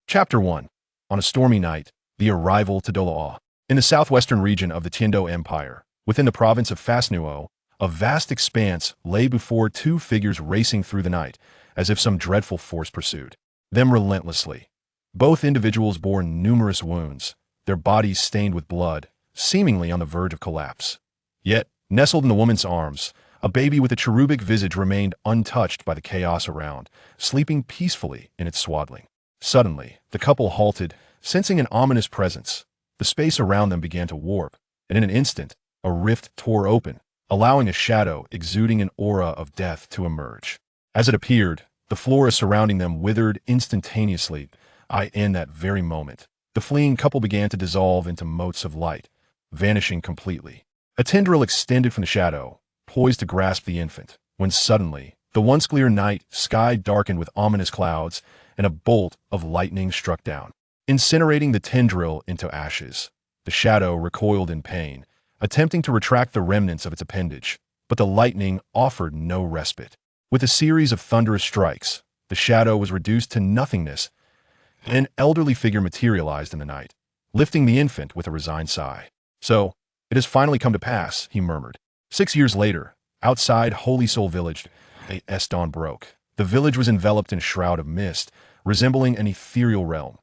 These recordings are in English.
Chapter 1. On a stormy night, the arrival to Doloa. In the southwestern region of the Tiendo Empire, within the province of Fasnuo, a vast expanse lay before two figures racing through the night, as if some dreadful force pursued them relentlessly. Both individuals bore numerous wounds, their bodies stained with blood, seemingly on the verge of collapse. Yet, nestled in the woman's arms, a baby with a cherubic visage remained untouched by the chaos around, sleeping peacefully in its swaddling. Suddenly, the couple halted, sensing an ominous presence. The space around them began to warp, and in an instant, a rift tore open, allowing a shadow exuding an aura of death to emerge. As it appeared, the flora surrounding them withered instantaneously. In that very moment, the fleeing couple began to dissolve into motes of light, vanishing completely. A tendril extended from the shadow, poised to grasp the infant, when suddenly, the once clear night sky darkened with ominous clouds, and a bolt of lightning struck down, incinerating the tendril into ashes. The shadow recoiled in pain, attempting to retract the remnants of its appendage, but the lightning offered no respite. With a series of thunderous strikes, the shadow was reduced to nothingness, and an elderly figure materialized in the night, lifting the infant with a resigned sigh. "So, it has finally come to pass," he murmured. 6 years later, outside Holy Soul Village, as dawn broke. The village was enveloped in a shroud of mist, resembling an ethereal realm.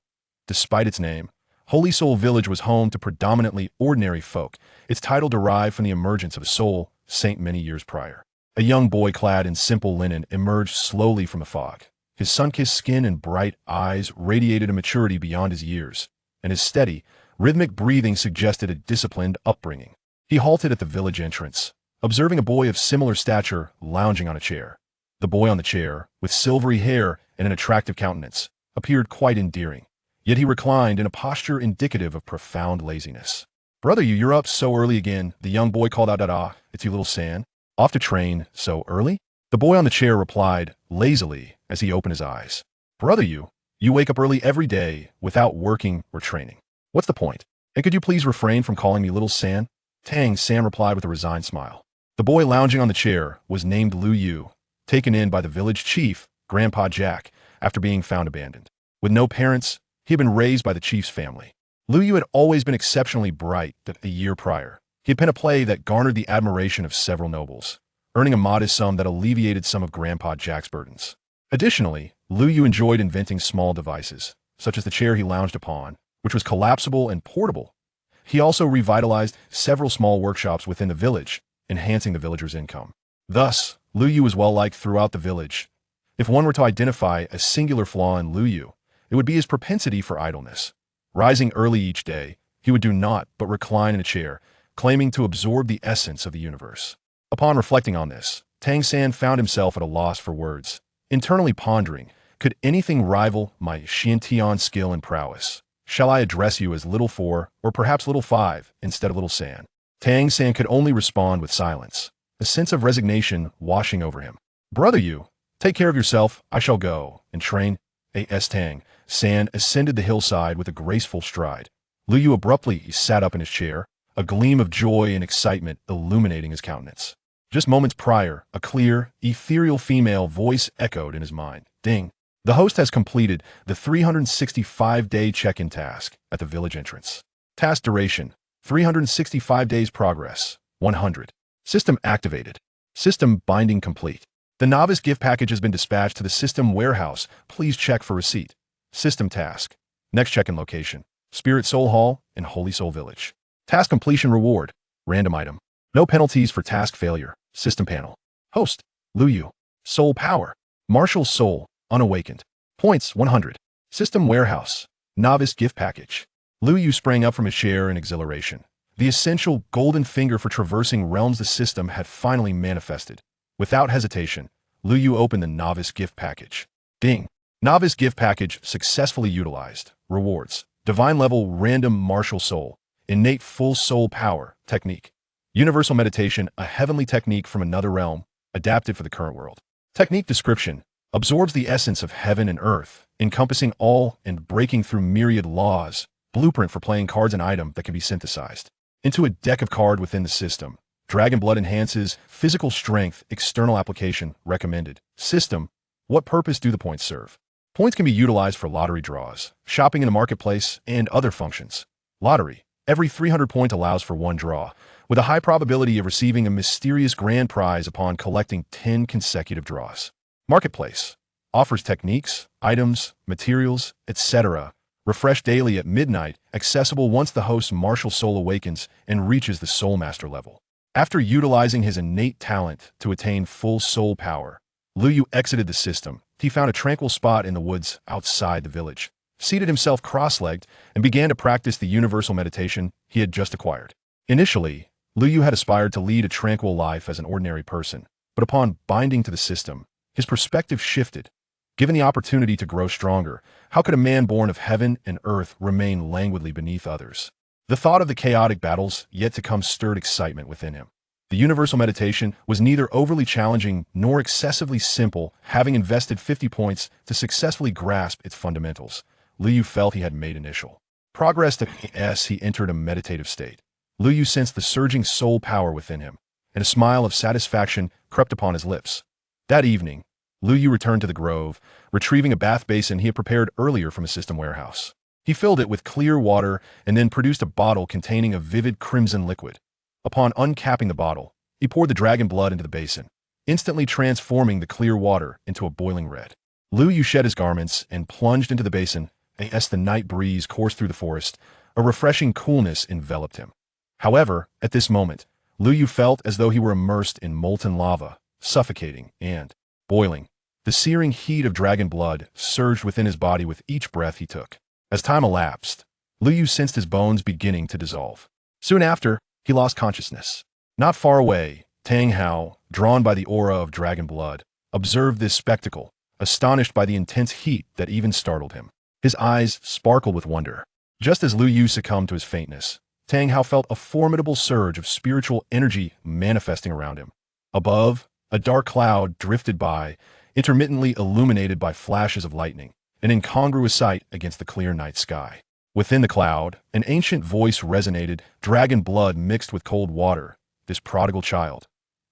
Despite its name, Holy Soul Village was home to predominantly ordinary folk, its title derived from the emergence of a soul saint many years prior. A young boy clad in simple linen emerged slowly from the fog. His sun-kissed skin and bright eyes radiated a maturity beyond his years, and his steady, rhythmic breathing suggested a disciplined upbringing. He halted at the village entrance, observing a boy of similar stature lounging on a chair. The boy on the chair, with silvery hair and an attractive countenance, appeared quite endearing, yet he reclined in a posture indicative of profound laziness. "Brother, you're up so early again," the young boy called out. "It's you, little San. Off to train so early?" The boy on the chair replied, lazily, as he opened his eyes. "Brother, you wake up early every day without working or training. What's the point? And could you please refrain from calling me little San?" "Tang," Sam replied with a resigned smile. The boy lounging on the chair was named Lu Yu, taken in by the village chief, Grandpa Jack, after being found abandoned. With no parents, he had been raised by the chief's family. Lu Yu had always been exceptionally bright. A year prior, he had penned a play that garnered the admiration of several nobles, earning a modest sum that alleviated some of Grandpa Jack's burdens. Additionally, Lu Yu enjoyed inventing small devices, such as the chair he lounged upon, which was collapsible and portable. He also revitalized several small workshops within the village, enhancing the villagers' income. Thus, Lu Yu was well-liked throughout the village. If one were to identify a singular flaw in Lu Yu, it would be his propensity for idleness. Rising early each day, he would do naught but recline in a chair, claiming to absorb the essence of the universe. Upon reflecting on this, Tang San found himself at a loss for words, internally pondering, could anything rival my Xiantian skill and prowess? Shall I address you as Little 4, or perhaps Little 5, instead of Little San? Tang San could only respond with silence, a sense of resignation washing over him. "Brother, you take care of yourself. I shall go and train." Tang San ascended the hillside with a graceful stride. Lu Yu abruptly sat up in his chair, a gleam of joy and excitement illuminating his countenance. Just moments prior, a clear, ethereal female voice echoed in his mind. "Ding. The host has completed the 365-day check-in task at the village entrance. Task duration, 365 days progress, 100. System activated. System binding complete. The novice gift package has been dispatched to the system warehouse. Please check for receipt." System task. Next check-in location, Spirit Soul Hall in Holy Soul Village. Task completion reward, random item. No penalties for task failure. System panel. Host, Lu Yu. Soul power, martial soul, unawakened. Points, 100. System warehouse, novice gift package. Lu Yu sprang up from his chair in exhilaration. The essential golden finger for traversing realms the system had finally manifested. Without hesitation, Lu Yu opened the novice gift package. Ding. Novice gift package successfully utilized. Rewards. Divine level random martial soul. Innate full soul power technique. Universal meditation, a heavenly technique from another realm, adapted for the current world. Technique description. Absorbs the essence of heaven and earth, encompassing all and breaking through myriad laws. Blueprint for playing cards and item that can be synthesized into a deck of card within the system. Dragon blood enhances physical strength. External application recommended. System. What purpose do the points serve? Points can be utilized for lottery draws, shopping in a marketplace, and other functions. Lottery. Every 300 point allows for one draw, with a high probability of receiving a mysterious grand prize upon collecting 10 consecutive draws. Marketplace. Offers techniques, items, materials, etc. Refresh daily at midnight, accessible once the host's martial soul awakens and reaches the Soul Master level. After utilizing his innate talent to attain full soul power, Lu Yu exited the system. He found a tranquil spot in the woods outside the village, seated himself cross-legged, and began to practice the universal meditation he had just acquired. Initially, Lu Yu had aspired to lead a tranquil life as an ordinary person, but upon binding to the system, his perspective shifted. Given the opportunity to grow stronger, how could a man born of heaven and earth remain languidly beneath others? The thought of the chaotic battles yet to come stirred excitement within him. The universal meditation was neither overly challenging nor excessively simple. Having invested 50 points to successfully grasp its fundamentals, Lu Yu felt he had made initial progress as he entered a meditative state. Lu Yu sensed the surging soul power within him, and a smile of satisfaction crept upon his lips. That evening, Lu Yu returned to the grove, retrieving a bath basin he had prepared earlier from a system warehouse. He filled it with clear water and then produced a bottle containing a vivid crimson liquid. Upon uncapping the bottle, he poured the dragon blood into the basin, instantly transforming the clear water into a boiling red. Lu Yu shed his garments and plunged into the basin. As the night breeze coursed through the forest, a refreshing coolness enveloped him. However, at this moment, Lu Yu felt as though he were immersed in molten lava, suffocating and boiling. The searing heat of dragon blood surged within his body with each breath he took. As time elapsed, Lu Yu sensed his bones beginning to dissolve. Soon after, he lost consciousness. Not far away, Tang Hao, drawn by the aura of dragon blood, observed this spectacle, astonished by the intense heat that even startled him. His eyes sparkled with wonder. Just as Lu Yu succumbed to his faintness, Tang Hao felt a formidable surge of spiritual energy manifesting around him. Above, a dark cloud drifted by, intermittently illuminated by flashes of lightning, an incongruous sight against the clear night sky. Within the cloud, an ancient voice resonated, dragon blood mixed with cold water, this prodigal child.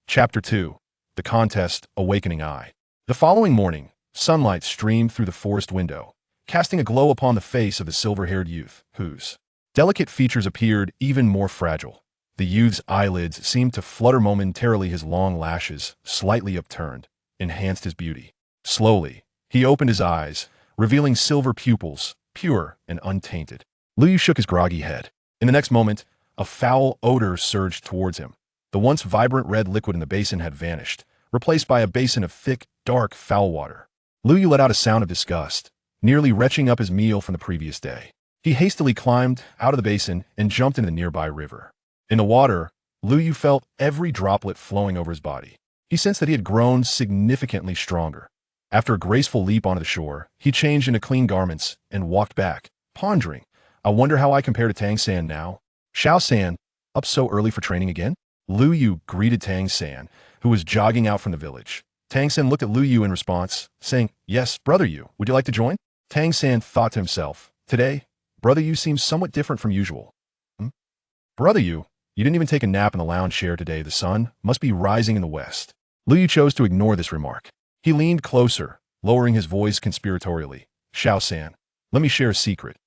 Chapter 2. The Contest, Awakening Eye. The following morning, sunlight streamed through the forest window, casting a glow upon the face of the silver-haired youth, whose delicate features appeared even more fragile. The youth's eyelids seemed to flutter momentarily, his long lashes, slightly upturned, enhanced his beauty. Slowly, he opened his eyes, revealing silver pupils, pure and untainted. Lu Yu shook his groggy head. In the next moment, a foul odor surged towards him. The once vibrant red liquid in the basin had vanished, replaced by a basin of thick, dark, foul water. Lu Yu let out a sound of disgust, nearly retching up his meal from the previous day. He hastily climbed out of the basin and jumped into the nearby river. In the water, Lu Yu felt every droplet flowing over his body. He sensed that he had grown significantly stronger. After a graceful leap onto the shore, he changed into clean garments and walked back, pondering, I wonder how I compare to Tang San now. Xiao San, up so early for training again? Lu Yu greeted Tang San, who was jogging out from the village. Tang San looked at Lu Yu in response, saying, Yes, Brother Yu, would you like to join? Tang San thought to himself, Today, Brother Yu seems somewhat different from usual. Brother Yu, you didn't even take a nap in the lounge chair today. The sun must be rising in the west. Lu Yu chose to ignore this remark. He leaned closer, lowering his voice conspiratorially. Xiao San, let me share a secret.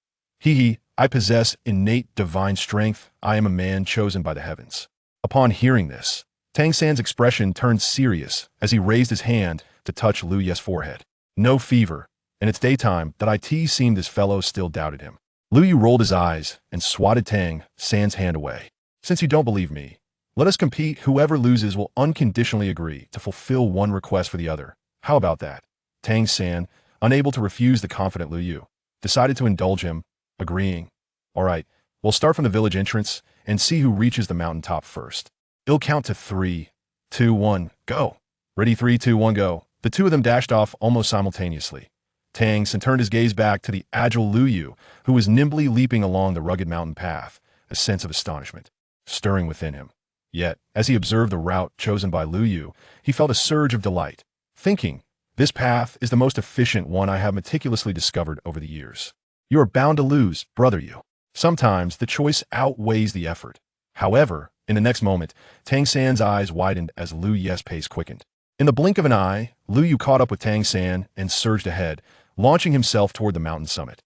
I possess innate divine strength. I am a man chosen by the heavens. Upon hearing this, Tang San's expression turned serious as he raised his hand to touch Lu Yu's forehead. No fever, and it's daytime. That it seemed this fellow still doubted him. Lu Yu rolled his eyes and swatted Tang San's hand away. Since you don't believe me, let us compete. Whoever loses will unconditionally agree to fulfill one request for the other. How about that? Tang San, unable to refuse the confident Lu Yu, decided to indulge him, agreeing. All right, we'll start from the village entrance and see who reaches the mountaintop first. He'll count to 3, 2, 1, go. Ready, 3, 2, 1, go. The two of them dashed off almost simultaneously. Tang San turned his gaze back to the agile Lu Yu, who was nimbly leaping along the rugged mountain path, a sense of astonishment stirring within him. Yet, as he observed the route chosen by Lu Yu, he felt a surge of delight, thinking, this path is the most efficient one I have meticulously discovered over the years. You are bound to lose, Brother Yu. Sometimes the choice outweighs the effort. However, in the next moment, Tang San's eyes widened as Lu Yu's pace quickened. In the blink of an eye, Lu Yu caught up with Tang San and surged ahead, launching himself toward the mountain summit.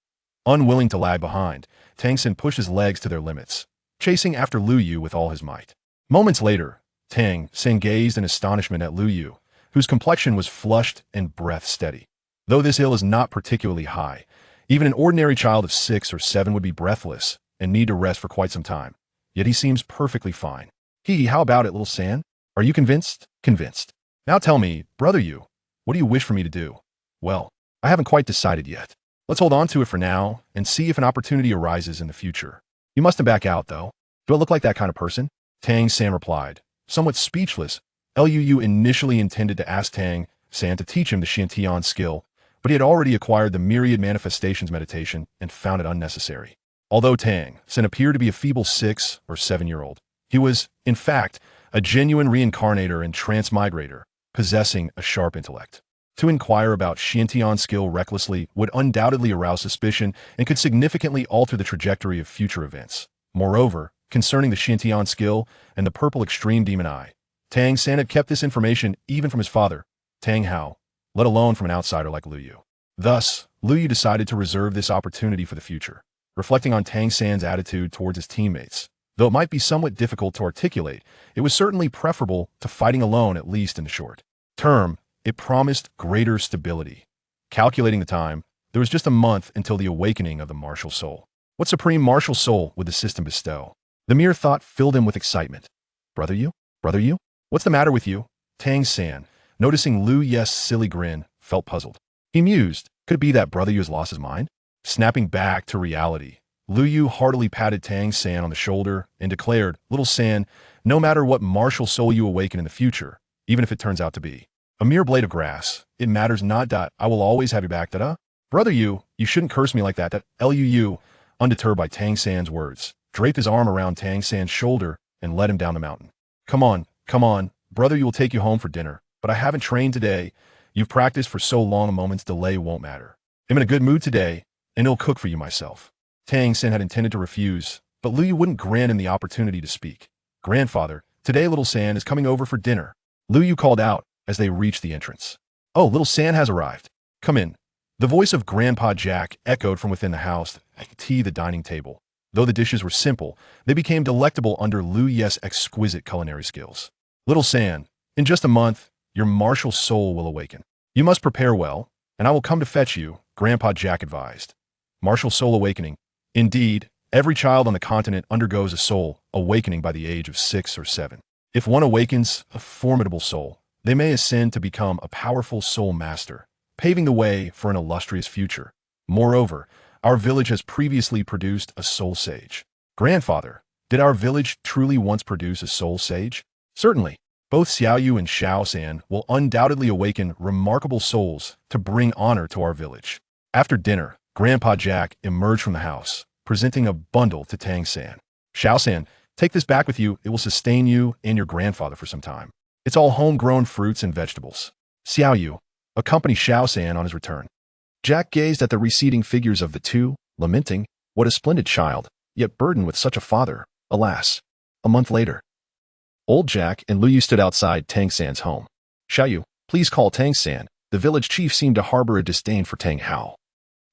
Unwilling to lag behind, Tang Xin pushed his legs to their limits, chasing after Lu Yu with all his might. Moments later, Tang Xin gazed in astonishment at Lu Yu, whose complexion was flushed and breath steady. Though this hill is not particularly high, even an ordinary child of 6 or 7 would be breathless and need to rest for quite some time. Yet he seems perfectly fine. How about it, little San? Are you convinced? Convinced. Now tell me, brother Yu, what do you wish for me to do? Well, I haven't quite decided yet. Let's hold on to it for now and see if an opportunity arises in the future. You mustn't back out, though. Do I look like that kind of person? Tang San replied, somewhat speechless. Lu initially intended to ask Tang San to teach him the Xiantian skill, but he had already acquired the myriad manifestations meditation and found it unnecessary. Although Tang San appeared to be a feeble 6 or 7-year-old, he was, in fact, a genuine reincarnator and transmigrator, possessing a sharp intellect. To inquire about Xiantian skill recklessly would undoubtedly arouse suspicion and could significantly alter the trajectory of future events. Moreover, concerning the Xiantian skill and the purple extreme demon eye, Tang San had kept this information even from his father, Tang Hao, let alone from an outsider like Lu Yu. Thus, Lu Yu decided to reserve this opportunity for the future, reflecting on Tang San's attitude towards his teammates. Though it might be somewhat difficult to articulate, it was certainly preferable to fighting alone, at least in the short term. It promised greater stability. Calculating the time, there was just a month until the awakening of the martial soul. What supreme martial soul would the system bestow? The mere thought filled him with excitement. Brother Yu? Brother Yu? What's the matter with you? Tang San, noticing Lu Yu's silly grin, felt puzzled. He mused, could it be that Brother Yu has lost his mind? Snapping back to reality, Lu Yu heartily patted Tang San on the shoulder and declared, little San, no matter what martial soul you awaken in the future, even if it turns out to be a mere blade of grass, it matters not. I will always have your back. Brother Yu, you shouldn't curse me like that. Lu, undeterred by Tang San's words, draped his arm around Tang San's shoulder and led him down the mountain. Come on, brother Yu will take you home for dinner, but I haven't trained today. You've practiced for so long, a moment's delay won't matter. I'm in a good mood today, and I'll cook for you myself. Tang San had intended to refuse, but Lu Yu wouldn't grant him the opportunity to speak. Grandfather, today little San is coming over for dinner. Lu Yu called out as they reached the entrance. Oh, little San has arrived. Come in. The voice of Grandpa Jack echoed from within the house, the dining table. Though the dishes were simple, they became delectable under Lu Yu's exquisite culinary skills. Little San, in just a month, your martial soul will awaken. You must prepare well, and I will come to fetch you, Grandpa Jack advised. Martial soul awakening. Indeed, every child on the continent undergoes a soul awakening by the age of 6 or 7. If one awakens a formidable soul, they may ascend to become a powerful soul master, paving the way for an illustrious future. Moreover, our village has previously produced a soul sage. Grandfather, did our village truly once produce a soul sage? Certainly. Both Xiaoyu and Xiao San will undoubtedly awaken remarkable souls to bring honor to our village. After dinner, Grandpa Jack emerged from the house, presenting a bundle to Tang San. Xiao San, take this back with you. It will sustain you and your grandfather for some time. It's all homegrown fruits and vegetables. Xiaoyu, accompany Xiao San on his return. Jack gazed at the receding figures of the two, lamenting, what a splendid child, yet burdened with such a father, alas. A month later, old Jack and Lu Yu stood outside Tang San's home. Xiaoyu, please call Tang San. The village chief seemed to harbor a disdain for Tang Hao,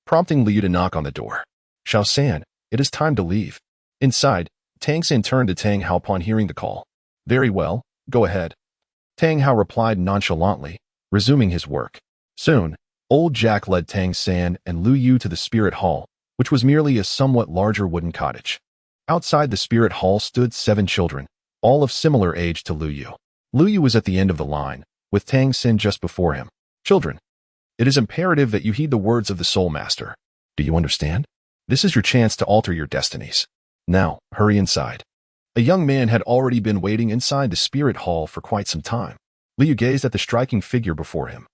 prompting Lu Yu to knock on the door. Xiao San, it is time to leave. Inside, Tang San turned to Tang Hao upon hearing the call. Very well, go ahead. Tang Hao replied nonchalantly, resuming his work. Soon, old Jack led Tang San and Lu Yu to the spirit hall, which was merely a somewhat larger wooden cottage. Outside the spirit hall stood 7 children, all of similar age to Lu Yu. Lu Yu was at the end of the line, with Tang San just before him. Children, it is imperative that you heed the words of the Soul Master. Do you understand? This is your chance to alter your destinies. Now, hurry inside. A young man had already been waiting inside the spirit hall for quite some time. Lu Yu gazed at the striking figure before him.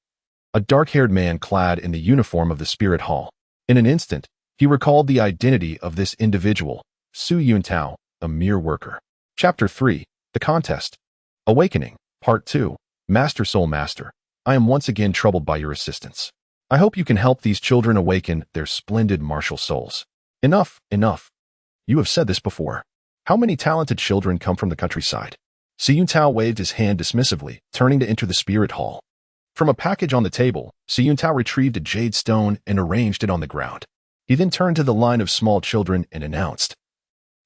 A dark-haired man clad in the uniform of the spirit hall. In an instant, he recalled the identity of this individual, Su Yuntao, a mere worker. Chapter 3, The Contest. Awakening, Part 2. Master Soul Master, I am once again troubled by your assistance. I hope you can help these children awaken their splendid martial souls. Enough, enough. You have said this before. How many talented children come from the countryside? Su Yuntao waved his hand dismissively, turning to enter the spirit hall. From a package on the table, Su Yuntao retrieved a jade stone and arranged it on the ground. He then turned to the line of small children and announced,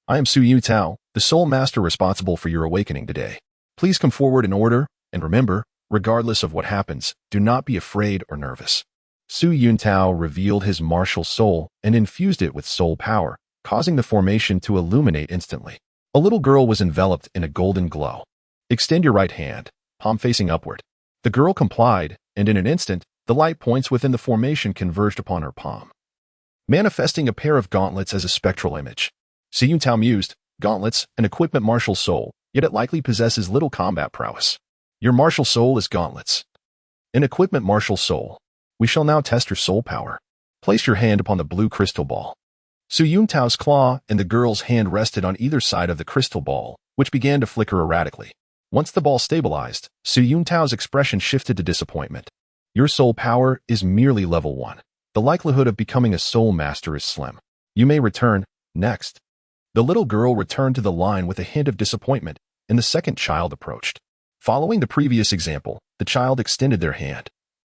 "I am Su Yuntao, the Soul Master responsible for your awakening today. Please come forward in order, and remember, regardless of what happens, do not be afraid or nervous." Su Yuntao revealed his martial soul and infused it with soul power, causing the formation to illuminate instantly. A little girl was enveloped in a golden glow. "Extend your right hand, palm facing upward." The girl complied, and in an instant, the light points within the formation converged upon her palm, manifesting a pair of gauntlets as a spectral image. Su Yuntao mused, "Gauntlets, an equipment martial soul, yet it likely possesses little combat prowess. Your martial soul is gauntlets. An equipment martial soul. We shall now test your soul power. Place your hand upon the blue crystal ball." Su Yuntao's claw and the girl's hand rested on either side of the crystal ball, which began to flicker erratically. Once the ball stabilized, Su Yuntao's expression shifted to disappointment. "Your soul power is merely level 1. The likelihood of becoming a soul master is slim. You may return next." The little girl returned to the line with a hint of disappointment, and the second child approached. Following the previous example, the child extended their hand,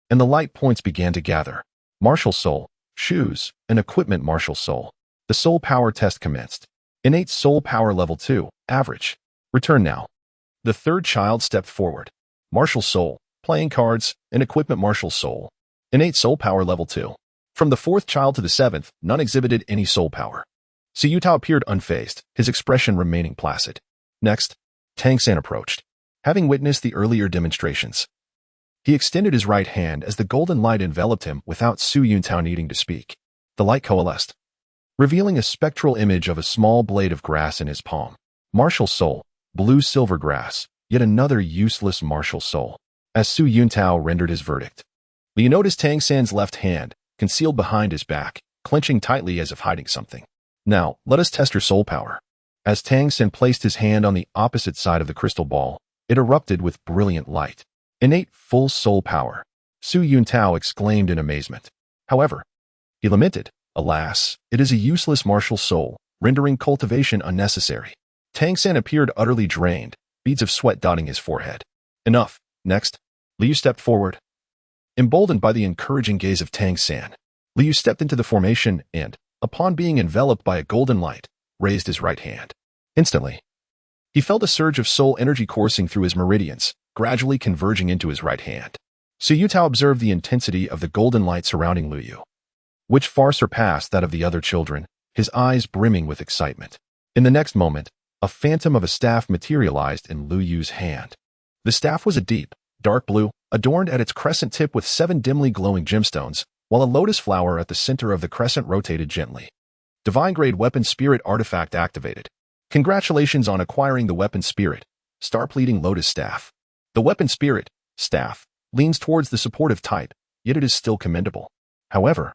and the light points began to gather. Martial soul, shoes, and equipment martial soul. The soul power test commenced. Innate soul power level 2, average. Return now. The third child stepped forward. Martial soul, playing cards, and equipment martial soul. Innate soul power level 2. From the fourth child to the seventh, none exhibited any soul power. Su Yuntao appeared unfazed, his expression remaining placid. Next, Tang San approached. Having witnessed the earlier demonstrations, he extended his right hand as the golden light enveloped him without Su Yuntao needing to speak. The light coalesced, revealing a spectral image of a small blade of grass in his palm. Martial soul, blue silver grass, yet another useless martial soul. As Su Yuntao rendered his verdict, you noticed Tang San's left hand, concealed behind his back, clenching tightly as if hiding something. "Now, let us test your soul power." As Tang San placed his hand on the opposite side of the crystal ball, it erupted with brilliant light. "Innate full soul power," Su Yuntao exclaimed in amazement. However, he lamented, "Alas, it is a useless martial soul, rendering cultivation unnecessary." Tang San appeared utterly drained, beads of sweat dotting his forehead. "Enough. Next." Liu stepped forward. Emboldened by the encouraging gaze of Tang San, Liu stepped into the formation and, upon being enveloped by a golden light, raised his right hand. Instantly, he felt a surge of soul energy coursing through his meridians, gradually converging into his right hand. Su Yuntao observed the intensity of the golden light surrounding Lu Yu, which far surpassed that of the other children, his eyes brimming with excitement. In the next moment, a phantom of a staff materialized in Lu Yu's hand. The staff was a deep, dark blue, adorned at its crescent tip with 7 dimly glowing gemstones, while a lotus flower at the center of the crescent rotated gently. Divine-grade weapon spirit artifact activated. Congratulations on acquiring the weapon spirit, star-pleating lotus staff. The weapon spirit, staff, leans towards the supportive type, yet it is still commendable. However,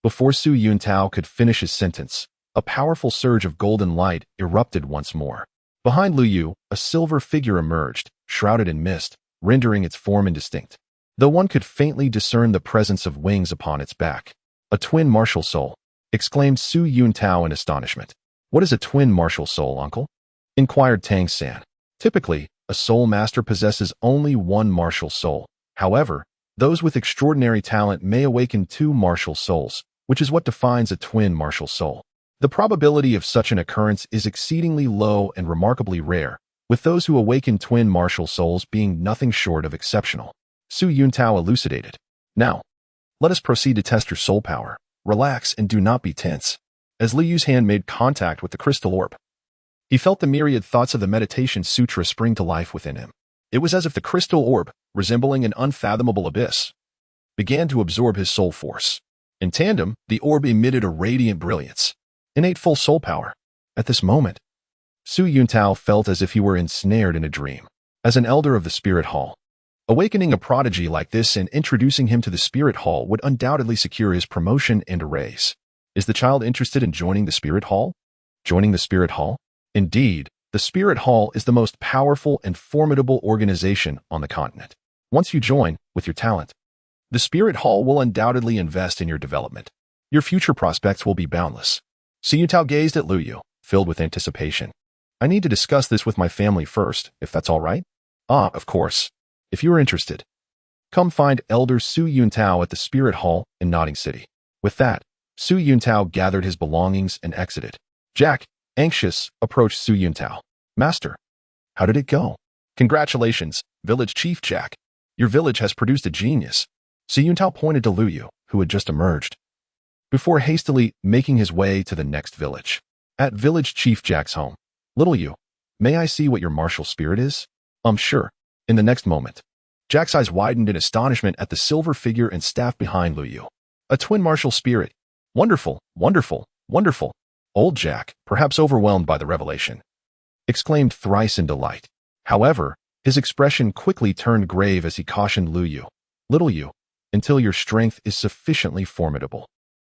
before Su Yuntao could finish his sentence, a powerful surge of golden light erupted once more. Behind Lu Yu, a silver figure emerged, shrouded in mist, rendering its form indistinct, though one could faintly discern the presence of wings upon its back. "A twin martial soul," exclaimed Su Yuntao in astonishment. "What is a twin martial soul, uncle?" inquired Tang San. Typically, a soul master possesses only one martial soul. However, those with extraordinary talent may awaken 2 martial souls, which is what defines a twin martial soul. The probability of such an occurrence is exceedingly low and remarkably rare, with those who awaken twin martial souls being nothing short of exceptional. Su Yuntao elucidated. "Now, let us proceed to test your soul power. Relax and do not be tense." As Li Yu's hand made contact with the crystal orb, he felt the myriad thoughts of the meditation sutra spring to life within him. It was as if the crystal orb, resembling an unfathomable abyss, began to absorb his soul force. In tandem, the orb emitted a radiant brilliance. Innate full soul power. At this moment, Su Yuntao felt as if he were ensnared in a dream. As an elder of the Spirit Hall, awakening a prodigy like this and introducing him to the Spirit Hall would undoubtedly secure his promotion and a raise. Is the child interested in joining the Spirit Hall? Joining the Spirit Hall? Indeed, the Spirit Hall is the most powerful and formidable organization on the continent. Once you join, with your talent, the Spirit Hall will undoubtedly invest in your development. Your future prospects will be boundless. Su Yuntao gazed at Lu Yu, filled with anticipation. "I need to discuss this with my family first, if that's all right." "Ah, of course. If you are interested." Come find Elder Su Yuntao at the Spirit Hall in Notting City. With that, Su Yuntao gathered his belongings and exited. Jack, anxious, approached Su Yuntao. Master, how did it go? Congratulations, Village Chief Jack. Your village has produced a genius. Su Yuntao pointed to Lu Yu, who had just emerged, before hastily making his way to the next village. At Village Chief Jack's home, Little Yu, may I see what your martial spirit is? Sure. In the next moment, Jack's eyes widened in astonishment at the silver figure and staff behind Lu Yu. A twin martial spirit. Wonderful, wonderful, wonderful. Old Jack, perhaps overwhelmed by the revelation, exclaimed thrice in delight. However, his expression quickly turned grave as he cautioned Lu Yu. Little Yu, until your strength is sufficiently formidable,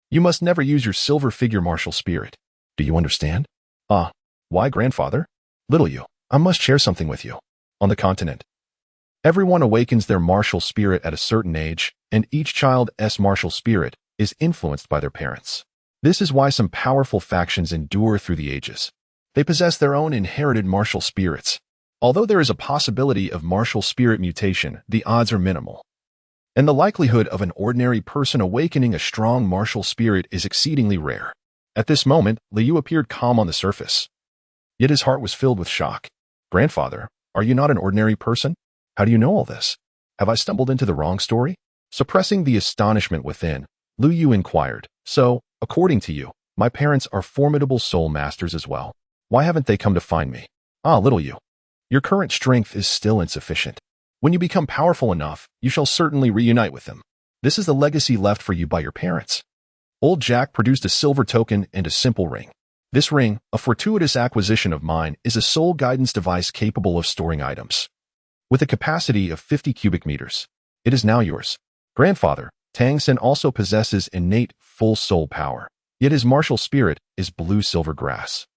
you must never use your silver figure martial spirit. Do you understand? Why, grandfather? Little Yu, I must share something with you. On the continent, everyone awakens their martial spirit at a certain age, and each child's martial spirit is influenced by their parents. This is why some powerful factions endure through the ages. They possess their own inherited martial spirits. Although there is a possibility of martial spirit mutation, the odds are minimal, and the likelihood of an ordinary person awakening a strong martial spirit is exceedingly rare. At this moment, Lu Yu appeared calm on the surface, yet his heart was filled with shock. Grandfather, are you not an ordinary person? How do you know all this? Have I stumbled into the wrong story? Suppressing the astonishment within, Lu Yu inquired, so, according to you, my parents are formidable soul masters as well. Why haven't they come to find me? Little Yu, your current strength is still insufficient. When you become powerful enough, you shall certainly reunite with them. This is the legacy left for you by your parents. Old Jack produced a silver token and a simple ring. This ring, a fortuitous acquisition of mine, is a soul guidance device capable of storing items. With a capacity of 50 cubic meters. It is now yours. Grandfather, Tang Sen also possesses innate full soul power, yet his martial spirit is blue-silver grass.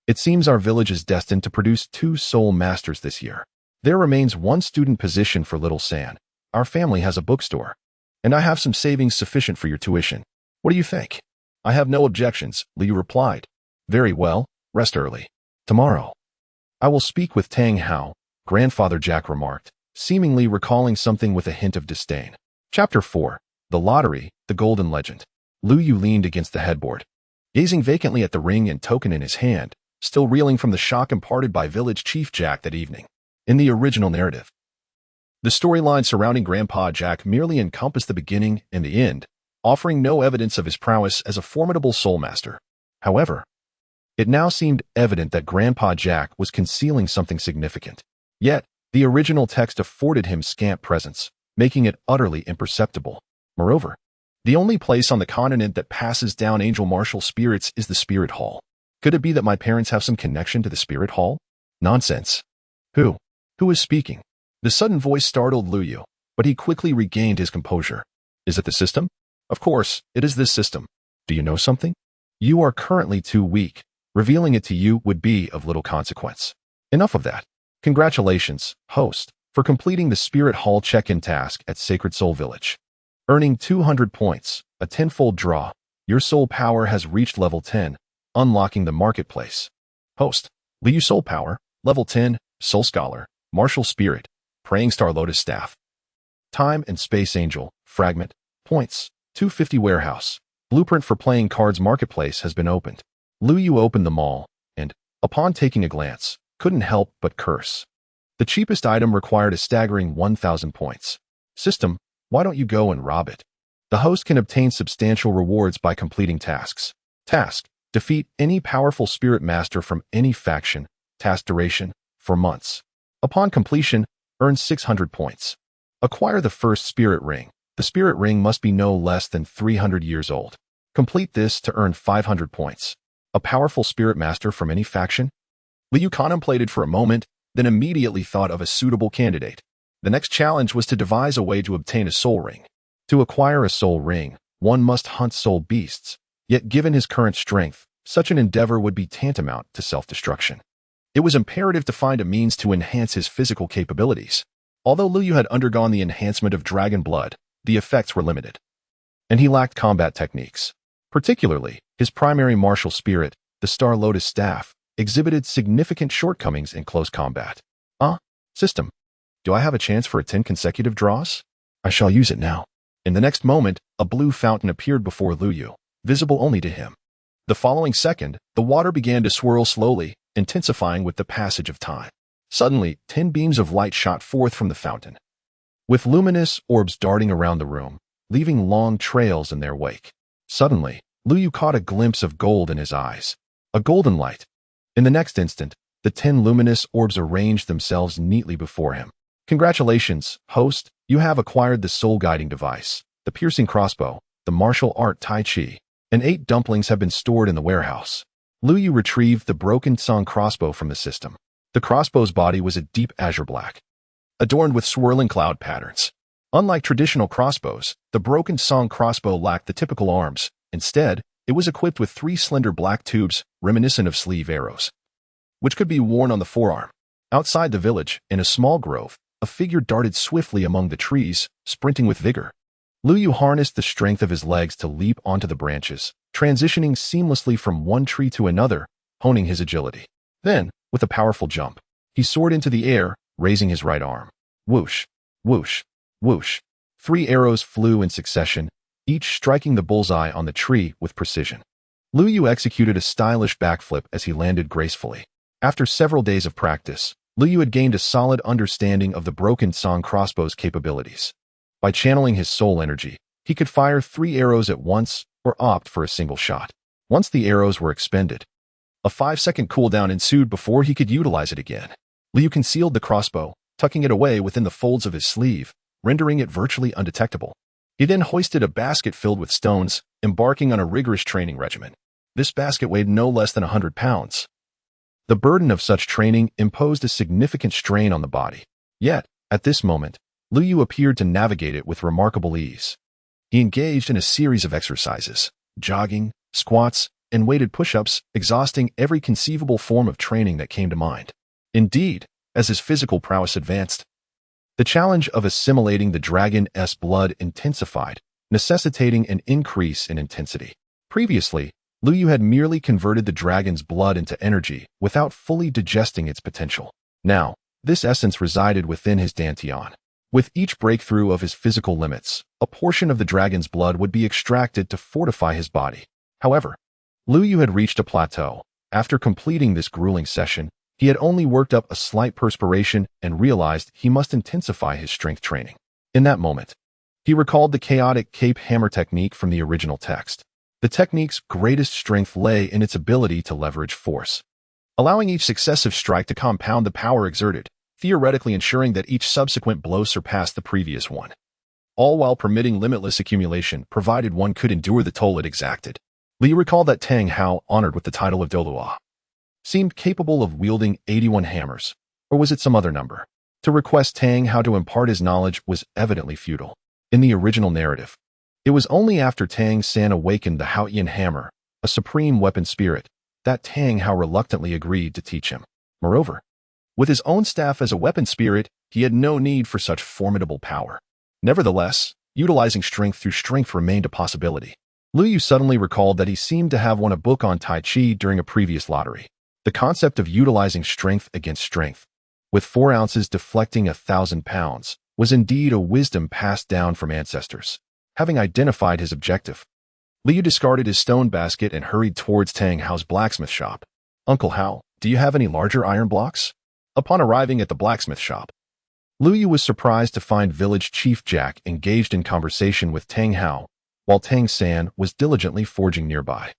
It seems our village is destined to produce 2 soul masters this year. There remains 1 student position for Little San. Our family has a bookstore, and I have some savings sufficient for your tuition. What do you think? I have no objections, Liu replied. Very well, rest early. Tomorrow, I will speak with Tang Hao, Grandfather Jack remarked, seemingly recalling something with a hint of disdain. Chapter 4. The Lottery, the Golden Legend. Lu Yu leaned against the headboard, gazing vacantly at the ring and token in his hand, still reeling from the shock imparted by Village Chief Jack that evening. In the original narrative, the storyline surrounding Grandpa Jack merely encompassed the beginning and the end, offering no evidence of his prowess as a formidable soul master. However, it now seemed evident that Grandpa Jack was concealing something significant. Yet, the original text afforded him scant presence, making it utterly imperceptible. Moreover, the only place on the continent that passes down angel martial spirits is the Spirit Hall. Could it be that my parents have some connection to the Spirit Hall? Nonsense. Who is speaking? The sudden voice startled Lu Yu, but he quickly regained his composure. Is it the system? Of course, it is this system. Do you know something? You are currently too weak. Revealing it to you would be of little consequence. Enough of that. Congratulations, host, for completing the Spirit Hall check-in task at Sacred Soul Village. Earning 200 points, a 10-fold draw. Your soul power has reached level 10, unlocking the marketplace. Host, Lu Yu soul power, level 10, soul scholar, martial spirit, praying star lotus staff. Time and space angel, fragment, points, 250 warehouse. Blueprint for playing cards marketplace has been opened. Lu Yu opened them all, and, upon taking a glance, couldn't help but curse. The cheapest item required a staggering 1,000 points. System, why don't you go and rob it? The host can obtain substantial rewards by completing tasks. Task, defeat any powerful spirit master from any faction. Task duration, for months. Upon completion, earn 600 points. Acquire the first spirit ring. The spirit ring must be no less than 300 years old. Complete this to earn 500 points. A powerful spirit master from any faction? Lu Yu contemplated for a moment, then immediately thought of a suitable candidate. The next challenge was to devise a way to obtain a soul ring. To acquire a soul ring, one must hunt soul beasts. Yet given his current strength, such an endeavor would be tantamount to self-destruction. It was imperative to find a means to enhance his physical capabilities. Although Lu Yu had undergone the enhancement of dragon blood, the effects were limited, and he lacked combat techniques. Particularly, his primary martial spirit, the Star Lotus Staff, exhibited significant shortcomings in close combat. System, do I have a chance for 10 consecutive draws? I shall use it now. In the next moment, a blue fountain appeared before Lu Yu, visible only to him. The following second, the water began to swirl slowly, intensifying with the passage of time. Suddenly, 10 beams of light shot forth from the fountain, with luminous orbs darting around the room, leaving long trails in their wake. Suddenly, Lu Yu caught a glimpse of gold in his eyes. A golden light. In the next instant, the 10 luminous orbs arranged themselves neatly before him. Congratulations, host, you have acquired the soul-guiding device, the piercing crossbow, the martial art Tai Chi, and 8 dumplings have been stored in the warehouse. Lu Yu retrieved the broken song crossbow from the system. The crossbow's body was a deep azure black, adorned with swirling cloud patterns. Unlike traditional crossbows, the broken song crossbow lacked the typical arms. Instead, it was equipped with 3 slender black tubes, reminiscent of sleeve arrows, which could be worn on the forearm. Outside the village, in a small grove, a figure darted swiftly among the trees, sprinting with vigor. Lu Yu harnessed the strength of his legs to leap onto the branches, transitioning seamlessly from one tree to another, honing his agility. Then, with a powerful jump, he soared into the air, raising his right arm. Whoosh, whoosh, whoosh. 3 arrows flew in succession, each striking the bullseye on the tree with precision. Lu Yu executed a stylish backflip as he landed gracefully. After several days of practice, Lu Yu had gained a solid understanding of the broken song crossbow's capabilities. By channeling his soul energy, he could fire 3 arrows at once or opt for a single shot. Once the arrows were expended, a 5-second cooldown ensued before he could utilize it again. Lu Yu concealed the crossbow, tucking it away within the folds of his sleeve, rendering it virtually undetectable. He then hoisted a basket filled with stones, embarking on a rigorous training regimen. This basket weighed no less than 100 pounds. The burden of such training imposed a significant strain on the body. Yet, at this moment, Lu Yu appeared to navigate it with remarkable ease. He engaged in a series of exercises, jogging, squats, and weighted push-ups, exhausting every conceivable form of training that came to mind. Indeed, as his physical prowess advanced, the challenge of assimilating the dragon's blood intensified, necessitating an increase in intensity. Previously, Lu Yu had merely converted the dragon's blood into energy without fully digesting its potential. Now, this essence resided within his dantian. With each breakthrough of his physical limits, a portion of the dragon's blood would be extracted to fortify his body. However, Lu Yu had reached a plateau. After completing this grueling session, he had only worked up a slight perspiration and realized he must intensify his strength training. In that moment, he recalled the chaotic cape hammer technique from the original text. The technique's greatest strength lay in its ability to leverage force, allowing each successive strike to compound the power exerted, theoretically ensuring that each subsequent blow surpassed the previous one, all while permitting limitless accumulation provided one could endure the toll it exacted. Lu Yu recalled that Tang Hao, honored with the title of Doluo, seemed capable of wielding 81 hammers, or was it some other number? To request Tang Hao to impart his knowledge was evidently futile. In the original narrative, it was only after Tang San awakened the Haoyan hammer, a supreme weapon spirit, that Tang Hao reluctantly agreed to teach him. Moreover, with his own staff as a weapon spirit, he had no need for such formidable power. Nevertheless, utilizing strength through strength remained a possibility. Lu Yu suddenly recalled that he seemed to have won a book on Tai Chi during a previous lottery. The concept of utilizing strength against strength, with 4 ounces deflecting 1,000 pounds, was indeed a wisdom passed down from ancestors. Having identified his objective, Lu Yu discarded his stone basket and hurried towards Tang Hao's blacksmith shop. Uncle Hao, do you have any larger iron blocks? Upon arriving at the blacksmith shop, Lu Yu was surprised to find village chief Jack engaged in conversation with Tang Hao, while Tang San was diligently forging nearby.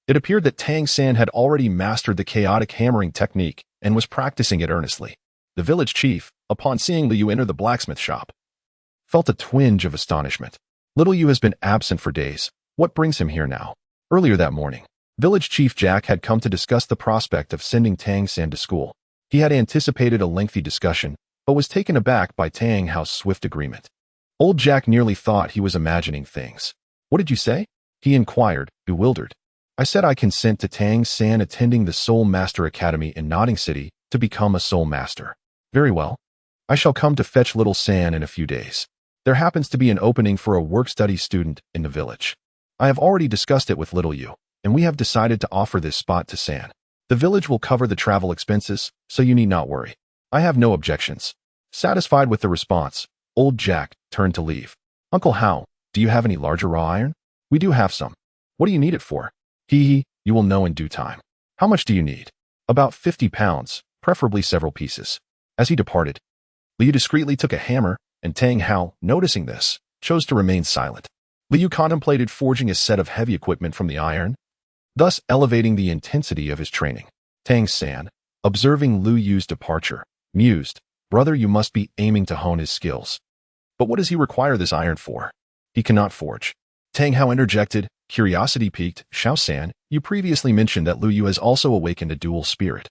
It appeared that Tang San had already mastered the chaotic hammering technique and was practicing it earnestly. The village chief, upon seeing Lu Yu enter the blacksmith shop, felt a twinge of astonishment. Little Yu has been absent for days. What brings him here now? Earlier that morning, village chief Jack had come to discuss the prospect of sending Tang San to school. He had anticipated a lengthy discussion, but was taken aback by Tang Hao's swift agreement. Old Jack nearly thought he was imagining things. What did you say? He inquired, bewildered. I said I consent to Tang San attending the Soul Master Academy in Nodding City to become a Soul Master. Very well. I shall come to fetch little San in a few days. There happens to be an opening for a work-study student in the village. I have already discussed it with little Yu, and we have decided to offer this spot to San. The village will cover the travel expenses, so you need not worry. I have no objections. Satisfied with the response, Old Jack turned to leave. Uncle Hao, do you have any larger raw iron? We do have some. What do you need it for? Hee, you will know in due time. How much do you need? About 50 pounds, preferably several pieces. As he departed, Liu discreetly took a hammer, and Tang Hao, noticing this, chose to remain silent. Liu contemplated forging a set of heavy equipment from the iron, thus elevating the intensity of his training. Tang San, observing Liu Yu's departure, mused, "Brother, you must be aiming to hone his skills. But what does he require this iron for? He cannot forge." Tang Hao interjected, curiosity piqued, "Xiao San, you previously mentioned that Liu Yu has also awakened a dual spirit.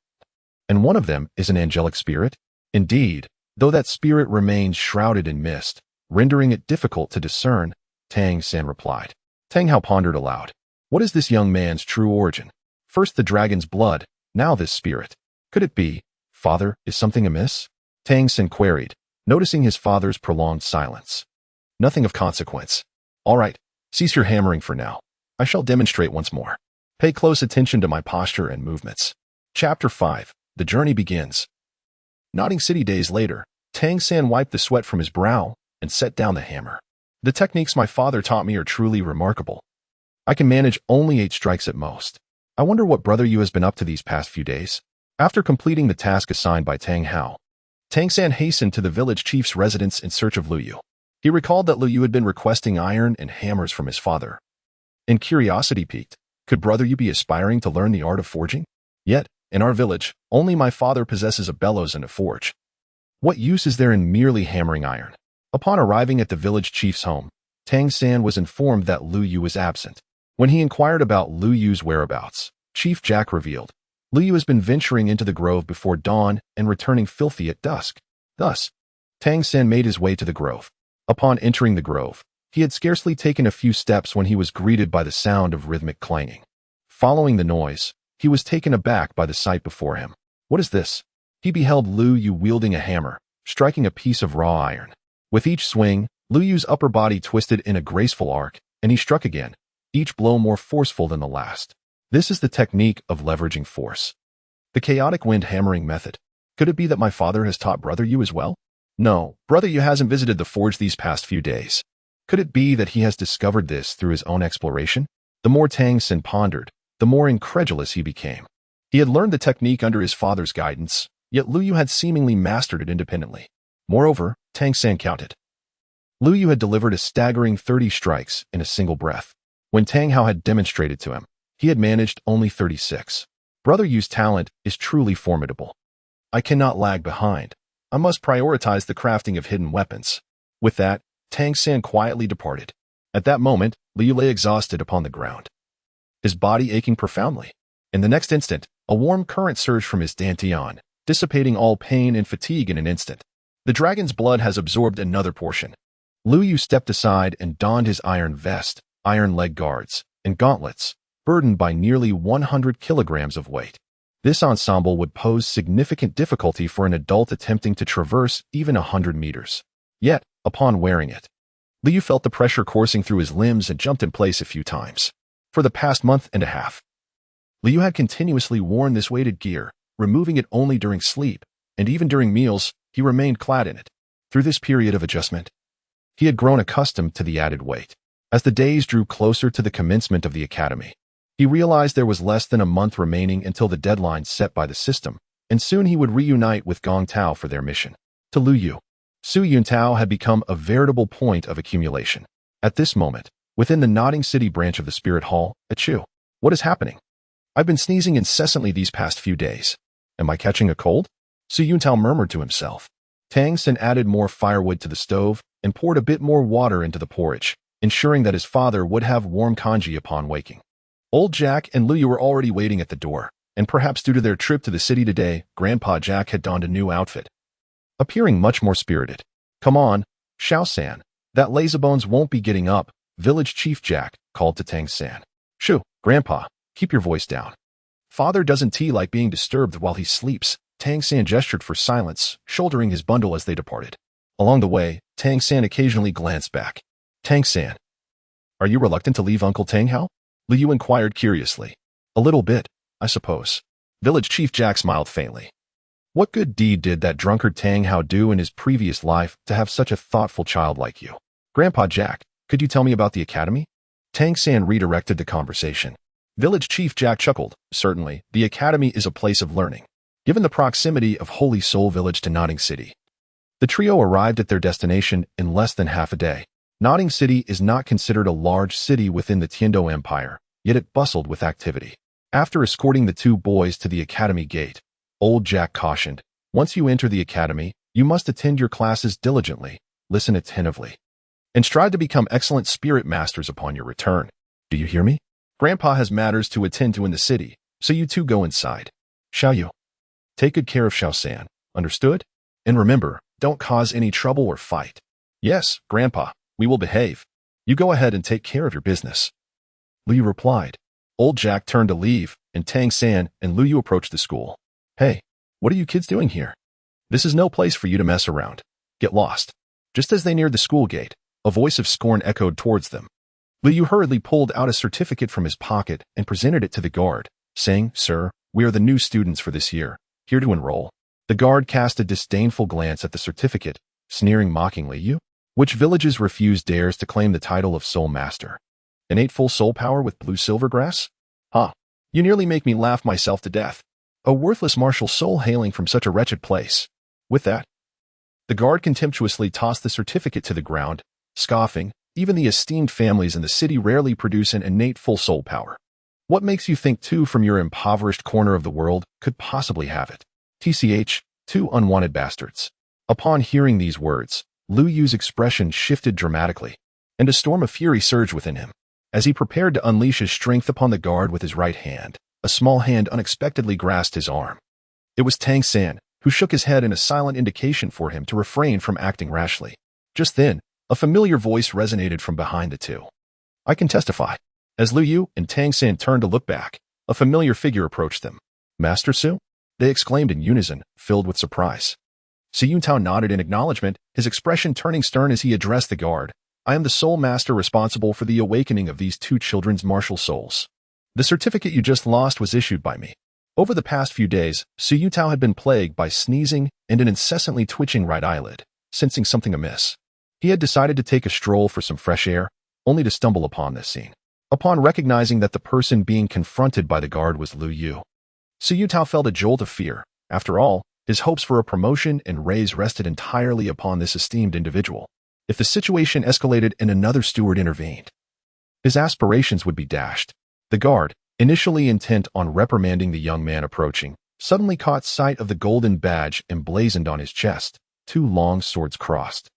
And one of them is an angelic spirit? Indeed, though that spirit remains shrouded in mist, rendering it difficult to discern," Tang San replied. Tang Hao pondered aloud. What is this young man's true origin? First the dragon's blood, now this spirit. Could it be, father, is something amiss? Tang San queried, noticing his father's prolonged silence. Nothing of consequence. All right, cease your hammering for now. I shall demonstrate once more. Pay close attention to my posture and movements. Chapter 5. The journey begins. Nodding City days later, Tang San wiped the sweat from his brow and set down the hammer. The techniques my father taught me are truly remarkable. I can manage only 8 strikes at most. I wonder what Brother Yu has been up to these past few days. After completing the task assigned by Tang Hao, Tang San hastened to the village chief's residence in search of Liu Yu. He recalled that Liu Yu had been requesting iron and hammers from his father. In curiosity piqued, could Brother Yu be aspiring to learn the art of forging? Yet, in our village, only my father possesses a bellows and a forge. What use is there in merely hammering iron? Upon arriving at the village chief's home, Tang San was informed that Liu Yu was absent. When he inquired about Liu Yu's whereabouts, Chief Jack revealed, Liu Yu has been venturing into the grove before dawn and returning filthy at dusk. Thus, Tang San made his way to the grove. Upon entering the grove, he had scarcely taken a few steps when he was greeted by the sound of rhythmic clanging. Following the noise, he was taken aback by the sight before him. What is this? He beheld Liu Yu wielding a hammer, striking a piece of raw iron. With each swing, Liu Yu's upper body twisted in a graceful arc, and he struck again, each blow more forceful than the last. This is the technique of leveraging force. The chaotic wind hammering method. Could it be that my father has taught Brother Yu as well? No, Brother Yu hasn't visited the forge these past few days. Could it be that he has discovered this through his own exploration? The more Tang San pondered, the more incredulous he became. He had learned the technique under his father's guidance, yet Liu Yu had seemingly mastered it independently. Moreover, Tang San counted. Liu Yu had delivered a staggering 30 strikes in a single breath. When Tang Hao had demonstrated to him, he had managed only 36. Brother Yu's talent is truly formidable. I cannot lag behind. I must prioritize the crafting of hidden weapons. With that, Tang San quietly departed. At that moment, Liu lay exhausted upon the ground, his body aching profoundly. In the next instant, a warm current surged from his dantian, dissipating all pain and fatigue in an instant. The dragon's blood has absorbed another portion. Liu Yu stepped aside and donned his iron vest, iron leg guards, and gauntlets, burdened by nearly 100 kilograms of weight. This ensemble would pose significant difficulty for an adult attempting to traverse even 100 meters. Yet, upon wearing it, Liu felt the pressure coursing through his limbs and jumped in place a few times. For the past month and a half, Liu had continuously worn this weighted gear, removing it only during sleep, and even during meals, he remained clad in it. Through this period of adjustment, he had grown accustomed to the added weight. As the days drew closer to the commencement of the academy, he realized there was less than a month remaining until the deadline set by the system, and soon he would reunite with Gong Tao for their mission. To Liu Yu, Su Yuntao had become a veritable point of accumulation. At this moment, within the Nodding City branch of the Spirit Hall, Achu, what is happening? I've been sneezing incessantly these past few days. Am I catching a cold? Su Yuntao murmured to himself. Tang San added more firewood to the stove and poured a bit more water into the porridge, ensuring that his father would have warm congee upon waking. Old Jack and Liu Yu were already waiting at the door, and perhaps due to their trip to the city today, Grandpa Jack had donned a new outfit, appearing much more spirited. Come on, Xiao San, that lazybones won't be getting up, Village Chief Jack called to Tang San. Shoo, Grandpa, keep your voice down. Father doesn't like being disturbed while he sleeps. Tang San gestured for silence, shouldering his bundle as they departed. Along the way, Tang San occasionally glanced back. Tang San, are you reluctant to leave Uncle Tang Hao? Liu Yu inquired curiously. A little bit, I suppose. Village Chief Jack smiled faintly. What good deed did that drunkard Tang Hao do in his previous life to have such a thoughtful child like you? Grandpa Jack, could you tell me about the academy? Tang San redirected the conversation. Village Chief Jack chuckled. Certainly, the academy is a place of learning. Given the proximity of Holy Soul Village to Nodding City, the trio arrived at their destination in less than half a day. Nodding City is not considered a large city within the Tiando Empire, yet it bustled with activity. After escorting the two boys to the academy gate, old Jack cautioned, "Once you enter the academy, you must attend your classes diligently, listen attentively, and strive to become excellent spirit masters upon your return. Do you hear me? Grandpa has matters to attend to in the city, so you two go inside. Xiaoyu, take good care of Xiao-san, understood? And remember, don't cause any trouble or fight." "Yes, Grandpa, we will behave. You go ahead and take care of your business," Liu replied. Old Jack turned to leave, and Tang San and Liu approached the school. "Hey, what are you kids doing here? This is no place for you to mess around. Get lost." Just as they neared the school gate, a voice of scorn echoed towards them. Liu hurriedly pulled out a certificate from his pocket and presented it to the guard, saying, "Sir, we are the new students for this year, here to enroll." The guard cast a disdainful glance at the certificate, sneering mockingly, "You? Which villages refuse dares to claim the title of Soul Master? Innate full soul power with blue silvergrass? Huh, you nearly make me laugh myself to death. A worthless martial soul hailing from such a wretched place." With that, the guard contemptuously tossed the certificate to the ground, scoffing, "Even the esteemed families in the city rarely produce an innate full soul power. What makes you think two from your impoverished corner of the world could possibly have it? TCH, two unwanted bastards." Upon hearing these words, Liu Yu's expression shifted dramatically, and a storm of fury surged within him. As he prepared to unleash his strength upon the guard with his right hand, a small hand unexpectedly grasped his arm. It was Tang San, who shook his head in a silent indication for him to refrain from acting rashly. Just then, a familiar voice resonated from behind the two. "I can testify." As Liu Yu and Tang San turned to look back, a familiar figure approached them. "Master Su?" they exclaimed in unison, filled with surprise. Su Yuntao nodded in acknowledgement, his expression turning stern as he addressed the guard. "I am the Soul Master responsible for the awakening of these two children's martial souls. The certificate you just lost was issued by me." Over the past few days, Su Yuntao had been plagued by sneezing and an incessantly twitching right eyelid, sensing something amiss. He had decided to take a stroll for some fresh air, only to stumble upon this scene. Upon recognizing that the person being confronted by the guard was Liu Yu, Su Yuntao felt a jolt of fear. After all, his hopes for a promotion and raise rested entirely upon this esteemed individual. If the situation escalated and another steward intervened, his aspirations would be dashed. The guard, initially intent on reprimanding the young man approaching, suddenly caught sight of the golden badge emblazoned on his chest, two long swords crossed,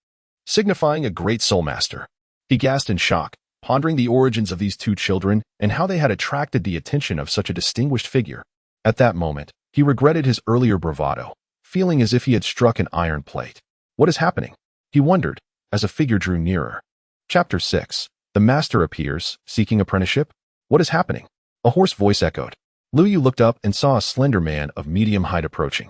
signifying a great soul master. He gasped in shock, pondering the origins of these two children and how they had attracted the attention of such a distinguished figure. At that moment, he regretted his earlier bravado, feeling as if he had struck an iron plate. What is happening? He wondered, as a figure drew nearer. Chapter 6. The Master appears, seeking apprenticeship? What is happening? A hoarse voice echoed. Liu Yu looked up and saw a slender man of medium height approaching.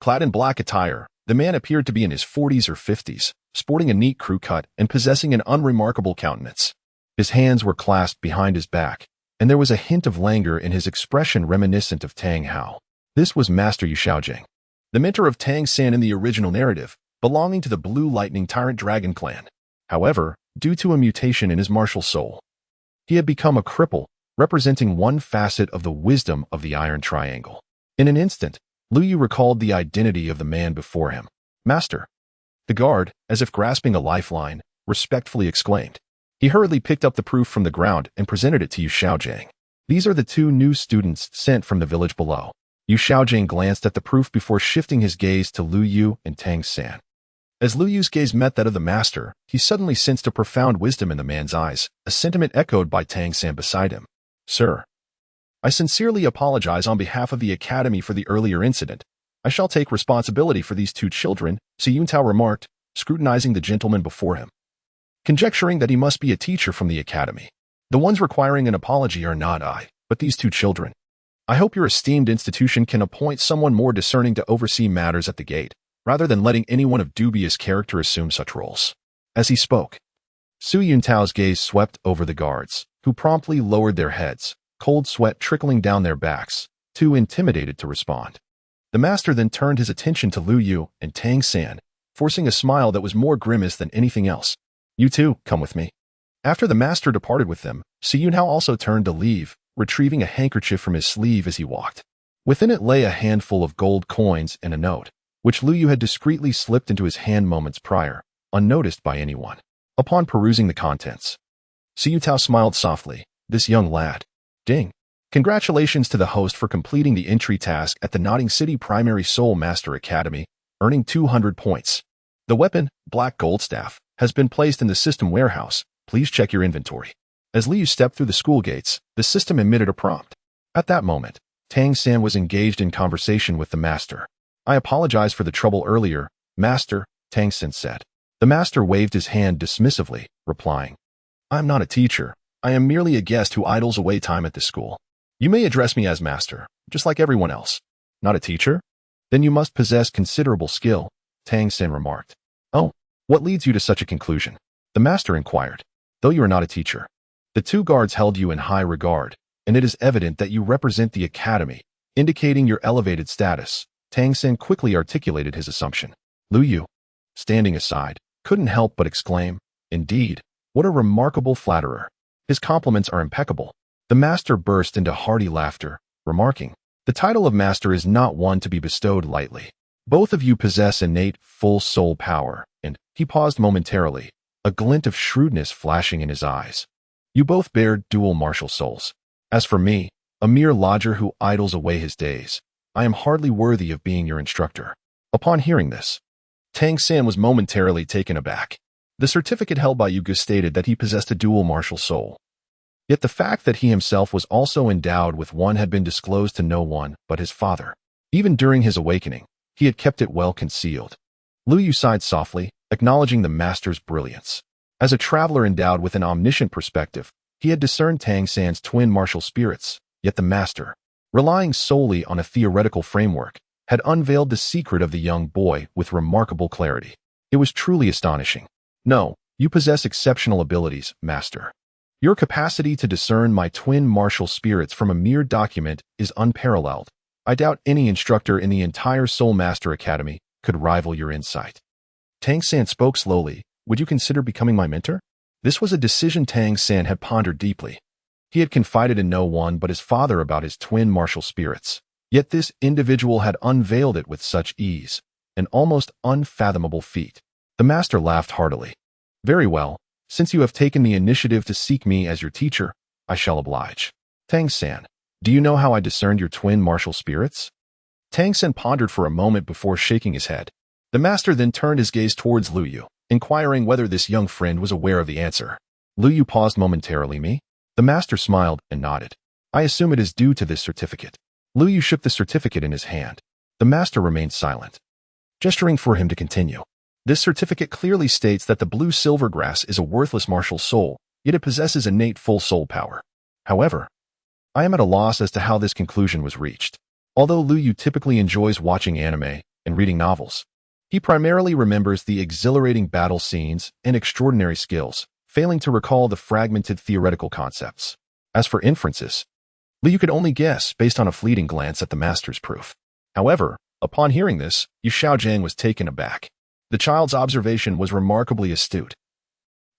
Clad in black attire, the man appeared to be in his 40s or 50s, sporting a neat crew cut and possessing an unremarkable countenance. His hands were clasped behind his back, and there was a hint of languor in his expression reminiscent of Tang Hao. This was Master Yu Xiaojing, the mentor of Tang San in the original narrative, belonging to the Blue Lightning Tyrant Dragon clan. However, due to a mutation in his martial soul, he had become a cripple, representing one facet of the wisdom of the Iron Triangle. In an instant, Liu Yu recalled the identity of the man before him. "Master." The guard, as if grasping a lifeline, respectfully exclaimed. He hurriedly picked up the proof from the ground and presented it to Yu Xiaojing. "These are the two new students sent from the village below." Yu Xiaojing glanced at the proof before shifting his gaze to Liu Yu and Tang San. As Liu Yu's gaze met that of the master, he suddenly sensed a profound wisdom in the man's eyes, a sentiment echoed by Tang San beside him. "Sir, I sincerely apologize on behalf of the Academy for the earlier incident. I shall take responsibility for these two children," Su Yuntao remarked, scrutinizing the gentleman before him, conjecturing that he must be a teacher from the Academy. "The ones requiring an apology are not I, but these two children. I hope your esteemed institution can appoint someone more discerning to oversee matters at the gate, rather than letting anyone of dubious character assume such roles." As he spoke, Su Yuntao's gaze swept over the guards, who promptly lowered their heads, cold sweat trickling down their backs, too intimidated to respond. The master then turned his attention to Lu Yu and Tang San, forcing a smile that was more grimace than anything else. You two, come with me. After the master departed with them, Si Yunhao also turned to leave, retrieving a handkerchief from his sleeve as he walked. Within it lay a handful of gold coins and a note, which Lu Yu had discreetly slipped into his hand moments prior, unnoticed by anyone. Upon perusing the contents, Si Yunhao smiled softly. This young lad. Ding. Congratulations to the host for completing the entry task at the Notting City Primary Soul Master Academy, earning 200 points. The weapon, Black Gold Staff, has been placed in the system warehouse. Please check your inventory. As Liu stepped through the school gates, the system emitted a prompt. At that moment, Tang San was engaged in conversation with the master. I apologize for the trouble earlier, Master, Tang San said. The master waved his hand dismissively, replying, I'm not a teacher. I am merely a guest who idles away time at this school. You may address me as master, just like everyone else. Not a teacher? Then you must possess considerable skill, Tang San remarked. Oh, what leads you to such a conclusion? The master inquired. Though you are not a teacher, the two guards held you in high regard, and it is evident that you represent the academy, indicating your elevated status. Tang San quickly articulated his assumption. Lu Yu, standing aside, couldn't help but exclaim, Indeed, what a remarkable flatterer. His compliments are impeccable. The master burst into hearty laughter, remarking, The title of master is not one to be bestowed lightly. Both of you possess innate full soul power, and he paused momentarily, a glint of shrewdness flashing in his eyes. You both bear dual martial souls. As for me, a mere lodger who idles away his days, I am hardly worthy of being your instructor. Upon hearing this, Tang San was momentarily taken aback. The certificate held by Yuga stated that he possessed a dual martial soul. Yet the fact that he himself was also endowed with one had been disclosed to no one but his father. Even during his awakening, he had kept it well concealed. Lu Yu sighed softly, acknowledging the master's brilliance. As a traveler endowed with an omniscient perspective, he had discerned Tang San's twin martial spirits, yet the master, relying solely on a theoretical framework, had unveiled the secret of the young boy with remarkable clarity. It was truly astonishing. No, you possess exceptional abilities, master. Your capacity to discern my twin martial spirits from a mere document is unparalleled. I doubt any instructor in the entire Soul Master Academy could rival your insight. Tang San spoke slowly. Would you consider becoming my mentor? This was a decision Tang San had pondered deeply. He had confided in no one but his father about his twin martial spirits. Yet this individual had unveiled it with such ease, an almost unfathomable feat. The master laughed heartily. Very well. Since you have taken the initiative to seek me as your teacher, I shall oblige. Tang San, do you know how I discerned your twin martial spirits? Tang San pondered for a moment before shaking his head. The master then turned his gaze towards Lu Yu, inquiring whether this young friend was aware of the answer. Lu Yu paused momentarily. Me? The master smiled and nodded. I assume it is due to this certificate. Lu Yu shook the certificate in his hand. The master remained silent, gesturing for him to continue. This certificate clearly states that the blue silver grass is a worthless martial soul, yet it possesses innate full soul power. However, I am at a loss as to how this conclusion was reached. Although Lu Yu typically enjoys watching anime and reading novels, he primarily remembers the exhilarating battle scenes and extraordinary skills, failing to recall the fragmented theoretical concepts. As for inferences, Lu Yu could only guess based on a fleeting glance at the master's proof. However, upon hearing this, Yu Xiaojiang was taken aback. The child's observation was remarkably astute.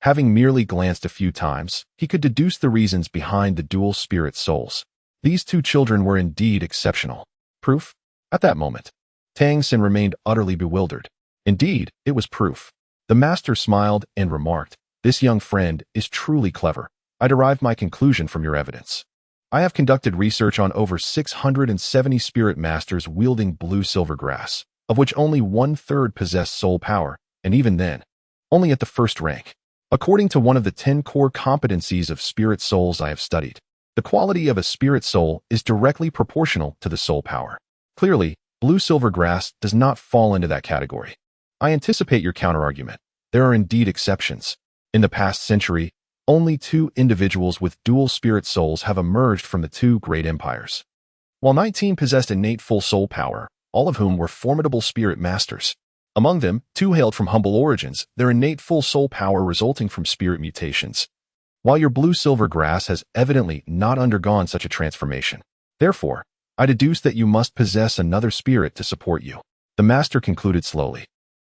Having merely glanced a few times, he could deduce the reasons behind the dual spirit souls. These two children were indeed exceptional. Proof? At that moment, Tang San remained utterly bewildered. Indeed, it was proof. The master smiled and remarked, This young friend is truly clever. I derived my conclusion from your evidence. I have conducted research on over 670 spirit masters wielding blue silver grass, of which only 1/3 possess soul power, and even then, only at the first rank. According to one of the 10 core competencies of spirit souls I have studied, the quality of a spirit soul is directly proportional to the soul power. Clearly, blue silver grass does not fall into that category. I anticipate your counterargument. There are indeed exceptions. In the past century, only 2 individuals with dual spirit souls have emerged from the 2 great empires. While 19 possessed innate full soul power, all of whom were formidable spirit masters. Among them, 2 hailed from humble origins, their innate full soul power resulting from spirit mutations. While your blue silver grass has evidently not undergone such a transformation. Therefore, I deduce that you must possess another spirit to support you, the master concluded slowly,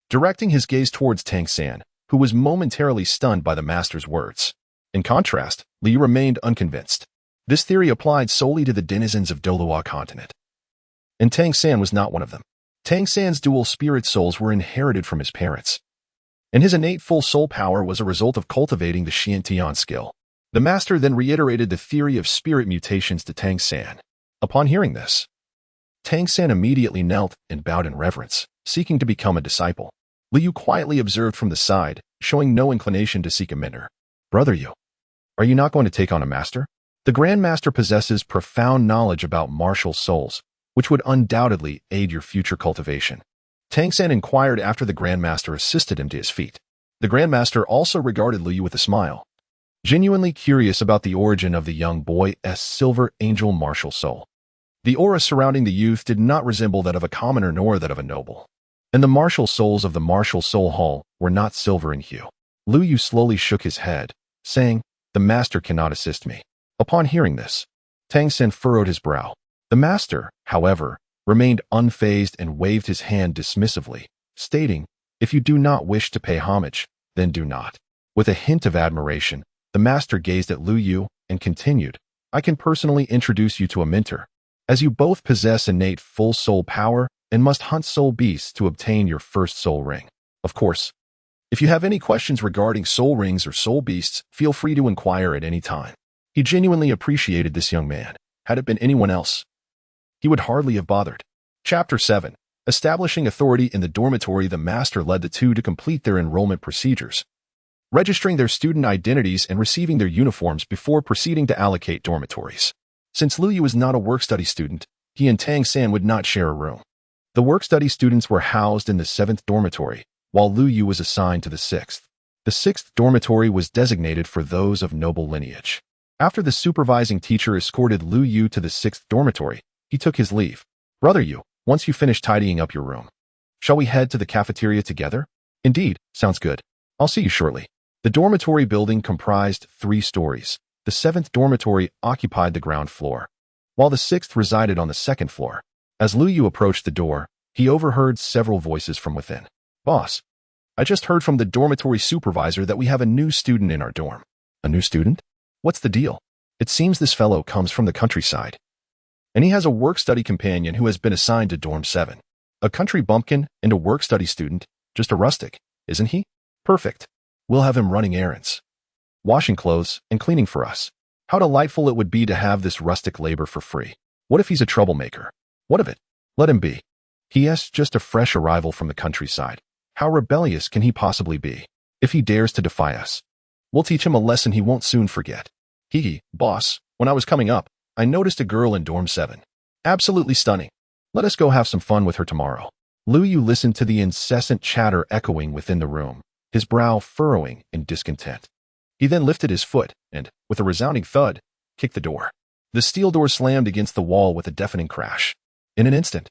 directing his gaze towards Tang San, who was momentarily stunned by the master's words. In contrast, Liu remained unconvinced. This theory applied solely to the denizens of Doluo continent. And Tang San was not one of them. Tang San's dual spirit souls were inherited from his parents, and his innate full soul power was a result of cultivating the Xiantian skill. The master then reiterated the theory of spirit mutations to Tang San. Upon hearing this, Tang San immediately knelt and bowed in reverence, seeking to become a disciple. Liu quietly observed from the side, showing no inclination to seek a mentor. Brother Yu, are you not going to take on a master? The Grand Master possesses profound knowledge about martial souls, which would undoubtedly aid your future cultivation. Tang San inquired after the Grand Master assisted him to his feet. The Grand Master also regarded Liu with a smile, genuinely curious about the origin of the young boy's silver angel martial soul. The aura surrounding the youth did not resemble that of a commoner nor that of a noble, and the martial souls of the Martial Soul Hall were not silver in hue. Liu Yu slowly shook his head, saying, "The master cannot assist me." Upon hearing this, Tang San furrowed his brow. The master, however, remained unfazed and waved his hand dismissively, stating, "If you do not wish to pay homage, then do not." With a hint of admiration, the master gazed at Liu Yu and continued, "I can personally introduce you to a mentor, as you both possess innate full soul power and must hunt soul beasts to obtain your first soul ring. Of course, if you have any questions regarding soul rings or soul beasts, feel free to inquire at any time." He genuinely appreciated this young man. Had it been anyone else, he would hardly have bothered. Chapter 7. Establishing authority in the dormitory. The master led the two to complete their enrollment procedures, registering their student identities and receiving their uniforms before proceeding to allocate dormitories. Since Liu Yu was not a work-study student, he and Tang San would not share a room. The work-study students were housed in the 7th dormitory, while Liu Yu was assigned to the 6th. The 6th dormitory was designated for those of noble lineage. After the supervising teacher escorted Liu Yu to the 6th dormitory, he took his leave. "Brother Yu, once you finish tidying up your room, shall we head to the cafeteria together?" "Indeed, sounds good. I'll see you shortly." The dormitory building comprised 3 stories. The 7th dormitory occupied the ground floor, while the 6th resided on the 2nd floor. As Liu Yu approached the door, he overheard several voices from within. "Boss, I just heard from the dormitory supervisor that we have a new student in our dorm." "A new student? What's the deal?" "It seems this fellow comes from the countryside, and he has a work-study companion who has been assigned to Dorm 7. A country bumpkin and a work-study student, just a rustic, isn't he? Perfect. We'll have him running errands, washing clothes, and cleaning for us. How delightful it would be to have this rustic labor for free. What if he's a troublemaker? What of it? Let him be. He.S. just a fresh arrival from the countryside. How rebellious can he possibly be? If he dares to defy us, we'll teach him a lesson he won't soon forget." Boss, when I was coming up, I noticed a girl in Dorm 7. Absolutely stunning. Let us go have some fun with her tomorrow." Liu Yu listened to the incessant chatter echoing within the room, his brow furrowing in discontent. He then lifted his foot and, with a resounding thud, kicked the door. The steel door slammed against the wall with a deafening crash. In an instant,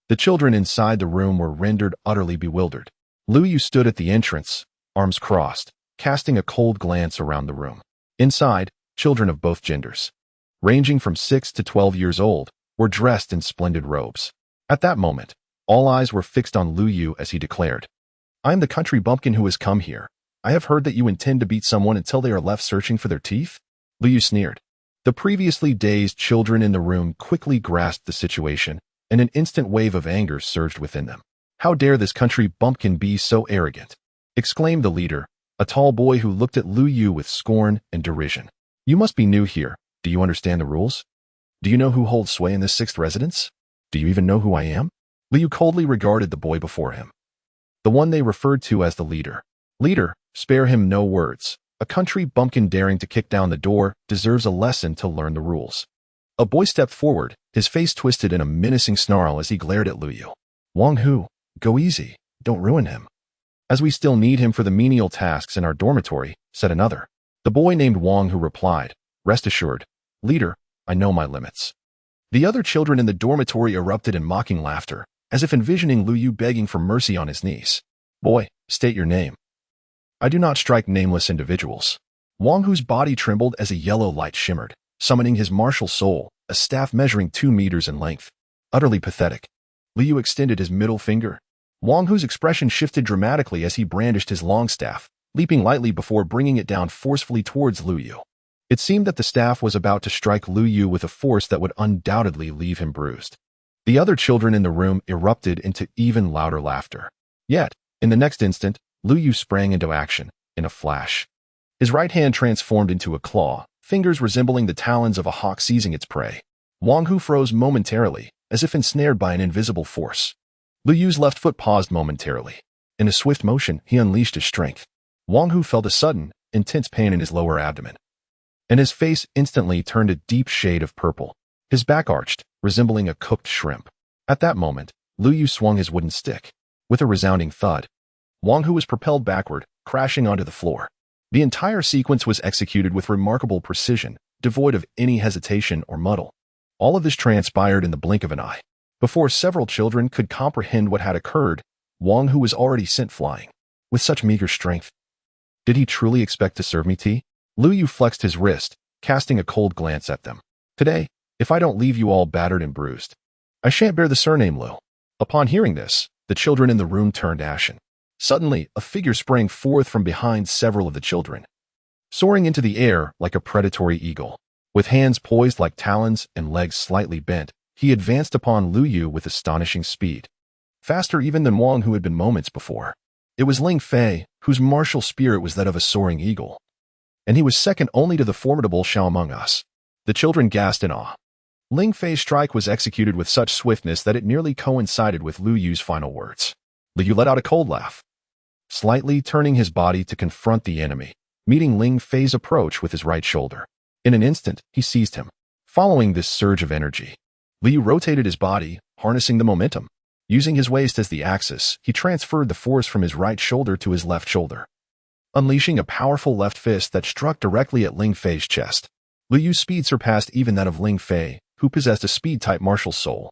the children inside the room were rendered utterly bewildered. Liu Yu stood at the entrance, arms crossed, casting a cold glance around the room. Inside, children of both genders, ranging from 6 to 12 years old, were dressed in splendid robes. At that moment, all eyes were fixed on Liu Yu as he declared, "I am the country bumpkin who has come here. I have heard that you intend to beat someone until they are left searching for their teeth?" Liu Yu sneered. The previously dazed children in the room quickly grasped the situation, and an instant wave of anger surged within them. "How dare this country bumpkin be so arrogant?" exclaimed the leader, a tall boy who looked at Liu Yu with scorn and derision. "You must be new here. Do you understand the rules? Do you know who holds sway in this 6th residence? Do you even know who I am?" Liu Yu coldly regarded the boy before him, the one they referred to as the leader. "Leader, spare him no words. A country bumpkin daring to kick down the door deserves a lesson to learn the rules." A boy stepped forward, his face twisted in a menacing snarl as he glared at Liu Yu. "Wang Hu, go easy. Don't ruin him." "As we still need him for the menial tasks in our dormitory," said another. The boy named Wang Hu replied, "Rest assured, leader, I know my limits." The other children in the dormitory erupted in mocking laughter, as if envisioning Liu Yu begging for mercy on his knees. "Boy, state your name." "I do not strike nameless individuals." Wang Hu's body trembled as a yellow light shimmered. summoning his martial soul, a staff measuring 2 meters in length. Utterly pathetic. Liu extended his middle finger. Wang Hu's expression shifted dramatically as he brandished his long staff, leaping lightly before bringing it down forcefully towards Lu Yu. It seemed that the staff was about to strike Lu Yu with a force that would undoubtedly leave him bruised. The other children in the room erupted into even louder laughter. Yet, in the next instant, Lu Yu sprang into action, in a flash. His right hand transformed into a claw, fingers resembling the talons of a hawk seizing its prey. Wang Hu froze momentarily, as if ensnared by an invisible force. Lu Yu's left foot paused momentarily. In a swift motion, he unleashed his strength. Wang Hu felt a sudden, intense pain in his lower abdomen, and his face instantly turned a deep shade of purple. His back arched, resembling a cooked shrimp. At that moment, Lu Yu swung his wooden stick. With a resounding thud, Wang Hu was propelled backward, crashing onto the floor. The entire sequence was executed with remarkable precision, devoid of any hesitation or muddle. All of this transpired in the blink of an eye. Before several children could comprehend what had occurred, Wang Hu was already sent flying. With such meager strength, did he truly expect to serve me tea? Lu Yu flexed his wrist, casting a cold glance at them. Today, if I don't leave you all battered and bruised, I shan't bear the surname Lu. Upon hearing this, the children in the room turned ashen. Suddenly, a figure sprang forth from behind several of the children, soaring into the air like a predatory eagle. With hands poised like talons and legs slightly bent, he advanced upon Lu Yu with astonishing speed. Faster even than Wang Hu had been moments before. It was Ling Fei, whose martial spirit was that of a soaring eagle. And he was second only to the formidable Xiao among us. The children gasped in awe. Ling Fei's strike was executed with such swiftness that it nearly coincided with Lu Yu's final words. Lu Yu let out a cold laugh, slightly turning his body to confront the enemy, meeting Ling Fei's approach with his right shoulder. In an instant, he seized him. Following this surge of energy, Lu Yu rotated his body, harnessing the momentum. Using his waist as the axis, he transferred the force from his right shoulder to his left shoulder, unleashing a powerful left fist that struck directly at Ling Fei's chest. Lu Yu's speed surpassed even that of Ling Fei, who possessed a speed-type martial soul.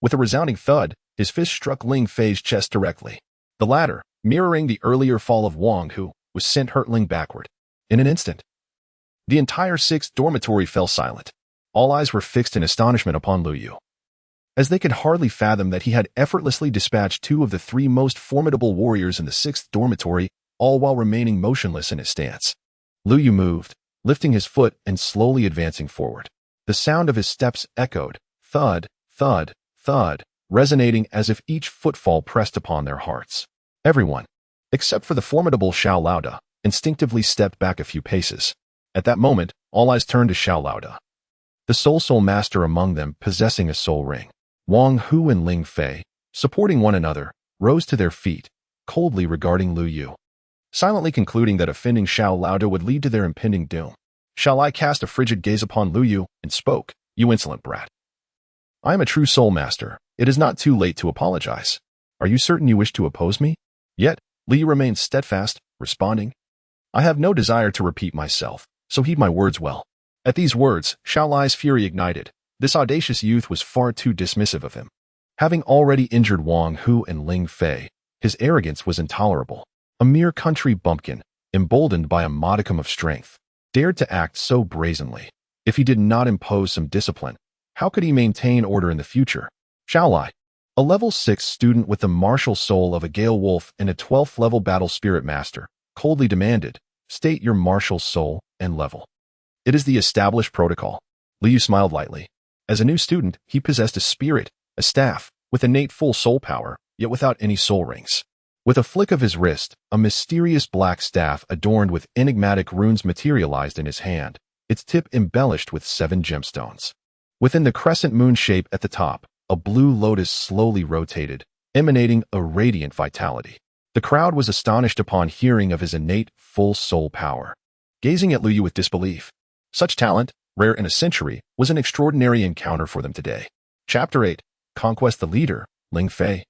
With a resounding thud, his fist struck Ling Fei's chest directly. The latter, mirroring the earlier fall of Wang Hu, was sent hurtling backward. In an instant, the entire 6th dormitory fell silent. All eyes were fixed in astonishment upon Lu Yu, as they could hardly fathom that he had effortlessly dispatched 2 of the 3 most formidable warriors in the 6th dormitory, all while remaining motionless in his stance. Lu Yu moved, lifting his foot and slowly advancing forward. The sound of his steps echoed, thud, thud, thud, resonating as if each footfall pressed upon their hearts. Everyone, except for the formidable Xiao Laoda, instinctively stepped back a few paces. At that moment, all eyes turned to Xiao Laoda, the soul master among them possessing a soul ring. Wang Hu and Ling Fei, supporting one another, rose to their feet, coldly regarding Lu Yu, silently concluding that offending Xiao Laoda would lead to their impending doom. Xiao Lai cast a frigid gaze upon Lu Yu and spoke, "You insolent brat. I am a true soul master. It is not too late to apologize. Are you certain you wish to oppose me?" Yet, Lu Yu remained steadfast, responding, "I have no desire to repeat myself, so heed my words well." At these words, Xiao Lai's fury ignited. This audacious youth was far too dismissive of him. Having already injured Wang Hu and Ling Fei, his arrogance was intolerable. A mere country bumpkin, emboldened by a modicum of strength, dared to act so brazenly. If he did not impose some discipline, how could he maintain order in the future? Xiao Lai, a level 6 student with the martial soul of a Gale Wolf and a 12th level battle spirit master, coldly demanded, "State your martial soul and level." "It is the established protocol." Lu Yu smiled lightly. As a new student, he possessed a spirit, a staff, with innate full soul power, yet without any soul rings. With a flick of his wrist, a mysterious black staff adorned with enigmatic runes materialized in his hand, its tip embellished with 7 gemstones. Within the crescent moon shape at the top, a blue lotus slowly rotated, emanating a radiant vitality. The crowd was astonished upon hearing of his innate full soul power, gazing at Lu Yu with disbelief. Such talent, rare in a century, was an extraordinary encounter for them today. Chapter 8, Conquest. The leader, Ling Fei,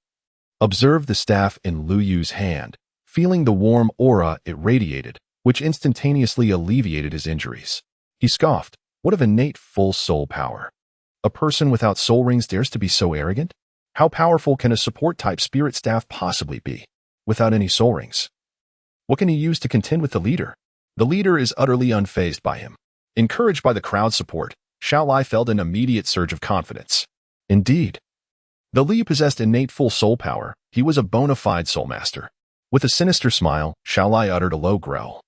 observed the staff in Lu Yu's hand, feeling the warm aura it radiated, which instantaneously alleviated his injuries. He scoffed, "What of innate full soul power? A person without soul rings dares to be so arrogant? How powerful can a support-type spirit staff possibly be, without any soul rings? What can he use to contend with the leader? The leader is utterly unfazed by him. Encouraged by the crowd's support, Xiao Lai felt an immediate surge of confidence. Indeed, though Liu possessed innate full soul power, he was a bona fide soul master. With a sinister smile, Xiao Lai uttered a low growl,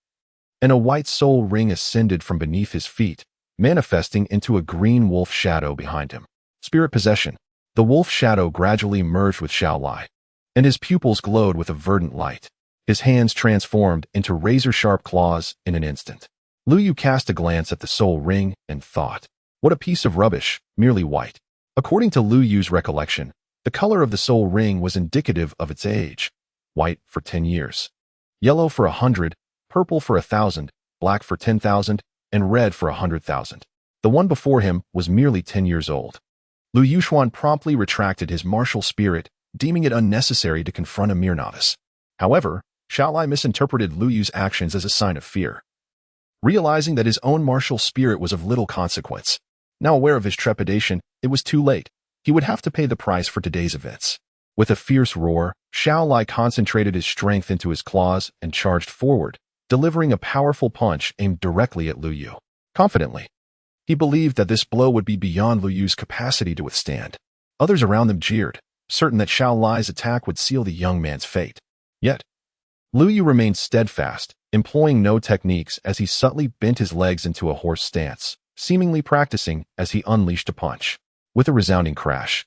and a white soul ring ascended from beneath his feet, manifesting into a green wolf shadow behind him. Spirit possession. The wolf shadow gradually merged with Xiao Lai, and his pupils glowed with a verdant light. His hands transformed into razor-sharp claws in an instant. Lu Yu cast a glance at the soul ring and thought, what a piece of rubbish, merely white. According to Lu Yu's recollection, the color of the soul ring was indicative of its age. White for 10 years, yellow for 100, purple for 1,000, black for 10,000, and red for 100,000. The one before him was merely 10 years old. Lu Yuxuan promptly retracted his martial spirit, deeming it unnecessary to confront a mere novice. However, Xiao Lai misinterpreted Lu Yu's actions as a sign of fear. Realizing that his own martial spirit was of little consequence, now aware of his trepidation, it was too late. He would have to pay the price for today's events. With a fierce roar, Xiao Lai concentrated his strength into his claws and charged forward, delivering a powerful punch aimed directly at Lu Yu. Confidently, he believed that this blow would be beyond Lu Yu's capacity to withstand. Others around them jeered, certain that Xiao Lai's attack would seal the young man's fate. Yet, Lu Yu remained steadfast, employing no techniques as he subtly bent his legs into a horse stance, seemingly practicing as he unleashed a punch. With a resounding crash,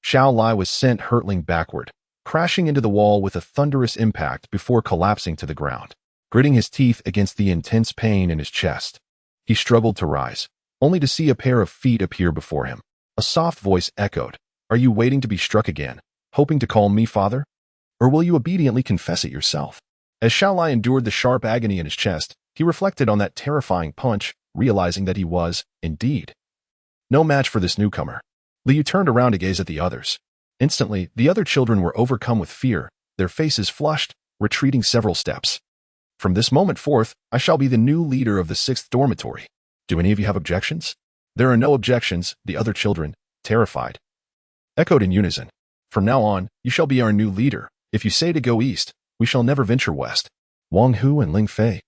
Xiao Lai was sent hurtling backward, crashing into the wall with a thunderous impact before collapsing to the ground. Gritting his teeth against the intense pain in his chest, he struggled to rise, only to see a pair of feet appear before him. A soft voice echoed, "Are you waiting to be struck again, hoping to call me father? Or will you obediently confess it yourself?" As Xiao Lai endured the sharp agony in his chest, he reflected on that terrifying punch, realizing that he was, indeed, no match for this newcomer. Liu turned around to gaze at the others. Instantly, the other children were overcome with fear, their faces flushed, retreating several steps. "From this moment forth, I shall be the new leader of the 6th dormitory. Do any of you have objections?" "There are no objections," the other children, terrified, echoed in unison. "From now on, you shall be our new leader. If you say to go east, we shall never venture west." Wang Hu and Ling Fei,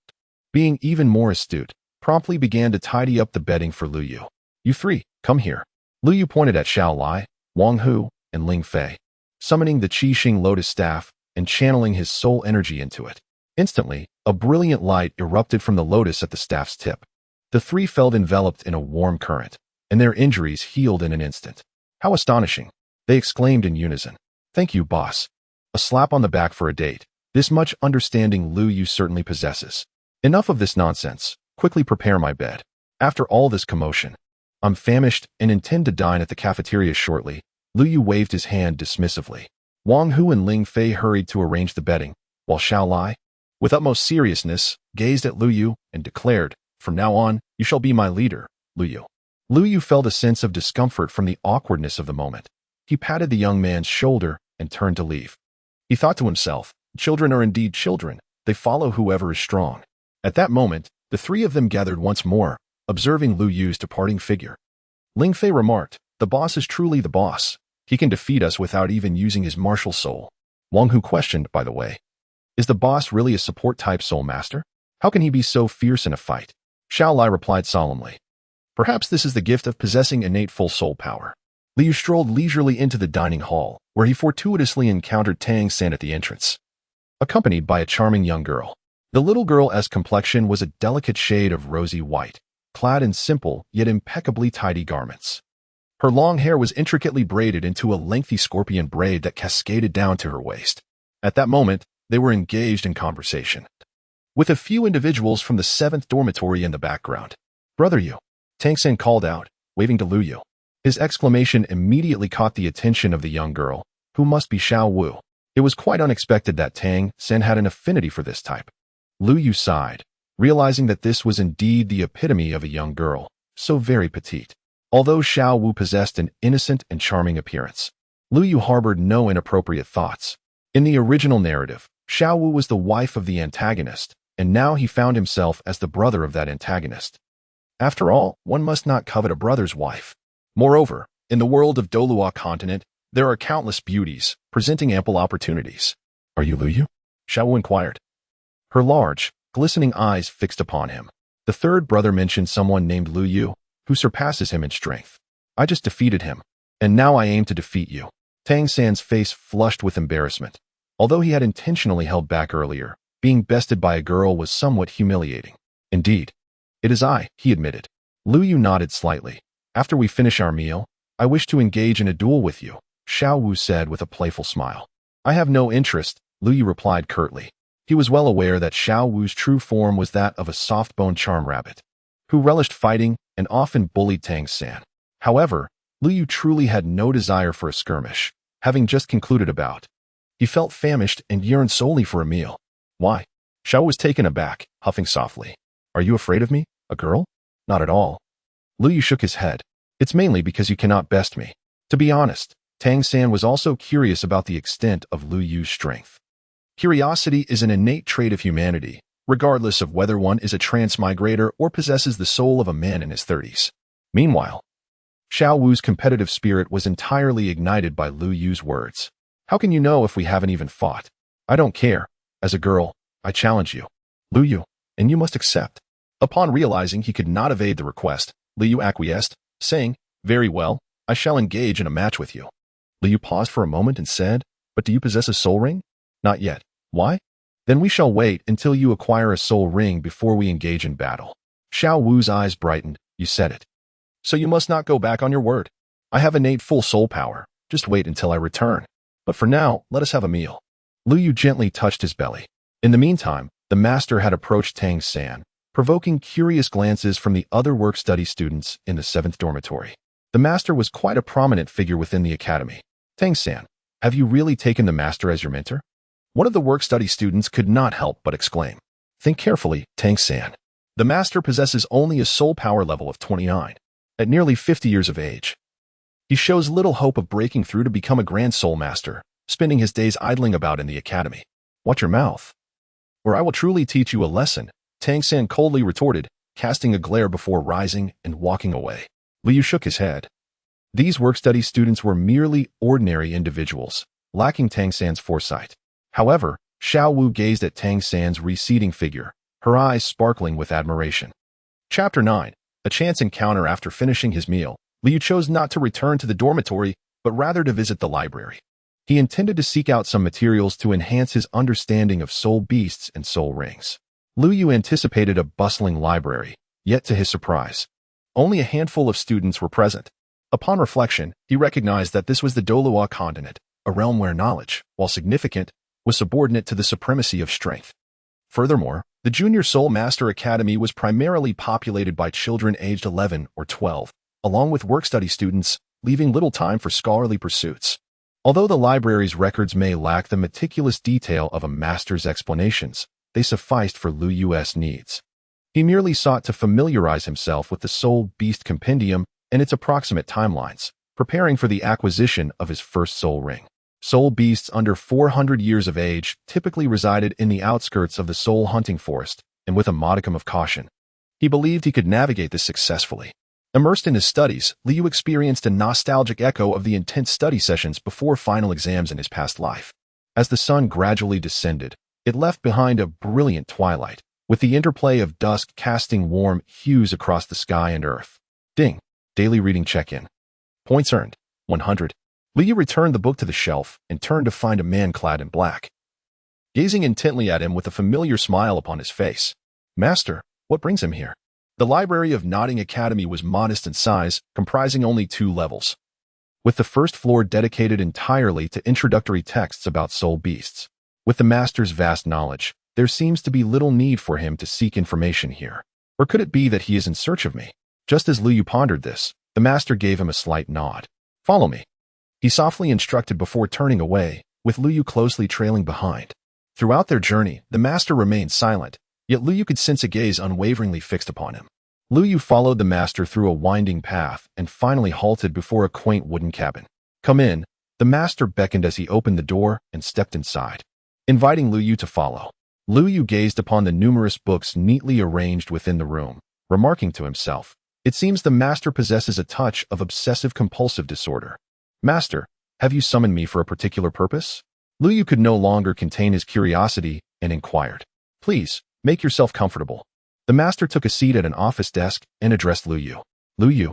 being even more astute, promptly began to tidy up the bedding for Lu Yu. "You three, come here." Lu Yu pointed at Xiao Lai, Wang Hu, and Ling Fei, summoning the Qi Xing lotus staff and channeling his soul energy into it. Instantly, a brilliant light erupted from the lotus at the staff's tip. The three felt enveloped in a warm current, and their injuries healed in an instant. "How astonishing!" they exclaimed in unison. "Thank you, boss." A slap on the back for a date. This much understanding Lu Yu certainly possesses. Enough of this nonsense. Quickly prepare my bed. After all this commotion, I'm famished and intend to dine at the cafeteria shortly. Lu Yu waved his hand dismissively. Wang Hu and Ling Fei hurried to arrange the bedding, while Xiao Lai, with utmost seriousness, gazed at Lu Yu and declared, "From now on, you shall be my leader, Lu Yu." Lu Yu felt a sense of discomfort from the awkwardness of the moment. He patted the young man's shoulder and turned to leave. He thought to himself, children are indeed children. They follow whoever is strong. At that moment, the three of them gathered once more, observing Lu Yu's departing figure. Ling Fei remarked, "The boss is truly the boss. He can defeat us without even using his martial soul." Wang Hu questioned, by the way, "Is the boss really a support-type soul master? How can he be so fierce in a fight?" Xiao Lai replied solemnly, "Perhaps this is the gift of possessing innate full soul power." Liu strolled leisurely into the dining hall, where he fortuitously encountered Tang San at the entrance, accompanied by a charming young girl. The little girl's complexion was a delicate shade of rosy white, clad in simple yet impeccably tidy garments. Her long hair was intricately braided into a lengthy scorpion braid that cascaded down to her waist. At that moment, they were engaged in conversation, with a few individuals from the 7th dormitory in the background. "Brother Yu," Tang San called out, waving to Lu Yu. His exclamation immediately caught the attention of the young girl, who must be Xiao Wu. It was quite unexpected that Tang San had an affinity for this type. Lu Yu sighed, realizing that this was indeed the epitome of a young girl, so very petite. Although Xiao Wu possessed an innocent and charming appearance, Lu Yu harbored no inappropriate thoughts. In the original narrative, Xiao Wu was the wife of the antagonist, and now he found himself as the brother of that antagonist. After all, one must not covet a brother's wife. Moreover, in the world of Dolua continent, there are countless beauties, presenting ample opportunities. "Are you Lu Yu?" Xiao Wu inquired, her large, glistening eyes fixed upon him. The third brother mentioned someone named Lu Yu, who surpasses him in strength. I just defeated him, and now I aim to defeat you. Tang San's face flushed with embarrassment. Although he had intentionally held back earlier, being bested by a girl was somewhat humiliating. Indeed. It is I, he admitted. Lu Yu nodded slightly. After we finish our meal, I wish to engage in a duel with you, Xiao Wu said with a playful smile. I have no interest, Lu Yu replied curtly. He was well aware that Xiao Wu's true form was that of a soft-boned charm rabbit, who relished fighting and often bullied Tang San. However, Lu Yu truly had no desire for a skirmish, having just concluded a bout. He felt famished and yearned solely for a meal. Why? Xiao was taken aback, huffing softly. Are you afraid of me, a girl? Not at all. Lu Yu shook his head. It's mainly because you cannot best me. To be honest, Tang San was also curious about the extent of Lu Yu's strength. Curiosity is an innate trait of humanity, regardless of whether one is a transmigrator or possesses the soul of a man in his 30s. Meanwhile, Xiao Wu's competitive spirit was entirely ignited by Lu Yu's words. How can you know if we haven't even fought? I don't care. As a girl, I challenge you. Lu Yu, and you must accept. Upon realizing he could not evade the request, Lu Yu acquiesced, saying, Very well, I shall engage in a match with you. Lu Yu paused for a moment and said, But do you possess a soul ring? Not yet. Why? Then we shall wait until you acquire a soul ring before we engage in battle. Xiao Wu's eyes brightened. You said it. So you must not go back on your word. I have innate full soul power. Just wait until I return. But for now, let us have a meal. Lu Yu gently touched his belly. In the meantime, the master had approached Tang San, provoking curious glances from the other work-study students in the 7th dormitory. The master was quite a prominent figure within the academy. Tang San, have you really taken the master as your mentor? One of the work-study students could not help but exclaim. Think carefully, Tang San. The master possesses only a soul power level of 29, at nearly 50 years of age. He shows little hope of breaking through to become a grand soul master, spending his days idling about in the academy. Watch your mouth, or I will truly teach you a lesson, Tang San coldly retorted, casting a glare before rising and walking away. Lu Yu shook his head. These work-study students were merely ordinary individuals, lacking Tang San's foresight. However, Xiao Wu gazed at Tang San's receding figure, her eyes sparkling with admiration. Chapter 9. A chance encounter. After finishing his meal, Lu Yu chose not to return to the dormitory, but rather to visit the library. He intended to seek out some materials to enhance his understanding of soul beasts and soul rings. Lu Yu anticipated a bustling library, yet to his surprise, only a handful of students were present. Upon reflection, he recognized that this was the Doluo continent, a realm where knowledge, while significant, was subordinate to the supremacy of strength. Furthermore, the Junior Soul Master Academy was primarily populated by children aged 11 or 12, along with work-study students, leaving little time for scholarly pursuits. Although the library's records may lack the meticulous detail of a master's explanations, they sufficed for Lu Yu's needs. He merely sought to familiarize himself with the Soul Beast Compendium and its approximate timelines, preparing for the acquisition of his first soul ring. Soul beasts under 400 years of age typically resided in the outskirts of the soul hunting forest, and with a modicum of caution, he believed he could navigate this successfully. Immersed in his studies, Lu Yu experienced a nostalgic echo of the intense study sessions before final exams in his past life. As the sun gradually descended, it left behind a brilliant twilight, with the interplay of dusk casting warm hues across the sky and earth. Ding. Daily reading check-in. Points earned. 100. Lu Yu returned the book to the shelf and turned to find a man clad in black, gazing intently at him with a familiar smile upon his face. Master, what brings him here? The library of Nodding Academy was modest in size, comprising only 2 levels, with the first floor dedicated entirely to introductory texts about soul beasts. With the master's vast knowledge, there seems to be little need for him to seek information here. Or could it be that he is in search of me? Just as Lu Yu pondered this, the master gave him a slight nod. Follow me, he softly instructed before turning away, with Lu Yu closely trailing behind. Throughout their journey, the master remained silent, yet Lu Yu could sense a gaze unwaveringly fixed upon him. Lu Yu followed the master through a winding path and finally halted before a quaint wooden cabin. Come in, the master beckoned as he opened the door and stepped inside, inviting Lu Yu to follow. Lu Yu gazed upon the numerous books neatly arranged within the room, remarking to himself, it seems the master possesses a touch of obsessive-compulsive disorder. Master, have you summoned me for a particular purpose? Lu Yu could no longer contain his curiosity and inquired. Please, make yourself comfortable. The master took a seat at an office desk and addressed Lu Yu. Lu Yu,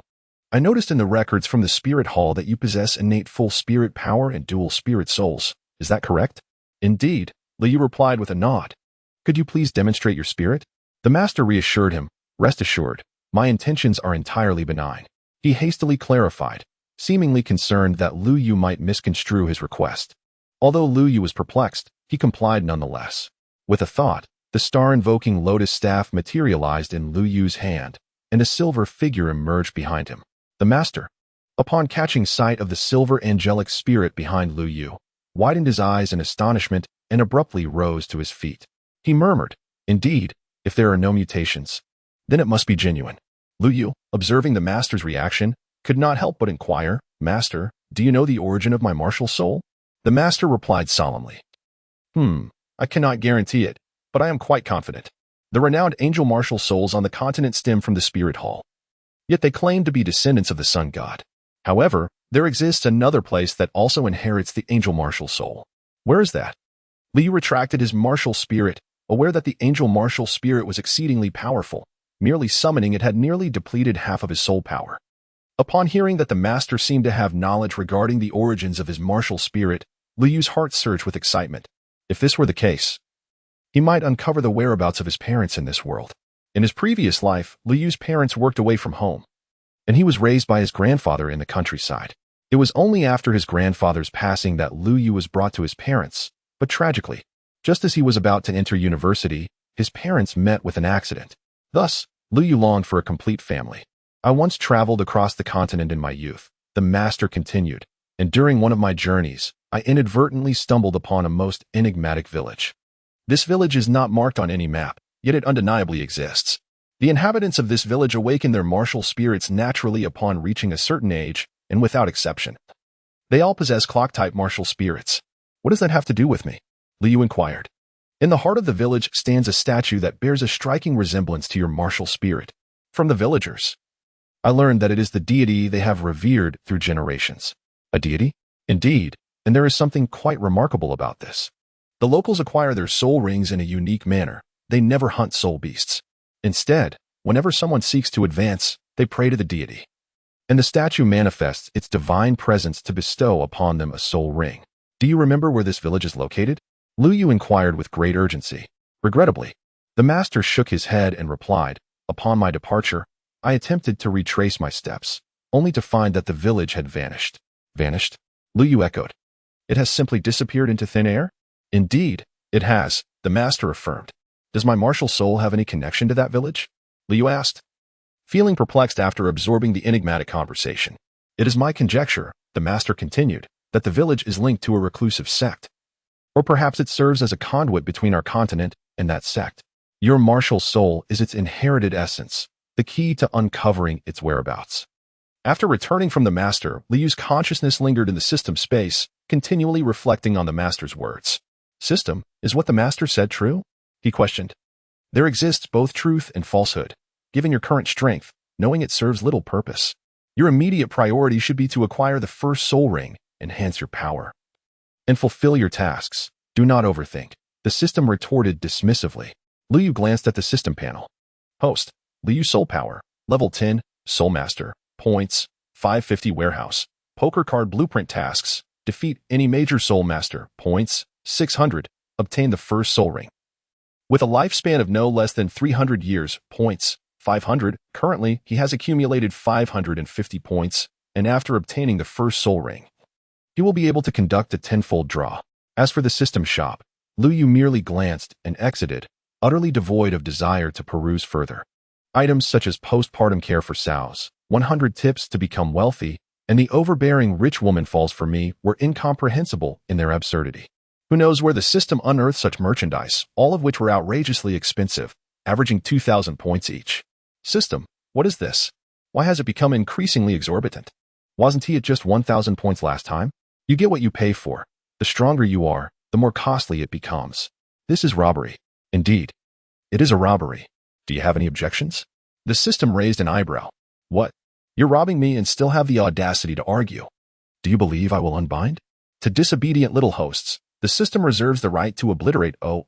I noticed in the records from the Spirit Hall that you possess innate full spirit power and dual spirit souls. Is that correct? Indeed, Lu Yu replied with a nod. Could you please demonstrate your spirit? The master reassured him. Rest assured, my intentions are entirely benign. He hastily clarified, seemingly concerned that Lu Yu might misconstrue his request. Although Lu Yu was perplexed, he complied nonetheless. With a thought, the star-invoking lotus staff materialized in Lu Yu's hand, and a silver figure emerged behind him. The master, upon catching sight of the silver angelic spirit behind Lu Yu, widened his eyes in astonishment and abruptly rose to his feet. He murmured, Indeed, if there are no mutations, then it must be genuine. Lu Yu, observing the master's reaction, could not help but inquire, Master, do you know the origin of my martial soul? The master replied solemnly, I cannot guarantee it, but I am quite confident. The renowned angel martial souls on the continent stem from the Spirit Hall. Yet they claim to be descendants of the sun god. However, there exists another place that also inherits the angel martial soul. Where is that? Lu Yu retracted his martial spirit, aware that the angel martial spirit was exceedingly powerful. Merely summoning it had nearly depleted half of his soul power. Upon hearing that the master seemed to have knowledge regarding the origins of his martial spirit, Lu Yu's heart surged with excitement. If this were the case, he might uncover the whereabouts of his parents in this world. In his previous life, Lu Yu's parents worked away from home, and he was raised by his grandfather in the countryside. It was only after his grandfather's passing that Lu Yu was brought to his parents, but tragically, just as he was about to enter university, his parents met with an accident. Thus, Lu Yu longed for a complete family. I once traveled across the continent in my youth, the master continued, and during one of my journeys, I inadvertently stumbled upon a most enigmatic village. This village is not marked on any map, yet it undeniably exists. The inhabitants of this village awaken their martial spirits naturally upon reaching a certain age, and without exception. They all possess clock-type martial spirits. What does that have to do with me? Lu Yu inquired. In the heart of the village stands a statue that bears a striking resemblance to your martial spirit. From the villagers, I learned that it is the deity they have revered through generations. A deity? Indeed, and there is something quite remarkable about this. The locals acquire their soul rings in a unique manner. They never hunt soul beasts. Instead, whenever someone seeks to advance, they pray to the deity. And the statue manifests its divine presence to bestow upon them a soul ring. Do you remember where this village is located? Lu Yu inquired with great urgency. Regrettably, the master shook his head and replied, Upon my departure, I attempted to retrace my steps, only to find that the village had vanished. Vanished? Lu Yu echoed. It has simply disappeared into thin air? Indeed, it has, the master affirmed. Does my martial soul have any connection to that village? Lu Yu asked, feeling perplexed after absorbing the enigmatic conversation. It is my conjecture, the master continued, that the village is linked to a reclusive sect. Or perhaps it serves as a conduit between our continent and that sect. Your martial soul is its inherited essence, the key to uncovering its whereabouts. After returning from the master, Lu Yu's consciousness lingered in the system space, continually reflecting on the master's words. System, is what the master said true? He questioned. There exists both truth and falsehood. Given your current strength, knowing it serves little purpose. Your immediate priority should be to acquire the first soul ring, enhance your power, and fulfill your tasks. Do not overthink. The system retorted dismissively. Lu Yu glanced at the system panel. Host, Lu Yu Soul Power, Level 10, Soul Master, Points, 550 Warehouse, Poker Card Blueprint Tasks, Defeat any major Soul Master, Points, 600, Obtain the first Soul Ring. With a lifespan of no less than 300 years, Points, 500, currently he has accumulated 550 points, and after obtaining the first Soul Ring, he will be able to conduct a tenfold draw. As for the system shop, Lu Yu merely glanced and exited, utterly devoid of desire to peruse further. Items such as postpartum care for sows, 100 tips to become wealthy, and the overbearing rich woman falls for me were incomprehensible in their absurdity. Who knows where the system unearthed such merchandise, all of which were outrageously expensive, averaging 2,000 points each. System, what is this? Why has it become increasingly exorbitant? Wasn't he at just 1,000 points last time? You get what you pay for. The stronger you are, the more costly it becomes. This is robbery. Indeed, it is a robbery. Do you have any objections? The system raised an eyebrow. What? You're robbing me and still have the audacity to argue. Do you believe I will unbind? To disobedient little hosts, the system reserves the right to obliterate. Lu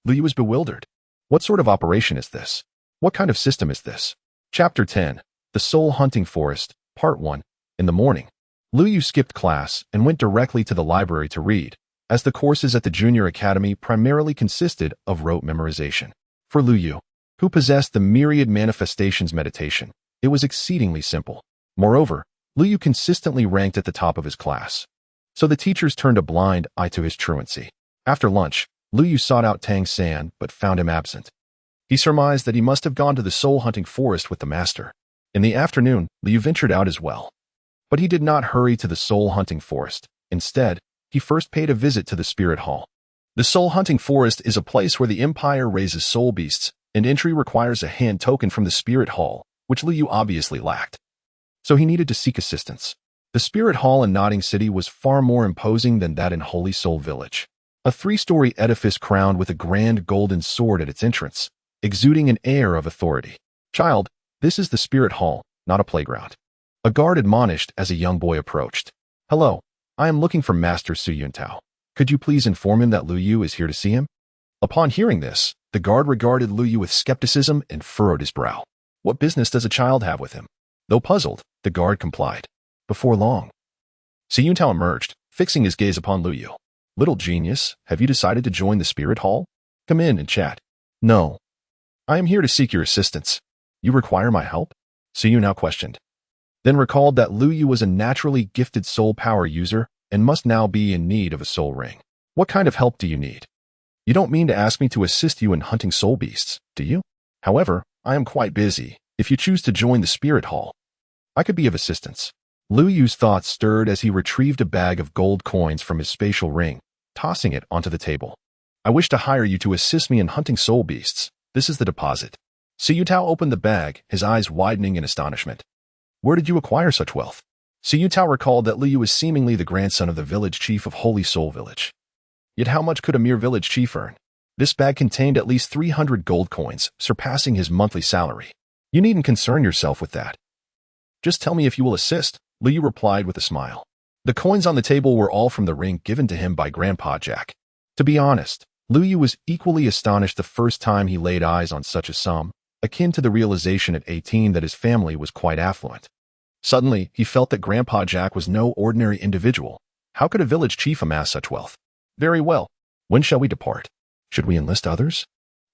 Yu was bewildered. What sort of operation is this? What kind of system is this? Chapter 10, The Soul Hunting Forest, Part 1. In the morning, Lu Yu skipped class and went directly to the library to read, as the courses at the junior academy primarily consisted of rote memorization. For Lu Yu, who possessed the myriad manifestations meditation, it was exceedingly simple. Moreover, Lu Yu consistently ranked at the top of his class. So the teachers turned a blind eye to his truancy. After lunch, Lu Yu sought out Tang San but found him absent. He surmised that he must have gone to the soul-hunting forest with the master. In the afternoon, Lu Yu ventured out as well. But he did not hurry to the soul-hunting forest. Instead, he first paid a visit to the spirit hall. The soul-hunting forest is a place where the Empire raises soul beasts, and entry requires a hand token from the spirit hall, which Lu Yu obviously lacked. So he needed to seek assistance. The spirit hall in Nodding City was far more imposing than that in Holy Soul Village. A 3-story edifice crowned with a grand golden sword at its entrance, exuding an air of authority. Child, this is the spirit hall, not a playground. A guard admonished as a young boy approached. Hello, I am looking for Master Su Yuntao. Could you please inform him that Lu Yu is here to see him? Upon hearing this, the guard regarded Lu Yu with skepticism and furrowed his brow. What business does a child have with him? Though puzzled, the guard complied. Before long, Su Yuntao emerged, fixing his gaze upon Lu Yu. Little genius, have you decided to join the spirit hall? Come in and chat. No. I am here to seek your assistance. You require my help? Su Yu now questioned. Then recalled that Lu Yu was a naturally gifted soul power user and must now be in need of a soul ring. What kind of help do you need? You don't mean to ask me to assist you in hunting soul beasts, do you? However, I am quite busy. If you choose to join the spirit hall, I could be of assistance. Lu Yu's thoughts stirred as he retrieved a bag of gold coins from his spatial ring, tossing it onto the table. I wish to hire you to assist me in hunting soul beasts. This is the deposit. Su Yuntao opened the bag, his eyes widening in astonishment. Where did you acquire such wealth? Su Yuntao recalled that Lu Yu was seemingly the grandson of the village chief of Holy Soul Village. Yet how much could a mere village chief earn? This bag contained at least 300 gold coins, surpassing his monthly salary. You needn't concern yourself with that. Just tell me if you will assist, Lu Yu replied with a smile. The coins on the table were all from the ring given to him by Grandpa Jack. To be honest, Lu Yu was equally astonished the first time he laid eyes on such a sum, akin to the realization at 18 that his family was quite affluent. Suddenly, he felt that Grandpa Jack was no ordinary individual. How could a village chief amass such wealth? Very well. When shall we depart? Should we enlist others?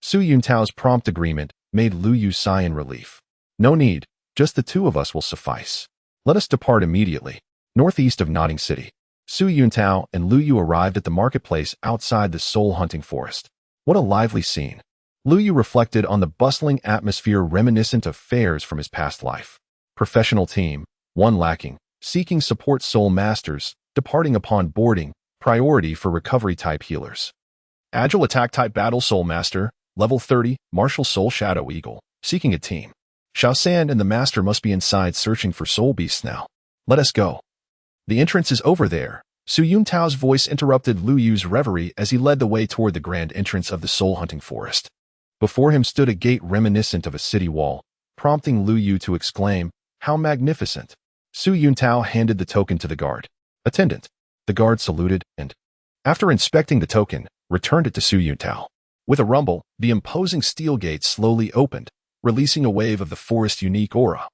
Su Yuntao's prompt agreement made Lu Yu sigh in relief. No need, just the two of us will suffice. Let us depart immediately. Northeast of Nodding City, Su Yuntao and Lu Yu arrived at the marketplace outside the soul-hunting forest. What a lively scene. Lu Yu reflected on the bustling atmosphere reminiscent of fairs from his past life. Professional team, one lacking, seeking support soul masters, departing upon boarding, priority for recovery-type healers. Agile attack-type battle soul master, level 30, martial soul shadow eagle, seeking a team. Shaosan and the master must be inside searching for soul beasts now. Let us go. The entrance is over there. Su Yuntao's voice interrupted Lu Yu's reverie as he led the way toward the grand entrance of the soul-hunting forest. Before him stood a gate reminiscent of a city wall, prompting Lu Yu to exclaim, "How magnificent!" Su Yuntao handed the token to the guard. "Attendant." The guard saluted and, after inspecting the token, returned it to Su Yuntao. With a rumble, the imposing steel gate slowly opened, releasing a wave of the forest's unique aura,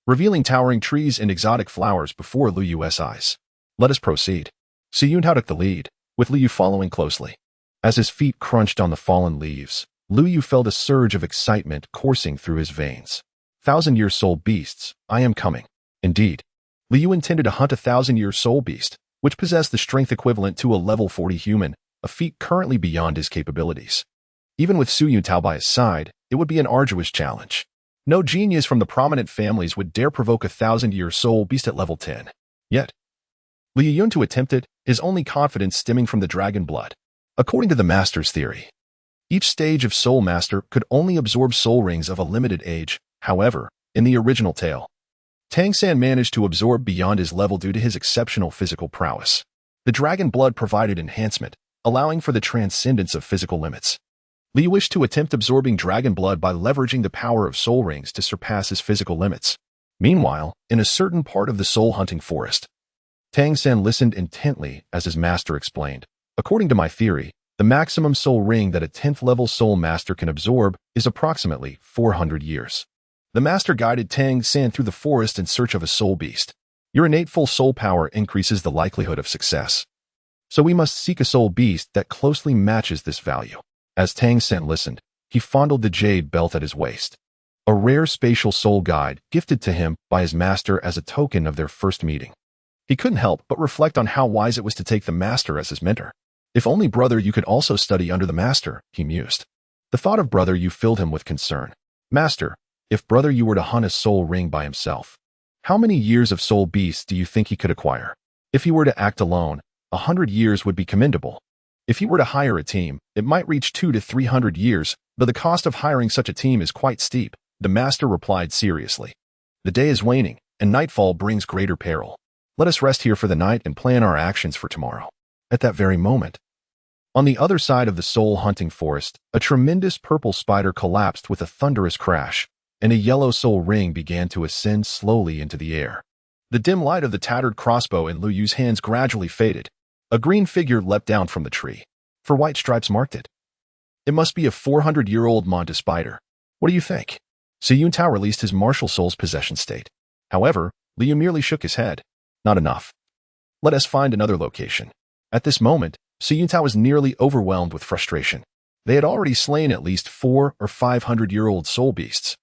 revealing towering trees and exotic flowers before Lu Yu's eyes. Let us proceed. Su Yuntao took the lead, with Lu Yu following closely. As his feet crunched on the fallen leaves, Lu Yu felt a surge of excitement coursing through his veins. 1,000-year soul beasts, I am coming. Indeed, Lu Yu intended to hunt a 1,000-year soul beast, which possessed the strength equivalent to a level 40 human, a feat currently beyond his capabilities. Even with Su Yuntao by his side, it would be an arduous challenge. No genius from the prominent families would dare provoke a 1,000-year soul beast at level 10. Yet, Lu Yun to attempt it, his only confidence stemming from the dragon blood. According to the Master's theory, each stage of Soul Master could only absorb soul rings of a limited age. However, in the original tale, Tang San managed to absorb beyond his level due to his exceptional physical prowess. The dragon blood provided enhancement, allowing for the transcendence of physical limits. Li wished to attempt absorbing dragon blood by leveraging the power of soul rings to surpass his physical limits. Meanwhile, in a certain part of the soul-hunting forest, Tang San listened intently as his master explained. According to my theory, The maximum soul ring that a 10th level soul master can absorb is approximately 400 years. The master guided Tang San through the forest in search of a soul beast. Your innate full soul power increases the likelihood of success. So we must seek a soul beast that closely matches this value. As Tang San listened, he fondled the jade belt at his waist, a rare spatial soul guide gifted to him by his master as a token of their first meeting. He couldn't help but reflect on how wise it was to take the master as his mentor. If only Brother Yu could also study under the master, he mused. The thought of Brother Yu filled him with concern. Master, if Brother Yu were to hunt a soul ring by himself, how many years of soul beasts do you think he could acquire? If he were to act alone, 100 years would be commendable. If he were to hire a team, it might reach 200 to 300 years, though the cost of hiring such a team is quite steep, the master replied seriously. The day is waning, and nightfall brings greater peril. Let us rest here for the night and plan our actions for tomorrow. At that very moment, on the other side of the soul-hunting forest, a tremendous purple spider collapsed with a thunderous crash, and a yellow soul ring began to ascend slowly into the air. The dim light of the tattered crossbow in Lu Yu's hands gradually faded. A green figure leapt down from the tree. For white stripes marked it. It must be a 400-year-old Manta spider. What do you think? Su Yuntao released his martial soul's possession state. However, Liu merely shook his head. Not enough. Let us find another location. At this moment, Su Yuntao was nearly overwhelmed with frustration. They had already slain at least 400 or 500-year-old soul beasts.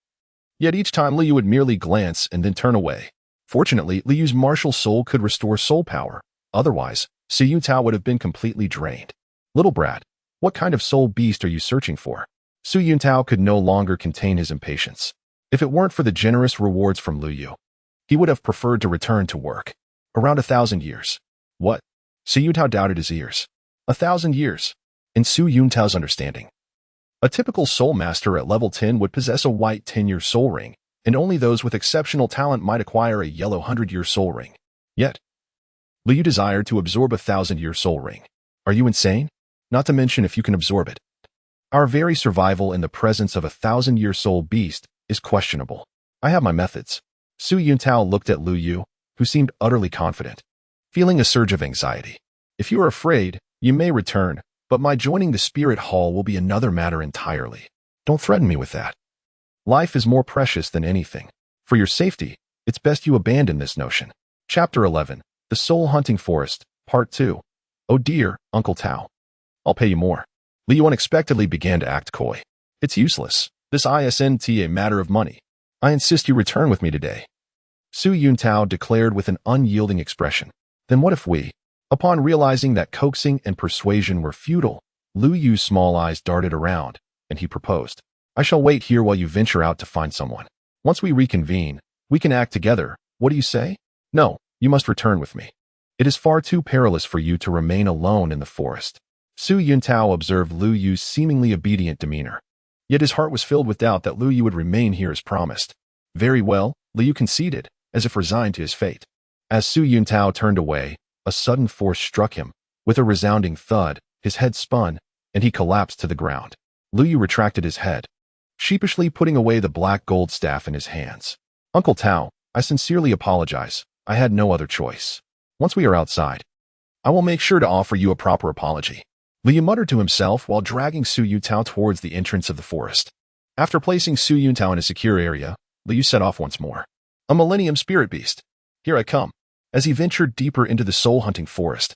Yet each time Liu would merely glance and then turn away. Fortunately, Liu's martial soul could restore soul power. Otherwise, Su Yuntao would have been completely drained. Little brat, what kind of soul beast are you searching for? Su Yuntao could no longer contain his impatience. If it weren't for the generous rewards from Lu Yu, he would have preferred to return to work. Around 1,000 years. What? Su Yuntao doubted his ears. 1,000 years. In Su Yuntao's understanding, a typical soul master at level 10 would possess a white 10-year soul ring, and only those with exceptional talent might acquire a yellow 100-year soul ring. Yet, Lu Yu desired to absorb a 1,000-year soul ring. Are you insane? Not to mention if you can absorb it. Our very survival in the presence of a 1,000-year soul beast is questionable. I have my methods. Su Yuntao looked at Lu Yu, who seemed utterly confident, feeling a surge of anxiety. If you are afraid, you may return, but my joining the spirit hall will be another matter entirely. Don't threaten me with that. Life is more precious than anything. For your safety, it's best you abandon this notion. Chapter 11, The Soul Hunting Forest, Part 2. Oh dear, Uncle Tao. I'll pay you more. Liu unexpectedly began to act coy. It's useless. This isn't a matter of money. I insist you return with me today. Su Yuntao declared with an unyielding expression. Then what if we? Upon realizing that coaxing and persuasion were futile, Lu Yu's small eyes darted around, and he proposed. I shall wait here while you venture out to find someone. Once we reconvene, we can act together. What do you say? No, you must return with me. It is far too perilous for you to remain alone in the forest. Su Yuntao observed Lu Yu's seemingly obedient demeanor. Yet his heart was filled with doubt that Lu Yu would remain here as promised. Very well, Lu Yu conceded, as if resigned to his fate. As Su Yuntao turned away, a sudden force struck him. With a resounding thud, his head spun, and he collapsed to the ground. Lu Yu retracted his head, sheepishly putting away the black gold staff in his hands. Uncle Tao, I sincerely apologize. I had no other choice. Once we are outside, I will make sure to offer you a proper apology. Liu muttered to himself while dragging Su Yuntao towards the entrance of the forest. After placing Su Yuntao in a secure area, Liu set off once more. A Millennium Spirit Beast. Here I come. As he ventured deeper into the soul-hunting forest,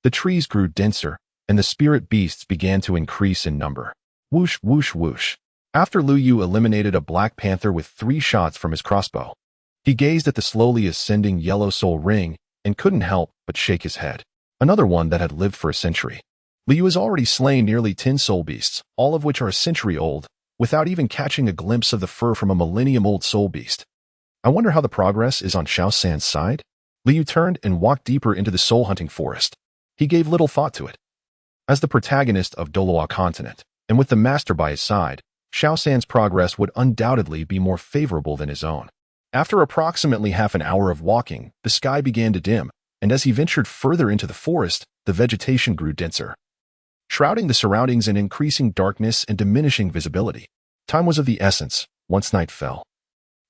the trees grew denser, and the spirit beasts began to increase in number. Whoosh, whoosh, whoosh. After Lu Yu eliminated a black panther with 3 shots from his crossbow, he gazed at the slowly ascending yellow soul ring and couldn't help but shake his head. Another one that had lived for a century. Lu Yu has already slain nearly 10 soul beasts, all of which are a century old, without even catching a glimpse of the fur from a millennium-old soul beast. I wonder how the progress is on Xiao San's side? Lu Yu turned and walked deeper into the soul-hunting forest. He gave little thought to it. As the protagonist of Doloa Continent, and with the master by his side, Xiao San's progress would undoubtedly be more favorable than his own. After approximately half an hour of walking, the sky began to dim, and as he ventured further into the forest, the vegetation grew denser, shrouding the surroundings in increasing darkness and diminishing visibility. Time was of the essence once night fell.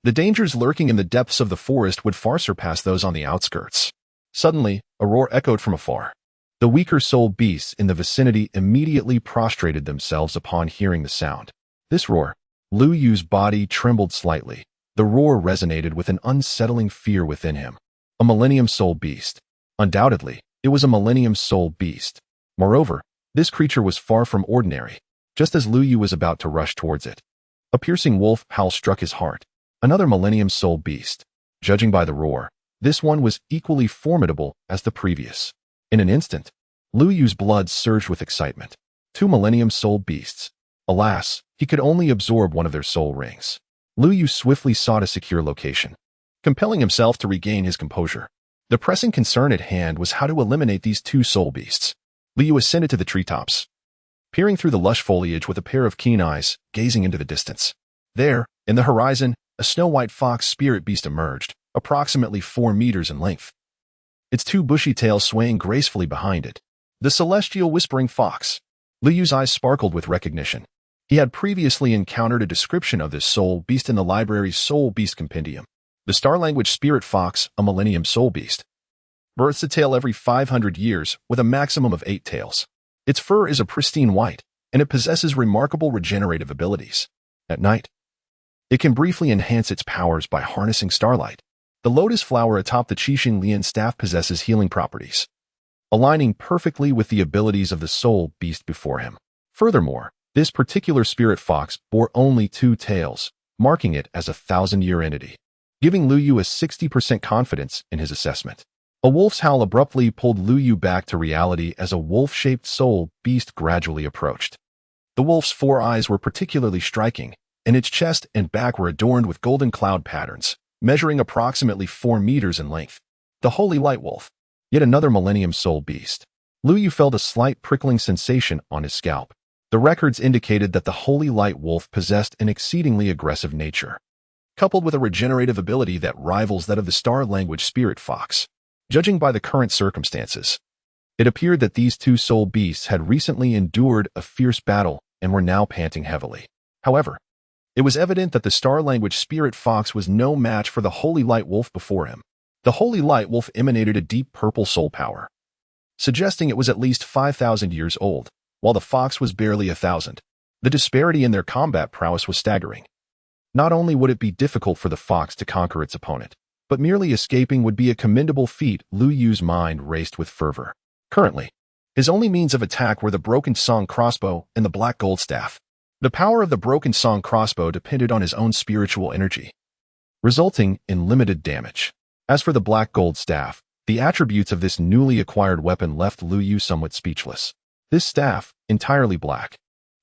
The dangers lurking in the depths of the forest would far surpass those on the outskirts. Suddenly, a roar echoed from afar. The weaker soul beasts in the vicinity immediately prostrated themselves upon hearing the sound. This roar, Lu Yu's body trembled slightly. The roar resonated with an unsettling fear within him. A Millennium Soul Beast. Undoubtedly, it was a Millennium Soul Beast. Moreover, this creature was far from ordinary. Just as Lu Yu was about to rush towards it, a piercing wolf howl struck his heart. Another Millennium Soul Beast. Judging by the roar, this one was equally formidable as the previous. In an instant, Lu Yu's blood surged with excitement. 2 Millennium Soul Beasts. Alas, he could only absorb one of their soul rings. Lu Yu swiftly sought a secure location, compelling himself to regain his composure. The pressing concern at hand was how to eliminate these 2 soul beasts. Lu Yu ascended to the treetops, peering through the lush foliage with a pair of keen eyes, gazing into the distance. There, in the horizon, a snow-white fox spirit beast emerged, approximately 4 meters in length, its 2 bushy tails swaying gracefully behind it. The celestial whispering fox. Lu Yu's eyes sparkled with recognition. He had previously encountered a description of this soul beast in the library's Soul Beast Compendium. The star language spirit fox, a Millennium Soul Beast, births a tail every 500 years with a maximum of 8 tails. Its fur is a pristine white, and it possesses remarkable regenerative abilities. At night, it can briefly enhance its powers by harnessing starlight. The lotus flower atop the Qixing Lian staff possesses healing properties, aligning perfectly with the abilities of the soul beast before him. Furthermore, this particular spirit fox bore only 2 tails, marking it as a 1,000-year entity, giving Lu Yu a 60% confidence in his assessment. A wolf's howl abruptly pulled Lu Yu back to reality as a wolf-shaped soul beast gradually approached. The wolf's 4 eyes were particularly striking, and its chest and back were adorned with golden cloud patterns, measuring approximately 4 meters in length. The Holy Light Wolf. Yet another Millennium Soul Beast. Lu Yu felt a slight prickling sensation on his scalp. The records indicated that the Holy Light Wolf possessed an exceedingly aggressive nature, coupled with a regenerative ability that rivals that of the star language spirit fox. Judging by the current circumstances, it appeared that these 2 soul beasts had recently endured a fierce battle and were now panting heavily. However, it was evident that the star language spirit fox was no match for the Holy Light Wolf before him. The Holy Light Wolf emanated a deep purple soul power, suggesting it was at least 5,000 years old, while the fox was barely 1,000. The disparity in their combat prowess was staggering. Not only would it be difficult for the fox to conquer its opponent, but merely escaping would be a commendable feat. Lu Yu's mind raced with fervor. Currently, his only means of attack were the Broken Song crossbow and the Black Gold Staff. The power of the Broken Song crossbow depended on his own spiritual energy, resulting in limited damage. As for the Black Gold Staff, the attributes of this newly acquired weapon left Lu Yu somewhat speechless. This staff, entirely black,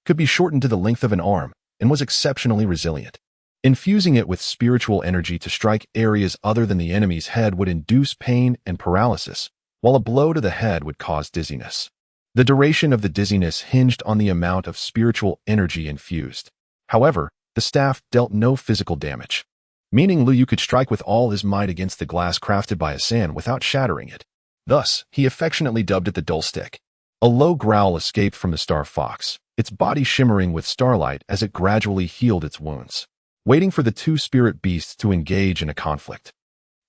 could be shortened to the length of an arm and was exceptionally resilient. Infusing it with spiritual energy to strike areas other than the enemy's head would induce pain and paralysis, while a blow to the head would cause dizziness. The duration of the dizziness hinged on the amount of spiritual energy infused. However, the staff dealt no physical damage, meaning Lu Yu could strike with all his might against the glass crafted by Hassan without shattering it. Thus, he affectionately dubbed it the Dull Stick. A low growl escaped from the star fox, its body shimmering with starlight as it gradually healed its wounds, waiting for the 2 spirit beasts to engage in a conflict.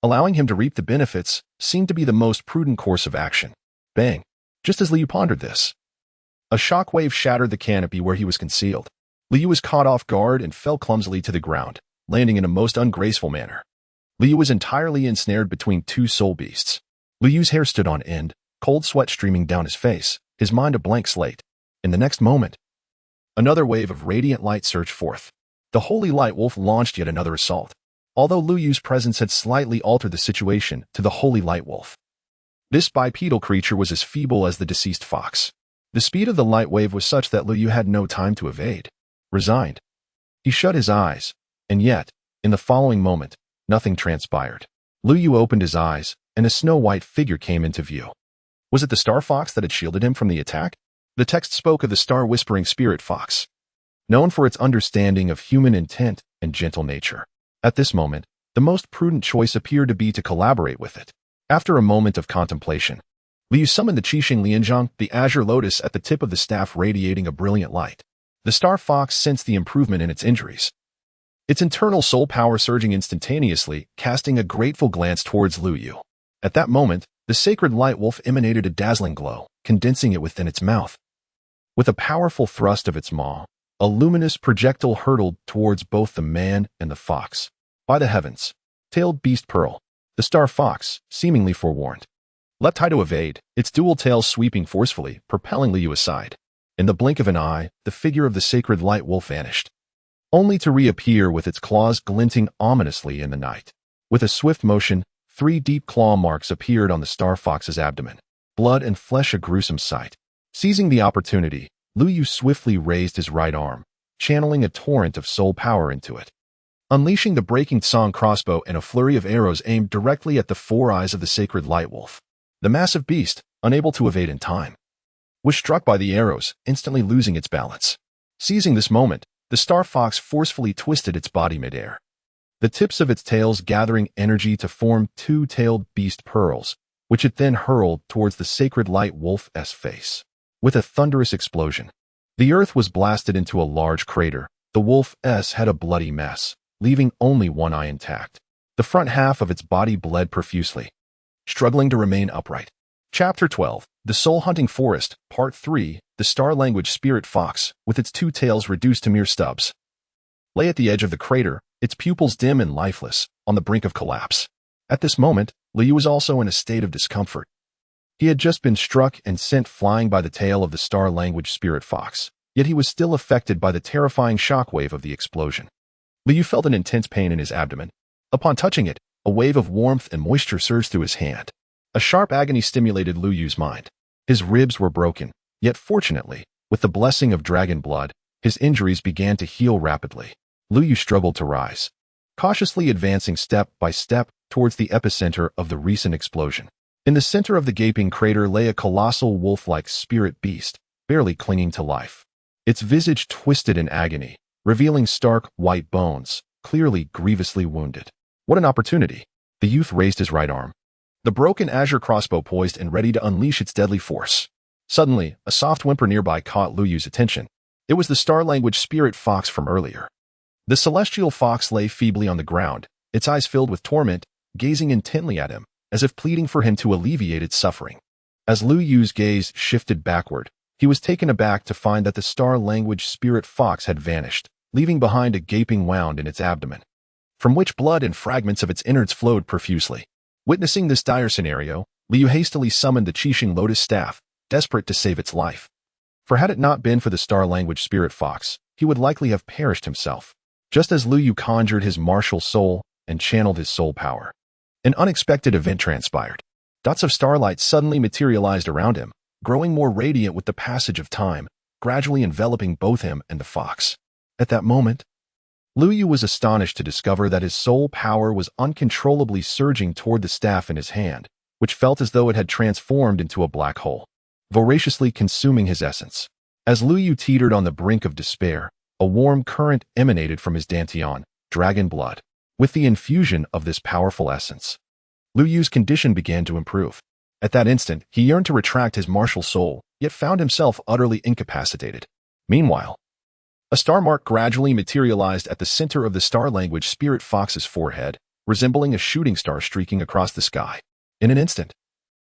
Allowing him to reap the benefits seemed to be the most prudent course of action. Bang! Just as Lu Yu pondered this, a shockwave shattered the canopy where he was concealed. Lu Yu was caught off guard and fell clumsily to the ground, landing in a most ungraceful manner. Lu Yu was entirely ensnared between 2 soul beasts. Lu Yu's hair stood on end, cold sweat streaming down his face, his mind a blank slate. In the next moment, another wave of radiant light surged forth. The Holy Light Wolf launched yet another assault. Although Lu Yu's presence had slightly altered the situation to the Holy Light Wolf, this bipedal creature was as feeble as the deceased fox. The speed of the light wave was such that Lu Yu had no time to evade. Resigned, he shut his eyes, and yet, in the following moment, nothing transpired. Lu Yu opened his eyes, and a snow-white figure came into view. Was it the star fox that had shielded him from the attack? The text spoke of the star-whispering spirit fox, known for its understanding of human intent and gentle nature. At this moment, the most prudent choice appeared to be to collaborate with it. After a moment of contemplation, Lu Yu summoned the Qixing Lianzhang, the azure lotus at the tip of the staff radiating a brilliant light. The star fox sensed the improvement in its injuries, its internal soul power surging instantaneously, casting a grateful glance towards Lu Yu. At that moment, the sacred light wolf emanated a dazzling glow, condensing it within its mouth. With a powerful thrust of its maw, a luminous projectile hurtled towards both the man and the fox. By the heavens! Tailed beast Pearl, the star fox, seemingly forewarned, leapt high to evade, its dual tails sweeping forcefully, propelling Liu aside. In the blink of an eye, the figure of the sacred light wolf vanished, only to reappear with its claws glinting ominously in the night. With a swift motion, 3 deep claw marks appeared on the star fox's abdomen, blood and flesh a gruesome sight. Seizing the opportunity, Lu Yu swiftly raised his right arm, channeling a torrent of soul power into it. Unleashing the breaking Tsang crossbow and a flurry of arrows aimed directly at the 4 eyes of the sacred light wolf. The massive beast, unable to evade in time, was struck by the arrows, instantly losing its balance. Seizing this moment, the star fox forcefully twisted its body midair, the tips of its tails gathering energy to form 2-tailed beast pearls, which it then hurled towards the sacred light wolf's face. With a thunderous explosion, the earth was blasted into a large crater. The wolf's had a bloody mess, leaving only one eye intact. The front half of its body bled profusely, struggling to remain upright. Chapter 12, The Soul Hunting Forest, Part 3, The Star Language Spirit Fox, with its 2 tails reduced to mere stubs, lay at the edge of the crater, its pupils dim and lifeless, on the brink of collapse. At this moment, Liu was also in a state of discomfort. He had just been struck and sent flying by the tail of the Star Language Spirit Fox, yet he was still affected by the terrifying shockwave of the explosion. Liu felt an intense pain in his abdomen. Upon touching it, a wave of warmth and moisture surged through his hand. A sharp agony stimulated Lu Yu's mind. His ribs were broken, yet fortunately, with the blessing of dragon blood, his injuries began to heal rapidly. Lu Yu struggled to rise, cautiously advancing step by step towards the epicenter of the recent explosion. In the center of the gaping crater lay a colossal wolf-like spirit beast, barely clinging to life. Its visage twisted in agony, revealing stark, white bones, clearly grievously wounded. What an opportunity! The youth raised his right arm, the broken azure crossbow poised and ready to unleash its deadly force. Suddenly, a soft whimper nearby caught Lu Yu's attention. It was the Star Language Spirit Fox from earlier. The celestial fox lay feebly on the ground, its eyes filled with torment, gazing intently at him, as if pleading for him to alleviate its suffering. As Lu Yu's gaze shifted backward, he was taken aback to find that the Star Language Spirit Fox had vanished, leaving behind a gaping wound in its abdomen, from which blood and fragments of its innards flowed profusely. Witnessing this dire scenario, Liu hastily summoned the Qixing Lotus Staff, desperate to save its life. For had it not been for the Star Language Spirit Fox, he would likely have perished himself. Just as Lu Yu conjured his martial soul and channeled his soul power, an unexpected event transpired. Dots of starlight suddenly materialized around him, growing more radiant with the passage of time, gradually enveloping both him and the fox. At that moment, Lu Yu was astonished to discover that his soul power was uncontrollably surging toward the staff in his hand, which felt as though it had transformed into a black hole, voraciously consuming his essence. As Lu Yu teetered on the brink of despair, a warm current emanated from his dantian, dragon blood. With the infusion of this powerful essence, Lu Yu's condition began to improve. At that instant, he yearned to retract his martial soul, yet found himself utterly incapacitated. Meanwhile, a star mark gradually materialized at the center of the Star Language Spirit Fox's forehead, resembling a shooting star streaking across the sky. In an instant,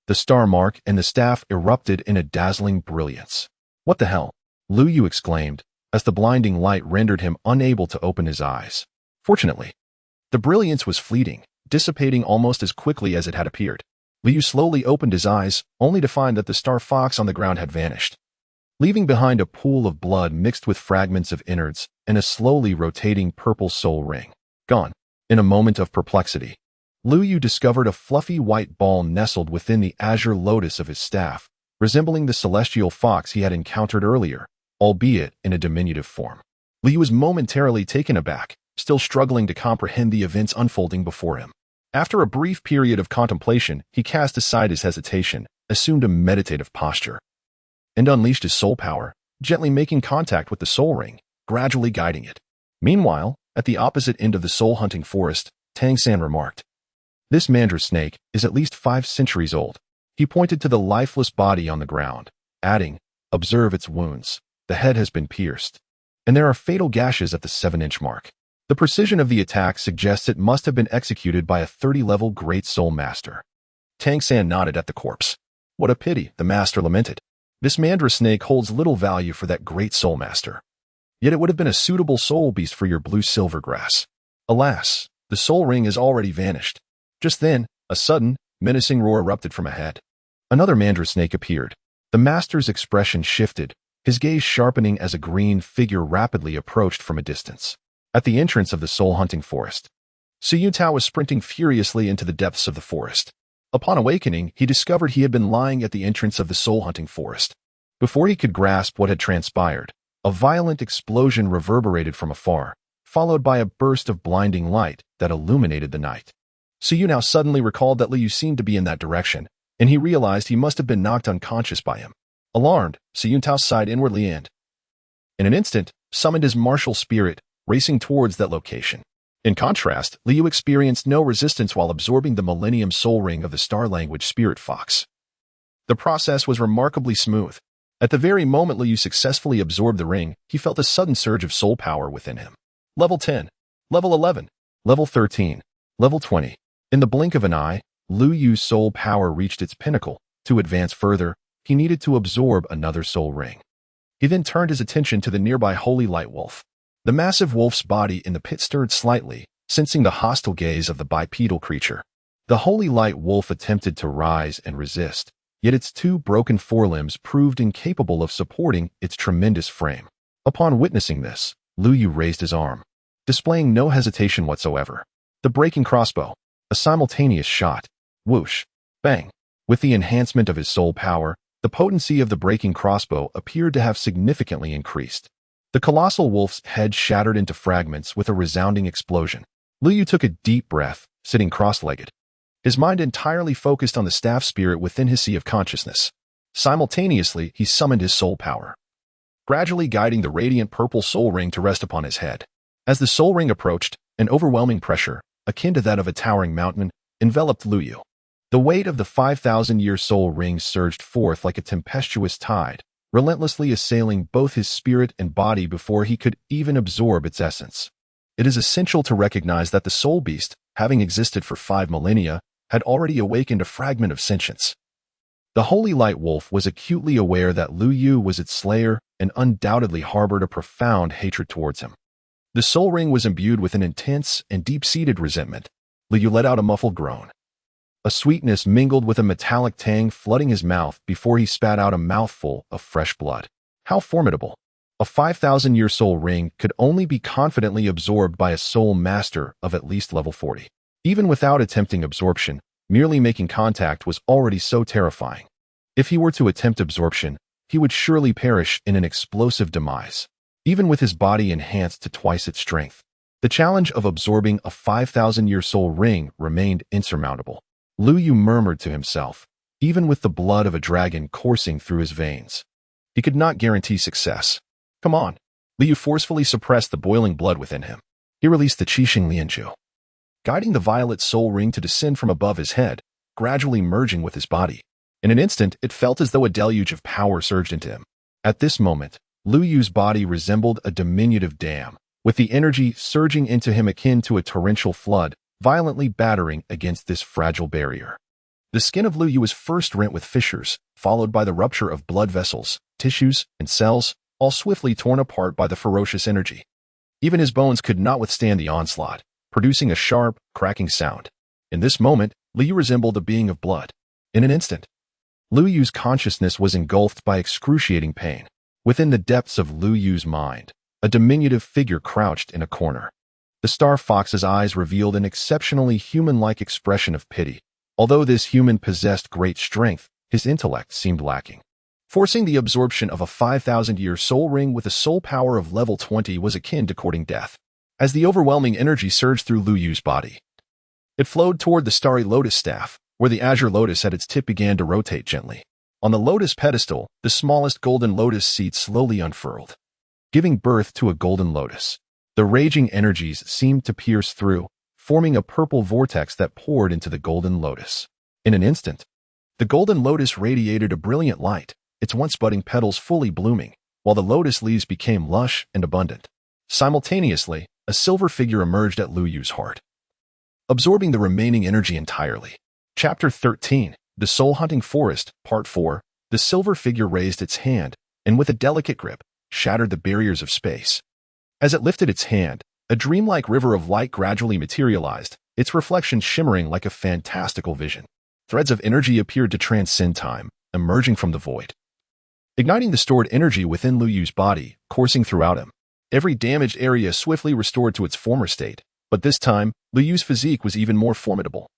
the star mark and the staff erupted in a dazzling brilliance. What the hell? Lu Yu exclaimed, as the blinding light rendered him unable to open his eyes. Fortunately, the brilliance was fleeting, dissipating almost as quickly as it had appeared. Lu Yu slowly opened his eyes, only to find that the star fox on the ground had vanished, leaving behind a pool of blood mixed with fragments of innards and a slowly rotating purple soul ring. Gone. In a moment of perplexity, Lu Yu discovered a fluffy white ball nestled within the azure lotus of his staff, resembling the celestial fox he had encountered earlier, albeit in a diminutive form. Lu Yu was momentarily taken aback, still struggling to comprehend the events unfolding before him. After a brief period of contemplation, he cast aside his hesitation, assumed a meditative posture, and unleashed his soul power, gently making contact with the soul ring, gradually guiding it. Meanwhile, at the opposite end of the soul-hunting forest, Tang San remarked, "This mandra snake is at least 5 centuries old." He pointed to the lifeless body on the ground, adding, "Observe its wounds. The head has been pierced, and there are fatal gashes at the 7-inch mark. The precision of the attack suggests it must have been executed by a 30-level Great Soul Master." Tang San nodded at the corpse. "What a pity," the master lamented. This mandra snake holds little value for that great soul master. Yet it would have been a suitable soul beast for your blue silver grass. Alas, the soul ring has already vanished. Just then, a sudden, menacing roar erupted from ahead. Another mandra snake appeared. The master's expression shifted, his gaze sharpening as a green figure rapidly approached from a distance. At the entrance of the soul-hunting forest, Su Yutao was sprinting furiously into the depths of the forest. Upon awakening, he discovered he had been lying at the entrance of the soul-hunting forest. Before he could grasp what had transpired, a violent explosion reverberated from afar, followed by a burst of blinding light that illuminated the night. Su Yutao suddenly recalled that Liu seemed to be in that direction, and he realized he must have been knocked unconscious by him. Alarmed, Su Yutao sighed inwardly and, in an instant, summoned his martial spirit, racing towards that location. In contrast, Liu experienced no resistance while absorbing the Millennium Soul Ring of the Star Language Spirit Fox. The process was remarkably smooth. At the very moment Liu successfully absorbed the ring, he felt a sudden surge of soul power within him. Level 10, Level 11, Level 13, Level 20. In the blink of an eye, Liu Yu's soul power reached its pinnacle. To advance further, he needed to absorb another soul ring. He then turned his attention to the nearby Holy Light Wolf. The massive wolf's body in the pit stirred slightly, sensing the hostile gaze of the bipedal creature. The Holy Light Wolf attempted to rise and resist, yet its two broken forelimbs proved incapable of supporting its tremendous frame. Upon witnessing this, Liu Yu raised his arm, displaying no hesitation whatsoever. The breaking crossbow, a simultaneous shot. Whoosh! Bang! With the enhancement of his soul power, the potency of the breaking crossbow appeared to have significantly increased. The colossal wolf's head shattered into fragments with a resounding explosion. Liu Yu took a deep breath, sitting cross-legged. His mind entirely focused on the staff spirit within his sea of consciousness. Simultaneously, he summoned his soul power, gradually guiding the radiant purple soul ring to rest upon his head. As the soul ring approached, an overwhelming pressure, akin to that of a towering mountain, enveloped Liu Yu. The weight of the 5,000-year soul ring surged forth like a tempestuous tide, relentlessly assailing both his spirit and body before he could even absorb its essence. It is essential to recognize that the soul beast, having existed for 5 millennia, had already awakened a fragment of sentience. The Holy Light Wolf was acutely aware that Liu Yu was its slayer and undoubtedly harbored a profound hatred towards him. The soul ring was imbued with an intense and deep-seated resentment. Liu Yu let out a muffled groan. A sweetness mingled with a metallic tang flooding his mouth before he spat out a mouthful of fresh blood. How formidable! A 5,000-year soul ring could only be confidently absorbed by a soul master of at least level 40. Even without attempting absorption, merely making contact was already so terrifying. If he were to attempt absorption, he would surely perish in an explosive demise, even with his body enhanced to twice its strength. The challenge of absorbing a 5,000-year soul ring remained insurmountable. Liu Yu murmured to himself, even with the blood of a dragon coursing through his veins. He could not guarantee success. Come on. Liu Yu forcefully suppressed the boiling blood within him. He released the Qixing Lianju, guiding the violet soul ring to descend from above his head, gradually merging with his body. In an instant, it felt as though a deluge of power surged into him. At this moment, Liu Yu's body resembled a diminutive dam, with the energy surging into him akin to a torrential flood, violently battering against this fragile barrier. The skin of Liu Yu was first rent with fissures, followed by the rupture of blood vessels, tissues, and cells, all swiftly torn apart by the ferocious energy. Even his bones could not withstand the onslaught, producing a sharp, cracking sound. In this moment, Liu Yu resembled a being of blood. In an instant, Liu Yu's consciousness was engulfed by excruciating pain. Within the depths of Liu Yu's mind, a diminutive figure crouched in a corner. The star fox's eyes revealed an exceptionally human-like expression of pity. Although this human possessed great strength, his intellect seemed lacking. Forcing the absorption of a 5,000-year soul ring with a soul power of level 20 was akin to courting death. As the overwhelming energy surged through Liu Yu's body, it flowed toward the starry lotus staff, where the azure lotus at its tip began to rotate gently. On the lotus pedestal, the smallest golden lotus seed slowly unfurled, giving birth to a golden lotus. The raging energies seemed to pierce through, forming a purple vortex that poured into the golden lotus. In an instant, the golden lotus radiated a brilliant light, its once budding petals fully blooming, while the lotus leaves became lush and abundant. Simultaneously, a silver figure emerged at Liu Yu's heart, absorbing the remaining energy entirely. Chapter 13, The Soul Hunting Forest, Part 4, the silver figure raised its hand, and with a delicate grip, shattered the barriers of space. As it lifted its hand, a dreamlike river of light gradually materialized, its reflection shimmering like a fantastical vision. Threads of energy appeared to transcend time, emerging from the void, igniting the stored energy within Lu Yu's body, coursing throughout him. Every damaged area swiftly restored to its former state, but this time, Lu Yu's physique was even more formidable.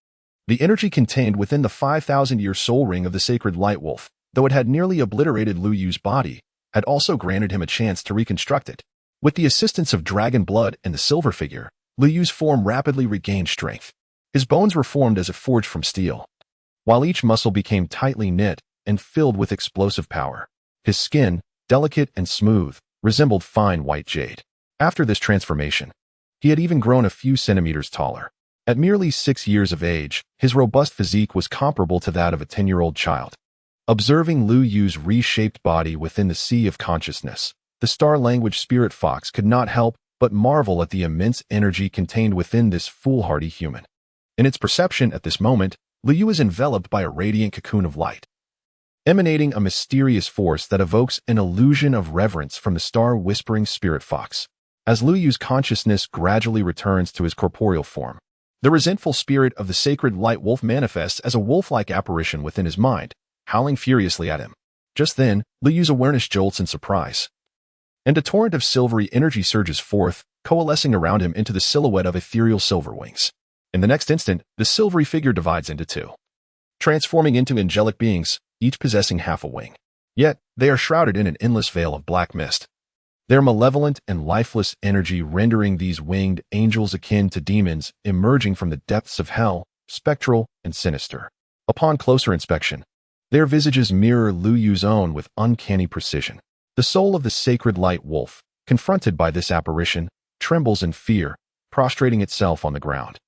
The energy contained within the 5,000-year soul ring of the sacred light wolf, though it had nearly obliterated Lu Yu's body, had also granted him a chance to reconstruct it. With the assistance of dragon blood and the silver figure, Lu Yu's form rapidly regained strength. His bones were formed as if forged from steel, while each muscle became tightly knit and filled with explosive power. His skin, delicate and smooth, resembled fine white jade. After this transformation, he had even grown a few centimeters taller. At merely 6 years of age, his robust physique was comparable to that of a 10-year-old child. Observing Lu Yu's reshaped body within the sea of consciousness, the star-language spirit fox could not help but marvel at the immense energy contained within this foolhardy human. In its perception at this moment, Lu Yu is enveloped by a radiant cocoon of light, emanating a mysterious force that evokes an illusion of reverence from the star-whispering spirit fox. As Lu Yu's consciousness gradually returns to his corporeal form, the resentful spirit of the sacred light wolf manifests as a wolf-like apparition within his mind, howling furiously at him. Just then, Lu Yu's awareness jolts in surprise, and a torrent of silvery energy surges forth, coalescing around him into the silhouette of ethereal silver wings. In the next instant, the silvery figure divides into two, transforming into angelic beings, each possessing half a wing. Yet, they are shrouded in an endless veil of black mist, their malevolent and lifeless energy rendering these winged angels akin to demons emerging from the depths of hell, spectral and sinister. Upon closer inspection, their visages mirror Lu Yu's own with uncanny precision. The soul of the sacred light wolf, confronted by this apparition, trembles in fear, prostrating itself on the ground,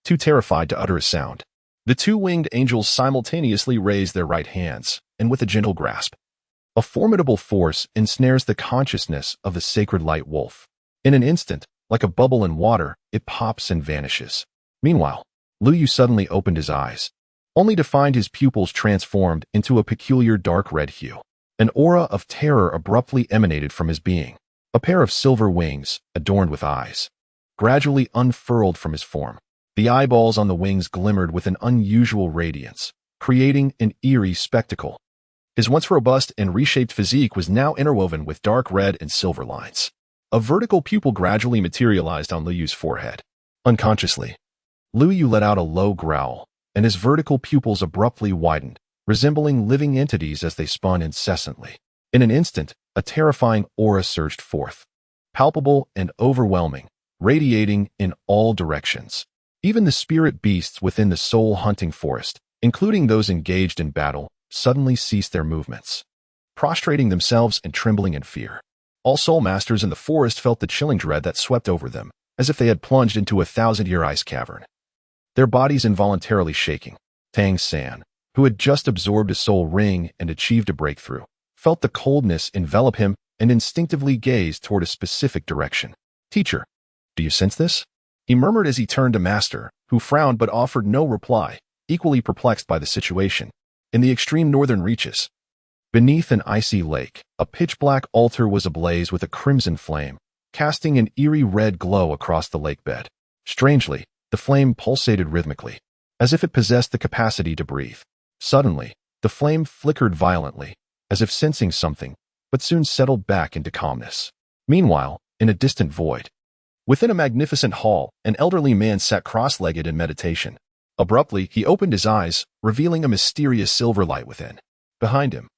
too terrified to utter a sound. The two winged angels simultaneously raise their right hands, and with a gentle grasp, a formidable force ensnares the consciousness of the sacred light wolf. In an instant, like a bubble in water, it pops and vanishes. Meanwhile, Lu Yu suddenly opened his eyes, only to find his pupils transformed into a peculiar dark red hue. An aura of terror abruptly emanated from his being. A pair of silver wings, adorned with eyes, gradually unfurled from his form. The eyeballs on the wings glimmered with an unusual radiance, creating an eerie spectacle. His once robust and reshaped physique was now interwoven with dark red and silver lines. A vertical pupil gradually materialized on Lu Yu's forehead. Unconsciously, Lu Yu let out a low growl, and his vertical pupils abruptly widened, resembling living entities as they spun incessantly. In an instant, a terrifying aura surged forth, palpable and overwhelming, radiating in all directions. Even the spirit beasts within the soul-hunting forest, including those engaged in battle, suddenly ceased their movements, prostrating themselves and trembling in fear. All soul masters in the forest felt the chilling dread that swept over them, as if they had plunged into a 1,000-year ice cavern, their bodies involuntarily shaking. Tang San, who had just absorbed a soul ring and achieved a breakthrough, felt the coldness envelop him and instinctively gazed toward a specific direction. "Teacher, do you sense this?" he murmured as he turned to Master, who frowned but offered no reply, equally perplexed by the situation. In the extreme northern reaches, beneath an icy lake, a pitch-black altar was ablaze with a crimson flame, casting an eerie red glow across the lake bed. Strangely, the flame pulsated rhythmically, as if it possessed the capacity to breathe. Suddenly, the flame flickered violently, as if sensing something, but soon settled back into calmness. Meanwhile, in a distant void, within a magnificent hall, an elderly man sat cross-legged in meditation. Abruptly, he opened his eyes, revealing a mysterious silver light within. Behind him,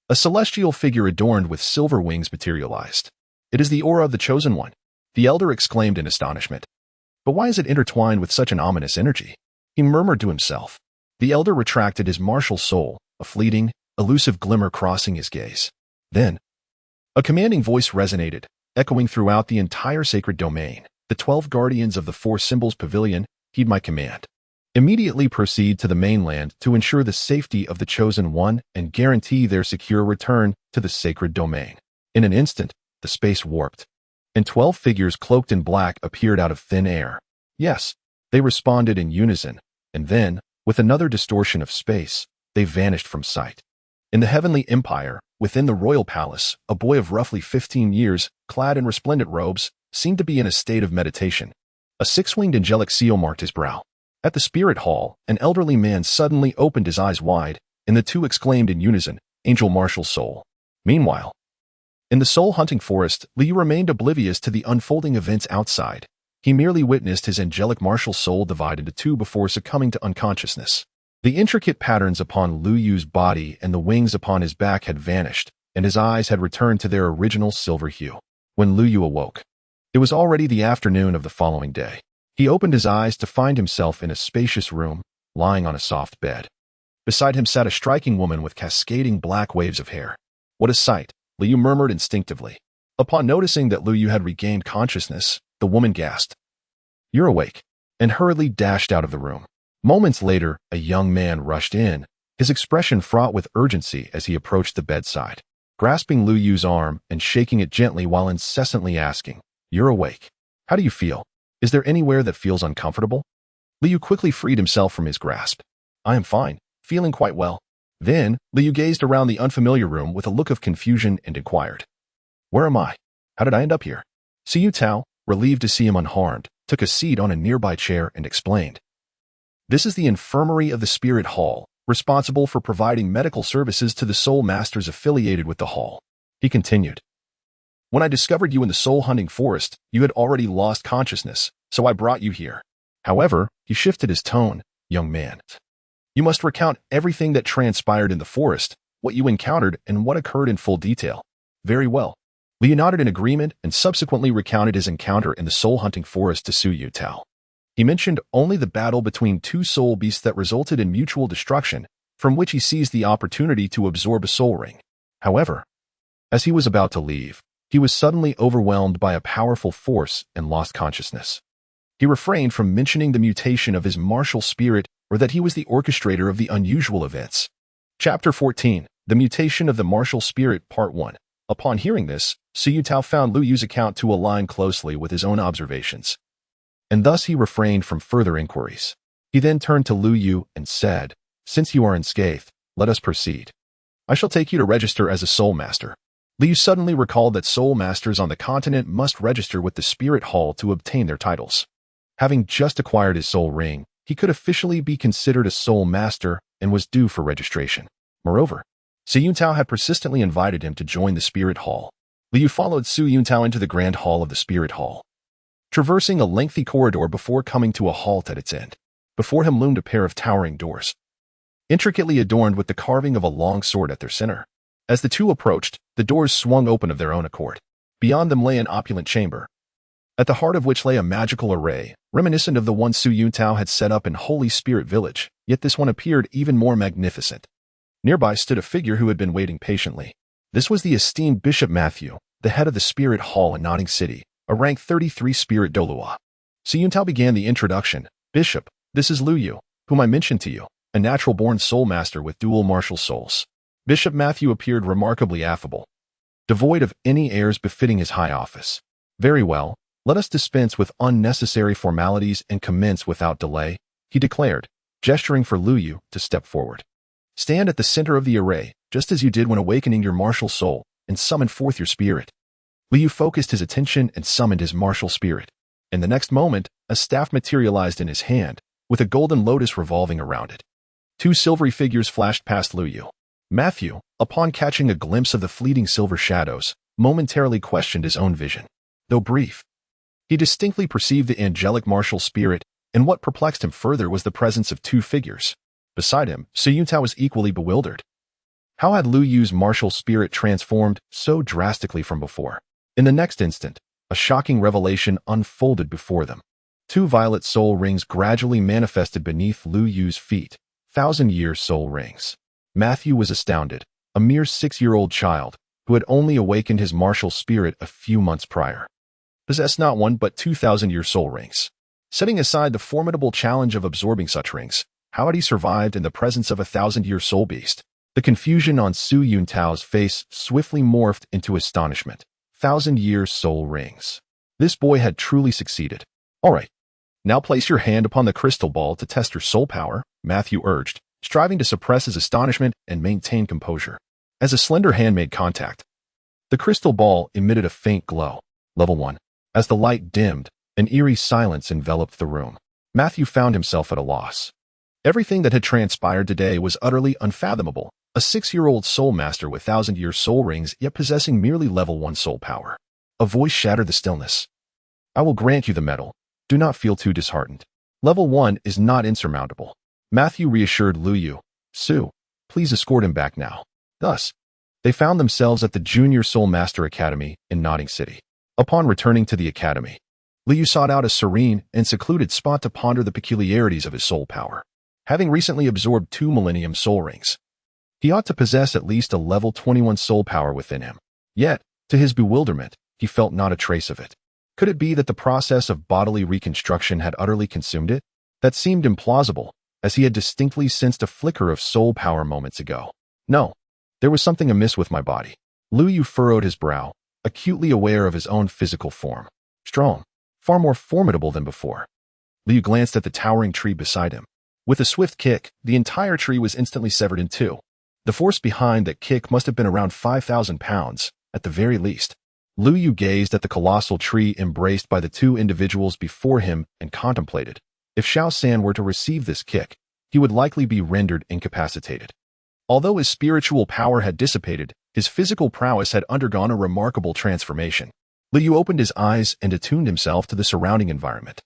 a celestial figure adorned with silver wings materialized. "It is the aura of the Chosen One," the elder exclaimed in astonishment. "But why is it intertwined with such an ominous energy?" he murmured to himself. The elder retracted his martial soul, a fleeting, elusive glimmer crossing his gaze. Then, a commanding voice resonated, echoing throughout the entire sacred domain. "The 12 guardians of the Four Symbols Pavilion, heed my command. Immediately proceed to the mainland to ensure the safety of the Chosen One and guarantee their secure return to the sacred domain." In an instant, the space warped, and 12 figures cloaked in black appeared out of thin air. "Yes," they responded in unison, and then, with another distortion of space, they vanished from sight. In the Heavenly Empire, within the royal palace, a boy of roughly 15 years, clad in resplendent robes, seemed to be in a state of meditation. A six-winged angelic seal marked his brow. At the spirit hall, an elderly man suddenly opened his eyes wide, and the two exclaimed in unison, "Angel Martial Soul." Meanwhile, in the soul-hunting forest, Liu remained oblivious to the unfolding events outside. He merely witnessed his angelic martial soul divide into two before succumbing to unconsciousness. The intricate patterns upon Lu Yu's body and the wings upon his back had vanished, and his eyes had returned to their original silver hue. When Lu Yu awoke, it was already the afternoon of the following day. He opened his eyes to find himself in a spacious room, lying on a soft bed. Beside him sat a striking woman with cascading black waves of hair. What a sight, Liu murmured instinctively. Upon noticing that Lu Yu had regained consciousness, the woman gasped, "You're awake," and hurriedly dashed out of the room. Moments later, a young man rushed in, his expression fraught with urgency as he approached the bedside, grasping Lu Yu's arm and shaking it gently while incessantly asking, "You're awake. How do you feel? Is there anywhere that feels uncomfortable?" Liu quickly freed himself from his grasp. "I am fine, feeling quite well." Then, Liu gazed around the unfamiliar room with a look of confusion and inquired, "Where am I? How did I end up here?" Siyu Tao, relieved to see him unharmed, took a seat on a nearby chair and explained, "This is the infirmary of the Spirit Hall, responsible for providing medical services to the soul masters affiliated with the hall." He continued, "When I discovered you in the soul-hunting forest, you had already lost consciousness, so I brought you here. However," he shifted his tone, "young man, you must recount everything that transpired in the forest, what you encountered and what occurred in full detail." "Very well." Liu nodded in agreement and subsequently recounted his encounter in the soul-hunting forest to Siyu Tao. He mentioned only the battle between two soul beasts that resulted in mutual destruction, from which he seized the opportunity to absorb a soul ring. However, as he was about to leave, he was suddenly overwhelmed by a powerful force and lost consciousness. He refrained from mentioning the mutation of his martial spirit or that he was the orchestrator of the unusual events. Chapter 14, The Mutation of the Martial Spirit, Part 1. Upon hearing this, Siyu Tao found Lu Yu's account to align closely with his own observations, and thus he refrained from further inquiries. He then turned to Lu Yu and said, "Since you are unscathed, let us proceed. I shall take you to register as a soul master." Liu suddenly recalled that soul masters on the continent must register with the Spirit Hall to obtain their titles. Having just acquired his soul ring, he could officially be considered a soul master and was due for registration. Moreover, Su Yuntao had persistently invited him to join the Spirit Hall. Liu followed Su Yuntao into the Grand Hall of the Spirit Hall, traversing a lengthy corridor before coming to a halt at its end. Before him loomed a pair of towering doors, intricately adorned with the carving of a long sword at their center. As the two approached, the doors swung open of their own accord. Beyond them lay an opulent chamber, at the heart of which lay a magical array, reminiscent of the one Su Yuntao had set up in Holy Spirit Village, yet this one appeared even more magnificent. Nearby stood a figure who had been waiting patiently. This was the esteemed Bishop Matthew, the head of the Spirit Hall in Nodding City, a rank 33 Spirit Dolua. Su Yuntao began the introduction. "Bishop, this is Lu Yu, whom I mentioned to you, a natural-born soul master with dual martial souls." Bishop Matthew appeared remarkably affable, devoid of any airs befitting his high office. "Very well, let us dispense with unnecessary formalities and commence without delay," he declared, gesturing for Lu Yu to step forward. "Stand at the center of the array, just as you did when awakening your martial soul, and summon forth your spirit." Lu Yu focused his attention and summoned his martial spirit. In the next moment, a staff materialized in his hand, with a golden lotus revolving around it. Two silvery figures flashed past Lu Yu. Matthew, upon catching a glimpse of the fleeting silver shadows, momentarily questioned his own vision. Though brief, he distinctly perceived the angelic martial spirit, and what perplexed him further was the presence of two figures. Beside him, Su Yuntao was equally bewildered. How had Lu Yu's martial spirit transformed so drastically from before? In the next instant, a shocking revelation unfolded before them. Two violet soul rings gradually manifested beneath Lu Yu's feet, 1,000-year soul rings. Matthew was astounded, a mere 6-year-old child, who had only awakened his martial spirit a few months prior, possessed not one but 2,000-year soul rings. Setting aside the formidable challenge of absorbing such rings, how had he survived in the presence of a 1,000-year soul beast? The confusion on Su Yuntao's face swiftly morphed into astonishment. 1,000-year soul rings. This boy had truly succeeded. "All right, now place your hand upon the crystal ball to test your soul power," Matthew urged, striving to suppress his astonishment and maintain composure. As a slender hand made contact, the crystal ball emitted a faint glow. Level 1. As the light dimmed, an eerie silence enveloped the room. Matthew found himself at a loss. Everything that had transpired today was utterly unfathomable. A 6-year-old soul master with 1,000-year soul rings, yet possessing merely level 1 soul power. A voice shattered the stillness. I will grant you the medal. Do not feel too disheartened. Level 1 is not insurmountable. Matthew reassured Lu Yu. Su, please escort him back now. Thus, they found themselves at the Junior Soul Master Academy in Nodding City. Upon returning to the academy, Lu Yu sought out a serene and secluded spot to ponder the peculiarities of his soul power. Having recently absorbed 2 Millennium Soul Rings, he ought to possess at least a level 21 soul power within him. Yet, to his bewilderment, he felt not a trace of it. Could it be that the process of bodily reconstruction had utterly consumed it? That seemed implausible, as he had distinctly sensed a flicker of soul power moments ago. No, there was something amiss with my body. Lu Yu furrowed his brow, acutely aware of his own physical form. Strong, far more formidable than before. Lu Yu glanced at the towering tree beside him. With a swift kick, the entire tree was instantly severed in two. The force behind that kick must have been around 5,000 pounds, at the very least. Lu Yu gazed at the colossal tree embraced by the 2 individuals before him and contemplated. If Xiao San were to receive this kick, he would likely be rendered incapacitated. Although his spiritual power had dissipated, his physical prowess had undergone a remarkable transformation. Lu Yu opened his eyes and attuned himself to the surrounding environment.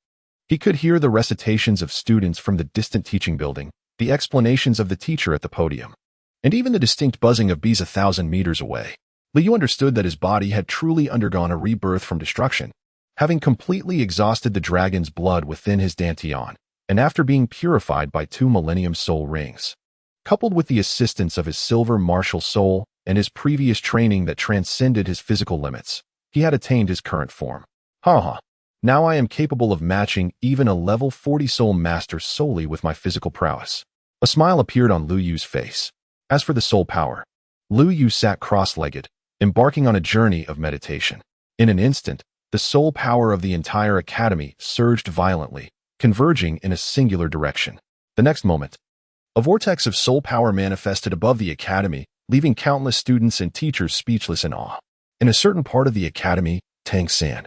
He could hear the recitations of students from the distant teaching building, the explanations of the teacher at the podium, and even the distinct buzzing of bees 1,000 meters away. Lu Yu understood that his body had truly undergone a rebirth from destruction, having completely exhausted the dragon's blood within his dantian, and after being purified by 2 Millennium Soul Rings. Coupled with the assistance of his silver martial soul and his previous training that transcended his physical limits, he had attained his current form. Now I am capable of matching even a level 40 soul master solely with my physical prowess. A smile appeared on Lu Yu's face. As for the soul power, Lu Yu sat cross-legged, embarking on a journey of meditation. In an instant, the soul power of the entire academy surged violently, converging in a singular direction. The next moment, a vortex of soul power manifested above the academy, leaving countless students and teachers speechless in awe. In a certain part of the academy, Tang San,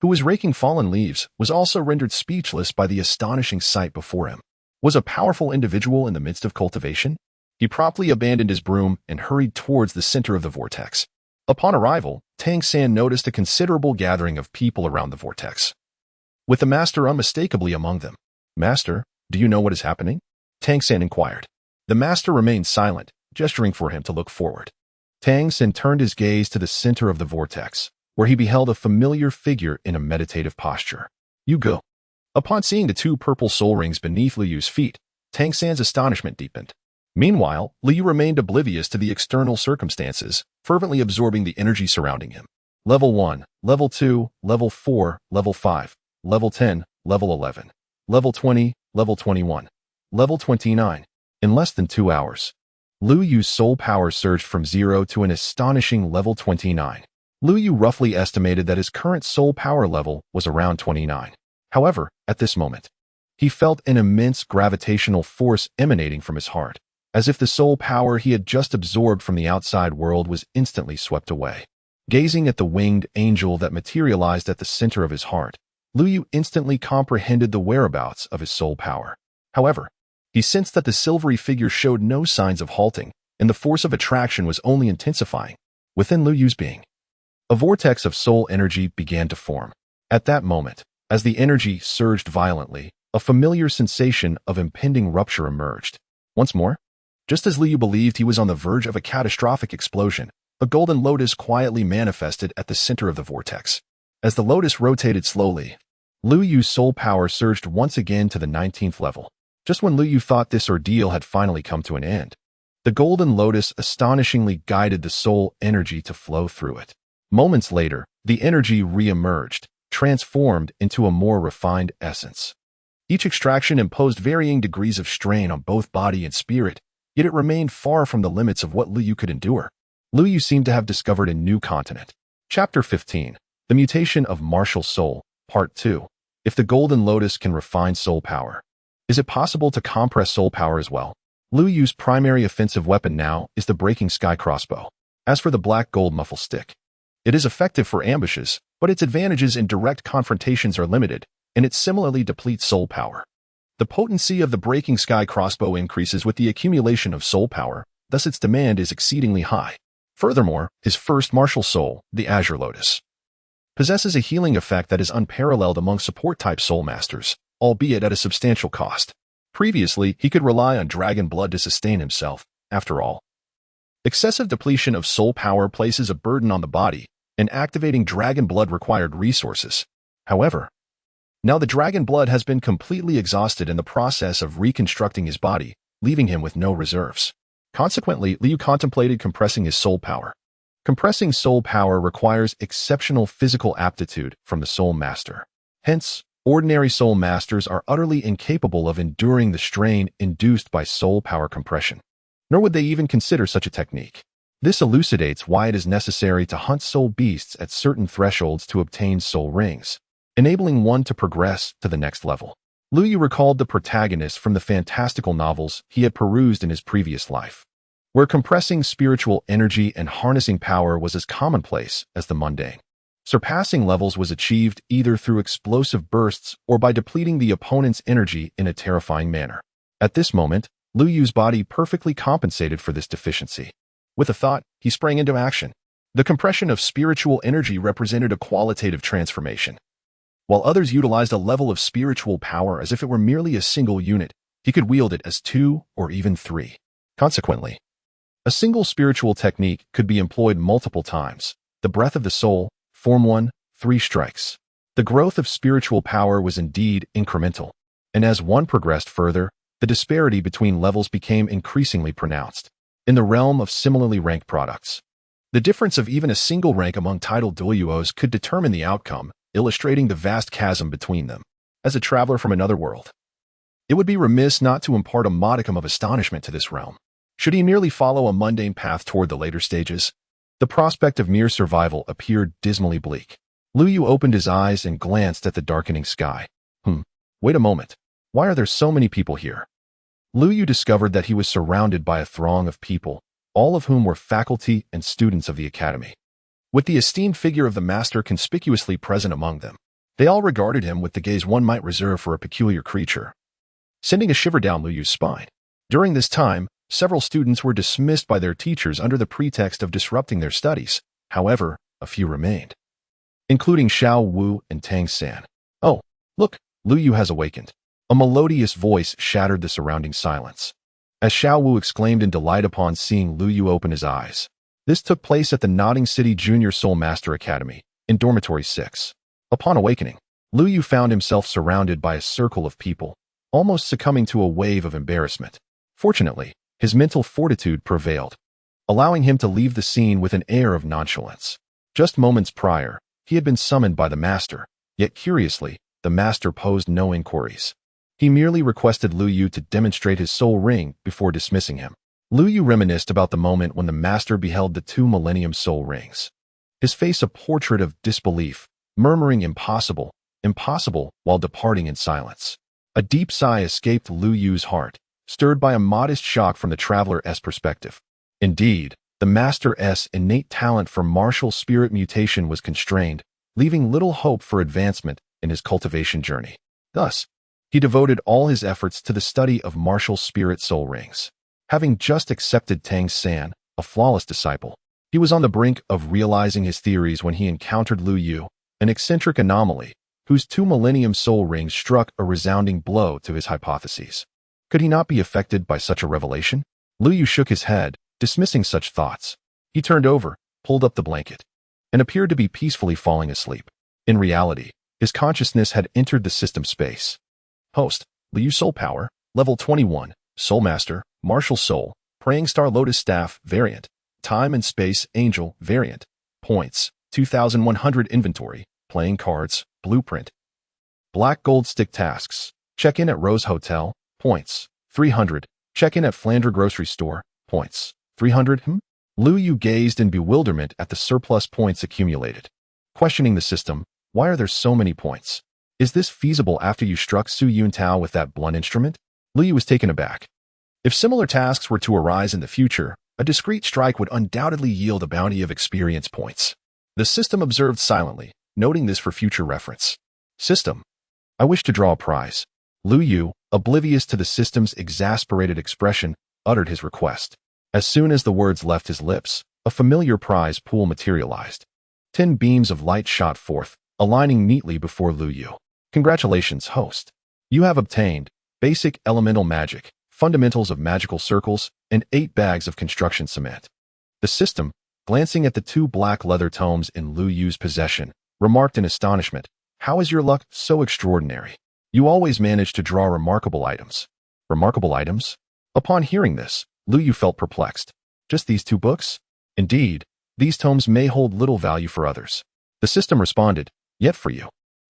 who was raking fallen leaves, was also rendered speechless by the astonishing sight before him. Was a powerful individual in the midst of cultivation? He promptly abandoned his broom and hurried towards the center of the vortex. Upon arrival, Tang San noticed a considerable gathering of people around the vortex, with the master unmistakably among them. Master, do you know what is happening? Tang San inquired. The master remained silent, gesturing for him to look forward. Tang San turned his gaze to the center of the vortex, where he beheld a familiar figure in a meditative posture. You go. Upon seeing the 2 purple soul rings beneath Lu Yu's feet, Tang San's astonishment deepened. Meanwhile, Lu Yu remained oblivious to the external circumstances, fervently absorbing the energy surrounding him. Level 1, Level 2, Level 4, Level 5, Level 10, Level 11, Level 20, Level 21, Level 29. In less than 2 hours, Lu Yu's soul power surged from 0 to an astonishing Level 29. Lu Yu roughly estimated that his current soul power level was around 29. However, at this moment, he felt an immense gravitational force emanating from his heart, as if the soul power he had just absorbed from the outside world was instantly swept away. Gazing at the winged angel that materialized at the center of his heart, Lu Yu instantly comprehended the whereabouts of his soul power. However, he sensed that the silvery figure showed no signs of halting, and the force of attraction was only intensifying within Lu Yu's being. A vortex of soul energy began to form. At that moment, as the energy surged violently, a familiar sensation of impending rupture emerged. Once more, just as Lu Yu believed he was on the verge of a catastrophic explosion, a golden lotus quietly manifested at the center of the vortex. As the lotus rotated slowly, Lu Yu's soul power surged once again to the 19th level. Just when Lu Yu thought this ordeal had finally come to an end, the golden lotus astonishingly guided the soul energy to flow through it. Moments later, the energy re-emerged, transformed into a more refined essence. Each extraction imposed varying degrees of strain on both body and spirit, yet it remained far from the limits of what Lu Yu could endure. Lu Yu seemed to have discovered a new continent. Chapter 15. The Mutation of Martial Soul, Part 2. If the Golden Lotus can refine soul power, is it possible to compress soul power as well? Lu Yu's primary offensive weapon now is the Breaking Sky crossbow. As for the black gold muffle stick, it is effective for ambushes, but its advantages in direct confrontations are limited, and it similarly depletes soul power. The potency of the Breaking Sky crossbow increases with the accumulation of soul power, thus its demand is exceedingly high. Furthermore, his first martial soul, the Azure Lotus, possesses a healing effect that is unparalleled among support-type soul masters, albeit at a substantial cost. Previously, he could rely on dragon blood to sustain himself. After all, excessive depletion of soul power places a burden on the body, and activating dragon blood required resources. However, now the dragon blood has been completely exhausted in the process of reconstructing his body, leaving him with no reserves. Consequently, Liu contemplated compressing his soul power. Compressing soul power requires exceptional physical aptitude from the soul master. Hence, ordinary soul masters are utterly incapable of enduring the strain induced by soul power compression. Nor would they even consider such a technique. This elucidates why it is necessary to hunt soul beasts at certain thresholds to obtain soul rings, enabling one to progress to the next level. Lu Yu recalled the protagonist from the fantastical novels he had perused in his previous life, where compressing spiritual energy and harnessing power was as commonplace as the mundane. Surpassing levels was achieved either through explosive bursts or by depleting the opponent's energy in a terrifying manner. At this moment, Lu Yu's body perfectly compensated for this deficiency. With a thought, he sprang into action. The compression of spiritual energy represented a qualitative transformation. While others utilized a level of spiritual power as if it were merely a single unit, he could wield it as 2 or even 3. Consequently, a single spiritual technique could be employed multiple times. The breath of the soul, Form 1, 3 strikes. The growth of spiritual power was indeed incremental, and as one progressed further, the disparity between levels became increasingly pronounced. In the realm of similarly ranked products, the difference of even a single rank among titled doyuos could determine the outcome, illustrating the vast chasm between them. As a traveler from another world, it would be remiss not to impart a modicum of astonishment to this realm. Should he merely follow a mundane path toward the later stages, the prospect of mere survival appeared dismally bleak. Lu Yu opened his eyes and glanced at the darkening sky. Wait a moment. Why are there so many people here? Lu Yu discovered that he was surrounded by a throng of people, all of whom were faculty and students of the academy, with the esteemed figure of the master conspicuously present among them. They all regarded him with the gaze one might reserve for a peculiar creature, sending a shiver down Lu Yu's spine. During this time, several students were dismissed by their teachers under the pretext of disrupting their studies. However, a few remained, including Xiao Wu and Tang San. Oh, look, Lu Yu has awakened. A melodious voice shattered the surrounding silence, as Xiao Wu exclaimed in delight upon seeing Lu Yu open his eyes. This took place at the Nodding City Junior Soul Master Academy, in Dormitory 6. Upon awakening, Lu Yu found himself surrounded by a circle of people, almost succumbing to a wave of embarrassment. Fortunately, his mental fortitude prevailed, allowing him to leave the scene with an air of nonchalance. Just moments prior, he had been summoned by the master, yet curiously, the master posed no inquiries. He merely requested Lu Yu to demonstrate his soul ring before dismissing him. Lu Yu reminisced about the moment when the master beheld the 2 Millennium Soul Rings, his face a portrait of disbelief, murmuring impossible, impossible, while departing in silence. A deep sigh escaped Lu Yu's heart, stirred by a modest shock from the traveler's perspective. Indeed, the master's innate talent for martial spirit mutation was constrained, leaving little hope for advancement in his cultivation journey. Thus, he devoted all his efforts to the study of martial spirit soul rings. Having just accepted Tang San, a flawless disciple, he was on the brink of realizing his theories when he encountered Lu Yu, an eccentric anomaly, whose 2 Millennium Soul Rings struck a resounding blow to his hypotheses. Could he not be affected by such a revelation? Lu Yu shook his head, dismissing such thoughts. He turned over, pulled up the blanket, and appeared to be peacefully falling asleep. In reality, his consciousness had entered the system space. Host, Lu Yu Soul Power, Level 21, Soul Master, Martial Soul, Praying Star Lotus Staff, Variant, Time and Space Angel, Variant, Points, 2,100 Inventory, Playing Cards, Blueprint, Black Gold Stick Tasks, Check-in at Rose Hotel, Points, 300, Check-in at Flandre Grocery Store, Points, 300. Lu Yu gazed in bewilderment at the surplus points accumulated. Questioning the system, why are there so many points? Is this feasible after you struck Su Yuntao with that blunt instrument? Lu Yu was taken aback. If similar tasks were to arise in the future, a discrete strike would undoubtedly yield a bounty of experience points. The system observed silently, noting this for future reference. System. I wish to draw a prize. Lu Yu, oblivious to the system's exasperated expression, uttered his request. As soon as the words left his lips, a familiar prize pool materialized. 10 beams of light shot forth, aligning neatly before Lu Yu. Congratulations, host. You have obtained Basic Elemental Magic, Fundamentals of Magical Circles, and 8 bags of construction cement. The system, glancing at the 2 black leather tomes in Lu Yu's possession, remarked in astonishment, "How is your luck so extraordinary? You always manage to draw remarkable items." Remarkable items? Upon hearing this, Lu Yu felt perplexed. Just these 2 books? Indeed, these tomes may hold little value for others. The system responded, "Yet for you.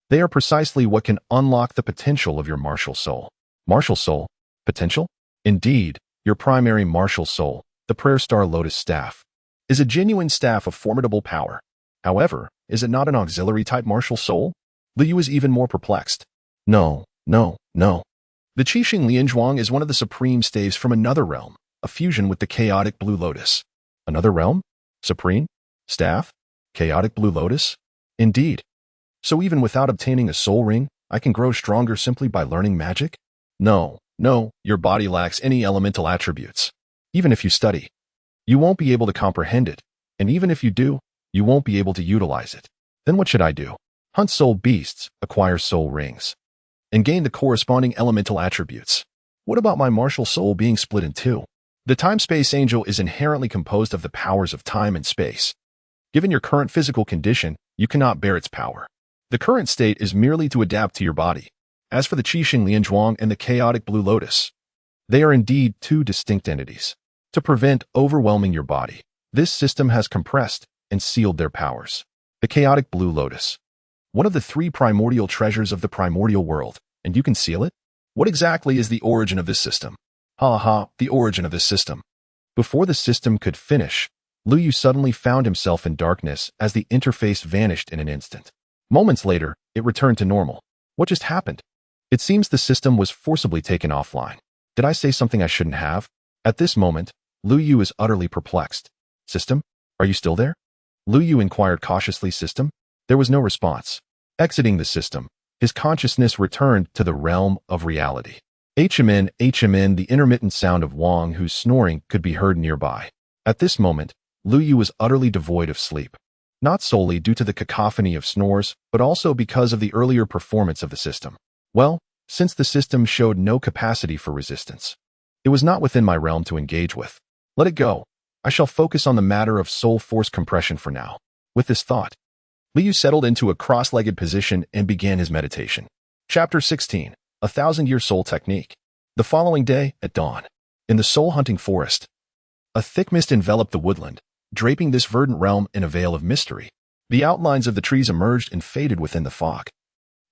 They are precisely what can unlock the potential of your martial soul." Martial soul? Potential? Indeed, your primary martial soul, the Prayer Star Lotus Staff, is a genuine staff of formidable power. However, is it not an auxiliary-type martial soul? Lu Yu is even more perplexed. No. The Qixing Lianzhuang is one of the supreme staves from another realm, a fusion with the chaotic Blue Lotus. Another realm? Supreme? Staff? Chaotic Blue Lotus? Indeed. So even without obtaining a soul ring, I can grow stronger simply by learning magic? No, your body lacks any elemental attributes. Even if you study, you won't be able to comprehend it, and even if you do, you won't be able to utilize it. Then what should I do? Hunt soul beasts, acquire soul rings, and gain the corresponding elemental attributes. What about my martial soul being split in 2? The time-space angel is inherently composed of the powers of time and space. Given your current physical condition, you cannot bear its power. The current state is merely to adapt to your body. As for the Qixing Lianzhuang and the chaotic Blue Lotus, they are indeed 2 distinct entities. To prevent overwhelming your body, this system has compressed and sealed their powers. The chaotic Blue Lotus, one of the 3 primordial treasures of the primordial world, and you can seal it? What exactly is the origin of this system? The origin of this system. Before the system could finish, Lu Yu suddenly found himself in darkness as the interface vanished in an instant. Moments later, it returned to normal. What just happened? It seems the system was forcibly taken offline. Did I say something I shouldn't have? At this moment, Lu Yu is utterly perplexed. System? Are you still there? Lu Yu inquired cautiously. System? There was no response. Exiting the system, his consciousness returned to the realm of reality. HMN, the intermittent sound of Wang, whose snoring could be heard nearby. At this moment, Lu Yu was utterly devoid of sleep. Not solely due to the cacophony of snores, but also because of the earlier performance of the system. Well, since the system showed no capacity for resistance, it was not within my realm to engage with. Let it go. I shall focus on the matter of soul force compression for now. With this thought, Lu Yu settled into a cross-legged position and began his meditation. Chapter 16. A Thousand-Year Soul Technique. The following day, at dawn, in the soul-hunting forest, a thick mist enveloped the woodland, draping this verdant realm in a veil of mystery. The outlines of the trees emerged and faded within the fog,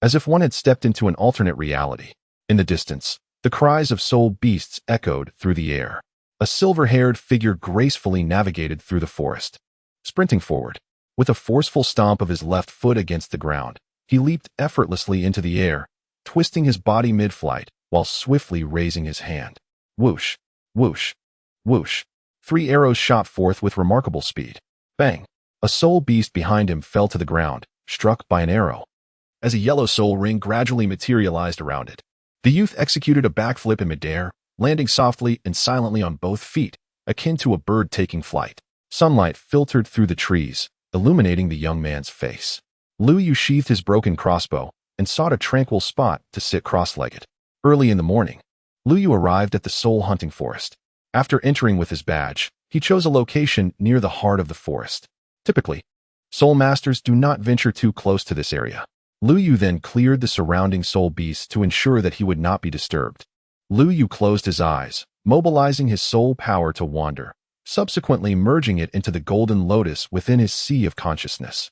as if one had stepped into an alternate reality. In the distance, the cries of soul beasts echoed through the air. A silver-haired figure gracefully navigated through the forest. Sprinting forward, with a forceful stomp of his left foot against the ground, he leaped effortlessly into the air, twisting his body mid-flight while swiftly raising his hand. Whoosh, whoosh, whoosh. 3 arrows shot forth with remarkable speed. Bang! A soul beast behind him fell to the ground, struck by an arrow, as a yellow soul ring gradually materialized around it. The youth executed a backflip in midair, landing softly and silently on both feet, akin to a bird taking flight. Sunlight filtered through the trees, illuminating the young man's face. Lu Yu sheathed his broken crossbow and sought a tranquil spot to sit cross-legged. Early in the morning, Lu Yu arrived at the soul-hunting forest. After entering with his badge, he chose a location near the heart of the forest. Typically, soul masters do not venture too close to this area. Lu Yu then cleared the surrounding soul beasts to ensure that he would not be disturbed. Lu Yu closed his eyes, mobilizing his soul power to wander, subsequently merging it into the golden lotus within his sea of consciousness.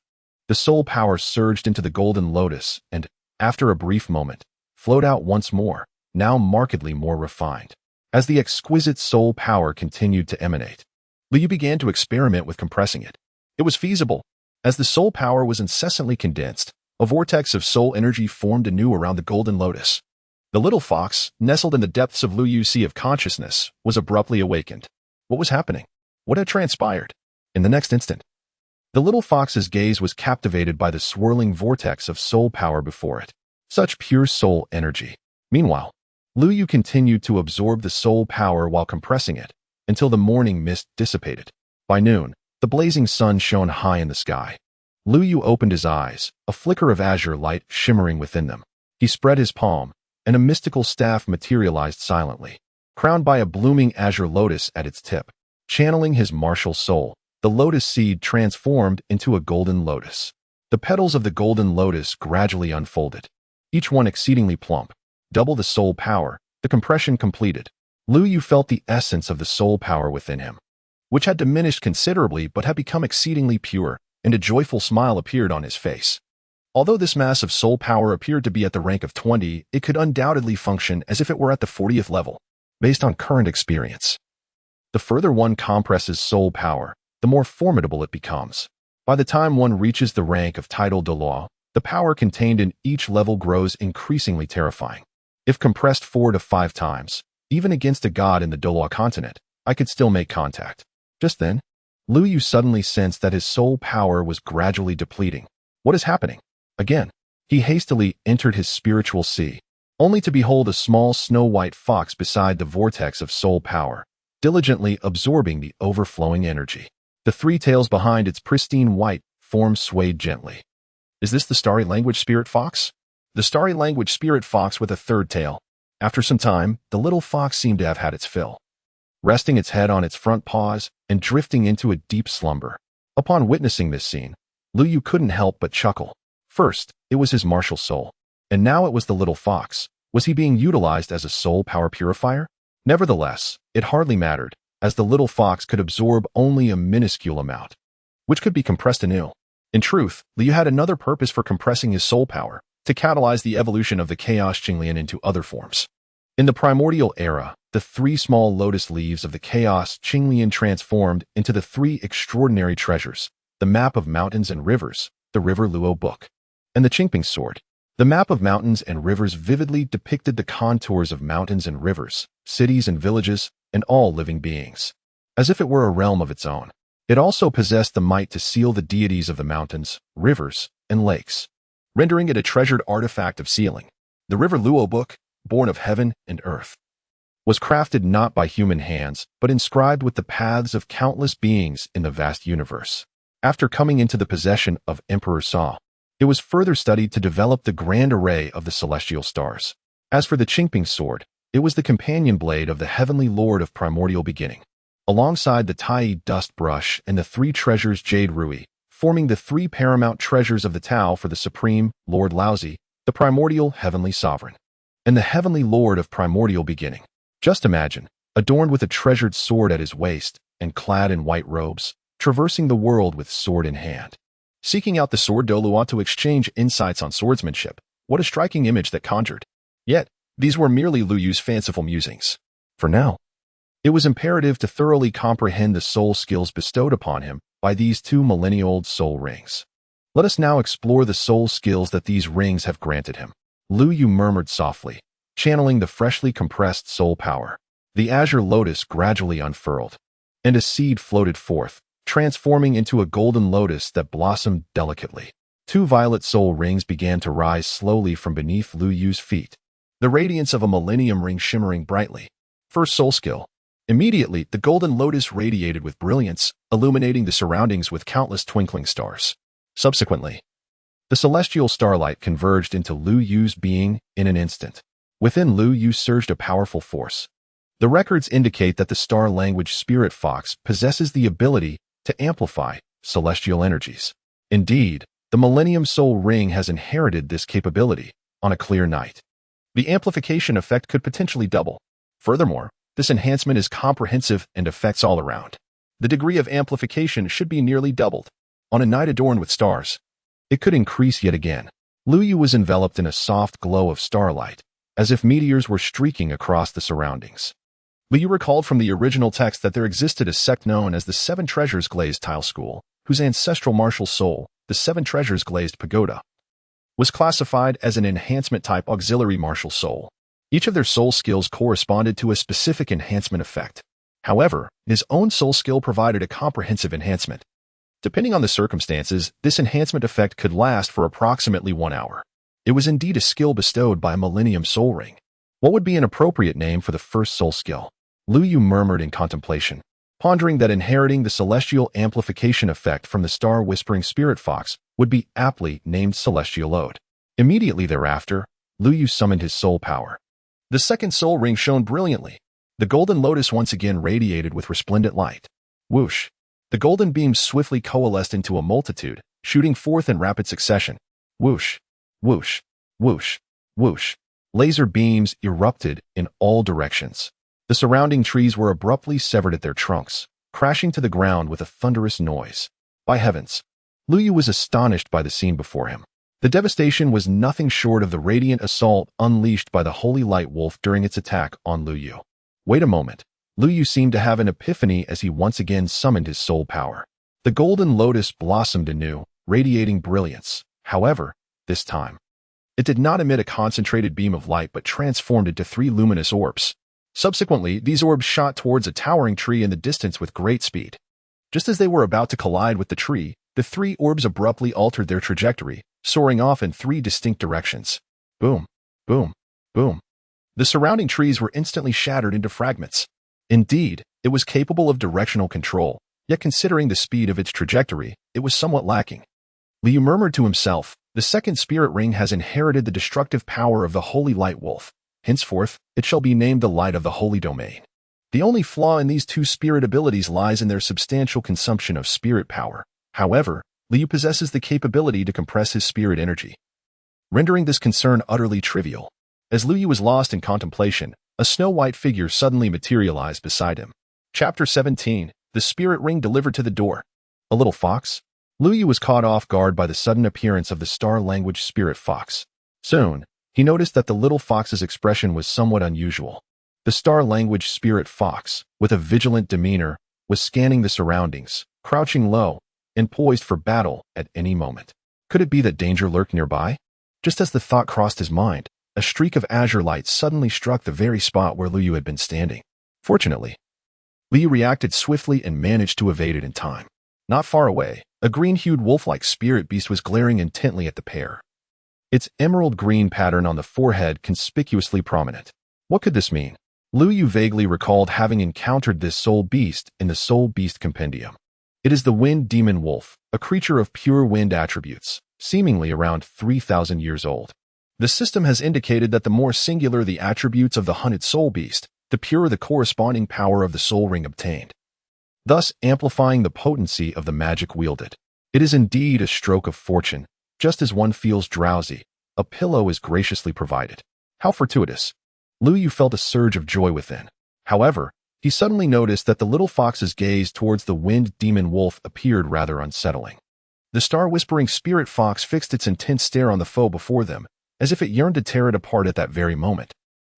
The soul power surged into the golden lotus and, after a brief moment, flowed out once more, now markedly more refined. As the exquisite soul power continued to emanate, Lu Yu began to experiment with compressing it. It was feasible. As the soul power was incessantly condensed, a vortex of soul energy formed anew around the golden lotus. The little fox, nestled in the depths of Lu Yu's sea of consciousness, was abruptly awakened. What was happening? What had transpired? In the next instant, the little fox's gaze was captivated by the swirling vortex of soul power before it. Such pure soul energy. Meanwhile, Lu Yu continued to absorb the soul power while compressing it, until the morning mist dissipated. By noon, the blazing sun shone high in the sky. Lu Yu opened his eyes, a flicker of azure light shimmering within them. He spread his palm, and a mystical staff materialized silently, crowned by a blooming azure lotus at its tip. Channeling his martial soul, the lotus seed transformed into a golden lotus. The petals of the golden lotus gradually unfolded, each one exceedingly plump. Double the soul power, the compression completed. Lu Yu felt the essence of the soul power within him, which had diminished considerably but had become exceedingly pure, and a joyful smile appeared on his face. Although this mass of soul power appeared to be at the rank of 20, it could undoubtedly function as if it were at the 40th level, based on current experience. The further one compresses soul power, the more formidable it becomes. By the time one reaches the rank of Title de Law, the power contained in each level grows increasingly terrifying. If compressed 4 to 5 times, even against a god in the Doloa continent, I could still make contact. Just then, Lu Yu suddenly sensed that his soul power was gradually depleting. What is happening? Again, he hastily entered his spiritual sea, only to behold a small snow-white fox beside the vortex of soul power, diligently absorbing the overflowing energy. The 3 tails behind its pristine white form swayed gently. Is this the starry language spirit fox? The starry language spirit fox with a 3rd tail. After some time, the little fox seemed to have had its fill, resting its head on its front paws and drifting into a deep slumber. Upon witnessing this scene, Lu Yu couldn't help but chuckle. First, it was his martial soul, and now it was the little fox. Was he being utilized as a soul power purifier? Nevertheless, it hardly mattered, as the little fox could absorb only a minuscule amount, which could be compressed anew. In truth, Liu had another purpose for compressing his soul power, to catalyze the evolution of the Chaos Qinglian into other forms. In the primordial era, the 3 small lotus leaves of the Chaos Qinglian transformed into the 3 extraordinary treasures, the map of mountains and rivers, the River Luo book, and the Qingping sword. The map of mountains and rivers vividly depicted the contours of mountains and rivers, cities and villages, and all living beings, as if it were a realm of its own. It also possessed the might to seal the deities of the mountains, rivers, and lakes, rendering it a treasured artifact of sealing. The River Luo book, born of heaven and earth, was crafted not by human hands, but inscribed with the paths of countless beings in the vast universe. After coming into the possession of Emperor Sa, it was further studied to develop the grand array of the celestial stars. As for the Qingping sword, it was the companion blade of the heavenly lord of primordial beginning, alongside the Tai dust brush and the 3 treasures Jade Rui, forming the 3 paramount treasures of the Tao for the supreme Lord Laozi, the primordial heavenly sovereign, and the heavenly lord of primordial beginning. Just imagine, adorned with a treasured sword at his waist and clad in white robes, traversing the world with sword in hand, seeking out the sword Dolua to exchange insights on swordsmanship. What a striking image that conjured. Yet, these were merely Lu Yu's fanciful musings. For now, it was imperative to thoroughly comprehend the soul skills bestowed upon him by these 2 millennia-old soul rings. Let us now explore the soul skills that these rings have granted him. Lu Yu murmured softly, channeling the freshly compressed soul power. The azure lotus gradually unfurled, and a seed floated forth, transforming into a golden lotus that blossomed delicately. 2 violet soul rings began to rise slowly from beneath Lu Yu's feet, the radiance of a millennium ring shimmering brightly. First soul skill. Immediately, the golden lotus radiated with brilliance, illuminating the surroundings with countless twinkling stars. Subsequently, the celestial starlight converged into Lu Yu's being in an instant. Within Lu Yu surged a powerful force. The records indicate that the star language spirit fox possesses the ability to amplify celestial energies. Indeed, the Millennium Soul Ring has inherited this capability on a clear night. The amplification effect could potentially double. Furthermore, this enhancement is comprehensive and affects all around. The degree of amplification should be nearly doubled. On a night adorned with stars, it could increase yet again. Lu Yu was enveloped in a soft glow of starlight, as if meteors were streaking across the surroundings. Lu Yu recalled from the original text that there existed a sect known as the 7 Treasures Glazed Tile School, whose ancestral martial soul, the 7 Treasures Glazed Pagoda, was classified as an enhancement-type auxiliary martial soul. Each of their soul skills corresponded to a specific enhancement effect. However, his own soul skill provided a comprehensive enhancement. Depending on the circumstances, this enhancement effect could last for approximately 1 hour. It was indeed a skill bestowed by a Millennium Soul Ring. What would be an appropriate name for the first soul skill? Lu Yu murmured in contemplation, pondering that inheriting the celestial amplification effect from the star-whispering spirit fox would be aptly named Celestial Ode. Immediately thereafter, Lu Yu summoned his soul power. The second soul ring shone brilliantly. The golden lotus once again radiated with resplendent light. Whoosh! The golden beams swiftly coalesced into a multitude, shooting forth in rapid succession. Whoosh! Whoosh! Whoosh! Whoosh! Laser beams erupted in all directions. The surrounding trees were abruptly severed at their trunks, crashing to the ground with a thunderous noise. By heavens! Lu Yu was astonished by the scene before him. The devastation was nothing short of the radiant assault unleashed by the Holy Light Wolf during its attack on Lu Yu. Wait a moment. Lu Yu seemed to have an epiphany as he once again summoned his soul power. The golden lotus blossomed anew, radiating brilliance. However, this time, it did not emit a concentrated beam of light but transformed into 3 luminous orbs. Subsequently, these orbs shot towards a towering tree in the distance with great speed. Just as they were about to collide with the tree, the 3 orbs abruptly altered their trajectory, soaring off in 3 distinct directions. Boom, boom, boom. The surrounding trees were instantly shattered into fragments. Indeed, it was capable of directional control, yet considering the speed of its trajectory, it was somewhat lacking. Lu Yu murmured to himself, the second spirit ring has inherited the destructive power of the Holy Light Wolf. Henceforth, it shall be named the Light of the Holy Domain. The only flaw in these 2 spirit abilities lies in their substantial consumption of spirit power. However, Lu Yu possesses the capability to compress his spirit energy, rendering this concern utterly trivial. As Lu Yu was lost in contemplation, a snow-white figure suddenly materialized beside him. Chapter 17, The Spirit Ring Delivered to the Door. A little fox? Lu Yu was caught off guard by the sudden appearance of the star-language spirit fox. Soon, he noticed that the little fox's expression was somewhat unusual. The star-language spirit fox, with a vigilant demeanor, was scanning the surroundings, crouching low, and poised for battle at any moment. Could it be that danger lurked nearby? Just as the thought crossed his mind, a streak of azure light suddenly struck the very spot where Lu Yu had been standing. Fortunately, Lu Yu reacted swiftly and managed to evade it in time. Not far away, a green-hued wolf-like spirit beast was glaring intently at the pair, its emerald green pattern on the forehead conspicuously prominent. What could this mean? Lu Yu vaguely recalled having encountered this soul beast in the Soul Beast Compendium. It is the Wind Demon Wolf, a creature of pure wind attributes, seemingly around 3,000 years old. The system has indicated that the more singular the attributes of the hunted soul beast, the purer the corresponding power of the soul ring obtained, thus amplifying the potency of the magic wielded. It is indeed a stroke of fortune. Just as one feels drowsy, a pillow is graciously provided. How fortuitous! Lu Yu felt a surge of joy within. However, he suddenly noticed that the little fox's gaze towards the Wind Demon Wolf appeared rather unsettling. The star-whispering spirit fox fixed its intense stare on the foe before them, as if it yearned to tear it apart at that very moment.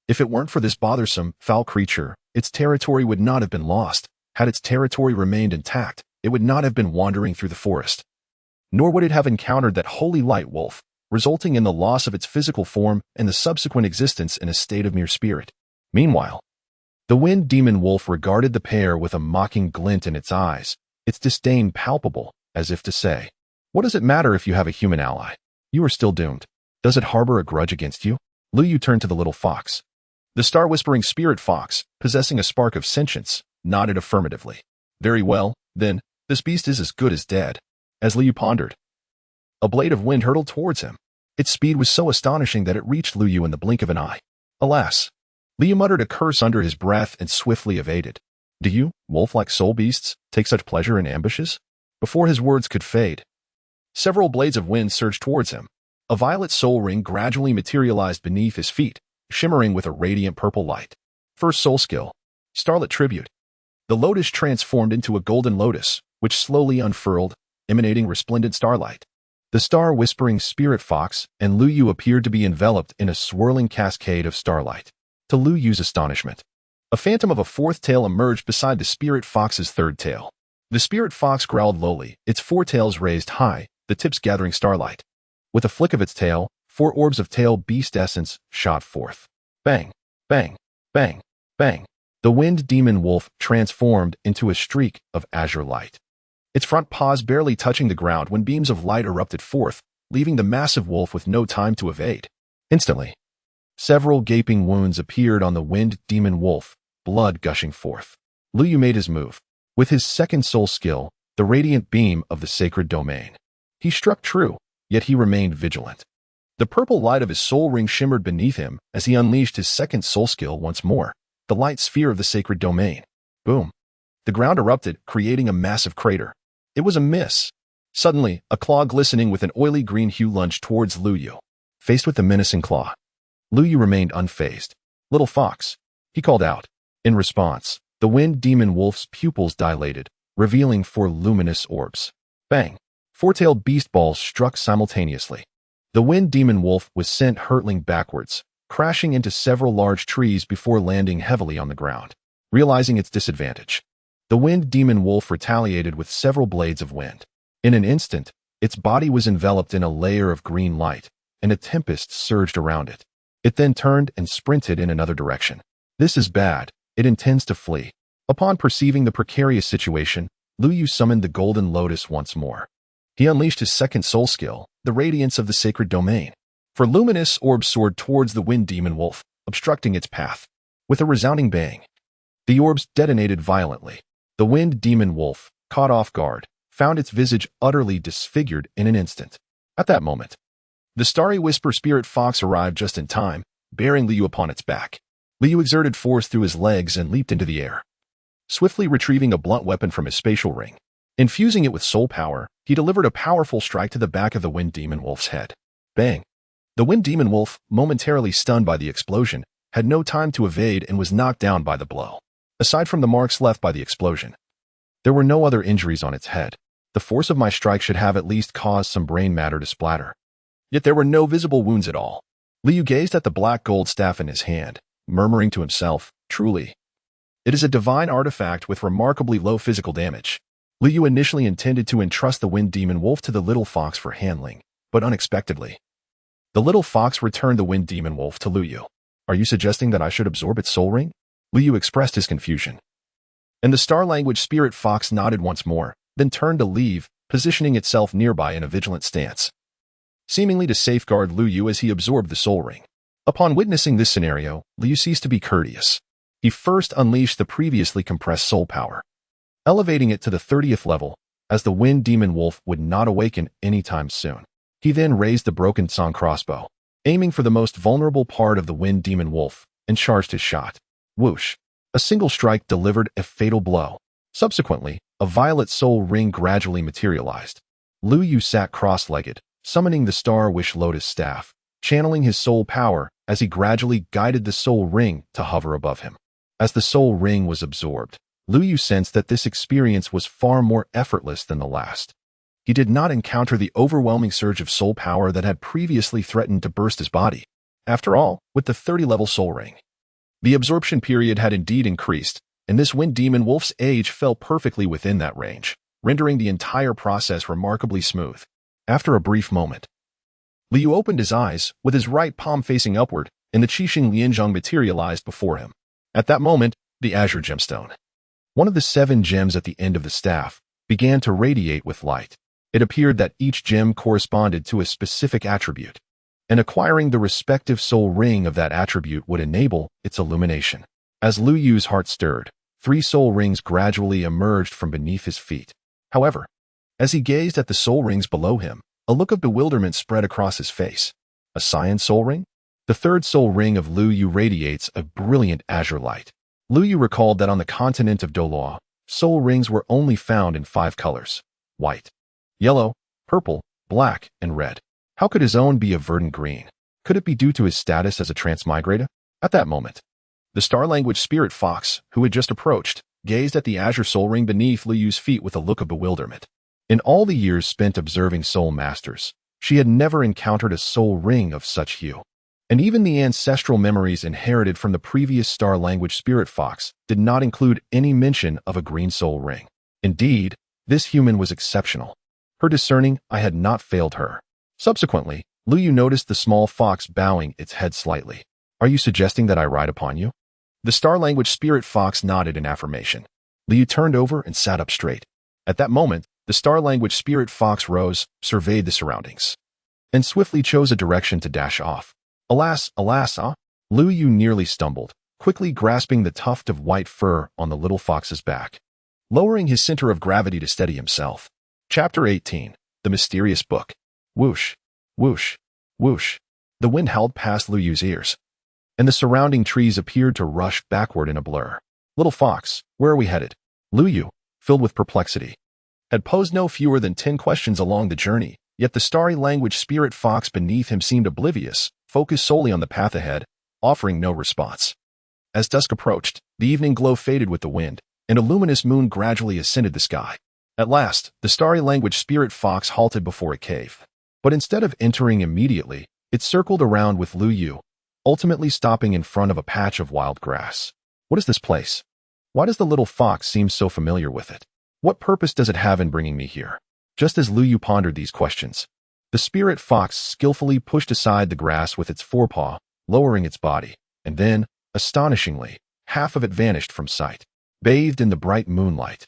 If it weren't for this bothersome, foul creature, its territory would not have been lost. Had its territory remained intact, it would not have been wandering through the forest. Nor would it have encountered that Holy Light Wolf, resulting in the loss of its physical form and the subsequent existence in a state of mere spirit. Meanwhile, the Wind Demon Wolf regarded the pair with a mocking glint in its eyes, its disdain palpable, as if to say, "What does it matter if you have a human ally? You are still doomed. Does it harbor a grudge against you?" Lu Yu turned to the little fox. The star-whispering spirit fox, possessing a spark of sentience, nodded affirmatively. "Very well, then, this beast is as good as dead." As Lu Yu pondered, a blade of wind hurtled towards him. Its speed was so astonishing that it reached Lu Yu in the blink of an eye. Alas! Lu Yu muttered a curse under his breath and swiftly evaded. "Do you, wolf-like soul beasts, take such pleasure in ambushes?" Before his words could fade, several blades of wind surged towards him. A violet soul ring gradually materialized beneath his feet, shimmering with a radiant purple light. First soul skill, Starlit Tribute. The lotus transformed into a golden lotus, which slowly unfurled, emanating resplendent starlight. The star-whispering spirit fox and Lu Yu appeared to be enveloped in a swirling cascade of starlight. To Lu Yu's astonishment, a phantom of a fourth tail emerged beside the spirit fox's third tail. The spirit fox growled lowly, its 4 tails raised high, the tips gathering starlight. With a flick of its tail, 4 orbs of tail beast essence shot forth. Bang! Bang, bang, bang. The wind demon wolf transformed into a streak of azure light. Its front paws barely touching the ground when beams of light erupted forth, leaving the massive wolf with no time to evade. Instantly, several gaping wounds appeared on the wind demon wolf, blood gushing forth. Lu Yu made his move. With his second soul skill, the radiant beam of the sacred domain. He struck true, yet he remained vigilant. The purple light of his soul ring shimmered beneath him as he unleashed his second soul skill once more, the light sphere of the sacred domain. Boom. The ground erupted, creating a massive crater. It was a miss. Suddenly, a claw glistening with an oily green hue lunged towards Lu Yu. Faced with the menacing claw, Lu Yu remained unfazed. Little fox, he called out. In response, the wind demon wolf's pupils dilated, revealing four luminous orbs. Bang! Four-tailed beast balls struck simultaneously. The wind demon wolf was sent hurtling backwards, crashing into several large trees before landing heavily on the ground. Realizing its disadvantage, the wind demon wolf retaliated with several blades of wind. In an instant, its body was enveloped in a layer of green light, and a tempest surged around it. It then turned and sprinted in another direction. This is bad. It intends to flee. Upon perceiving the precarious situation, Lu Yu summoned the Golden Lotus once more. He unleashed his second soul skill, the radiance of the sacred domain. For luminous orbs soared towards the wind demon wolf, obstructing its path. With a resounding bang, the orbs detonated violently. The wind demon wolf, caught off guard, found its visage utterly disfigured in an instant. At that moment, the starry whisper spirit fox arrived just in time, bearing Lu Yu upon its back. Lu Yu exerted force through his legs and leaped into the air, swiftly retrieving a blunt weapon from his spatial ring. Infusing it with soul power, he delivered a powerful strike to the back of the wind demon wolf's head. Bang! The wind demon wolf, momentarily stunned by the explosion, had no time to evade and was knocked down by the blow. Aside from the marks left by the explosion, there were no other injuries on its head. The force of my strike should have at least caused some brain matter to splatter. Yet there were no visible wounds at all. Lu Yu gazed at the black gold staff in his hand, murmuring to himself, truly, it is a divine artifact with remarkably low physical damage. Lu Yu initially intended to entrust the wind demon wolf to the little fox for handling, but unexpectedly, the little fox returned the wind demon wolf to Lu Yu. Are you suggesting that I should absorb its soul ring? Lu Yu expressed his confusion. And the star language spirit fox nodded once more, then turned to leave, positioning itself nearby in a vigilant stance, seemingly to safeguard Lu Yu as he absorbed the soul ring. Upon witnessing this scenario, Lu Yu ceased to be courteous. He first unleashed the previously compressed soul power, elevating it to the 30th level, as the wind demon wolf would not awaken anytime soon. He then raised the broken song crossbow, aiming for the most vulnerable part of the wind demon wolf, and charged his shot. Whoosh! A single strike delivered a fatal blow. Subsequently, a violet soul ring gradually materialized. Lu Yu sat cross-legged, summoning the Star Wish Lotus staff, channeling his soul power as he gradually guided the soul ring to hover above him. As the soul ring was absorbed, Lu Yu sensed that this experience was far more effortless than the last. He did not encounter the overwhelming surge of soul power that had previously threatened to burst his body. After all, with the 30-level soul ring, the absorption period had indeed increased, and this wind demon wolf's age fell perfectly within that range, rendering the entire process remarkably smooth. After a brief moment, Lu Yu opened his eyes, with his right palm facing upward, and the Qixing Lianzhong materialized before him. At that moment, the azure gemstone, one of the 7 gems at the end of the staff, began to radiate with light. It appeared that each gem corresponded to a specific attribute, and acquiring the respective soul ring of that attribute would enable its illumination. As Lu Yu's heart stirred, 3 soul rings gradually emerged from beneath his feet. However, as he gazed at the soul rings below him, a look of bewilderment spread across his face. A cyan soul ring? The 3rd soul ring of Lu Yu radiates a brilliant azure light. Lu Yu recalled that on the continent of Doloa, soul rings were only found in 5 colors: white, yellow, purple, black, and red. How could his own be a verdant green? Could it be due to his status as a transmigrator? At that moment, the star language spirit fox, who had just approached, gazed at the azure soul ring beneath Lu Yu's feet with a look of bewilderment. In all the years spent observing soul masters, she had never encountered a soul ring of such hue. And even the ancestral memories inherited from the previous star language spirit fox did not include any mention of a green soul ring. Indeed, this human was exceptional. Her discerning eye had not failed her. Subsequently, Lu Yu noticed the small fox bowing its head slightly. Are you suggesting that I ride upon you? The star language spirit fox nodded in affirmation. Liu turned over and sat up straight. At that moment, the star language spirit fox rose, surveyed the surroundings, and swiftly chose a direction to dash off. Alas, Liu Yu nearly stumbled, quickly grasping the tuft of white fur on the little fox's back, lowering his center of gravity to steady himself. Chapter 18. The Mysterious Book. Whoosh, whoosh, whoosh. The wind howled past Liu Yu's ears, and the surrounding trees appeared to rush backward in a blur. Little fox, where are we headed? Liu Yu, filled with perplexity, had posed no fewer than 10 questions along the journey, yet the starry language spirit fox beneath him seemed oblivious, focused solely on the path ahead, offering no response. As dusk approached, the evening glow faded with the wind, and a luminous moon gradually ascended the sky. At last, the starry language spirit fox halted before a cave. But instead of entering immediately, it circled around with Liu Yu, ultimately stopping in front of a patch of wild grass. What is this place? Why does the little fox seem so familiar with it? What purpose does it have in bringing me here? Just as Liu Yu pondered these questions, the spirit fox skillfully pushed aside the grass with its forepaw, lowering its body, and then, astonishingly, half of it vanished from sight, bathed in the bright moonlight.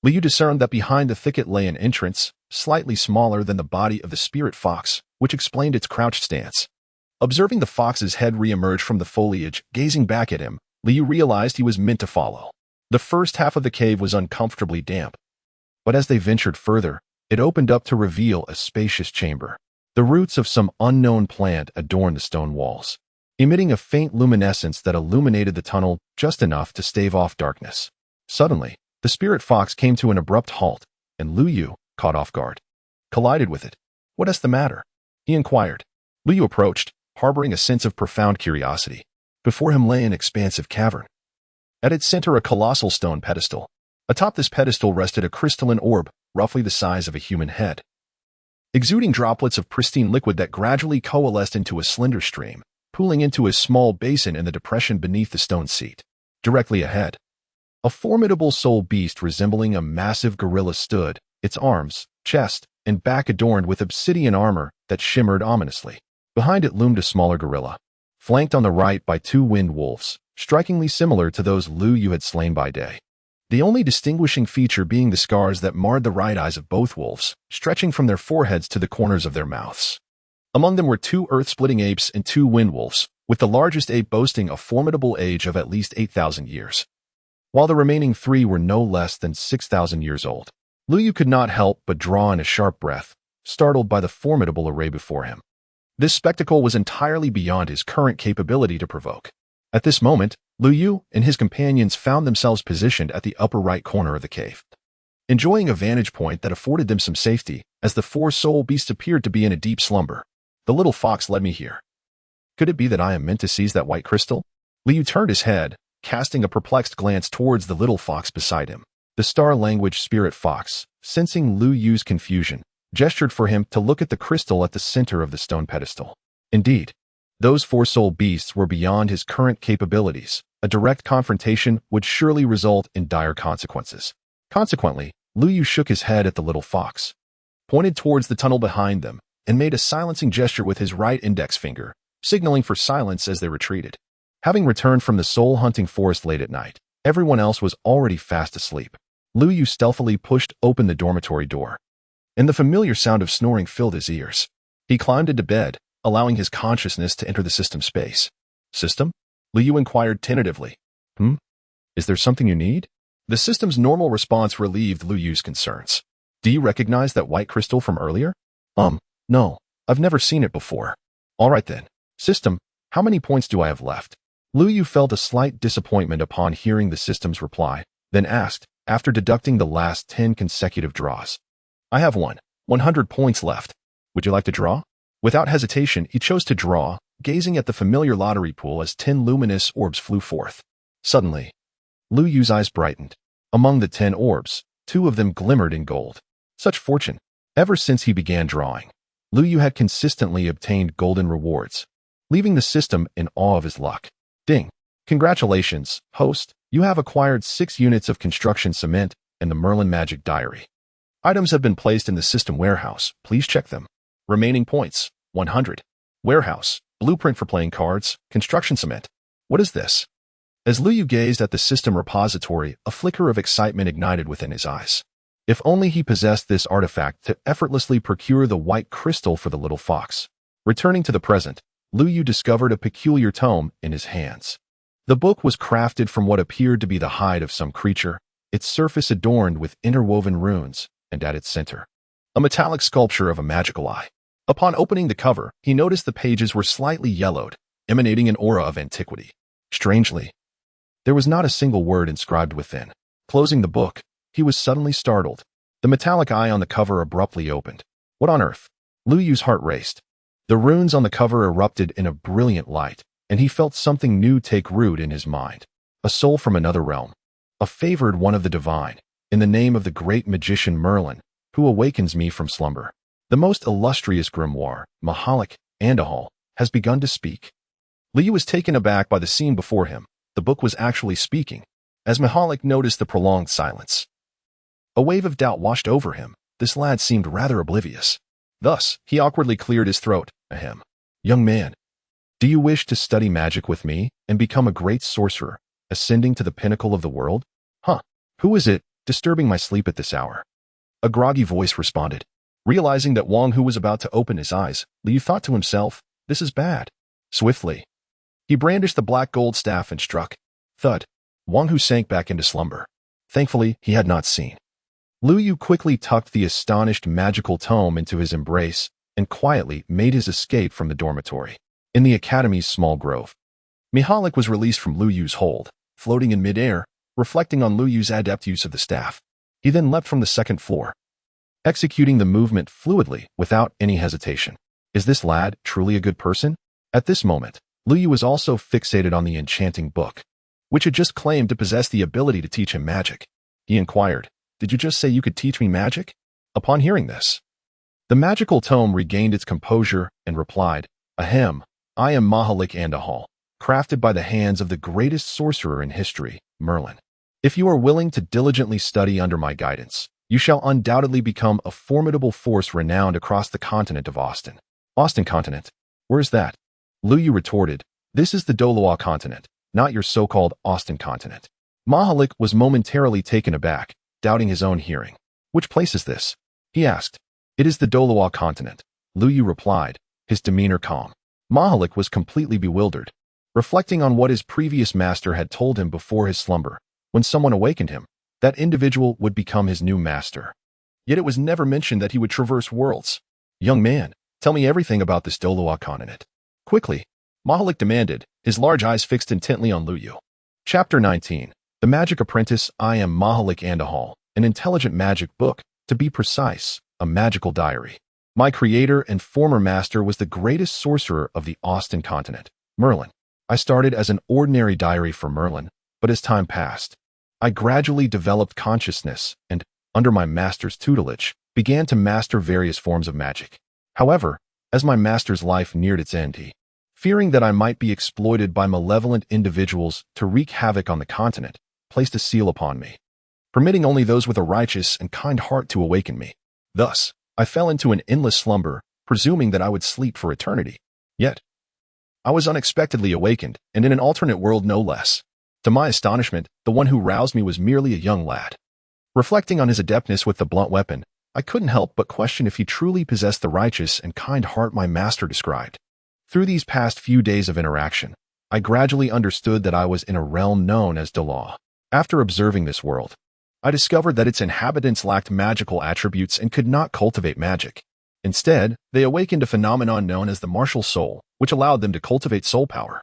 Liu Yu discerned that behind the thicket lay an entrance, slightly smaller than the body of the spirit fox, which explained its crouched stance. Observing the fox's head re-emerge from the foliage, gazing back at him, Liu Yu realized he was meant to follow. The first half of the cave was uncomfortably damp, but as they ventured further, it opened up to reveal a spacious chamber. The roots of some unknown plant adorned the stone walls, emitting a faint luminescence that illuminated the tunnel just enough to stave off darkness. Suddenly, the spirit fox came to an abrupt halt, and Liu Yu, caught off guard, collided with it. What is the matter? He inquired. Liu Yu approached, harboring a sense of profound curiosity. Before him lay an expansive cavern. At its center, a colossal stone pedestal. Atop this pedestal rested a crystalline orb, roughly the size of a human head, exuding droplets of pristine liquid that gradually coalesced into a slender stream, pooling into a small basin in the depression beneath the stone seat. Directly ahead, a formidable soul beast resembling a massive gorilla stood, its arms, chest, and back adorned with obsidian armor that shimmered ominously. Behind it loomed a smaller gorilla, flanked on the right by 2 wind wolves, strikingly similar to those Liu Yu had slain by day. The only distinguishing feature being the scars that marred the right eyes of both wolves, stretching from their foreheads to the corners of their mouths. Among them were 2 earth-splitting apes and 2 wind wolves, with the largest ape boasting a formidable age of at least 8,000 years, while the remaining 3 were no less than 6,000 years old. Liu Yu could not help but draw in a sharp breath, startled by the formidable array before him. This spectacle was entirely beyond his current capability to provoke. At this moment, Liu Yu and his companions found themselves positioned at the upper right corner of the cave, enjoying a vantage point that afforded them some safety, as the 4 soul beasts appeared to be in a deep slumber. The little fox led me here. Could it be that I am meant to seize that white crystal? Liu Yu turned his head, casting a perplexed glance towards the little fox beside him. The star language spirit fox, sensing Liu Yu's confusion, gestured for him to look at the crystal at the center of the stone pedestal. Indeed, those 4 soul beasts were beyond his current capabilities. A direct confrontation would surely result in dire consequences. Consequently, Liu Yu shook his head at the little fox, pointed towards the tunnel behind them, and made a silencing gesture with his right index finger, signaling for silence as they retreated. Having returned from the soul-hunting forest late at night, everyone else was already fast asleep. Liu Yu stealthily pushed open the dormitory door, and the familiar sound of snoring filled his ears. He climbed into bed, allowing his consciousness to enter the system space. System? Liu Yu inquired tentatively. Is there something you need? The system's normal response relieved Liu Yu's concerns. Do you recognize that white crystal from earlier? No, I've never seen it before. All right then. System, how many points do I have left? Liu Yu felt a slight disappointment upon hearing the system's reply, then asked, after deducting the last 10 consecutive draws. I have 100 points left. Would you like to draw? Without hesitation, he chose to draw, gazing at the familiar lottery pool as 10 luminous orbs flew forth. Suddenly, Liu Yu's eyes brightened. Among the 10 orbs, 2 of them glimmered in gold. Such fortune! Ever since he began drawing, Liu Yu had consistently obtained golden rewards, leaving the system in awe of his luck. Ding! Congratulations, host! You have acquired 6 units of construction cement and the Merlin Magic Diary. Items have been placed in the system warehouse. Please check them. Remaining points, 100. Warehouse. Blueprint for playing cards, construction cement. What is this? As Lu Yu gazed at the system repository, a flicker of excitement ignited within his eyes. If only he possessed this artifact to effortlessly procure the white crystal for the little fox. Returning to the present, Lu Yu discovered a peculiar tome in his hands. The book was crafted from what appeared to be the hide of some creature, its surface adorned with interwoven runes, and at its center, a metallic sculpture of a magical eye. Upon opening the cover, he noticed the pages were slightly yellowed, emanating an aura of antiquity. Strangely, there was not a single word inscribed within. Closing the book, he was suddenly startled. The metallic eye on the cover abruptly opened. What on earth? Lu Yu's heart raced. The runes on the cover erupted in a brilliant light, and he felt something new take root in his mind. A soul from another realm. A favored one of the divine, in the name of the great magician Merlin, who awakens me from slumber. The most illustrious grimoire, Mahalik Andahal, has begun to speak. Lu Yu was taken aback by the scene before him. The book was actually speaking, as Mahalik noticed the prolonged silence. A wave of doubt washed over him. This lad seemed rather oblivious. Thus, he awkwardly cleared his throat. Ahem. Young man, do you wish to study magic with me and become a great sorcerer, ascending to the pinnacle of the world? Huh. Who is it, disturbing my sleep at this hour? A groggy voice responded. Realizing that Wang Hu was about to open his eyes, Lu Yu thought to himself, this is bad. Swiftly, he brandished the black gold staff and struck. Thud. Wang Hu sank back into slumber. Thankfully, he had not seen. Lu Yu quickly tucked the astonished magical tome into his embrace and quietly made his escape from the dormitory. In the academy's small grove, Mihalik was released from Lu Yu's hold, floating in midair, reflecting on Lu Yu's adept use of the staff. He then leapt from the second floor, executing the movement fluidly without any hesitation. Is this lad truly a good person? At this moment, Lu Yu was also fixated on the enchanting book, which had just claimed to possess the ability to teach him magic. He inquired, did you just say you could teach me magic? Upon hearing this, the magical tome regained its composure and replied, Ahem, I am Mahalik Andahal, crafted by the hands of the greatest sorcerer in history, Merlin. If you are willing to diligently study under my guidance, you shall undoubtedly become a formidable force renowned across the continent of Austin. Austin continent? Where is that? Lu Yu retorted, this is the Doloa continent, not your so-called Austin continent. Mahalik was momentarily taken aback, doubting his own hearing. Which place is this? He asked. It is the Doloa continent, Lu Yu replied, his demeanor calm. Mahalik was completely bewildered, reflecting on what his previous master had told him before his slumber. When someone awakened him, that individual would become his new master. Yet it was never mentioned that he would traverse worlds. Young man, tell me everything about this Doloa continent. Quickly, Mahalik demanded, his large eyes fixed intently on Lu Yu. Chapter 19. The Magic Apprentice. I am Mahalik Andahal, an intelligent magic book, to be precise, a magical diary. My creator and former master was the greatest sorcerer of the Austin continent, Merlin. I started as an ordinary diary for Merlin, but as time passed, I gradually developed consciousness and, under my master's tutelage, began to master various forms of magic. However, as my master's life neared its end, he, fearing that I might be exploited by malevolent individuals to wreak havoc on the continent, placed a seal upon me, permitting only those with a righteous and kind heart to awaken me. Thus, I fell into an endless slumber, presuming that I would sleep for eternity. Yet, I was unexpectedly awakened, and in an alternate world no less. To my astonishment, the one who roused me was merely a young lad. Reflecting on his adeptness with the blunt weapon, I couldn't help but question if he truly possessed the righteous and kind heart my master described. Through these past few days of interaction, I gradually understood that I was in a realm known as Doloa. After observing this world, I discovered that its inhabitants lacked magical attributes and could not cultivate magic. Instead, they awakened a phenomenon known as the martial soul, which allowed them to cultivate soul power.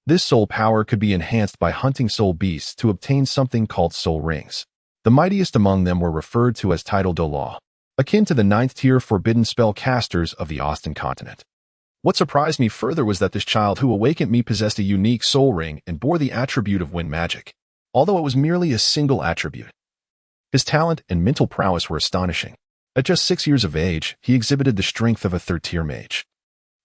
This soul power could be enhanced by hunting soul beasts to obtain something called soul rings. The mightiest among them were referred to as Tidal Doloa, akin to the 9th-tier forbidden spell casters of the Austin continent. What surprised me further was that this child who awakened me possessed a unique soul ring and bore the attribute of wind magic, although it was merely a single attribute. His talent and mental prowess were astonishing. At just 6 years of age, he exhibited the strength of a 3rd-tier mage,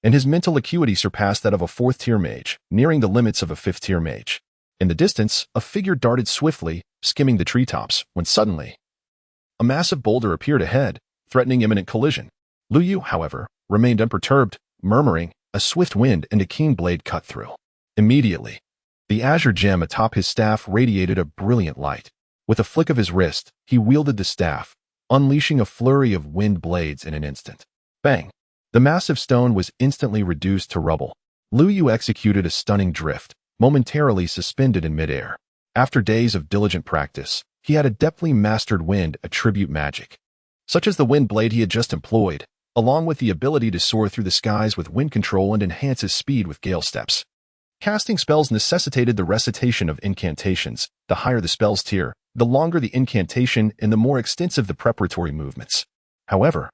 and his mental acuity surpassed that of a 4th-tier mage, nearing the limits of a 5th-tier mage. In the distance, a figure darted swiftly, skimming the treetops, when suddenly, a massive boulder appeared ahead, threatening imminent collision. Lu Yu, however, remained unperturbed, murmuring, a swift wind and a keen blade cut through. Immediately, the azure gem atop his staff radiated a brilliant light. With a flick of his wrist, he wielded the staff, unleashing a flurry of wind blades in an instant. Bang! The massive stone was instantly reduced to rubble. Lu Yu executed a stunning drift, momentarily suspended in midair. After days of diligent practice, he had adeptly mastered wind attribute magic, such as the wind blade he had just employed, along with the ability to soar through the skies with wind control and enhance his speed with gale steps. Casting spells necessitated the recitation of incantations. The higher the spell's tier, the longer the incantation and the more extensive the preparatory movements. However,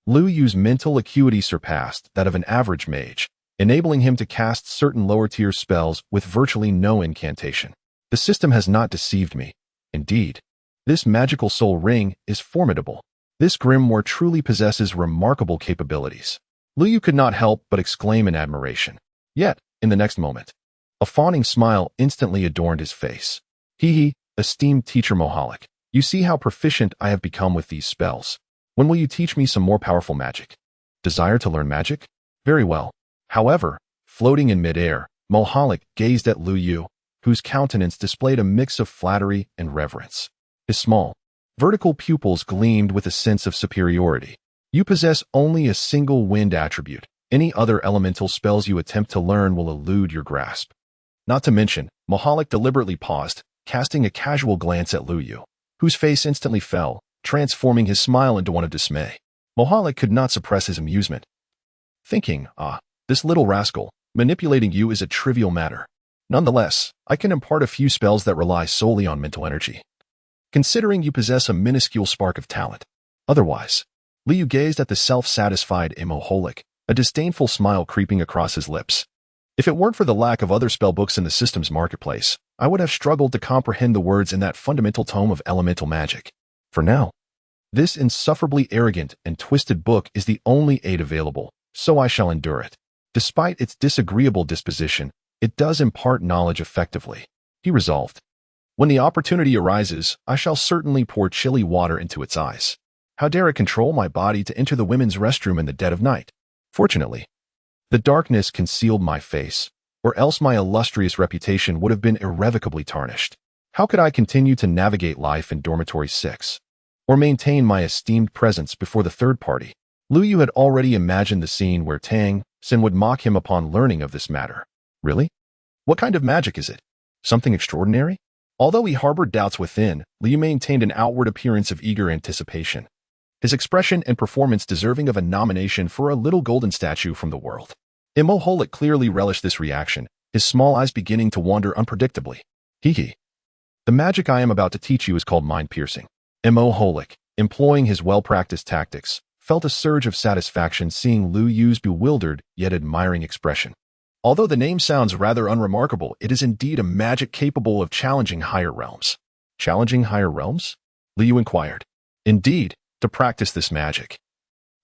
Lu Yu's mental acuity surpassed that of an average mage, enabling him to cast certain lower-tier spells with virtually no incantation. The system has not deceived me. Indeed, this magical soul ring is formidable. This grimoire truly possesses remarkable capabilities. Lu Yu could not help but exclaim in admiration. Yet, in the next moment, a fawning smile instantly adorned his face. Hee, esteemed teacher Moholic, you see how proficient I have become with these spells. When will you teach me some more powerful magic? Desire to learn magic? Very well. However, floating in midair, Moholic gazed at Lu Yu, whose countenance displayed a mix of flattery and reverence. His small, vertical pupils gleamed with a sense of superiority. You possess only a single wind attribute. Any other elemental spells you attempt to learn will elude your grasp. Not to mention, Moholic deliberately paused, casting a casual glance at Lu Yu, whose face instantly fell, transforming his smile into one of dismay. Moholic could not suppress his amusement, thinking, this little rascal, manipulating you is a trivial matter. Nonetheless, I can impart a few spells that rely solely on mental energy, considering you possess a minuscule spark of talent. Otherwise, Lu Yu gazed at the self-satisfied Moholic, a disdainful smile creeping across his lips. If it weren't for the lack of other spellbooks in the system's marketplace, I would have struggled to comprehend the words in that fundamental tome of elemental magic. For now, this insufferably arrogant and twisted book is the only aid available, so I shall endure it. Despite its disagreeable disposition, it does impart knowledge effectively, he resolved. When the opportunity arises, I shall certainly pour chilly water into its eyes. How dare I control my body to enter the women's restroom in the dead of night? Fortunately, the darkness concealed my face, or else my illustrious reputation would have been irrevocably tarnished. How could I continue to navigate life in Dormitory 6, or maintain my esteemed presence before the third party? Lu Yu had already imagined the scene where Tang Xin would mock him upon learning of this matter. Really? What kind of magic is it? Something extraordinary? Although he harbored doubts within, Lu Yu maintained an outward appearance of eager anticipation, his expression and performance deserving of a nomination for a little golden statue from the world. Moholic clearly relished this reaction, his small eyes beginning to wander unpredictably. Hee. The magic I am about to teach you is called mind-piercing. Moholic, employing his well-practiced tactics, felt a surge of satisfaction seeing Lu Yu's bewildered yet admiring expression. Although the name sounds rather unremarkable, it is indeed a magic capable of challenging higher realms. Challenging higher realms? Lu Yu inquired. Indeed, to practice this magic,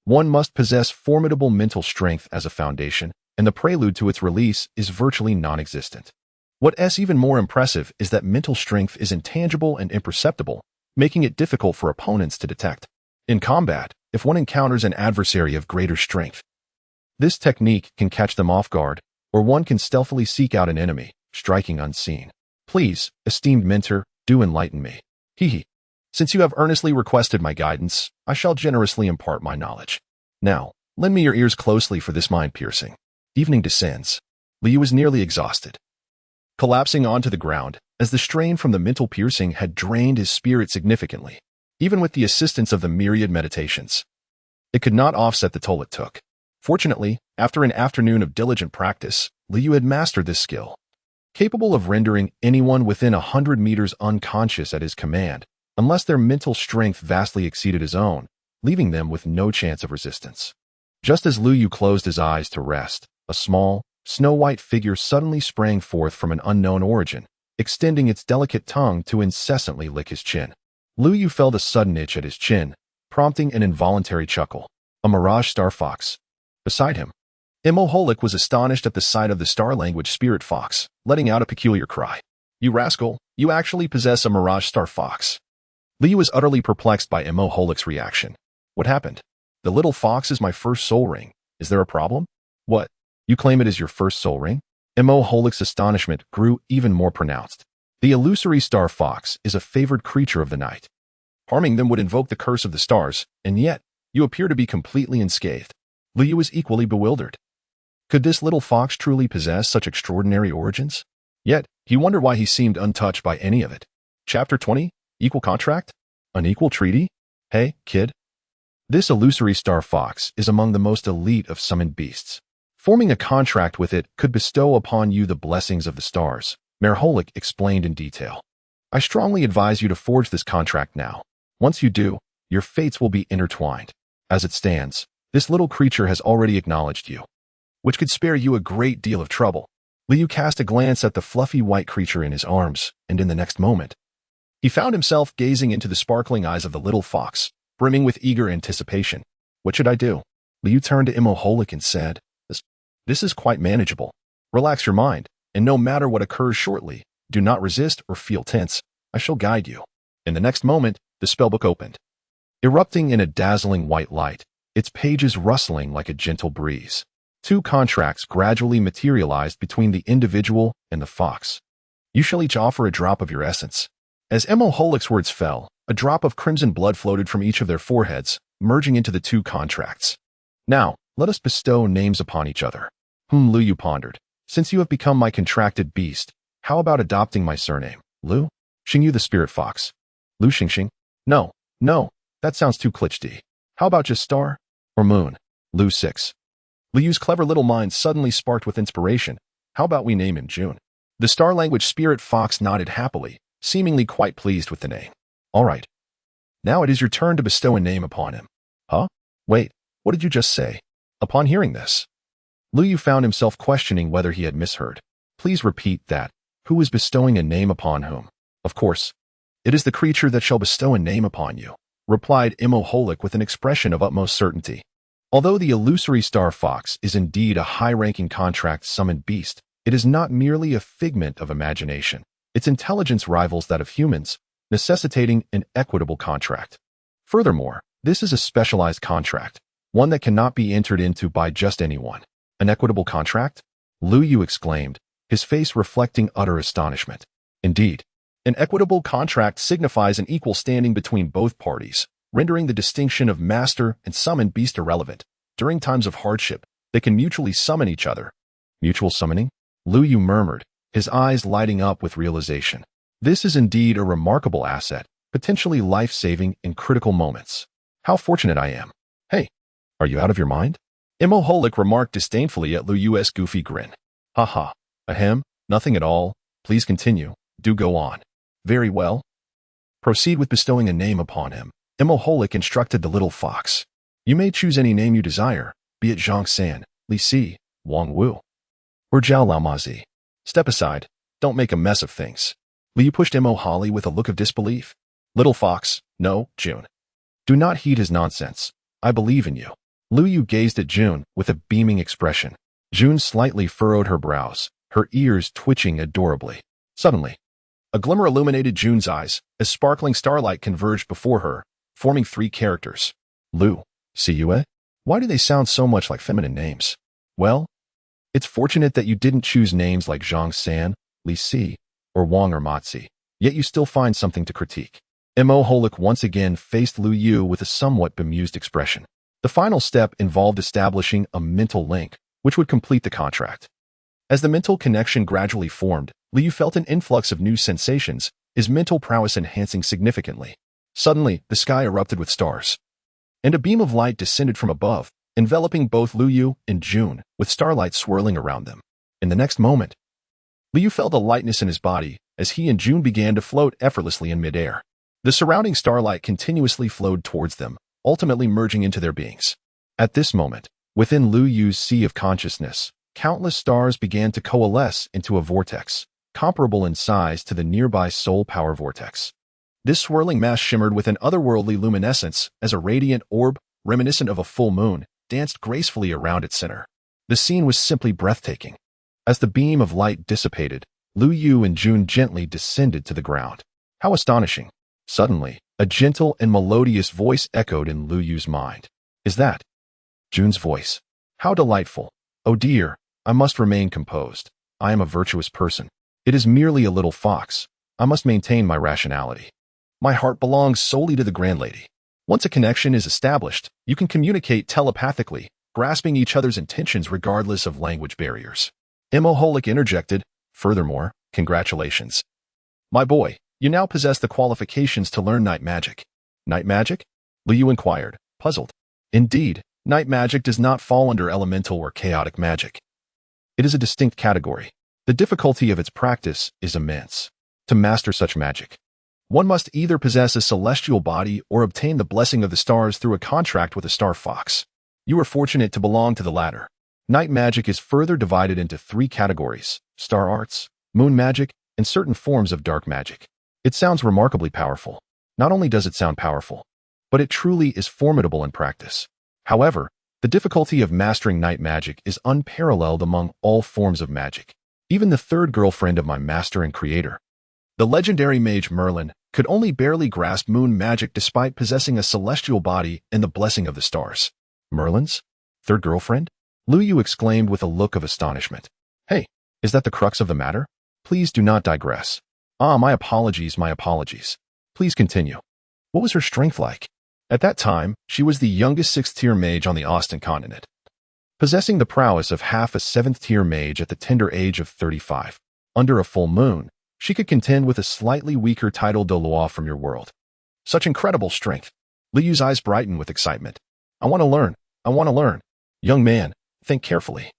one must possess formidable mental strength as a foundation, and the prelude to its release is virtually non-existent. What's even more impressive is that mental strength is intangible and imperceptible, making it difficult for opponents to detect. In combat, if one encounters an adversary of greater strength, this technique can catch them off guard, or one can stealthily seek out an enemy, striking unseen. Please, esteemed mentor, do enlighten me. Hee. Since you have earnestly requested my guidance, I shall generously impart my knowledge. Now, lend me your ears closely for this mind-piercing. Evening descends. Lu Yu was nearly exhausted, collapsing onto the ground, as the strain from the mental piercing had drained his spirit significantly. Even with the assistance of the myriad meditations, it could not offset the toll it took. Fortunately, after an afternoon of diligent practice, Lu Yu had mastered this skill, capable of rendering anyone within 100 meters unconscious at his command, unless their mental strength vastly exceeded his own, leaving them with no chance of resistance. Just as Lu Yu closed his eyes to rest, a small, snow-white figure suddenly sprang forth from an unknown origin, extending its delicate tongue to incessantly lick his chin. Lu Yu felt a sudden itch at his chin, prompting an involuntary chuckle. A Mirage Star Fox. Beside him, Moholic was astonished at the sight of the star-language spirit fox, letting out a peculiar cry. You rascal, you actually possess a Mirage Star Fox. Lu Yu was utterly perplexed by Moholic's reaction. What happened? The little fox is my first soul ring. Is there a problem? What? You claim it as your first soul ring? Mo Holik's astonishment grew even more pronounced. The illusory star fox is a favored creature of the night. Harming them would invoke the curse of the stars, and yet, you appear to be completely unscathed. Lu Yu is equally bewildered. Could this little fox truly possess such extraordinary origins? Yet, he wondered why he seemed untouched by any of it. Chapter 20? Equal contract? Unequal treaty? Hey, kid. This illusory star fox is among the most elite of summoned beasts. Forming a contract with it could bestow upon you the blessings of the stars, Mayor Holik explained in detail. I strongly advise you to forge this contract now. Once you do, your fates will be intertwined. As it stands, this little creature has already acknowledged you, which could spare you a great deal of trouble. Lu Yu cast a glance at the fluffy white creature in his arms, and in the next moment, he found himself gazing into the sparkling eyes of the little fox, brimming with eager anticipation. What should I do? Lu Yu turned to Mo Holik and said, This is quite manageable. Relax your mind, and no matter what occurs shortly, do not resist or feel tense. I shall guide you. In the next moment, the spellbook opened. Erupting in a dazzling white light, its pages rustling like a gentle breeze. 2 contracts gradually materialized between the individual and the fox. You shall each offer a drop of your essence. As Mo Holik's words fell, a drop of crimson blood floated from each of their foreheads, merging into the 2 contracts. Now, let us bestow names upon each other. Lu Yu pondered. Since you have become my contracted beast, how about adopting my surname? Lu? Xingyu the spirit fox. Lu Xingxing? No, that sounds too cliché. How about just star? Or moon? Lu 6. Lu Yu's clever little mind suddenly sparked with inspiration. How about we name him June? The star language spirit fox nodded happily, seemingly quite pleased with the name. All right. Now it is your turn to bestow a name upon him. Huh? Wait, what did you just say? Upon hearing this, Lu Yu found himself questioning whether he had misheard. Please repeat that. Who is bestowing a name upon whom? Of course, it is the creature that shall bestow a name upon you, replied Mo Holik with an expression of utmost certainty. Although the illusory star fox is indeed a high-ranking contract-summoned beast, it is not merely a figment of imagination. Its intelligence rivals that of humans, necessitating an equitable contract. Furthermore, this is a specialized contract, one that cannot be entered into by just anyone. An equitable contract? Lu Yu exclaimed, his face reflecting utter astonishment. Indeed, an equitable contract signifies an equal standing between both parties, rendering the distinction of master and summoned beast irrelevant. During times of hardship, they can mutually summon each other. Mutual summoning? Lu Yu murmured, his eyes lighting up with realization. This is indeed a remarkable asset, potentially life-saving in critical moments. How fortunate I am. Hey, are you out of your mind? Mo Holik remarked disdainfully at Lu Yu's goofy grin. Haha, ahem, nothing at all. Please continue. Do go on. Very well. Proceed with bestowing a name upon him. Mo Holik instructed the little fox. You may choose any name you desire, be it Zhang San, Li Si, Wang Wu, or Zhao Laomazi. Step aside. Don't make a mess of things. Lu Yu pushed Mo Holik with a look of disbelief. Little fox, no, June. Do not heed his nonsense. I believe in you. Lu Yu gazed at June with a beaming expression. June slightly furrowed her brows, her ears twitching adorably. Suddenly, a glimmer illuminated June's eyes as sparkling starlight converged before her, forming 3 characters. Lu, Siyue? Why do they sound so much like feminine names? Well, it's fortunate that you didn't choose names like Zhang San, Li Si, or Wang or Matzi, yet you still find something to critique. Mo Holik once again faced Lu Yu with a somewhat bemused expression. The final step involved establishing a mental link, which would complete the contract. As the mental connection gradually formed, Lu Yu felt an influx of new sensations, his mental prowess enhancing significantly. Suddenly, the sky erupted with stars, and a beam of light descended from above, enveloping both Lu Yu and June, with starlight swirling around them. In the next moment, Lu Yu felt a lightness in his body as he and June began to float effortlessly in midair. The surrounding starlight continuously flowed towards them, ultimately merging into their beings. At this moment, within Lu Yu's sea of consciousness, countless stars began to coalesce into a vortex, comparable in size to the nearby soul power vortex. This swirling mass shimmered with an otherworldly luminescence as a radiant orb, reminiscent of a full moon, danced gracefully around its center. The scene was simply breathtaking. As the beam of light dissipated, Lu Yu and June gently descended to the ground. How astonishing! Suddenly, a gentle and melodious voice echoed in Lu Yu's mind. Is that June's voice? How delightful! Oh dear, I must remain composed. I am a virtuous person. It is merely a little fox. I must maintain my rationality. My heart belongs solely to the grand lady. Once a connection is established, you can communicate telepathically, grasping each other's intentions regardless of language barriers. Moholic interjected, furthermore, congratulations. My boy, you now possess the qualifications to learn night magic. Night magic? Liu inquired, puzzled. Indeed, night magic does not fall under elemental or chaotic magic. It is a distinct category. The difficulty of its practice is immense. To master such magic, one must either possess a celestial body or obtain the blessing of the stars through a contract with a star fox. You are fortunate to belong to the latter. Night magic is further divided into 3 categories: star arts, moon magic, and certain forms of dark magic. It sounds remarkably powerful. Not only does it sound powerful, but it truly is formidable in practice. However, the difficulty of mastering night magic is unparalleled among all forms of magic. Even the third girlfriend of my master and creator, the legendary mage Merlin, could only barely grasp moon magic despite possessing a celestial body and the blessing of the stars. Merlin's third girlfriend? Lu Yu exclaimed with a look of astonishment. Hey, is that the crux of the matter? Please do not digress. My apologies, my apologies. Please continue. What was her strength like? At that time, she was the youngest 6th-tier mage on the Austin continent, possessing the prowess of half a 7th-tier mage at the tender age of 35. Under a full moon, she could contend with a slightly weaker title Doloa from your world. Such incredible strength. Liyu's eyes brightened with excitement. I want to learn. I want to learn. Young man, think carefully.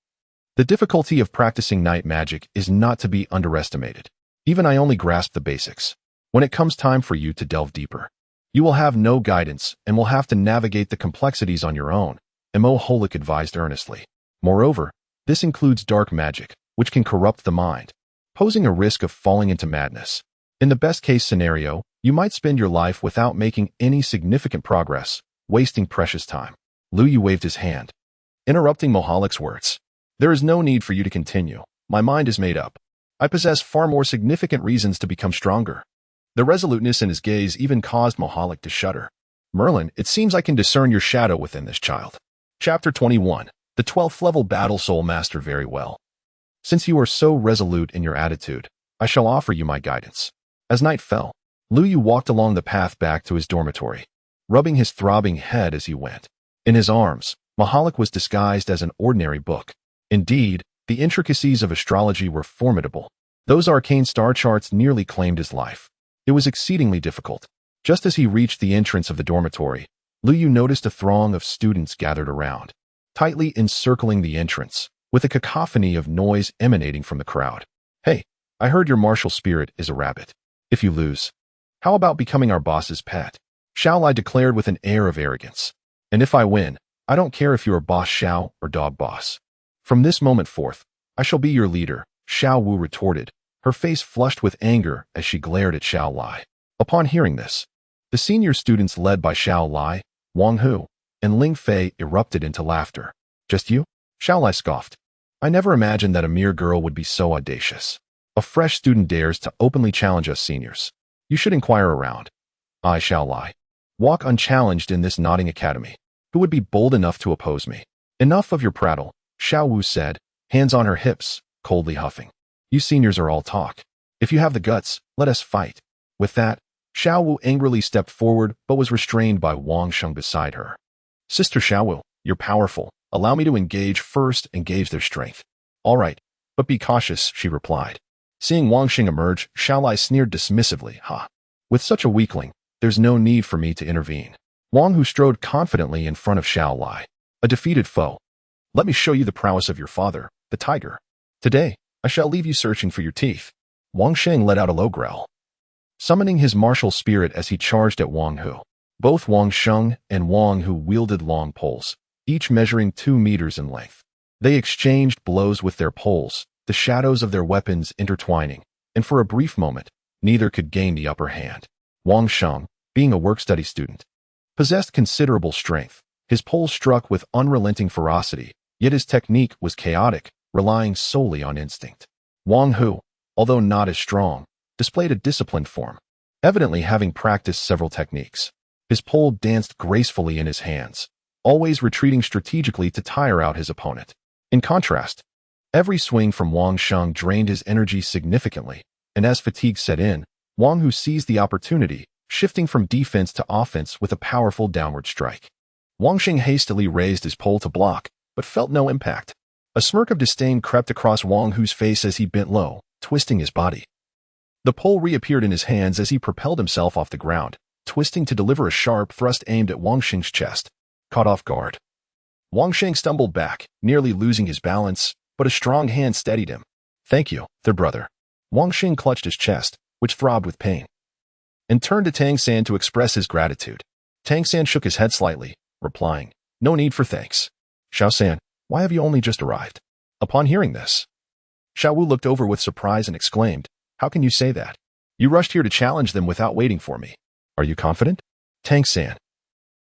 The difficulty of practicing night magic is not to be underestimated. Even I only grasp the basics. When it comes time for you to delve deeper, you will have no guidance and will have to navigate the complexities on your own, Moholic advised earnestly. Moreover, this includes dark magic, which can corrupt the mind, posing a risk of falling into madness. In the best-case scenario, you might spend your life without making any significant progress, wasting precious time. Lu Yu waved his hand, interrupting Moholic's words. There is no need for you to continue. My mind is made up. I possess far more significant reasons to become stronger. The resoluteness in his gaze even caused Moholic to shudder. Merlin, it seems I can discern your shadow within this child. Chapter 21. The 12th level Battle Soul Master. Very well. Since you are so resolute in your attitude, I shall offer you my guidance. As night fell, Lu Yu walked along the path back to his dormitory, rubbing his throbbing head as he went. In his arms, Moholic was disguised as an ordinary book. Indeed, the intricacies of astrology were formidable. Those arcane star charts nearly claimed his life. It was exceedingly difficult. Just as he reached the entrance of the dormitory, Lu Yu noticed a throng of students gathered around, tightly encircling the entrance, with a cacophony of noise emanating from the crowd. Hey, I heard your martial spirit is a rabbit. If you lose, how about becoming our boss's pet? Xiao Lai declared with an air of arrogance. And if I win, I don't care if you are Boss Xiao or Dog Boss. From this moment forth, I shall be your leader, Xiao Wu retorted, her face flushed with anger as she glared at Xiao Lai. Upon hearing this, the senior students led by Xiao Lai, Wang Hu, and Ling Fei erupted into laughter. Just you? Xiao Lai scoffed. I never imagined that a mere girl would be so audacious. A fresh student dares to openly challenge us seniors. You should inquire around. I, Xiao Lai, walk unchallenged in this nodding academy. Who would be bold enough to oppose me? Enough of your prattle, Xiao Wu said, hands on her hips, coldly huffing. You seniors are all talk. If you have the guts, let us fight. With that, Xiao Wu angrily stepped forward but was restrained by Wang Sheng beside her. Sister Xiao Wu, you're powerful. Allow me to engage first and gauge their strength. All right, but be cautious, she replied. Seeing Wang Xing emerge, Xiao Lai sneered dismissively. With such a weakling, there's no need for me to intervene. Wang Hu strode confidently in front of Xiao Lai, a defeated foe. Let me show you the prowess of your father, the tiger. Today, I shall leave you searching for your teeth. Wang Sheng let out a low growl, summoning his martial spirit as he charged at Wang Hu. Both Wang Sheng and Wang Hu wielded long poles, each measuring 2 meters in length. They exchanged blows with their poles, the shadows of their weapons intertwining, and for a brief moment, neither could gain the upper hand. Wang Sheng, being a work-study student, possessed considerable strength. His poles struck with unrelenting ferocity, yet his technique was chaotic, relying solely on instinct. Wang Hu, although not as strong, displayed a disciplined form, evidently having practiced several techniques. His pole danced gracefully in his hands, always retreating strategically to tire out his opponent. In contrast, Every swing from Wang Sheng drained his energy significantly, and as fatigue set in, Wang Hu seized the opportunity, shifting from defense to offense with a powerful downward strike. Wang Sheng hastily raised his pole to block, but felt no impact. A smirk of disdain crept across Wang Hu's face as he bent low, twisting his body. The pole reappeared in his hands as he propelled himself off the ground, twisting to deliver a sharp thrust aimed at Wang Sheng's chest. Caught off guard. Wang Sheng stumbled back, nearly losing his balance, but a strong hand steadied him. "Thank you, their brother." Wang Sheng clutched his chest, which throbbed with pain, and turned to Tang San to express his gratitude. Tang San shook his head slightly, replying, "No need for thanks. Xiao San, why have you only just arrived?" Upon hearing this, Xiao Wu looked over with surprise and exclaimed, "How can you say that? You rushed here to challenge them without waiting for me. Are you confident?" Tang San,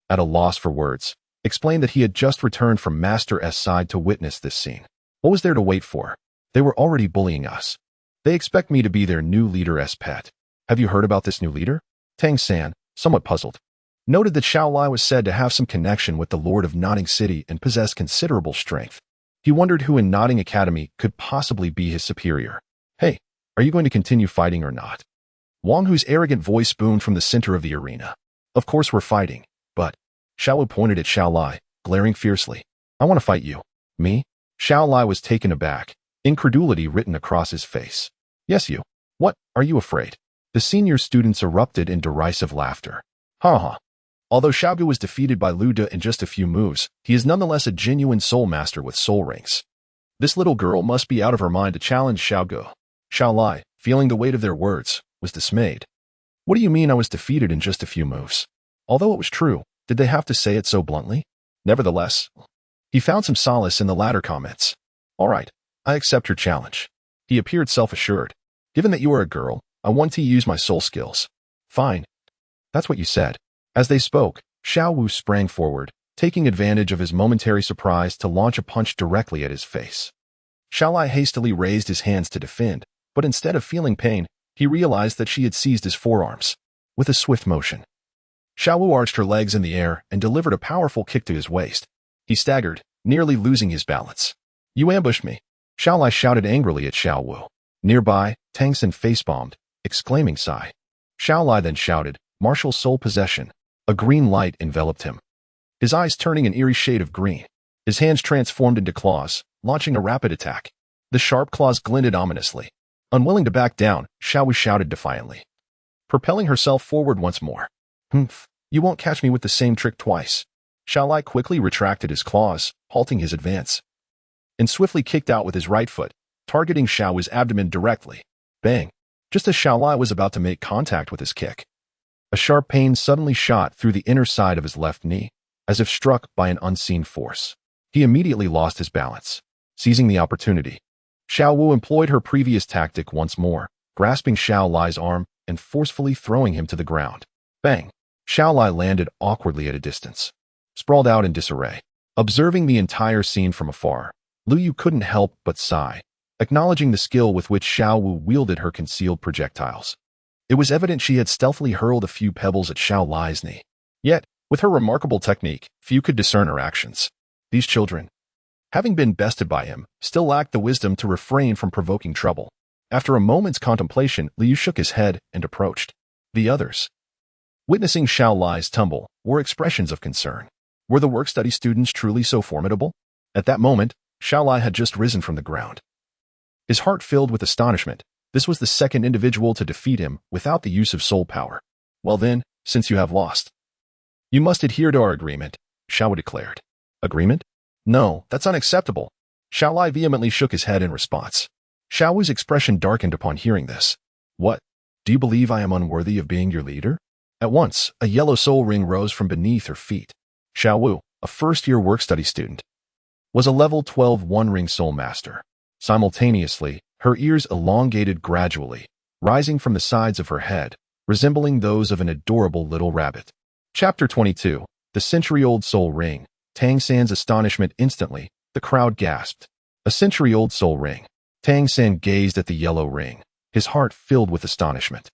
at a loss for words, explained that he had just returned from Master S side to witness this scene. What was there to wait for? They were already bullying us. They expect me to be their new leader's pet. Have you heard about this new leader? Tang San, somewhat puzzled, noted that Xiao Lai was said to have some connection with the Lord of Nodding City and possess considerable strength. He wondered who in Nodding Academy could possibly be his superior. "Hey, are you going to continue fighting or not?" Wang Hu's arrogant voice boomed from the center of the arena. "Of course we're fighting, but..." Xiao Wu pointed at Xiao Lai, glaring fiercely. "I want to fight you." "Me?" Xiao Lai was taken aback, incredulity written across his face. "Yes, you. What, are you afraid?" The senior students erupted in derisive laughter. Ha ha. Although Xiaogu was defeated by Lu De in just a few moves, he is nonetheless a genuine soul master with soul rings. This little girl must be out of her mind to challenge Xiaogu. Xiao Lai, feeling the weight of their words, was dismayed. "What do you mean I was defeated in just a few moves?" Although it was true, did they have to say it so bluntly? Nevertheless, he found some solace in the latter comments. "All right, I accept your challenge." He appeared self-assured. "Given that you are a girl, I want to use my soul skills." "Fine. That's what you said." As they spoke, Xiao Wu sprang forward, taking advantage of his momentary surprise to launch a punch directly at his face. Xiao Lai hastily raised his hands to defend, but instead of feeling pain, he realized that she had seized his forearms. With a swift motion, Xiao Wu arched her legs in the air and delivered a powerful kick to his waist. He staggered, nearly losing his balance. "You ambushed me!" Xiao Lai shouted angrily at Xiao Wu. Nearby, Tang San face-bombed, exclaiming sigh. Xiao Lai then shouted, "Martial soul possession." A green light enveloped him, his eyes turning an eerie shade of green. His hands transformed into claws, launching a rapid attack. The sharp claws glinted ominously. Unwilling to back down, Xiao Wu shouted defiantly, propelling herself forward once more. "Humph, you won't catch me with the same trick twice." Xiao Lai quickly retracted his claws, halting his advance, and swiftly kicked out with his right foot, targeting Xiao Wu's abdomen directly. Bang! Just as Xiao Lai was about to make contact with his kick, a sharp pain suddenly shot through the inner side of his left knee, as if struck by an unseen force. He immediately lost his balance. Seizing the opportunity, Xiao Wu employed her previous tactic once more, grasping Xiao Lai's arm and forcefully throwing him to the ground. Bang! Xiao Lai landed awkwardly at a distance, sprawled out in disarray. Observing the entire scene from afar, Lu Yu couldn't help but sigh, acknowledging the skill with which Xiao Wu wielded her concealed projectiles. It was evident she had stealthily hurled a few pebbles at Xiao Lai's knee. Yet, with her remarkable technique, few could discern her actions. These children, having been bested by him, still lacked the wisdom to refrain from provoking trouble. After a moment's contemplation, Liu shook his head and approached. The others, witnessing Xiao Lai's tumble, wore expressions of concern. Were the work-study students truly so formidable? At that moment, Xiao Lai had just risen from the ground. His heart filled with astonishment. This was the second individual to defeat him without the use of soul power. "Well then, since you have lost, you must adhere to our agreement," Xiao Wu declared. "Agreement? No, that's unacceptable." Xiao Lai vehemently shook his head in response. Xiao Wu's expression darkened upon hearing this. "What? Do you believe I am unworthy of being your leader?" At once, a yellow soul ring rose from beneath her feet. Xiao Wu, a first-year work-study student, was a level 12 one-ring soul master. Simultaneously, her ears elongated gradually, rising from the sides of her head, resembling those of an adorable little rabbit. Chapter 22. The Century-Old Soul Ring. Tang San's astonishment instantly, the crowd gasped. A century-old soul ring. Tang San gazed at the yellow ring, his heart filled with astonishment.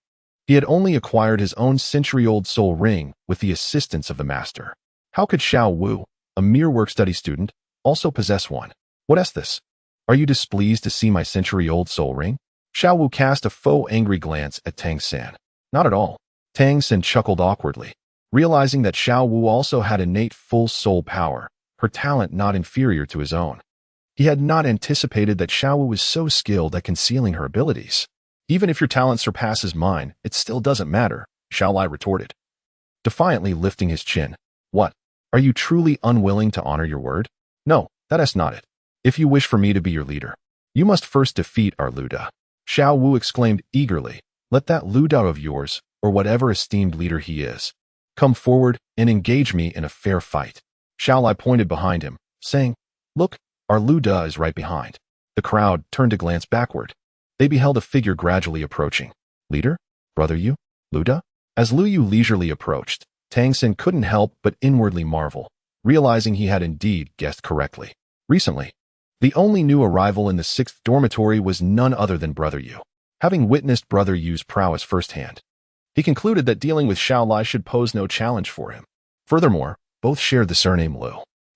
He had only acquired his own century-old soul ring with the assistance of the master. How could Xiao Wu, a mere work-study student, also possess one? What is this? Are you displeased to see my century-old soul ring? Xiao Wu cast a faux angry glance at Tang San. Not at all. Tang San chuckled awkwardly, realizing that Xiao Wu also had innate full soul power, her talent not inferior to his own. He had not anticipated that Xiao Wu was so skilled at concealing her abilities. Even if your talent surpasses mine, it still doesn't matter, Xiao Lai retorted, defiantly lifting his chin. What? Are you truly unwilling to honor your word? No, that is not it. If you wish for me to be your leader, you must first defeat our Lu Da. Xiao Wu exclaimed eagerly. Let that Lu Da of yours, or whatever esteemed leader he is, come forward and engage me in a fair fight. Xiao Lai pointed behind him, saying, Look, our Lu Da is right behind. The crowd turned to glance backward. They beheld a figure gradually approaching. Leader? Brother Yu? Lu Da? As Lu Yu leisurely approached, Tang San couldn't help but inwardly marvel, realizing he had indeed guessed correctly. Recently, the only new arrival in the 6th dormitory was none other than Brother Yu. Having witnessed Brother Yu's prowess firsthand, he concluded that dealing with Xiao Lai should pose no challenge for him. Furthermore, both shared the surname Lu.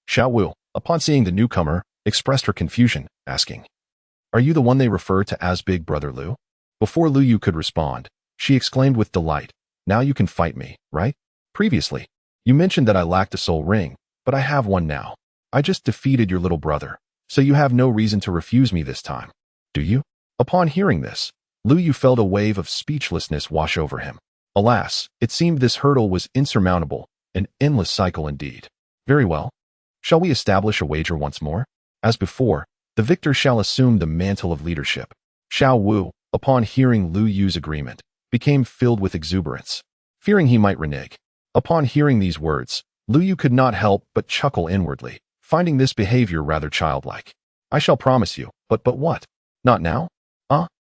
Xiao Wu, upon seeing the newcomer, expressed her confusion, asking, Are you the one they refer to as Big Brother Lu? Before Lu Yu could respond, she exclaimed with delight, Now you can fight me, right? Previously, you mentioned that I lacked a soul ring, but I have one now. I just defeated your little brother, so you have no reason to refuse me this time. Do you? Upon hearing this, Lu Yu felt a wave of speechlessness wash over him. Alas, it seemed this hurdle was insurmountable, an endless cycle indeed. Very well. Shall we establish a wager once more? As before, the victor shall assume the mantle of leadership. Xiao Wu, upon hearing Lu Yu's agreement, became filled with exuberance, fearing he might renege. Upon hearing these words, Lu Yu could not help but chuckle inwardly, finding this behavior rather childlike. I shall promise you, but what? Not now?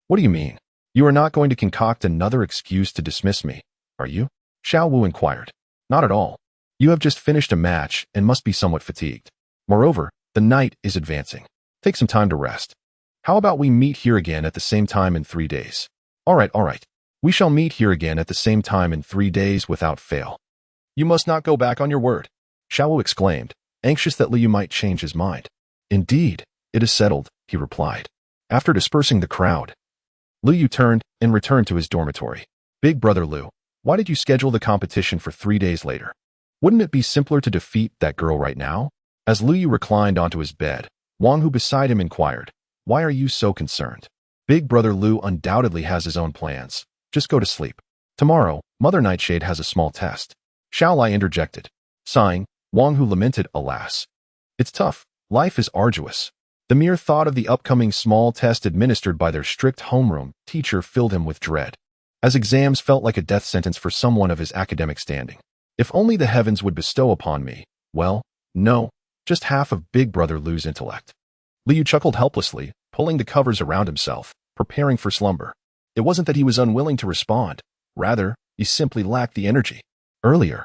What do you mean? You are not going to concoct another excuse to dismiss me, are you? Xiao Wu inquired. Not at all. You have just finished a match and must be somewhat fatigued. Moreover, the night is advancing. Take some time to rest. How about we meet here again at the same time in 3 days? All right. We shall meet here again at the same time in 3 days without fail. You must not go back on your word, Xiao Wu exclaimed, anxious that Lu Yu might change his mind. Indeed, it is settled, he replied. After dispersing the crowd, Lu Yu turned and returned to his dormitory. Big Brother Lu, why did you schedule the competition for 3 days later? Wouldn't it be simpler to defeat that girl right now? As Lu Yu reclined onto his bed, Wang Hu beside him inquired, Why are you so concerned? Big Brother Lu undoubtedly has his own plans. Just go to sleep. Tomorrow, Mother Nightshade has a small test. Xiao Lai interjected. Sighing, Wang Hu lamented, Alas. It's tough. Life is arduous. The mere thought of the upcoming small test administered by their strict homeroom teacher filled him with dread, as exams felt like a death sentence for someone of his academic standing. If only the heavens would bestow upon me, well, no, just half of Big Brother Lu's intellect. Lu Yu chuckled helplessly, pulling the covers around himself, preparing for slumber. It wasn't that he was unwilling to respond. Rather, he simply lacked the energy. Earlier,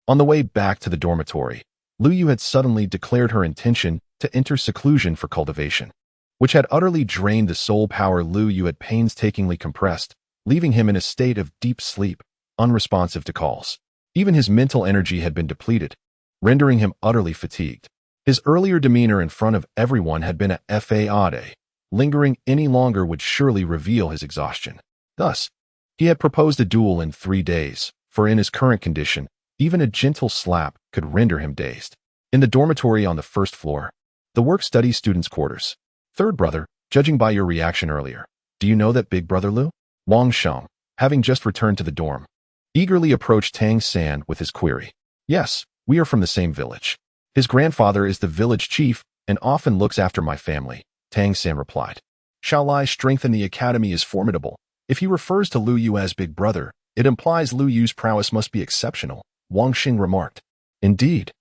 on the way back to the dormitory, Lu Yu had suddenly declared her intention to enter seclusion for cultivation, which had utterly drained the soul power Lu Yu had painstakingly compressed, leaving him in a state of deep sleep, unresponsive to calls. Even his mental energy had been depleted, rendering him utterly fatigued. His earlier demeanor in front of everyone had been a fade. Lingering any longer would surely reveal his exhaustion. Thus, he had proposed a duel in 3 days, for in his current condition, even a gentle slap could render him dazed. In the dormitory on the 1st floor, the work-study students' quarters. Third brother, judging by your reaction earlier, do you know that Big Brother Lu? Wang Sheng, having just returned to the dorm, eagerly approached Tang San with his query. Yes, we are from the same village. His grandfather is the village chief and often looks after my family, Tang San replied. Xiao Lai's strength in the academy is formidable. If he refers to Lu Yu as Big Brother, it implies Lu Yu's prowess must be exceptional, Wang Xing remarked. Indeed.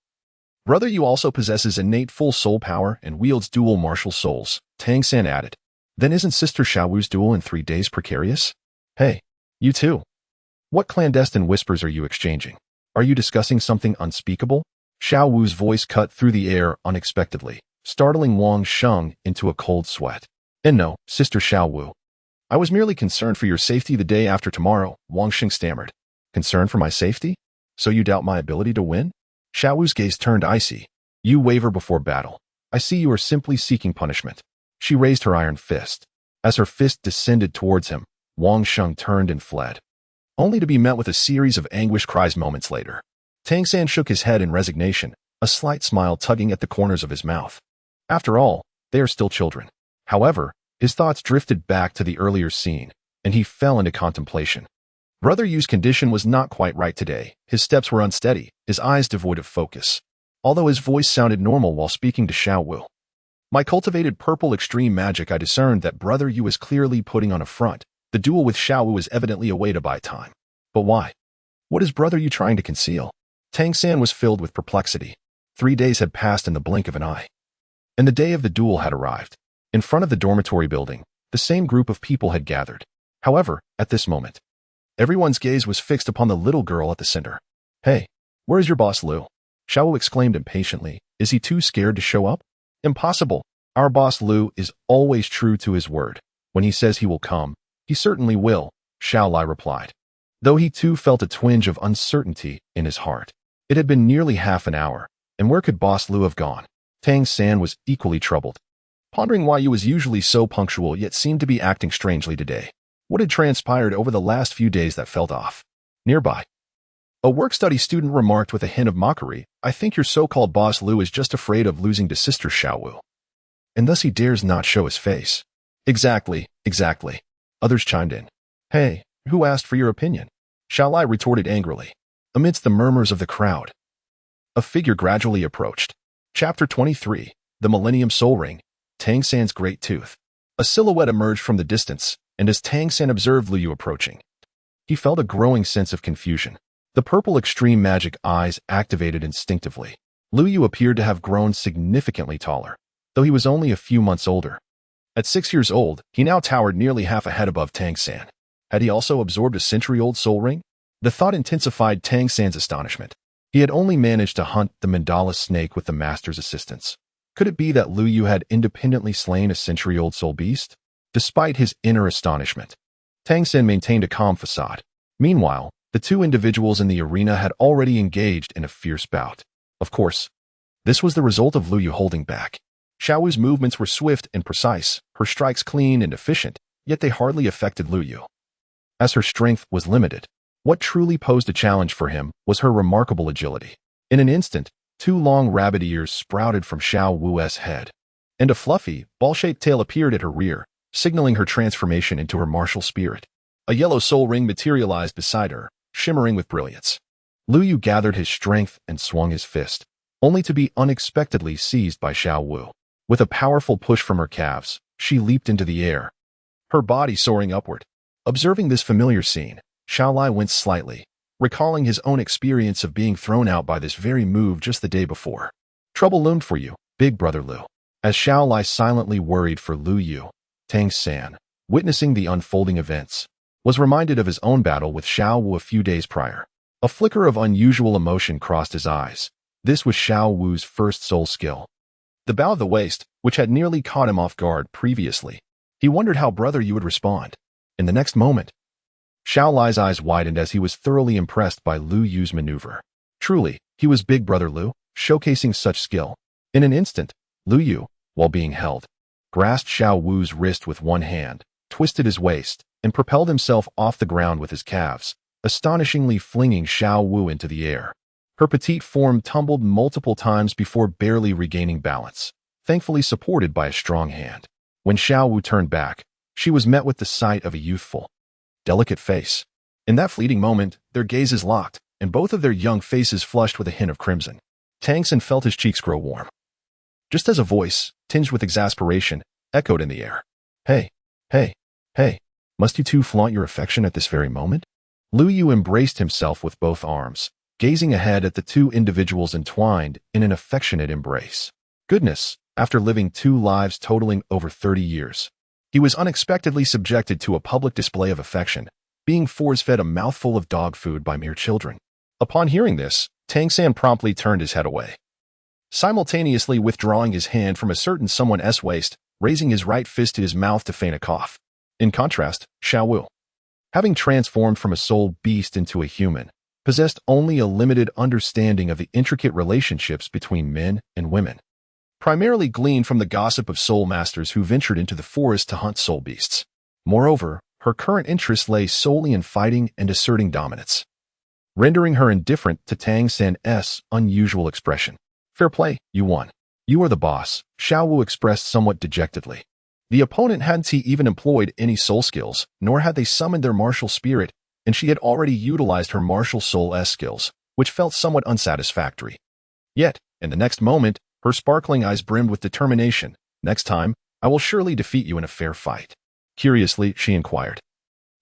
Brother Yu also possesses innate full soul power and wields dual martial souls, Tang San added. Then isn't Sister Xiao Wu's duel in 3 days precarious? Hey, you too. What clandestine whispers are you exchanging? Are you discussing something unspeakable? Xiao Wu's voice cut through the air unexpectedly, startling Wang Sheng into a cold sweat. And no, Sister Xiao Wu. I was merely concerned for your safety the day after tomorrow, Wang Xing stammered. Concerned for my safety? So you doubt my ability to win? Xiao Wu's gaze turned icy. You waver before battle. I see you are simply seeking punishment. She raised her iron fist. As her fist descended towards him, Wang Sheng turned and fled, only to be met with a series of anguished cries moments later. Tang San shook his head in resignation, a slight smile tugging at the corners of his mouth. After all, they are still children. However, his thoughts drifted back to the earlier scene, and he fell into contemplation. Brother Yu's condition was not quite right today. His steps were unsteady, his eyes devoid of focus, although his voice sounded normal while speaking to Xiao Wu. My cultivated purple extreme magic, I discerned that Brother Yu is clearly putting on a front. The duel with Xiao Wu is evidently a way to buy time. But why? What is Brother Yu trying to conceal? Tang San was filled with perplexity. 3 days had passed in the blink of an eye, and the day of the duel had arrived. In front of the dormitory building, the same group of people had gathered. However, at this moment, everyone's gaze was fixed upon the little girl at the center. Hey, where is your boss Lu? Xiao Wu exclaimed impatiently. Is he too scared to show up? Impossible. Our boss Lu is always true to his word. When he says he will come, he certainly will, Xiao Lai replied, though he too felt a twinge of uncertainty in his heart. It had been nearly half an hour, and where could boss Lu have gone? Tang San was equally troubled, pondering why he was usually so punctual yet seemed to be acting strangely today. What had transpired over the last few days that felt off? Nearby, a work-study student remarked with a hint of mockery, I think your so-called boss Lu is just afraid of losing to Sister Xiao Wu, and thus he dares not show his face. Exactly. Others chimed in. Hey, who asked for your opinion? Xiao Lai retorted angrily. Amidst the murmurs of the crowd, a figure gradually approached. Chapter 23, The Millennium Soul Ring, Tang San's Great Tooth. A silhouette emerged from the distance, and as Tang San observed Lu Yu approaching, he felt a growing sense of confusion. The purple extreme magic eyes activated instinctively. Lu Yu appeared to have grown significantly taller, though he was only a few months older. At 6 years old, he now towered nearly half a head above Tang San. Had he also absorbed a century-old soul ring? The thought intensified Tang San's astonishment. He had only managed to hunt the mandala snake with the master's assistance. Could it be that Lu Yu had independently slain a century-old soul beast? Despite his inner astonishment, Tang San maintained a calm facade. Meanwhile, the two individuals in the arena had already engaged in a fierce bout. Of course, this was the result of Lu Yu holding back. Xiao Wu's movements were swift and precise, her strikes clean and efficient, yet they hardly affected Lu Yu, as her strength was limited. What truly posed a challenge for him was her remarkable agility. In an instant, 2 long rabbit ears sprouted from Xiao Wu's head, and a fluffy, ball-shaped tail appeared at her rear, signaling her transformation into her martial spirit. A yellow soul ring materialized beside her, shimmering with brilliance. Lu Yu gathered his strength and swung his fist, only to be unexpectedly seized by Xiao Wu. With a powerful push from her calves, she leaped into the air, her body soaring upward. Observing this familiar scene, Xiao Lai winced slightly, recalling his own experience of being thrown out by this very move just the day before. Trouble loomed for you, big brother Lu. As Xiao Lai silently worried for Lu Yu, Tang San, witnessing the unfolding events, was reminded of his own battle with Xiao Wu a few days prior. A flicker of unusual emotion crossed his eyes. This was Xiao Wu's first soul skill, the bow of the waist, which had nearly caught him off guard previously. He wondered how Brother Yu would respond. In the next moment, Xiao Lai's eyes widened as he was thoroughly impressed by Lu Yu's maneuver. Truly, he was Big Brother Lu, showcasing such skill. In an instant, Lu Yu, while being held, grasped Xiao Wu's wrist with one hand, twisted his waist, and propelled himself off the ground with his calves, astonishingly flinging Xiao Wu into the air. Her petite form tumbled multiple times before barely regaining balance, thankfully supported by a strong hand. When Xiao Wu turned back, she was met with the sight of a youthful, delicate face. In that fleeting moment, their gazes locked, and both of their young faces flushed with a hint of crimson. Tang San felt his cheeks grow warm, just as a voice, tinged with exasperation, echoed in the air. Hey, must you two flaunt your affection at this very moment? Lu Yu embraced himself with both arms, gazing ahead at the two individuals entwined in an affectionate embrace. Goodness, after living 2 lives totaling over 30 years, he was unexpectedly subjected to a public display of affection, being force-fed a mouthful of dog food by mere children. Upon hearing this, Tang San promptly turned his head away, simultaneously withdrawing his hand from a certain someone's waist, raising his right fist to his mouth to feign a cough. In contrast, Xiao Wu, having transformed from a soul beast into a human, possessed only a limited understanding of the intricate relationships between men and women. primarily gleaned from the gossip of soul masters who ventured into the forest to hunt soul beasts. Moreover, her current interest lay solely in fighting and asserting dominance, rendering her indifferent to Tang San's unusual expression. Fair play, you won. You are the boss, Xiao Wu expressed somewhat dejectedly. The opponent hadn't even employed any soul skills, nor had they summoned their martial spirit, and she had already utilized her martial soul skills, which felt somewhat unsatisfactory. Yet, in the next moment, her sparkling eyes brimmed with determination. Next time, I will surely defeat you in a fair fight. Curiously, she inquired,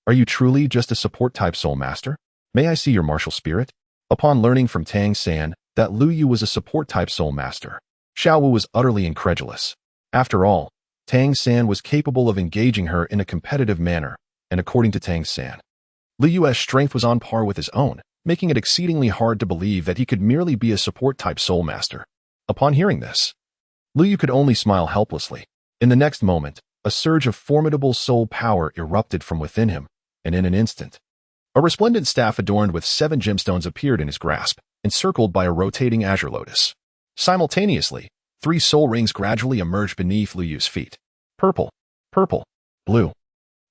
are you truly just a support-type soul master? May I see your martial spirit? Upon learning from Tang San that Lu Yu was a support-type soul master, Xiao Wu was utterly incredulous. After all, Tang San was capable of engaging her in a competitive manner, and according to Tang San, Lu Yu's strength was on par with his own, making it exceedingly hard to believe that he could merely be a support-type soul master. Upon hearing this, Lu Yu could only smile helplessly. In the next moment, a surge of formidable soul power erupted from within him, and in an instant, a resplendent staff adorned with 7 gemstones appeared in his grasp, encircled by a rotating azure lotus. Simultaneously, 3 soul rings gradually emerged beneath Lu Yu's feet. Purple, purple, blue.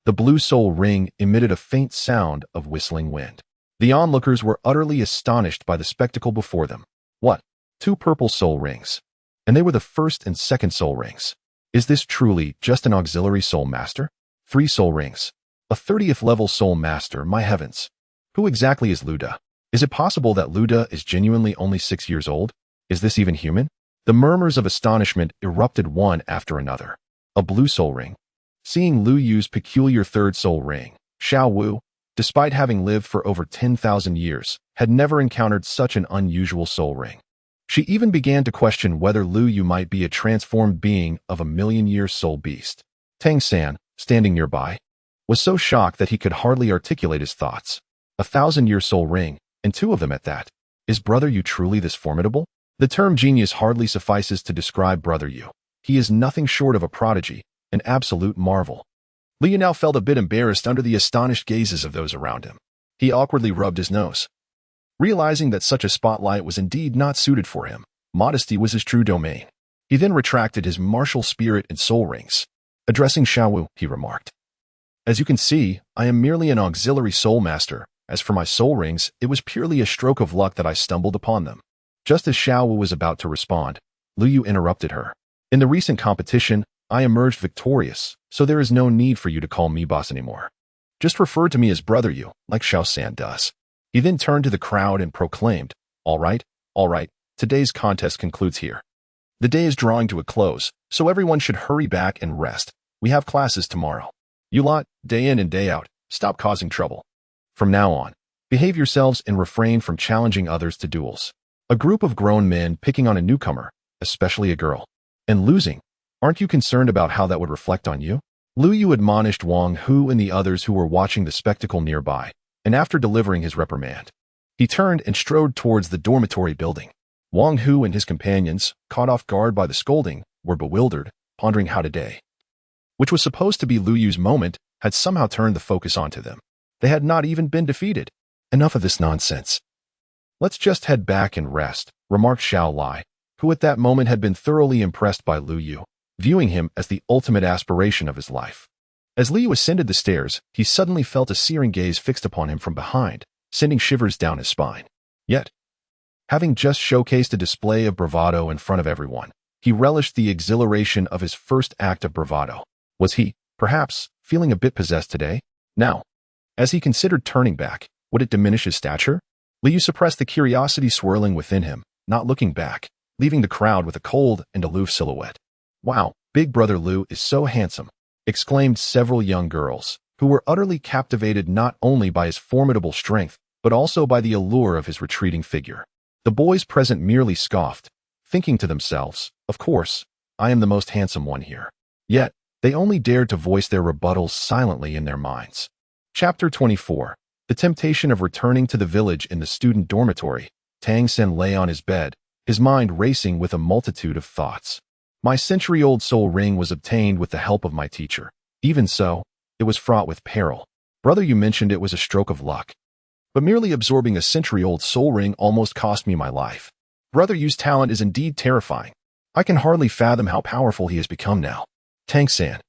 The blue soul ring emitted a faint sound of whistling wind. The onlookers were utterly astonished by the spectacle before them. What? 2 purple soul rings. And they were the first and second soul rings. Is this truly just an auxiliary soul master? 3 soul rings. A 30th level soul master, my heavens. Who exactly is Lu Du? Is it possible that Lu Du is genuinely only 6 years old? Is this even human? The murmurs of astonishment erupted one after another. A blue soul ring. Seeing Lu Yu's peculiar 3rd soul ring, Xiao Wu, despite having lived for over 10,000 years, had never encountered such an unusual soul ring. She even began to question whether Lu Yu might be a transformed being of a million-year soul beast. Tang San, standing nearby, was so shocked that he could hardly articulate his thoughts. A 1,000-year soul ring, and 2 of them at that. Is Brother Yu truly this formidable? The term genius hardly suffices to describe Brother Yu. He is nothing short of a prodigy, an absolute marvel. Lu Yu now felt a bit embarrassed under the astonished gazes of those around him. He awkwardly rubbed his nose. Realizing that such a spotlight was indeed not suited for him, modesty was his true domain. He then retracted his martial spirit and soul rings. Addressing Xiao Wu, he remarked, as you can see, I am merely an auxiliary soul master. As for my soul rings, it was purely a stroke of luck that I stumbled upon them. Just as Xiao Wu was about to respond, Lu Yu interrupted her. In the recent competition, I emerged victorious, so there is no need for you to call me boss anymore. Just refer to me as Brother Yu, like Xiao San does. He then turned to the crowd and proclaimed, all right, today's contest concludes here. The day is drawing to a close, so everyone should hurry back and rest. We have classes tomorrow. You lot, day in and day out, stop causing trouble. From now on, behave yourselves and refrain from challenging others to duels. A group of grown men picking on a newcomer, especially a girl, and losing. Aren't you concerned about how that would reflect on you? Lu Yu admonished Wang Hu and the others who were watching the spectacle nearby, and after delivering his reprimand, he turned and strode towards the dormitory building. Wang Hu and his companions, caught off guard by the scolding, were bewildered, pondering how today, which was supposed to be Lu Yu's moment, had somehow turned the focus onto them. They had not even been defeated. Enough of this nonsense. Let's just head back and rest, remarked Xiao Lai, who at that moment had been thoroughly impressed by Lu Yu, viewing him as the ultimate aspiration of his life. As Lu Yu ascended the stairs, he suddenly felt a searing gaze fixed upon him from behind, sending shivers down his spine. Yet, having just showcased a display of bravado in front of everyone, he relished the exhilaration of his first act of bravado. Was he, perhaps, feeling a bit possessed today? Now, as he considered turning back, would it diminish his stature? Lu Yu suppressed the curiosity swirling within him, not looking back, leaving the crowd with a cold and aloof silhouette. Wow, Big Brother Lu is so handsome, exclaimed several young girls, who were utterly captivated not only by his formidable strength, but also by the allure of his retreating figure. The boys present merely scoffed, thinking to themselves, of course, I am the most handsome one here. Yet, they only dared to voice their rebuttals silently in their minds. Chapter 24. The temptation of returning to the village in the student dormitory. Tang San lay on his bed, his mind racing with a multitude of thoughts. My century-old soul ring was obtained with the help of my teacher. Even so, it was fraught with peril. Brother, you mentioned it was a stroke of luck. But merely absorbing a century-old soul ring almost cost me my life. Brother Yu's talent is indeed terrifying. I can hardly fathom how powerful he has become now. Tang-san,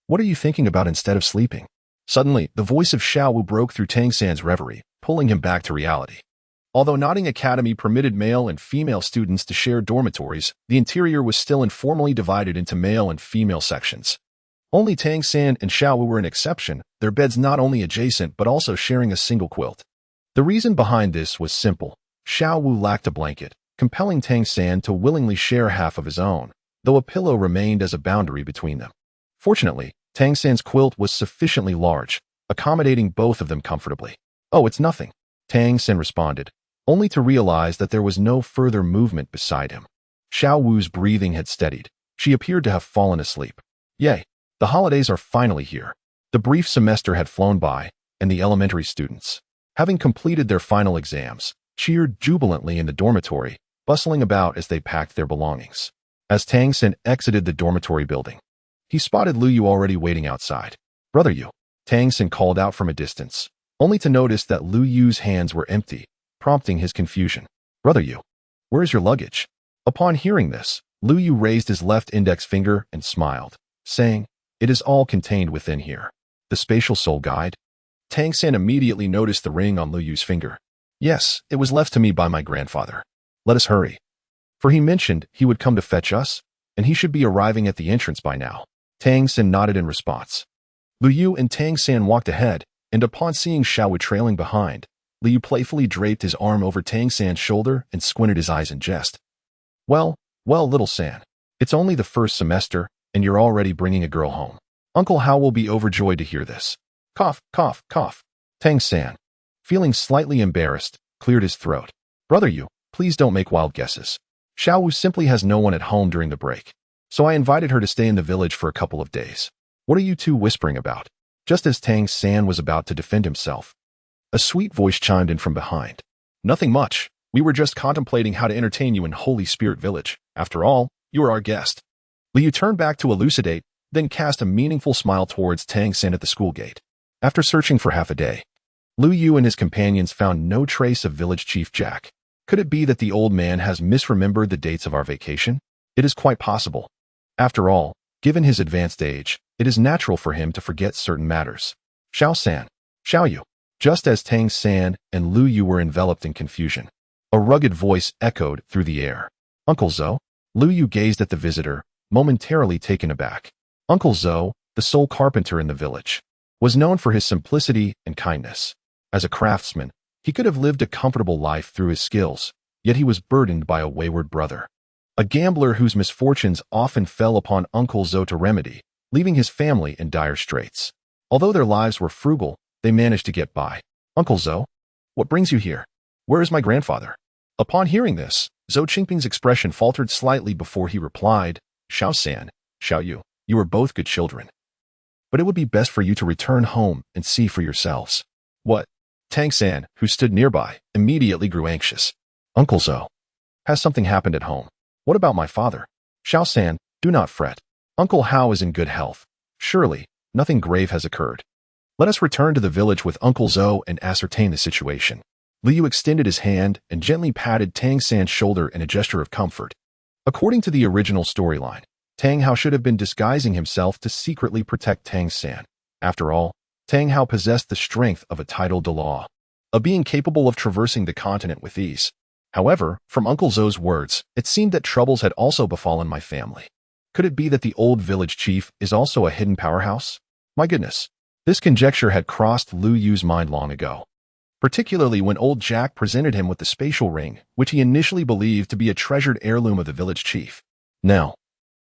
what are you thinking about instead of sleeping? Suddenly, the voice of Xiao Wu broke through Tang-san's reverie, pulling him back to reality. Although Notting Academy permitted male and female students to share dormitories, the interior was still informally divided into male and female sections. Only Tang-san and Xiao Wu were an exception, their beds not only adjacent but also sharing a single quilt. The reason behind this was simple. Xiao Wu lacked a blanket, compelling Tang-san to willingly share half of his own, though a pillow remained as a boundary between them. Fortunately, Tang-san's quilt was sufficiently large, accommodating both of them comfortably. "Oh, it's nothing," Tang-san responded, only to realize that there was no further movement beside him. Xiao Wu's breathing had steadied. She appeared to have fallen asleep. Yay! The holidays are finally here. The brief semester had flown by, and the elementary students, having completed their final exams, cheered jubilantly in the dormitory, bustling about as they packed their belongings. As Tang-san exited the dormitory building, he spotted Lu Yu already waiting outside. "Brother Yu," Tang-san called out from a distance, only to notice that Lu Yu's hands were empty, prompting his confusion. "Brother Yu, where is your luggage?" Upon hearing this, Lu Yu raised his left index finger and smiled, saying, "It is all contained within here." The Spatial Soul Guide? Tang-san immediately noticed the ring on Lu Yu's finger. "Yes, it was left to me by my grandfather. Let us hurry." For he mentioned he would come to fetch us, and he should be arriving at the entrance by now. Tang-san nodded in response. Lu Yu and Tang-san walked ahead, and upon seeing Xiao Wu trailing behind, Lu Yu playfully draped his arm over Tang-san's shoulder and squinted his eyes in jest. Well, little San, it's only the first semester, and you're already bringing a girl home. Uncle Hao will be overjoyed to hear this." Cough, cough, cough. Tang-san, feeling slightly embarrassed, cleared his throat. "Brother Yu, please don't make wild guesses. Xiao Wu simply has no one at home during the break, so I invited her to stay in the village for a couple of days. What are you two whispering about?" Just as Tang-san was about to defend himself, a sweet voice chimed in from behind. "Nothing much. We were just contemplating how to entertain you in Holy Spirit Village. After all, you are our guest." Lu Yu turned back to elucidate, then cast a meaningful smile towards Tang-san at the school gate. After searching for half a day, Lu Yu and his companions found no trace of Village Chief Jack. Could it be that the old man has misremembered the dates of our vacation? It is quite possible. After all, given his advanced age, it is natural for him to forget certain matters. Xiao-san, Xiao Yu. Just as Tang-san and Lu Yu were enveloped in confusion, a rugged voice echoed through the air. "Uncle Zhou?" Lu Yu gazed at the visitor, momentarily taken aback. Uncle Zhou, the sole carpenter in the village, was known for his simplicity and kindness. As a craftsman, he could have lived a comfortable life through his skills, yet he was burdened by a wayward brother, a gambler whose misfortunes often fell upon Uncle Zhou to remedy, leaving his family in dire straits. Although their lives were frugal, they managed to get by. "Uncle Zhou, what brings you here? Where is my grandfather?" Upon hearing this, Zhou Qingping's expression faltered slightly before he replied, "Xiao-san, Xiao Yu, you are both good children. But it would be best for you to return home and see for yourselves." "What?" Tang-san, who stood nearby, immediately grew anxious. "Uncle Zhou, has something happened at home? What about my father?" "Xiao-san, do not fret. Uncle Hao is in good health. Surely, nothing grave has occurred. Let us return to the village with Uncle Zhou and ascertain the situation." Lu Yu extended his hand and gently patted Tang-san's shoulder in a gesture of comfort. According to the original storyline, Tang Hao should have been disguising himself to secretly protect Tang-san. After all, Tang Hao possessed the strength of a title de law, a being capable of traversing the continent with ease. However, from Uncle Zhou's words, it seemed that troubles had also befallen my family. Could it be that the old village chief is also a hidden powerhouse? My goodness, this conjecture had crossed Lu Yu's mind long ago, particularly when old Jack presented him with the spatial ring, which he initially believed to be a treasured heirloom of the village chief. Now,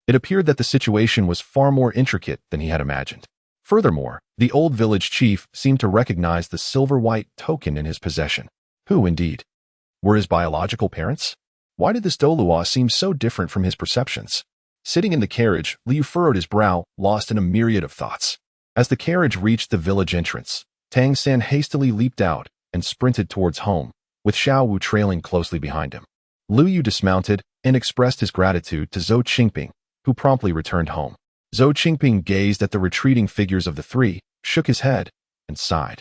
it appeared that the situation was far more intricate than he had imagined. Furthermore, the old village chief seemed to recognize the silver-white token in his possession. Who, indeed? Were his biological parents? Why did this Dolua seem so different from his perceptions? Sitting in the carriage, Liu furrowed his brow, lost in a myriad of thoughts. As the carriage reached the village entrance, Tang-san hastily leaped out and sprinted towards home, with Xiao Wu trailing closely behind him. Lu Yu dismounted and expressed his gratitude to Zhou Qingping, who promptly returned home. Zhou Qingping gazed at the retreating figures of the three, shook his head, and sighed,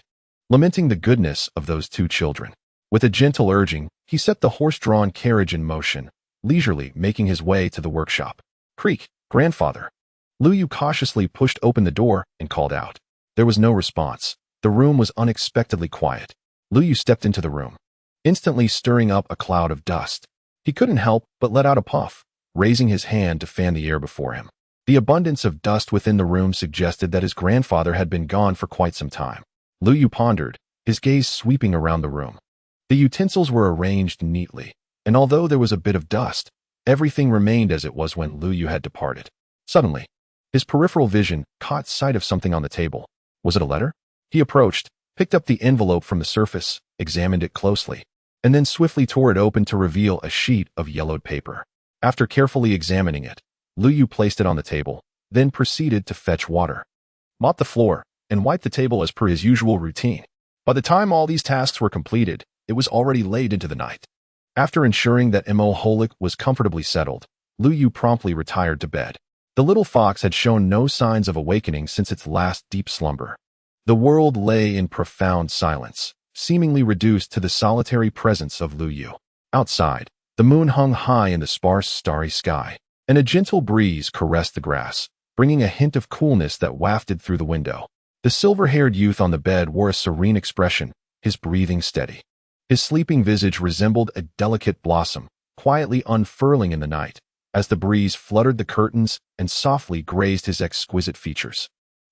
lamenting the goodness of those two children. With a gentle urging, he set the horse-drawn carriage in motion, leisurely making his way to the workshop. "Creak, grandfather." Lu Yu cautiously pushed open the door and called out. There was no response. The room was unexpectedly quiet. Lu Yu stepped into the room, instantly stirring up a cloud of dust. He couldn't help but let out a puff, raising his hand to fan the air before him. The abundance of dust within the room suggested that his grandfather had been gone for quite some time. Lu Yu pondered, his gaze sweeping around the room. The utensils were arranged neatly, and although there was a bit of dust, everything remained as it was when Lu Yu had departed. Suddenly, his peripheral vision caught sight of something on the table. Was it a letter? He approached, picked up the envelope from the surface, examined it closely, and then swiftly tore it open to reveal a sheet of yellowed paper. After carefully examining it, Lu Yu placed it on the table, then proceeded to fetch water, mop the floor, and wipe the table as per his usual routine. By the time all these tasks were completed, it was already late into the night. After ensuring that Mo Holik was comfortably settled, Lu Yu promptly retired to bed. The little fox had shown no signs of awakening since its last deep slumber. The world lay in profound silence, seemingly reduced to the solitary presence of Lu Yu. Outside, the moon hung high in the sparse, starry sky, and a gentle breeze caressed the grass, bringing a hint of coolness that wafted through the window. The silver-haired youth on the bed wore a serene expression, his breathing steady. His sleeping visage resembled a delicate blossom, quietly unfurling in the night, as the breeze fluttered the curtains and softly grazed his exquisite features.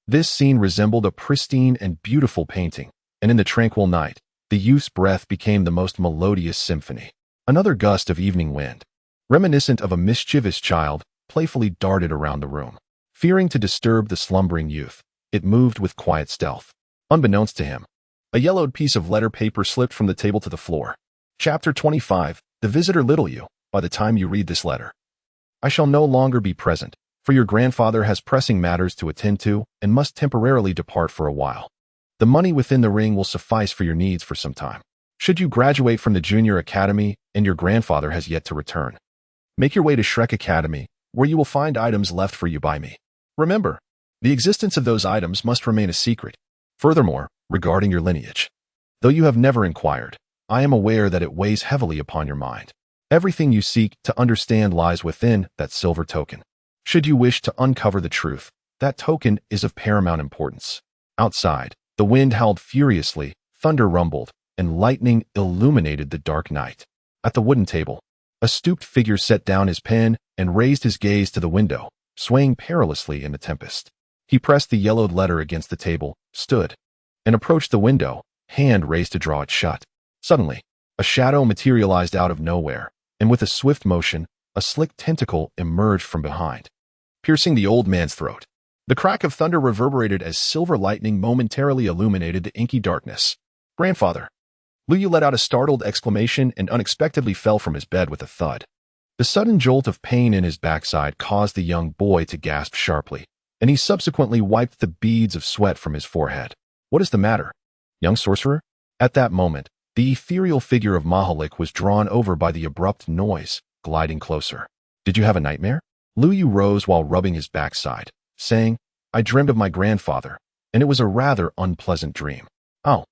This scene resembled a pristine and beautiful painting, and in the tranquil night, the youth's breath became the most melodious symphony. Another gust of evening wind, reminiscent of a mischievous child, playfully darted around the room. Fearing to disturb the slumbering youth, it moved with quiet stealth. Unbeknownst to him, a yellowed piece of letter paper slipped from the table to the floor. Chapter 25, The Visitor. Little you, by the time you read this letter, I shall no longer be present, for your grandfather has pressing matters to attend to and must temporarily depart for a while. The money within the ring will suffice for your needs for some time. Should you graduate from the junior academy and your grandfather has yet to return, make your way to Shrek Academy, where you will find items left for you by me. Remember, the existence of those items must remain a secret. Furthermore, regarding your lineage, though you have never inquired, I am aware that it weighs heavily upon your mind. Everything you seek to understand lies within that silver token. Should you wish to uncover the truth, that token is of paramount importance. Outside, the wind howled furiously, thunder rumbled, and lightning illuminated the dark night. At the wooden table, a stooped figure set down his pen and raised his gaze to the window, swaying perilously in the tempest. He pressed the yellowed letter against the table, stood, and approached the window, hand raised to draw it shut. Suddenly, a shadow materialized out of nowhere, and with a swift motion, a slick tentacle emerged from behind, piercing the old man's throat. The crack of thunder reverberated as silver lightning momentarily illuminated the inky darkness. "Grandfather!" Lu Yu let out a startled exclamation and unexpectedly fell from his bed with a thud. The sudden jolt of pain in his backside caused the young boy to gasp sharply, and he subsequently wiped the beads of sweat from his forehead. "What is the matter, young sorcerer?" At that moment, the ethereal figure of Mahalik was drawn over by the abrupt noise, gliding closer. "Did you have a nightmare?" Lu Yu rose while rubbing his backside, saying, "I dreamed of my grandfather, and it was a rather unpleasant dream." "Oh.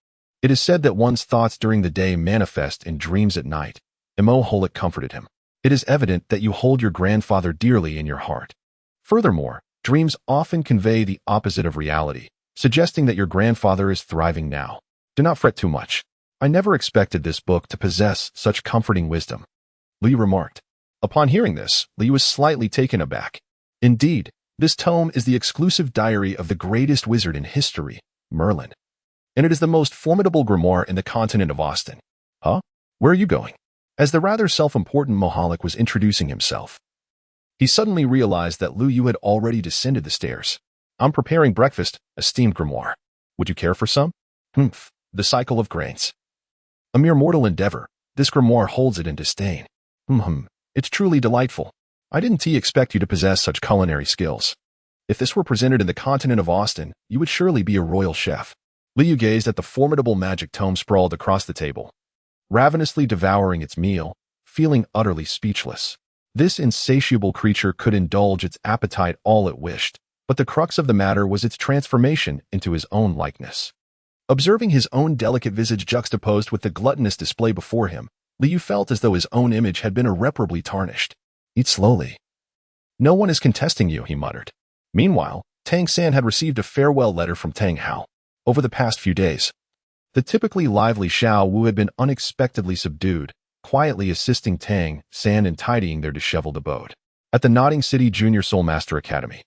It is said that one's thoughts during the day manifest in dreams at night." Mo Holik comforted him. "It is evident that you hold your grandfather dearly in your heart. Furthermore, dreams often convey the opposite of reality, suggesting that your grandfather is thriving now. Do not fret too much. I never expected this book to possess such comforting wisdom," Li remarked. Upon hearing this, Li was slightly taken aback. Indeed, this tome is the exclusive diary of the greatest wizard in history, Merlin, and it is the most formidable grimoire in the continent of Austin. "Huh? Where are you going?" As the rather self-important Mohalik was introducing himself, he suddenly realized that Lu Yu had already descended the stairs. "I'm preparing breakfast, esteemed grimoire. Would you care for some?" "Humph, the cycle of grains. A mere mortal endeavor, this grimoire holds it in disdain." It's truly delightful. I didn't expect you to possess such culinary skills. If this were presented in the continent of Austin, you would surely be a royal chef." Liu gazed at the formidable magic tome sprawled across the table, ravenously devouring its meal, feeling utterly speechless. This insatiable creature could indulge its appetite all it wished, but the crux of the matter was its transformation into his own likeness. Observing his own delicate visage juxtaposed with the gluttonous display before him, Liu felt as though his own image had been irreparably tarnished. Eat slowly. No one is contesting you, he muttered. Meanwhile, Tang San had received a farewell letter from Tang Hao. Over the past few days, the typically lively Xiao Wu had been unexpectedly subdued, quietly assisting Tang San in tidying their disheveled abode. At the Nodding City Junior Soul Master Academy,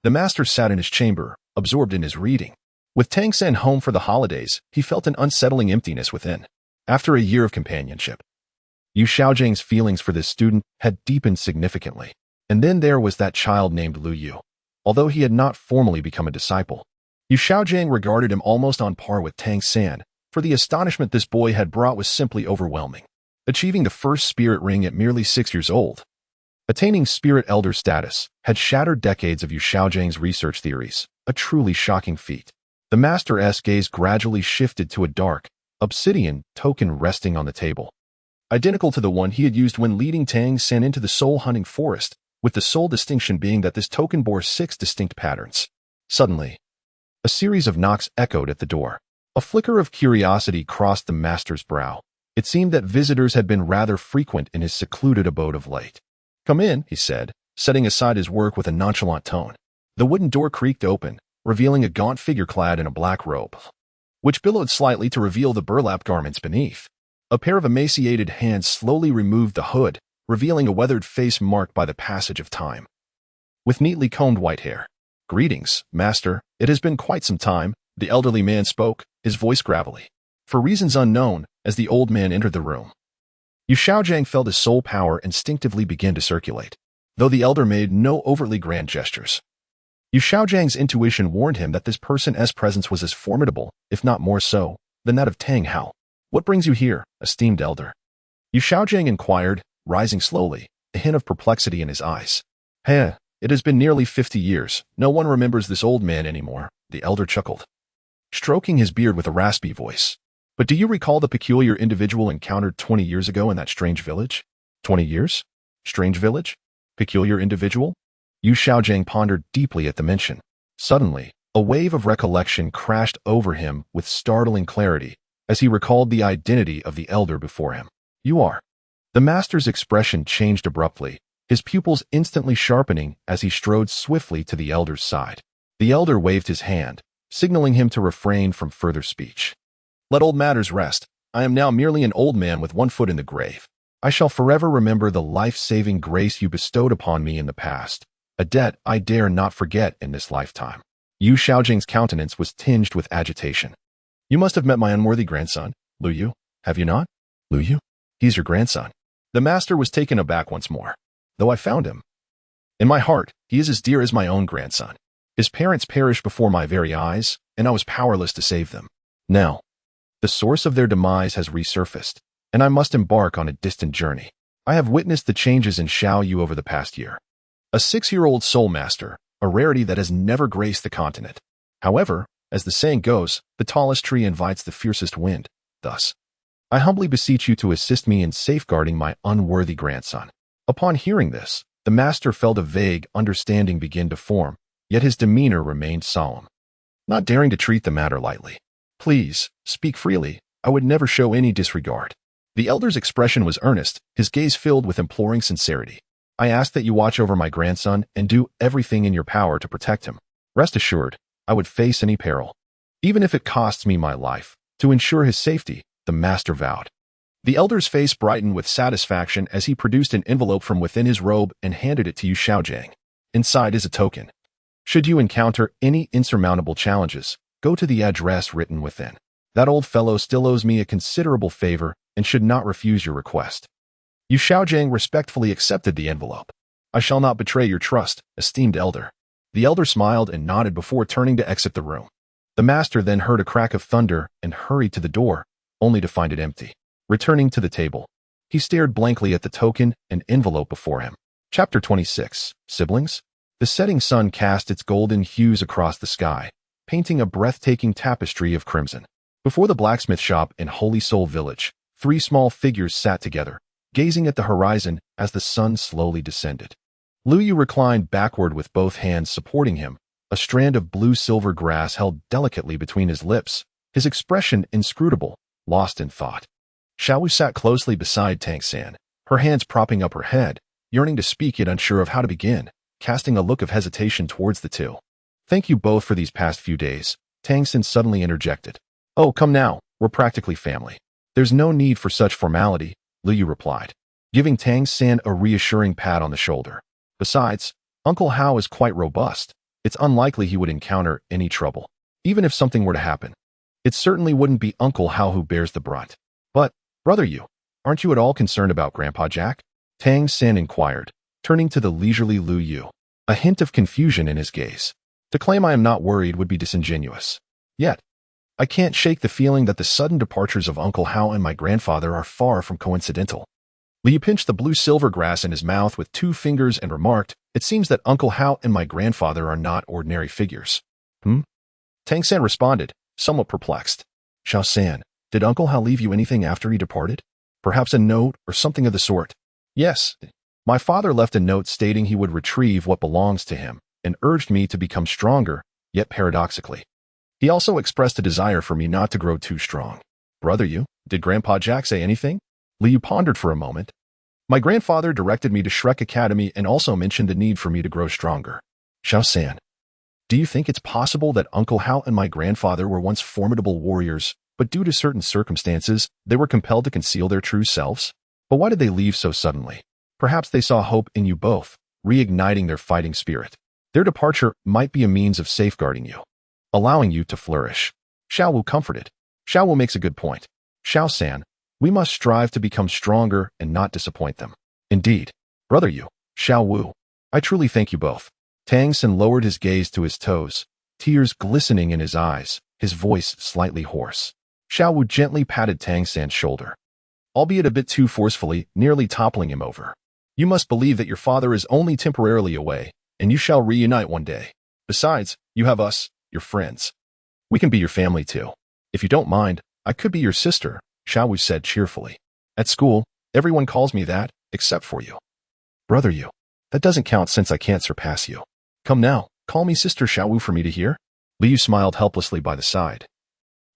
the master sat in his chamber, absorbed in his reading. With Tang San home for the holidays, he felt an unsettling emptiness within. After a year of companionship, Yu Xiaozhang's feelings for this student had deepened significantly. And then there was that child named Lu Yu. Although he had not formally become a disciple, Yu Xiaozhang regarded him almost on par with Tang San, for the astonishment this boy had brought was simply overwhelming. Achieving the first spirit ring at merely 6 years old, attaining spirit elder status, had shattered decades of Yu Xiaozhang's research theories, a truly shocking feat. The master's gaze gradually shifted to a dark, obsidian token resting on the table, identical to the one he had used when leading Tang San into the soul-hunting forest, with the sole distinction being that this token bore 6 distinct patterns. Suddenly, a series of knocks echoed at the door. A flicker of curiosity crossed the master's brow. It seemed that visitors had been rather frequent in his secluded abode of late. "Come in," he said, setting aside his work with a nonchalant tone. The wooden door creaked open, revealing a gaunt figure clad in a black robe, which billowed slightly to reveal the burlap garments beneath. A pair of emaciated hands slowly removed the hood, revealing a weathered face marked by the passage of time. With neatly combed white hair. "Greetings, master. It has been quite some time," the elderly man spoke, his voice gravelly. For reasons unknown, as the old man entered the room, Yu Xiaozhang felt his soul power instinctively begin to circulate, though the elder made no overtly grand gestures. Yu Xiaozhang's intuition warned him that this person's presence was as formidable, if not more so, than that of Tang Hao. "What brings you here, esteemed elder?" Yu Xiaozhang inquired, rising slowly, a hint of perplexity in his eyes. "Heh, it has been nearly 50 years. No one remembers this old man anymore," the elder chuckled, stroking his beard with a raspy voice. "But do you recall the peculiar individual encountered 20 years ago in that strange village?" 20 years? Strange village? Peculiar individual? Yu Xiaozhang pondered deeply at the mention. Suddenly, a wave of recollection crashed over him with startling clarity as he recalled the identity of the elder before him. "You are." The master's expression changed abruptly, his pupils instantly sharpening as he strode swiftly to the elder's side. The elder waved his hand, signaling him to refrain from further speech. "Let old matters rest. I am now merely an old man with one foot in the grave. I shall forever remember the life-saving grace you bestowed upon me in the past, a debt I dare not forget in this lifetime." Yu Xiaozhang's countenance was tinged with agitation. "You must have met my unworthy grandson, Lu Yu, have you not?" "Lu Yu? He's your grandson." The master was taken aback once more. "Though I found him. In my heart, he is as dear as my own grandson. His parents perished before my very eyes, and I was powerless to save them. Now, the source of their demise has resurfaced, and I must embark on a distant journey. I have witnessed the changes in Xiao Yu over the past year. A 6-year-old soul master, a rarity that has never graced the continent. However, as the saying goes, the tallest tree invites the fiercest wind. Thus, I humbly beseech you to assist me in safeguarding my unworthy grandson." Upon hearing this, the master felt a vague understanding begin to form, yet his demeanor remained solemn, not daring to treat the matter lightly. "Please, speak freely. I would never show any disregard." The elder's expression was earnest, his gaze filled with imploring sincerity. "I ask that you watch over my grandson and do everything in your power to protect him. Rest assured, I would face any peril, even if it costs me my life, to ensure his safety," the master vowed. The elder's face brightened with satisfaction as he produced an envelope from within his robe and handed it to Yu Xiaozhang. Inside is a token. Should you encounter any insurmountable challenges, go to the address written within. That old fellow still owes me a considerable favor and should not refuse your request. Yu Xiaozhang respectfully accepted the envelope. "I shall not betray your trust, esteemed elder." The elder smiled and nodded before turning to exit the room. The master then heard a crack of thunder and hurried to the door, only to find it empty. Returning to the table, he stared blankly at the token and envelope before him. Chapter 26. Siblings? The setting sun cast its golden hues across the sky, painting a breathtaking tapestry of crimson. Before the blacksmith shop in Holy Soul Village, 3 small figures sat together, gazing at the horizon as the sun slowly descended. Lu Yu reclined backward with both hands supporting him, a strand of blue-silver grass held delicately between his lips, his expression inscrutable, lost in thought. Xiaowu sat closely beside Tang San, her hands propping up her head, yearning to speak yet unsure of how to begin, casting a look of hesitation towards the two. Thank you both for these past few days, Tang San suddenly interjected. Oh, come now, we're practically family. There's no need for such formality, Liu Yu replied, giving Tang San a reassuring pat on the shoulder. Besides, Uncle Hao is quite robust. It's unlikely he would encounter any trouble. Even if something were to happen, it certainly wouldn't be Uncle Hao who bears the brunt. But, brother Yu, aren't you at all concerned about Grandpa Jack? Tang San inquired, turning to the leisurely Liu Yu, a hint of confusion in his gaze. To claim I am not worried would be disingenuous. Yet, I can't shake the feeling that the sudden departures of Uncle Hao and my grandfather are far from coincidental. Liu pinched the blue silver grass in his mouth with 2 fingers and remarked, it seems that Uncle Hao and my grandfather are not ordinary figures. Tang San responded, somewhat perplexed. Xiao San, did Uncle Hao leave you anything after he departed? Perhaps a note or something of the sort? Yes. My father left a note stating he would retrieve what belongs to him and urged me to become stronger, yet paradoxically. He also expressed a desire for me not to grow too strong. Brother Yu, did Grandpa Jack say anything? Liu pondered for a moment. My grandfather directed me to Shrek Academy and also mentioned the need for me to grow stronger. Xiao San, do you think it's possible that Uncle Hao and my grandfather were once formidable warriors, but due to certain circumstances, they were compelled to conceal their true selves? But why did they leave so suddenly? Perhaps they saw hope in you both, reigniting their fighting spirit. Their departure might be a means of safeguarding you, allowing you to flourish. Xiaowu comforted. Xiaowu makes a good point. Xiao San, we must strive to become stronger and not disappoint them. Indeed. Brother Yu, Xiaowu, I truly thank you both. Tang San lowered his gaze to his toes, tears glistening in his eyes, his voice slightly hoarse. Xiaowu gently patted Tang San's shoulder, albeit a bit too forcefully, nearly toppling him over. You must believe that your father is only temporarily away, and you shall reunite one day. Besides, you have us, your friends. We can be your family too. If you don't mind, I could be your sister, Xiaowu said cheerfully. At school, everyone calls me that, except for you. Brother Yu, that doesn't count since I can't surpass you. Come now, call me Sister Xiaowu for me to hear. Liu smiled helplessly by the side,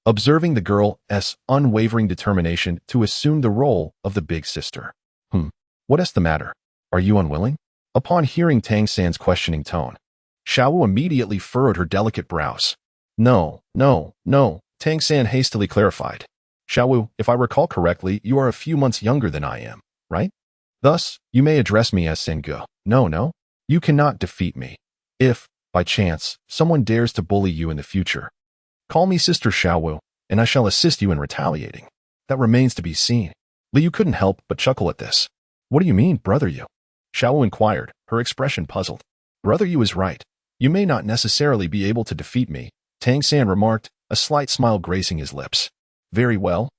observing the girl's unwavering determination to assume the role of the big sister. What's the matter? Are you unwilling? Upon hearing Tang San's questioning tone, Xiaowu immediately furrowed her delicate brows. No, Tang San hastily clarified. Xiaowu, if I recall correctly, you are a few months younger than I am, right? Thus, you may address me as Sengu. No, you cannot defeat me. If, by chance, someone dares to bully you in the future, call me Sister Xiaowu, and I shall assist you in retaliating. That remains to be seen. Liu couldn't help but chuckle at this. What do you mean, Brother Yu? Xiaowu inquired, her expression puzzled. Brother Yu is right. You may not necessarily be able to defeat me, Tang San remarked, a slight smile gracing his lips. Very well.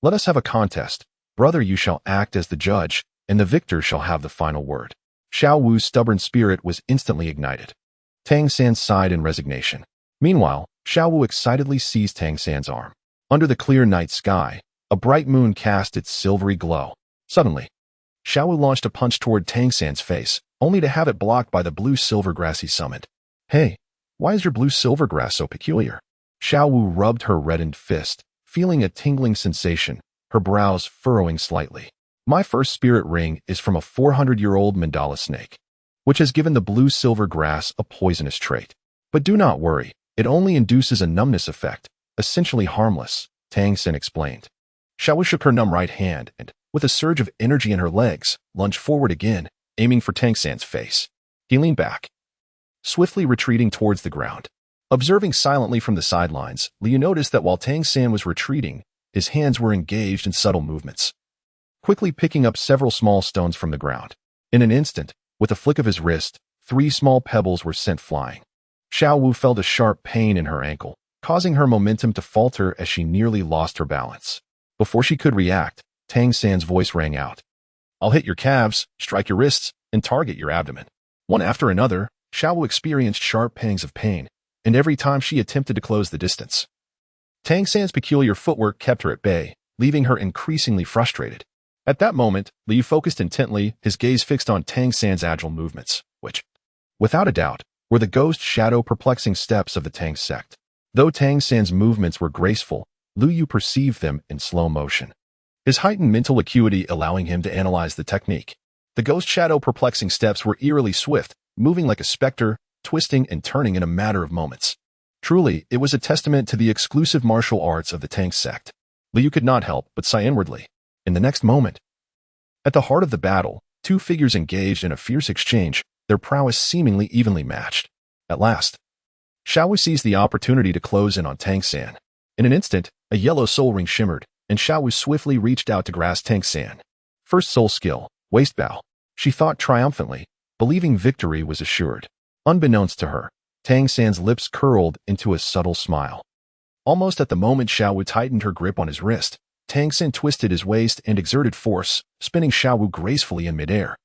Let us have a contest. Brother Yu shall act as the judge, and the victor shall have the final word. Xiaowu's stubborn spirit was instantly ignited. Tang San sighed in resignation. Meanwhile, Xiaowu excitedly seized Tang San's arm. Under the clear night sky, a bright moon cast its silvery glow. Suddenly, Xiaowu launched a punch toward Tang San's face, only to have it blocked by the blue-silver grass he summoned. Hey, why is your blue-silver grass so peculiar? Xiaowu rubbed her reddened fist, feeling a tingling sensation, her brows furrowing slightly. My first spirit ring is from a 400-year-old mandala snake, which has given the blue-silver grass a poisonous trait. But do not worry, it only induces a numbness effect, essentially harmless, Tang San explained. Xiaowu shook her numb right hand and, with a surge of energy in her legs, lunged forward again, aiming for Tang San's face. He leaned back, swiftly retreating towards the ground. Observing silently from the sidelines, Liu noticed that while Tang San was retreating, his hands were engaged in subtle movements, quickly picking up several small stones from the ground. In an instant, with a flick of his wrist, 3 small pebbles were sent flying. Xiaowu felt a sharp pain in her ankle, causing her momentum to falter as she nearly lost her balance. Before she could react, Tang San's voice rang out. I'll hit your calves, strike your wrists, and target your abdomen. One after another, Xiaowu experienced sharp pangs of pain, and every time she attempted to close the distance. Tang San's peculiar footwork kept her at bay, leaving her increasingly frustrated. At that moment, Liu focused intently, his gaze fixed on Tang San's agile movements, which, without a doubt, were the ghost shadow perplexing steps of the Tang sect. Though Tang San's movements were graceful, Liu perceived them in slow motion. his heightened mental acuity allowing him to analyze the technique. The ghost shadow perplexing steps were eerily swift, moving like a specter, twisting and turning in a matter of moments. Truly, it was a testament to the exclusive martial arts of the Tang sect. Liu could not help but sigh inwardly. In the next moment, at the heart of the battle, two figures engaged in a fierce exchange, their prowess seemingly evenly matched. At last, Xiaowu seized the opportunity to close in on Tang San. In an instant, a yellow soul ring shimmered, and Xiaowu swiftly reached out to grasp Tang San. First soul skill, waist bow. She thought triumphantly, believing victory was assured. Unbeknownst to her, Tang San's lips curled into a subtle smile. Almost at the moment Xiaowu tightened her grip on his wrist, Tang San twisted his waist and exerted force, spinning Xiaowu gracefully in midair.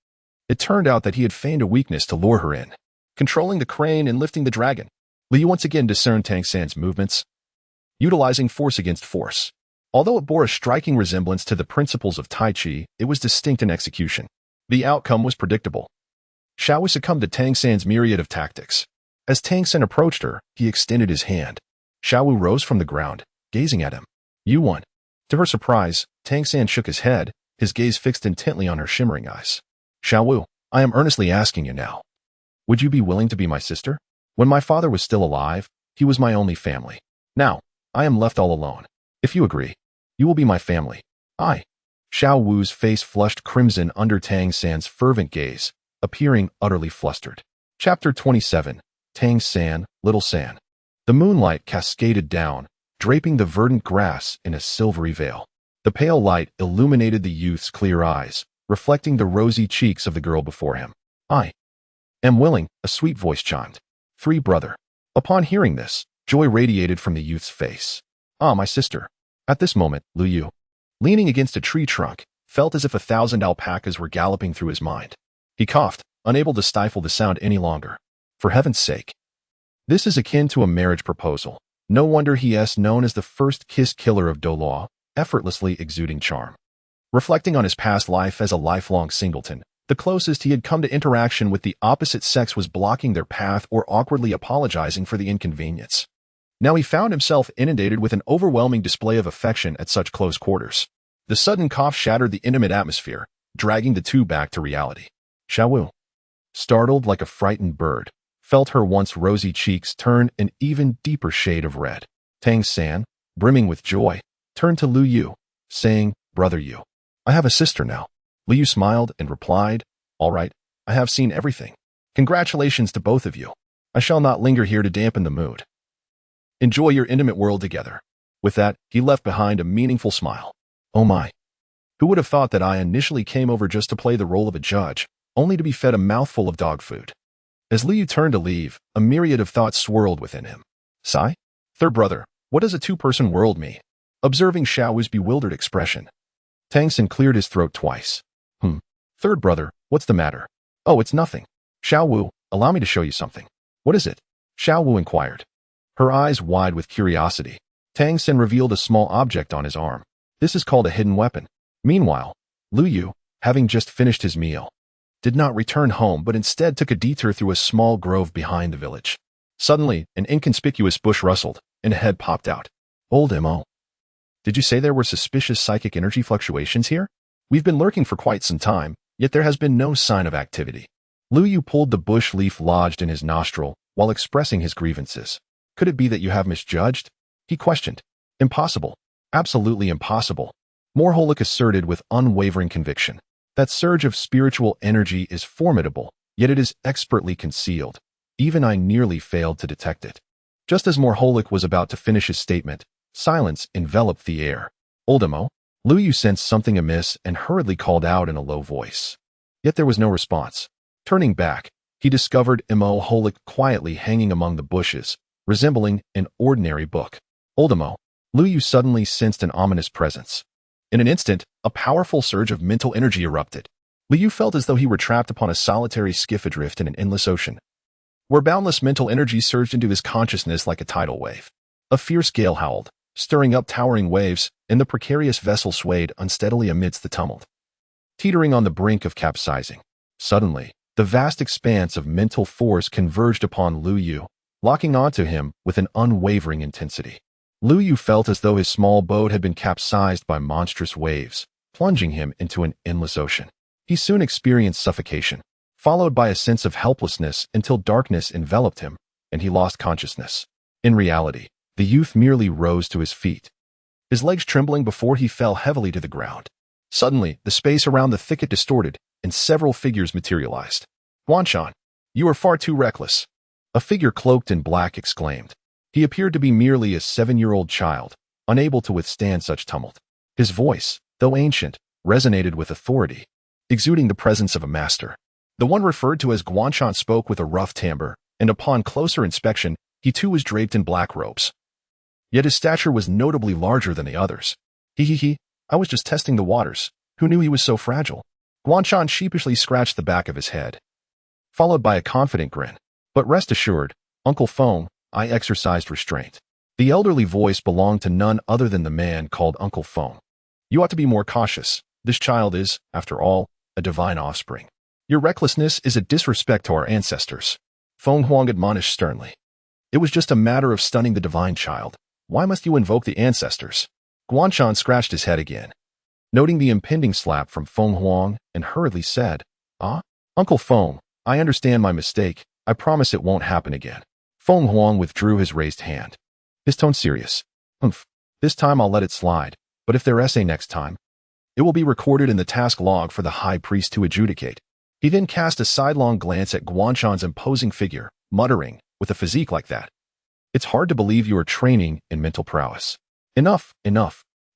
It turned out that he had feigned a weakness to lure her in, controlling the crane and lifting the dragon. Liu once again discerned Tang San's movements, utilizing force against force. Although it bore a striking resemblance to the principles of Tai Chi, it was distinct in execution. The outcome was predictable. Xiaowu succumbed to Tang San's myriad of tactics. As Tang San approached her, he extended his hand. Xiaowu rose from the ground, gazing at him. You won. To her surprise, Tang San shook his head, his gaze fixed intently on her shimmering eyes. Xiaowu, I am earnestly asking you now. Would you be willing to be my sister? When my father was still alive, he was my only family. Now, I am left all alone. If you agree, you will be my family. Xiaowu's face flushed crimson under Tang San's fervent gaze, appearing utterly flustered. Chapter 27, Tang San, Little San. The moonlight cascaded down, draping the verdant grass in a silvery veil. The pale light illuminated the youth's clear eyes, reflecting the rosy cheeks of the girl before him. I am willing, a sweet voice chimed. Free brother. Upon hearing this, joy radiated from the youth's face. Ah, my sister. At this moment, Liu Yu, leaning against a tree trunk, felt as if 1,000 alpacas were galloping through his mind. He coughed, unable to stifle the sound any longer. For heaven's sake. This is akin to a marriage proposal. No wonder he is known as the first kiss killer of Doloa, effortlessly exuding charm. Reflecting on his past life as a lifelong singleton, the closest he had come to interaction with the opposite sex was blocking their path or awkwardly apologizing for the inconvenience. Now he found himself inundated with an overwhelming display of affection at such close quarters. The sudden cough shattered the intimate atmosphere, dragging the two back to reality. Xiaowu, startled like a frightened bird, felt her once rosy cheeks turn an even deeper shade of red. Tang San, brimming with joy, turned to Liu Yu, saying, Brother Yu, I have a sister now. Liu Yu smiled and replied, All right, I have seen everything. Congratulations to both of you. I shall not linger here to dampen the mood. Enjoy your intimate world together. With that, he left behind a meaningful smile. Oh my. Who would have thought that I initially came over just to play the role of a judge, only to be fed a mouthful of dog food? As Liu turned to leave, a myriad of thoughts swirled within him. Sigh? Third brother, what does a two-person world mean? Observing Xiaowu's bewildered expression, Tang San cleared his throat twice. Third brother, what's the matter? Oh, it's nothing. Xiaowu, allow me to show you something. What is it? Xiaowu inquired. Her eyes wide with curiosity. Tang San revealed a small object on his arm. This is called a hidden weapon. Meanwhile, Liu Yu, having just finished his meal, did not return home but instead took a detour through a small grove behind the village. Suddenly, an inconspicuous bush rustled, and a head popped out. Old Mo. Did you say there were suspicious psychic energy fluctuations here? We've been lurking for quite some time, yet there has been no sign of activity. Liu Yu pulled the bush leaf lodged in his nostril while expressing his grievances. Could it be that you have misjudged? He questioned. Impossible. Absolutely impossible. Morholik asserted with unwavering conviction. That surge of spiritual energy is formidable, yet it is expertly concealed. Even I nearly failed to detect it. Just as Morholik was about to finish his statement, silence enveloped the air. Old Mo. Liu Yu sensed something amiss and hurriedly called out in a low voice. Yet there was no response. Turning back, he discovered Morholik quietly hanging among the bushes, resembling an ordinary book. Old Mo. Liu Yu suddenly sensed an ominous presence. In an instant, a powerful surge of mental energy erupted. Liu Yu felt as though he were trapped upon a solitary skiff adrift in an endless ocean, where boundless mental energy surged into his consciousness like a tidal wave. A fierce gale howled, stirring up towering waves, and the precarious vessel swayed unsteadily amidst the tumult, teetering on the brink of capsizing. Suddenly, the vast expanse of mental force converged upon Liu Yu, locking onto him with an unwavering intensity. Liu Yu felt as though his small boat had been capsized by monstrous waves, plunging him into an endless ocean. He soon experienced suffocation, followed by a sense of helplessness until darkness enveloped him, and he lost consciousness. In reality, the youth merely rose to his feet, his legs trembling before he fell heavily to the ground. Suddenly, the space around the thicket distorted, and several figures materialized. "Guanshan, you are far too reckless," a figure cloaked in black exclaimed. He appeared to be merely a 7-year-old child, unable to withstand such tumult. His voice, though ancient, resonated with authority, exuding the presence of a master. The one referred to as Guanshan spoke with a rough timbre, and upon closer inspection, he too was draped in black robes. Yet his stature was notably larger than the others. I was just testing the waters. Who knew he was so fragile?" Guanshan sheepishly scratched the back of his head, followed by a confident grin. "But rest assured, Uncle Feng, I exercised restraint." The elderly voice belonged to none other than the man called Uncle Feng. "You ought to be more cautious. This child is, after all, a divine offspring. Your recklessness is a disrespect to our ancestors." Feng Huang admonished sternly. "It was just a matter of stunning the divine child. Why must you invoke the ancestors?" Guanshan scratched his head again, noting the impending slap from Feng Huang, and hurriedly said, Uncle Feng, I understand my mistake. I promise it won't happen again." Feng Huang withdrew his raised hand, his tone serious. This time I'll let it slide, but if there essay next time, it will be recorded in the task log for the high priest to adjudicate." He then cast a sidelong glance at Guanshan's imposing figure, muttering, "With a physique like that, it's hard to believe you are training in mental prowess." Enough.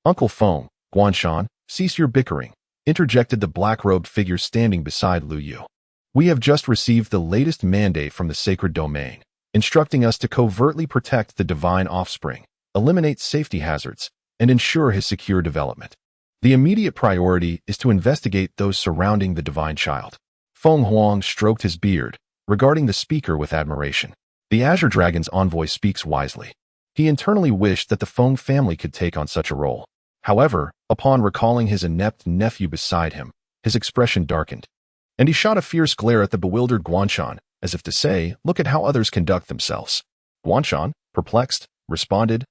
Uncle Feng, Guanshan, cease your bickering," interjected the black-robed figure standing beside Lu Yu. "We have just received the latest mandate from the sacred domain, instructing us to covertly protect the divine offspring, eliminate safety hazards, and ensure his secure development. The immediate priority is to investigate those surrounding the divine child." Feng Huang stroked his beard, regarding the speaker with admiration. The Azure Dragon's envoy speaks wisely. He internally wished that the Feng family could take on such a role. However, upon recalling his inept nephew beside him, his expression darkened, and he shot a fierce glare at the bewildered Guanshan, as if to say, "Look at how others conduct themselves." Guanshan, perplexed, responded,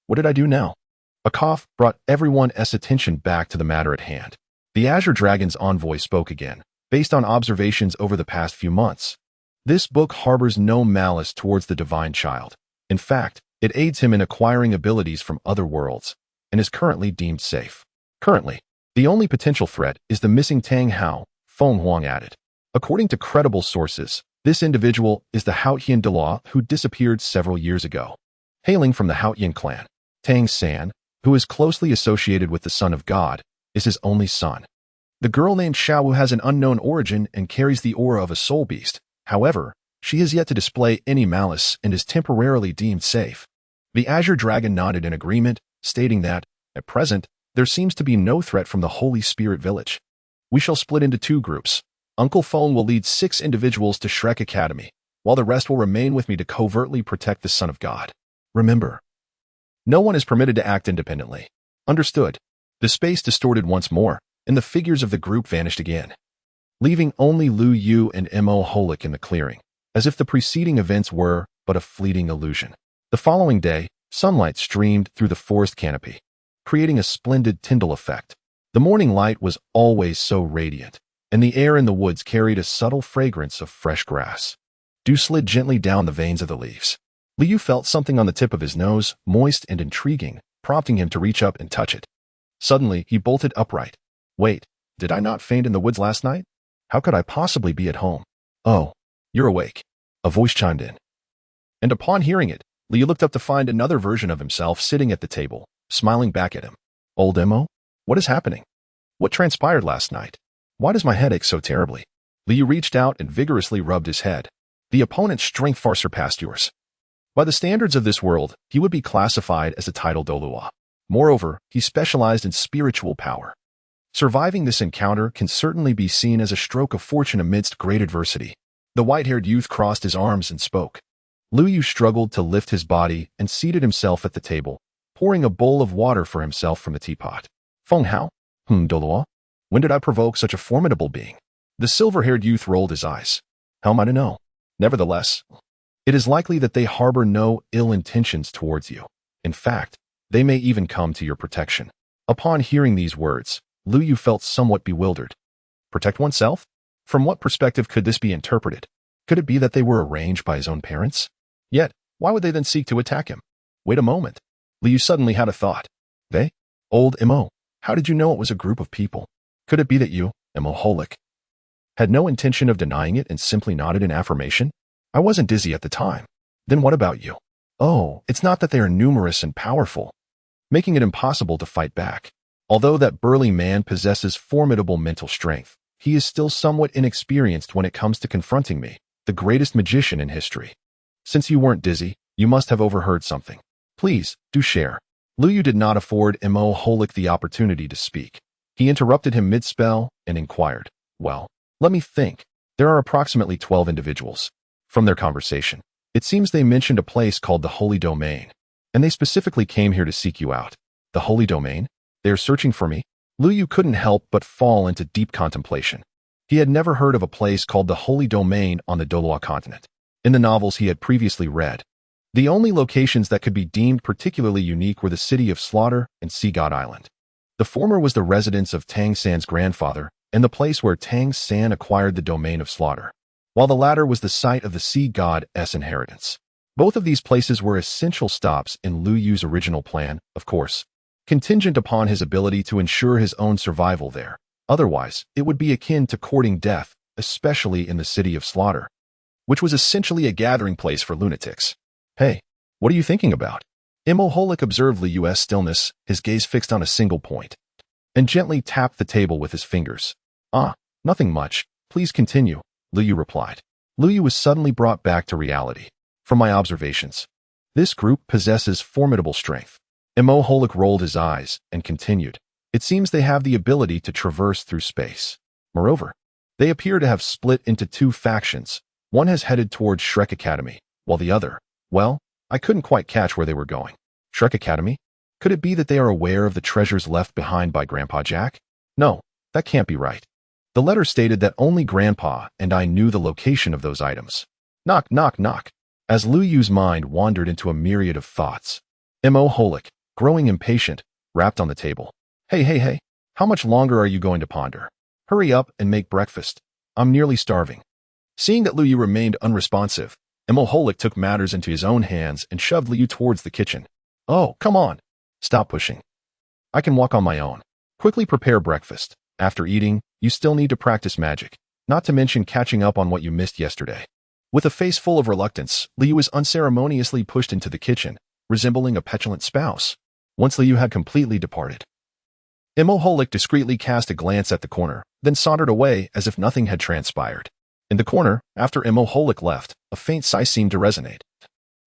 What did I do now?" A cough brought everyone's attention back to the matter at hand. The Azure Dragon's envoy spoke again, based on observations over the past few months. This book harbors no malice towards the divine child. In fact, it aids him in acquiring abilities from other worlds, and is currently deemed safe. Currently, the only potential threat is the missing Tang Hao, Feng Huang added. According to credible sources, this individual is the Haotian Delaw who disappeared several years ago. Hailing from the Haotian clan, Tang San, who is closely associated with the Son of God, is his only son. The girl named Xiao has an unknown origin and carries the aura of a soul beast. However, she has yet to display any malice and is temporarily deemed safe. The Azure Dragon nodded in agreement, stating that, at present, there seems to be no threat from the Holy Spirit Village. "We shall split into 2 groups. Uncle Feng will lead 6 individuals to Shrek Academy, while the rest will remain with me to covertly protect the Son of God. Remember, no one is permitted to act independently." Understood. The space distorted once more, and the figures of the group vanished again, leaving only Lu Yu and Mo Holik in the clearing, as if the preceding events were but a fleeting illusion. The following day, sunlight streamed through the forest canopy, creating a splendid Tyndall effect. The morning light was always so radiant, and the air in the woods carried a subtle fragrance of fresh grass. Dew slid gently down the veins of the leaves. Liu felt something on the tip of his nose, moist and intriguing, prompting him to reach up and touch it. Suddenly, he bolted upright. "Wait, did I not faint in the woods last night? How could I possibly be at home?" "Oh, you're awake," a voice chimed in. And upon hearing it, Liu looked up to find another version of himself sitting at the table, smiling back at him. "Old Mo? What is happening? What transpired last night? Why does my head ache so terribly?" Liu reached out and vigorously rubbed his head. "The opponent's strength far surpassed yours. By the standards of this world, he would be classified as a titled Dolua. Moreover, he specialized in spiritual power. Surviving this encounter can certainly be seen as a stroke of fortune amidst great adversity." The white-haired youth crossed his arms and spoke. Lu Yu struggled to lift his body and seated himself at the table, pouring a bowl of water for himself from the teapot. "Feng Hao? Dolua? When did I provoke such a formidable being?" The silver-haired youth rolled his eyes. "How am I to know? Nevertheless, it is likely that they harbor no ill intentions towards you. In fact, they may even come to your protection." Upon hearing these words, Lu Yu felt somewhat bewildered. Protect oneself? From what perspective could this be interpreted? Could it be that they were arranged by his own parents? Yet, why would they then seek to attack him? Wait a moment. Lu Yu suddenly had a thought. They? Old Mo. How did you know it was a group of people? Could it be that you, Mo Holik, had no intention of denying it and simply nodded in affirmation? I wasn't dizzy at the time. Then what about you? Oh, it's not that they are numerous and powerful, making it impossible to fight back. Although that burly man possesses formidable mental strength, he is still somewhat inexperienced when it comes to confronting me, the greatest magician in history. Since you weren't dizzy, you must have overheard something. Please, do share. Lu Yu did not afford Mo Holik the opportunity to speak. He interrupted him mid-spell and inquired, well, let me think. There are approximately 12 individuals. From their conversation, it seems they mentioned a place called the Holy Domain, and they specifically came here to seek you out. The Holy Domain? They are searching for me? Lu Yu couldn't help but fall into deep contemplation. He had never heard of a place called the Holy Domain on the Doloa continent. In the novels he had previously read, the only locations that could be deemed particularly unique were the city of Slaughter and Sea God Island. The former was the residence of Tang San's grandfather and the place where Tang San acquired the domain of Slaughter, while the latter was the site of the Sea God's inheritance. Both of these places were essential stops in Lu Yu's original plan, of course, contingent upon his ability to ensure his own survival there. Otherwise, it would be akin to courting death, especially in the city of Slaughter, which was essentially a gathering place for lunatics. Hey, what are you thinking about? Mo Holik observed Lu Yu's stillness, his gaze fixed on a single point, and gently tapped the table with his fingers. Ah, nothing much. Please continue, Lu Yu replied. Lu Yu was suddenly brought back to reality. From my observations, this group possesses formidable strength. Mo Holik rolled his eyes and continued. It seems they have the ability to traverse through space. Moreover, they appear to have split into two factions. One has headed towards Shrek Academy, while the other, well, I couldn't quite catch where they were going. Shrek Academy? Could it be that they are aware of the treasures left behind by Grandpa Jack? No, that can't be right. The letter stated that only Grandpa and I knew the location of those items. Knock, knock, knock. As Lu Yu's mind wandered into a myriad of thoughts, Mo Holik, growing impatient, rapped on the table. Hey, how much longer are you going to ponder? Hurry up and make breakfast. I'm nearly starving. Seeing that Lu Yu remained unresponsive, Mo Holik took matters into his own hands and shoved Lu Yu towards the kitchen. Oh, come on. Stop pushing. I can walk on my own. Quickly prepare breakfast. After eating, you still need to practice magic, not to mention catching up on what you missed yesterday. With a face full of reluctance, Lu Yu was unceremoniously pushed into the kitchen, resembling a petulant spouse. Once Lu Yu had completely departed, Mo Holik discreetly cast a glance at the corner, then sauntered away as if nothing had transpired. In the corner, after Mo Holik left, a faint sigh seemed to resonate,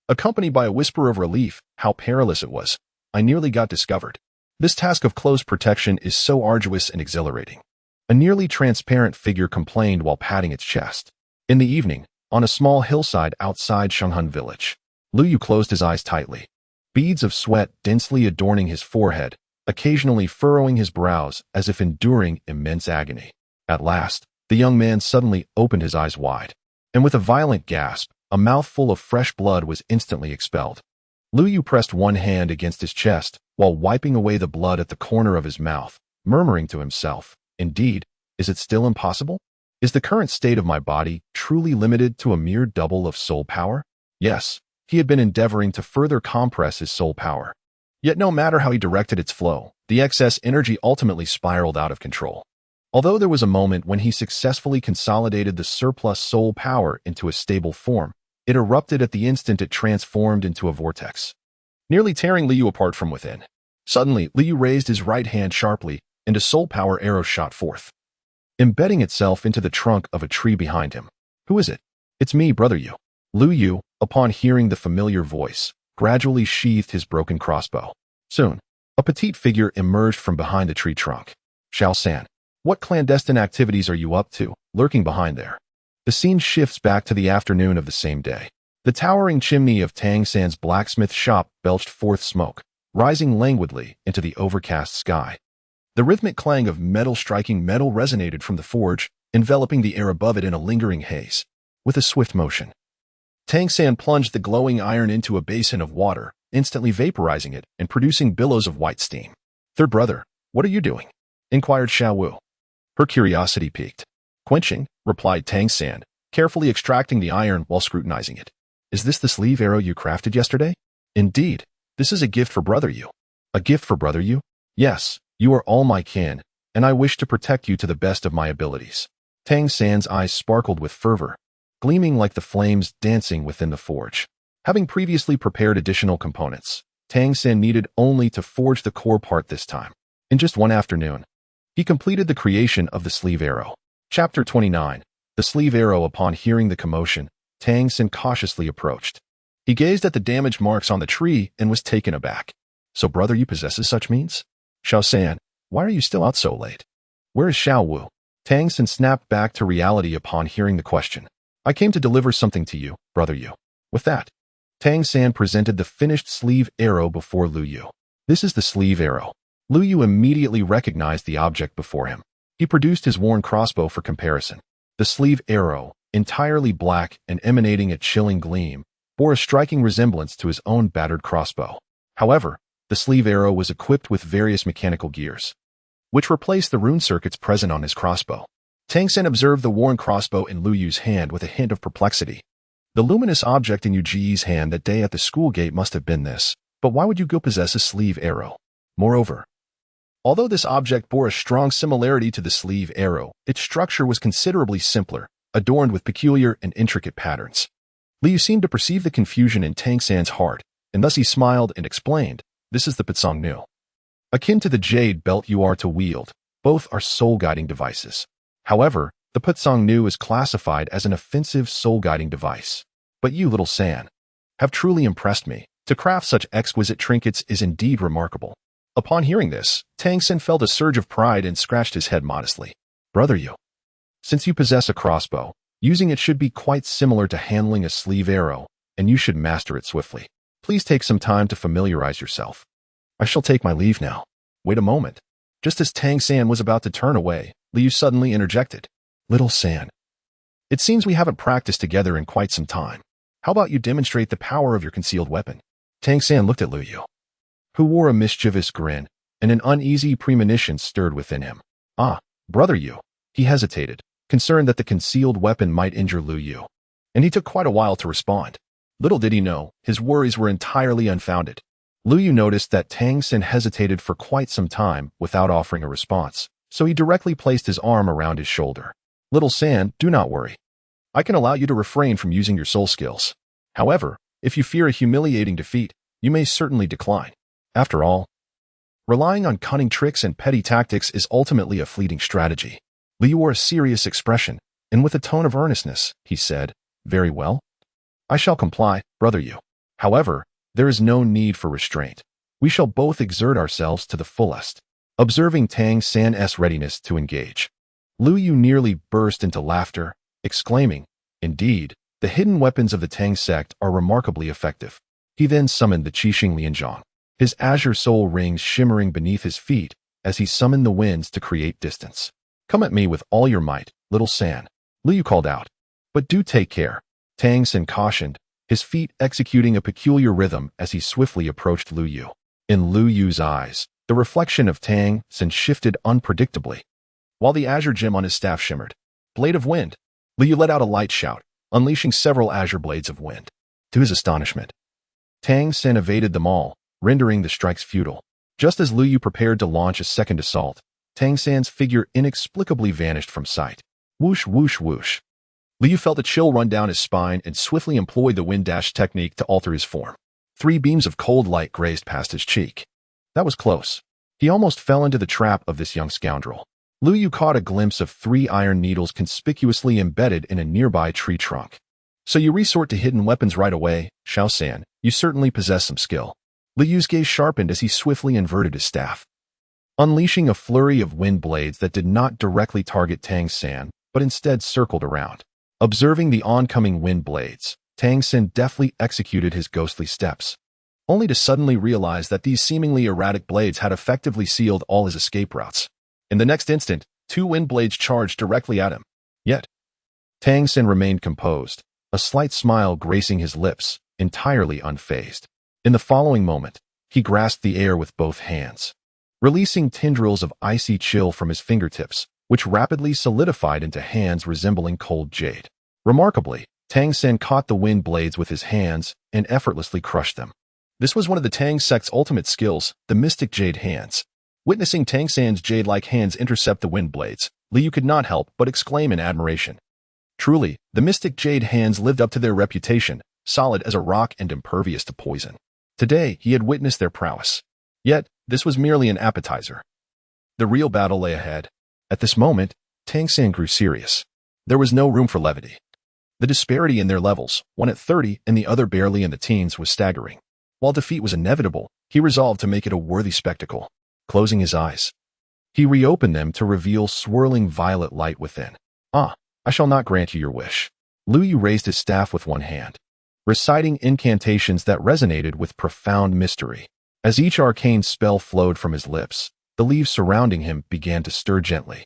accompanied by a whisper of relief. How perilous it was. I nearly got discovered. This task of close protection is so arduous and exhilarating. A nearly transparent figure complained while patting its chest. In the evening, on a small hillside outside Shenghun village, Lu Yu closed his eyes tightly, beads of sweat densely adorning his forehead, occasionally furrowing his brows as if enduring immense agony. At last, the young man suddenly opened his eyes wide, and with a violent gasp, a mouthful of fresh blood was instantly expelled. Lu Yu pressed one hand against his chest while wiping away the blood at the corner of his mouth, murmuring to himself, indeed, is it still impossible? Is the current state of my body truly limited to a mere double of soul power? Yes, he had been endeavoring to further compress his soul power. Yet no matter how he directed its flow, the excess energy ultimately spiraled out of control. Although there was a moment when he successfully consolidated the surplus soul power into a stable form, it erupted at the instant it transformed into a vortex, nearly tearing Lu Yu apart from within. Suddenly, Lu Yu raised his right hand sharply, and a soul power arrow shot forth, embedding itself into the trunk of a tree behind him. Who is it? It's me, Brother Yu. Lu Yu, upon hearing the familiar voice, gradually sheathed his broken crossbow. Soon, a petite figure emerged from behind the tree trunk. Xiao San, what clandestine activities are you up to, lurking behind there? The scene shifts back to the afternoon of the same day. The towering chimney of Tang San's blacksmith shop belched forth smoke, rising languidly into the overcast sky. The rhythmic clang of metal striking metal resonated from the forge, enveloping the air above it in a lingering haze. With a swift motion, Tang San plunged the glowing iron into a basin of water, instantly vaporizing it and producing billows of white steam. Third brother, what are you doing? inquired Xiao Wu. Her curiosity piqued. Quenching, replied Tang San, carefully extracting the iron while scrutinizing it. Is this the sleeve arrow you crafted yesterday? Indeed, this is a gift for Brother Yu. A gift for Brother Yu? Yes, you are all my kin, and I wish to protect you to the best of my abilities. Tang San's eyes sparkled with fervor, gleaming like the flames dancing within the forge. Having previously prepared additional components, Tang San needed only to forge the core part this time. In just one afternoon, he completed the creation of the sleeve arrow. Chapter 29. The sleeve arrow. Upon hearing the commotion, Tang San cautiously approached. He gazed at the damaged marks on the tree and was taken aback. So Brother Yu possesses such means? Xiao San, why are you still out so late? Where is Xiao Wu? Tang San snapped back to reality upon hearing the question. I came to deliver something to you, Brother Yu. With that, Tang San presented the finished sleeve arrow before Lu Yu. This is the sleeve arrow. Lu Yu immediately recognized the object before him. He produced his worn crossbow for comparison. The sleeve arrow, entirely black and emanating a chilling gleam, bore a striking resemblance to his own battered crossbow. However, the sleeve arrow was equipped with various mechanical gears, which replaced the rune circuits present on his crossbow. Tang San observed the worn crossbow in Lu Yu's hand with a hint of perplexity. The luminous object in Yu Ji's hand that day at the school gate must have been this, but why would you go possess a sleeve arrow? Moreover, although this object bore a strong similarity to the sleeve arrow, its structure was considerably simpler, adorned with peculiar and intricate patterns. Lu Yu seemed to perceive the confusion in Tang San's heart, and thus he smiled and explained, this is the Pitsong Nu. Akin to the jade belt you are to wield, both are soul-guiding devices. However, the Pitsong Nu is classified as an offensive soul-guiding device. But you, little San, have truly impressed me. To craft such exquisite trinkets is indeed remarkable. Upon hearing this, Tang San felt a surge of pride and scratched his head modestly. Brother Yu, since you possess a crossbow, using it should be quite similar to handling a sleeve arrow, and you should master it swiftly. Please take some time to familiarize yourself. I shall take my leave now. Wait a moment. Just as Tang San was about to turn away, Lu Yu suddenly interjected. Little San, it seems we haven't practiced together in quite some time. How about you demonstrate the power of your concealed weapon? Tang San looked at Lu Yu, who wore a mischievous grin, and an uneasy premonition stirred within him. Ah, Brother Yu. He hesitated, concerned that the concealed weapon might injure Lu Yu, and he took quite a while to respond. Little did he know, his worries were entirely unfounded. Lu Yu noticed that Tang San hesitated for quite some time without offering a response, so he directly placed his arm around his shoulder. Little San, do not worry. I can allow you to refrain from using your soul skills. However, if you fear a humiliating defeat, you may certainly decline. After all, relying on cunning tricks and petty tactics is ultimately a fleeting strategy. Lu Yu wore a serious expression, and with a tone of earnestness, he said, Very well. I shall comply, Brother Yu. However, there is no need for restraint. We shall both exert ourselves to the fullest. Observing Tang San's readiness to engage, Lu Yu nearly burst into laughter, exclaiming, Indeed, the hidden weapons of the Tang sect are remarkably effective. He then summoned the Qixing Lianzhong, his azure soul rings shimmering beneath his feet as he summoned the winds to create distance. Come at me with all your might, little San, Lu Yu called out. But do take care, Tang San cautioned, his feet executing a peculiar rhythm as he swiftly approached Lu Yu. In Lu Yu's eyes, the reflection of Tang San shifted unpredictably, while the azure gem on his staff shimmered. Blade of Wind! Lu Yu let out a light shout, unleashing several azure blades of wind. To his astonishment, Tang San evaded them all, rendering the strikes futile. Just as Lu Yu prepared to launch a second assault, Tang San's figure inexplicably vanished from sight. Whoosh, whoosh, whoosh. Lu Yu felt a chill run down his spine and swiftly employed the wind dash technique to alter his form. 3 beams of cold light grazed past his cheek. That was close. He almost fell into the trap of this young scoundrel. Lu Yu caught a glimpse of 3 iron needles conspicuously embedded in a nearby tree trunk. So you resort to hidden weapons right away, Xiao San. You certainly possess some skill. Lu Yu's gaze sharpened as he swiftly inverted his staff, unleashing a flurry of wind blades that did not directly target Tang San, but instead circled around. Observing the oncoming wind blades, Tang San deftly executed his ghostly steps, only to suddenly realize that these seemingly erratic blades had effectively sealed all his escape routes. In the next instant, 2 wind blades charged directly at him. Yet, Tang San remained composed, a slight smile gracing his lips, entirely unfazed. In the following moment, he grasped the air with both hands, releasing tendrils of icy chill from his fingertips, which rapidly solidified into hands resembling cold jade. Remarkably, Tang Sen caught the wind blades with his hands and effortlessly crushed them. This was one of the Tang sect's ultimate skills, the Mystic Jade Hands. Witnessing Tang San's jade-like hands intercept the wind blades, Liu could not help but exclaim in admiration. Truly, the Mystic Jade Hands lived up to their reputation, solid as a rock and impervious to poison. Today, he had witnessed their prowess. Yet, this was merely an appetizer. The real battle lay ahead. At this moment, Tang San grew serious. There was no room for levity. The disparity in their levels, one at 30 and the other barely in the teens, was staggering. While defeat was inevitable, he resolved to make it a worthy spectacle. Closing his eyes, he reopened them to reveal swirling violet light within. "Ah, I shall not grant you your wish." Liu Yu raised his staff with one hand, reciting incantations that resonated with profound mystery. As each arcane spell flowed from his lips, the leaves surrounding him began to stir gently.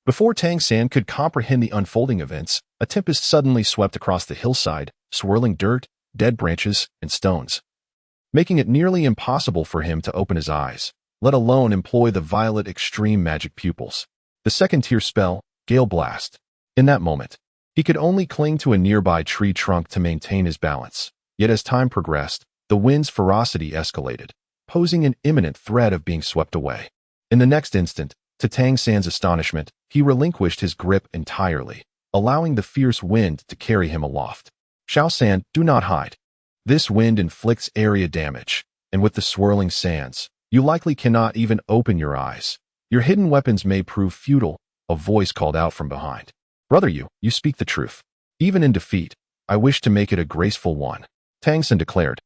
Before Tang San could comprehend the unfolding events, a tempest suddenly swept across the hillside, swirling dirt, dead branches, and stones, making it nearly impossible for him to open his eyes, let alone employ the violet extreme magic pupils. The second-tier spell, Gale Blast. In that moment, he could only cling to a nearby tree trunk to maintain his balance. Yet as time progressed, the wind's ferocity escalated, posing an imminent threat of being swept away. In the next instant, to Tang San's astonishment, he relinquished his grip entirely, allowing the fierce wind to carry him aloft. "Xiao San, do not hide. This wind inflicts area damage, and with the swirling sands, you likely cannot even open your eyes. Your hidden weapons may prove futile," a voice called out from behind. "Brother Yu, you speak the truth. Even in defeat, I wish to make it a graceful one," Tang San declared,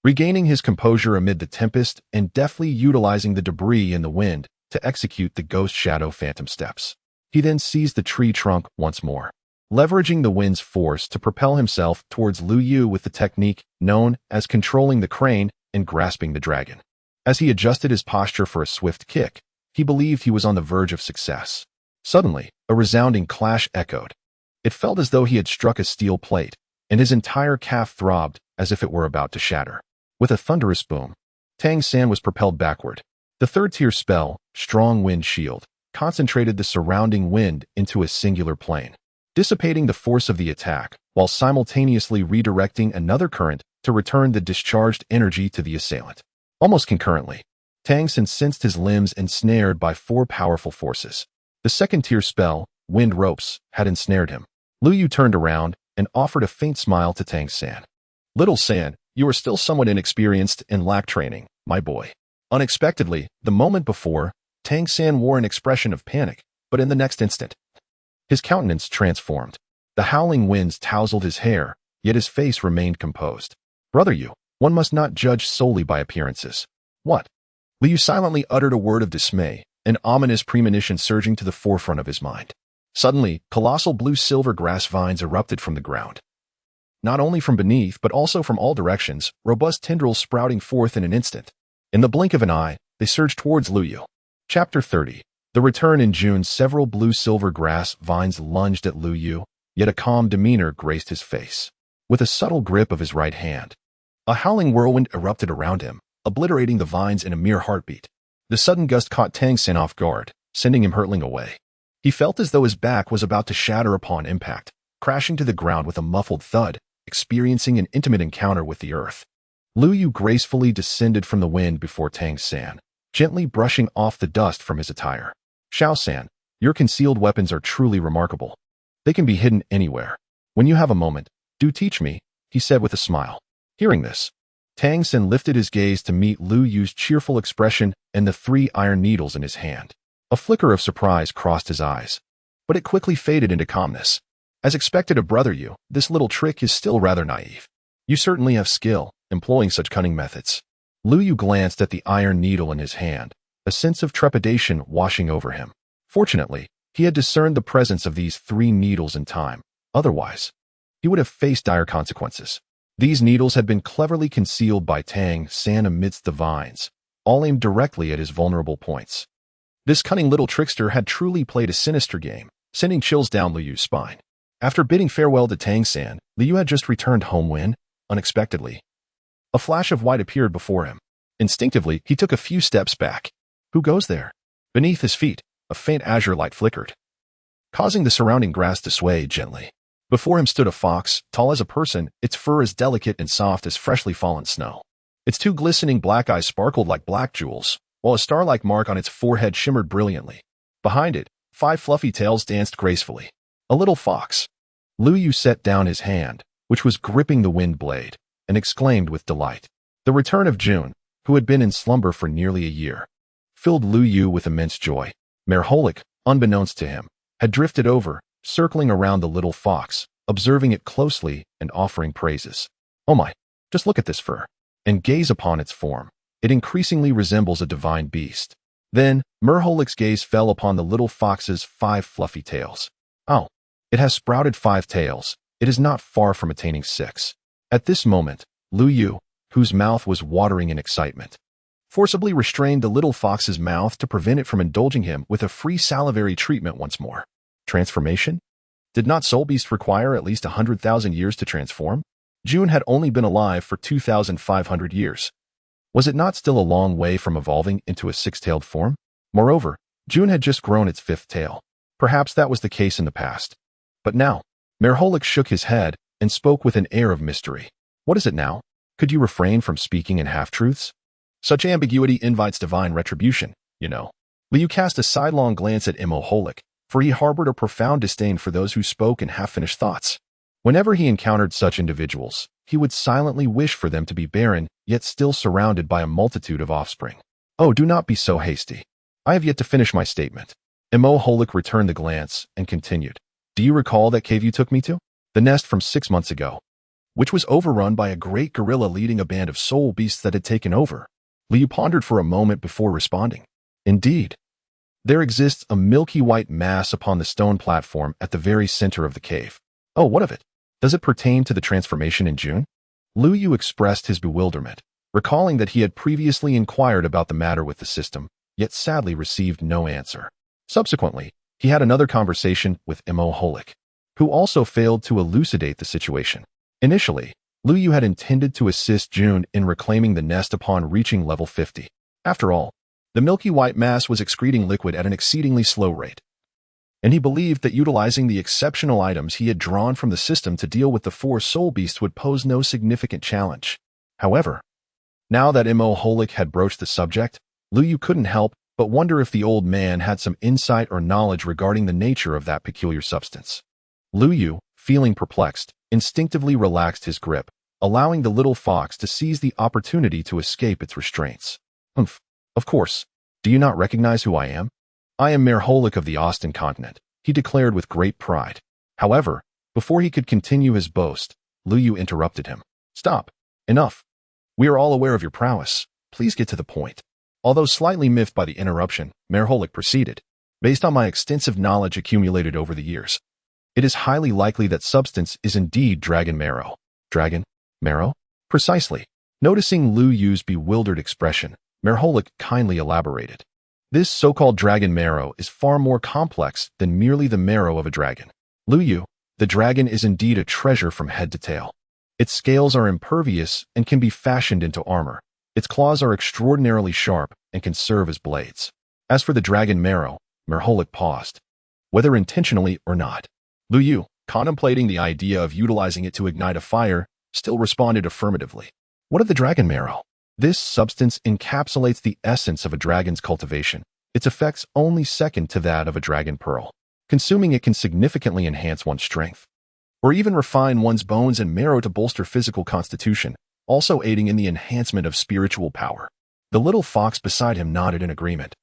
regaining his composure amid the tempest and deftly utilizing the debris in the wind to execute the Ghost Shadow Phantom Steps. He then seized the tree trunk once more, leveraging the wind's force to propel himself towards Liu Yu with the technique known as controlling the crane and grasping the dragon. As he adjusted his posture for a swift kick, he believed he was on the verge of success. Suddenly, a resounding clash echoed. It felt as though he had struck a steel plate, and his entire calf throbbed as if it were about to shatter. With a thunderous boom, Tang San was propelled backward. The third-tier spell, Strong Wind Shield, concentrated the surrounding wind into a singular plane, dissipating the force of the attack while simultaneously redirecting another current to return the discharged energy to the assailant. Almost concurrently, Tang San sensed his limbs ensnared by four powerful forces. The second-tier spell, Wind Ropes, had ensnared him. Liu Yu turned around and offered a faint smile to Tang San. "Little San, you are still somewhat inexperienced and lack training, my boy." Unexpectedly, the moment before, Tang San wore an expression of panic, but in the next instant, his countenance transformed. The howling winds tousled his hair, yet his face remained composed. "Brother Yu, one must not judge solely by appearances." "What?" Liu silently uttered a word of dismay, an ominous premonition surging to the forefront of his mind. Suddenly, colossal blue-silver grass vines erupted from the ground. Not only from beneath, but also from all directions, robust tendrils sprouting forth in an instant. In the blink of an eye, they surged towards Liu Yu. Chapter 30. The return. In June, several blue-silver grass vines lunged at Liu Yu, yet a calm demeanor graced his face. With a subtle grip of his right hand, a howling whirlwind erupted around him, obliterating the vines in a mere heartbeat. The sudden gust caught Tang San off guard, sending him hurtling away. He felt as though his back was about to shatter upon impact, crashing to the ground with a muffled thud, experiencing an intimate encounter with the earth. Liu Yu gracefully descended from the wind before Tang San, gently brushing off the dust from his attire. "Xiao San, your concealed weapons are truly remarkable. They can be hidden anywhere. When you have a moment, do teach me," he said with a smile. Hearing this, Tang San lifted his gaze to meet Liu Yu's cheerful expression and the 3 iron needles in his hand. A flicker of surprise crossed his eyes, but it quickly faded into calmness. "As expected of Brother Yu, this little trick is still rather naive. You certainly have skill, employing such cunning methods." Liu Yu glanced at the iron needle in his hand, a sense of trepidation washing over him. Fortunately, he had discerned the presence of these 3 needles in time. Otherwise, he would have faced dire consequences. These needles had been cleverly concealed by Tang San amidst the vines, all aimed directly at his vulnerable points. This cunning little trickster had truly played a sinister game, sending chills down Liu Yu's spine. After bidding farewell to Tang San, Liu Yu had just returned home when, unexpectedly, a flash of white appeared before him. Instinctively, he took a few steps back, Who goes there? Beneath his feet, a faint azure light flickered, causing the surrounding grass to sway gently. Before him stood a fox, tall as a person, its fur as delicate and soft as freshly fallen snow. Its two glistening black eyes sparkled like black jewels, while a star-like mark on its forehead shimmered brilliantly. Behind it, 5 fluffy tails danced gracefully. A little fox. Lu Yu set down his hand, which was gripping the wind blade, and exclaimed with delight. The return of June, who had been in slumber for nearly a year, filled Lu Yu with immense joy. Merholik, unbeknownst to him, had drifted over, circling around the little fox, observing it closely and offering praises. Oh my, just look at this fur, and gaze upon its form. It increasingly resembles a divine beast. Then, Merholik's gaze fell upon the little fox's 5 fluffy tails. Oh, it has sprouted 5 tails. It is not far from attaining 6. At this moment, Lu Yu, whose mouth was watering in excitement, forcibly restrained the little fox's mouth to prevent it from indulging him with a free salivary treatment once more. Transformation? Did not Soul Beast require at least 100,000 years to transform? June had only been alive for 2,500 years. Was it not still a long way from evolving into a 6-tailed form? Moreover, June had just grown its 5th tail. Perhaps that was the case in the past. But now, Merholik shook his head and spoke with an air of mystery. What is it now? Could you refrain from speaking in half-truths? Such ambiguity invites divine retribution, you know. Liu cast a sidelong glance at Merholik, for he harbored a profound disdain for those who spoke in half-finished thoughts. Whenever he encountered such individuals, he would silently wish for them to be barren, yet still surrounded by a multitude of offspring. Oh, do not be so hasty. I have yet to finish my statement. Merholik returned the glance and continued. Do you recall that cave you took me to? The nest from 6 months ago, which was overrun by a great gorilla leading a band of soul beasts that had taken over. Liu pondered for a moment before responding. Indeed. There exists a milky white mass upon the stone platform at the very center of the cave. Oh, what of it? Does it pertain to the transformation in June? Lu Yu expressed his bewilderment, recalling that he had previously inquired about the matter with the system, yet sadly received no answer. Subsequently, he had another conversation with Merholik, who also failed to elucidate the situation. Initially, Lu Yu had intended to assist June in reclaiming the nest upon reaching level 50. After all, the milky white mass was excreting liquid at an exceedingly slow rate, and he believed that utilizing the exceptional items he had drawn from the system to deal with the 4 soul beasts would pose no significant challenge. However, now that Merholik had broached the subject, Lu Yu couldn't help but wonder if the old man had some insight or knowledge regarding the nature of that peculiar substance. Lu Yu, feeling perplexed, instinctively relaxed his grip, allowing the little fox to seize the opportunity to escape its restraints. Humph. Of course. Do you not recognize who I am? I am Merholik of the Austin continent, he declared with great pride. However, before he could continue his boast, Lu Yu interrupted him. Stop. Enough. We are all aware of your prowess. Please get to the point. Although slightly miffed by the interruption, Merholik proceeded. Based on my extensive knowledge accumulated over the years, it is highly likely that substance is indeed dragon marrow. Dragon? Marrow? Precisely. Noticing Lu Yu's bewildered expression, Merholik kindly elaborated. This so-called dragon marrow is far more complex than merely the marrow of a dragon. Lu Yu, the dragon is indeed a treasure from head to tail. Its scales are impervious and can be fashioned into armor. Its claws are extraordinarily sharp and can serve as blades. As for the dragon marrow, Merholik paused. Whether intentionally or not, Lu Yu, contemplating the idea of utilizing it to ignite a fire, still responded affirmatively. What of the dragon marrow? This substance encapsulates the essence of a dragon's cultivation, its effects only second to that of a dragon pearl. Consuming it can significantly enhance one's strength, or even refine one's bones and marrow to bolster physical constitution, also aiding in the enhancement of spiritual power. The little fox beside him nodded in agreement,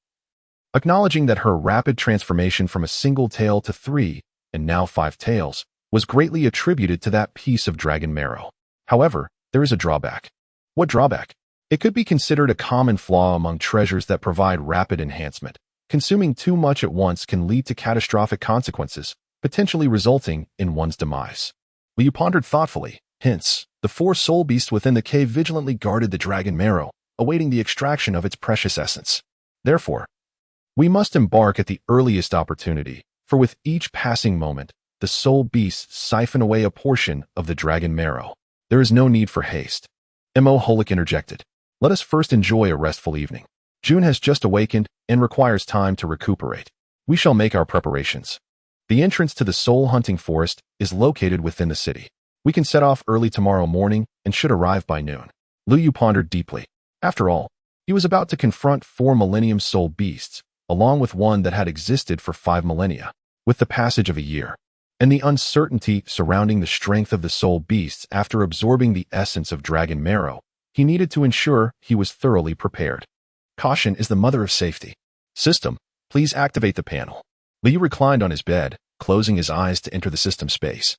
acknowledging that her rapid transformation from a single tail to 3, and now 5 tails, was greatly attributed to that piece of dragon marrow. However, there is a drawback. What drawback? It could be considered a common flaw among treasures that provide rapid enhancement. Consuming too much at once can lead to catastrophic consequences, potentially resulting in one's demise. Liu pondered thoughtfully. Hence, the 4 soul beasts within the cave vigilantly guarded the dragon marrow, awaiting the extraction of its precious essence. Therefore, we must embark at the earliest opportunity, for with each passing moment, the soul beasts siphon away a portion of the dragon marrow. There is no need for haste. Merholik interjected. Let us first enjoy a restful evening. June has just awakened and requires time to recuperate. We shall make our preparations. The entrance to the soul hunting forest is located within the city. We can set off early tomorrow morning and should arrive by noon. Lu Yu pondered deeply. After all, he was about to confront 4 millennium soul beasts, along with one that had existed for 5 millennia. With the passage of a year, and the uncertainty surrounding the strength of the soul beasts after absorbing the essence of dragon marrow, he needed to ensure he was thoroughly prepared. Caution is the mother of safety. System, please activate the panel. Liu reclined on his bed, closing his eyes to enter the system space.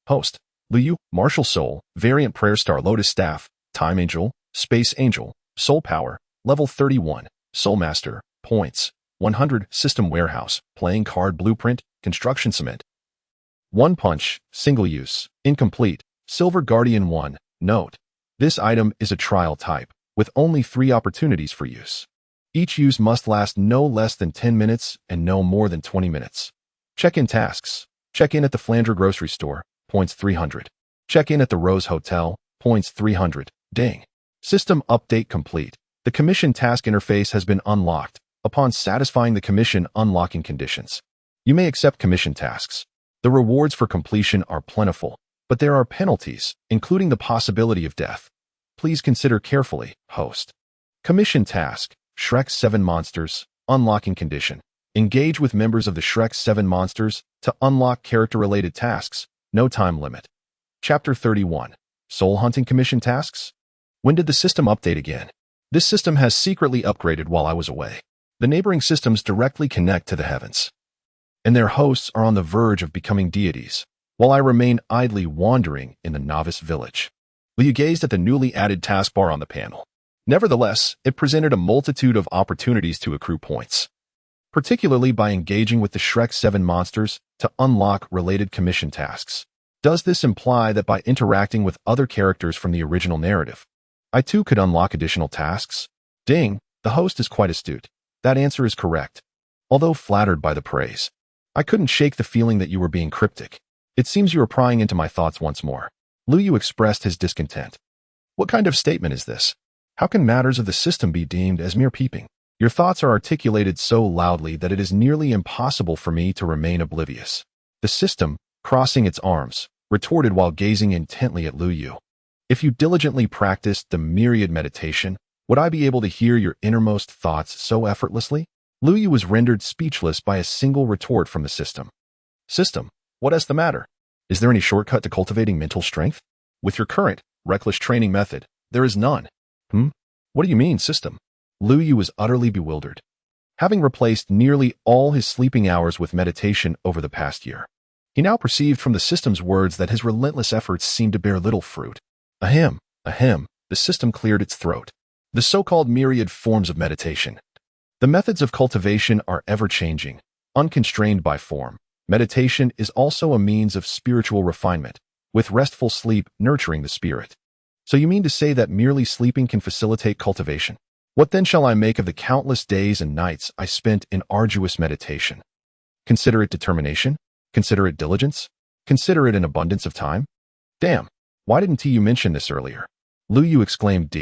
Host, Liu, Martial Soul, Variant Prayer Star Lotus Staff, Time Angel, Space Angel, Soul Power, Level 31, Soul Master, Points, 100, System Warehouse, Playing Card Blueprint, Construction Cement. 1 Punch, Single Use, Incomplete, Silver Guardian 1, Note. This item is a trial type, with only 3 opportunities for use. Each use must last no less than 10 minutes and no more than 20 minutes. Check-in tasks. Check-in at the Flandre Grocery Store, points 300. Check-in at the Rose Hotel, points 300. Ding. System update complete. The commission task interface has been unlocked upon satisfying the commission unlocking conditions. You may accept commission tasks. The rewards for completion are plentiful, but there are penalties, including the possibility of death. Please consider carefully, host. Commission task, Shrek 7 Monsters, unlocking condition. Engage with members of the Shrek 7 Monsters to unlock character-related tasks, no time limit. Chapter 31, Soul Hunting Commission Tasks? When did the system update again? This system has secretly upgraded while I was away. The neighboring systems directly connect to the heavens, and their hosts are on the verge of becoming deities, while I remain idly wandering in the novice village. Liu gazed at the newly added taskbar on the panel. Nevertheless, it presented a multitude of opportunities to accrue points, particularly by engaging with the Shrek 7 Monsters to unlock related commission tasks. Does this imply that by interacting with other characters from the original narrative, I too could unlock additional tasks? Ding, the host is quite astute. That answer is correct. Although flattered by the praise, I couldn't shake the feeling that you were being cryptic. It seems you are prying into my thoughts once more. Lu Yu expressed his discontent. What kind of statement is this? How can matters of the system be deemed as mere peeping? Your thoughts are articulated so loudly that it is nearly impossible for me to remain oblivious. The system, crossing its arms, retorted while gazing intently at Lu Yu. If you diligently practiced the myriad meditation, would I be able to hear your innermost thoughts so effortlessly? Lu Yu was rendered speechless by a single retort from the system. System, what is the matter? Is there any shortcut to cultivating mental strength? With your current, reckless training method, there is none. What do you mean, system? Lu Yu was utterly bewildered. Having replaced nearly all his sleeping hours with meditation over the past year, he now perceived from the system's words that his relentless efforts seemed to bear little fruit. Ahem, the system cleared its throat. The so-called myriad forms of meditation. The methods of cultivation are ever-changing, unconstrained by form. Meditation is also a means of spiritual refinement, with restful sleep nurturing the spirit. So you mean to say that merely sleeping can facilitate cultivation? What then shall I make of the countless days and nights I spent in arduous meditation? Consider it determination? Consider it diligence? Consider it an abundance of time? Damn, why didn't you mention this earlier? Lu Yu exclaimed.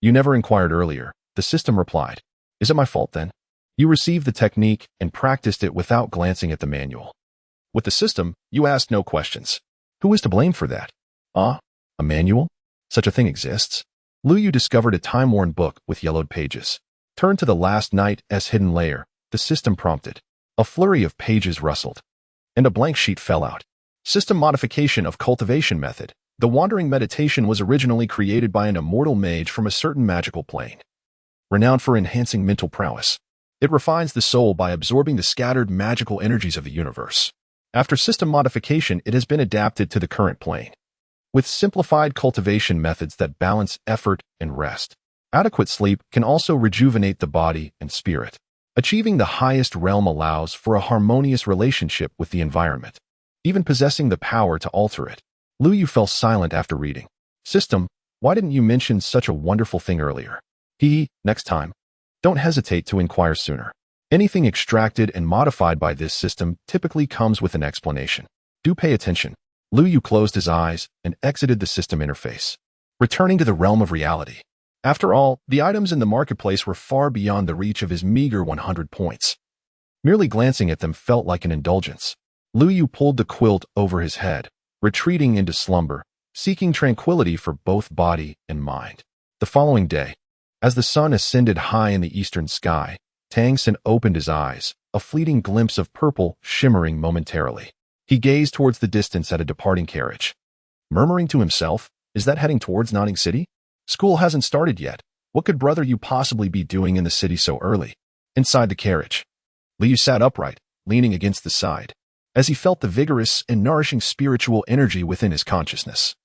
You never inquired earlier, the system replied. Is it my fault then? You received the technique and practiced it without glancing at the manual. With the system, you asked no questions. Who is to blame for that? A manual? Such a thing exists? Lu Yu discovered a time-worn book with yellowed pages. Turn to the last night's hidden layer, the system prompted. A flurry of pages rustled, and a blank sheet fell out. System modification of cultivation method. The wandering meditation was originally created by an immortal mage from a certain magical plane, renowned for enhancing mental prowess. It refines the soul by absorbing the scattered magical energies of the universe. After system modification, it has been adapted to the current plane, with simplified cultivation methods that balance effort and rest. Adequate sleep can also rejuvenate the body and spirit. Achieving the highest realm allows for a harmonious relationship with the environment, even possessing the power to alter it. Lu Yu fell silent after reading. System, why didn't you mention such a wonderful thing earlier? Next time. Don't hesitate to inquire sooner. Anything extracted and modified by this system typically comes with an explanation. Do pay attention. Lu Yu closed his eyes and exited the system interface, returning to the realm of reality. After all, the items in the marketplace were far beyond the reach of his meager 100 points. Merely glancing at them felt like an indulgence. Lu Yu pulled the quilt over his head, retreating into slumber, seeking tranquility for both body and mind. The following day, as the sun ascended high in the eastern sky, Tang Xin opened his eyes, a fleeting glimpse of purple shimmering momentarily. He gazed towards the distance at a departing carriage. Murmuring to himself, is that heading towards Notting City? School hasn't started yet. What could Brother Yu possibly be doing in the city so early? Inside the carriage, Lu Yu sat upright, leaning against the side, as he felt the vigorous and nourishing spiritual energy within his consciousness.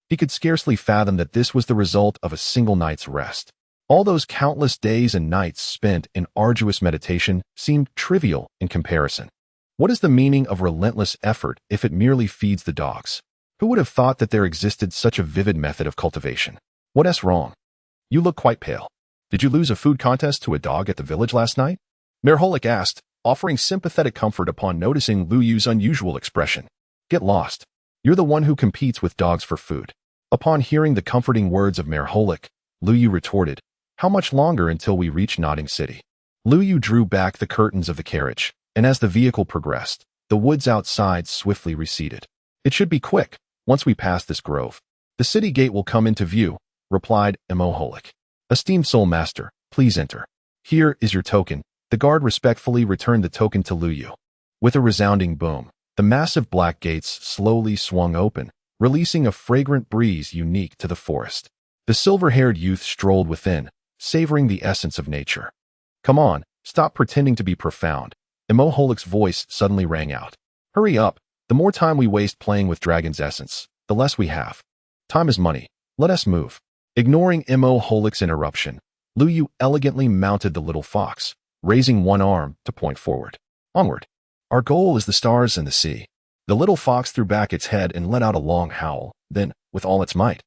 He could scarcely fathom that this was the result of a single night's rest. All those countless days and nights spent in arduous meditation seemed trivial in comparison. What is the meaning of relentless effort if it merely feeds the dogs? Who would have thought that there existed such a vivid method of cultivation? What's wrong? You look quite pale. Did you lose a food contest to a dog at the village last night? Merholik asked, offering sympathetic comfort upon noticing Lu Yu's unusual expression. Get lost. You're the one who competes with dogs for food. Upon hearing the comforting words of Merholik, Lu Yu retorted, how much longer until we reach Notting City? Lu Yu drew back the curtains of the carriage, and as the vehicle progressed, the woods outside swiftly receded. It should be quick, once we pass this grove. The city gate will come into view, replied Merholik. Esteemed Soul Master, please enter. Here is your token. The guard respectfully returned the token to Lu Yu. With a resounding boom, the massive black gates slowly swung open, releasing a fragrant breeze unique to the forest. The silver-haired youth strolled within, savoring the essence of nature. Come on, stop pretending to be profound. Merholik's voice suddenly rang out. Hurry up, the more time we waste playing with Dragon's essence, the less we have. Time is money. Let us move. Ignoring Merholik's interruption, Lu Yu elegantly mounted the little fox, raising one arm to point forward. Onward. Our goal is the stars and the sea. The little fox threw back its head and let out a long howl, then, with all its might,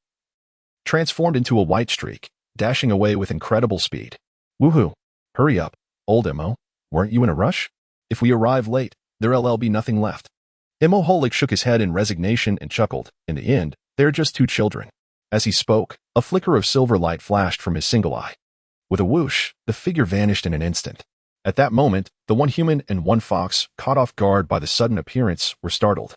transformed into a white streak, dashing away with incredible speed. Woohoo! Hurry up, old Emo. Weren't you in a rush? If we arrive late, there'll be nothing left. Merholik shook his head in resignation and chuckled. In the end, they're just two children. As he spoke, a flicker of silver light flashed from his single eye. With a whoosh, the figure vanished in an instant. At that moment, the one human and one fox, caught off guard by the sudden appearance, were startled.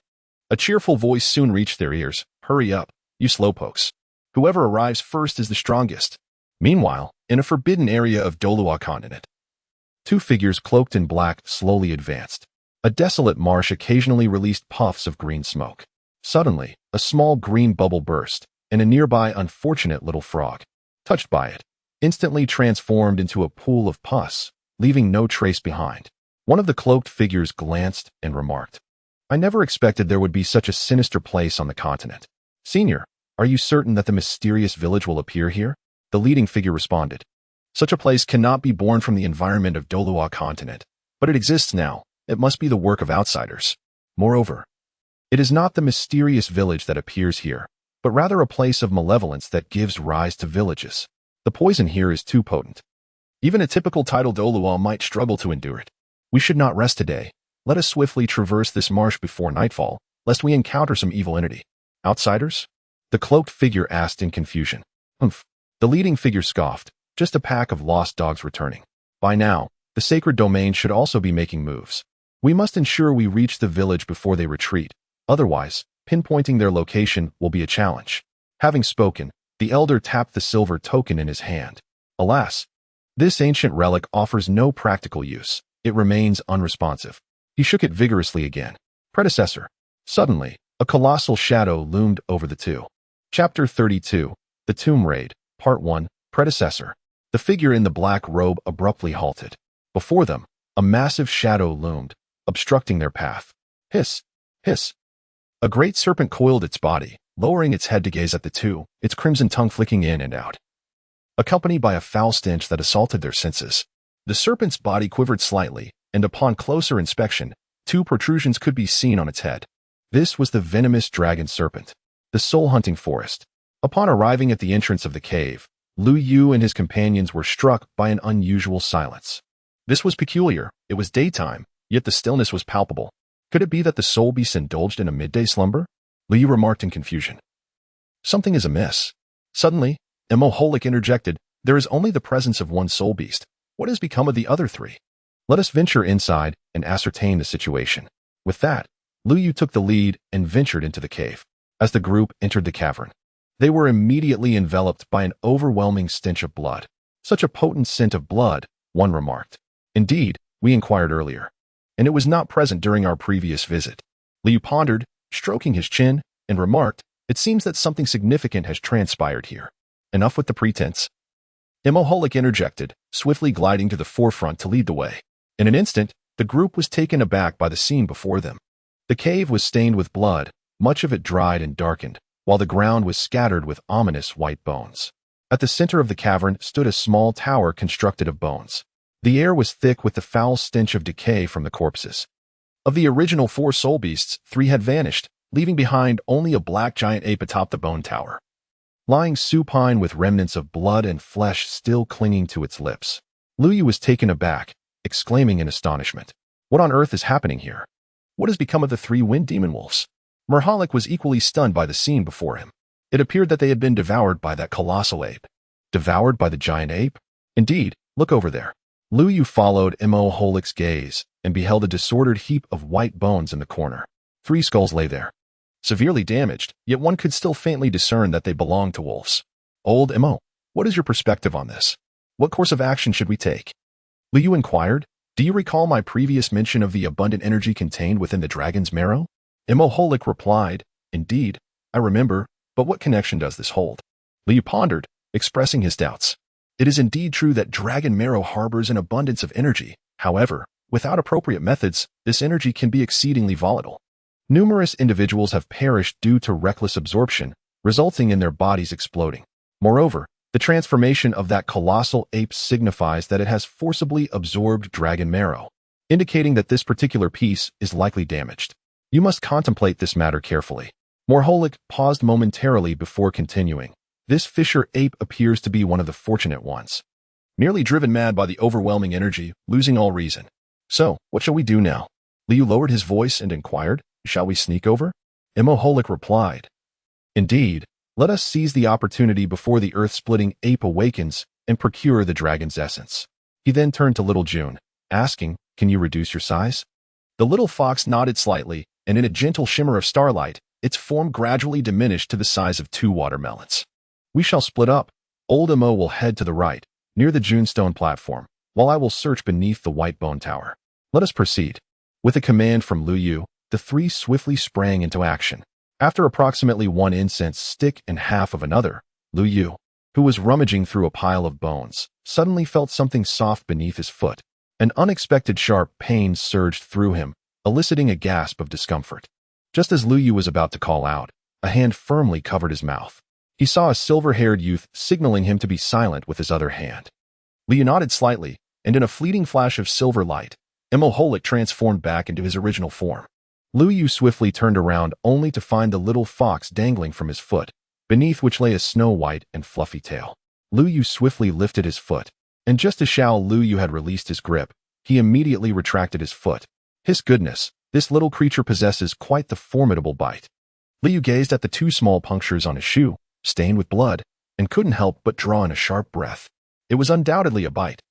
A cheerful voice soon reached their ears. Hurry up, you slowpokes. Whoever arrives first is the strongest. Meanwhile, in a forbidden area of Dolua continent, two figures cloaked in black slowly advanced. A desolate marsh occasionally released puffs of green smoke. Suddenly, a small green bubble burst, and a nearby unfortunate little frog, touched by it, instantly transformed into a pool of pus, leaving no trace behind. One of the cloaked figures glanced and remarked, I never expected there would be such a sinister place on the continent. Senior, are you certain that the mysterious village will appear here? The leading figure responded. Such a place cannot be born from the environment of Dolua continent, but it exists now. It must be the work of outsiders. Moreover, it is not the mysterious village that appears here, but rather a place of malevolence that gives rise to villages. The poison here is too potent. Even a typical tidal Dolua might struggle to endure it. We should not rest today. Let us swiftly traverse this marsh before nightfall, lest we encounter some evil entity. Outsiders? The cloaked figure asked in confusion. Humph. The leading figure scoffed. Just a pack of lost dogs returning. By now, the sacred domain should also be making moves. We must ensure we reach the village before they retreat. Otherwise, pinpointing their location will be a challenge. Having spoken, the elder tapped the silver token in his hand. Alas, this ancient relic offers no practical use. It remains unresponsive. He shook it vigorously again. Predecessor. Suddenly, a colossal shadow loomed over the two. Chapter 32, The Tomb Raid, Part 1, Predecessor. The figure in the black robe abruptly halted. Before them, a massive shadow loomed, obstructing their path. Hiss! Hiss! A great serpent coiled its body, lowering its head to gaze at the two, its crimson tongue flicking in and out, accompanied by a foul stench that assaulted their senses. The serpent's body quivered slightly, and upon closer inspection, two protrusions could be seen on its head. This was the venomous dragon serpent, the soul-hunting forest. Upon arriving at the entrance of the cave, Lu Yu and his companions were struck by an unusual silence. This was peculiar. It was daytime, yet the stillness was palpable. Could it be that the soul beasts indulged in a midday slumber? Lu Yu remarked in confusion. Something is amiss. Suddenly, Immoholic interjected, "There is only the presence of one soul beast. What has become of the other three? Let us venture inside and ascertain the situation." With that, Lu Yu took the lead and ventured into the cave. As the group entered the cavern, they were immediately enveloped by an overwhelming stench of blood. "Such a potent scent of blood," one remarked. "Indeed, we inquired earlier, and it was not present during our previous visit." Liu pondered, stroking his chin, and remarked, "It seems that something significant has transpired here. Enough with the pretense." Immoholic interjected, swiftly gliding to the forefront to lead the way. In an instant, the group was taken aback by the scene before them. The cave was stained with blood, much of it dried and darkened, while the ground was scattered with ominous white bones. At the center of the cavern stood a small tower constructed of bones. The air was thick with the foul stench of decay from the corpses. Of the original 4 soul beasts, 3 had vanished, leaving behind only a black giant ape atop the bone tower, lying supine with remnants of blood and flesh still clinging to its lips. Lu Yu was taken aback, exclaiming in astonishment, "What on earth is happening here? What has become of the 3 wind demon wolves?" Merholic was equally stunned by the scene before him. It appeared that they had been devoured by that colossal ape. Devoured by the giant ape? Indeed, look over there. Lu Yu followed Immoholic's gaze and beheld a disordered heap of white bones in the corner. 3 skulls lay there, severely damaged, yet one could still faintly discern that they belonged to wolves. "Old Immo, what is your perspective on this? What course of action should we take?" Lu Yu inquired. "Do you recall my previous mention of the abundant energy contained within the dragon's marrow?" Immoholic replied, "Indeed, I remember, but what connection does this hold?" Lu Yu pondered, expressing his doubts. "It is indeed true that dragon marrow harbors an abundance of energy. However, without appropriate methods, this energy can be exceedingly volatile. Numerous individuals have perished due to reckless absorption, resulting in their bodies exploding. Moreover, the transformation of that colossal ape signifies that it has forcibly absorbed dragon marrow, indicating that this particular piece is likely damaged. You must contemplate this matter carefully." Merholic paused momentarily before continuing. "This fisher ape appears to be one of the fortunate ones, nearly driven mad by the overwhelming energy, losing all reason. So, what shall we do now?" Liu lowered his voice and inquired, "Shall we sneak over?" Immoholic replied, "Indeed, let us seize the opportunity before the earth-splitting ape awakens and procure the dragon's essence." He then turned to little June, asking, "Can you reduce your size?" The little fox nodded slightly, and in a gentle shimmer of starlight, its form gradually diminished to the size of 2 watermelons. "We shall split up. Old Immo will head to the right, near the Junestone platform, while I will search beneath the white bone tower. Let us proceed." With a command from Lu Yu, the 3 swiftly sprang into action. After approximately 1 incense stick and half of another, Lu Yu, who was rummaging through a pile of bones, suddenly felt something soft beneath his foot. An unexpected sharp pain surged through him, eliciting a gasp of discomfort. Just as Lu Yu was about to call out, a hand firmly covered his mouth. He saw a silver-haired youth signaling him to be silent with his other hand. Lu Yu nodded slightly, and in a fleeting flash of silver light, Immoholic transformed back into his original form. Lu Yu swiftly turned around only to find the little fox dangling from his foot, beneath which lay a snow-white and fluffy tail. Lu Yu swiftly lifted his foot, and just as Xiao Lu Yu had released his grip, he immediately retracted his foot. His goodness, this little creature possesses quite the formidable bite. Lu Yu gazed at the 2 small punctures on his shoe, stained with blood, and couldn't help but draw in a sharp breath. It was undoubtedly a bite.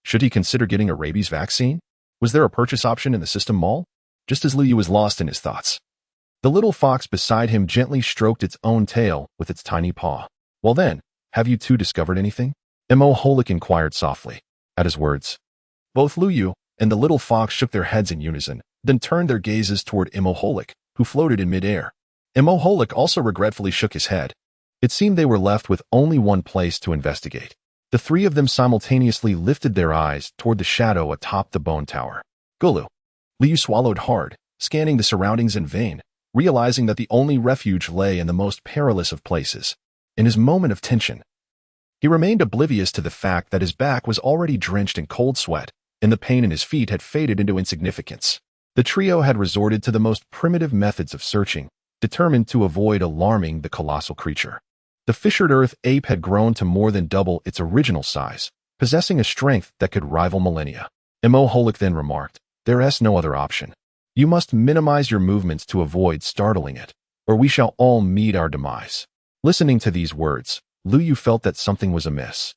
Should he consider getting a rabies vaccine? Was there a purchase option in the system mall? Just as Lu Yu was lost in his thoughts, the little fox beside him gently stroked its own tail with its tiny paw. "Well then, have you 2 discovered anything?" Immoholic inquired softly. At his words, both Lu Yu and the little fox shook their heads in unison, then turned their gazes toward Immoholic, who floated in midair. Immoholic also regretfully shook his head. It seemed they were left with only one place to investigate. The 3 of them simultaneously lifted their eyes toward the shadow atop the bone tower. "Gulu." Lu Yu swallowed hard, scanning the surroundings in vain, realizing that the only refuge lay in the most perilous of places. In his moment of tension, he remained oblivious to the fact that his back was already drenched in cold sweat, and the pain in his feet had faded into insignificance. The trio had resorted to the most primitive methods of searching, determined to avoid alarming the colossal creature. The fissured earth ape had grown to more than double its original size, possessing a strength that could rival millennia. Immoholic then remarked, "There is no other option. You must minimize your movements to avoid startling it, or we shall all meet our demise." Listening to these words, Lu Yu felt that something was amiss.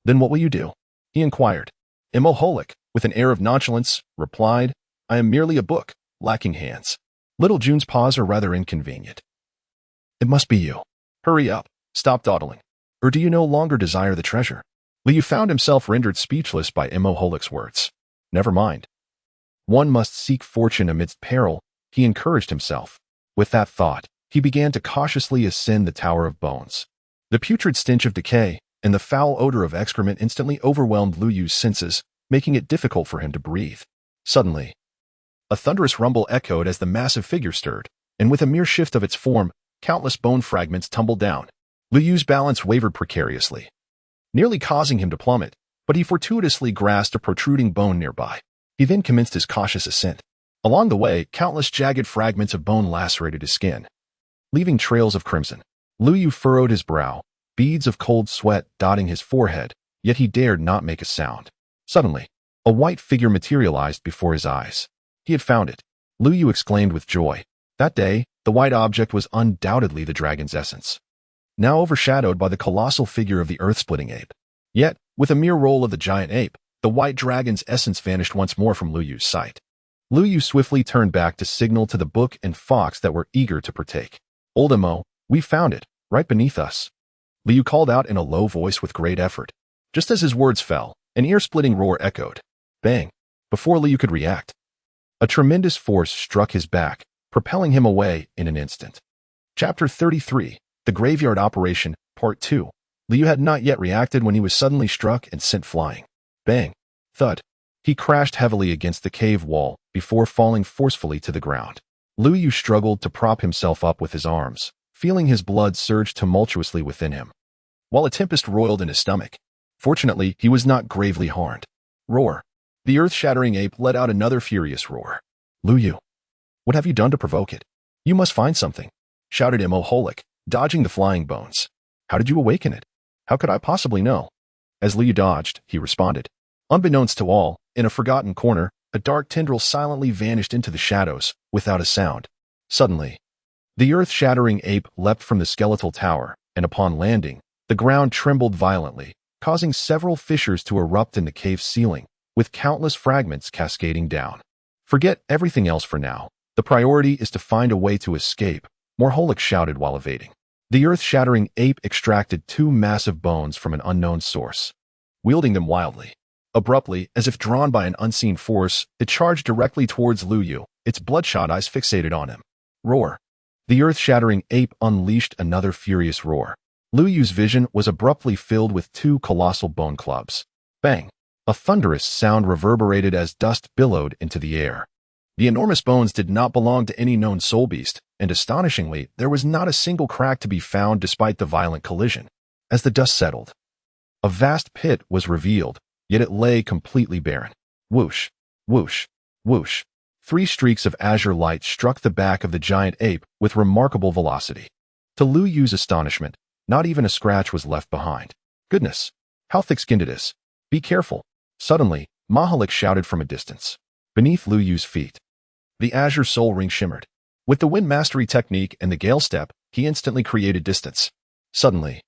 "Then what will you do?" he inquired. Immoholic, with an air of nonchalance, replied, "I am merely a book, lacking hands." Little June's paws are rather inconvenient. "It must be you. Hurry up, stop dawdling. Or do you no longer desire the treasure?" Lu Yu found himself rendered speechless by Immoholic's words. Never mind. One must seek fortune amidst peril, he encouraged himself. With that thought, he began to cautiously ascend the Tower of Bones. The putrid stench of decay and the foul odor of excrement instantly overwhelmed Lu Yu's senses, making it difficult for him to breathe. Suddenly, a thunderous rumble echoed as the massive figure stirred, and with a mere shift of its form, countless bone fragments tumbled down. Lu Yu's balance wavered precariously, nearly causing him to plummet, but he fortuitously grasped a protruding bone nearby. He then commenced his cautious ascent. Along the way, countless jagged fragments of bone lacerated his skin, leaving trails of crimson. Lu Yu furrowed his brow, beads of cold sweat dotting his forehead, yet he dared not make a sound. Suddenly, a white figure materialized before his eyes. He had found it. Lu Yu exclaimed with joy. That day, the white object was undoubtedly the dragon's essence, now overshadowed by the colossal figure of the earth-splitting ape. Yet, with a mere roll of the giant ape, the white dragon's essence vanished once more from Lu Yu's sight. Lu Yu swiftly turned back to signal to the book and fox that were eager to partake. "Old Immo, we found it, right beneath us," Lu Yu called out in a low voice with great effort. Just as his words fell, an ear-splitting roar echoed. Bang! Before Lu Yu could react, a tremendous force struck his back, propelling him away in an instant. Chapter 33, The Graveyard Operation, Part 2. Lu Yu had not yet reacted when he was suddenly struck and sent flying. Bang! Thud! He crashed heavily against the cave wall before falling forcefully to the ground. Lu Yu struggled to prop himself up with his arms, feeling his blood surge tumultuously within him, while a tempest roiled in his stomach. Fortunately, he was not gravely harmed. Roar! The earth-shattering ape let out another furious roar. "Lu Yu, what have you done to provoke it? You must find something," shouted Immoholic, dodging the flying bones. "How did you awaken it?" "How could I possibly know?" As Lu Yu dodged, he responded. Unbeknownst to all, in a forgotten corner, a dark tendril silently vanished into the shadows, without a sound. Suddenly, the earth-shattering ape leapt from the skeletal tower, and upon landing, the ground trembled violently, causing several fissures to erupt in the cave's ceiling, with countless fragments cascading down. "Forget everything else for now. The priority is to find a way to escape," Morholik shouted while evading. The earth-shattering ape extracted 2 massive bones from an unknown source, wielding them wildly. Abruptly, as if drawn by an unseen force, it charged directly towards Lu Yu, its bloodshot eyes fixated on him. Roar! The earth-shattering ape unleashed another furious roar. Lu Yu's vision was abruptly filled with 2 colossal bone clubs. Bang! A thunderous sound reverberated as dust billowed into the air. The enormous bones did not belong to any known soul beast, and astonishingly, there was not a single crack to be found despite the violent collision. As the dust settled, a vast pit was revealed, yet it lay completely barren. Whoosh! Whoosh! Whoosh! 3 streaks of azure light struck the back of the giant ape with remarkable velocity. To Lu Yu's astonishment, not even a scratch was left behind. "Goodness! How thick-skinned it is! Be careful!" Suddenly, Mahalik shouted from a distance. Beneath Lu Yu's feet, the azure soul ring shimmered. With the wind mastery technique and the gale step, he instantly created distance. Suddenly,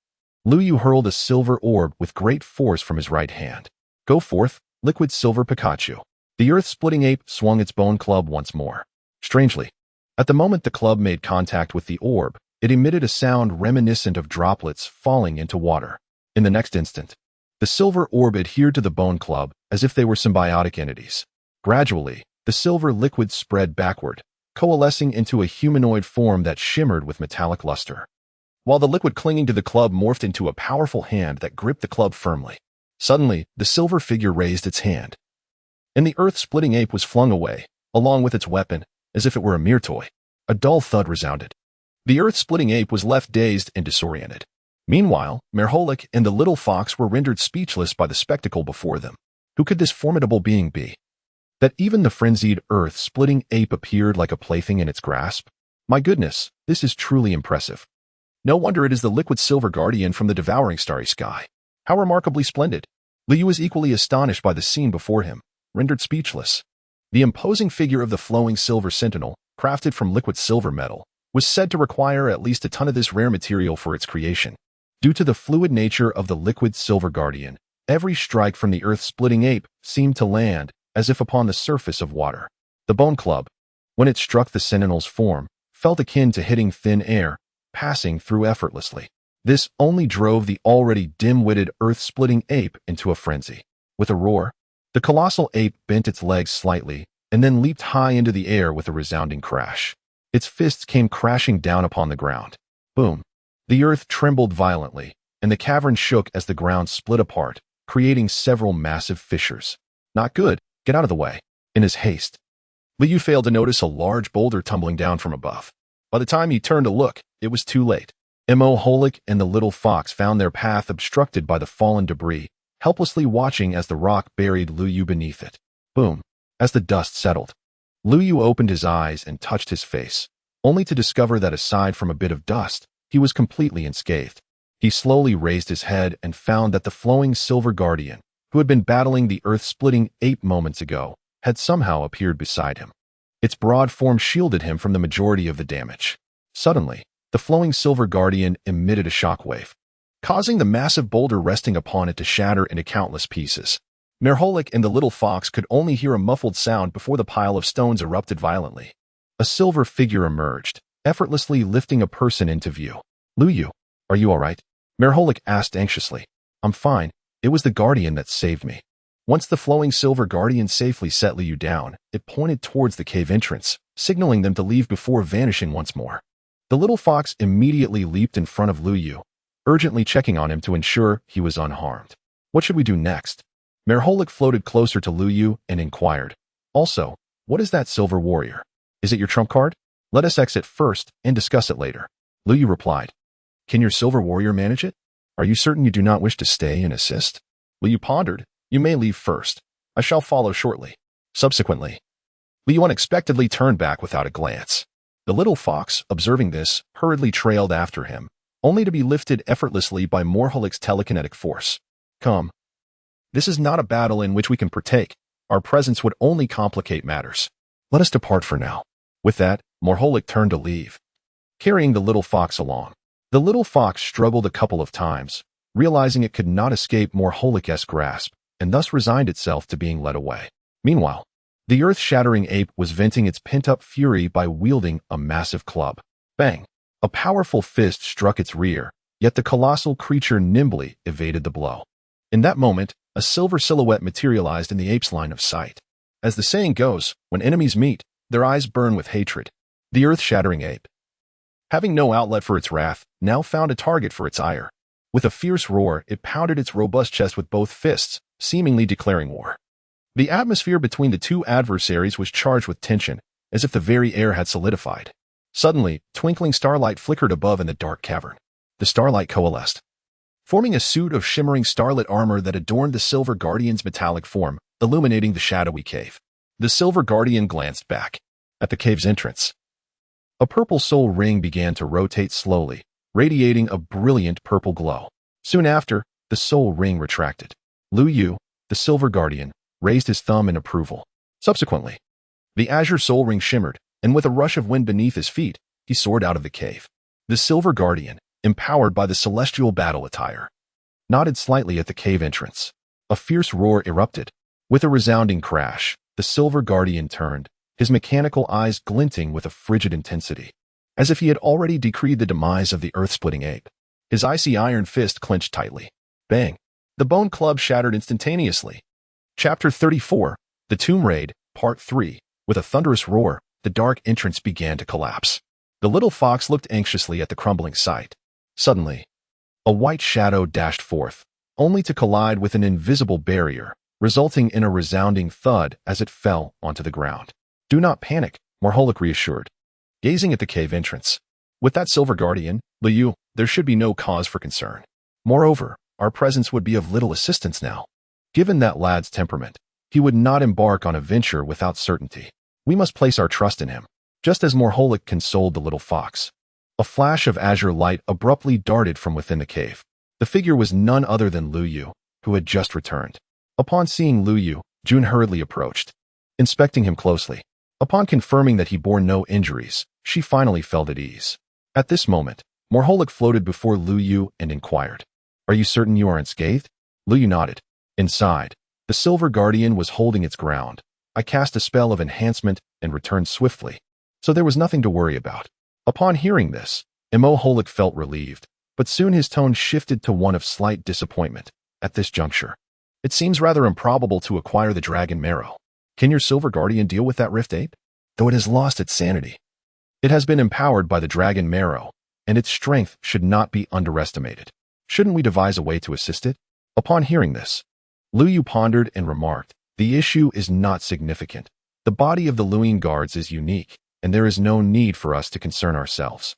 Lu Yu hurled a silver orb with great force from his right hand. "Go forth, liquid silver Pikachu." The earth-splitting ape swung its bone club once more. Strangely, at the moment the club made contact with the orb, it emitted a sound reminiscent of droplets falling into water. In the next instant, the silver orb adhered to the bone club as if they were symbiotic entities. Gradually, the silver liquid spread backward, coalescing into a humanoid form that shimmered with metallic luster, while the liquid clinging to the club morphed into a powerful hand that gripped the club firmly. Suddenly, the silver figure raised its hand, and the earth-splitting ape was flung away, along with its weapon, as if it were a mere toy. A dull thud resounded. The earth-splitting ape was left dazed and disoriented. Meanwhile, Merholik and the little fox were rendered speechless by the spectacle before them. Who could this formidable being be? That even the frenzied earth-splitting ape appeared like a plaything in its grasp? My goodness, this is truly impressive. No wonder it is the liquid silver guardian from the devouring starry sky. How remarkably splendid! Lu Yu was equally astonished by the scene before him, rendered speechless. The imposing figure of the flowing silver sentinel, crafted from liquid silver metal, was said to require at least a ton of this rare material for its creation. Due to the fluid nature of the liquid Silver Guardian, every strike from the earth-splitting ape seemed to land as if upon the surface of water. The Bone Club, when it struck the Sentinel's form, felt akin to hitting thin air, passing through effortlessly. This only drove the already dim-witted earth-splitting ape into a frenzy. With a roar, the colossal ape bent its legs slightly and then leaped high into the air with a resounding crash. Its fists came crashing down upon the ground. Boom! The earth trembled violently, and the cavern shook as the ground split apart, creating several massive fissures. Not good. Get out of the way. In his haste, Liu failed to notice a large boulder tumbling down from above. By the time he turned to look, it was too late. Moholik and the little fox found their path obstructed by the fallen debris, helplessly watching as the rock buried Liu beneath it. Boom! As the dust settled, Liu opened his eyes and touched his face, only to discover that aside from a bit of dust, he was completely unscathed. He slowly raised his head and found that the flowing Silver Guardian, who had been battling the earth-splitting ape moments ago, had somehow appeared beside him. Its broad form shielded him from the majority of the damage. Suddenly, the flowing Silver Guardian emitted a shockwave, causing the massive boulder resting upon it to shatter into countless pieces. Merholik and the little fox could only hear a muffled sound before the pile of stones erupted violently. A silver figure emerged, effortlessly lifting a person into view. Liu, are you all right? Merholik asked anxiously. I'm fine. It was the Guardian that saved me. Once the flowing Silver Guardian safely set Liu down, it pointed towards the cave entrance, signaling them to leave before vanishing once more. The little fox immediately leaped in front of Liu, urgently checking on him to ensure he was unharmed. What should we do next? Merholik floated closer to Liu and inquired. Also, what is that silver warrior? Is it your trump card? Let us exit first and discuss it later. Liu replied. Can your silver warrior manage it? Are you certain you do not wish to stay and assist? Liu pondered. You may leave first. I shall follow shortly. Subsequently, Liu unexpectedly turned back without a glance. The little fox, observing this, hurriedly trailed after him, only to be lifted effortlessly by Merholik's telekinetic force. Come. This is not a battle in which we can partake. Our presence would only complicate matters. Let us depart for now. With that, Merholik turned to leave, carrying the little fox along. The little fox struggled a couple of times, realizing it could not escape Merholik's grasp, and thus resigned itself to being led away. Meanwhile, the earth-shattering ape was venting its pent-up fury by wielding a massive club. Bang! A powerful fist struck its rear, yet the colossal creature nimbly evaded the blow. In that moment, a silver silhouette materialized in the ape's line of sight. As the saying goes, when enemies meet, their eyes burn with hatred. The earth-shattering ape, having no outlet for its wrath, now found a target for its ire. With a fierce roar, it pounded its robust chest with both fists, seemingly declaring war. The atmosphere between the two adversaries was charged with tension, as if the very air had solidified. Suddenly, twinkling starlight flickered above in the dark cavern. The starlight coalesced, forming a suit of shimmering starlit armor that adorned the Silver Guardian's metallic form, illuminating the shadowy cave. The Silver Guardian glanced back. At the cave's entrance, a purple soul ring began to rotate slowly, radiating a brilliant purple glow. Soon after, the soul ring retracted. Liu, the Silver Guardian, raised his thumb in approval. Subsequently, the azure soul ring shimmered, and with a rush of wind beneath his feet, he soared out of the cave. The Silver Guardian, empowered by the celestial battle attire, nodded slightly at the cave entrance. A fierce roar erupted. With a resounding crash, the Silver Guardian turned, his mechanical eyes glinting with a frigid intensity, as if he had already decreed the demise of the earth-splitting ape. His icy iron fist clenched tightly. Bang! The bone club shattered instantaneously. Chapter 34, The Tomb Raid, Part 3. With a thunderous roar, the dark entrance began to collapse. The little fox looked anxiously at the crumbling site. Suddenly, a white shadow dashed forth, only to collide with an invisible barrier, resulting in a resounding thud as it fell onto the ground. Do not panic, Merholik reassured, gazing at the cave entrance. With that Silver Guardian, Liu, there should be no cause for concern. Moreover, our presence would be of little assistance now. Given that lad's temperament, he would not embark on a venture without certainty. We must place our trust in him. Just as Merholik consoled the little fox, a flash of azure light abruptly darted from within the cave. The figure was none other than Liu, who had just returned. Upon seeing Liu, June hurriedly approached, inspecting him closely. Upon confirming that he bore no injuries, she finally felt at ease. At this moment, Morholik floated before Lu Yu and inquired, "Are you certain you are unscathed?" Lu Yu nodded. Inside, the Silver Guardian was holding its ground. I cast a spell of enhancement and returned swiftly, so there was nothing to worry about. Upon hearing this, Morholik felt relieved, but soon his tone shifted to one of slight disappointment. At this juncture, it seems rather improbable to acquire the Dragon Marrow. Can your Silver Guardian deal with that Rift Ape? Though it has lost its sanity, it has been empowered by the Dragon Marrow, and its strength should not be underestimated. Shouldn't we devise a way to assist it? Upon hearing this, Lu Yu pondered and remarked, "The issue is not significant. The body of the Luoying guards is unique, and there is no need for us to concern ourselves."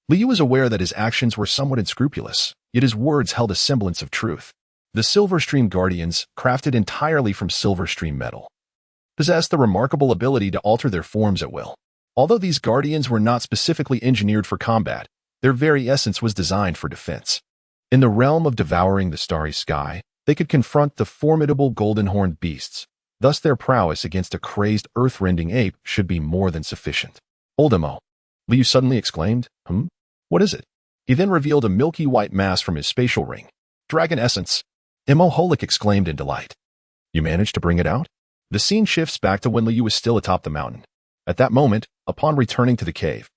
Lu Yu was aware that his actions were somewhat unscrupulous, yet his words held a semblance of truth. The Silver Stream Guardians, crafted entirely from Silver Stream metal, possessed the remarkable ability to alter their forms at will. Although these Guardians were not specifically engineered for combat, their very essence was designed for defense. In the realm of devouring the starry sky, they could confront the formidable golden-horned beasts. Thus their prowess against a crazed earth-rending ape should be more than sufficient. "Old Mo," Lu Yu suddenly exclaimed. What is it?" He then revealed a milky white mass from his spatial ring. "Dragon essence," Morholik exclaimed in delight. "You managed to bring it out?" The scene shifts back to when Lu Yu was still atop the mountain. At that moment, upon returning to the cave,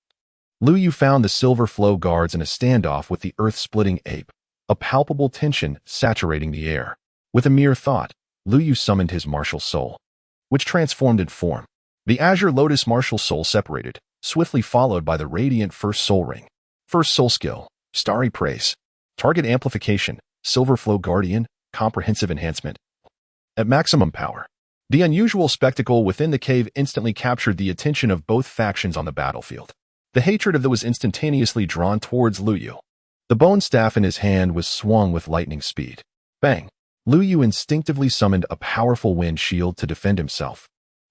Lu Yu found the Silver Flow guards in a standoff with the earth-splitting ape, a palpable tension saturating the air. With a mere thought, Lu Yu summoned his martial soul, which transformed in form. The Azure Lotus martial soul separated, swiftly followed by the radiant First Soul Ring. First Soul Skill, Starry Praise, Target Amplification, Silver Flow Guardian, Comprehensive Enhancement. At maximum power, the unusual spectacle within the cave instantly captured the attention of both factions on the battlefield. The hatred of them was instantaneously drawn towards Lu Yu. The bone staff in his hand was swung with lightning speed. Bang! Lu Yu instinctively summoned a powerful wind shield to defend himself.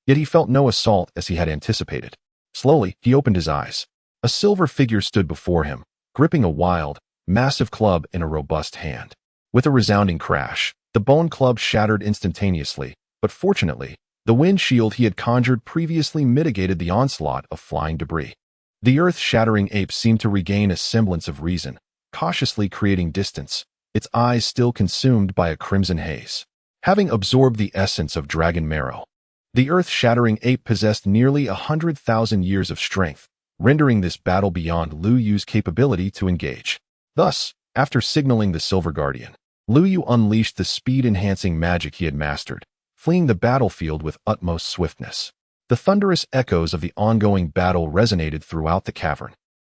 Yet he felt no assault as he had anticipated. Slowly, he opened his eyes. A silver figure stood before him, gripping a wild, massive club in a robust hand. With a resounding crash, the bone club shattered instantaneously, but fortunately, the wind shield he had conjured previously mitigated the onslaught of flying debris. The earth-shattering ape seemed to regain a semblance of reason, cautiously creating distance, its eyes still consumed by a crimson haze. Having absorbed the essence of Dragon Marrow, the earth-shattering ape possessed nearly 100,000 years of strength, rendering this battle beyond Lu Yu's capability to engage. Thus, after signaling the Silver Guardian, Lu Yu unleashed the speed-enhancing magic he had mastered, fleeing the battlefield with utmost swiftness. The thunderous echoes of the ongoing battle resonated throughout the cavern,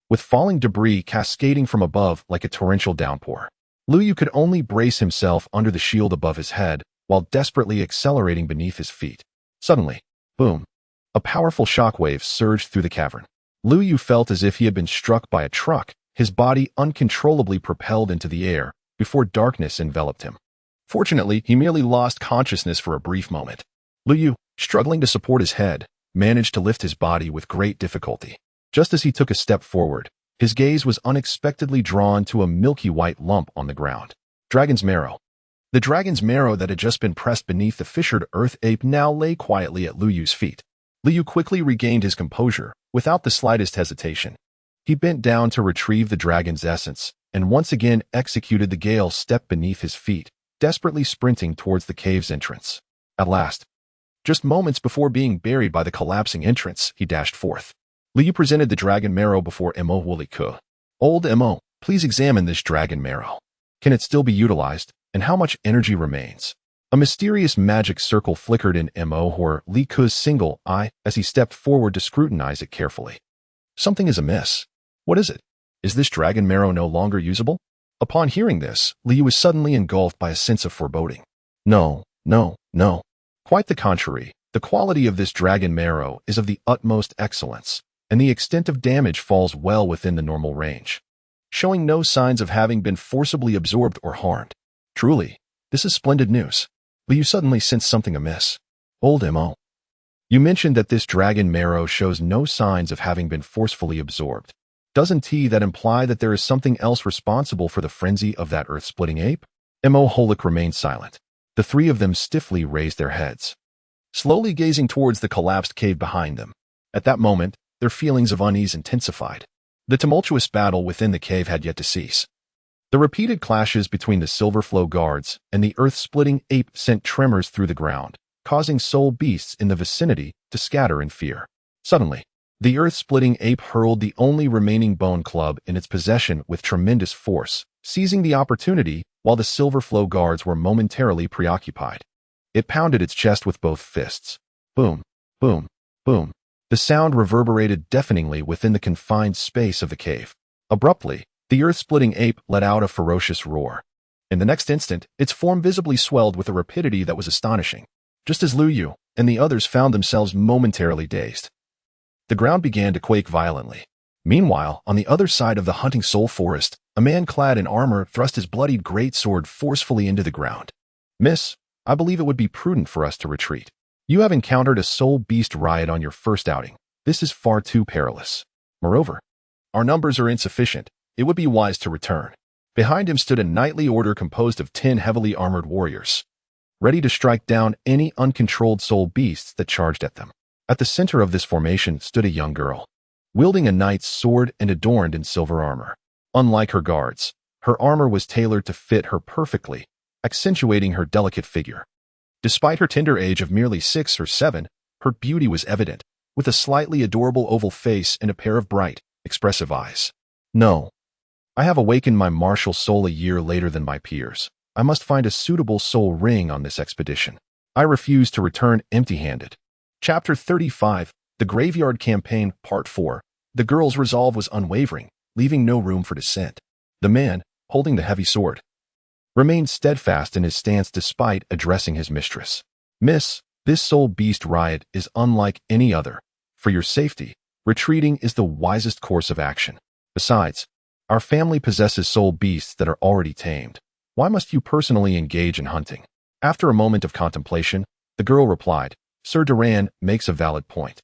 with falling debris cascading from above like a torrential downpour. Lu Yu could only brace himself under the shield above his head while desperately accelerating beneath his feet. Suddenly, boom! A powerful shockwave surged through the cavern. Lu Yu felt as if he had been struck by a truck, his body uncontrollably propelled into the air before darkness enveloped him. Fortunately, he merely lost consciousness for a brief moment. Lu Yu, struggling to support his head, managed to lift his body with great difficulty. Just as he took a step forward, his gaze was unexpectedly drawn to a milky white lump on the ground. Dragon's Marrow. The dragon's marrow that had just been pressed beneath the fissured earth ape now lay quietly at Lu Yu's feet. Lu Yu quickly regained his composure, without the slightest hesitation. He bent down to retrieve the dragon's essence, and once again executed the gale step beneath his feet, desperately sprinting towards the cave's entrance. At last, just moments before being buried by the collapsing entrance, he dashed forth. Lu Yu presented the dragon marrow before Morholik. "Old Mo, please examine this dragon marrow. Can it still be utilized, and how much energy remains?" A mysterious magic circle flickered in Morholik's single eye as he stepped forward to scrutinize it carefully. Something is amiss. What is it? Is this dragon marrow no longer usable? Upon hearing this, Lu Yu was suddenly engulfed by a sense of foreboding. No. Quite the contrary, the quality of this dragon marrow is of the utmost excellence, and the extent of damage falls well within the normal range, showing no signs of having been forcibly absorbed or harmed. Truly, this is splendid news. Lu Yu suddenly sensed something amiss. "Old Mo, you mentioned that this dragon marrow shows no signs of having been forcefully absorbed. Doesn't that imply that there is something else responsible for the frenzy of that earth-splitting ape?" Morholik remained silent. The three of them stiffly raised their heads, slowly gazing towards the collapsed cave behind them. At that moment, their feelings of unease intensified. The tumultuous battle within the cave had yet to cease. The repeated clashes between the Silverflow guards and the earth-splitting ape sent tremors through the ground, causing soul beasts in the vicinity to scatter in fear. Suddenly, the earth-splitting ape hurled the only remaining bone club in its possession with tremendous force, seizing the opportunity while the Silverflow guards were momentarily preoccupied. It pounded its chest with both fists. Boom, boom, boom. The sound reverberated deafeningly within the confined space of the cave. Abruptly, the earth-splitting ape let out a ferocious roar. In the next instant, its form visibly swelled with a rapidity that was astonishing, just as Lu Yu and the others found themselves momentarily dazed. The ground began to quake violently. Meanwhile, on the other side of the hunting soul forest, a man clad in armor thrust his bloodied greatsword forcefully into the ground. "Miss, I believe it would be prudent for us to retreat. You have encountered a soul beast riot on your first outing. This is far too perilous. Moreover, our numbers are insufficient. It would be wise to return." Behind him stood a knightly order composed of 10 heavily armored warriors, ready to strike down any uncontrolled soul beasts that charged at them. At the center of this formation stood a young girl, wielding a knight's sword and adorned in silver armor. Unlike her guards, her armor was tailored to fit her perfectly, accentuating her delicate figure. Despite her tender age of merely 6 or 7, her beauty was evident, with a slightly adorable oval face and a pair of bright, expressive eyes. "No. I have awakened my martial soul a year later than my peers. I must find a suitable soul ring on this expedition. I refuse to return empty-handed." Chapter 35, The Graveyard Campaign, Part 4. The girl's resolve was unwavering, leaving no room for dissent. The man, holding the heavy sword, remained steadfast in his stance despite addressing his mistress. "Miss, this soul beast riot is unlike any other. For your safety, retreating is the wisest course of action. Besides, our family possesses soul beasts that are already tamed. Why must you personally engage in hunting?" After a moment of contemplation, the girl replied, "Sir Duran makes a valid point."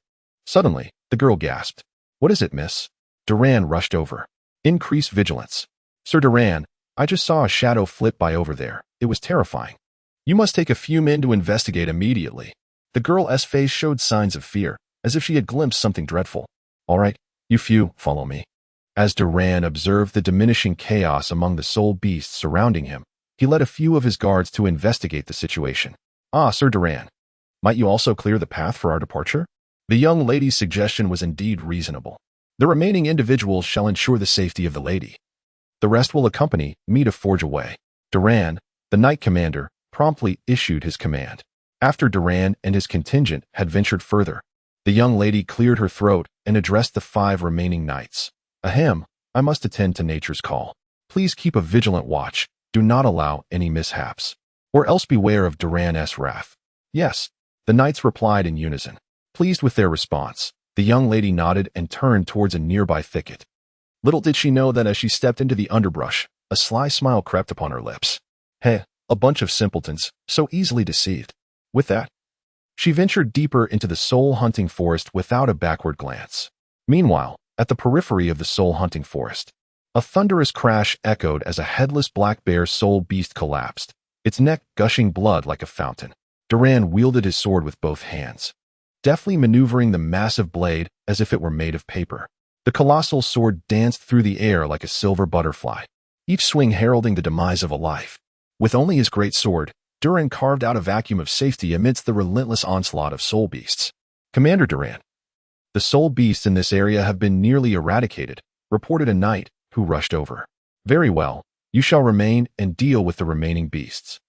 Suddenly, the girl gasped. "What is it, miss?" Duran rushed over. "Increase vigilance. Sir Duran, I just saw a shadow flit by over there. It was terrifying. You must take a few men to investigate immediately." The girl's face showed signs of fear, as if she had glimpsed something dreadful. "All right, you few, follow me." As Duran observed the diminishing chaos among the soul beasts surrounding him, he led a few of his guards to investigate the situation. "Ah, Sir Duran, might you also clear the path for our departure?" The young lady's suggestion was indeed reasonable. "The remaining individuals shall ensure the safety of the lady. The rest will accompany me to forge away." Duran, the knight commander, promptly issued his command. After Duran and his contingent had ventured further, the young lady cleared her throat and addressed the 5 remaining knights. "Ahem, I must attend to nature's call. Please keep a vigilant watch. Do not allow any mishaps, or else beware of Duran's wrath." "Yes," the knights replied in unison. Pleased with their response, the young lady nodded and turned towards a nearby thicket. Little did she know that as she stepped into the underbrush, a sly smile crept upon her lips. "Hey, a bunch of simpletons, so easily deceived." With that, she ventured deeper into the soul-hunting forest without a backward glance. Meanwhile, at the periphery of the soul-hunting forest, a thunderous crash echoed as a headless black bear soul beast collapsed, its neck gushing blood like a fountain. Duran wielded his sword with both hands, deftly maneuvering the massive blade as if it were made of paper. The colossal sword danced through the air like a silver butterfly, each swing heralding the demise of a life. With only his great sword, Duran carved out a vacuum of safety amidst the relentless onslaught of soul beasts. "Commander Duran, the soul beasts in this area have been nearly eradicated," reported a knight who rushed over. "Very well, you shall remain and deal with the remaining beasts.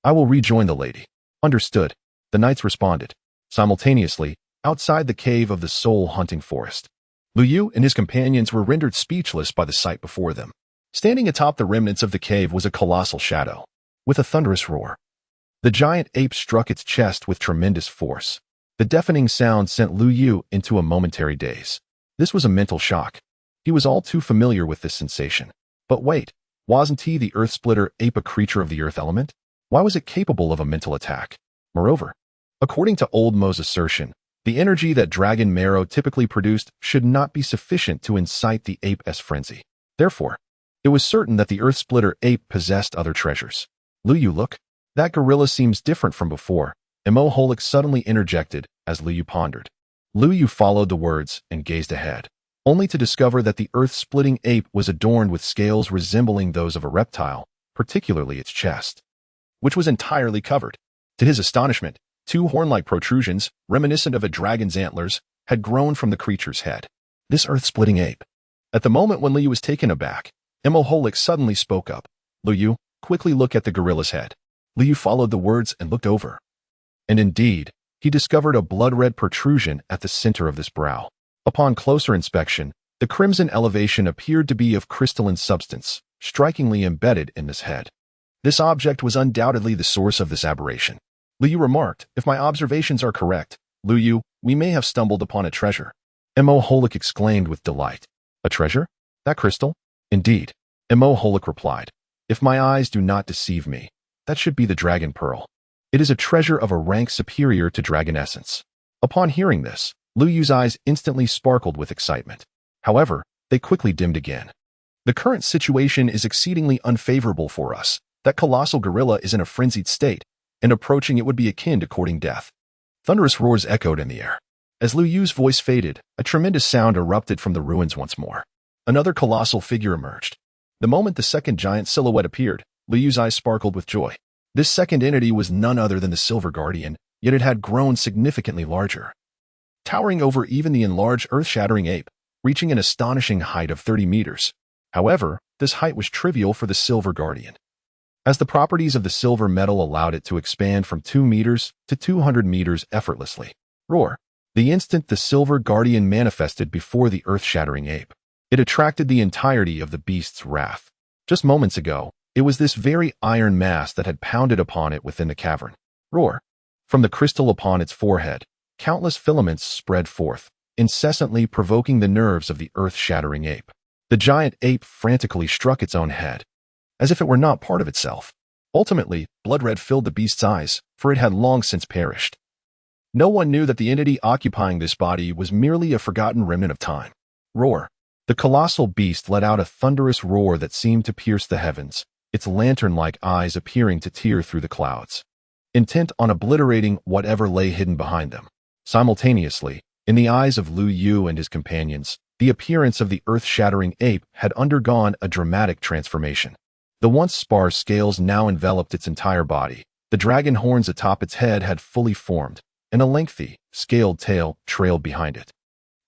I will rejoin the lady." "Understood," the knights responded. Simultaneously, outside the cave of the soul-hunting forest, Lu Yu and his companions were rendered speechless by the sight before them. Standing atop the remnants of the cave was a colossal shadow. With a thunderous roar, the giant ape struck its chest with tremendous force. The deafening sound sent Lu Yu into a momentary daze. This was a mental shock. He was all too familiar with this sensation. But wait, wasn't he the Earth Splitter ape a creature of the earth element? Why was it capable of a mental attack? Moreover, according to Old Mo's assertion, the energy that Dragon Marrow typically produced should not be sufficient to incite the ape's frenzy. Therefore, it was certain that the Earth Splitter ape possessed other treasures. "Lu Yu, look. That gorilla seems different from before," Mo Holik suddenly interjected as Lu Yu pondered. Lu Yu followed the words and gazed ahead. only to discover that the earth-splitting ape was adorned with scales resembling those of a reptile, particularly its chest, which was entirely covered. To his astonishment, two horn-like protrusions, reminiscent of a dragon's antlers, had grown from the creature's head. This earth-splitting ape. At the moment when Liu was taken aback, Immoholic suddenly spoke up. Liu, quickly look at the gorilla's head. Liu followed the words and looked over. And indeed, he discovered a blood-red protrusion at the center of this brow. Upon closer inspection, the crimson elevation appeared to be of crystalline substance, strikingly embedded in this head. This object was undoubtedly the source of this aberration. Liu remarked, if my observations are correct, Liu, we may have stumbled upon a treasure. Immoholic exclaimed with delight. A treasure? That crystal? Indeed. Immoholic replied. If my eyes do not deceive me, that should be the dragon pearl. It is a treasure of a rank superior to dragon essence. Upon hearing this, Liu's eyes instantly sparkled with excitement. However, they quickly dimmed again. The current situation is exceedingly unfavorable for us. That colossal gorilla is in a frenzied state, and approaching it would be akin to courting death. Thunderous roars echoed in the air. As Liu's voice faded, a tremendous sound erupted from the ruins once more. Another colossal figure emerged. The moment the second giant silhouette appeared, Liu's eyes sparkled with joy. This second entity was none other than the Silver Guardian, yet it had grown significantly larger. Towering over even the enlarged earth-shattering ape, reaching an astonishing height of 30 meters. However, this height was trivial for the Silver Guardian, as the properties of the silver metal allowed it to expand from 2 meters to 200 meters effortlessly. Roar. The instant the Silver Guardian manifested before the earth-shattering ape, it attracted the entirety of the beast's wrath. Just moments ago, it was this very iron mass that had pounded upon it within the cavern. Roar. From the crystal upon its forehead, countless filaments spread forth, incessantly provoking the nerves of the earth-shattering ape. The giant ape frantically struck its own head, as if it were not part of itself. Ultimately, blood red filled the beast's eyes, for it had long since perished. No one knew that the entity occupying this body was merely a forgotten remnant of time. Roar. The colossal beast let out a thunderous roar that seemed to pierce the heavens, its lantern-like eyes appearing to tear through the clouds, intent on obliterating whatever lay hidden behind them. Simultaneously, in the eyes of Liu and his companions, the appearance of the earth-shattering ape had undergone a dramatic transformation. The once sparse scales now enveloped its entire body. The dragon horns atop its head had fully formed, and a lengthy, scaled tail trailed behind it.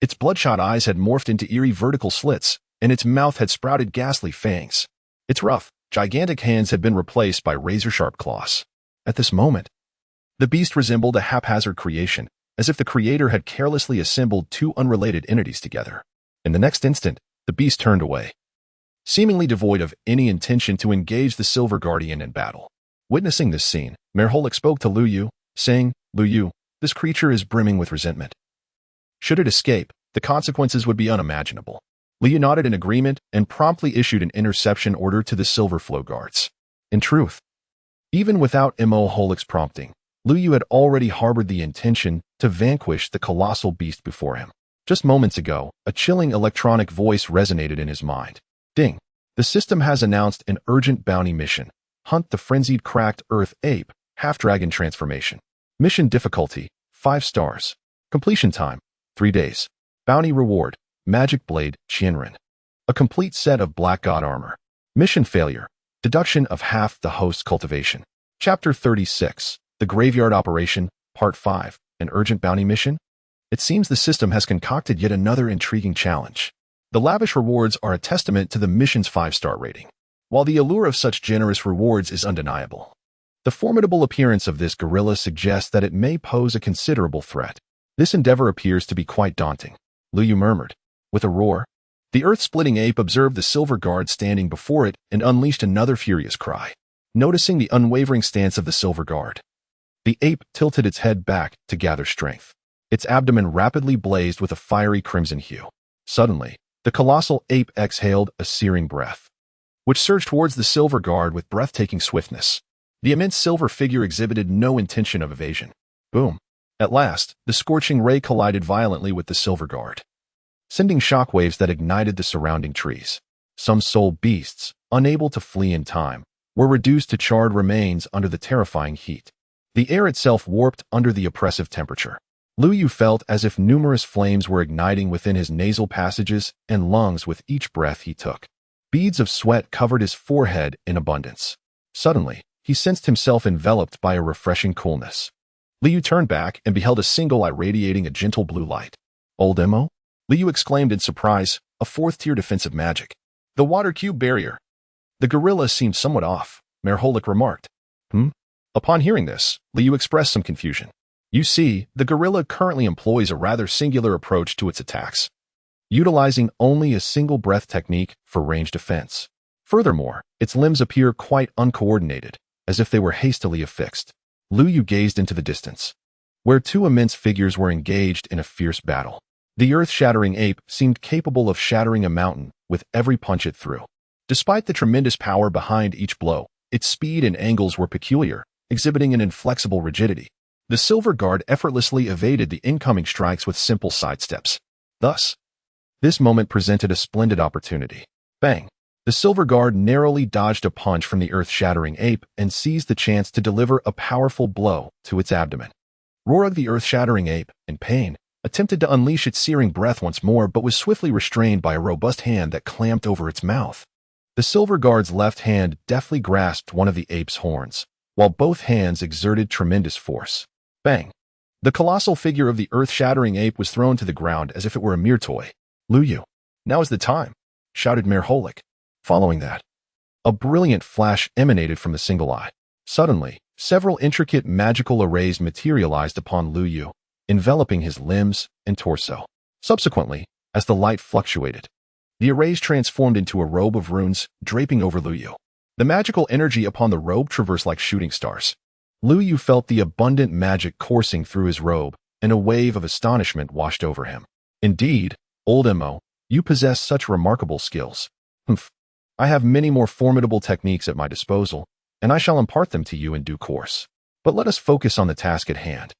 Its bloodshot eyes had morphed into eerie vertical slits, and its mouth had sprouted ghastly fangs. Its rough, gigantic hands had been replaced by razor-sharp claws. At this moment, the beast resembled a haphazard creation, as if the creator had carelessly assembled two unrelated entities together. In the next instant, the beast turned away, seemingly devoid of any intention to engage the Silver Guardian in battle. Witnessing this scene, Merholic spoke to Liu, saying, Liu, this creature is brimming with resentment. Should it escape, the consequences would be unimaginable. Liu nodded in agreement and promptly issued an interception order to the Silver Flow Guards. In truth, even without Immoholic's prompting, Liu had already harbored the intention to vanquish the colossal beast before him. Just moments ago, a chilling electronic voice resonated in his mind. Ding! The system has announced an urgent bounty mission. Hunt the frenzied cracked Earth Ape, Half-Dragon Transformation. Mission difficulty, 5 stars. Completion time, 3 days. Bounty reward, Magic Blade, Qianren. A complete set of Black God armor. Mission failure, deduction of half the host's cultivation. Chapter 36, The Graveyard Operation, Part 5, an urgent bounty mission? It seems the system has concocted yet another intriguing challenge. The lavish rewards are a testament to the mission's 5-star rating, while the allure of such generous rewards is undeniable. The formidable appearance of this gorilla suggests that it may pose a considerable threat. This endeavor appears to be quite daunting, Liu murmured. With a roar, the earth-splitting ape observed the Silver Guard standing before it and unleashed another furious cry. Noticing the unwavering stance of the Silver Guard, the ape tilted its head back to gather strength. Its abdomen rapidly blazed with a fiery crimson hue. Suddenly, the colossal ape exhaled a searing breath, which surged towards the Silver Guard with breathtaking swiftness. The immense silver figure exhibited no intention of evasion. Boom! At last, the scorching ray collided violently with the Silver Guard, sending shockwaves that ignited the surrounding trees. Some soul beasts, unable to flee in time, were reduced to charred remains under the terrifying heat. The air itself warped under the oppressive temperature. Lu Yu felt as if numerous flames were igniting within his nasal passages and lungs with each breath he took. Beads of sweat covered his forehead in abundance. Suddenly, he sensed himself enveloped by a refreshing coolness. Liu turned back and beheld a single eye radiating a gentle blue light. Old Emo? Liu exclaimed in surprise, a fourth-tier defensive magic. The water cube barrier. The gorilla seemed somewhat off, Merholik remarked. Upon hearing this, Liu expressed some confusion. You see, the gorilla currently employs a rather singular approach to its attacks, utilizing only a single breath technique for range defense. Furthermore, its limbs appear quite uncoordinated, as if they were hastily affixed. Lu Yu gazed into the distance, where two immense figures were engaged in a fierce battle. The earth-shattering ape seemed capable of shattering a mountain with every punch it threw. Despite the tremendous power behind each blow, its speed and angles were peculiar, exhibiting an inflexible rigidity. The Silver Guard effortlessly evaded the incoming strikes with simple sidesteps. Thus, this moment presented a splendid opportunity. Bang! The Silver Guard narrowly dodged a punch from the earth-shattering ape and seized the chance to deliver a powerful blow to its abdomen. Rorog the earth-shattering ape, in pain, attempted to unleash its searing breath once more but was swiftly restrained by a robust hand that clamped over its mouth. The Silver Guard's left hand deftly grasped one of the ape's horns, while both hands exerted tremendous force. Bang! The colossal figure of the earth-shattering ape was thrown to the ground as if it were a mere toy. Lu Yu, now is the time, shouted Merholik. Following that, a brilliant flash emanated from the single eye. Suddenly, several intricate magical arrays materialized upon Lu Yu, enveloping his limbs and torso. Subsequently, as the light fluctuated, the arrays transformed into a robe of runes draping over Lu Yu. The magical energy upon the robe traversed like shooting stars. Lu Yu felt the abundant magic coursing through his robe, and a wave of astonishment washed over him. Indeed, Old Emo, you possess such remarkable skills. I have many more formidable techniques at my disposal, and I shall impart them to you in due course. But let us focus on the task at hand.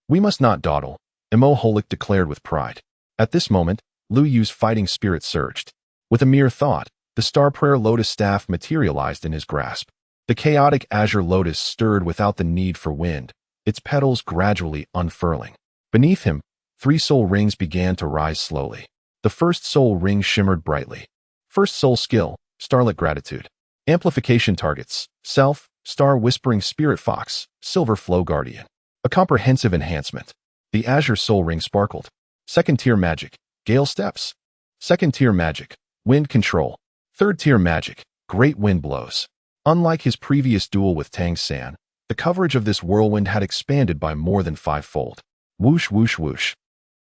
We must not dawdle, Emo Holik declared with pride. At this moment, Lu Yu's fighting spirit surged. With a mere thought, the Star Prayer Lotus staff materialized in his grasp. The chaotic azure lotus stirred without the need for wind, its petals gradually unfurling. Beneath him, 3 soul rings began to rise slowly. The first soul ring shimmered brightly. First soul skill, Starlit Gratitude. Amplification targets, Self, Star Whispering Spirit Fox, Silver Flow Guardian. A comprehensive enhancement. The azure soul ring sparkled. Second tier magic, Gale Steps. Second tier magic, Wind Control. Third tier magic, Great Wind Blows. Unlike his previous duel with Tang San, the coverage of this whirlwind had expanded by more than 5-fold. Whoosh, whoosh, whoosh.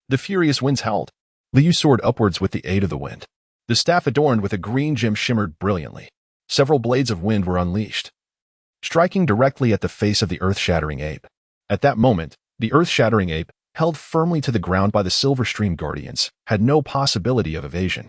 The furious winds howled. Liu soared upwards with the aid of the wind. The staff adorned with a green gem shimmered brilliantly. Several blades of wind were unleashed, striking directly at the face of the earth-shattering ape. At that moment, the earth-shattering ape, held firmly to the ground by the Silver Stream Guardians, had no possibility of evasion.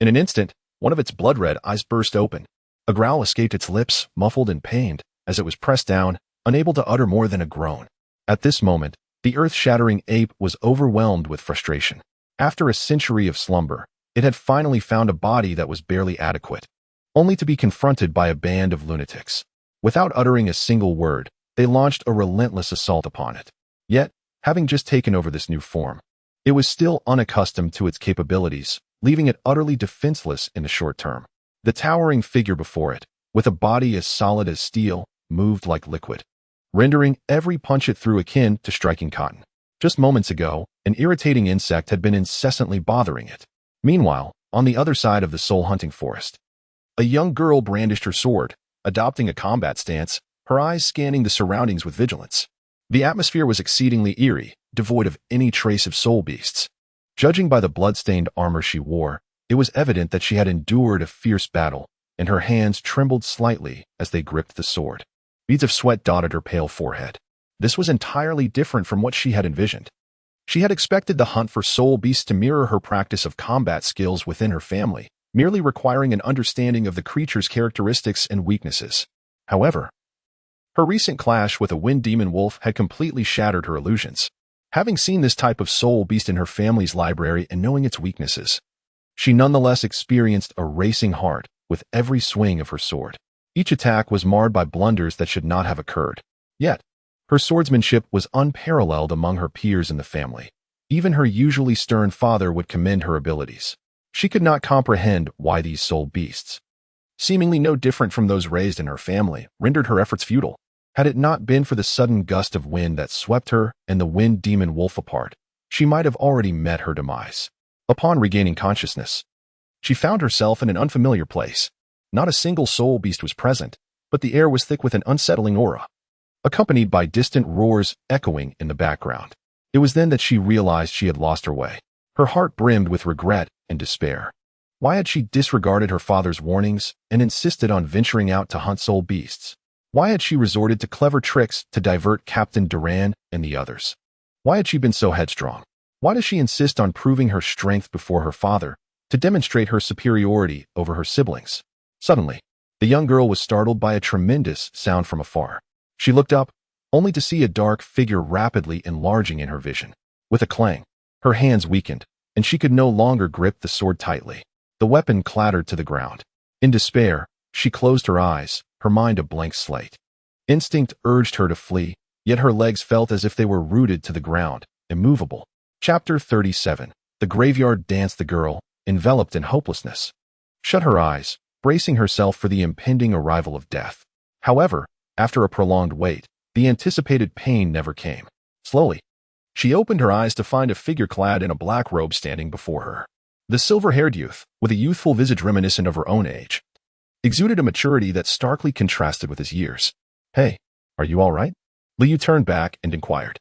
In an instant, one of its blood-red eyes burst open. A growl escaped its lips, muffled and pained, as it was pressed down, unable to utter more than a groan. At this moment, the earth-shattering ape was overwhelmed with frustration. After a century of slumber, it had finally found a body that was barely adequate, only to be confronted by a band of lunatics. Without uttering a single word, they launched a relentless assault upon it. Yet, having just taken over this new form, it was still unaccustomed to its capabilities, leaving it utterly defenseless in the short term. The towering figure before it, with a body as solid as steel, moved like liquid, rendering every punch it threw akin to striking cotton. Just moments ago, an irritating insect had been incessantly bothering it. Meanwhile, on the other side of the soul-hunting forest, a young girl brandished her sword, adopting a combat stance, her eyes scanning the surroundings with vigilance. The atmosphere was exceedingly eerie, devoid of any trace of soul beasts. Judging by the blood-stained armor she wore, it was evident that she had endured a fierce battle, and her hands trembled slightly as they gripped the sword. Beads of sweat dotted her pale forehead. This was entirely different from what she had envisioned. She had expected the hunt for soul beasts to mirror her practice of combat skills within her family, merely requiring an understanding of the creature's characteristics and weaknesses. However, her recent clash with a wind demon wolf had completely shattered her illusions. Having seen this type of soul beast in her family's library and knowing its weaknesses, she nonetheless experienced a racing heart with every swing of her sword. Each attack was marred by blunders that should not have occurred. Yet, Her swordsmanship was unparalleled among her peers in the family. Even her usually stern father would commend her abilities. She could not comprehend why these soul beasts, seemingly no different from those raised in her family, rendered her efforts futile. Had it not been for the sudden gust of wind that swept her and the wind demon wolf apart, she might have already met her demise. Upon regaining consciousness, she found herself in an unfamiliar place. Not a single soul beast was present, but the air was thick with an unsettling aura, accompanied by distant roars echoing in the background. It was then that she realized she had lost her way. Her heart brimmed with regret and despair. Why had she disregarded her father's warnings and insisted on venturing out to hunt soul beasts? Why had she resorted to clever tricks to divert Captain Duran and the others? Why had she been so headstrong? Why does she insist on proving her strength before her father to demonstrate her superiority over her siblings? Suddenly, the young girl was startled by a tremendous sound from afar. She looked up, only to see a dark figure rapidly enlarging in her vision. With a clang, her hands weakened, and she could no longer grip the sword tightly. The weapon clattered to the ground. In despair, she closed her eyes, her mind a blank slate. Instinct urged her to flee, yet her legs felt as if they were rooted to the ground, immovable. Chapter 37. The graveyard danced. The girl, enveloped in hopelessness, shut her eyes, bracing herself for the impending arrival of death. However, after a prolonged wait, the anticipated pain never came. Slowly, she opened her eyes to find a figure clad in a black robe standing before her. The silver-haired youth, with a youthful visage reminiscent of her own age, exuded a maturity that starkly contrasted with his years. "Hey, are you all right?" Liu turned back and inquired.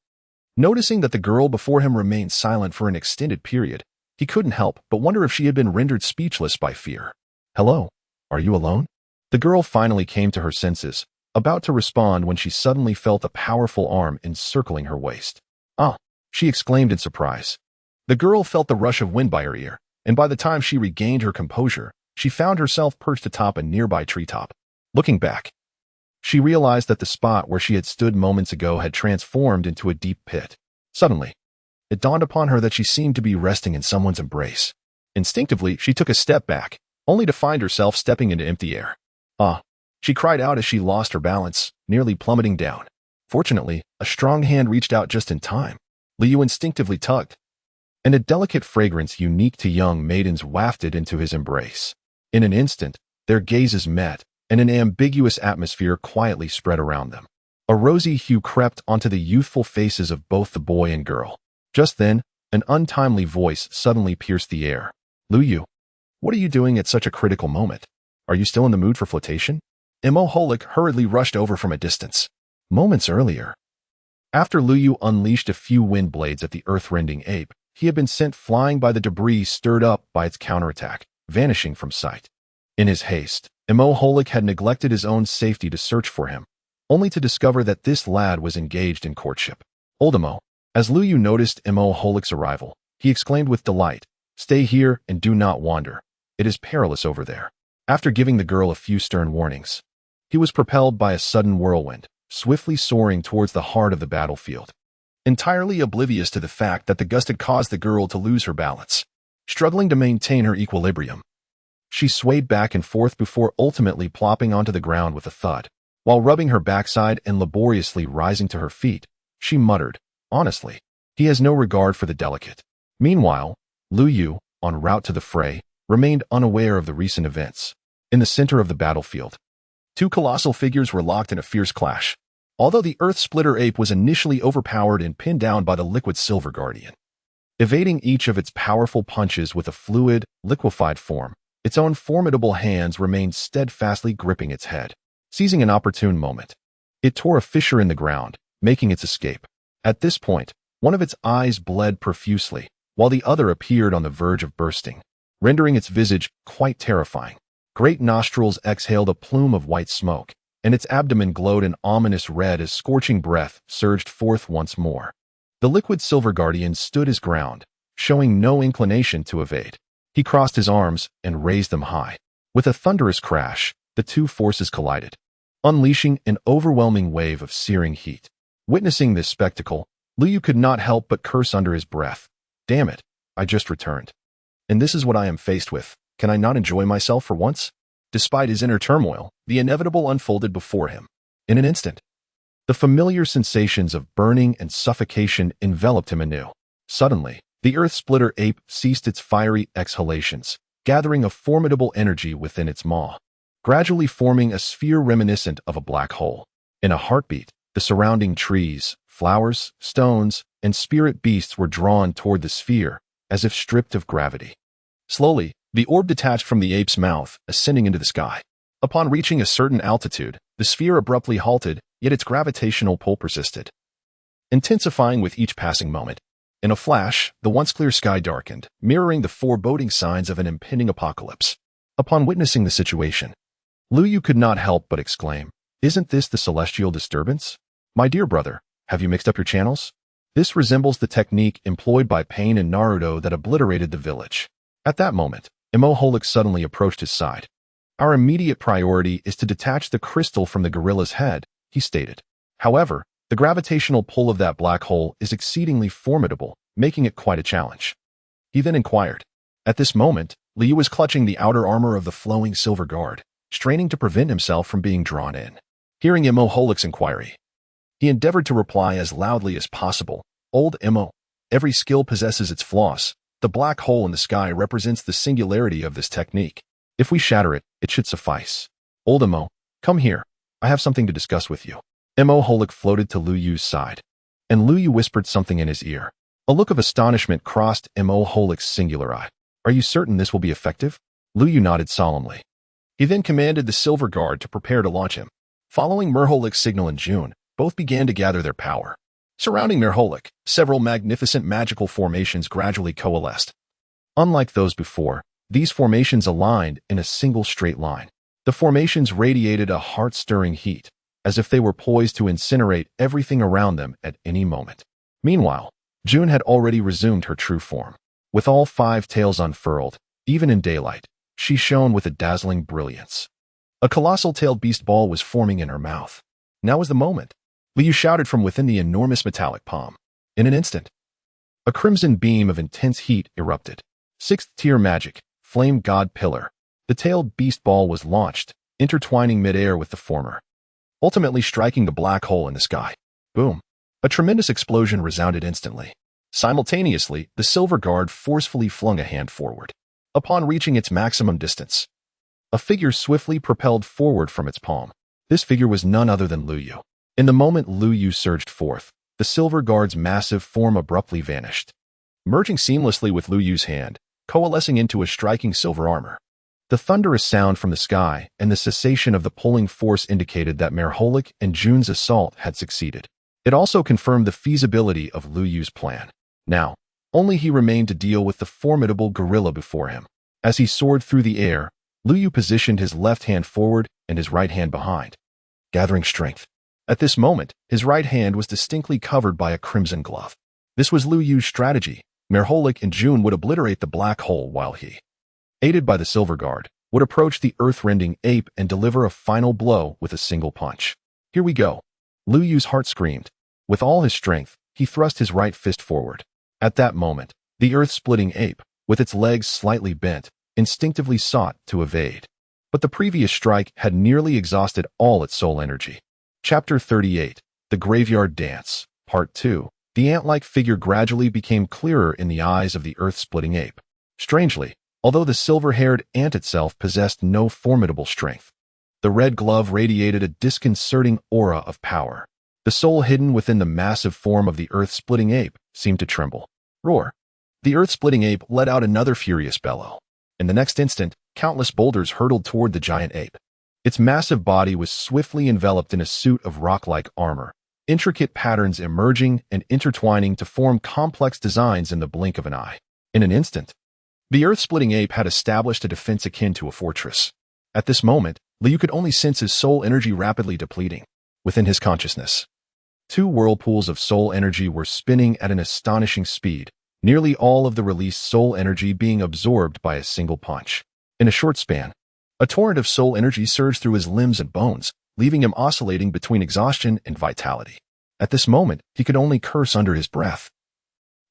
Noticing that the girl before him remained silent for an extended period, he couldn't help but wonder if she had been rendered speechless by fear. "Hello, are you alone?" The girl finally came to her senses, about to respond when she suddenly felt a powerful arm encircling her waist. "Ah!" she exclaimed in surprise. The girl felt the rush of wind by her ear, and by the time she regained her composure, she found herself perched atop a nearby treetop. Looking back, she realized that the spot where she had stood moments ago had transformed into a deep pit. Suddenly, it dawned upon her that she seemed to be resting in someone's embrace. Instinctively, she took a step back, only to find herself stepping into empty air. "Ah!" she cried out as she lost her balance, nearly plummeting down. Fortunately, a strong hand reached out just in time. Liu instinctively tugged, and a delicate fragrance unique to young maidens wafted into his embrace. In an instant, their gazes met, and an ambiguous atmosphere quietly spread around them. A rosy hue crept onto the youthful faces of both the boy and girl. Just then, an untimely voice suddenly pierced the air. "Liu, what are you doing at such a critical moment? Are you still in the mood for flirtation?" Imo Holik hurriedly rushed over from a distance. Moments earlier, after Liu unleashed a few wind blades at the earth-rending ape, he had been sent flying by the debris stirred up by its counterattack, vanishing from sight. In his haste, Imo Holik had neglected his own safety to search for him, only to discover that this lad was engaged in courtship. "Old Imo." As Liu noticed Imo Holik's arrival, he exclaimed with delight, "Stay here and do not wander. It is perilous over there." After giving the girl a few stern warnings, he was propelled by a sudden whirlwind, swiftly soaring towards the heart of the battlefield, entirely oblivious to the fact that the gust had caused the girl to lose her balance. Struggling to maintain her equilibrium, she swayed back and forth before ultimately plopping onto the ground with a thud. While rubbing her backside and laboriously rising to her feet, she muttered, "Honestly, he has no regard for the delicate." Meanwhile, Liu, en route to the fray, remained unaware of the recent events. In the center of the battlefield, two colossal figures were locked in a fierce clash. Although the Earth Splitter ape was initially overpowered and pinned down by the liquid Silver Guardian, evading each of its powerful punches with a fluid, liquefied form, its own formidable hands remained steadfastly gripping its head. Seizing an opportune moment, it tore a fissure in the ground, making its escape. At this point, one of its eyes bled profusely, while the other appeared on the verge of bursting, rendering its visage quite terrifying. Great nostrils exhaled a plume of white smoke, and its abdomen glowed an ominous red as scorching breath surged forth once more. The liquid Silver Guardian stood his ground, showing no inclination to evade. He crossed his arms and raised them high. With a thunderous crash, the two forces collided, unleashing an overwhelming wave of searing heat. Witnessing this spectacle, Liu could not help but curse under his breath. "Damn it, I just returned. And this is what I am faced with. Can I not enjoy myself for once?" Despite his inner turmoil, the inevitable unfolded before him. In an instant, The familiar sensations of burning and suffocation enveloped him anew. Suddenly, the Earth-splitter ape ceased its fiery exhalations, gathering a formidable energy within its maw, gradually forming a sphere reminiscent of a black hole. In a heartbeat, the surrounding trees, flowers, stones, and spirit beasts were drawn toward the sphere, as if stripped of gravity. Slowly, the orb detached from the ape's mouth, ascending into the sky. Upon reaching a certain altitude, the sphere abruptly halted, yet its gravitational pull persisted, intensifying with each passing moment. In a flash, the once clear sky darkened, mirroring the foreboding signs of an impending apocalypse. Upon witnessing the situation, Lu Yu could not help but exclaim, "Isn't this the celestial disturbance? My dear brother, have you mixed up your channels? This resembles the technique employed by Pain and Naruto that obliterated the village." At that moment, Imhotep suddenly approached his side. "Our immediate priority is to detach the crystal from the gorilla's head," he stated. "However, the gravitational pull of that black hole is exceedingly formidable, making it quite a challenge." He then inquired. At this moment, Liu was clutching the outer armor of the flowing silver guard, straining to prevent himself from being drawn in. Hearing Imhotep's inquiry, he endeavored to reply as loudly as possible. "Old Imo, every skill possesses its flaws. The black hole in the sky represents the singularity of this technique. If we shatter it, it should suffice. Old Imo, come here. I have something to discuss with you." Imhotep floated to Lu Yu's side, and Lu Yu whispered something in his ear. A look of astonishment crossed Imhotep's singular eye. "Are you certain this will be effective?" Lu Yu nodded solemnly. He then commanded the silver guard to prepare to launch him. Following Merholik's signal in June, both began to gather their power. Surrounding Merholik, several magnificent magical formations gradually coalesced. Unlike those before, these formations aligned in a single straight line. The formations radiated a heart-stirring heat, as if they were poised to incinerate everything around them at any moment. Meanwhile, June had already resumed her true form. With all 5 tails unfurled, even in daylight, she shone with a dazzling brilliance. A colossal-tailed beast ball was forming in her mouth. Now was the moment. Liu shouted from within the enormous metallic palm. In an instant, a crimson beam of intense heat erupted. 6th-tier magic, Flame God Pillar. The tailed beast ball was launched, intertwining midair with the former, ultimately striking the black hole in the sky. Boom! A tremendous explosion resounded instantly. Simultaneously, the silver guard forcefully flung a hand forward. Upon reaching its maximum distance, a figure swiftly propelled forward from its palm. This figure was none other than Lu Yu. In the moment Lu Yu surged forth, the silver guard's massive form abruptly vanished, merging seamlessly with Lu Yu's hand, coalescing into a striking silver armor. The thunderous sound from the sky and the cessation of the pulling force indicated that Merholik and June's assault had succeeded. It also confirmed the feasibility of Lu Yu's plan. Now, only he remained to deal with the formidable gorilla before him. As he soared through the air, Lu Yu positioned his left hand forward and his right hand behind, gathering strength. At this moment, his right hand was distinctly covered by a crimson glove. This was Lu Yu's strategy. Merholik and June would obliterate the black hole while he, aided by the silver guard, would approach the earth-rending ape and deliver a final blow with a single punch. Here we go. Lu Yu's heart screamed. With all his strength, he thrust his right fist forward. At that moment, the earth-splitting ape, with its legs slightly bent, instinctively sought to evade. But the previous strike had nearly exhausted all its soul energy. Chapter 38, The Graveyard Dance, Part 2. The ant-like figure gradually became clearer in the eyes of the earth-splitting ape. Strangely, although the silver-haired ant itself possessed no formidable strength, the red glove radiated a disconcerting aura of power. The soul hidden within the massive form of the earth-splitting ape seemed to tremble. Roar! The earth-splitting ape let out another furious bellow. In the next instant, countless boulders hurtled toward the giant ape. Its massive body was swiftly enveloped in a suit of rock-like armor, intricate patterns emerging and intertwining to form complex designs in the blink of an eye. In an instant, the earth-splitting ape had established a defense akin to a fortress. At this moment, Liu could only sense his soul energy rapidly depleting. Within his consciousness, 2 whirlpools of soul energy were spinning at an astonishing speed, nearly all of the released soul energy being absorbed by a single punch. In a short span, a torrent of soul energy surged through his limbs and bones, leaving him oscillating between exhaustion and vitality. At this moment, he could only curse under his breath,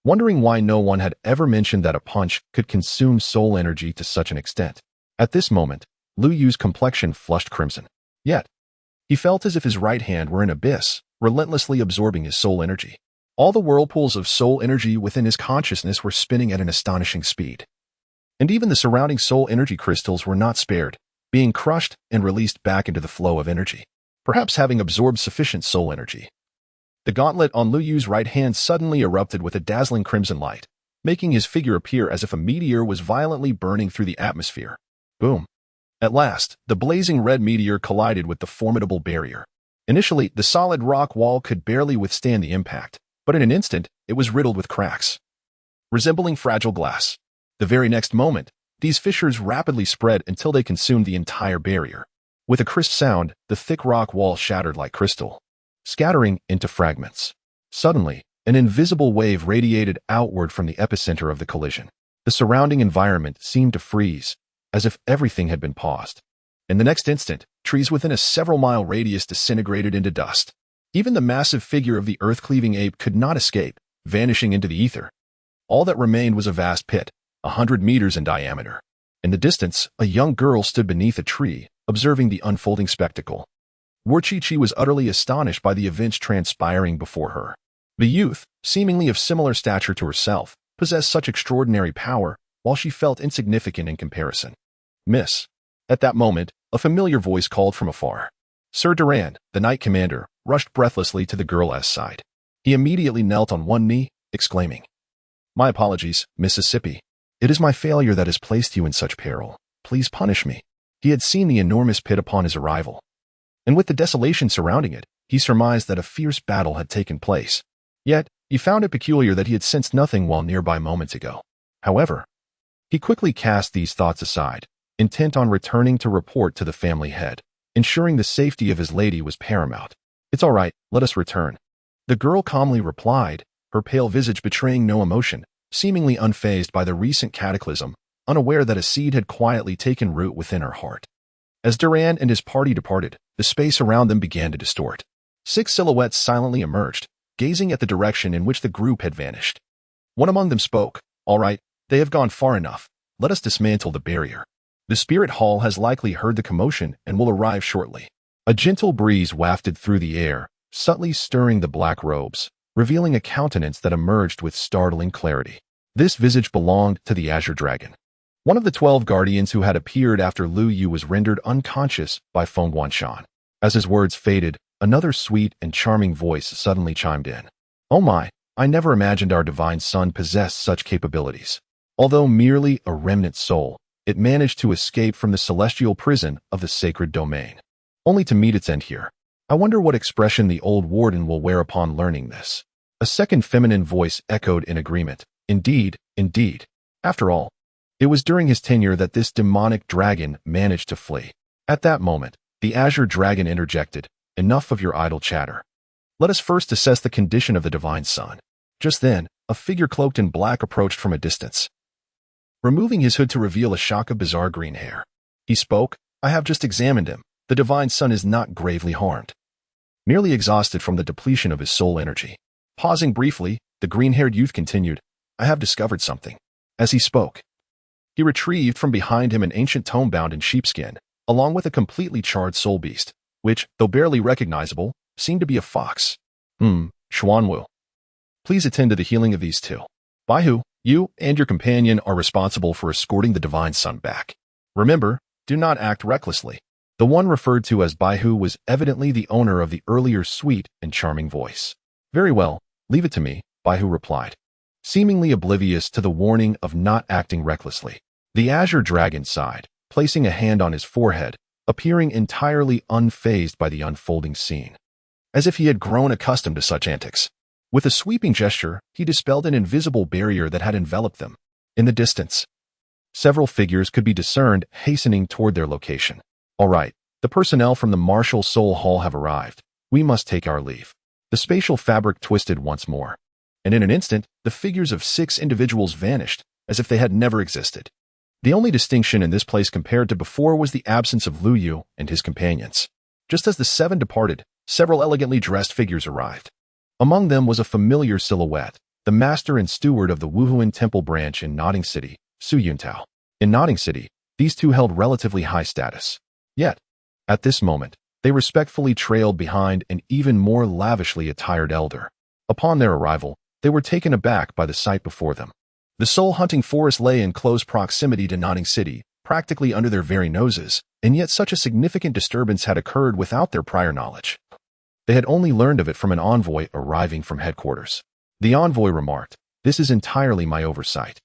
wondering why no one had ever mentioned that a punch could consume soul energy to such an extent. At this moment, Lu Yu's complexion flushed crimson. Yet, he felt as if his right hand were an abyss, relentlessly absorbing his soul energy. All the whirlpools of soul energy within his consciousness were spinning at an astonishing speed. And even the surrounding soul energy crystals were not spared, being crushed and released back into the flow of energy, perhaps having absorbed sufficient soul energy. The gauntlet on Lu Yu's right hand suddenly erupted with a dazzling crimson light, making his figure appear as if a meteor was violently burning through the atmosphere. Boom. At last, the blazing red meteor collided with the formidable barrier. Initially, the solid rock wall could barely withstand the impact, but in an instant, it was riddled with cracks, resembling fragile glass. The very next moment, these fissures rapidly spread until they consumed the entire barrier. With a crisp sound, the thick rock wall shattered like crystal, scattering into fragments. Suddenly, an invisible wave radiated outward from the epicenter of the collision. The surrounding environment seemed to freeze, as if everything had been paused. In the next instant, trees within a several-mile radius disintegrated into dust. Even the massive figure of the earth-cleaving ape could not escape, vanishing into the ether. All that remained was a vast pit, 100 meters in diameter. In the distance, a young girl stood beneath a tree, observing the unfolding spectacle. Warchichi was utterly astonished by the events transpiring before her. The youth, seemingly of similar stature to herself, possessed such extraordinary power, while she felt insignificant in comparison. Miss. At that moment, a familiar voice called from afar. Sir Durand, the knight commander, rushed breathlessly to the girl's side. He immediately knelt on one knee, exclaiming, "My apologies, Mississippi. It is my failure that has placed you in such peril. Please punish me." He had seen the enormous pit upon his arrival, and with the desolation surrounding it, he surmised that a fierce battle had taken place. Yet, he found it peculiar that he had sensed nothing while nearby moments ago. However, he quickly cast these thoughts aside, intent on returning to report to the family head. Ensuring the safety of his lady was paramount. "It's all right, let us return," the girl calmly replied, her pale visage betraying no emotion, seemingly unfazed by the recent cataclysm, unaware that a seed had quietly taken root within her heart. As Durand and his party departed, the space around them began to distort. 6 silhouettes silently emerged, gazing at the direction in which the group had vanished. One among them spoke, "All right, they have gone far enough. Let us dismantle the barrier. The spirit hall has likely heard the commotion and will arrive shortly." A gentle breeze wafted through the air, subtly stirring the black robes, revealing a countenance that emerged with startling clarity. This visage belonged to the Azure Dragon, one of the 12 guardians who had appeared after Lu Yu was rendered unconscious by Feng Guanshan. As his words faded, another sweet and charming voice suddenly chimed in. "Oh my, I never imagined our divine son possessed such capabilities. Although merely a remnant soul, it managed to escape from the celestial prison of the sacred domain, only to meet its end here. I wonder what expression the old warden will wear upon learning this." A second feminine voice echoed in agreement. "Indeed, indeed. After all, it was during his tenure that this demonic dragon managed to flee." At that moment, the Azure Dragon interjected, "Enough of your idle chatter. Let us first assess the condition of the divine son." Just then, a figure cloaked in black approached from a distance, removing his hood to reveal a shock of bizarre green hair. He spoke, "I have just examined him. The divine son is not gravely harmed, merely exhausted from the depletion of his soul energy." Pausing briefly, the green-haired youth continued, "I have discovered something." As he spoke, he retrieved from behind him an ancient tome bound in sheepskin, along with a completely charred soul beast, which, though barely recognizable, seemed to be a fox. Xuanwu. Please attend to the healing of these two. Baihu, you and your companion are responsible for escorting the divine son back. Remember, do not act recklessly." The one referred to as Baihu was evidently the owner of the earlier sweet and charming voice. "Very well, leave it to me," Baihu replied, seemingly oblivious to the warning of not acting recklessly. The Azure Dragon sighed, placing a hand on his forehead, appearing entirely unfazed by the unfolding scene, as if he had grown accustomed to such antics. With a sweeping gesture, he dispelled an invisible barrier that had enveloped them. In the distance, several figures could be discerned hastening toward their location. "All right, the personnel from the Martial Soul Hall have arrived. We must take our leave." The spatial fabric twisted once more, and in an instant, the figures of 6 individuals vanished, as if they had never existed. The only distinction in this place compared to before was the absence of Lu Yu and his companions. Just as the 7 departed, several elegantly dressed figures arrived. Among them was a familiar silhouette, the master and steward of the Wuhuan Temple branch in Notting City, Su Yuntao. In Notting City, these two held relatively high status. Yet, at this moment, They respectfully trailed behind an even more lavishly attired elder. Upon their arrival, they were taken aback by the sight before them. The soul-hunting forest lay in close proximity to Notting City, practically under their very noses, and yet such a significant disturbance had occurred without their prior knowledge. They had only learned of it from an envoy arriving from headquarters. The envoy remarked, "This is entirely my oversight.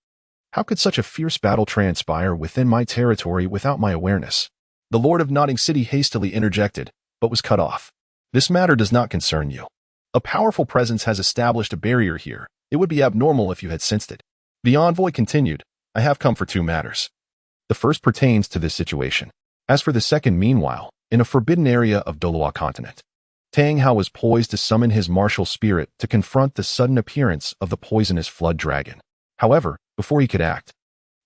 How could such a fierce battle transpire within my territory without my awareness?" The Lord of Notting City hastily interjected, but was cut off. "This matter does not concern you. A powerful presence has established a barrier here. It would be abnormal if you had sensed it." The envoy continued, "I have come for two matters. The first pertains to this situation. As for the second, meanwhile, in a forbidden area of Doloa continent, Tang Hao was poised to summon his martial spirit to confront the sudden appearance of the poisonous flood dragon. However, before he could act,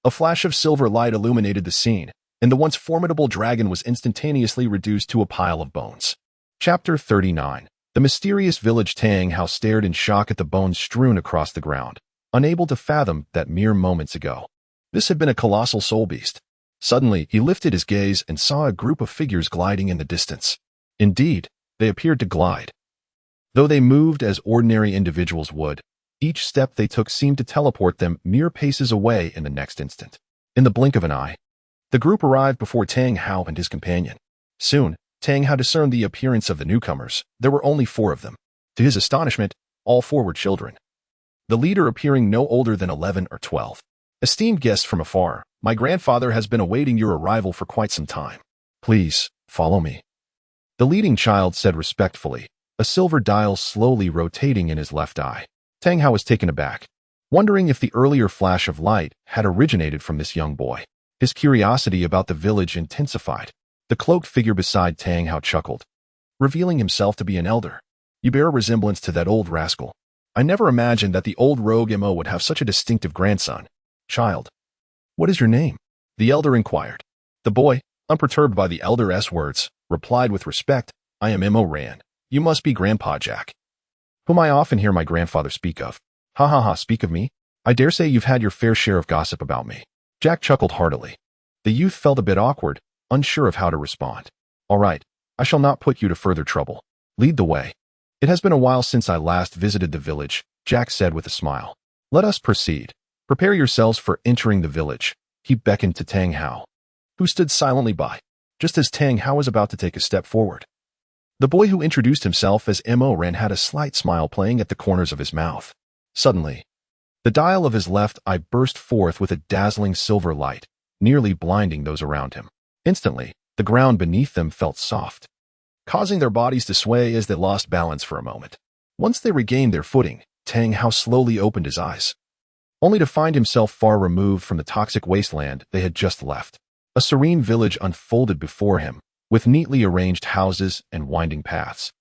a flash of silver light illuminated the scene, and the once formidable dragon was instantaneously reduced to a pile of bones. Chapter 39. The mysterious village. Tang Hao stared in shock at the bones strewn across the ground, unable to fathom that mere moments ago this had been a colossal soul beast. Suddenly, he lifted his gaze and saw a group of figures gliding in the distance. Indeed, they appeared to glide. Though they moved as ordinary individuals would, each step they took seemed to teleport them mere paces away in the next instant. In the blink of an eye, the group arrived before Tang Hao and his companion. Soon, Tang Hao discerned the appearance of the newcomers. There were only 4 of them. To his astonishment, all 4 were children, the leader appearing no older than 11 or 12. "Esteemed guests from afar, my grandfather has been awaiting your arrival for quite some time. Please, follow me," the leading child said respectfully, a silver dial slowly rotating in his left eye. Tang Hao was taken aback, wondering if the earlier flash of light had originated from this young boy. His curiosity about the village intensified. The cloaked figure beside Tang Hao chuckled, revealing himself to be an elder. "You bear a resemblance to that old rascal. I never imagined that the old rogue Mo would have such a distinctive grandson. Child, what is your name?" the elder inquired. The boy, unperturbed by the elder's words, replied with respect, "I am Mo Ran. You must be Grandpa Jack, whom I often hear my grandfather speak of." "Ha ha ha, speak of me? I dare say you've had your fair share of gossip about me." Jack chuckled heartily. The youth felt a bit awkward, unsure of how to respond. "All right, I shall not put you to further trouble. Lead the way." "It has been a while since I last visited the village," Jack said with a smile. "Let us proceed. Prepare yourselves for entering the village." He beckoned to Tang Hao, who stood silently by, just as Tang Hao was about to take a step forward. The boy who introduced himself as Mo Ran had a slight smile playing at the corners of his mouth. Suddenly, the dial of his left eye burst forth with a dazzling silver light, nearly blinding those around him. Instantly, the ground beneath them felt soft, causing their bodies to sway as they lost balance for a moment. Once they regained their footing, Tang Hao slowly opened his eyes, only to find himself far removed from the toxic wasteland they had just left. A serene village unfolded before him, with neatly arranged houses and winding paths.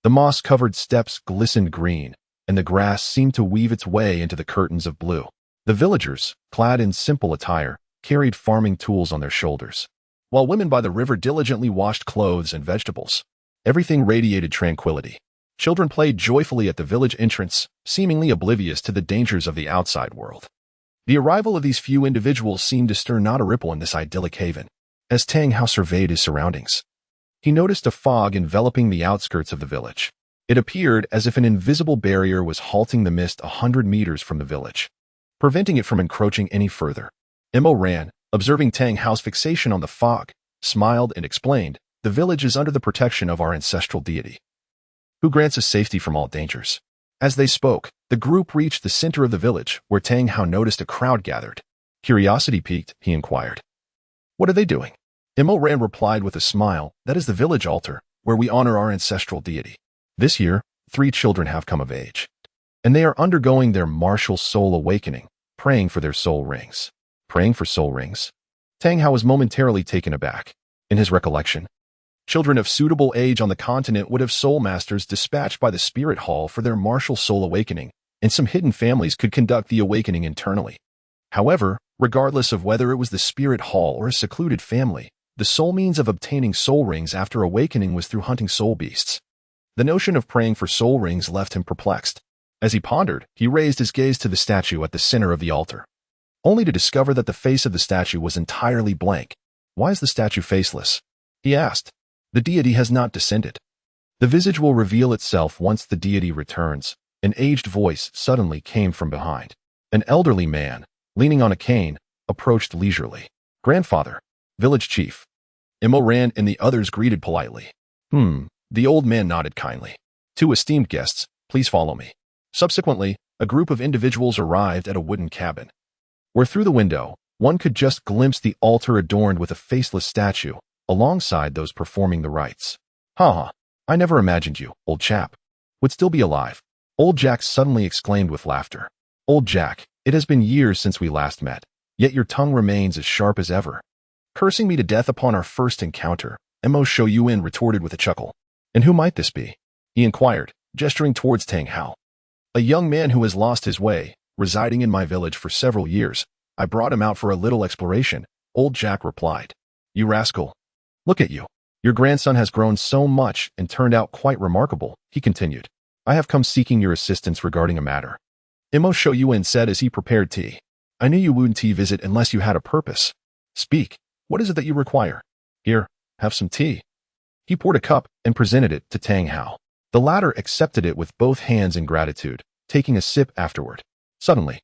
The moss-covered steps glistened green, and the grass seemed to weave its way into the curtains of blue. The villagers, clad in simple attire, carried farming tools on their shoulders, while women by the river diligently washed clothes and vegetables. Everything radiated tranquility. Children played joyfully at the village entrance, seemingly oblivious to the dangers of the outside world. The arrival of these few individuals seemed to stir not a ripple in this idyllic haven. As Tang Hao surveyed his surroundings, he noticed a fog enveloping the outskirts of the village. It appeared as if an invisible barrier was halting the mist 100 meters from the village, preventing it from encroaching any further. Mo Ran, observing Tang Hao's fixation on the fog, smiled and explained, "The village is under the protection of our ancestral deity, who grants us safety from all dangers." As they spoke, the group reached the center of the village, where Tang Hao noticed a crowd gathered. Curiosity piqued, he inquired, "What are they doing?" Mo Ran replied with a smile, "That is the village altar, where we honor our ancestral deity. This year, 3 children have come of age, and they are undergoing their martial soul awakening, praying for their soul rings." Praying for soul rings? Tang Hao was momentarily taken aback. In his recollection, children of suitable age on the continent would have soul masters dispatched by the spirit hall for their martial soul awakening, and some hidden families could conduct the awakening internally. However, regardless of whether it was the spirit hall or a secluded family, the sole means of obtaining soul rings after awakening was through hunting soul beasts. The notion of praying for soul rings left him perplexed. As he pondered, he raised his gaze to the statue at the center of the altar, only to discover that the face of the statue was entirely blank. "Why is the statue faceless?" he asked. The deity has not descended. The visage will reveal itself once the deity returns. An aged voice suddenly came from behind. An elderly man, leaning on a cane, approached leisurely. Grandfather, village chief. Imo ran and the others greeted politely. The old man nodded kindly. Two esteemed guests, please follow me. Subsequently, a group of individuals arrived at a wooden cabin, where through the window, one could just glimpse the altar adorned with a faceless statue, alongside those performing the rites. Ha! I never imagined you, old chap, would still be alive. Old Jack suddenly exclaimed with laughter. Old Jack, it has been years since we last met, yet your tongue remains as sharp as ever. Cursing me to death upon our first encounter, Imo Shoyuin retorted with a chuckle. And who might this be? He inquired, gesturing towards Tang Hao. A young man who has lost his way, residing in my village for several years. I brought him out for a little exploration, old Jack replied. You rascal. Look at you. Your grandson has grown so much and turned out quite remarkable, he continued. I have come seeking your assistance regarding a matter. Imo Shoyuin said as he prepared tea. I knew you wouldn't visit unless you had a purpose. Speak. What is it that you require? Here, have some tea. He poured a cup and presented it to Tang Hao. The latter accepted it with both hands in gratitude, taking a sip afterward. Suddenly,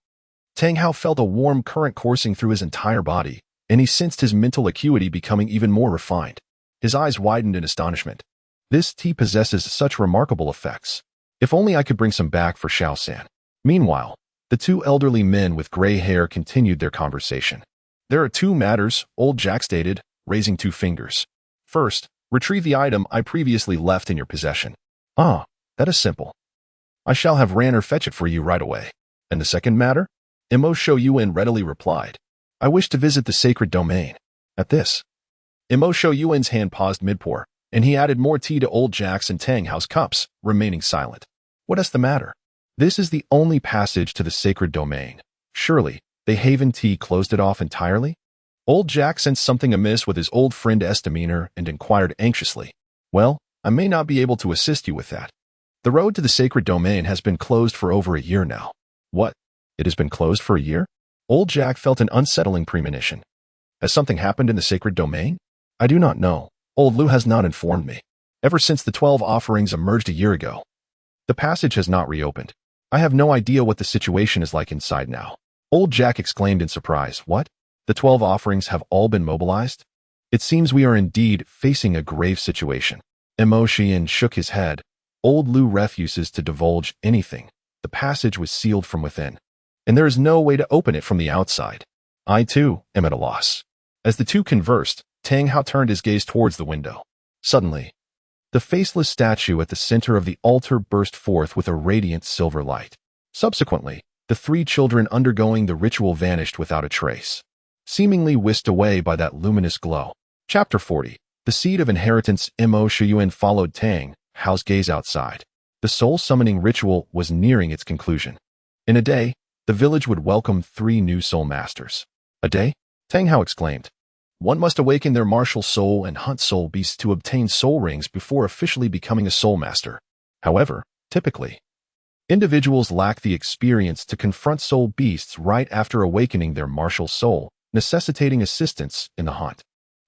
Tang Hao felt a warm current coursing through his entire body, and he sensed his mental acuity becoming even more refined. His eyes widened in astonishment. This tea possesses such remarkable effects. If only I could bring some back for Xiao San. Meanwhile, the two elderly men with gray hair continued their conversation. There are two matters, old Jack stated, raising two fingers. First, retrieve the item I previously left in your possession. Ah, that is simple. I shall have Ranner fetch it for you right away. And the second matter? Imo Shoyuin readily replied. I wish to visit the sacred domain. At this, Imo Shoyuin's hand paused mid-pour, and he added more tea to old Jack's and Tang Hao's cups, remaining silent. What is the matter? This is the only passage to the sacred domain. Surely, the Haven tea closed it off entirely? Old Jack sensed something amiss with his old friend's demeanor and inquired anxiously. Well, I may not be able to assist you with that. The road to the sacred domain has been closed for over a year now. What? It has been closed for a year? Old Jack felt an unsettling premonition. Has something happened in the sacred domain? I do not know. Old Lu has not informed me. Ever since the 12 offerings emerged a year ago, the passage has not reopened. I have no idea what the situation is like inside now. Old Jack exclaimed in surprise. What? The 12 offerings have all been mobilized? It seems we are indeed facing a grave situation. Imo Shoyuin shook his head. Old Lu refuses to divulge anything. The passage was sealed from within, and there is no way to open it from the outside. I, too, am at a loss. As the two conversed, Tang Hao turned his gaze towards the window. Suddenly, the faceless statue at the center of the altar burst forth with a radiant silver light. Subsequently, the three children undergoing the ritual vanished without a trace, seemingly whisked away by that luminous glow. Chapter 40. The Seed of Inheritance. Imo Shoyuin followed Tang Hao's gaze outside. The soul-summoning ritual was nearing its conclusion. In a day, the village would welcome 3 new soul masters. A day? Tang Hao exclaimed. One must awaken their martial soul and hunt soul beasts to obtain soul rings before officially becoming a soul master. However, typically, individuals lack the experience to confront soul beasts right after awakening their martial soul, necessitating assistance in the hunt.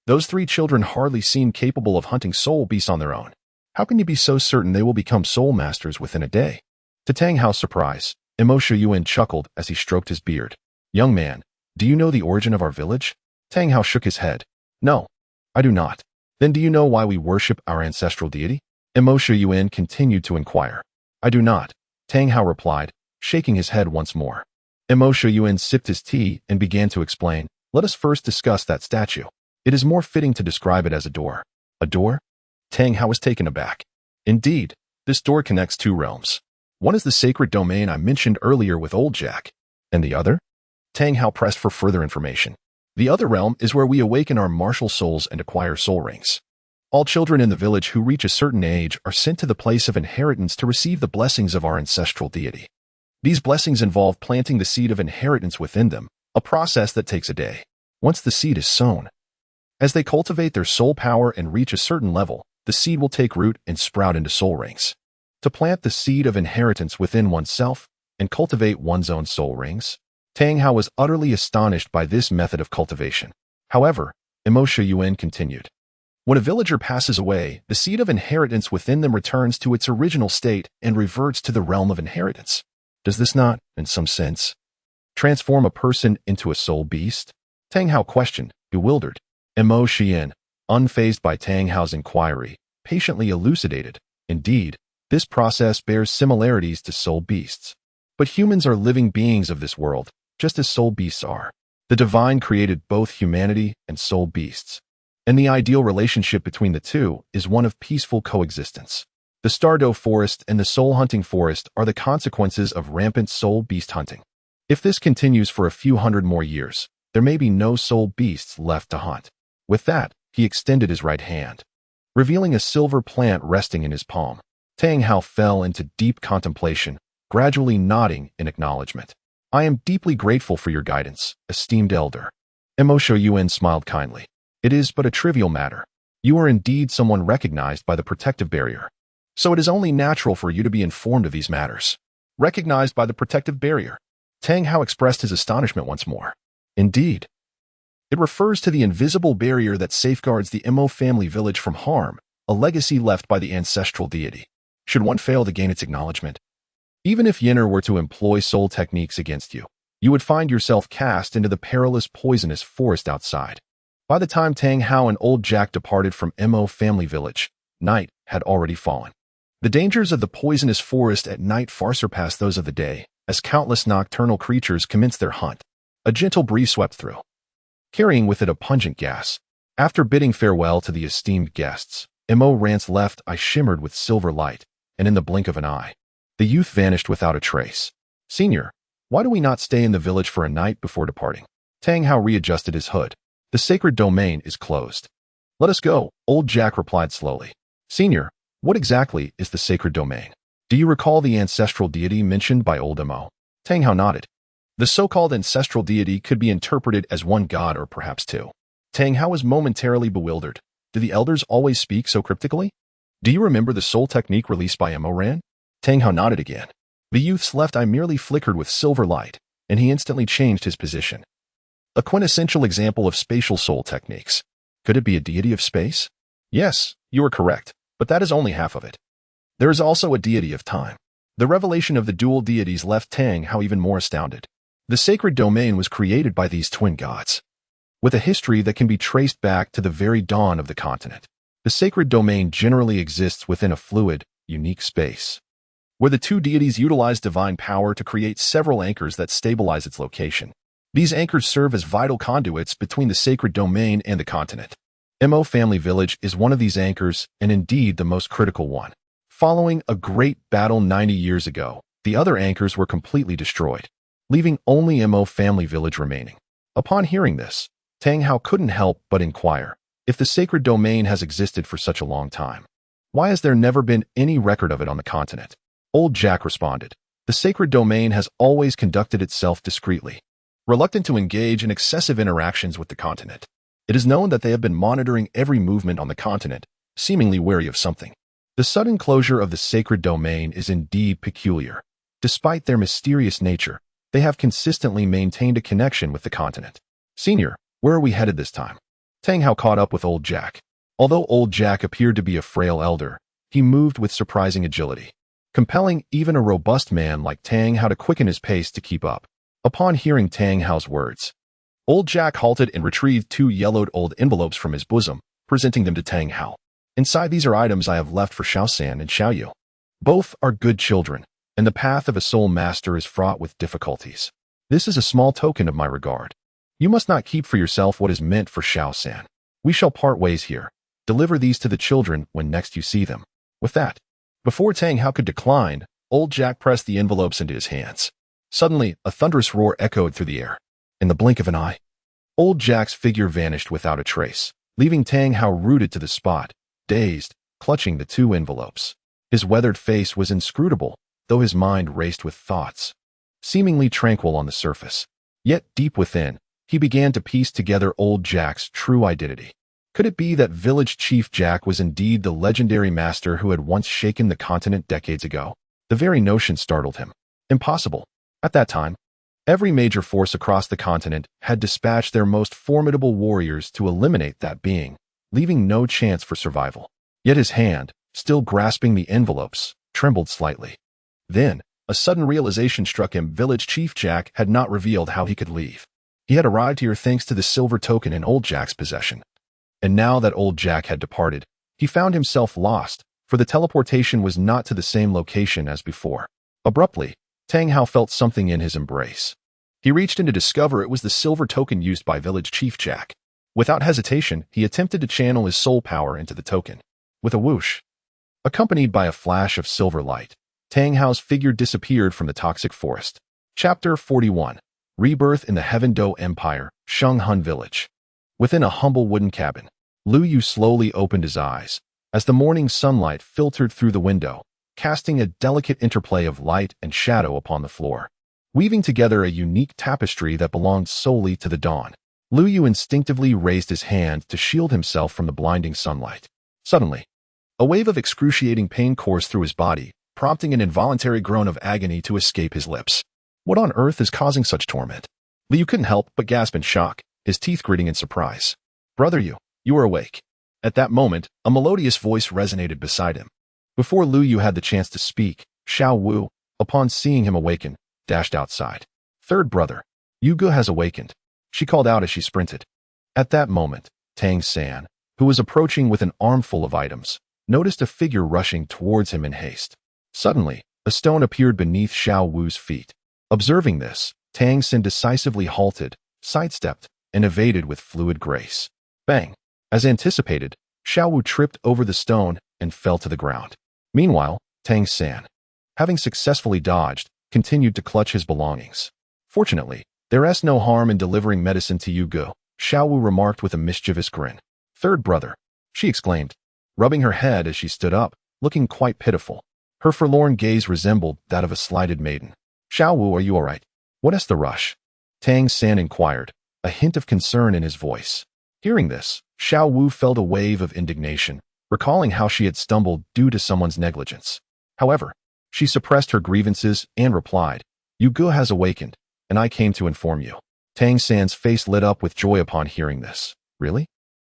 Those 3 children hardly seem capable of hunting soul beasts on their own. How can you be so certain they will become soul masters within a day? To Tang Hao's surprise, Imo Shoyuin chuckled as he stroked his beard. Young man, do you know the origin of our village? Tang Hao shook his head. No, I do not. Then do you know why we worship our ancestral deity? Imo Shoyuin continued to inquire. I do not, Tang Hao replied, shaking his head once more. Imo Shoyuin sipped his tea and began to explain. Let us first discuss that statue. It is more fitting to describe it as a door. A door? Tang Hao was taken aback. Indeed, this door connects 2 realms. One is the sacred domain I mentioned earlier with old Jack. And the other? Tang Hao pressed for further information. The other realm is where we awaken our martial souls and acquire soul rings. All children in the village who reach a certain age are sent to the place of inheritance to receive the blessings of our ancestral deity. These blessings involve planting the seed of inheritance within them, a process that takes a day. Once the seed is sown, as they cultivate their soul power and reach a certain level, the seed will take root and sprout into soul rings. To plant the seed of inheritance within oneself and cultivate one's own soul rings, Tang Hao was utterly astonished by this method of cultivation. However, Imo Shoyuin continued. When a villager passes away, the seed of inheritance within them returns to its original state and reverts to the realm of inheritance. Does this not, in some sense, transform a person into a soul beast? Tang Hao questioned, bewildered. Mo Xian, unfazed by Tang Hao's inquiry, patiently elucidated. Indeed, this process bears similarities to soul beasts. But humans are living beings of this world, just as soul beasts are. The divine created both humanity and soul beasts, and the ideal relationship between the two is one of peaceful coexistence. The Stardow Forest and the Soul Hunting Forest are the consequences of rampant soul beast hunting. If this continues for a few hundred more years, there may be no soul beasts left to hunt. With that, he extended his right hand, revealing a silver plant resting in his palm. Tang Hao fell into deep contemplation, gradually nodding in acknowledgement. I am deeply grateful for your guidance, esteemed elder. Mo Shouyuan smiled kindly. It is but a trivial matter. You are indeed someone recognized by the protective barrier. So it is only natural for you to be informed of these matters. Recognized by the protective barrier. Tang Hao expressed his astonishment once more. Indeed. It refers to the invisible barrier that safeguards the Mo family village from harm, a legacy left by the ancestral deity. Should one fail to gain its acknowledgement? Even if Yinner were to employ soul techniques against you, you would find yourself cast into the perilous poisonous forest outside. By the time Tang Hao and Old Jack departed from Mo family village, night had already fallen. The dangers of the poisonous forest at night far surpassed those of the day, as countless nocturnal creatures commenced their hunt. A gentle breeze swept through, carrying with it a pungent gas. After bidding farewell to the esteemed guests, Mo Rant's left eye shimmered with silver light, and in the blink of an eye, the youth vanished without a trace. Senior, why do we not stay in the village for a night before departing? Tang Hao readjusted his hood. The sacred domain is closed. Let us go, Old Jack replied slowly. Senior, what exactly is the sacred domain? Do you recall the ancestral deity mentioned by Old Mo? Tang Hao nodded. The so-called ancestral deity could be interpreted as one god or perhaps two. Tang Hao was momentarily bewildered. Do the elders always speak so cryptically? Do you remember the soul technique released by Mo Ran? Tang Hao nodded again. The youth's left eye merely flickered with silver light, and he instantly changed his position. A quintessential example of spatial soul techniques. Could it be a deity of space? Yes, you are correct, but that is only half of it. There is also a deity of time. The revelation of the dual deities left Tang Hao even more astounded. The sacred domain was created by these twin gods, with a history that can be traced back to the very dawn of the continent. The sacred domain generally exists within a fluid, unique space, where the two deities utilize divine power to create several anchors that stabilize its location. These anchors serve as vital conduits between the sacred domain and the continent. Mo Family Village is one of these anchors, and indeed the most critical one. Following a great battle 90 years ago, the other anchors were completely destroyed, leaving only Mo Family Village remaining. Upon hearing this, Tang Hao couldn't help but inquire, if the sacred domain has existed for such a long time, why has there never been any record of it on the continent? Old Jack responded, the sacred domain has always conducted itself discreetly, reluctant to engage in excessive interactions with the continent. It is known that they have been monitoring every movement on the continent, seemingly wary of something. The sudden closure of the sacred domain is indeed peculiar. Despite their mysterious nature, they have consistently maintained a connection with the continent. Senior, where are we headed this time? Tang Hao caught up with Old Jack. Although Old Jack appeared to be a frail elder, he moved with surprising agility, compelling even a robust man like Tang Hao to quicken his pace to keep up. Upon hearing Tang Hao's words, Old Jack halted and retrieved 2 yellowed old envelopes from his bosom, presenting them to Tang Hao. Inside these are items I have left for Xiaosan and Xiaoyu. Both are good children, and the path of a soul master is fraught with difficulties. This is a small token of my regard. You must not keep for yourself what is meant for Xiaosan. We shall part ways here. Deliver these to the children when next you see them. With that, before Tang Hao could decline, Old Jack pressed the envelopes into his hands. Suddenly, a thunderous roar echoed through the air. In the blink of an eye, Old Jack's figure vanished without a trace, leaving Tang Hao rooted to the spot, dazed, clutching the 2 envelopes. His weathered face was inscrutable, though his mind raced with thoughts, seemingly tranquil on the surface. Yet deep within, he began to piece together Old Jack's true identity. Could it be that village chief Jack was indeed the legendary master who had once shaken the continent decades ago? The very notion startled him. Impossible. At that time, every major force across the continent had dispatched their most formidable warriors to eliminate that being, leaving no chance for survival. Yet his hand, still grasping the envelopes, trembled slightly. Then, a sudden realization struck him. Village Chief Jack had not revealed how he could leave. He had arrived here thanks to the silver token in Old Jack's possession. And now that Old Jack had departed, he found himself lost, for the teleportation was not to the same location as before. Abruptly, Tang Hao felt something in his embrace. He reached in to discover it was the silver token used by Village Chief Jack. Without hesitation, he attempted to channel his soul power into the token. With a whoosh, accompanied by a flash of silver light, Tang Hao's figure disappeared from the toxic forest. Chapter 41. Rebirth in the Heaven Do Empire, Shenghun Village. Within a humble wooden cabin, Lu Yu slowly opened his eyes as the morning sunlight filtered through the window, casting a delicate interplay of light and shadow upon the floor, weaving together a unique tapestry that belonged solely to the dawn. Lu Yu instinctively raised his hand to shield himself from the blinding sunlight. Suddenly, a wave of excruciating pain coursed through his body, prompting an involuntary groan of agony to escape his lips. What on earth is causing such torment? Lu Yu couldn't help but gasp in shock, his teeth gritting in surprise. Brother Yu, you are awake. At that moment, a melodious voice resonated beside him. Before Lu Yu had the chance to speak, Xiao Wu, upon seeing him awaken, dashed outside. Third brother, Yu Ge has awakened, she called out as she sprinted. At that moment, Tang San, who was approaching with an armful of items, noticed a figure rushing towards him in haste. Suddenly, a stone appeared beneath Xiao Wu's feet. Observing this, Tang San decisively halted, sidestepped, and evaded with fluid grace. Bang! As anticipated, Xiao Wu tripped over the stone and fell to the ground. Meanwhile, Tang San, having successfully dodged, continued to clutch his belongings. Fortunately, there is no harm in delivering medicine to Yu Ge, Xiao Wu remarked with a mischievous grin. Third brother, she exclaimed, rubbing her head as she stood up, looking quite pitiful. Her forlorn gaze resembled that of a slighted maiden. Xiao Wu, are you all right? What is the rush? Tang San inquired, a hint of concern in his voice. Hearing this, Xiao Wu felt a wave of indignation, recalling how she had stumbled due to someone's negligence. However, she suppressed her grievances and replied, Yu Ge has awakened, and I came to inform you. Tang San's face lit up with joy upon hearing this. Really?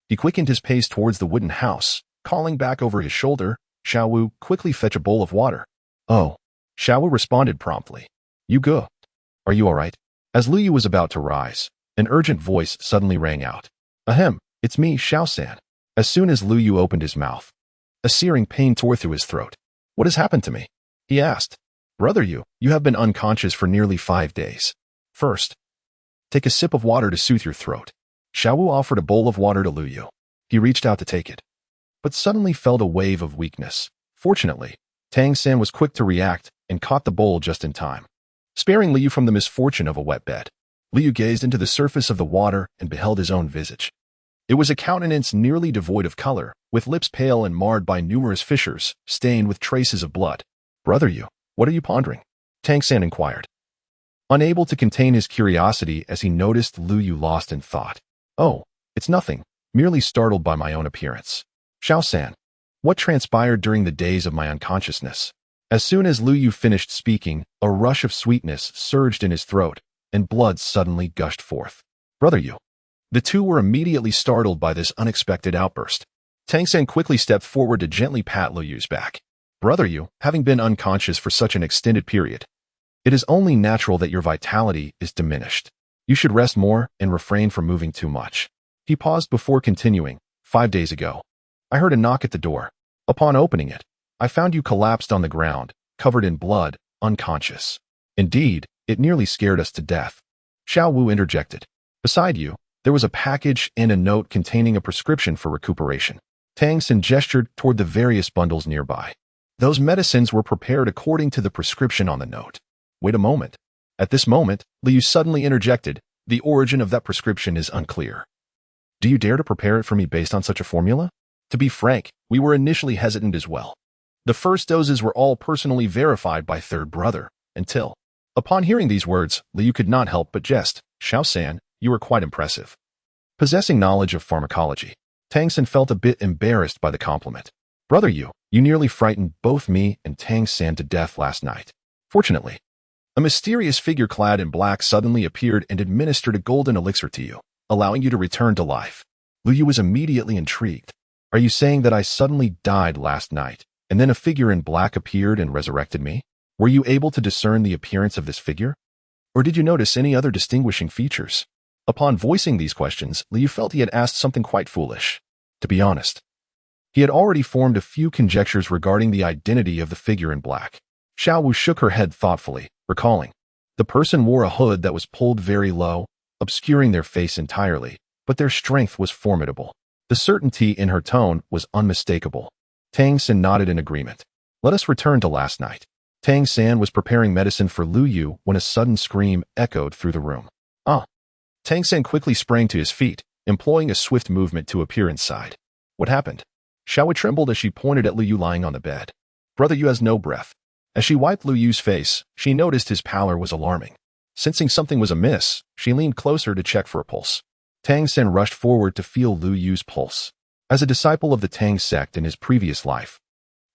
He quickened his pace towards the wooden house, calling back over his shoulder, Xiao Wu, quickly fetch a bowl of water. Oh. Xiao Wu responded promptly. Yu Ge, are you all right? As Lu Yu was about to rise, an urgent voice suddenly rang out. Ahem, it's me, Xiao San. As soon as Lu Yu opened his mouth, a searing pain tore through his throat. What has happened to me? He asked. Brother Yu, you have been unconscious for nearly 5 days. First, take a sip of water to soothe your throat. Xiao Wu offered a bowl of water to Lu Yu. He reached out to take it, but suddenly felt a wave of weakness. Fortunately, Tang San was quick to react and caught the bowl just in time, sparing Lu Yu from the misfortune of a wet bed. Lu Yu gazed into the surface of the water and beheld his own visage. It was a countenance nearly devoid of color, with lips pale and marred by numerous fissures, stained with traces of blood. Brother Yu, what are you pondering? Tang San inquired, unable to contain his curiosity as he noticed Lu Yu lost in thought. Oh, it's nothing, merely startled by my own appearance. Xiao San, what transpired during the days of my unconsciousness? As soon as Lu Yu finished speaking, a rush of sweetness surged in his throat, and blood suddenly gushed forth. Brother Yu. The two were immediately startled by this unexpected outburst. Tang San quickly stepped forward to gently pat Lu Yu's back. Brother Yu, having been unconscious for such an extended period, it is only natural that your vitality is diminished. You should rest more and refrain from moving too much. He paused before continuing. 5 days ago, I heard a knock at the door. Upon opening it, I found you collapsed on the ground, covered in blood, unconscious. Indeed, it nearly scared us to death. Xiao Wu interjected. Beside you, there was a package and a note containing a prescription for recuperation. Tang San gestured toward the various bundles nearby. Those medicines were prepared according to the prescription on the note. Wait a moment. At this moment, Lu Yu suddenly interjected, the origin of that prescription is unclear. Do you dare to prepare it for me based on such a formula? To be frank, we were initially hesitant as well. The first doses were all personally verified by third brother, until... Upon hearing these words, Lu Yu could not help but jest. Xiao San, you are quite impressive. Possessing knowledge of pharmacology, Tang San felt a bit embarrassed by the compliment. Brother Yu, you nearly frightened both me and Tang San to death last night. Fortunately, a mysterious figure clad in black suddenly appeared and administered a golden elixir to you, allowing you to return to life. Lu Yu was immediately intrigued. Are you saying that I suddenly died last night, and then a figure in black appeared and resurrected me? Were you able to discern the appearance of this figure? Or did you notice any other distinguishing features? Upon voicing these questions, Liu felt he had asked something quite foolish. To be honest, he had already formed a few conjectures regarding the identity of the figure in black. Xiao Wu shook her head thoughtfully, recalling. The person wore a hood that was pulled very low, obscuring their face entirely, but their strength was formidable. The certainty in her tone was unmistakable. Tang San nodded in agreement. Let us return to last night. Tang San was preparing medicine for Lu Yu when a sudden scream echoed through the room. Ah! Tang San quickly sprang to his feet, employing a swift movement to appear inside. What happened? Xiao Wu trembled as she pointed at Lu Yu lying on the bed. Brother Yu has no breath. As she wiped Lu Yu's face, she noticed his pallor was alarming. Sensing something was amiss, she leaned closer to check for a pulse. Tang San rushed forward to feel Lu Yu's pulse. As a disciple of the Tang sect in his previous life,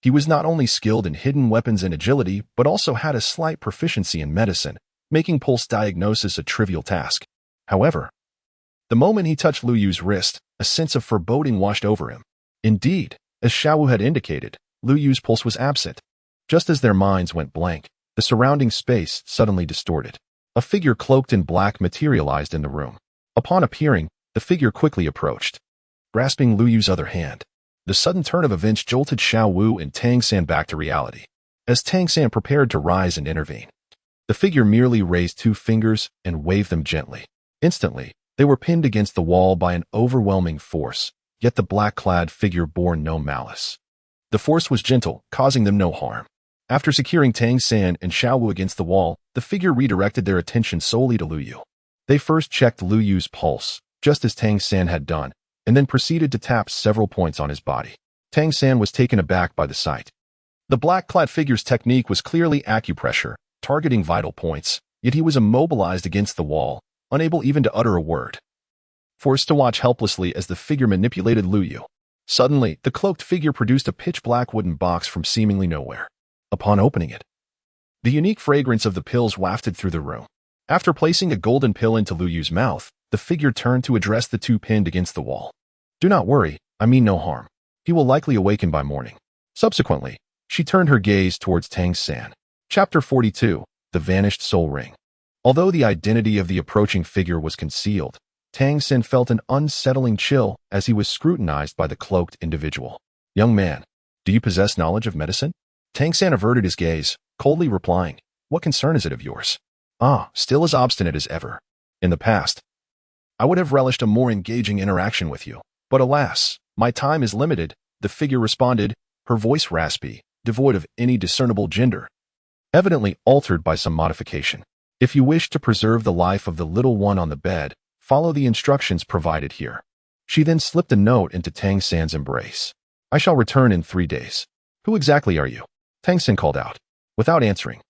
he was not only skilled in hidden weapons and agility, but also had a slight proficiency in medicine, making pulse diagnosis a trivial task. However, the moment he touched Lu Yu's wrist, a sense of foreboding washed over him. Indeed, as Xiao Wu had indicated, Lu Yu's pulse was absent. Just as their minds went blank, the surrounding space suddenly distorted. A figure cloaked in black materialized in the room. Upon appearing, the figure quickly approached, grasping Lu Yu's other hand. The sudden turn of events jolted Xiao Wu and Tang San back to reality. As Tang San prepared to rise and intervene, the figure merely raised 2 fingers and waved them gently. Instantly, they were pinned against the wall by an overwhelming force, yet the black-clad figure bore no malice. The force was gentle, causing them no harm. After securing Tang San and Xiao Wu against the wall, the figure redirected their attention solely to Lu Yu. They first checked Lu Yu's pulse, just as Tang San had done, and then proceeded to tap several points on his body. Tang San was taken aback by the sight. The black-clad figure's technique was clearly acupressure, targeting vital points, yet he was immobilized against the wall, unable even to utter a word. Forced to watch helplessly as the figure manipulated Lu Yu. Suddenly, the cloaked figure produced a pitch-black wooden box from seemingly nowhere. Upon opening it, the unique fragrance of the pills wafted through the room. After placing a golden pill into Lu Yu's mouth, the figure turned to address the 2 pinned against the wall. Do not worry, I mean no harm. He will likely awaken by morning. Subsequently, she turned her gaze towards Tang San. Chapter 42, The Vanished Soul Ring. Although the identity of the approaching figure was concealed, Tang San felt an unsettling chill as he was scrutinized by the cloaked individual. Young man, do you possess knowledge of medicine? Tang San averted his gaze, coldly replying, What concern is it of yours? Ah, still as obstinate as ever. In the past, I would have relished a more engaging interaction with you, but alas, my time is limited, the figure responded, her voice raspy, devoid of any discernible gender, evidently altered by some modification. If you wish to preserve the life of the little one on the bed, follow the instructions provided here. She then slipped a note into Tang San's embrace. I shall return in 3 days. Who exactly are you? Tang San called out. Without answering,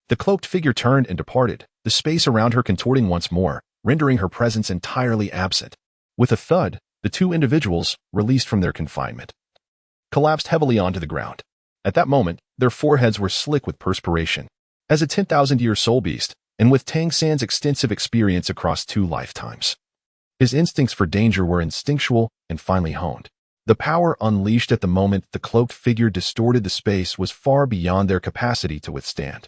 the cloaked figure turned and departed, the space around her contorting once more, rendering her presence entirely absent. With a thud, the 2 individuals, released from their confinement, collapsed heavily onto the ground. At that moment, their foreheads were slick with perspiration. As a 10,000-year soul beast, and with Tang San's extensive experience across 2 lifetimes, his instincts for danger were instinctual and finely honed. The power unleashed at the moment the cloaked figure distorted the space was far beyond their capacity to withstand.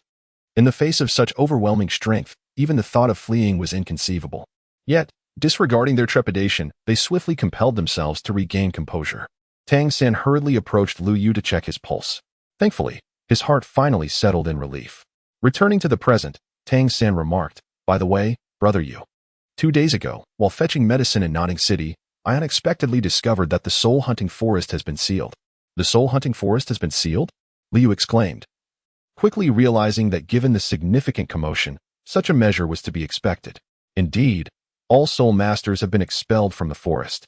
In the face of such overwhelming strength, even the thought of fleeing was inconceivable. Yet, disregarding their trepidation, they swiftly compelled themselves to regain composure. Tang San hurriedly approached Lu Yu to check his pulse. Thankfully, his heart finally settled in relief. Returning to the present, Tang San remarked, By the way, Brother Yu, 2 days ago, while fetching medicine in Notting City, I unexpectedly discovered that the soul-hunting forest has been sealed. The soul-hunting forest has been sealed? Liu exclaimed, quickly realizing that given the significant commotion, such a measure was to be expected. Indeed, all soul masters have been expelled from the forest,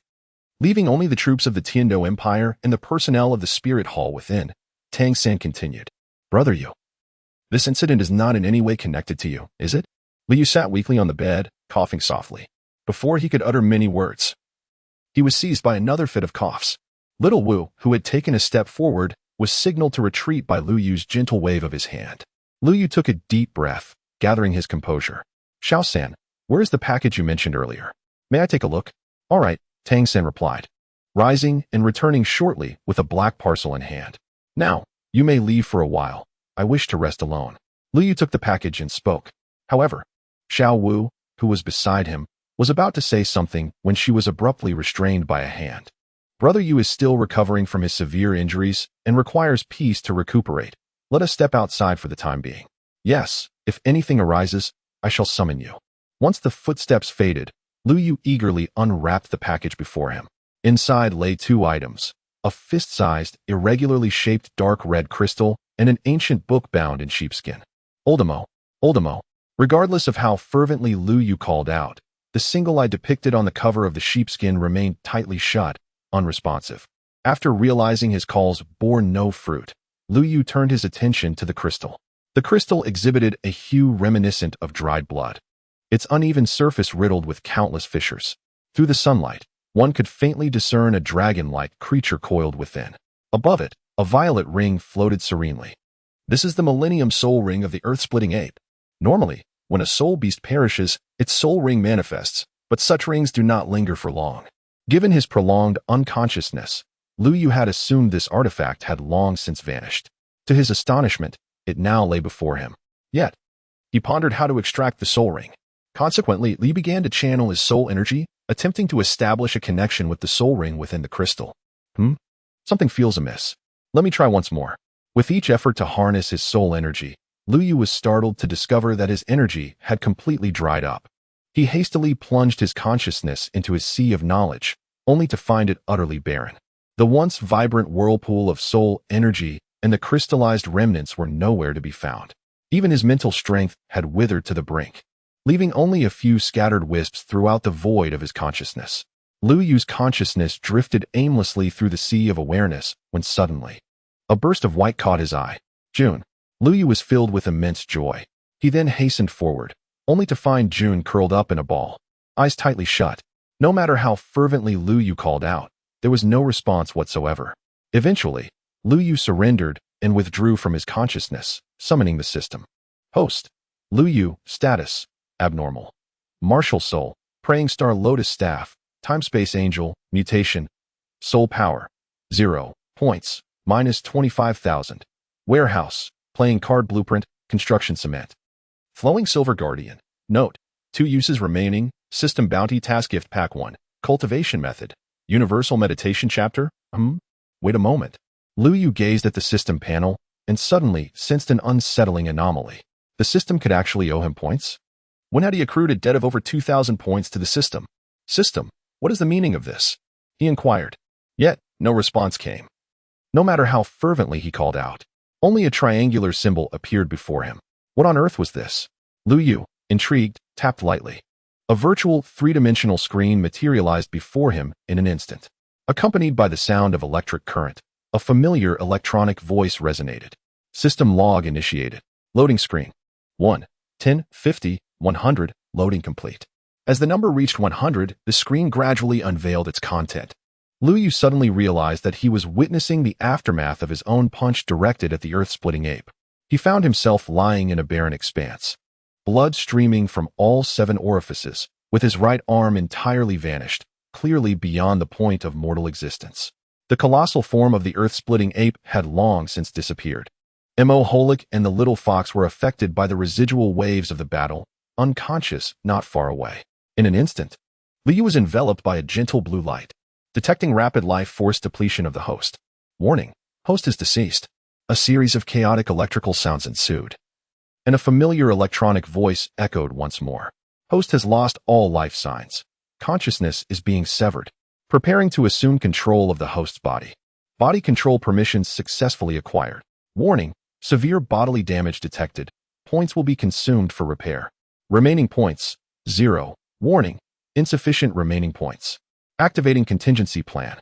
leaving only the troops of the Tiando Empire and the personnel of the Spirit Hall within. Tang San continued, Brother Yu, this incident is not in any way connected to you, is it? Liu sat weakly on the bed, coughing softly. Before he could utter many words, he was seized by another fit of coughs. Little Wu, who had taken a step forward, was signaled to retreat by Lu Yu's gentle wave of his hand. Lu Yu took a deep breath, gathering his composure. Xiao San, where is the package you mentioned earlier? May I take a look? All right, Tang Sen replied, rising and returning shortly with a black parcel in hand. Now, you may leave for a while. I wish to rest alone. Lu Yu took the package and spoke. However, Xiao Wu, who was beside him, was about to say something when she was abruptly restrained by a hand. Brother Yu is still recovering from his severe injuries and requires peace to recuperate. Let us step outside for the time being. Yes, if anything arises, I shall summon you. Once the footsteps faded, Lu Yu eagerly unwrapped the package before him. Inside lay 2 items, a fist-sized, irregularly shaped dark red crystal and an ancient book bound in sheepskin. Oldemo, Oldemo. Regardless of how fervently Lu Yu called out, the single eye depicted on the cover of the sheepskin remained tightly shut, unresponsive. After realizing his calls bore no fruit, Lu Yu turned his attention to the crystal. The crystal exhibited a hue reminiscent of dried blood, its uneven surface riddled with countless fissures. Through the sunlight, one could faintly discern a dragon-like creature coiled within. Above it, a violet ring floated serenely. This is the Millennium Soul Ring of the Earth-Splitting Ape. Normally, when a soul beast perishes, its soul ring manifests, but such rings do not linger for long. Given his prolonged unconsciousness, Lu Yu had assumed this artifact had long since vanished. To his astonishment, it now lay before him. Yet, he pondered how to extract the soul ring. Consequently, Li began to channel his soul energy, attempting to establish a connection with the soul ring within the crystal. Something feels amiss. Let me try once more. With each effort to harness his soul energy, Lu Yu was startled to discover that his energy had completely dried up. He hastily plunged his consciousness into his sea of knowledge, only to find it utterly barren. The once vibrant whirlpool of soul energy and the crystallized remnants were nowhere to be found. Even his mental strength had withered to the brink, leaving only a few scattered wisps throughout the void of his consciousness. Lu Yu's consciousness drifted aimlessly through the sea of awareness when suddenly, a burst of white caught his eye. June. Lu Yu was filled with immense joy. He then hastened forward, only to find June curled up in a ball, eyes tightly shut. No matter how fervently Lu Yu called out, there was no response whatsoever. Eventually, Lu Yu surrendered and withdrew from his consciousness, summoning the system. Host. Lu Yu, status, abnormal. Martial soul, praying star lotus staff, time-space angel, mutation. Soul power, 0 points, minus 25,000. Warehouse, playing card blueprint, construction cement. Flowing silver guardian. Note, 2 uses remaining, system bounty task gift pack 1, cultivation method, universal meditation chapter. Wait a moment. Lu Yu gazed at the system panel and suddenly sensed an unsettling anomaly. The system could actually owe him points? When had he accrued a debt of over 2,000 points to the system? System, what is the meaning of this? He inquired. Yet, no response came. No matter how fervently he called out, only a triangular symbol appeared before him. What on earth was this? Lu Yu, intrigued, tapped lightly. A virtual 3-dimensional screen materialized before him in an instant. Accompanied by the sound of electric current, a familiar electronic voice resonated. System log initiated. Loading screen. 1, 10, 50, 100, loading complete. As the number reached 100, the screen gradually unveiled its content. Lu Yu suddenly realized that he was witnessing the aftermath of his own punch directed at the earth-splitting ape. He found himself lying in a barren expanse, blood streaming from all 7 orifices, with his right arm entirely vanished, clearly beyond the point of mortal existence. The colossal form of the earth-splitting ape had long since disappeared. Mo Holic and the little fox were affected by the residual waves of the battle, unconscious not far away. In an instant, Lu Yu was enveloped by a gentle blue light. Detecting rapid life force depletion of the host. Warning, host is deceased. A series of chaotic electrical sounds ensued, and a familiar electronic voice echoed once more. Host has lost all life signs. Consciousness is being severed. Preparing to assume control of the host's body. Body control permissions successfully acquired. Warning, severe bodily damage detected. Points will be consumed for repair. Remaining points, 0. Warning, insufficient remaining points. Activating contingency plan.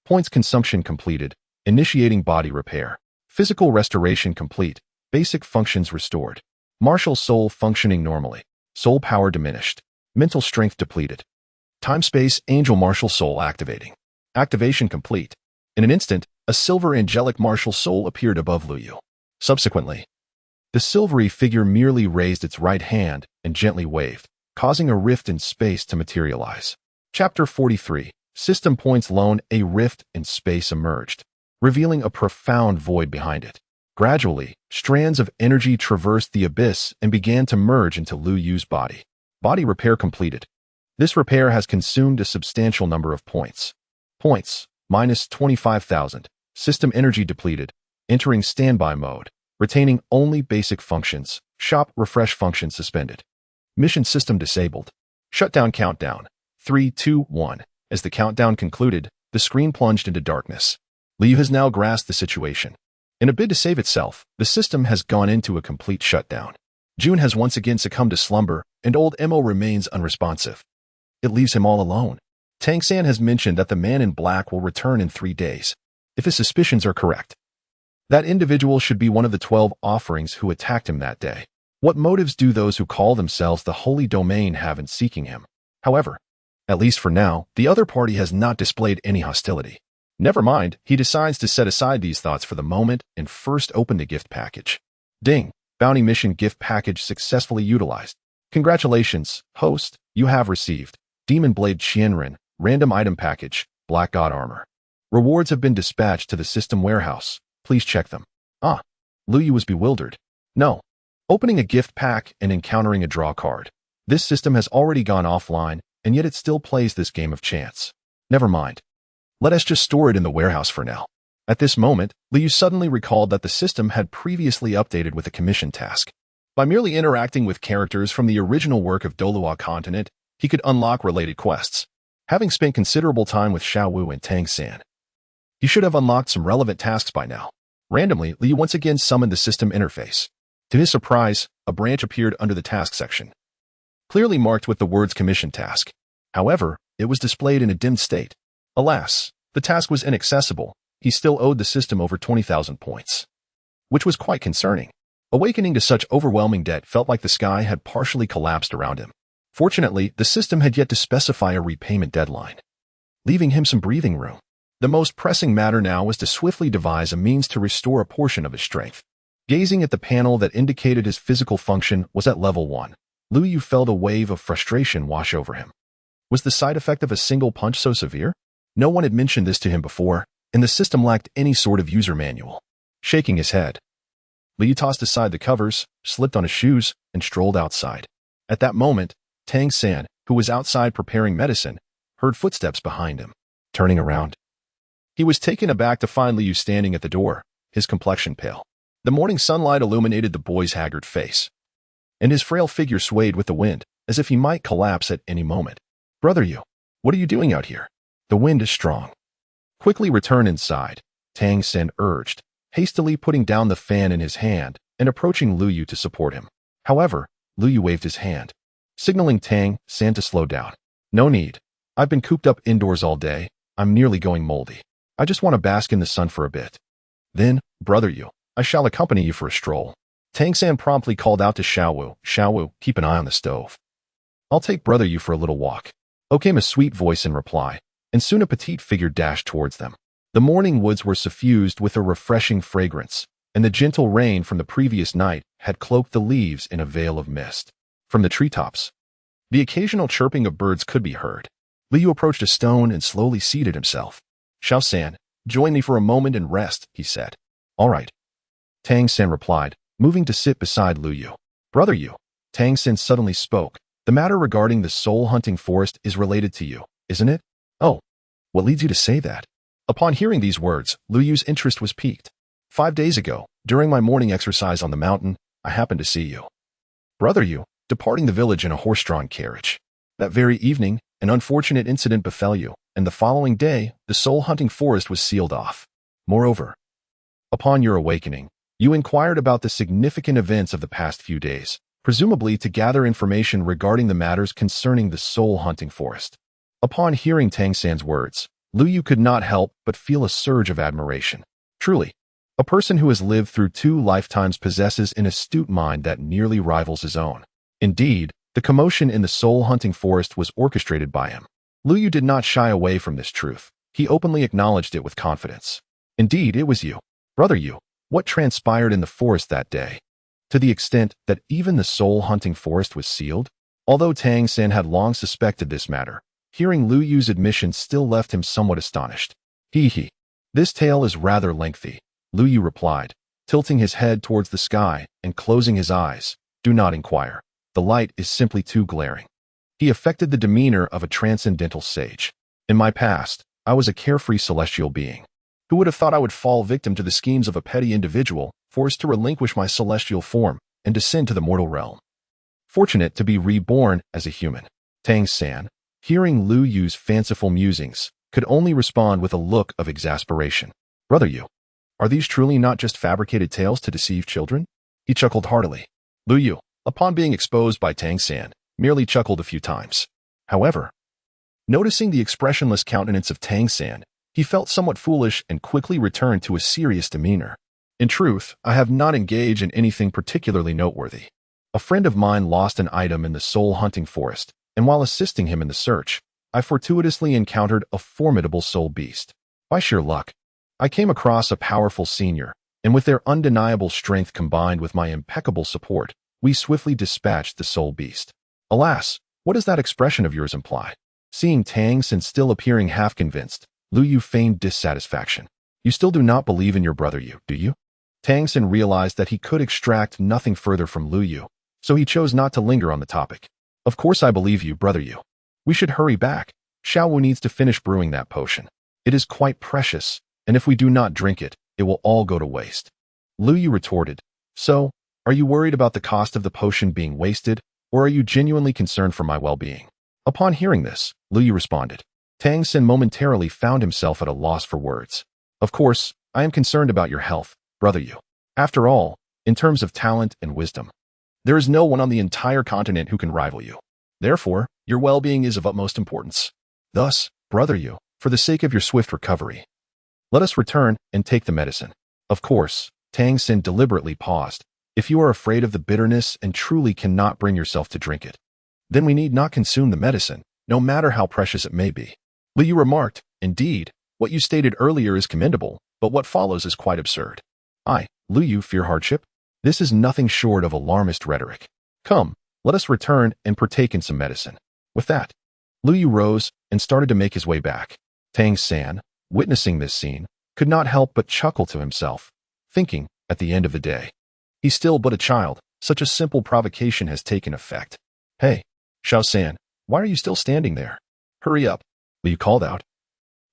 Points consumption completed. Initiating body repair. Physical restoration complete. Basic functions restored. Martial soul functioning normally. Soul power diminished. Mental strength depleted. Time-space angel martial soul activating. Activation complete. In an instant, a silver angelic martial soul appeared above Lu Yu. Subsequently, the silvery figure merely raised its right hand and gently waved, causing a rift in space to materialize. Chapter 43, system points alone, a rift in space emerged, revealing a profound void behind it. Gradually, strands of energy traversed the abyss and began to merge into Lu Yu's body. Body repair completed. This repair has consumed a substantial number of points. Points, minus 25,000. System energy depleted. Entering standby mode. Retaining only basic functions. Shop refresh function suspended. Mission system disabled. Shutdown countdown. 3, 2, 1. As the countdown concluded, the screen plunged into darkness. Liu has now grasped the situation. In a bid to save itself, the system has gone into a complete shutdown. June has once again succumbed to slumber, and old Mo remains unresponsive. It leaves him all alone. Tang San has mentioned that the man in black will return in 3 days. If his suspicions are correct, that individual should be one of the 12 offerings who attacked him that day. What motives do those who call themselves the Holy Domain have in seeking him? However, at least for now, the other party has not displayed any hostility. Never mind, he decides to set aside these thoughts for the moment and first open the gift package. Ding! Bounty mission gift package successfully utilized. Congratulations, host, you have received Demon Blade Qianren, random item package, Black God armor. Rewards have been dispatched to the system warehouse. Please check them. Ah, Lu Yu was bewildered. No. Opening a gift pack and encountering a draw card. This system has already gone offline, and yet it still plays this game of chance. Never mind. Let us just store it in the warehouse for now. At this moment, Liu suddenly recalled that the system had previously updated with a commission task. By merely interacting with characters from the original work of Dolua Continent, he could unlock related quests. Having spent considerable time with Xiao Wu and Tang San, he should have unlocked some relevant tasks by now. Randomly, Liu once again summoned the system interface. To his surprise, a branch appeared under the task section, clearly marked with the words commission task. However, it was displayed in a dimmed state. Alas, the task was inaccessible. He still owed the system over 20,000 points, which was quite concerning. Awakening to such overwhelming debt felt like the sky had partially collapsed around him. Fortunately, the system had yet to specify a repayment deadline, leaving him some breathing room. The most pressing matter now was to swiftly devise a means to restore a portion of his strength. Gazing at the panel that indicated his physical function was at level 1, Lu Yu felt a wave of frustration wash over him. Was the side effect of a single punch so severe? No one had mentioned this to him before, and the system lacked any sort of user manual. Shaking his head, Liu tossed aside the covers, slipped on his shoes, and strolled outside. At that moment, Tang San, who was outside preparing medicine, heard footsteps behind him. Turning around, he was taken aback to find Liu standing at the door, his complexion pale. The morning sunlight illuminated the boy's haggard face, and his frail figure swayed with the wind, as if he might collapse at any moment. Brother Yu, what are you doing out here? The wind is strong. Quickly return inside, Tang San urged, hastily putting down the fan in his hand and approaching Lu Yu to support him. However, Lu Yu waved his hand, signaling Tang San to slow down. No need. I've been cooped up indoors all day. I'm nearly going moldy. I just want to bask in the sun for a bit. Then, Brother Yu, I shall accompany you for a stroll. Tang San promptly called out to Xiao Wu. Xiao Wu, keep an eye on the stove. I'll take Brother Yu for a little walk. Came a sweet voice in reply, and soon a petite figure dashed towards them. The morning woods were suffused with a refreshing fragrance, and the gentle rain from the previous night had cloaked the leaves in a veil of mist. From the treetops, the occasional chirping of birds could be heard. Liu approached a stone and slowly seated himself. Xiao San, join me for a moment and rest, he said. All right. Tang San replied, moving to sit beside Lu Yu. Brother Yu, Tang San suddenly spoke. The matter regarding the soul-hunting forest is related to you, isn't it? Oh, what leads you to say that? Upon hearing these words, Lu Yu's interest was piqued. 5 days ago, during my morning exercise on the mountain, I happened to see you. Brother Yu, departing the village in a horse-drawn carriage. That very evening, an unfortunate incident befell you, and the following day, the soul-hunting forest was sealed off. Moreover, upon your awakening, you inquired about the significant events of the past few days, presumably to gather information regarding the matters concerning the soul-hunting forest. Upon hearing Tang San's words, Lu Yu could not help but feel a surge of admiration. Truly, a person who has lived through 2 lifetimes possesses an astute mind that nearly rivals his own. Indeed, the commotion in the soul-hunting forest was orchestrated by him. Lu Yu did not shy away from this truth. He openly acknowledged it with confidence. Indeed, it was you. Brother Yu, what transpired in the forest that day? To the extent that even the soul-hunting forest was sealed? Although Tang San had long suspected this matter, Hearing Lu Yu's admission still left him somewhat astonished. Hee. This tale is rather lengthy, Lu Yu replied, tilting his head towards the sky and closing his eyes. Do not inquire. The light is simply too glaring. He affected the demeanor of a transcendental sage. In my past, I was a carefree celestial being. Who would have thought I would fall victim to the schemes of a petty individual, forced to relinquish my celestial form and descend to the mortal realm? Fortunate to be reborn as a human. Tang San, hearing Lu Yu's fanciful musings, could only respond with a look of exasperation. Brother Yu, are these truly not just fabricated tales to deceive children? He chuckled heartily. Lu Yu, upon being exposed by Tang San, merely chuckled a few times. However, noticing the expressionless countenance of Tang San, he felt somewhat foolish and quickly returned to a serious demeanor. In truth, I have not engaged in anything particularly noteworthy. A friend of mine lost an item in the soul-hunting forest, and while assisting him in the search, I fortuitously encountered a formidable soul beast. By sheer luck, I came across a powerful senior, and with their undeniable strength combined with my impeccable support, we swiftly dispatched the soul beast. Alas, what does that expression of yours imply? Seeing Tang San still appearing half-convinced, Lu Yu feigned dissatisfaction. You still do not believe in your brother Yu, do you? Tang San realized that he could extract nothing further from Lu Yu, so he chose not to linger on the topic. Of course I believe you, brother Yu. We should hurry back. Xiao Wu needs to finish brewing that potion. It is quite precious, and if we do not drink it, it will all go to waste. Lu Yu retorted. So, are you worried about the cost of the potion being wasted, or are you genuinely concerned for my well-being? Upon hearing this, Lu Yu responded. Tang San momentarily found himself at a loss for words. Of course, I am concerned about your health, brother Yu. After all, in terms of talent and wisdom, there is no one on the entire continent who can rival you. Therefore, your well-being is of utmost importance. Thus, brother Yu, for the sake of your swift recovery, let us return and take the medicine. Of course, Tang San deliberately paused. If you are afraid of the bitterness and truly cannot bring yourself to drink it, then we need not consume the medicine, no matter how precious it may be. Lu Yu remarked, indeed, what you stated earlier is commendable, but what follows is quite absurd. I, Lu Yu, fear hardship? This is nothing short of alarmist rhetoric. Come, let us return and partake in some medicine. With that, Lu Yu rose and started to make his way back. Tang San, witnessing this scene, could not help but chuckle to himself, thinking, at the end of the day, he's still but a child, such a simple provocation has taken effect. Hey, Xiao San, why are you still standing there? Hurry up, Lu Yu called out,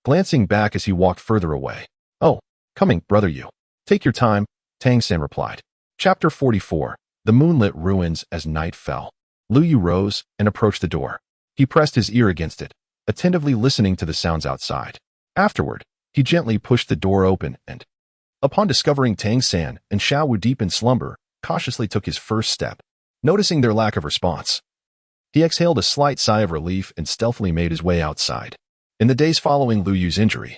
glancing back as he walked further away. Oh, coming, brother Yu. Take your time, Tang San replied. Chapter 44. The moonlit ruins as night fell. Lu Yu rose and approached the door. He pressed his ear against it, attentively listening to the sounds outside. Afterward, he gently pushed the door open and, upon discovering Tang San and Xiao Wu deep in slumber, cautiously took his first step. Noticing their lack of response, he exhaled a slight sigh of relief and stealthily made his way outside. In the days following Lu Yu's injury,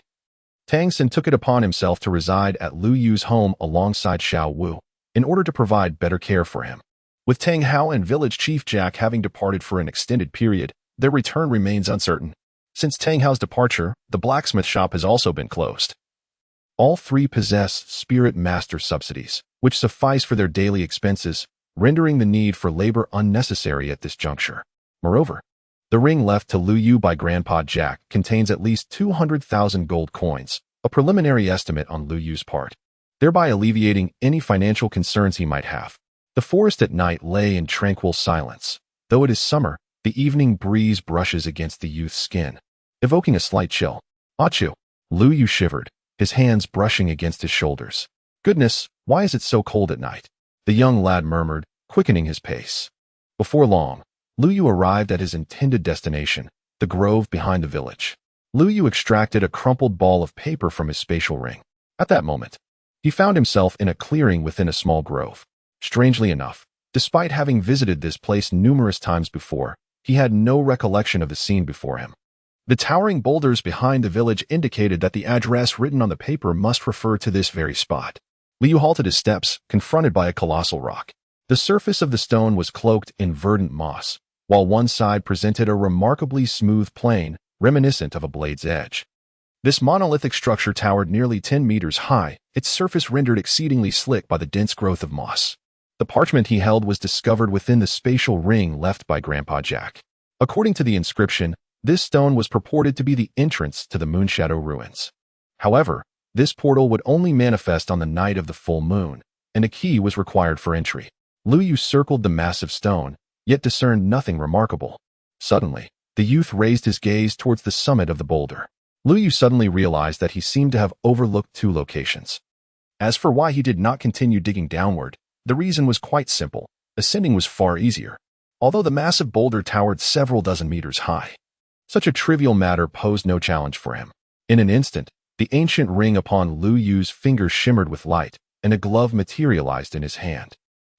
Tang San took it upon himself to reside at Lu Yu's home alongside Xiao Wu, in order to provide better care for him. With Tang Hao and village chief Jack having departed for an extended period, their return remains uncertain. Since Tang Hao's departure, the blacksmith shop has also been closed. All three possess spirit master subsidies, which suffice for their daily expenses, rendering the need for labor unnecessary at this juncture. Moreover, the ring left to Lu Yu by Grandpa Jack contains at least 200,000 gold coins, a preliminary estimate on Lu Yu's part, thereby alleviating any financial concerns he might have. The forest at night lay in tranquil silence. Though it is summer, the evening breeze brushes against the youth's skin, evoking a slight chill. Achu! Lu Yu shivered, his hands brushing against his shoulders. Goodness, why is it so cold at night? The young lad murmured, quickening his pace. Before long, Lu Yu arrived at his intended destination, the grove behind the village. Lu Yu extracted a crumpled ball of paper from his spatial ring. At that moment, he found himself in a clearing within a small grove. Strangely enough, despite having visited this place numerous times before, he had no recollection of the scene before him. The towering boulders behind the village indicated that the address written on the paper must refer to this very spot. Lu Yu halted his steps, confronted by a colossal rock. The surface of the stone was cloaked in verdant moss, while one side presented a remarkably smooth plane, reminiscent of a blade's edge. This monolithic structure towered nearly 10 meters high, its surface rendered exceedingly slick by the dense growth of moss. The parchment he held was discovered within the spatial ring left by Grandpa Jack. According to the inscription, This stone was purported to be the entrance to the Moonshadow ruins. However, this portal would only manifest on the night of the full moon, and a key was required for entry. Lu Yu circled the massive stone, yet discerned nothing remarkable. Suddenly, the youth raised his gaze towards the summit of the boulder. Lu Yu suddenly realized that he seemed to have overlooked two locations. As for why he did not continue digging downward, the reason was quite simple. Ascending was far easier, although the massive boulder towered several dozen meters high. Such a trivial matter posed no challenge for him. In an instant, the ancient ring upon Lu Yu's finger shimmered with light, and a glove materialized in his hand.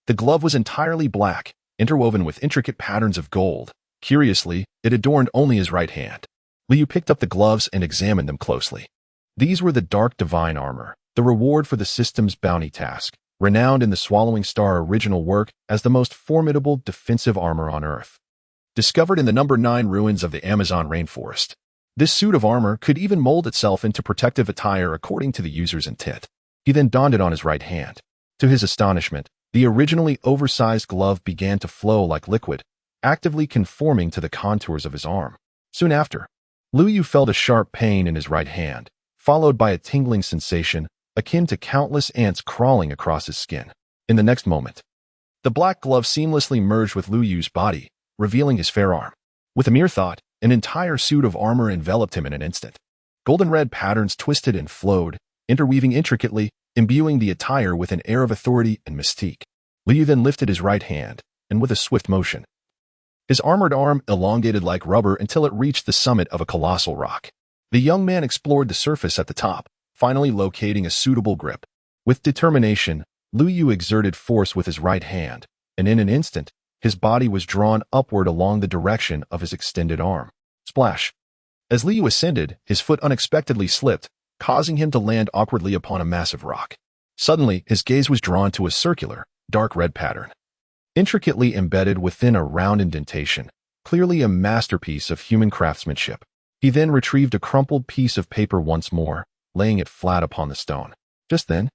The glove was entirely black, interwoven with intricate patterns of gold. Curiously, it adorned only his right hand. Lu Yu picked up the gloves and examined them closely. These were the Dark Divine Armor, the reward for the system's bounty task, renowned in the Swallowing Star original work as the most formidable defensive armor on Earth. Discovered in the number 9 ruins of the Amazon rainforest, this suit of armor could even mold itself into protective attire according to the user's intent. He then donned it on his right hand. To his astonishment, the originally oversized glove began to flow like liquid, actively conforming to the contours of his arm. Soon after, Lu Yu felt a sharp pain in his right hand, followed by a tingling sensation akin to countless ants crawling across his skin. In the next moment, the black glove seamlessly merged with Lu Yu's body, revealing his fair arm. With a mere thought, an entire suit of armor enveloped him in an instant. Golden red patterns twisted and flowed, interweaving intricately, imbuing the attire with an air of authority and mystique. Lu Yu then lifted his right hand, and with a swift motion, his armored arm elongated like rubber until it reached the summit of a colossal rock. The young man explored the surface at the top, finally locating a suitable grip. With determination, Lu Yu exerted force with his right hand, and in an instant, his body was drawn upward along the direction of his extended arm. Splash! As Lu Yu ascended, his foot unexpectedly slipped, causing him to land awkwardly upon a massive rock. Suddenly, his gaze was drawn to a circular, dark red pattern, intricately embedded within a round indentation, clearly a masterpiece of human craftsmanship. He then retrieved a crumpled piece of paper once more, laying it flat upon the stone. Just then,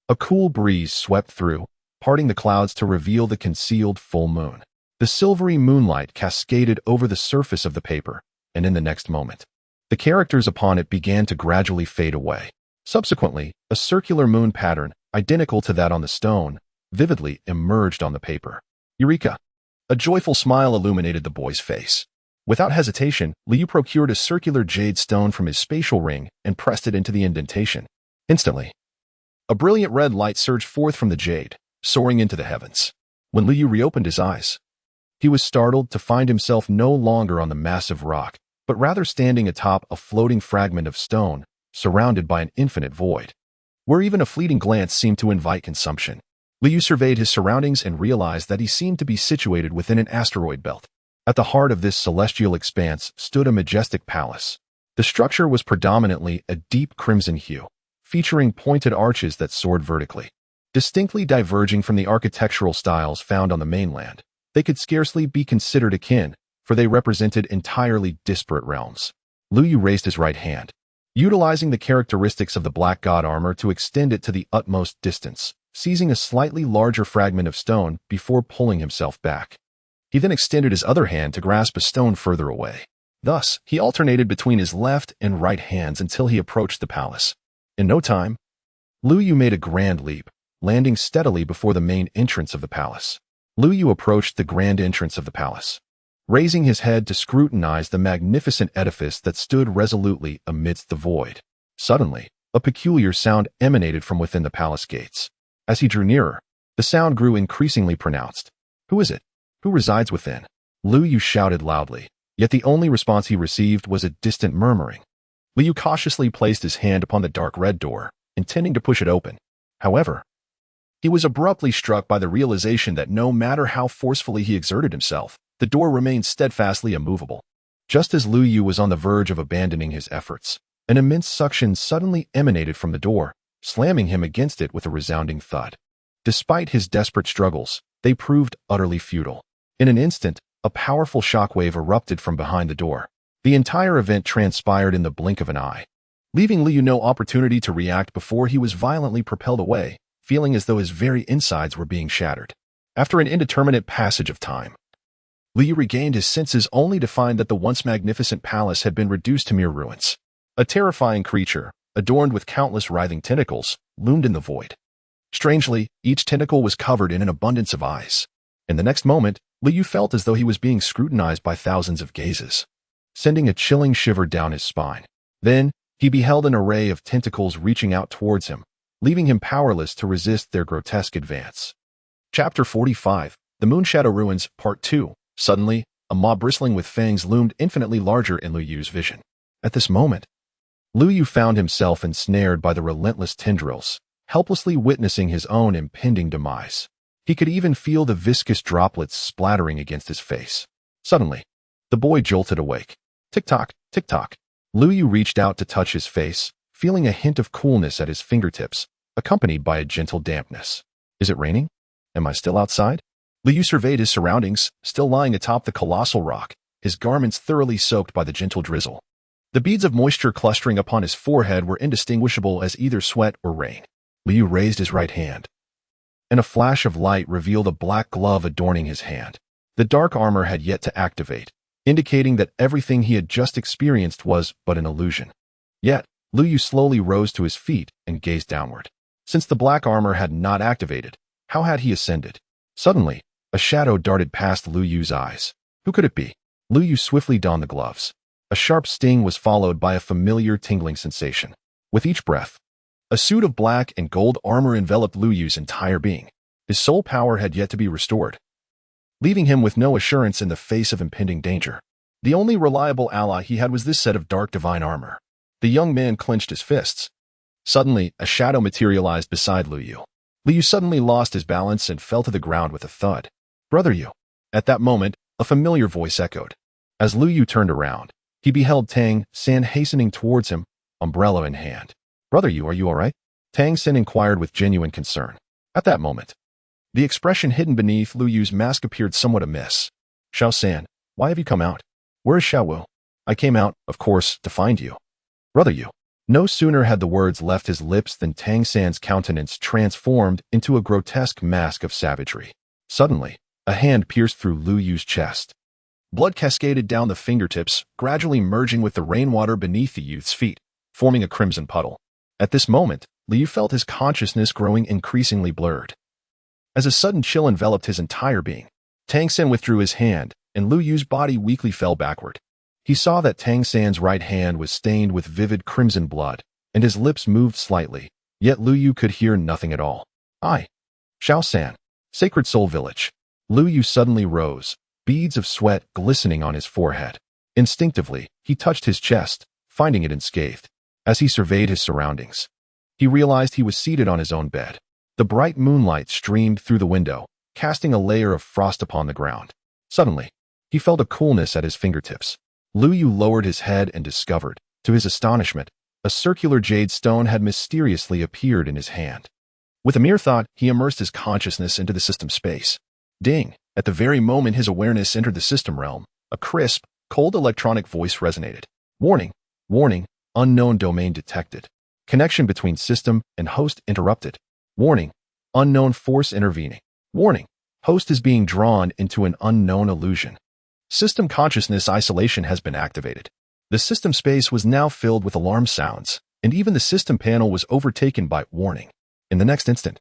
a cool breeze swept through, parting the clouds to reveal the concealed full moon. The silvery moonlight cascaded over the surface of the paper, and in the next moment, the characters upon it began to gradually fade away. Subsequently, a circular moon pattern, identical to that on the stone, vividly emerged on the paper. Eureka! A joyful smile illuminated the boy's face. Without hesitation, Lu Yu procured a circular jade stone from his spatial ring and pressed it into the indentation. Instantly, a brilliant red light surged forth from the jade, soaring into the heavens. When Lu Yu reopened his eyes, he was startled to find himself no longer on the massive rock, but rather standing atop a floating fragment of stone, surrounded by an infinite void, where even a fleeting glance seemed to invite consumption. Lu Yu surveyed his surroundings and realized that he seemed to be situated within an asteroid belt. At the heart of this celestial expanse stood a majestic palace. The structure was predominantly a deep crimson hue, featuring pointed arches that soared vertically. Distinctly diverging from the architectural styles found on the mainland, they could scarcely be considered akin, for they represented entirely disparate realms. Lu Yu raised his right hand, utilizing the characteristics of the Black God armor to extend it to the utmost distance, seizing a slightly larger fragment of stone before pulling himself back. He then extended his other hand to grasp a stone further away. Thus, he alternated between his left and right hands until he approached the palace. In no time, Lu Yu made a grand leap, landing steadily before the main entrance of the palace. Lu Yu approached the grand entrance of the palace, raising his head to scrutinize the magnificent edifice that stood resolutely amidst the void. Suddenly, a peculiar sound emanated from within the palace gates. As he drew nearer, the sound grew increasingly pronounced. "Who is it? Who resides within?" Lu Yu shouted loudly, yet the only response he received was a distant murmuring. Lu Yu cautiously placed his hand upon the dark red door, intending to push it open. However, he was abruptly struck by the realization that no matter how forcefully he exerted himself, the door remained steadfastly immovable. Just as Lu Yu was on the verge of abandoning his efforts, an immense suction suddenly emanated from the door, slamming him against it with a resounding thud. Despite his desperate struggles, they proved utterly futile. In an instant, a powerful shockwave erupted from behind the door. The entire event transpired in the blink of an eye, leaving Lu Yu no opportunity to react before he was violently propelled away, feeling as though his very insides were being shattered. After an indeterminate passage of time, Liu regained his senses only to find that the once magnificent palace had been reduced to mere ruins. A terrifying creature, adorned with countless writhing tentacles, loomed in the void. Strangely, each tentacle was covered in an abundance of eyes. In the next moment, Liu felt as though he was being scrutinized by thousands of gazes, sending a chilling shiver down his spine. Then, he beheld an array of tentacles reaching out towards him, leaving him powerless to resist their grotesque advance. Chapter 45, The Moonshadow Ruins, Part 2. Suddenly, a maw bristling with fangs loomed infinitely larger in Liu Yu's vision. At this moment, Liu Yu found himself ensnared by the relentless tendrils, helplessly witnessing his own impending demise. He could even feel the viscous droplets splattering against his face. Suddenly, the boy jolted awake. Tick-tock, tick-tock. Liu Yu reached out to touch his face, feeling a hint of coolness at his fingertips, accompanied by a gentle dampness. Is it raining? Am I still outside? Liu Yu surveyed his surroundings, still lying atop the colossal rock, his garments thoroughly soaked by the gentle drizzle. The beads of moisture clustering upon his forehead were indistinguishable as either sweat or rain. Liu Yu raised his right hand, and a flash of light revealed a black glove adorning his hand. The dark armor had yet to activate, indicating that everything he had just experienced was but an illusion. Yet, Liu Yu slowly rose to his feet and gazed downward. Since the black armor had not activated, how had he ascended? Suddenly, a shadow darted past Liu Yu's eyes. Who could it be? Liu Yu swiftly donned the gloves. A sharp sting was followed by a familiar tingling sensation. With each breath, a suit of black and gold armor enveloped Liu Yu's entire being. His soul power had yet to be restored, leaving him with no assurance in the face of impending danger. The only reliable ally he had was this set of dark divine armor. The young man clenched his fists. Suddenly, a shadow materialized beside Liu Yu. Liu Yu suddenly lost his balance and fell to the ground with a thud. Brother Yu. At that moment, a familiar voice echoed. As Liu Yu turned around, he beheld Tang San hastening towards him, umbrella in hand. Brother Yu, are you all right? Tang San inquired with genuine concern. At that moment, the expression hidden beneath Liu Yu's mask appeared somewhat amiss. Xiao San, why have you come out? Where is Xiao Wu? I came out, of course, to find you. Brother Yu. No sooner had the words left his lips than Tang San's countenance transformed into a grotesque mask of savagery. Suddenly, a hand pierced through Liu Yu's chest. Blood cascaded down the fingertips, gradually merging with the rainwater beneath the youth's feet, forming a crimson puddle. At this moment, Liu Yu felt his consciousness growing increasingly blurred. As a sudden chill enveloped his entire being, Tang San withdrew his hand, and Liu Yu's body weakly fell backward. He saw that Tang San's right hand was stained with vivid crimson blood, and his lips moved slightly, yet Liu Yu could hear nothing at all. Xiao San, Sacred Soul Village. Liu Yu suddenly rose, beads of sweat glistening on his forehead. Instinctively, he touched his chest, finding it unscathed. As he surveyed his surroundings, he realized he was seated on his own bed. The bright moonlight streamed through the window, casting a layer of frost upon the ground. Suddenly, he felt a coolness at his fingertips. Liu Yu lowered his head and discovered, to his astonishment, a circular jade stone had mysteriously appeared in his hand. With a mere thought, he immersed his consciousness into the system space. Ding! At the very moment his awareness entered the system realm, a crisp, cold electronic voice resonated. Warning! Warning! Unknown domain detected. Connection between system and host interrupted. Warning! Unknown force intervening. Warning! Host is being drawn into an unknown illusion. System consciousness isolation has been activated. The system space was now filled with alarm sounds, and even the system panel was overtaken by warning. In the next instant,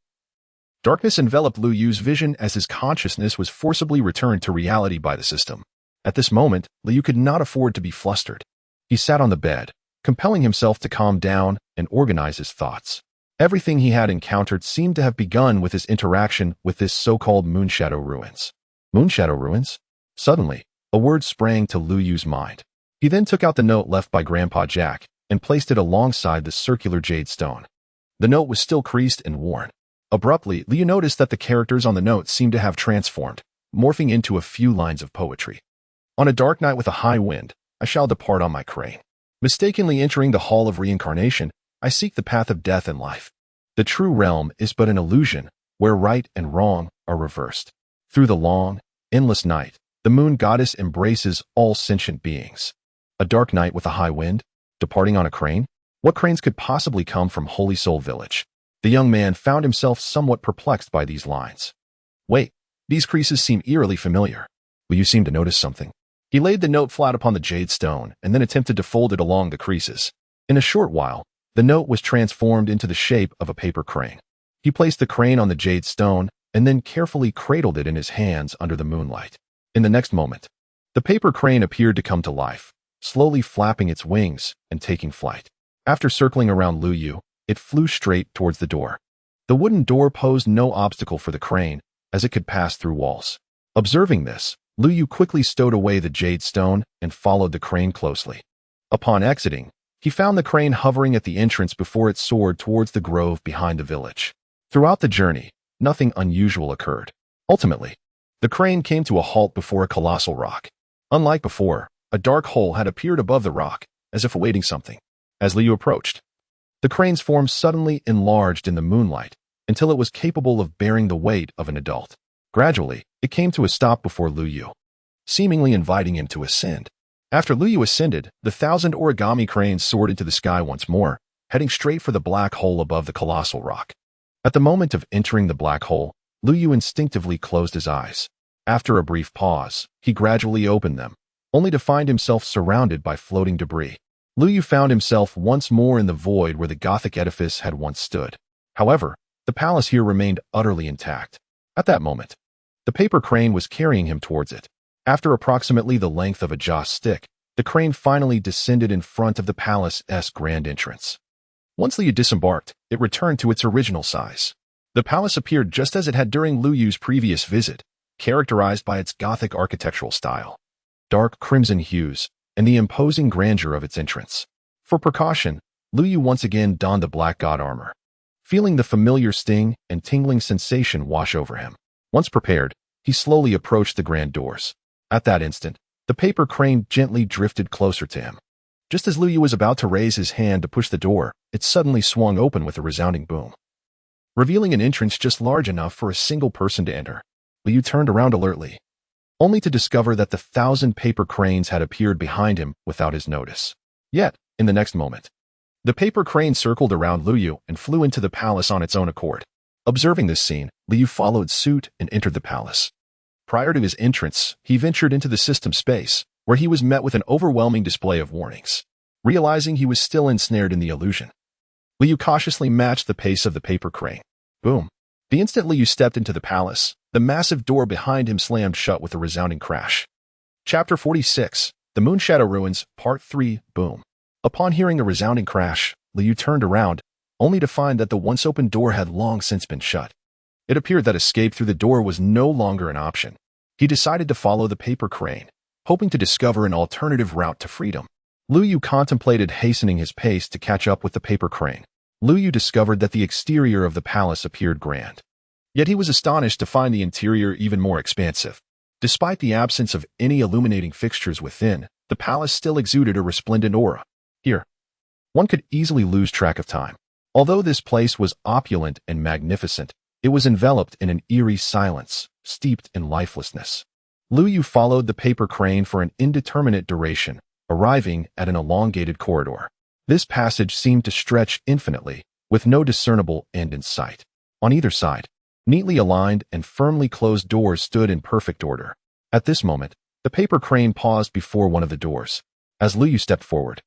darkness enveloped Liu Yu's vision as his consciousness was forcibly returned to reality by the system. At this moment, Liu Yu could not afford to be flustered. He sat on the bed, compelling himself to calm down and organize his thoughts. Everything he had encountered seemed to have begun with his interaction with this so-called Moonshadow Ruins. Moonshadow Ruins? Suddenly, a word sprang to Liu Yu's mind. He then took out the note left by Grandpa Jack and placed it alongside the circular jade stone. The note was still creased and worn. Abruptly, Liu noticed that the characters on the note seemed to have transformed, morphing into a few lines of poetry. On a dark night with a high wind, I shall depart on my crane. Mistakenly entering the hall of reincarnation, I seek the path of death and life. The true realm is but an illusion, where right and wrong are reversed. Through the long, endless night, the moon goddess embraces all sentient beings. A dark night with a high wind? Departing on a crane? What cranes could possibly come from Holy Soul Village? The young man found himself somewhat perplexed by these lines. Wait, these creases seem eerily familiar. Liu seemed to notice something. He laid the note flat upon the jade stone and then attempted to fold it along the creases. In a short while, the note was transformed into the shape of a paper crane. He placed the crane on the jade stone and then carefully cradled it in his hands under the moonlight. In the next moment, the paper crane appeared to come to life, slowly flapping its wings and taking flight. After circling around Lu Yu, it flew straight towards the door. The wooden door posed no obstacle for the crane, as it could pass through walls. Observing this, Lu Yu quickly stowed away the jade stone and followed the crane closely. Upon exiting, he found the crane hovering at the entrance before it soared towards the grove behind the village. Throughout the journey, nothing unusual occurred. Ultimately, the crane came to a halt before a colossal rock. Unlike before, a dark hole had appeared above the rock, as if awaiting something. As Lu Yu approached, the crane's form suddenly enlarged in the moonlight until it was capable of bearing the weight of an adult. Gradually, it came to a stop before Lu Yu, seemingly inviting him to ascend. After Lu Yu ascended, the 1,000 origami cranes soared into the sky once more, heading straight for the black hole above the colossal rock. At the moment of entering the black hole, Lu Yu instinctively closed his eyes. After a brief pause, he gradually opened them, only to find himself surrounded by floating debris. Lu Yu found himself once more in the void where the Gothic edifice had once stood. However, the palace here remained utterly intact. At that moment, the paper crane was carrying him towards it. After approximately the length of a joss stick, the crane finally descended in front of the palace's grand entrance. Once Lu Yu disembarked, it returned to its original size. The palace appeared just as it had during Lu Yu's previous visit, characterized by its Gothic architectural style, dark crimson hues, and the imposing grandeur of its entrance. For precaution, Lu Yu once again donned the black god armor, feeling the familiar sting and tingling sensation wash over him. Once prepared, he slowly approached the grand doors. At that instant, the paper crane gently drifted closer to him. Just as Lu Yu was about to raise his hand to push the door, it suddenly swung open with a resounding boom, revealing an entrance just large enough for a single person to enter. Lu Yu turned around alertly, only to discover that the 1,000 paper cranes had appeared behind him without his notice. Yet, in the next moment, the paper crane circled around Lu Yu and flew into the palace on its own accord. Observing this scene, Lu Yu followed suit and entered the palace. Prior to his entrance, he ventured into the system space, where he was met with an overwhelming display of warnings. Realizing he was still ensnared in the illusion, Lu Yu cautiously matched the pace of the paper crane. Boom. The instant Lu Yu stepped into the palace, the massive door behind him slammed shut with a resounding crash. Chapter 46, The Moonshadow Ruins, Part 3, Boom. Upon hearing the resounding crash, Lu Yu turned around, only to find that the once open door had long since been shut. It appeared that escape through the door was no longer an option. He decided to follow the paper crane, hoping to discover an alternative route to freedom. Lu Yu contemplated hastening his pace to catch up with the paper crane. Lu Yu discovered that the exterior of the palace appeared grand. Yet he was astonished to find the interior even more expansive. Despite the absence of any illuminating fixtures within, the palace still exuded a resplendent aura. Here, one could easily lose track of time. Although this place was opulent and magnificent, it was enveloped in an eerie silence, steeped in lifelessness. Lu Yu followed the paper crane for an indeterminate duration, arriving at an elongated corridor. This passage seemed to stretch infinitely, with no discernible end in sight. On either side, neatly aligned and firmly closed doors stood in perfect order. At this moment, the paper crane paused before one of the doors. As Lu Yu stepped forward,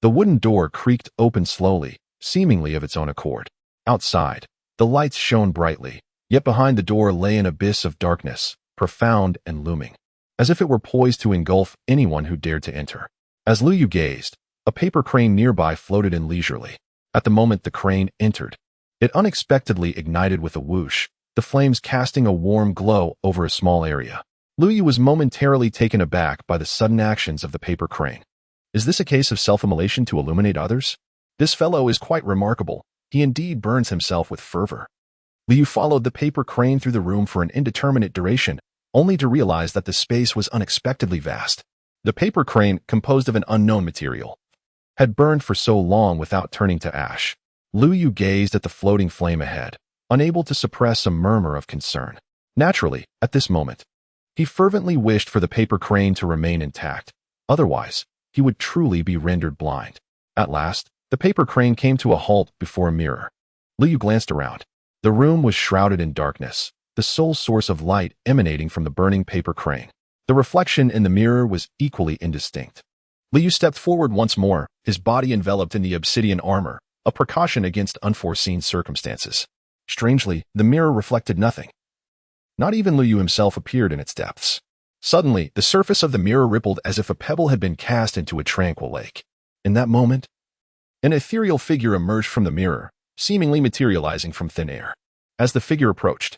the wooden door creaked open slowly, seemingly of its own accord. Outside, the lights shone brightly, yet behind the door lay an abyss of darkness, profound and looming, as if it were poised to engulf anyone who dared to enter. As Lu Yu gazed, a paper crane nearby floated in leisurely. At the moment the crane entered, it unexpectedly ignited with a whoosh, the flames casting a warm glow over a small area. Lu Yu was momentarily taken aback by the sudden actions of the paper crane. Is this a case of self-immolation to illuminate others? This fellow is quite remarkable. He indeed burns himself with fervor. Lu Yu followed the paper crane through the room for an indeterminate duration, only to realize that the space was unexpectedly vast. The paper crane, composed of an unknown material, had burned for so long without turning to ash. Lu Yu gazed at the floating flame ahead, unable to suppress a murmur of concern. Naturally, at this moment, he fervently wished for the paper crane to remain intact. Otherwise, he would truly be rendered blind. At last, the paper crane came to a halt before a mirror. Lu Yu glanced around. The room was shrouded in darkness, the sole source of light emanating from the burning paper crane. The reflection in the mirror was equally indistinct. Liu stepped forward once more, his body enveloped in the obsidian armor, a precaution against unforeseen circumstances. Strangely, the mirror reflected nothing. Not even Liu himself appeared in its depths. Suddenly, the surface of the mirror rippled as if a pebble had been cast into a tranquil lake. In that moment, an ethereal figure emerged from the mirror, seemingly materializing from thin air. As the figure approached,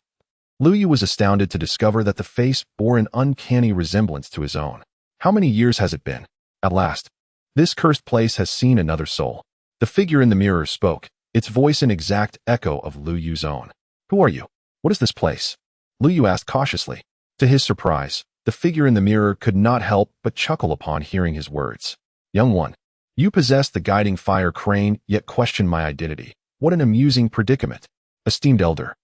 Liu was astounded to discover that the face bore an uncanny resemblance to his own. How many years has it been? At last, this cursed place has seen another soul. The figure in the mirror spoke, its voice an exact echo of Liu's own. Who are you? What is this place? Liu asked cautiously. To his surprise, the figure in the mirror could not help but chuckle upon hearing his words. Young one, you possess the guiding fire crane, yet question my identity. What an amusing predicament. Esteemed elder,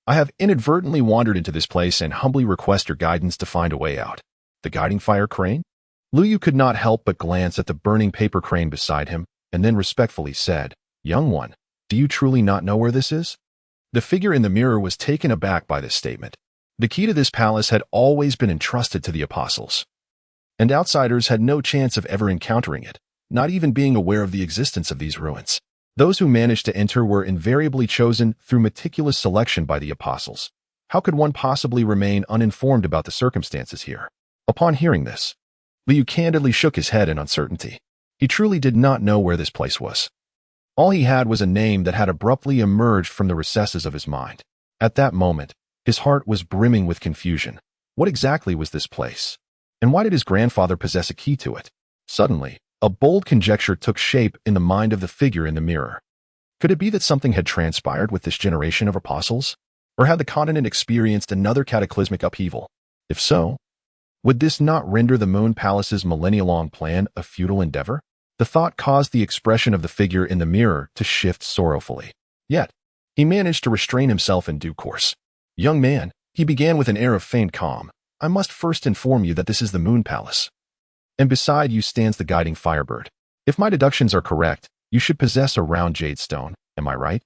I have inadvertently wandered into this place and humbly request your guidance to find a way out. The guiding fire crane? Liu could not help but glance at the burning paper crane beside him, and then respectfully said, Young one, do you truly not know where this is? The figure in the mirror was taken aback by this statement. The key to this palace had always been entrusted to the apostles, and outsiders had no chance of ever encountering it, not even being aware of the existence of these ruins. Those who managed to enter were invariably chosen through meticulous selection by the apostles. How could one possibly remain uninformed about the circumstances here? Upon hearing this, Liu candidly shook his head in uncertainty. He truly did not know where this place was. All he had was a name that had abruptly emerged from the recesses of his mind. At that moment, his heart was brimming with confusion. What exactly was this place? And why did his grandfather possess a key to it? Suddenly, a bold conjecture took shape in the mind of the figure in the mirror. Could it be that something had transpired with this generation of apostles? Or had the continent experienced another cataclysmic upheaval? If so, would this not render the Moon Palace's millennia-long plan a futile endeavor? The thought caused the expression of the figure in the mirror to shift sorrowfully. Yet, he managed to restrain himself in due course. Young man, he began with an air of feigned calm, I must first inform you that this is the Moon Palace. And beside you stands the guiding firebird. If my deductions are correct, you should possess a round jade stone, am I right?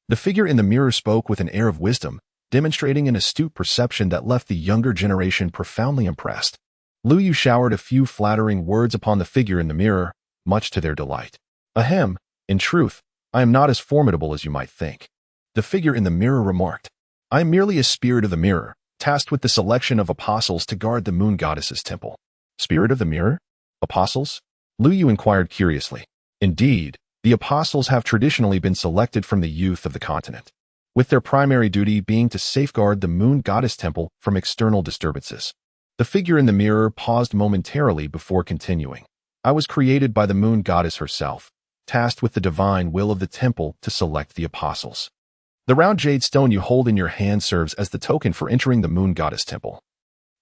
The figure in the mirror spoke with an air of wisdom, demonstrating an astute perception that left the younger generation profoundly impressed. Liu showered a few flattering words upon the figure in the mirror, much to their delight. Ahem, in truth, I am not as formidable as you might think. The figure in the mirror remarked, I am merely a spirit of the mirror, tasked with the selection of apostles to guard the moon goddess's temple. Spirit of the mirror? Apostles? Liu inquired curiously. Indeed, the apostles have traditionally been selected from the youth of the continent, with their primary duty being to safeguard the moon goddess temple from external disturbances. The figure in the mirror paused momentarily before continuing. I was created by the moon goddess herself, tasked with the divine will of the temple to select the apostles. The round jade stone you hold in your hand serves as the token for entering the moon goddess temple,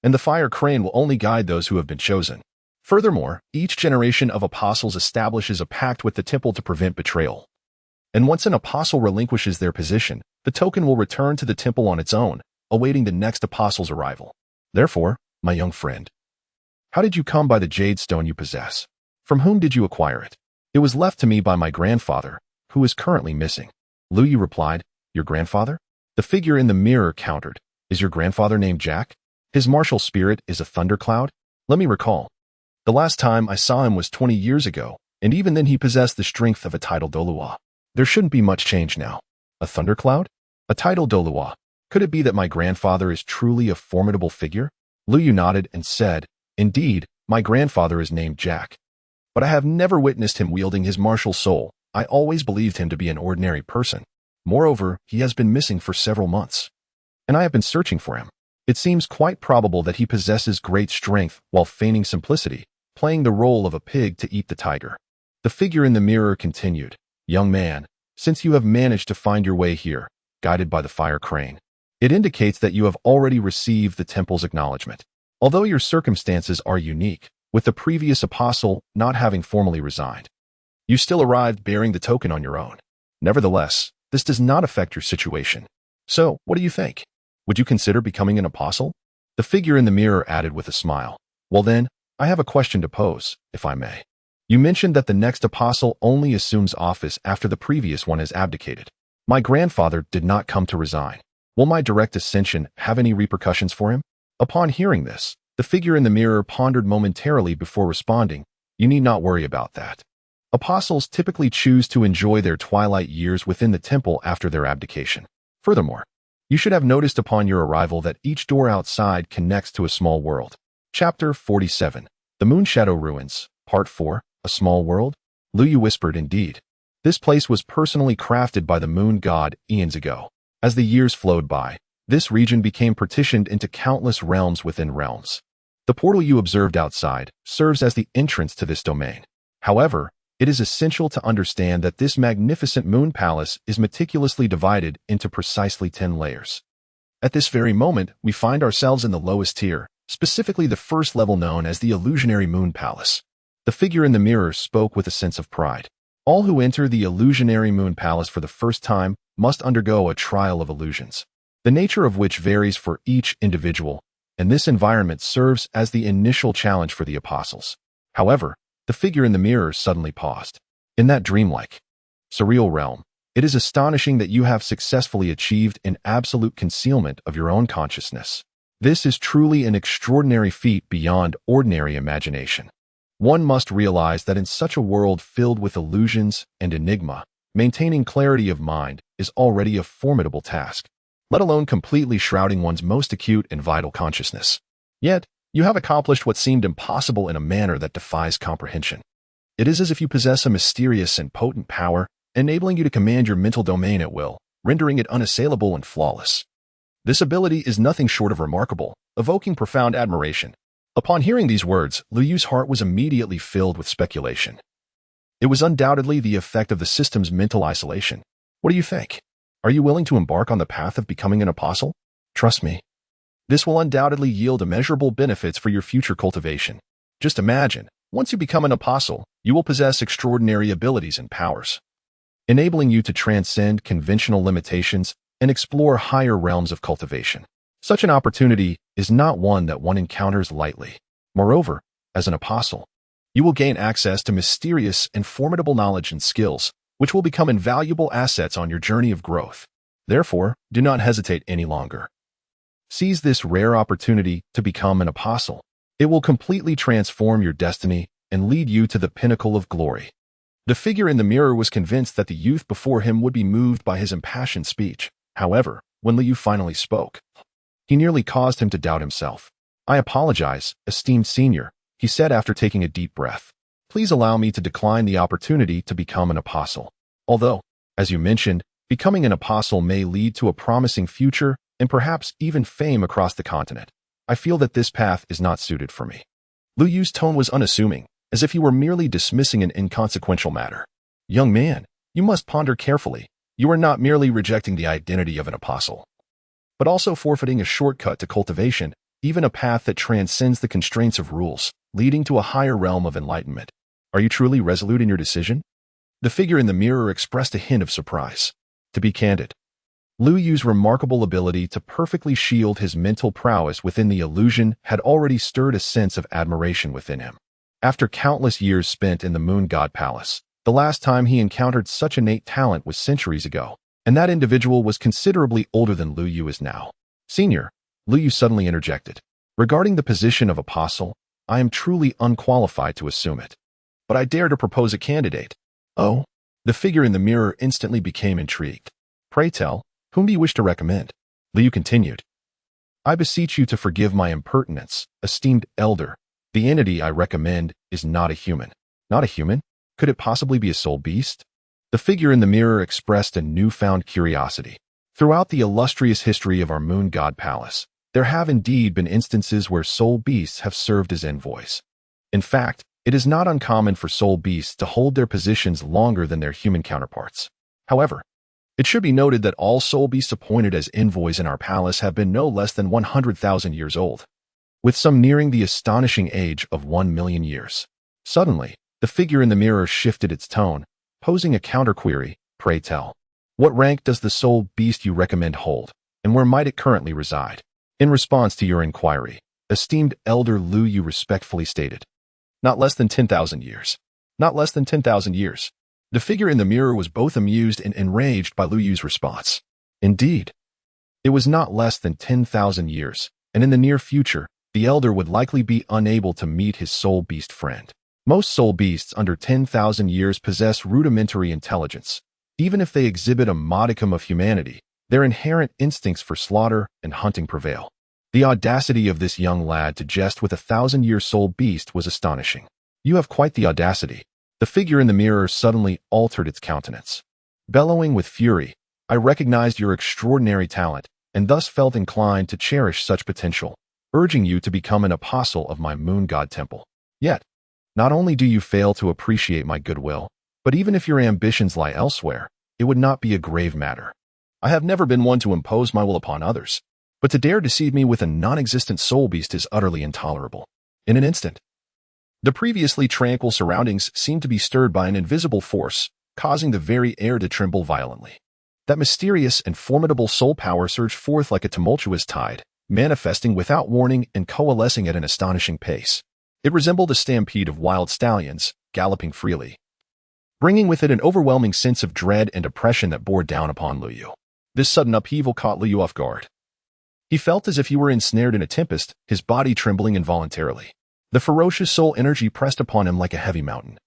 and the fire crane will only guide those who have been chosen. Furthermore, each generation of apostles establishes a pact with the temple to prevent betrayal. And once an apostle relinquishes their position, the token will return to the temple on its own, awaiting the next apostle's arrival. Therefore, my young friend, how did you come by the jade stone you possess? From whom did you acquire it? It was left to me by my grandfather, who is currently missing. Liu replied, Your grandfather? The figure in the mirror countered, Is your grandfather named Jack? His martial spirit is a thundercloud? Let me recall. The last time I saw him was 20 years ago, and even then he possessed the strength of a tidal Dolua. There shouldn't be much change now. A thundercloud? A tidal Dolua. Could it be that my grandfather is truly a formidable figure? Liu nodded and said, Indeed, my grandfather is named Jack. But I have never witnessed him wielding his martial soul. I always believed him to be an ordinary person. Moreover, he has been missing for several months, and I have been searching for him. It seems quite probable that he possesses great strength while feigning simplicity, playing the role of a pig to eat the tiger. The figure in the mirror continued, Young man, since you have managed to find your way here, guided by the fire crane, it indicates that you have already received the temple's acknowledgement. Although your circumstances are unique, with the previous apostle not having formally resigned, you still arrived bearing the token on your own. Nevertheless, this does not affect your situation. So, what do you think? Would you consider becoming an apostle? The figure in the mirror added with a smile. Well then, I have a question to pose, if I may. You mentioned that the next apostle only assumes office after the previous one has abdicated. My grandfather did not come to resign. Will my direct ascension have any repercussions for him? Upon hearing this, The figure in the mirror pondered momentarily before responding, "You need not worry about that." Apostles typically choose to enjoy their twilight years within the temple after their abdication. Furthermore, you should have noticed upon your arrival that each door outside connects to a small world. Chapter 47. The Moonshadow Ruins, Part 4, A Small World? Lu Yu whispered, "Indeed. This place was personally crafted by the moon god eons ago. As the years flowed by, this region became partitioned into countless realms within realms. The portal you observed outside serves as the entrance to this domain. However, it is essential to understand that this magnificent moon palace is meticulously divided into precisely 10 layers. At this very moment, we find ourselves in the lowest tier, specifically the first level known as the Illusionary Moon Palace." The figure in the mirror spoke with a sense of pride. All who enter the Illusionary Moon Palace for the first time must undergo a trial of illusions, the nature of which varies for each individual, and this environment serves as the initial challenge for the apostles. However, the figure in the mirror suddenly paused. "In that dreamlike, surreal realm, it is astonishing that you have successfully achieved an absolute concealment of your own consciousness. This is truly an extraordinary feat beyond ordinary imagination. One must realize that in such a world filled with illusions and enigma, maintaining clarity of mind is already a formidable task, let alone completely shrouding one's most acute and vital consciousness. Yet, you have accomplished what seemed impossible in a manner that defies comprehension. It is as if you possess a mysterious and potent power, enabling you to command your mental domain at will, rendering it unassailable and flawless. This ability is nothing short of remarkable, evoking profound admiration." Upon hearing these words, Lu Yu's heart was immediately filled with speculation. It was undoubtedly the effect of the system's mental isolation. "What do you think? Are you willing to embark on the path of becoming an apostle? Trust me. This will undoubtedly yield immeasurable benefits for your future cultivation. Just imagine, once you become an apostle, you will possess extraordinary abilities and powers, enabling you to transcend conventional limitations and explore higher realms of cultivation. Such an opportunity is not one that one encounters lightly. Moreover, as an apostle, you will gain access to mysterious and formidable knowledge and skills, which will become invaluable assets on your journey of growth. Therefore, do not hesitate any longer. Seize this rare opportunity to become an apostle. It will completely transform your destiny and lead you to the pinnacle of glory." The figure in the mirror was convinced that the youth before him would be moved by his impassioned speech. However, when Lu Yu finally spoke, he nearly caused him to doubt himself. "I apologize, esteemed senior," he said after taking a deep breath. "Please allow me to decline the opportunity to become an apostle. Although, as you mentioned, becoming an apostle may lead to a promising future and perhaps even fame across the continent, I feel that this path is not suited for me." Lu Yu's tone was unassuming, as if he were merely dismissing an inconsequential matter. "Young man, you must ponder carefully. You are not merely rejecting the identity of an apostle, but also forfeiting a shortcut to cultivation, even a path that transcends the constraints of rules, leading to a higher realm of enlightenment. Are you truly resolute in your decision?" The figure in the mirror expressed a hint of surprise. To be candid, Lu Yu's remarkable ability to perfectly shield his mental prowess within the illusion had already stirred a sense of admiration within him. After countless years spent in the Moon God Palace, the last time he encountered such innate talent was centuries ago, and that individual was considerably older than Lu Yu is now. "Senior," Lu Yu suddenly interjected, "regarding the position of apostle, I am truly unqualified to assume it. But I dare to propose a candidate." "Oh?" The figure in the mirror instantly became intrigued. "Pray tell, whom do you wish to recommend?" Lu Yu continued. "I beseech you to forgive my impertinence, esteemed elder. The entity I recommend is not a human." "Not a human? Could it possibly be a soul beast?" The figure in the mirror expressed a newfound curiosity. Throughout the illustrious history of our Moon God Palace, there have indeed been instances where soul beasts have served as envoys. In fact, it is not uncommon for soul beasts to hold their positions longer than their human counterparts. However, it should be noted that all soul beasts appointed as envoys in our palace have been no less than 100,000 years old, with some nearing the astonishing age of 1,000,000 years. Suddenly, the figure in the mirror shifted its tone, posing a counter-query. "Pray tell, what rank does the soul beast you recommend hold, and where might it currently reside?" In response to your inquiry, esteemed elder Lu Yu respectfully stated, "Not less than 10,000 years. Not less than 10,000 years." The figure in the mirror was both amused and enraged by Lu Yu's response. Indeed, it was not less than 10,000 years, and in the near future, the elder would likely be unable to meet his soul beast friend. Most soul beasts under 10,000 years possess rudimentary intelligence. Even if they exhibit a modicum of humanity, their inherent instincts for slaughter and hunting prevail. The audacity of this young lad to jest with a 1,000-year soul beast was astonishing. "You have quite the audacity." The figure in the mirror suddenly altered its countenance. Bellowing with fury, "I recognized your extraordinary talent, and thus felt inclined to cherish such potential, urging you to become an apostle of my moon god temple. Yet, not only do you fail to appreciate my goodwill, but even if your ambitions lie elsewhere, it would not be a grave matter. I have never been one to impose my will upon others, but to dare deceive me with a non-existent soul beast is utterly intolerable." In an instant, the previously tranquil surroundings seemed to be stirred by an invisible force, causing the very air to tremble violently. That mysterious and formidable soul power surged forth like a tumultuous tide, manifesting without warning and coalescing at an astonishing pace. It resembled a stampede of wild stallions, galloping freely, bringing with it an overwhelming sense of dread and oppression that bore down upon Lu Yu. This sudden upheaval caught Lu Yu off guard. He felt as if he were ensnared in a tempest, his body trembling involuntarily. The ferocious soul energy pressed upon him like a heavy mountain,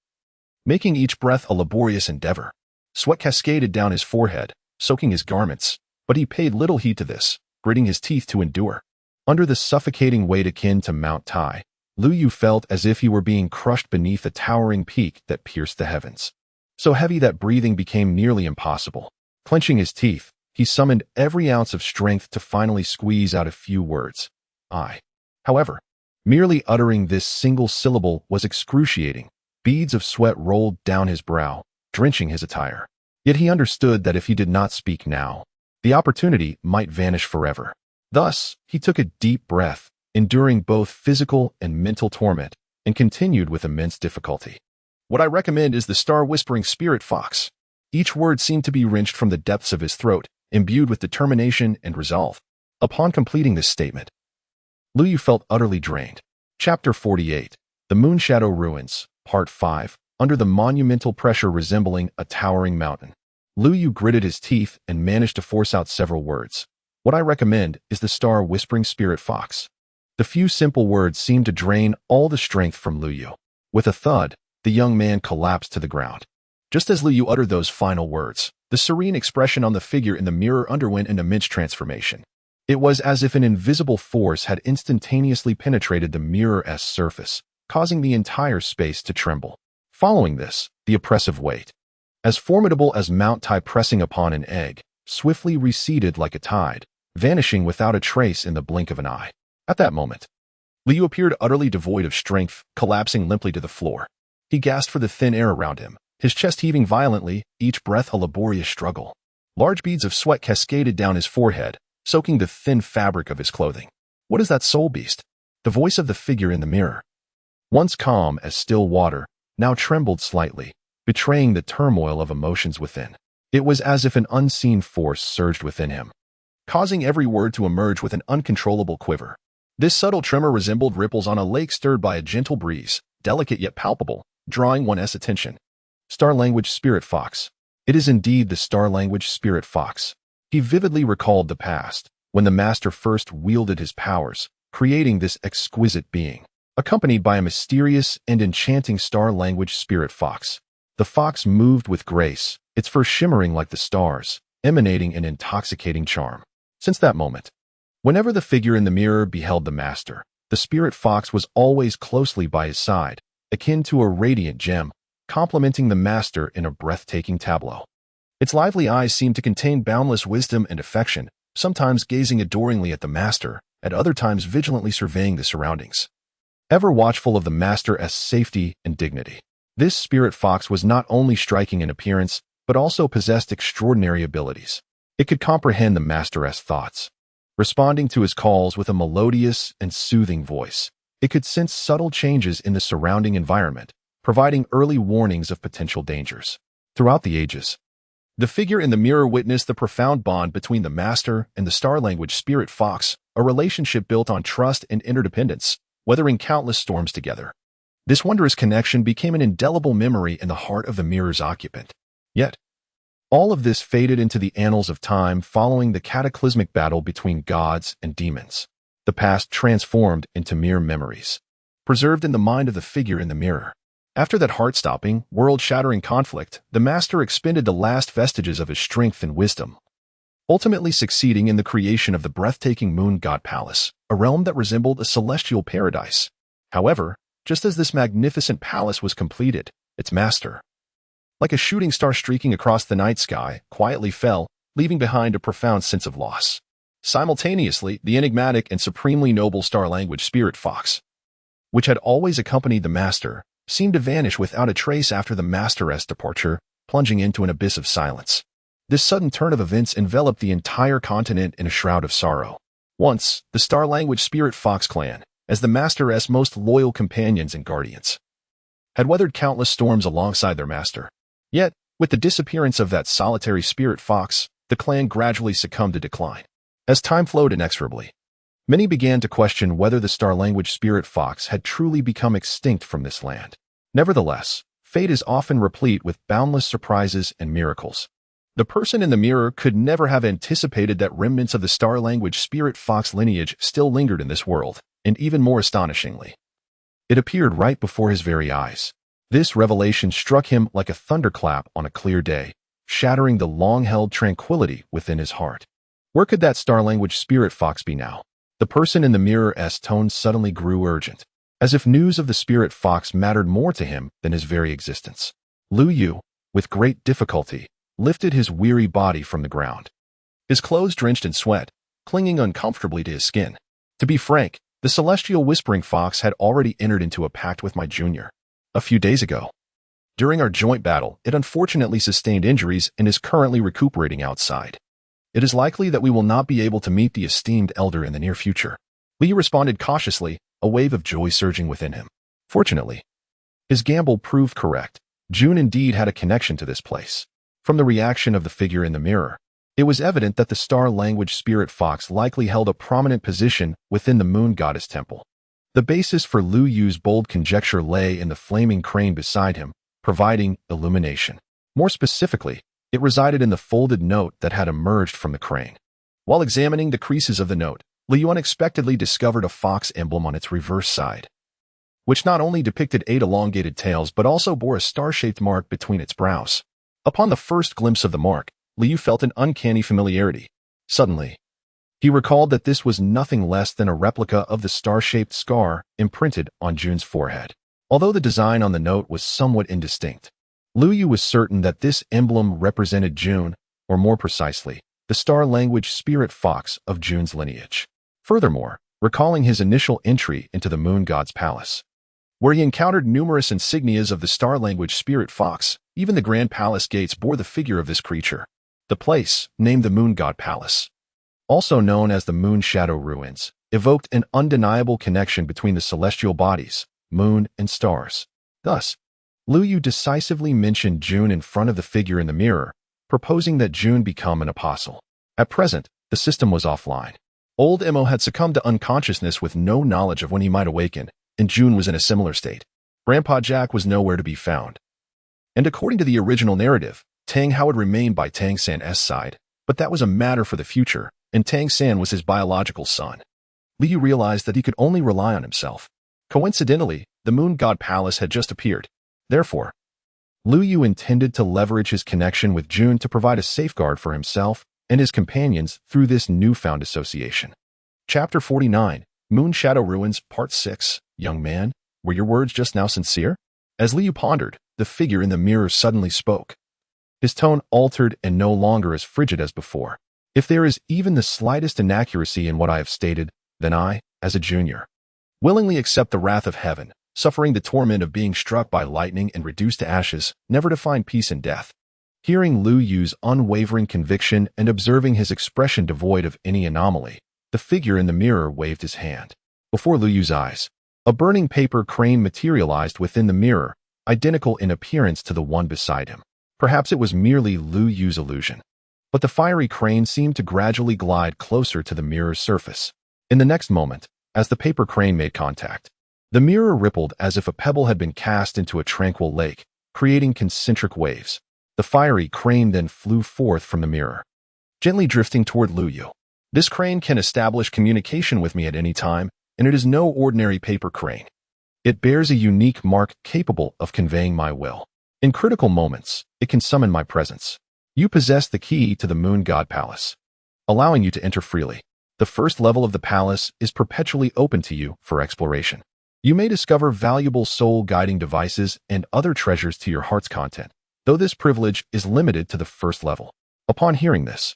making each breath a laborious endeavor. Sweat cascaded down his forehead, soaking his garments, but he paid little heed to this, gritting his teeth to endure. Under the suffocating weight akin to Mount Tai, Lu Yu felt as if he were being crushed beneath a towering peak that pierced the heavens. So heavy that breathing became nearly impossible. Clenching his teeth, he summoned every ounce of strength to finally squeeze out a few words. "I." However, merely uttering this single syllable was excruciating. Beads of sweat rolled down his brow, drenching his attire. Yet he understood that if he did not speak now, the opportunity might vanish forever. Thus, he took a deep breath, enduring both physical and mental torment, and continued with immense difficulty. "What I recommend is the star-whispering spirit fox." Each word seemed to be wrenched from the depths of his throat, imbued with determination and resolve. Upon completing this statement, Lu Yu felt utterly drained. Chapter 48. The Moonshadow Ruins, Part 5. Under the monumental pressure resembling a towering mountain, Lu Yu gritted his teeth and managed to force out several words. "What I recommend is the star-whispering spirit fox." The few simple words seemed to drain all the strength from Lu Yu. With a thud, the young man collapsed to the ground. Just as Lu Yu uttered those final words, the serene expression on the figure in the mirror underwent an immense transformation. It was as if an invisible force had instantaneously penetrated the mirror's surface, causing the entire space to tremble. Following this, the oppressive weight, as formidable as Mount Tai pressing upon an egg, swiftly receded like a tide, vanishing without a trace in the blink of an eye. At that moment, Lu Yu appeared utterly devoid of strength, collapsing limply to the floor. He gasped for the thin air around him, his chest heaving violently, each breath a laborious struggle. Large beads of sweat cascaded down his forehead, soaking the thin fabric of his clothing. "What is that soul beast?" The voice of the figure in the mirror, once calm as still water, now trembled slightly, betraying the turmoil of emotions within. It was as if an unseen force surged within him, causing every word to emerge with an uncontrollable quiver. This subtle tremor resembled ripples on a lake stirred by a gentle breeze, delicate yet palpable, drawing one's attention. Star Language Spirit Fox. It is indeed the Star Language Spirit Fox. He vividly recalled the past, when the master first wielded his powers, creating this exquisite being, accompanied by a mysterious and enchanting Star Language Spirit Fox. The fox moved with grace, its fur shimmering like the stars, emanating an intoxicating charm. Since that moment, whenever the figure in the mirror beheld the master, the spirit fox was always closely by his side, akin to a radiant gem, complementing the master in a breathtaking tableau. Its lively eyes seemed to contain boundless wisdom and affection, sometimes gazing adoringly at the master, at other times vigilantly surveying the surroundings, ever watchful of the master's safety and dignity. This spirit fox was not only striking in appearance, but also possessed extraordinary abilities. It could comprehend the master's thoughts, responding to his calls with a melodious and soothing voice. It could sense subtle changes in the surrounding environment, providing early warnings of potential dangers. Throughout the ages, the figure in the mirror witnessed the profound bond between the master and the Star Language Spirit Fox, a relationship built on trust and interdependence, weathering countless storms together. This wondrous connection became an indelible memory in the heart of the mirror's occupant. Yet, all of this faded into the annals of time following the cataclysmic battle between gods and demons. the past transformed into mere memories, preserved in the mind of the figure in the mirror. After that heart-stopping, world-shattering conflict, the master expended the last vestiges of his strength and wisdom, ultimately succeeding in the creation of the breathtaking Moon God Palace, a realm that resembled a celestial paradise. However, just as this magnificent palace was completed, its master, like a shooting star streaking across the night sky, quietly fell, leaving behind a profound sense of loss. Simultaneously, the enigmatic and supremely noble star language spirit fox, which had always accompanied the master, seemed to vanish without a trace after the master's departure, plunging into an abyss of silence. This sudden turn of events enveloped the entire continent in a shroud of sorrow. Once, the star language spirit fox clan, as the master's most loyal companions and guardians, had weathered countless storms alongside their master. Yet, with the disappearance of that solitary spirit fox, the clan gradually succumbed to decline. As time flowed inexorably, many began to question whether the star language spirit fox had truly become extinct from this land. Nevertheless, fate is often replete with boundless surprises and miracles. The person in the mirror could never have anticipated that remnants of the star language spirit fox lineage still lingered in this world, and even more astonishingly, it appeared right before his very eyes. This revelation struck him like a thunderclap on a clear day, shattering the long-held tranquility within his heart. Where could that star language spirit fox be now? The person in the mirror's tone suddenly grew urgent, as if news of the spirit fox mattered more to him than his very existence. Lu Yu, with great difficulty, lifted his weary body from the ground, his clothes drenched in sweat, clinging uncomfortably to his skin. To be frank, the celestial whispering fox had already entered into a pact with my junior a few days ago. During our joint battle, it unfortunately sustained injuries and is currently recuperating outside. It is likely that we will not be able to meet the esteemed elder in the near future. Li responded cautiously, a wave of joy surging within him. Fortunately, his gamble proved correct. June indeed had a connection to this place. From the reaction of the figure in the mirror, it was evident that the star language spirit fox likely held a prominent position within the moon goddess temple. The basis for Lu Yu's bold conjecture lay in the flaming crane beside him, providing illumination. More specifically, it resided in the folded note that had emerged from the crane. While examining the creases of the note, Liu unexpectedly discovered a fox emblem on its reverse side, which not only depicted 8 elongated tails but also bore a star-shaped mark between its brows. Upon the first glimpse of the mark, Liu felt an uncanny familiarity. Suddenly, he recalled that this was nothing less than a replica of the star-shaped scar imprinted on June's forehead. Although the design on the note was somewhat indistinct, Lu Yu was certain that this emblem represented June, or more precisely, the star language spirit fox of June's lineage. Furthermore, recalling his initial entry into the moon god's palace, where he encountered numerous insignias of the star language spirit fox, even the grand palace gates bore the figure of this creature. The place, named the Moon God Palace, also known as the Moon Shadow Ruins, evoked an undeniable connection between the celestial bodies, moon and stars. Thus, Lu Yu decisively mentioned June in front of the figure in the mirror, proposing that June become an apostle. At present, the system was offline. Old Emo had succumbed to unconsciousness with no knowledge of when he might awaken, and June was in a similar state. Grandpa Jack was nowhere to be found. And according to the original narrative, Tang Hao would remain by Tang San's side, but that was a matter for the future, and Tang San was his biological son. Liu realized that he could only rely on himself. Coincidentally, the Moon God Palace had just appeared. Therefore, Lu Yu intended to leverage his connection with June to provide a safeguard for himself and his companions through this newfound association. Chapter 49, Moon Shadow Ruins, Part 6. Young man, were your words just now sincere? As Liu pondered, the figure in the mirror suddenly spoke. His tone altered and no longer as frigid as before. If there is even the slightest inaccuracy in what I have stated, then I, as a junior, willingly accept the wrath of heaven, suffering the torment of being struck by lightning and reduced to ashes, never to find peace in death. Hearing Lu Yu's unwavering conviction and observing his expression devoid of any anomaly, the figure in the mirror waved his hand. Before Lu Yu's eyes, a burning paper crane materialized within the mirror, identical in appearance to the one beside him. Perhaps it was merely Lu Yu's illusion, but the fiery crane seemed to gradually glide closer to the mirror's surface. In the next moment, as the paper crane made contact, the mirror rippled as if a pebble had been cast into a tranquil lake, creating concentric waves. The fiery crane then flew forth from the mirror, gently drifting toward Lu Yu. This crane can establish communication with me at any time, and it is no ordinary paper crane. It bears a unique mark capable of conveying my will. In critical moments, it can summon my presence. You possess the key to the Moon God Palace, allowing you to enter freely. The first level of the palace is perpetually open to you for exploration. You may discover valuable soul-guiding devices and other treasures to your heart's content, though this privilege is limited to the first level. Upon hearing this,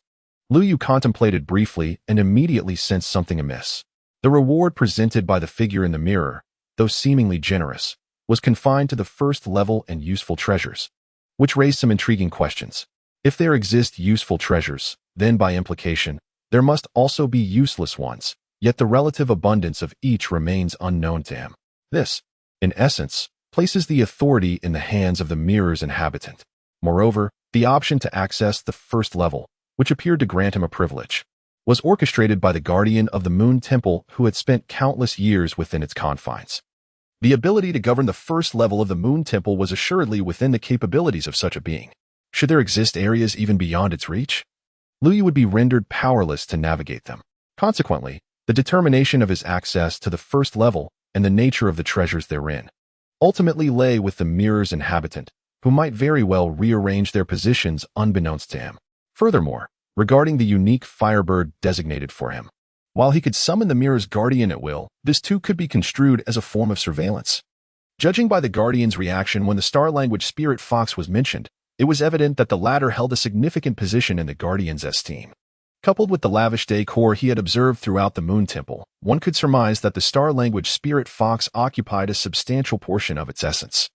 Lu Yu contemplated briefly and immediately sensed something amiss. The reward presented by the figure in the mirror, though seemingly generous, was confined to the first level and useful treasures, which raised some intriguing questions. If there exist useful treasures, then by implication, there must also be useless ones, yet the relative abundance of each remains unknown to him. This, in essence, places the authority in the hands of the mirror's inhabitant. Moreover, the option to access the first level, which appeared to grant him a privilege, was orchestrated by the guardian of the Moon Temple who had spent countless years within its confines. The ability to govern the first level of the Moon Temple was assuredly within the capabilities of such a being. Should there exist areas even beyond its reach, Lu Yu would be rendered powerless to navigate them. Consequently, the determination of his access to the first level and the nature of the treasures therein ultimately lay with the mirror's inhabitant, who might very well rearrange their positions unbeknownst to him. Furthermore, regarding the unique Firebird designated for him, while he could summon the mirror's guardian at will, this too could be construed as a form of surveillance. Judging by the guardian's reaction when the Star Language Spirit Fox was mentioned, it was evident that the latter held a significant position in the guardian's esteem. Coupled with the lavish decor he had observed throughout the Moon Temple, one could surmise that the Star Language Spirit Fox occupied a substantial portion of its essence.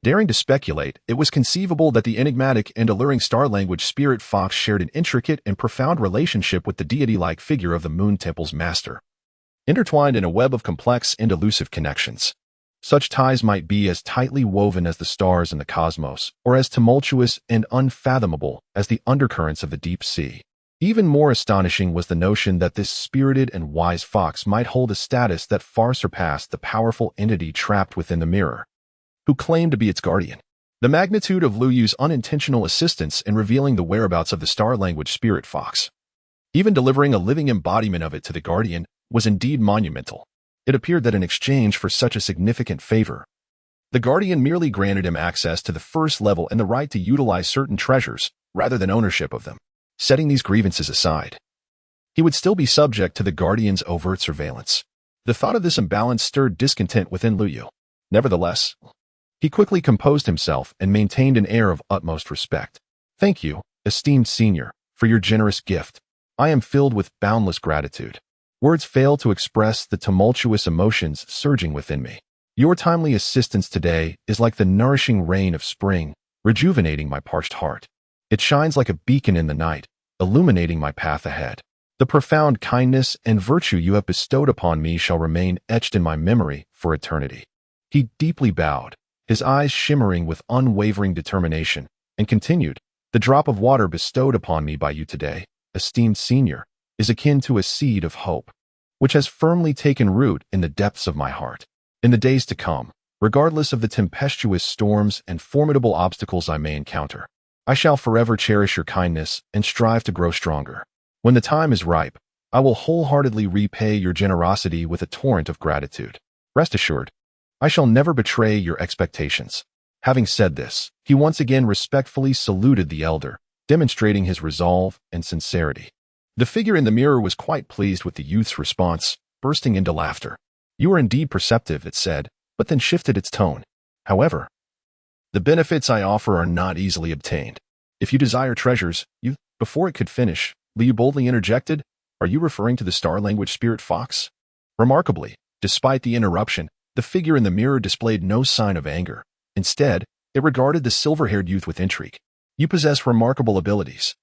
Daring to speculate, it was conceivable that the enigmatic and alluring Star Language Spirit Fox shared an intricate and profound relationship with the deity-like figure of the Moon Temple's master, intertwined in a web of complex and elusive connections. Such ties might be as tightly woven as the stars in the cosmos, or as tumultuous and unfathomable as the undercurrents of the deep sea. Even more astonishing was the notion that this spirited and wise fox might hold a status that far surpassed the powerful entity trapped within the mirror, who claimed to be its guardian. The magnitude of Lu Yu's unintentional assistance in revealing the whereabouts of the Star Language Spirit Fox, even delivering a living embodiment of it to the guardian, was indeed monumental. It appeared that in exchange for such a significant favor, the guardian merely granted him access to the first level and the right to utilize certain treasures, rather than ownership of them. Setting these grievances aside, he would still be subject to the guardian's overt surveillance. The thought of this imbalance stirred discontent within Lu Yu. Nevertheless, he quickly composed himself and maintained an air of utmost respect. "Thank you, esteemed senior, for your generous gift. I am filled with boundless gratitude. Words fail to express the tumultuous emotions surging within me. Your timely assistance today is like the nourishing rain of spring, rejuvenating my parched heart. It shines like a beacon in the night, illuminating my path ahead. The profound kindness and virtue you have bestowed upon me shall remain etched in my memory for eternity." He deeply bowed, his eyes shimmering with unwavering determination, and continued, "The drop of water bestowed upon me by you today, esteemed senior, is akin to a seed of hope, which has firmly taken root in the depths of my heart. In the days to come, regardless of the tempestuous storms and formidable obstacles I may encounter, I shall forever cherish your kindness and strive to grow stronger. When the time is ripe, I will wholeheartedly repay your generosity with a torrent of gratitude. Rest assured, I shall never betray your expectations." Having said this, he once again respectfully saluted the elder, demonstrating his resolve and sincerity. The figure in the mirror was quite pleased with the youth's response, bursting into laughter. "You are indeed perceptive," it said, but then shifted its tone. "However, the benefits I offer are not easily obtained. If you desire treasures, you—" Before it could finish, Liu boldly interjected, "Are you referring to the Star Language Spirit Fox?" Remarkably, despite the interruption, the figure in the mirror displayed no sign of anger. Instead, it regarded the silver-haired youth with intrigue. "You possess remarkable abilities,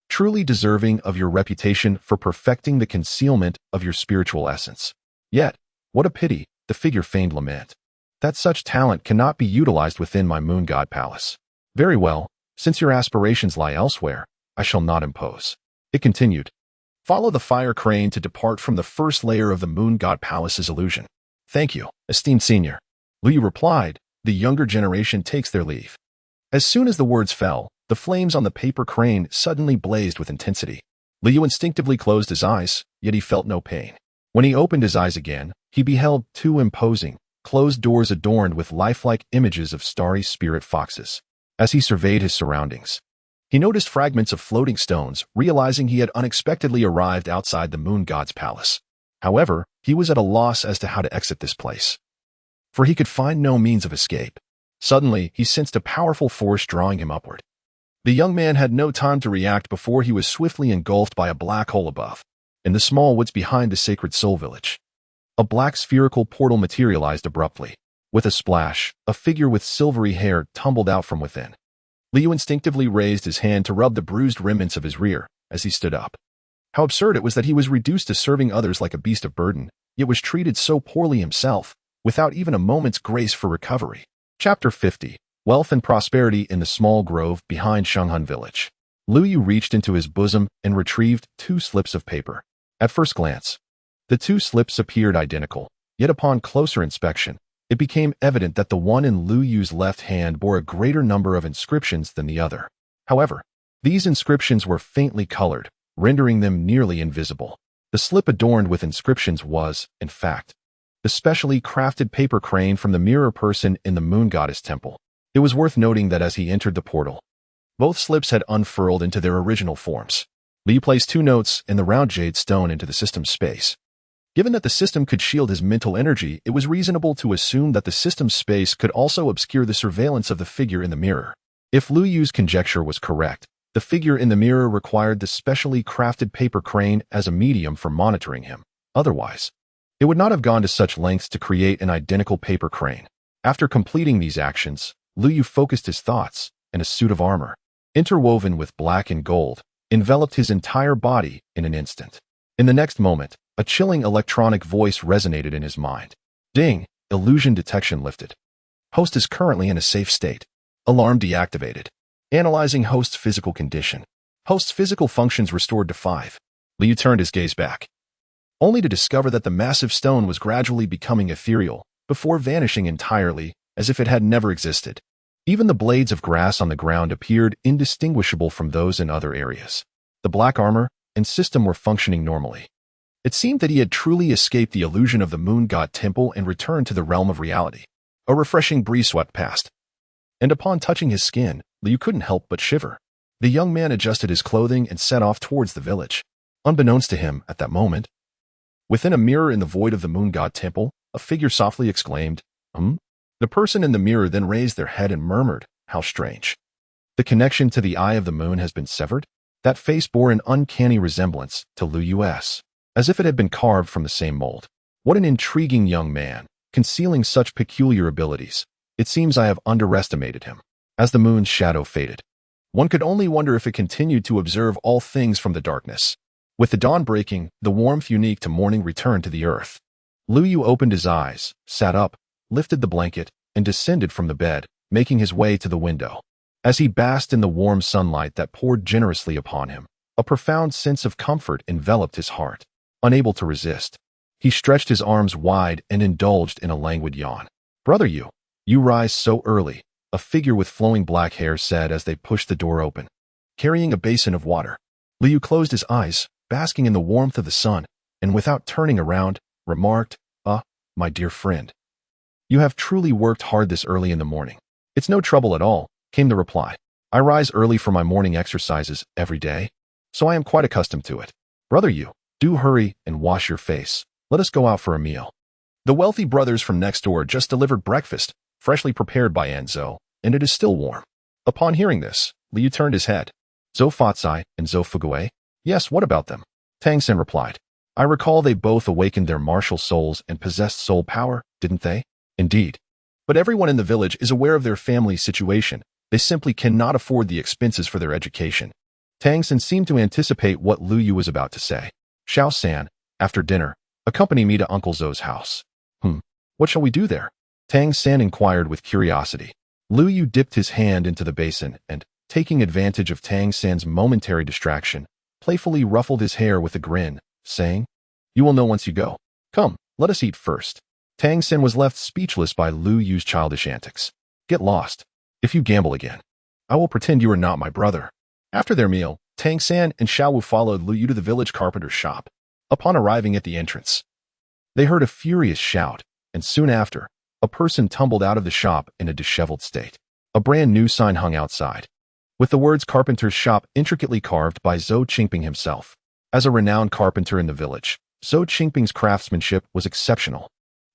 truly deserving of your reputation for perfecting the concealment of your spiritual essence. Yet, what a pity," the figure feigned lament, "that such talent cannot be utilized within my Moon God Palace. Very well, since your aspirations lie elsewhere, I shall not impose." It continued, "Follow the fire crane to depart from the first layer of the Moon God Palace's illusion." "Thank you, esteemed senior," Lu Yu replied. "The younger generation takes their leave." As soon as the words fell, the flames on the paper crane suddenly blazed with intensity. Liu instinctively closed his eyes, yet he felt no pain. When he opened his eyes again, he beheld two imposing, closed doors adorned with lifelike images of starry spirit foxes. As he surveyed his surroundings, he noticed fragments of floating stones, realizing he had unexpectedly arrived outside the moon god's palace. However, he was at a loss as to how to exit this place, for he could find no means of escape. Suddenly, he sensed a powerful force drawing him upward. The young man had no time to react before he was swiftly engulfed by a black hole above. In the small woods behind the Sacred Soul Village, a black spherical portal materialized abruptly. With a splash, a figure with silvery hair tumbled out from within. Liu instinctively raised his hand to rub the bruised remnants of his rear as he stood up. How absurd it was that he was reduced to serving others like a beast of burden, yet was treated so poorly himself, without even a moment's grace for recovery. Chapter 50. Wealth and Prosperity in the Small Grove Behind Shenghun Village. Lu Yu reached into his bosom and retrieved 2 slips of paper. At first glance, the 2 slips appeared identical, yet upon closer inspection, it became evident that the one in Lu Yu's left hand bore a greater number of inscriptions than the other. However, these inscriptions were faintly colored, rendering them nearly invisible. The slip adorned with inscriptions was, in fact, the specially crafted paper crane from the mirror person in the Moon Goddess Temple. It was worth noting that as he entered the portal, both slips had unfurled into their original forms. Liu placed 2 notes and the round jade stone into the system's space. Given that the system could shield his mental energy, it was reasonable to assume that the system's space could also obscure the surveillance of the figure in the mirror. If Lu Yu's conjecture was correct, the figure in the mirror required the specially crafted paper crane as a medium for monitoring him. Otherwise, it would not have gone to such lengths to create an identical paper crane. After completing these actions, Lu Yu focused his thoughts, and a suit of armor, interwoven with black and gold, enveloped his entire body in an instant. In the next moment, a chilling electronic voice resonated in his mind. Ding! Illusion detection lifted. Host is currently in a safe state. Alarm deactivated. Analyzing host's physical condition. Host's physical functions restored to 5. Liu turned his gaze back, only to discover that the massive stone was gradually becoming ethereal, before vanishing entirely, as if it had never existed. Even the blades of grass on the ground appeared indistinguishable from those in other areas. The black armor and system were functioning normally. It seemed that he had truly escaped the illusion of the Moon God Temple and returned to the realm of reality. A refreshing breeze swept past, and upon touching his skin, Liu couldn't help but shiver. The young man adjusted his clothing and set off towards the village. Unbeknownst to him, at that moment, within a mirror in the void of the Moon God Temple, a figure softly exclaimed, The person in the mirror then raised their head and murmured, "How strange. The connection to the eye of the moon has been severed?" That face bore an uncanny resemblance to Lu Yu's, as if it had been carved from the same mold. What an intriguing young man, concealing such peculiar abilities. It seems I have underestimated him. As the moon's shadow faded, one could only wonder if it continued to observe all things from the darkness. With the dawn breaking, the warmth unique to morning returned to the earth. Lu Yu opened his eyes, sat up, lifted the blanket, and descended from the bed, making his way to the window. As he basked in the warm sunlight that poured generously upon him, a profound sense of comfort enveloped his heart. Unable to resist, he stretched his arms wide and indulged in a languid yawn. "Brother Yu, you rise so early," a figure with flowing black hair said as they pushed the door open, carrying a basin of water. Liu closed his eyes, basking in the warmth of the sun, and without turning around, remarked, my dear friend, you have truly worked hard this early in the morning." "It's no trouble at all," came the reply. "I rise early for my morning exercises every day, so I am quite accustomed to it. Brother Yu, do hurry and wash your face. Let us go out for a meal. The wealthy brothers from next door just delivered breakfast, freshly prepared by Anzhou, and it is still warm." Upon hearing this, Liu turned his head. "Zhou Fatsai and Zhou Fugui?" "Yes, what about them?" Tang Sen replied. "I recall they both awakened their martial souls and possessed soul power, didn't they?" "Indeed. But everyone in the village is aware of their family's situation. They simply cannot afford the expenses for their education." Tang Sen seemed to anticipate what Lu Yu was about to say. "Xiao San, after dinner, accompany me to Uncle Zhou's house." What shall we do there?" Tang San inquired with curiosity. Lu Yu dipped his hand into the basin and, taking advantage of Tang San's momentary distraction, playfully ruffled his hair with a grin, saying, "You will know once you go. Come, let us eat first." Tang Sen was left speechless by Lu Yu's childish antics. "Get lost. If you gamble again, I will pretend you are not my brother." After their meal, Tang San and Xiao Wu followed Lu Yu to the village carpenter's shop. Upon arriving at the entrance, they heard a furious shout, and soon after, a person tumbled out of the shop in a disheveled state. A brand new sign hung outside, with the words carpenter's shop intricately carved by Zhou Qingping himself. As a renowned carpenter in the village, Zhou Qingping's craftsmanship was exceptional,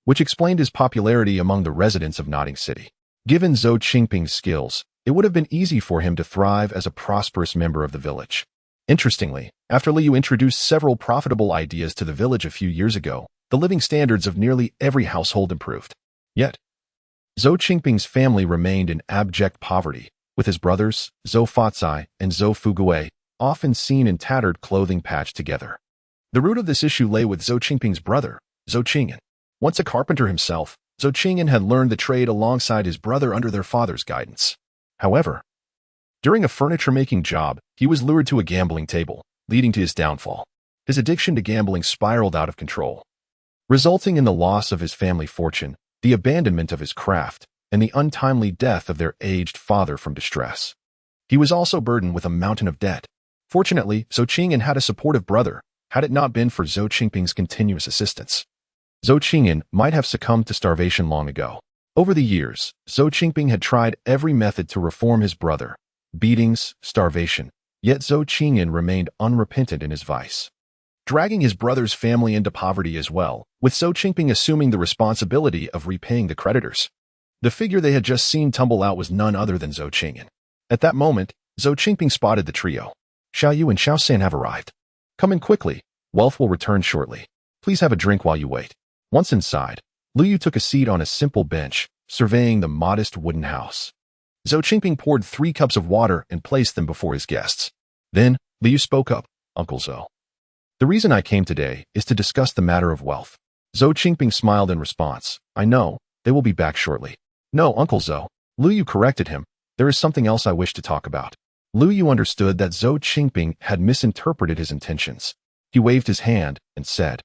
which explained his popularity among the residents of Notting City. Given Zhou Qingping's skills, it would have been easy for him to thrive as a prosperous member of the village. Interestingly, after Liu introduced several profitable ideas to the village a few years ago, the living standards of nearly every household improved. Yet, Zhou Qingping's family remained in abject poverty, with his brothers, Zhou Faocai and Zhou Fugui, often seen in tattered clothing patched together. The root of this issue lay with Zhou Qingping's brother, Zhou Qingyan. Once a carpenter himself, Zhou Qingyan had learned the trade alongside his brother under their father's guidance. However, during a furniture-making job, he was lured to a gambling table, leading to his downfall. His addiction to gambling spiraled out of control, resulting in the loss of his family fortune, the abandonment of his craft, and the untimely death of their aged father from distress. He was also burdened with a mountain of debt. Fortunately, Zhou Qingyan had a supportive brother. Had it not been for Zhou Qingping's continuous assistance, Zhou Qingyan might have succumbed to starvation long ago. Over the years, Zhou Qingping had tried every method to reform his brother: beatings, starvation, yet Zhou Qingyan remained unrepentant in his vice, dragging his brother's family into poverty as well, with Zhou Qingping assuming the responsibility of repaying the creditors. The figure they had just seen tumble out was none other than Zhou Qingyan. At that moment, Zhou Qingping spotted the trio. Xiao Yu and Xiao San have arrived. Come in quickly. Wealth will return shortly. Please have a drink while you wait. Once inside, Lu Yu took a seat on a simple bench, surveying the modest wooden house. Zhou Qingping poured 3 cups of water and placed them before his guests. Then, Lu Yu spoke up, Uncle Zhou. The reason I came today is to discuss the matter of wealth. Zhou Qingping smiled in response. I know, they will be back shortly. No, Uncle Zhou. Lu Yu corrected him. There is something else I wish to talk about. Lu Yu understood that Zhou Qingping had misinterpreted his intentions. He waved his hand and said,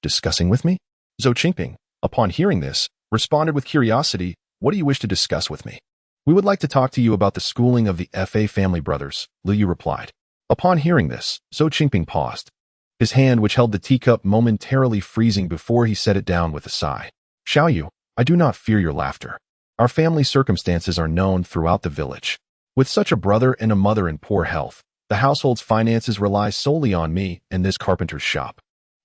Discussing with me? Zhou Qingping, upon hearing this, responded with curiosity, What do you wish to discuss with me? We would like to talk to you about the schooling of the Fa family brothers, Lu Yu replied. Upon hearing this, Zhou Qingping paused, his hand which held the teacup momentarily freezing before he set it down with a sigh. Xiao Yu, I do not fear your laughter. Our family circumstances are known throughout the village. With such a brother and a mother in poor health, the household's finances rely solely on me and this carpenter's shop.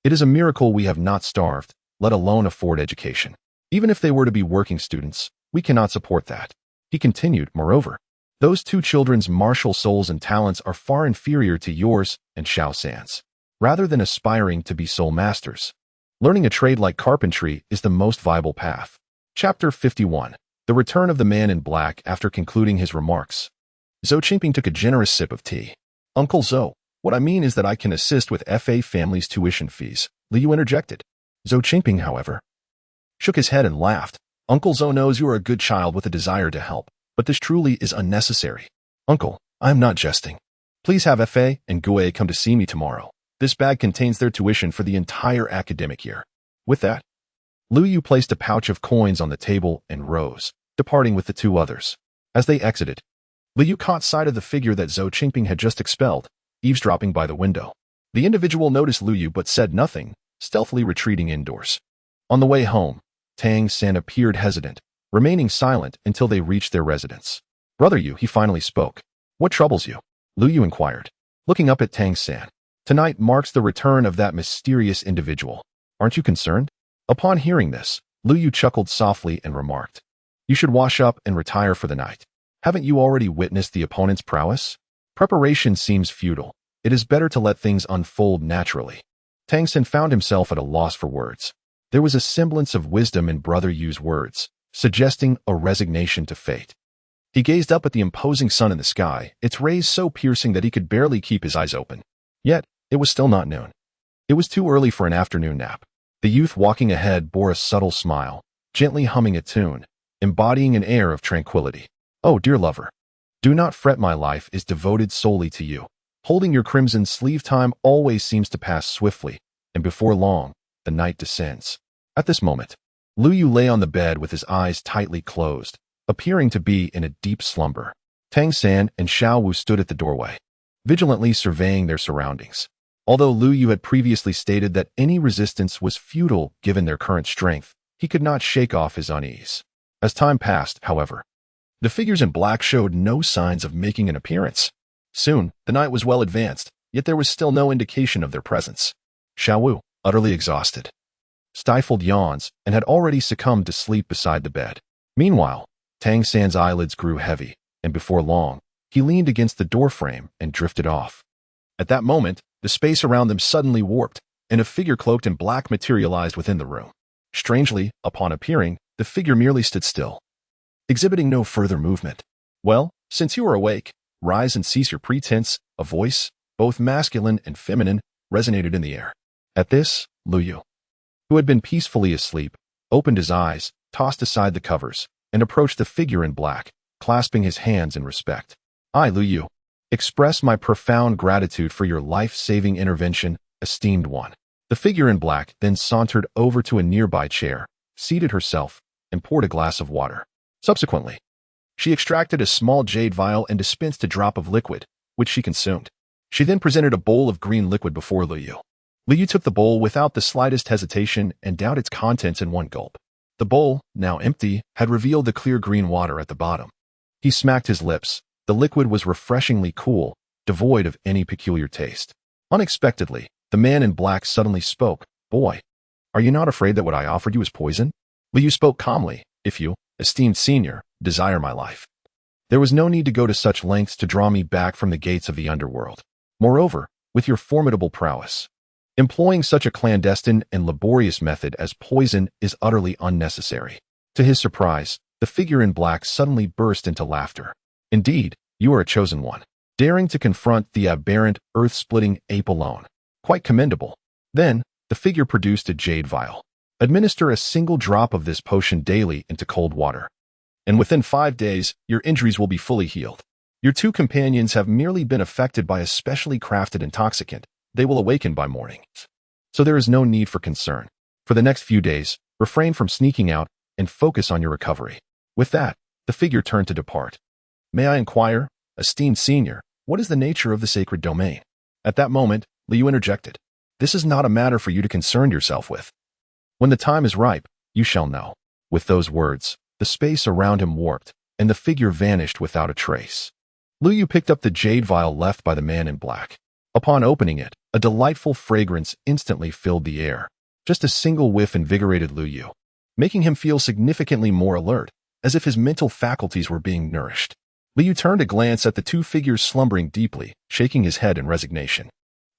It is a miracle we have not starved, let alone afford education. Even if they were to be working students, we cannot support that. He continued, moreover, those 2 children's martial souls and talents are far inferior to yours and Xiao San's. Rather than aspiring to be sole masters, learning a trade like carpentry is the most viable path. Chapter 51. The Return of the Man in Black. After concluding his remarks, Zhou Qingping took a generous sip of tea. Uncle Zhou, what I mean is that I can assist with Fa family's tuition fees, Lu Yu interjected. Zhou Qingping, however, shook his head and laughed. Uncle Zhou knows you are a good child with a desire to help, but this truly is unnecessary. Uncle, I am not jesting. Please have Fa and Gue come to see me tomorrow. This bag contains their tuition for the entire academic year. With that, Lu Yu placed a pouch of coins on the table and rose, departing with the 2 others. As they exited, Lu Yu caught sight of the figure that Zhou Qingping had just expelled, eavesdropping by the window. The individual noticed Lu Yu but said nothing, stealthily retreating indoors. On the way home, Tang San appeared hesitant, remaining silent until they reached their residence. Brother Yu, he finally spoke. What troubles you? Lu Yu inquired, looking up at Tang San. Tonight marks the return of that mysterious individual. Aren't you concerned? Upon hearing this, Lu Yu chuckled softly and remarked, You should wash up and retire for the night. Haven't you already witnessed the opponent's prowess? Preparation seems futile. It is better to let things unfold naturally. Tang San found himself at a loss for words. There was a semblance of wisdom in Brother Yu's words, suggesting a resignation to fate. He gazed up at the imposing sun in the sky, its rays so piercing that he could barely keep his eyes open. Yet, it was still not noon. It was too early for an afternoon nap. The youth walking ahead bore a subtle smile, gently humming a tune, embodying an air of tranquility. Oh, dear lover, do not fret, my life is devoted solely to you. Holding your crimson sleeve, time always seems to pass swiftly, and before long, the night descends. At this moment, Lu Yu lay on the bed with his eyes tightly closed, appearing to be in a deep slumber. Tang San and Xiao Wu stood at the doorway. vigilantly surveying their surroundings. Although Lu Yu had previously stated that any resistance was futile given their current strength, he could not shake off his unease. As time passed, however, the figures in black showed no signs of making an appearance. Soon, the night was well advanced, yet there was still no indication of their presence. Xiao Wu, utterly exhausted, stifled yawns and had already succumbed to sleep beside the bed. Meanwhile, Tang San's eyelids grew heavy, and before long, he leaned against the doorframe and drifted off. At that moment, the space around them suddenly warped, and a figure cloaked in black materialized within the room. Strangely, upon appearing, the figure merely stood still, exhibiting no further movement. "Well, since you are awake, rise and cease your pretense," a voice, both masculine and feminine, resonated in the air. At this, Lu Yu, who had been peacefully asleep, opened his eyes, tossed aside the covers, and approached the figure in black, clasping his hands in respect. "I, Lu Yu, express my profound gratitude for your life-saving intervention, esteemed one." The figure in black then sauntered over to a nearby chair, seated herself, and poured a glass of water. Subsequently, she extracted a small jade vial and dispensed a drop of liquid, which she consumed. She then presented a bowl of green liquid before Lu Yu. Lu Yu took the bowl without the slightest hesitation and downed its contents in one gulp. The bowl, now empty, had revealed the clear green water at the bottom. He smacked his lips. The liquid was refreshingly cool, devoid of any peculiar taste. Unexpectedly, the man in black suddenly spoke. "Boy, are you not afraid that what I offered you is poison?" Lu Yu spoke calmly. "If you, esteemed senior, desire my life, there was no need to go to such lengths to draw me back from the gates of the underworld. Moreover, with your formidable prowess, employing such a clandestine and laborious method as poison is utterly unnecessary." To his surprise, the figure in black suddenly burst into laughter. "Indeed, you are a chosen one, daring to confront the aberrant, earth-splitting ape alone. Quite commendable." Then, the figure produced a jade vial. "Administer a single drop of this potion daily into cold water, and within 5 days, your injuries will be fully healed. Your 2 companions have merely been affected by a specially crafted intoxicant. They will awaken by morning, so there is no need for concern. For the next few days, refrain from sneaking out and focus on your recovery." With that, the figure turned to depart. "May I inquire, esteemed senior, what is the nature of the sacred domain?" At that moment, Lu Yu interjected. "This is not a matter for you to concern yourself with. When the time is ripe, you shall know." With those words, the space around him warped, and the figure vanished without a trace. Lu Yu picked up the jade vial left by the man in black. Upon opening it, a delightful fragrance instantly filled the air. Just a single whiff invigorated Lu Yu, making him feel significantly more alert, as if his mental faculties were being nourished. Lu Yu turned to glance at the 2 figures slumbering deeply, shaking his head in resignation.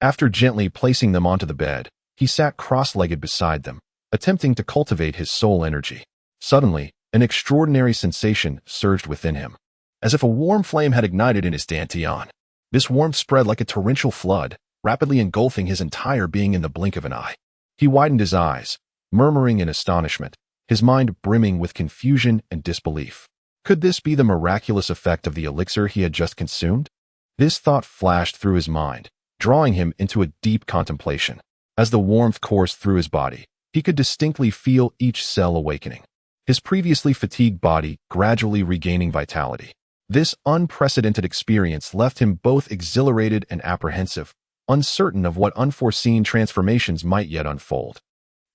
After gently placing them onto the bed, he sat cross-legged beside them, attempting to cultivate his soul energy. Suddenly, an extraordinary sensation surged within him, as if a warm flame had ignited in his dantian. This warmth spread like a torrential flood, rapidly engulfing his entire being in the blink of an eye. He widened his eyes, murmuring in astonishment, his mind brimming with confusion and disbelief. Could this be the miraculous effect of the elixir he had just consumed? This thought flashed through his mind, drawing him into a deep contemplation. As the warmth coursed through his body, he could distinctly feel each cell awakening, his previously fatigued body gradually regaining vitality. This unprecedented experience left him both exhilarated and apprehensive, uncertain of what unforeseen transformations might yet unfold.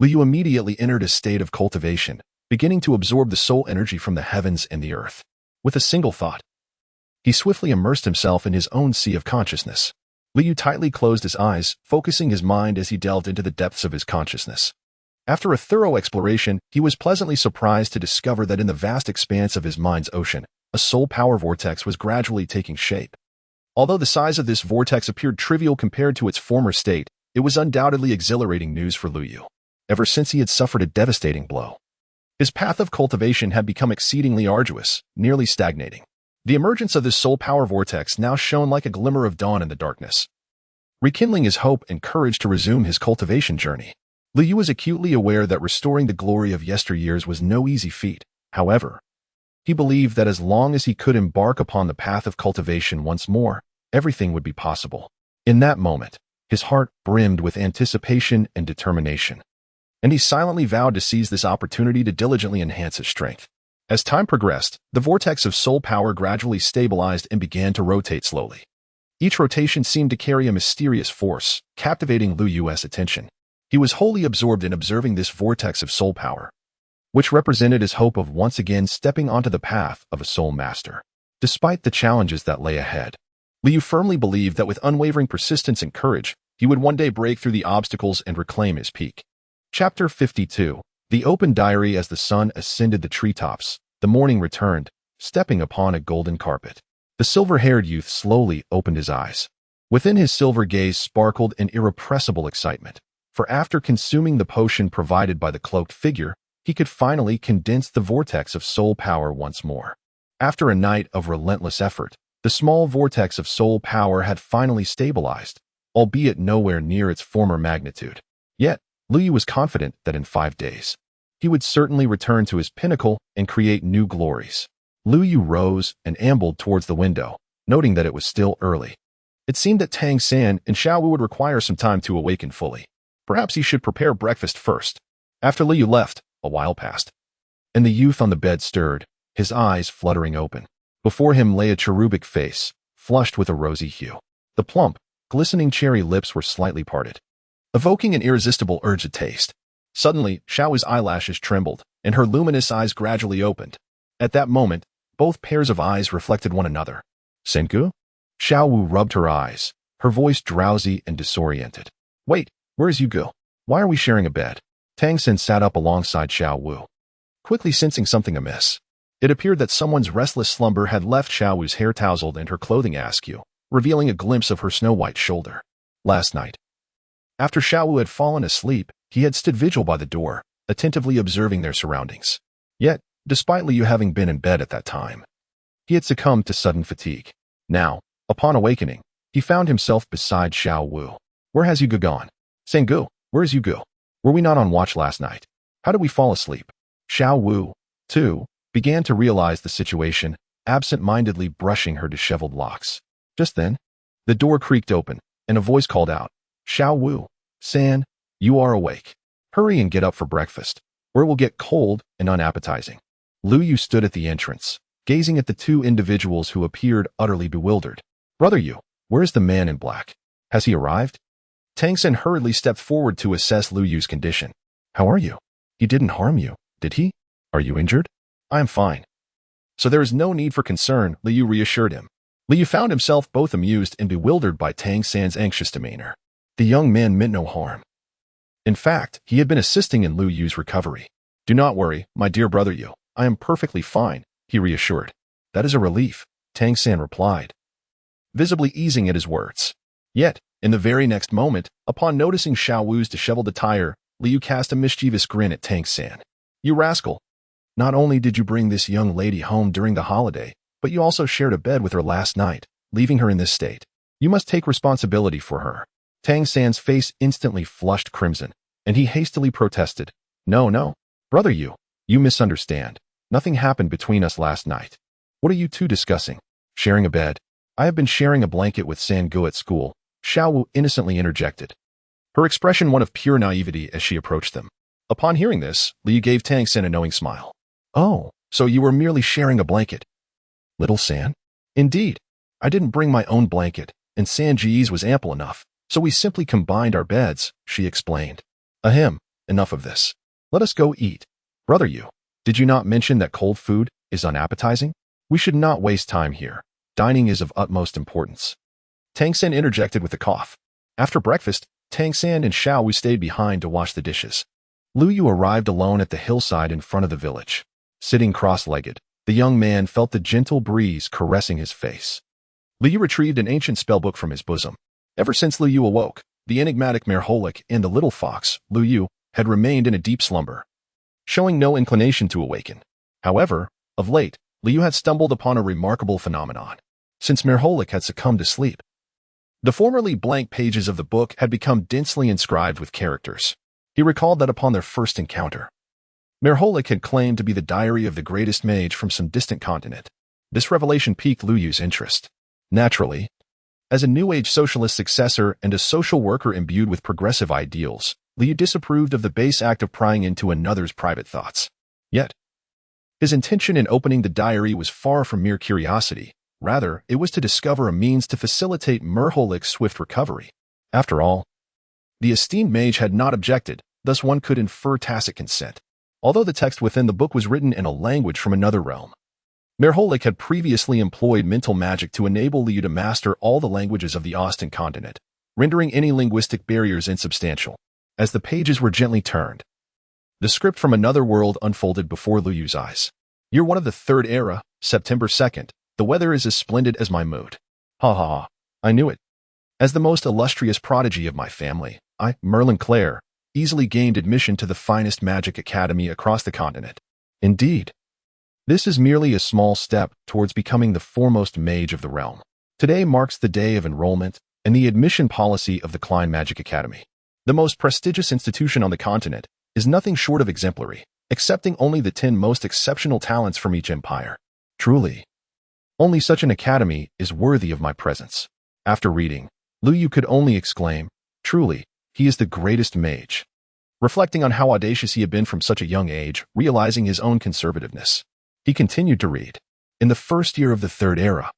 Lu Yu immediately entered a state of cultivation, beginning to absorb the soul energy from the heavens and the earth. With a single thought, he swiftly immersed himself in his own sea of consciousness. Lu Yu tightly closed his eyes, focusing his mind as he delved into the depths of his consciousness. After a thorough exploration, he was pleasantly surprised to discover that in the vast expanse of his mind's ocean, a soul power vortex was gradually taking shape. Although the size of this vortex appeared trivial compared to its former state, it was undoubtedly exhilarating news for Lu Yu. Ever since he had suffered a devastating blow, his path of cultivation had become exceedingly arduous, nearly stagnating. The emergence of this soul power vortex now shone like a glimmer of dawn in the darkness, rekindling his hope and courage to resume his cultivation journey. Lu Yu was acutely aware that restoring the glory of yesteryears was no easy feat. However, he believed that as long as he could embark upon the path of cultivation once more, everything would be possible. In that moment, his heart brimmed with anticipation and determination, and he silently vowed to seize this opportunity to diligently enhance his strength. As time progressed, the vortex of soul power gradually stabilized and began to rotate slowly. Each rotation seemed to carry a mysterious force, captivating Lu Yu's attention. He was wholly absorbed in observing this vortex of soul power, which represented his hope of once again stepping onto the path of a soul master. Despite the challenges that lay ahead, Liu firmly believed that with unwavering persistence and courage, he would one day break through the obstacles and reclaim his peak. Chapter 52. The Open Diary. As the sun ascended the treetops, the morning returned, stepping upon a golden carpet. The silver-haired youth slowly opened his eyes. Within his silver gaze sparkled an irrepressible excitement, for after consuming the potion provided by the cloaked figure, he could finally condense the vortex of soul power once more. After a night of relentless effort, the small vortex of soul power had finally stabilized, albeit nowhere near its former magnitude. Yet, Lu Yu was confident that in 5 days, he would certainly return to his pinnacle and create new glories. Lu Yu rose and ambled towards the window, noting that it was still early. It seemed that Tang San and Xiao Wu would require some time to awaken fully. Perhaps he should prepare breakfast first. After Lu Yu left, a while passed, and the youth on the bed stirred, his eyes fluttering open. Before him lay a cherubic face, flushed with a rosy hue. The plump, glistening cherry lips were slightly parted, evoking an irresistible urge to taste. Suddenly, Xiao Wu's eyelashes trembled, and her luminous eyes gradually opened. At that moment, both pairs of eyes reflected one another. Senku? Xiao Wu rubbed her eyes, her voice drowsy and disoriented. Wait, where is Yugu? Why are we sharing a bed? Tang Sen sat up alongside Xiao Wu, quickly sensing something amiss. It appeared that someone's restless slumber had left Xiao Wu's hair tousled and her clothing askew, revealing a glimpse of her snow-white shoulder. Last night, after Xiao Wu had fallen asleep, he had stood vigil by the door, attentively observing their surroundings. Yet, despite Liu having been in bed at that time, he had succumbed to sudden fatigue. Now, upon awakening, he found himself beside Xiao Wu. Where has Yugu gone? Sengu, where is Yugu? Were we not on watch last night? How did we fall asleep? Xiao Wu, too, began to realize the situation, absent-mindedly brushing her disheveled locks. Just then, the door creaked open, and a voice called out, Xiao Wu, San, you are awake. Hurry and get up for breakfast, or it will get cold and unappetizing. Lu Yu stood at the entrance, gazing at the two individuals who appeared utterly bewildered. Brother Yu, where is the man in black? Has he arrived? Tang Sen hurriedly stepped forward to assess Lu Yu's condition. How are you? He didn't harm you, did he? Are you injured? I am fine. So there is no need for concern, Lu Yu reassured him. Lu Yu found himself both amused and bewildered by Tang San's anxious demeanor. The young man meant no harm. In fact, he had been assisting in Lu Yu's recovery. Do not worry, my dear brother Yu. I am perfectly fine, he reassured. That is a relief, Tang San replied, visibly easing at his words. Yet, in the very next moment, upon noticing Xiao Wu's disheveled attire, Liu cast a mischievous grin at Tang San. You rascal! Not only did you bring this young lady home during the holiday, but you also shared a bed with her last night, leaving her in this state. You must take responsibility for her. Tang San's face instantly flushed crimson, and he hastily protested. No, brother Yu, you misunderstand. Nothing happened between us last night. What are you two discussing? Sharing a bed? I have been sharing a blanket with Sangu at school, Xiao Wu innocently interjected, her expression one of pure naivety as she approached them. Upon hearing this, Liu gave Tang San a knowing smile. Oh, so you were merely sharing a blanket. Little San? Indeed. I didn't bring my own blanket, and San Ji's was ample enough, so we simply combined our beds, she explained. Ahem, enough of this. Let us go eat. Brother Yu, did you not mention that cold food is unappetizing? We should not waste time here. Dining is of utmost importance. Tang San interjected with a cough. After breakfast, Tang San and Xiao Wu stayed behind to wash the dishes. Lu Yu arrived alone at the hillside in front of the village. Sitting cross-legged, the young man felt the gentle breeze caressing his face. Lu Yu retrieved an ancient spellbook from his bosom. Ever since Lu Yu awoke, the enigmatic Merholik and the little fox, Lu Yu, had remained in a deep slumber, showing no inclination to awaken. However, of late, Lu Yu had stumbled upon a remarkable phenomenon. Since Merholik had succumbed to sleep, the formerly blank pages of the book had become densely inscribed with characters. He recalled that upon their first encounter, Merholik had claimed to be the diary of the greatest mage from some distant continent. This revelation piqued Lu Yu's interest. Naturally, as a New Age socialist successor and a social worker imbued with progressive ideals, Lu Yu disapproved of the base act of prying into another's private thoughts. Yet, his intention in opening the diary was far from mere curiosity. Rather, it was to discover a means to facilitate Merholik's swift recovery. After all, the esteemed mage had not objected, thus one could infer tacit consent. Although the text within the book was written in a language from another realm, Merholik had previously employed mental magic to enable Liu to master all the languages of the Austin continent, rendering any linguistic barriers insubstantial. As the pages were gently turned, the script from another world unfolded before Liu's eyes. Year 1 of the Third Era, September 2nd. The weather is as splendid as my mood. Ha ha ha. I knew it. As the most illustrious prodigy of my family, I, Merlin Clare, easily gained admission to the finest magic academy across the continent. Indeed, this is merely a small step towards becoming the foremost mage of the realm. Today marks the day of enrollment and the admission policy of the Klein Magic Academy. The most prestigious institution on the continent is nothing short of exemplary, accepting only the 10 most exceptional talents from each empire. Truly, only such an academy is worthy of my presence. After reading, Liu could only exclaim, truly, he is the greatest mage. Reflecting on how audacious he had been from such a young age, realizing his own conservativeness, he continued to read. In the first year of the Third Era,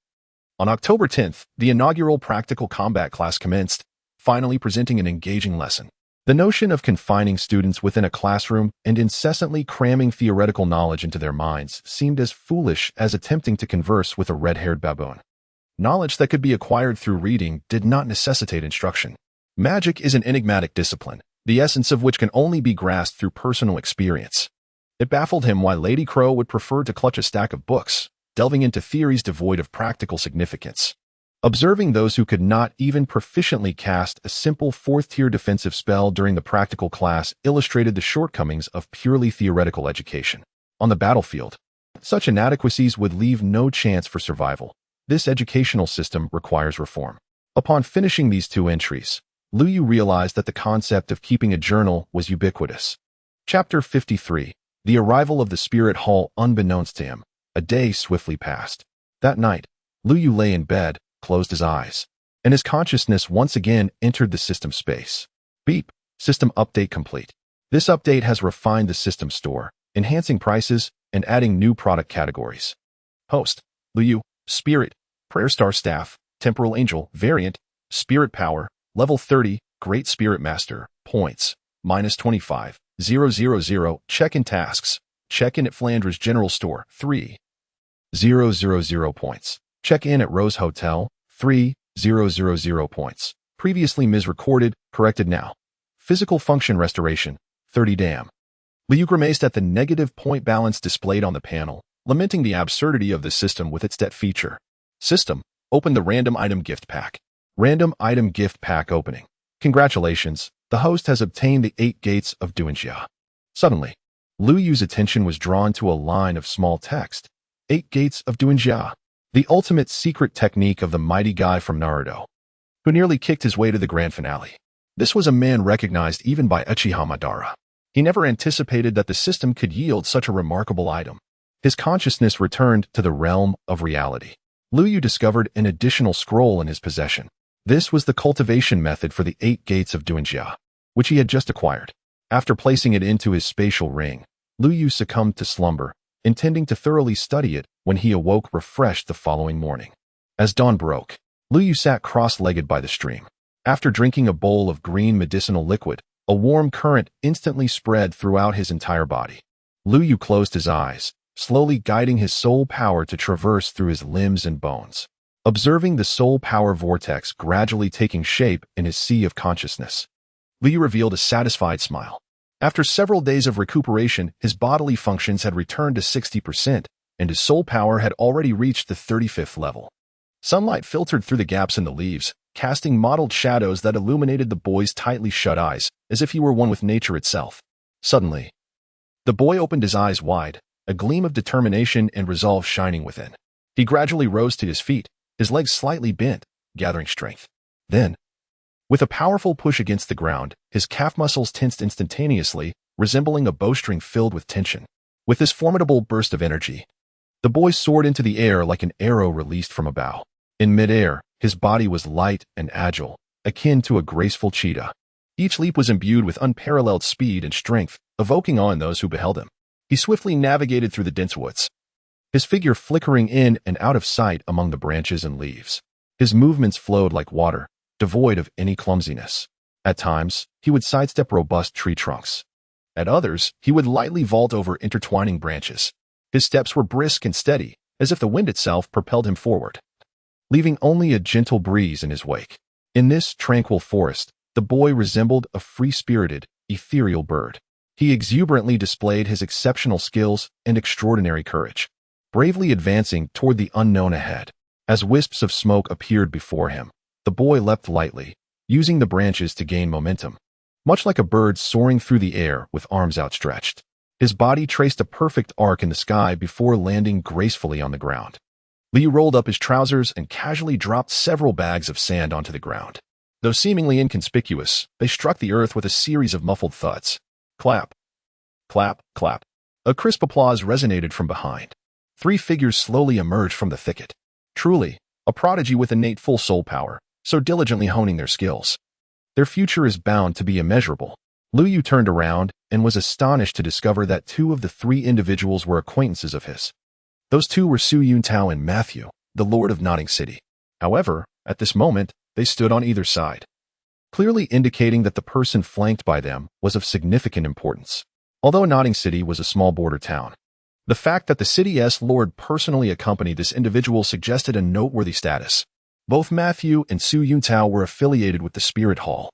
on October 10th, the inaugural practical combat class commenced, finally presenting an engaging lesson. The notion of confining students within a classroom and incessantly cramming theoretical knowledge into their minds seemed as foolish as attempting to converse with a red-haired baboon. Knowledge that could be acquired through reading did not necessitate instruction. Magic is an enigmatic discipline, the essence of which can only be grasped through personal experience. It baffled him why Lady Crow would prefer to clutch a stack of books, delving into theories devoid of practical significance. Observing those who could not even proficiently cast a simple fourth-tier defensive spell during the practical class illustrated the shortcomings of purely theoretical education. On the battlefield, such inadequacies would leave no chance for survival. This educational system requires reform. Upon finishing these 2 entries, Liu realized that the concept of keeping a journal was ubiquitous. Chapter 53. The arrival of the Spirit Hall. Unbeknownst to him, a day swiftly passed. That night, Liu lay in bed, closed his eyes, and his consciousness once again entered the system space. Beep. System update complete. This update has refined the system store, enhancing prices and adding new product categories. Host: Liu, Spirit, Prayer Star Staff, Temporal Angel, Variant, Spirit Power, Level 30, Great Spirit Master, Points, -25, 000, Check-in Tasks, Check-in at Flanders General Store, 3,000 points. Check-in at Rose Hotel, 3,000 points. Previously misrecorded, corrected now. Physical Function Restoration, 30 Dam. Liu grimaced at the negative point balance displayed on the panel, lamenting the absurdity of the system with its debt feature. System, open the Random Item Gift Pack. Random Item Gift Pack opening. Congratulations, the host has obtained the 8 Gates of Duanjia. Suddenly, Liu's attention was drawn to a line of small text. 8 Gates of Duanjia. The ultimate secret technique of the mighty guy from Naruto, who nearly kicked his way to the grand finale. This was a man recognized even by Uchiha Madara. He never anticipated that the system could yield such a remarkable item. His consciousness returned to the realm of reality. Liu discovered an additional scroll in his possession. This was the cultivation method for the 8 Gates of Duanjia, which he had just acquired. After placing it into his spatial ring, Liu succumbed to slumber, intending to thoroughly study it when he awoke refreshed the following morning. As dawn broke, Liu sat cross-legged by the stream. After drinking a bowl of green medicinal liquid, a warm current instantly spread throughout his entire body. Liu closed his eyes, slowly guiding his soul power to traverse through his limbs and bones. Observing the soul power vortex gradually taking shape in his sea of consciousness, Liu revealed a satisfied smile. After several days of recuperation, his bodily functions had returned to 60%, and his soul power had already reached the 35th level. Sunlight filtered through the gaps in the leaves, casting mottled shadows that illuminated the boy's tightly shut eyes, as if he were one with nature itself. Suddenly, the boy opened his eyes wide, a gleam of determination and resolve shining within. He gradually rose to his feet, his legs slightly bent, gathering strength. Then, with a powerful push against the ground, his calf muscles tensed instantaneously, resembling a bowstring filled with tension. With this formidable burst of energy, the boy soared into the air like an arrow released from a bow. In midair, his body was light and agile, akin to a graceful cheetah. Each leap was imbued with unparalleled speed and strength, evoking awe in those who beheld him. He swiftly navigated through the dense woods, his figure flickering in and out of sight among the branches and leaves. His movements flowed like water, devoid of any clumsiness. At times, he would sidestep robust tree trunks. At others, he would lightly vault over intertwining branches. His steps were brisk and steady, as if the wind itself propelled him forward, leaving only a gentle breeze in his wake. In this tranquil forest, the boy resembled a free-spirited, ethereal bird. He exuberantly displayed his exceptional skills and extraordinary courage, bravely advancing toward the unknown ahead. As wisps of smoke appeared before him, the boy leapt lightly, using the branches to gain momentum. Much like a bird soaring through the air with arms outstretched, his body traced a perfect arc in the sky before landing gracefully on the ground. Liu rolled up his trousers and casually dropped several bags of sand onto the ground. Though seemingly inconspicuous, they struck the earth with a series of muffled thuds. Clap, clap, clap. A crisp applause resonated from behind. 3 figures slowly emerged from the thicket. Truly, a prodigy with innate full soul power, so diligently honing their skills. Their future is bound to be immeasurable. Lu Yu turned around and was astonished to discover that 2 of the 3 individuals were acquaintances of his. Those 2 were Su Yuntao and Matthew, the Lord of Notting City. However, at this moment, they stood on either side, clearly indicating that the person flanked by them was of significant importance. Although Notting City was a small border town, the fact that the city's lord personally accompanied this individual suggested a noteworthy status. Both Matthew and Su Yuntao were affiliated with the Spirit Hall,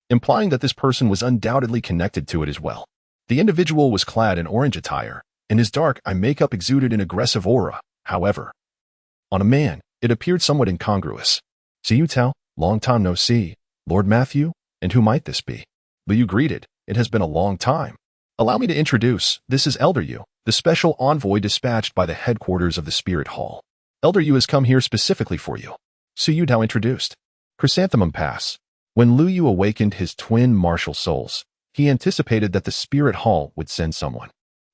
implying that this person was undoubtedly connected to it as well. The individual was clad in orange attire, and his dark eye makeup exuded an aggressive aura. However, on a man, it appeared somewhat incongruous. Su Yuntao, long time no see. Lord Matthew, and who might this be? Liu greeted. It has been a long time. Allow me to introduce, this is Elder Yu, the special envoy dispatched by the headquarters of the Spirit Hall. Elder Yu has come here specifically for you. Su Yuntao introduced. Chrysanthemum Pass. When Lu Yu awakened his twin martial souls, he anticipated that the Spirit Hall would send someone,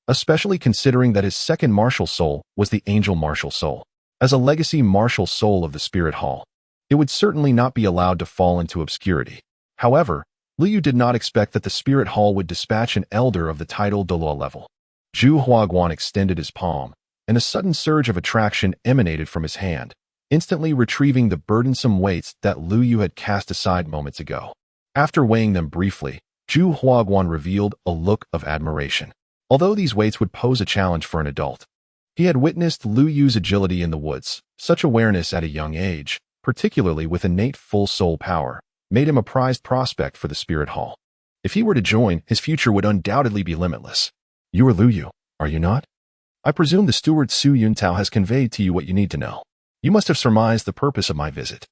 especially considering that his second martial soul was the Angel Martial Soul. As a legacy martial soul of the Spirit Hall, it would certainly not be allowed to fall into obscurity. However, Lu Yu did not expect that the Spirit Hall would dispatch an elder of the title Doloa level. Zhu Huaguan extended his palm, and a sudden surge of attraction emanated from his hand, instantly retrieving the burdensome weights that Lu Yu had cast aside moments ago. After weighing them briefly, Zhu Huaguan revealed a look of admiration. Although these weights would pose a challenge for an adult, he had witnessed Lu Yu's agility in the woods. Such awareness at a young age, particularly with innate full soul power, made him a prized prospect for the Spirit Hall. If he were to join, his future would undoubtedly be limitless. You are Lu Yu, are you not? I presume the steward Su Yuntao has conveyed to you what you need to know. You must have surmised the purpose of my visit.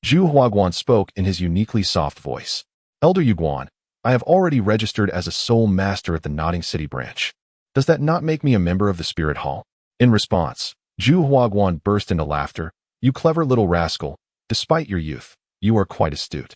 Zhu Huaguan spoke in his uniquely soft voice. Elder Yu Guan, I have already registered as a soul master at the Notting City branch. Does that not make me a member of the Spirit Hall? In response, Zhu Huaguan burst into laughter. You clever little rascal, despite your youth, you are quite astute.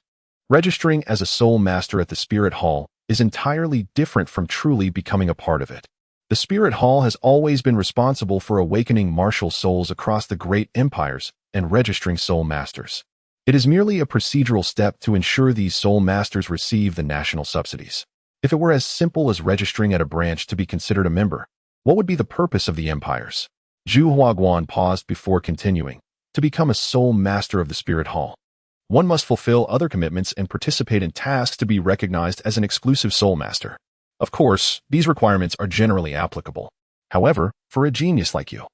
Registering as a soul master at the Spirit Hall is entirely different from truly becoming a part of it. The Spirit Hall has always been responsible for awakening martial souls across the great empires and registering soul masters. It is merely a procedural step to ensure these soul masters receive the national subsidies. If it were as simple as registering at a branch to be considered a member, what would be the purpose of the empires? Zhu Huaguan paused before continuing. To become a soul master of the Spirit Hall, one must fulfill other commitments and participate in tasks to be recognized as an exclusive soul master. Of course, these requirements are generally applicable. However, for a genius like you,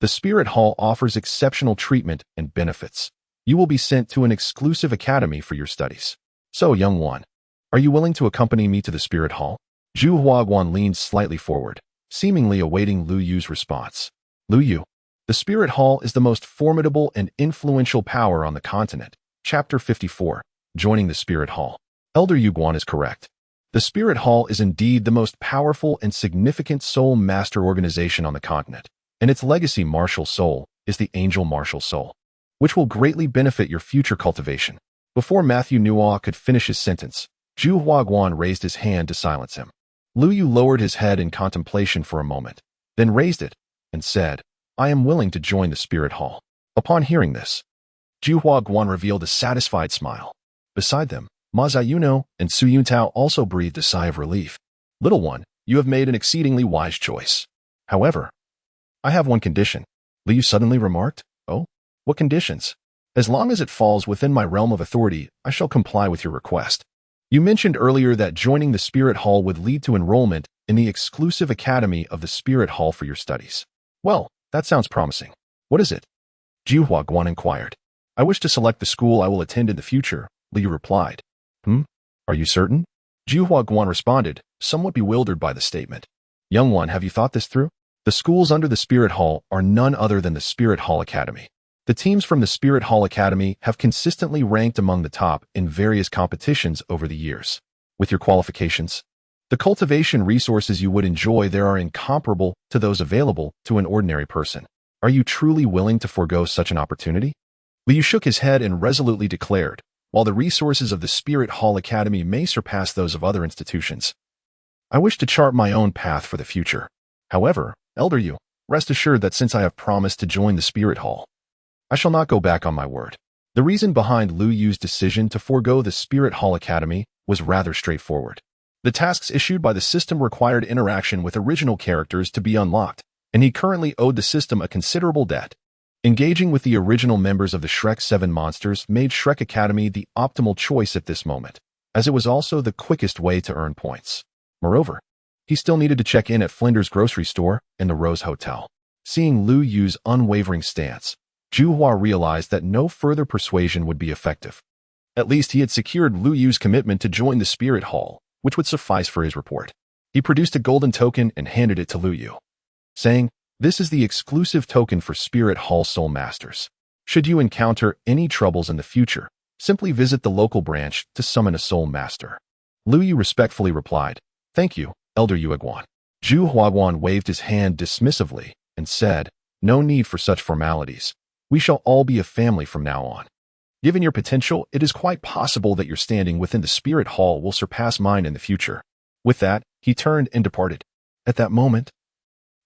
the Spirit Hall offers exceptional treatment and benefits. You will be sent to an exclusive academy for your studies. So, young one, are you willing to accompany me to the Spirit Hall? Zhu Huaguan leaned slightly forward, seemingly awaiting Lu Yu's response. Lu Yu, the Spirit Hall is the most formidable and influential power on the continent. Chapter 54. Joining the Spirit Hall. Elder Yu Guan is correct. The Spirit Hall is indeed the most powerful and significant soul master organization on the continent, and its legacy martial soul is the Angel Martial Soul, which will greatly benefit your future cultivation. Before Matthew Nuo could finish his sentence, Zhu Huaguan raised his hand to silence him. Lu Yu lowered his head in contemplation for a moment, then raised it and said, I am willing to join the Spirit Hall. Upon hearing this, Zhu Huaguan revealed a satisfied smile. Beside them, Ma Zayuno and Su Yuntao also breathed a sigh of relief. Little one, you have made an exceedingly wise choice. However, I have one condition. Liu suddenly remarked. Oh, what conditions? As long as it falls within my realm of authority, I shall comply with your request. You mentioned earlier that joining the Spirit Hall would lead to enrollment in the exclusive academy of the Spirit Hall for your studies. Well, that sounds promising. What is it? Jiuhua Guan inquired. I wish to select the school I will attend in the future, Liu replied. Are you certain? Jiuhua Guan responded, somewhat bewildered by the statement. Young one, have you thought this through? The schools under the Spirit Hall are none other than the Spirit Hall Academy. The teams from the Spirit Hall Academy have consistently ranked among the top in various competitions over the years. With your qualifications, the cultivation resources you would enjoy there are incomparable to those available to an ordinary person. Are you truly willing to forego such an opportunity? Liu shook his head and resolutely declared, while the resources of the Spirit Hall Academy may surpass those of other institutions, I wish to chart my own path for the future. However, Elder Yu, rest assured that since I have promised to join the Spirit Hall, I shall not go back on my word. The reason behind Liu Yu's decision to forego the Spirit Hall Academy was rather straightforward. The tasks issued by the system required interaction with original characters to be unlocked, and he currently owed the system a considerable debt. Engaging with the original members of the Shrek 7 monsters made Shrek Academy the optimal choice at this moment, as it was also the quickest way to earn points. Moreover, he still needed to check in at Flinders Grocery Store and the Rose Hotel. Seeing Liu Yu's unwavering stance, Jiuhua realized that no further persuasion would be effective. At least he had secured Liu Yu's commitment to join the Spirit Hall, which would suffice for his report. He produced a golden token and handed it to Liu Yu, saying, This is the exclusive token for Spirit Hall Soul Masters. Should you encounter any troubles in the future, simply visit the local branch to summon a Soul Master. Liu Yu respectfully replied, Thank you, Elder Yueguan. Zhu Huaguan waved his hand dismissively and said, No need for such formalities. We shall all be a family from now on. Given your potential, it is quite possible that your standing within the Spirit Hall will surpass mine in the future. With that, he turned and departed. At that moment,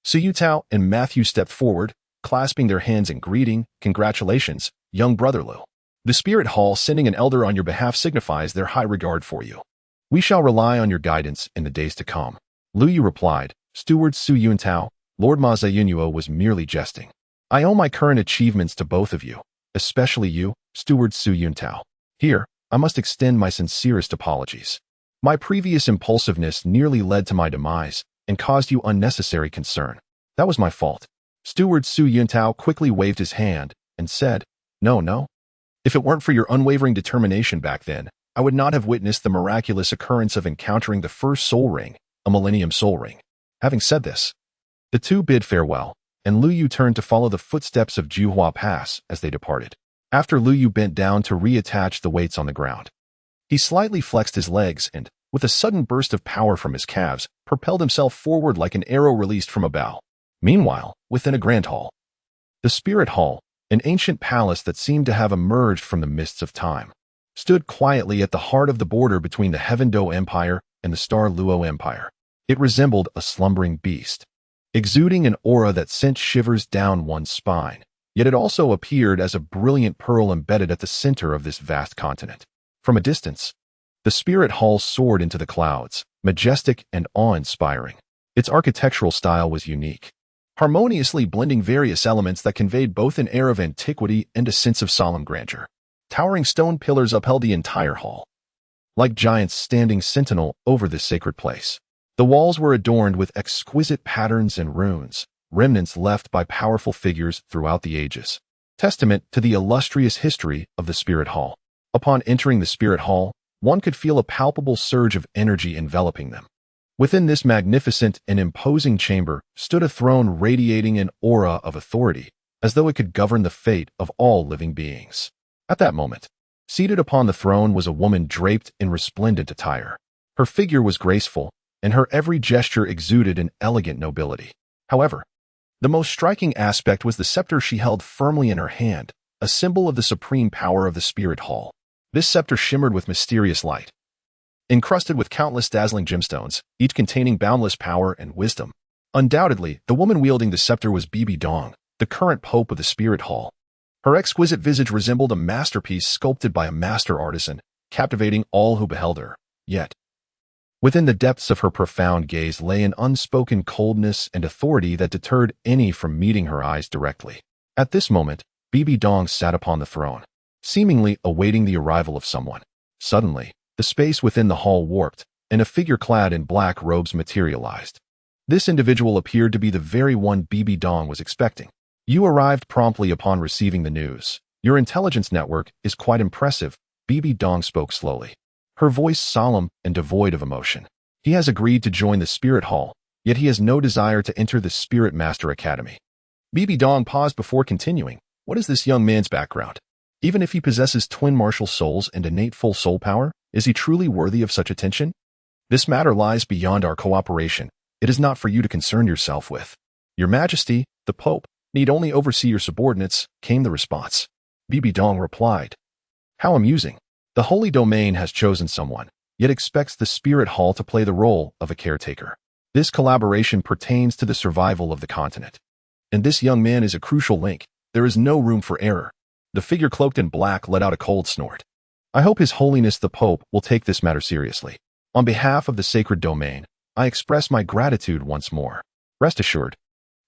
Su Yutao and Matthew stepped forward, clasping their hands in greeting. Congratulations, young brother Liu. The Spirit Hall sending an elder on your behalf signifies their high regard for you. We shall rely on your guidance in the days to come. Liu Yu replied, Steward Su Yuntao, Lord Ma Zayunuo was merely jesting. I owe my current achievements to both of you, especially you, Steward Su Yuntao. Here, I must extend my sincerest apologies. My previous impulsiveness nearly led to my demise and caused you unnecessary concern. That was my fault. Steward Su Yuntao quickly waved his hand and said, No. If it weren't for your unwavering determination back then, I would not have witnessed the miraculous occurrence of encountering the first soul ring, a Millennium Soul Ring. Having said this, the two bid farewell, and Liu Yu turned to follow the footsteps of Jiuhua Pass as they departed. After Liu Yu bent down to reattach the weights on the ground, he slightly flexed his legs and, with a sudden burst of power from his calves, propelled himself forward like an arrow released from a bow. Meanwhile, within a grand hall, the Spirit Hall, an ancient palace that seemed to have emerged from the mists of time, stood quietly at the heart of the border between the Heaven Do Empire and the Star Luo Empire. It resembled a slumbering beast, exuding an aura that sent shivers down one's spine, yet it also appeared as a brilliant pearl embedded at the center of this vast continent. From a distance, the Spirit Hall soared into the clouds, majestic and awe-inspiring. Its architectural style was unique, harmoniously blending various elements that conveyed both an air of antiquity and a sense of solemn grandeur. Towering stone pillars upheld the entire hall, like giants standing sentinel over this sacred place. The walls were adorned with exquisite patterns and runes, remnants left by powerful figures throughout the ages, testament to the illustrious history of the Spirit Hall. Upon entering the Spirit Hall, one could feel a palpable surge of energy enveloping them. Within this magnificent and imposing chamber stood a throne radiating an aura of authority, as though it could govern the fate of all living beings. At that moment, seated upon the throne was a woman draped in resplendent attire. Her figure was graceful, and her every gesture exuded an elegant nobility. However, the most striking aspect was the scepter she held firmly in her hand, a symbol of the supreme power of the Spirit Hall. This scepter shimmered with mysterious light, encrusted with countless dazzling gemstones, each containing boundless power and wisdom. Undoubtedly, the woman wielding the scepter was Bibi Dong, the current pope of the Spirit Hall. Her exquisite visage resembled a masterpiece sculpted by a master artisan, captivating all who beheld her. Yet, Within the depths of her profound gaze lay an unspoken coldness and authority that deterred any from meeting her eyes directly. At this moment, Bibi Dong sat upon the throne, seemingly awaiting the arrival of someone. Suddenly, the space within the hall warped, and a figure clad in black robes materialized. This individual appeared to be the very one Bibi Dong was expecting. You arrived promptly upon receiving the news. Your intelligence network is quite impressive, Bibi Dong spoke slowly, her voice solemn and devoid of emotion. He has agreed to join the Spirit Hall, yet he has no desire to enter the Spirit Master Academy. Bibi Dong paused before continuing. What is this young man's background? Even if he possesses twin martial souls and innate full soul power, is he truly worthy of such attention? This matter lies beyond our cooperation. It is not for you to concern yourself with. Your Majesty, the Pope, need only oversee your subordinates, came the response. Bibi Dong replied. How amusing. The Holy Domain has chosen someone, yet expects the Spirit Hall to play the role of a caretaker. This collaboration pertains to the survival of the continent. And this young man is a crucial link. There is no room for error. The figure cloaked in black let out a cold snort. I hope His Holiness the Pope will take this matter seriously. On behalf of the sacred domain, I express my gratitude once more. Rest assured,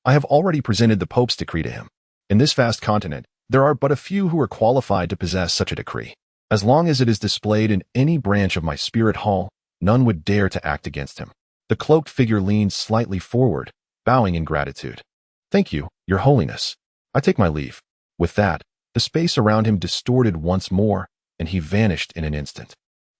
I have already presented the Pope's decree to him. In this vast continent, there are but a few who are qualified to possess such a decree. As long as it is displayed in any branch of my Spirit Hall, none would dare to act against him. The cloaked figure leaned slightly forward, bowing in gratitude. Thank you, Your Holiness. I take my leave. With that, the space around him distorted once more, and he vanished in an instant.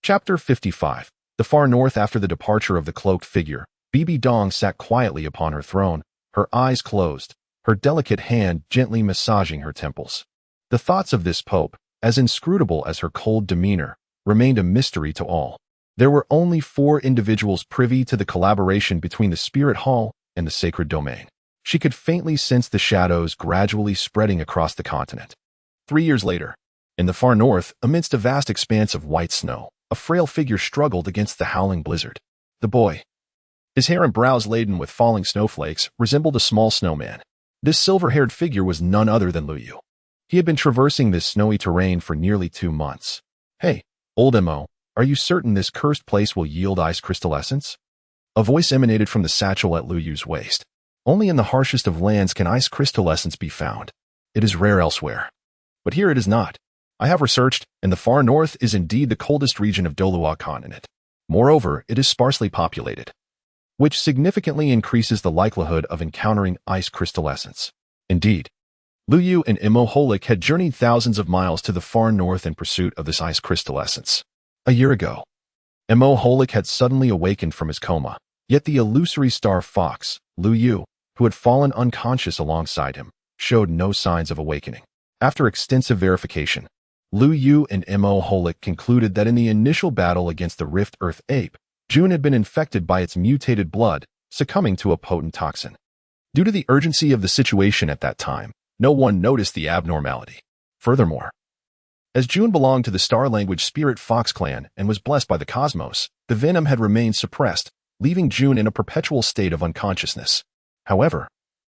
Chapter 55. The far north. After the departure of the cloaked figure, Bibi Dong sat quietly upon her throne, her eyes closed, her delicate hand gently massaging her temples. The thoughts of this pope, as inscrutable as her cold demeanor, remained a mystery to all. There were only 4 individuals privy to the collaboration between the Spirit Hall and the Sacred Domain. She could faintly sense the shadows gradually spreading across the continent. 3 years later, in the far north, amidst a vast expanse of white snow, a frail figure struggled against the howling blizzard. The boy, his hair and brows laden with falling snowflakes, resembled a small snowman. This silver-haired figure was none other than Lu Yu. He had been traversing this snowy terrain for nearly 2 months. Hey, old Mo, are you certain this cursed place will yield ice crystal essence? A voice emanated from the satchel at Lu Yu's waist. Only in the harshest of lands can ice crystal essence be found. It is rare elsewhere. But here it is not. I have researched, and the far north is indeed the coldest region of Dolua continent. Moreover, it is sparsely populated, which significantly increases the likelihood of encountering ice crystal essence. Indeed, Lu Yu and Imo Holik had journeyed thousands of miles to the far north in pursuit of this ice crystal essence. A year ago, Imo Holik had suddenly awakened from his coma, yet the illusory star fox, Lu Yu, who had fallen unconscious alongside him, showed no signs of awakening. After extensive verification, Lu Yu and Imo Holik concluded that in the initial battle against the Rift Earth ape, June had been infected by its mutated blood, succumbing to a potent toxin. Due to the urgency of the situation at that time, no one noticed the abnormality. Furthermore, as June belonged to the Star Language Spirit Fox clan and was blessed by the cosmos, the venom had remained suppressed, leaving June in a perpetual state of unconsciousness. However,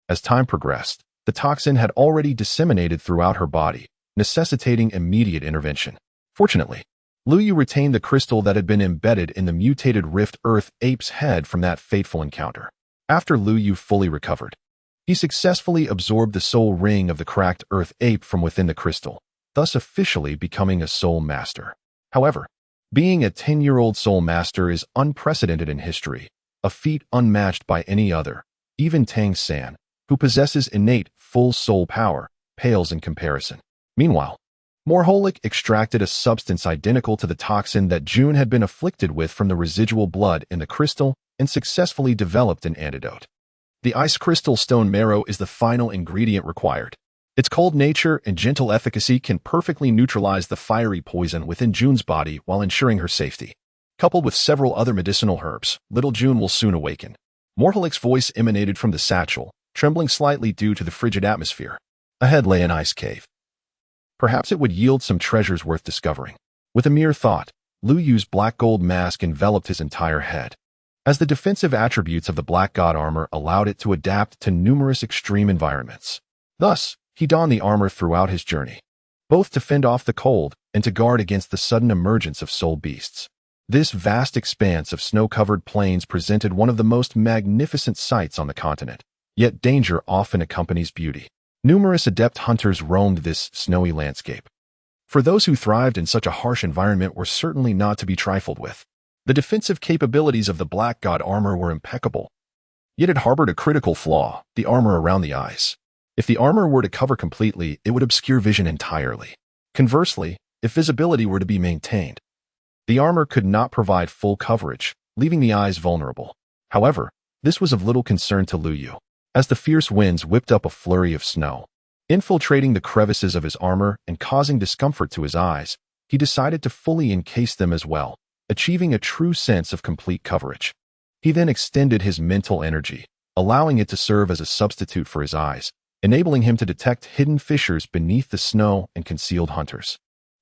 as time progressed, the toxin had already disseminated throughout her body, necessitating immediate intervention. Fortunately, Lu Yu retained the crystal that had been embedded in the mutated Rift Earth ape's head from that fateful encounter. After Lu Yu fully recovered, he successfully absorbed the soul ring of the cracked Earth ape from within the crystal, thus officially becoming a soul master. However, being a 10-year-old soul master is unprecedented in history, a feat unmatched by any other. Even Tang San, who possesses innate full soul power, pales in comparison. Meanwhile, Morholik extracted a substance identical to the toxin that June had been afflicted with from the residual blood in the crystal and successfully developed an antidote. The ice crystal stone marrow is the final ingredient required. Its cold nature and gentle efficacy can perfectly neutralize the fiery poison within June's body while ensuring her safety. Coupled with several other medicinal herbs, little June will soon awaken. Morholik's voice emanated from the satchel, trembling slightly due to the frigid atmosphere. Ahead lay an ice cave. Perhaps it would yield some treasures worth discovering. With a mere thought, Lu Yu's black gold mask enveloped his entire head, as the defensive attributes of the Black God armor allowed it to adapt to numerous extreme environments. Thus, he donned the armor throughout his journey, both to fend off the cold and to guard against the sudden emergence of soul beasts. This vast expanse of snow-covered plains presented one of the most magnificent sights on the continent, yet danger often accompanies beauty. Numerous adept hunters roamed this snowy landscape. For those who thrived in such a harsh environment were certainly not to be trifled with. The defensive capabilities of the Black God armor were impeccable, yet it harbored a critical flaw: the armor around the eyes. If the armor were to cover completely, it would obscure vision entirely. Conversely, if visibility were to be maintained, the armor could not provide full coverage, leaving the eyes vulnerable. However, this was of little concern to Lu Yu, as the fierce winds whipped up a flurry of snow, infiltrating the crevices of his armor and causing discomfort to his eyes. He decided to fully encase them as well, achieving a true sense of complete coverage. He then extended his mental energy, allowing it to serve as a substitute for his eyes, enabling him to detect hidden fissures beneath the snow and concealed hunters.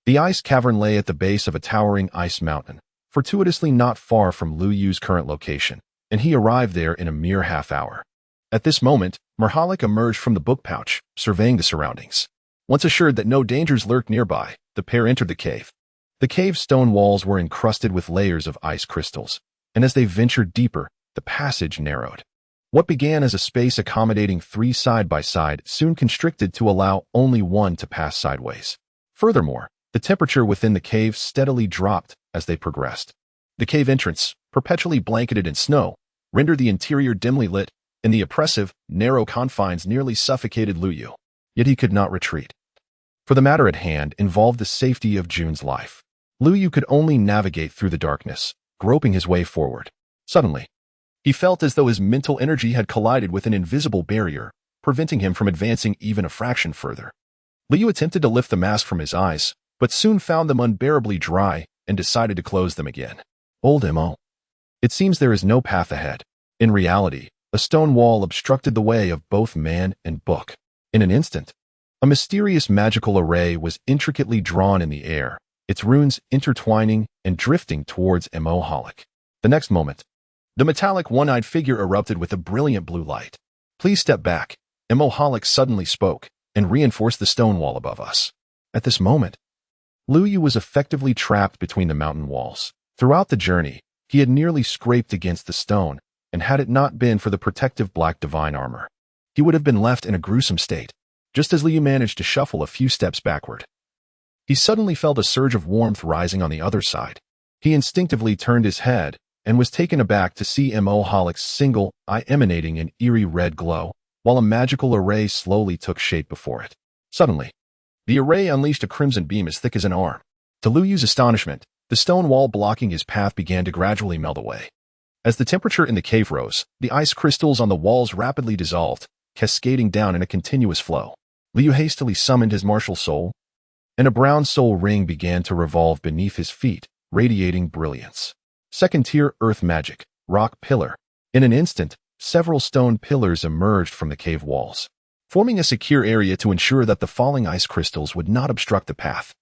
The ice cavern lay at the base of a towering ice mountain, fortuitously not far from Lu Yu's current location, and he arrived there in a mere half-hour. At this moment, Merhalik emerged from the book pouch, surveying the surroundings. Once assured that no dangers lurked nearby, the pair entered the cave. The cave's stone walls were encrusted with layers of ice crystals, and as they ventured deeper, the passage narrowed. What began as a space accommodating 3 side-by-side soon constricted to allow only one to pass sideways. Furthermore, the temperature within the cave steadily dropped as they progressed. The cave entrance, perpetually blanketed in snow, rendered the interior dimly lit, and the oppressive, narrow confines nearly suffocated Lu Yu. Yet he could not retreat. For the matter at hand involved the safety of Jun's life. Lu Yu could only navigate through the darkness, groping his way forward. Suddenly, he felt as though his mental energy had collided with an invisible barrier, preventing him from advancing even a fraction further. Lu Yu attempted to lift the mask from his eyes, but soon found them unbearably dry and decided to close them again. Old M.O. It seems there is no path ahead. In reality, a stone wall obstructed the way of both man and book. In an instant, a mysterious magical array was intricately drawn in the air, its runes intertwining and drifting towards Merhalik. The next moment, the metallic one-eyed figure erupted with a brilliant blue light. "Please step back," Merhalik suddenly spoke, "and reinforce the stone wall above us." At this moment, Lu Yu was effectively trapped between the mountain walls. Throughout the journey, he had nearly scraped against the stone, and had it not been for the protective black divine armor, he would have been left in a gruesome state. Just as Lu Yu managed to shuffle a few steps backward, he suddenly felt a surge of warmth rising on the other side. He instinctively turned his head and was taken aback to see Merhalik's single eye emanating an eerie red glow, while a magical array slowly took shape before it. Suddenly, the array unleashed a crimson beam as thick as an arm. To Lu Yu's astonishment, the stone wall blocking his path began to gradually melt away. As the temperature in the cave rose, the ice crystals on the walls rapidly dissolved, cascading down in a continuous flow. Lu Yu hastily summoned his martial soul, and a brown soul ring began to revolve beneath his feet, radiating brilliance. Second-tier earth magic, rock pillar. In an instant, several stone pillars emerged from the cave walls, forming a secure area to ensure that the falling ice crystals would not obstruct the path.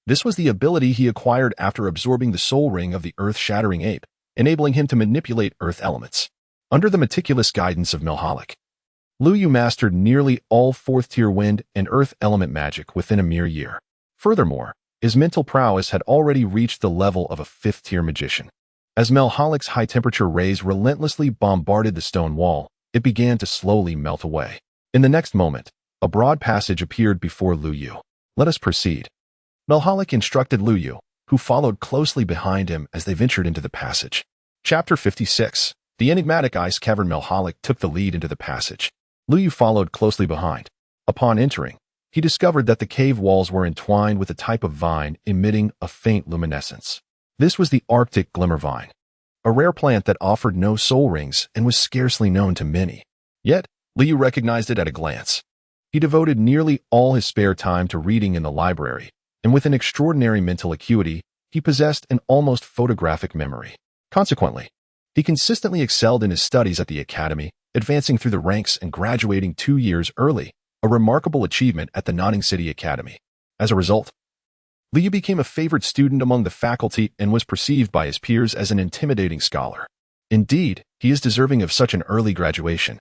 This was the ability he acquired after absorbing the soul ring of the earth-shattering ape, enabling him to manipulate earth elements. Under the meticulous guidance of Merhalik, Lu Yu mastered nearly all 4th-tier wind and earth element magic within a mere year. Furthermore, his mental prowess had already reached the level of a 5th-tier magician. As Merhalik's high-temperature rays relentlessly bombarded the stone wall, it began to slowly melt away. In the next moment, a broad passage appeared before Lu Yu. "Let us proceed," Merhalik instructed Lu Yu, who followed closely behind him as they ventured into the passage. Chapter 56. The enigmatic ice cavern. Merhalik took the lead into the passage. Lu Yu followed closely behind. Upon entering, he discovered that the cave walls were entwined with a type of vine emitting a faint luminescence. This was the Arctic glimmer vine, a rare plant that offered no soul rings and was scarcely known to many. Yet, Lu Yu recognized it at a glance. He devoted nearly all his spare time to reading in the library, and with an extraordinary mental acuity, he possessed an almost photographic memory. Consequently, he consistently excelled in his studies at the academy, advancing through the ranks and graduating 2 years early, a remarkable achievement at the Notting City Academy. As a result, Lu Yu became a favorite student among the faculty and was perceived by his peers as an intimidating scholar. Indeed, he is deserving of such an early graduation,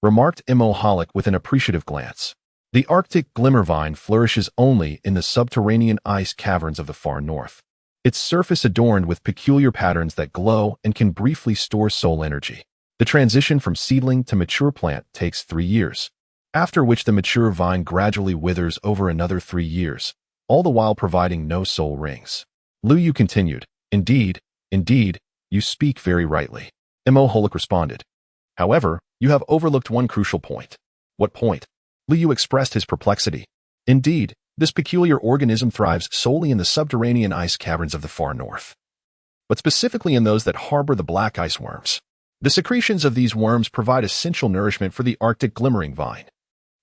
remarked Merhalik with an appreciative glance. The Arctic glimmer vine flourishes only in the subterranean ice caverns of the far north. its surface adorned with peculiar patterns that glow and can briefly store soul energy. The transition from seedling to mature plant takes 3 years, after which the mature vine gradually withers over another 3 years, all the while providing no soul rings. Lu Yu continued, Indeed, you speak very rightly. Mo Holic responded. However, you have overlooked one crucial point. What point? Lu Yu expressed his perplexity. Indeed, this peculiar organism thrives solely in the subterranean ice caverns of the far north, but specifically in those that harbor the black ice worms. The secretions of these worms provide essential nourishment for the Arctic glimmering vine,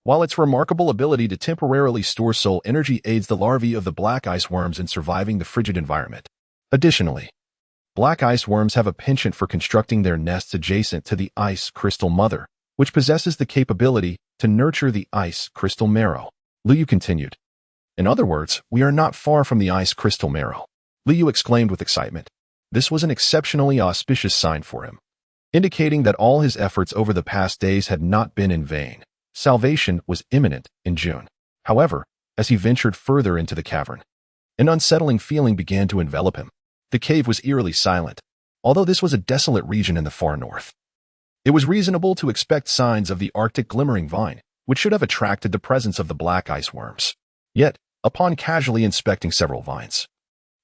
while its remarkable ability to temporarily store soul energy aids the larvae of the black ice worms in surviving the frigid environment. Additionally, black ice worms have a penchant for constructing their nests adjacent to the ice crystal mother, which possesses the capability to nurture the ice crystal marrow. Lu Yu continued. In other words, we are not far from the ice crystal marrow. Lu Yu exclaimed with excitement. This was an exceptionally auspicious sign for him, indicating that all his efforts over the past days had not been in vain. Salvation was imminent in June. However, as he ventured further into the cavern, an unsettling feeling began to envelop him. The cave was eerily silent, although this was a desolate region in the far north. It was reasonable to expect signs of the Arctic glimmering vine, which should have attracted the presence of the black ice worms. Yet, upon casually inspecting several vines,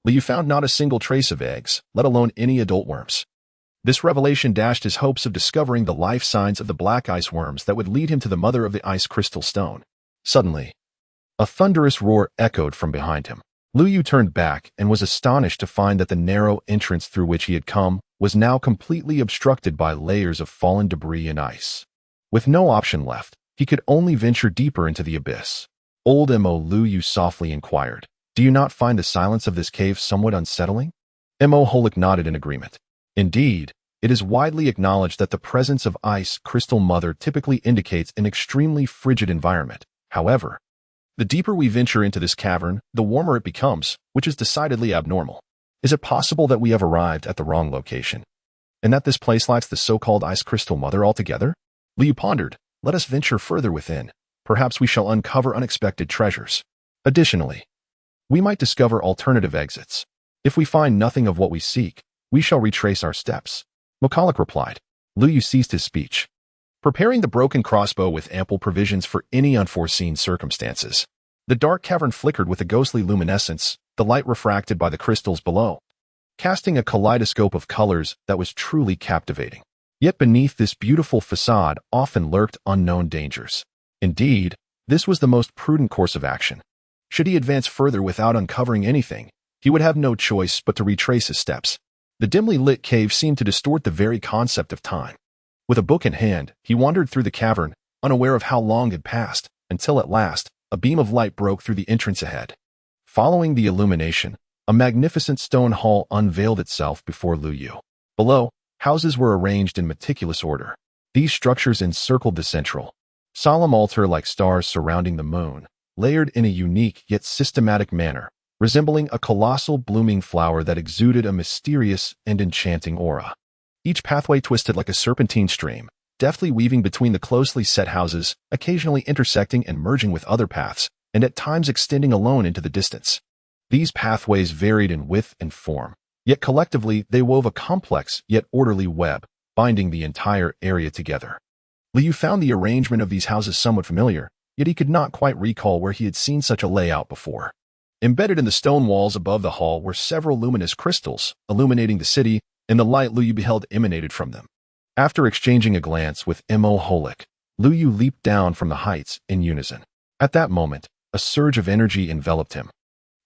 Lu Yu found not a single trace of eggs, let alone any adult worms. This revelation dashed his hopes of discovering the life signs of the black ice worms that would lead him to the mother of the ice crystal stone. Suddenly, a thunderous roar echoed from behind him. Lu Yu turned back and was astonished to find that the narrow entrance through which he had come was now completely obstructed by layers of fallen debris and ice. With no option left, he could only venture deeper into the abyss. Old Mo, Lu Yu softly inquired, Do you not find the silence of this cave somewhat unsettling? Mo Holic nodded in agreement. Indeed, it is widely acknowledged that the presence of ice crystal mother typically indicates an extremely frigid environment. However, the deeper we venture into this cavern, the warmer it becomes, which is decidedly abnormal. Is it possible that we have arrived at the wrong location, and that this place lacks the so-called ice crystal mother altogether? Lu Yu pondered, Let us venture further within. Perhaps we shall uncover unexpected treasures. Additionally, we might discover alternative exits. If we find nothing of what we seek, we shall retrace our steps. Mo Holic replied. Lu Yu ceased his speech, preparing the broken crossbow with ample provisions for any unforeseen circumstances. The dark cavern flickered with a ghostly luminescence, the light refracted by the crystals below, casting a kaleidoscope of colors that was truly captivating. Yet beneath this beautiful facade often lurked unknown dangers. Indeed, this was the most prudent course of action. Should he advance further without uncovering anything, he would have no choice but to retrace his steps. The dimly lit cave seemed to distort the very concept of time. With a book in hand, he wandered through the cavern, unaware of how long had passed, until at last, a beam of light broke through the entrance ahead. Following the illumination, a magnificent stone hall unveiled itself before Lu Yu. Below, houses were arranged in meticulous order. These structures encircled the central, solemn altar like stars surrounding the moon, layered in a unique yet systematic manner, resembling a colossal blooming flower that exuded a mysterious and enchanting aura. Each pathway twisted like a serpentine stream, deftly weaving between the closely set houses, occasionally intersecting and merging with other paths, and at times extending alone into the distance. These pathways varied in width and form, yet collectively they wove a complex yet orderly web, binding the entire area together. Lu Yu found the arrangement of these houses somewhat familiar, yet he could not quite recall where he had seen such a layout before. Embedded in the stone walls above the hall were several luminous crystals, illuminating the city, and the light Lu Yu beheld emanated from them. After exchanging a glance with Mo Holic, Lu Yu leaped down from the heights in unison. At that moment, a surge of energy enveloped him,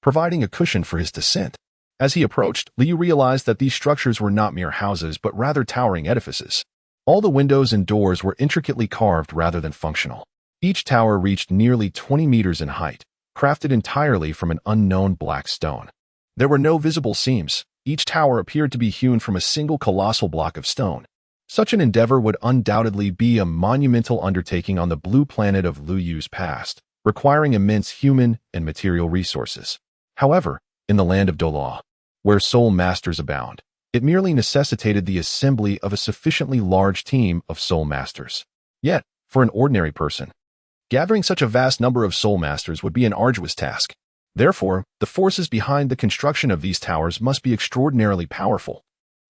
providing a cushion for his descent. As he approached, Lu Yu realized that these structures were not mere houses but rather towering edifices. All the windows and doors were intricately carved rather than functional. Each tower reached nearly 20 meters in height, crafted entirely from an unknown black stone. There were no visible seams. Each tower appeared to be hewn from a single colossal block of stone. Such an endeavor would undoubtedly be a monumental undertaking on the blue planet of Lu Yu's past, requiring immense human and material resources. However, in the land of Doloa, where soul masters abound, it merely necessitated the assembly of a sufficiently large team of soul masters. Yet, for an ordinary person, gathering such a vast number of soul masters would be an arduous task. Therefore, the forces behind the construction of these towers must be extraordinarily powerful,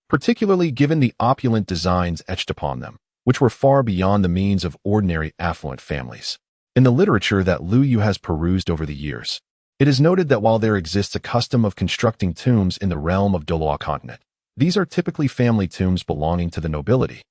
particularly given the opulent designs etched upon them, which were far beyond the means of ordinary affluent families. In the literature that Lu Yu has perused over the years, it is noted that while there exists a custom of constructing tombs in the realm of Doloa continent, these are typically family tombs belonging to the nobility,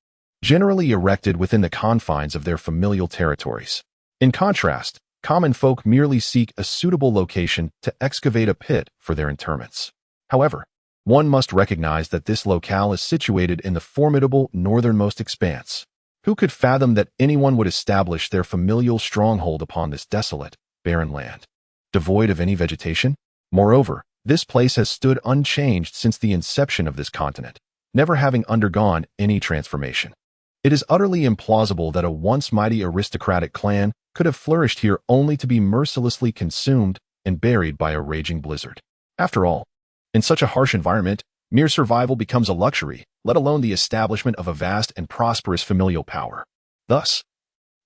generally erected within the confines of their familial territories. In contrast, common folk merely seek a suitable location to excavate a pit for their interments. However, one must recognize that this locale is situated in the formidable northernmost expanse. Who could fathom that anyone would establish their familial stronghold upon this desolate, barren land, devoid of any vegetation? Moreover, this place has stood unchanged since the inception of this continent, never having undergone any transformation. It is utterly implausible that a once mighty aristocratic clan could have flourished here only to be mercilessly consumed and buried by a raging blizzard. After all, in such a harsh environment, mere survival becomes a luxury, let alone the establishment of a vast and prosperous familial power. Thus,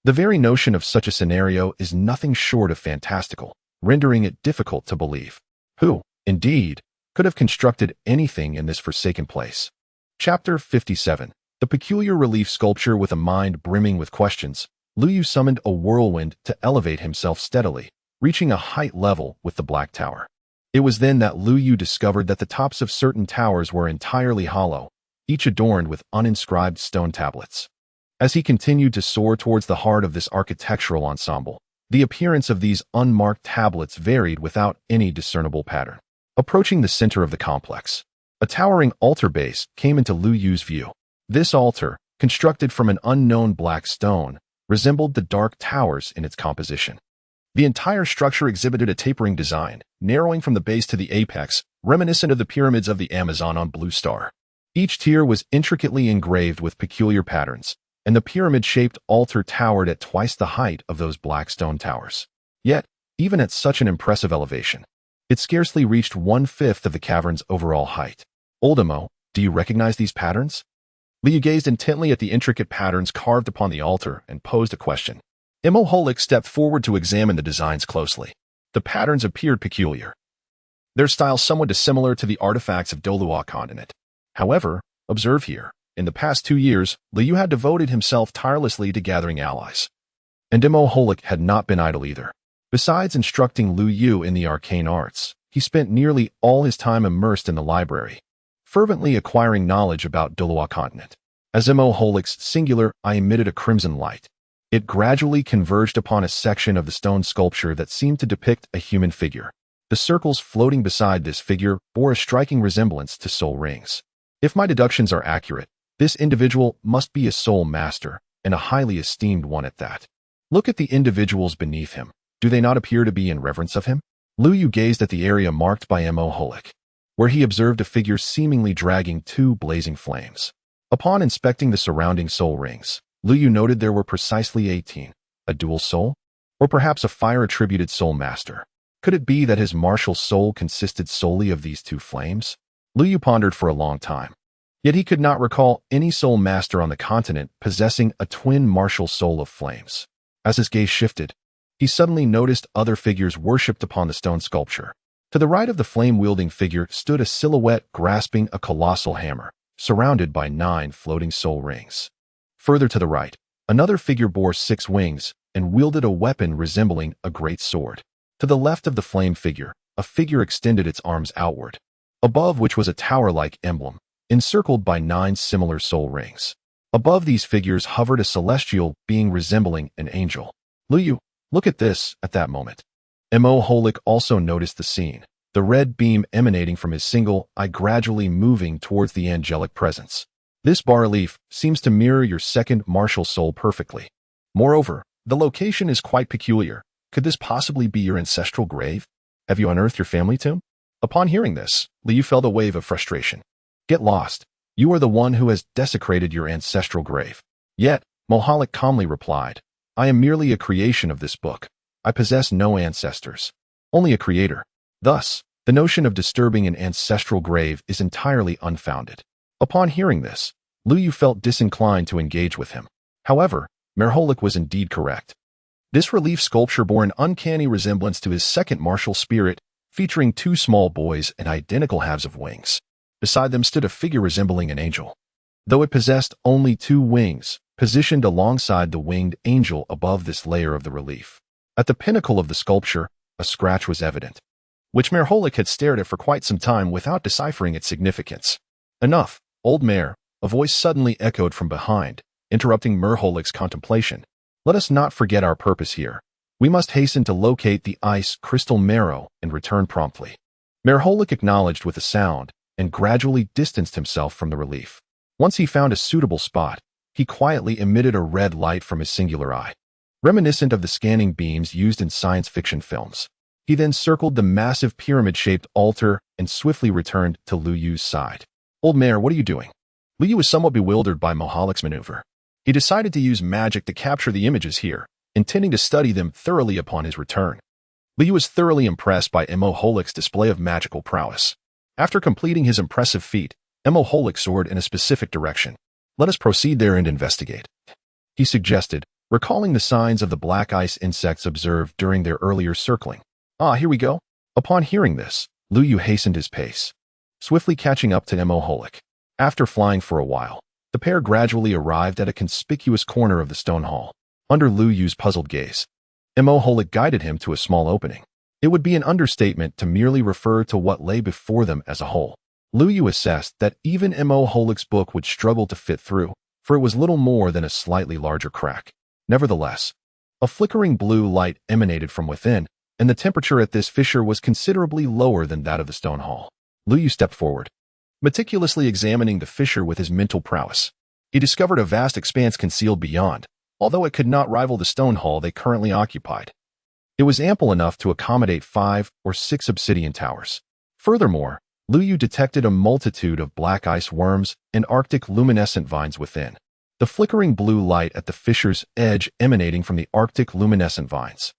the very notion of such a scenario is nothing short of fantastical, rendering it difficult to believe. Who, indeed, could have constructed anything in this forsaken place? Chapter 57. The peculiar relief sculpture. With a mind brimming with questions, Lu Yu summoned a whirlwind to elevate himself steadily, reaching a height level with the Black Tower. It was then that Lu Yu discovered that the tops of certain towers were entirely hollow, each adorned with uninscribed stone tablets. As he continued to soar towards the heart of this architectural ensemble, the appearance of these unmarked tablets varied without any discernible pattern. Approaching the center of the complex, a towering altar base came into Lu Yu's view. This altar, constructed from an unknown black stone, resembled the dark towers in its composition. The entire structure exhibited a tapering design, narrowing from the base to the apex, reminiscent of the pyramids of the Amazon on Blue Star. Each tier was intricately engraved with peculiar patterns, and the pyramid-shaped altar towered at twice the height of those black stone towers. Yet, even at such an impressive elevation, it scarcely reached 1/5 of the cavern's overall height. Old Imo, do you recognize these patterns? Lu Yu gazed intently at the intricate patterns carved upon the altar and posed a question. Imo Holik stepped forward to examine the designs closely. The patterns appeared peculiar, their style somewhat dissimilar to the artifacts of Doloa continent. However, observe here, in the past 2 years, Lu Yu had devoted himself tirelessly to gathering allies. And Imo Holik had not been idle either. Besides instructing Lu Yu in the arcane arts, he spent nearly all his time immersed in the library, fervently acquiring knowledge about Doloa continent. As Imo Holik's singular eye emitted a crimson light, it gradually converged upon a section of the stone sculpture that seemed to depict a human figure. The circles floating beside this figure bore a striking resemblance to soul rings. If my deductions are accurate, this individual must be a soul master, and a highly esteemed one at that. Look at the individuals beneath him. Do they not appear to be in reverence of him? Lu Yu gazed at the area marked by Imo Holik, where he observed a figure seemingly dragging 2 blazing flames. Upon inspecting the surrounding soul rings, Lu Yu noted there were precisely 18, a dual soul, or perhaps a fire-attributed soul master. Could it be that his martial soul consisted solely of these 2 flames? Lu Yu pondered for a long time. Yet he could not recall any soul master on the continent possessing a twin martial soul of flames. As his gaze shifted, he suddenly noticed other figures worshipped upon the stone sculpture. To the right of the flame-wielding figure stood a silhouette grasping a colossal hammer, surrounded by 9 floating soul rings. Further to the right, another figure bore 6 wings and wielded a weapon resembling a great sword. To the left of the flame figure, a figure extended its arms outward, above which was a tower-like emblem, encircled by 9 similar soul rings. Above these figures hovered a celestial being resembling an angel. Lu Yu, look at this. At that moment, Imo Holik also noticed the scene, the red beam emanating from his single eye gradually moving towards the angelic presence. This bas-relief seems to mirror your second martial soul perfectly. Moreover, the location is quite peculiar. Could this possibly be your ancestral grave? Have you unearthed your family tomb? Upon hearing this, Lu Yu felt a wave of frustration. Get lost. You are the one who has desecrated your ancestral grave. Yet, Mohalik calmly replied, I am merely a creation of this book. I possess no ancestors, only a creator. Thus, the notion of disturbing an ancestral grave is entirely unfounded. Upon hearing this, Lu Yu felt disinclined to engage with him. However, Merholik was indeed correct. This relief sculpture bore an uncanny resemblance to his second martial spirit, featuring two small boys and identical halves of wings. Beside them stood a figure resembling an angel, though it possessed only two wings, positioned alongside the winged angel above this layer of the relief. At the pinnacle of the sculpture, a scratch was evident, which Merholik had stared at for quite some time without deciphering its significance. "Enough, old mare," a voice suddenly echoed from behind, interrupting Merholik's contemplation. "Let us not forget our purpose here. We must hasten to locate the ice crystal marrow and return promptly." Merholik acknowledged with a sound and gradually distanced himself from the relief. Once he found a suitable spot, he quietly emitted a red light from his singular eye, reminiscent of the scanning beams used in science fiction films. He then circled the massive pyramid-shaped altar and swiftly returned to Lu Yu's side. "Old mare, what are you doing?" Lu Yu was somewhat bewildered by Merholik's maneuver. He decided to use magic to capture the images here, intending to study them thoroughly upon his return. Lu Yu was thoroughly impressed by Merholik's display of magical prowess. After completing his impressive feat, Merholik soared in a specific direction. "Let us proceed there and investigate," he suggested, recalling the signs of the black ice insects observed during their earlier circling. "Ah, here we go." Upon hearing this, Lu Yu hastened his pace, swiftly catching up to Merholik. After flying for a while, the pair gradually arrived at a conspicuous corner of the stone hall. Under Lu Yu's puzzled gaze, Merholik guided him to a small opening. It would be an understatement to merely refer to what lay before them as a hole. Lu Yu assessed that even Merholik's book would struggle to fit through, for it was little more than a slightly larger crack. Nevertheless, a flickering blue light emanated from within, and the temperature at this fissure was considerably lower than that of the stone hall. Lu Yu stepped forward, meticulously examining the fissure with his mental prowess. He discovered a vast expanse concealed beyond, although it could not rival the stone hall they currently occupied. It was ample enough to accommodate 5 or 6 obsidian towers. Furthermore, Lu Yu detected a multitude of black ice worms and arctic luminescent vines within, the flickering blue light at the fissure's edge emanating from the arctic luminescent vines.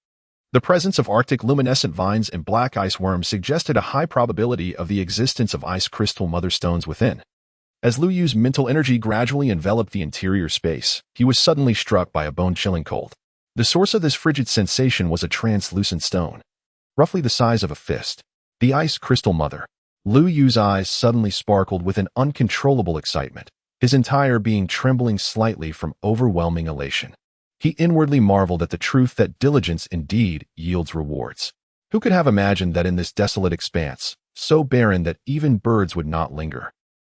The presence of arctic luminescent vines and black ice worms suggested a high probability of the existence of ice crystal mother stones within. As Lu Yu's mental energy gradually enveloped the interior space, he was suddenly struck by a bone-chilling cold. The source of this frigid sensation was a translucent stone, roughly the size of a fist. The ice crystal mother. Lu Yu's eyes suddenly sparkled with an uncontrollable excitement, his entire being trembling slightly from overwhelming elation. He inwardly marveled at the truth that diligence indeed yields rewards. Who could have imagined that in this desolate expanse, so barren that even birds would not linger,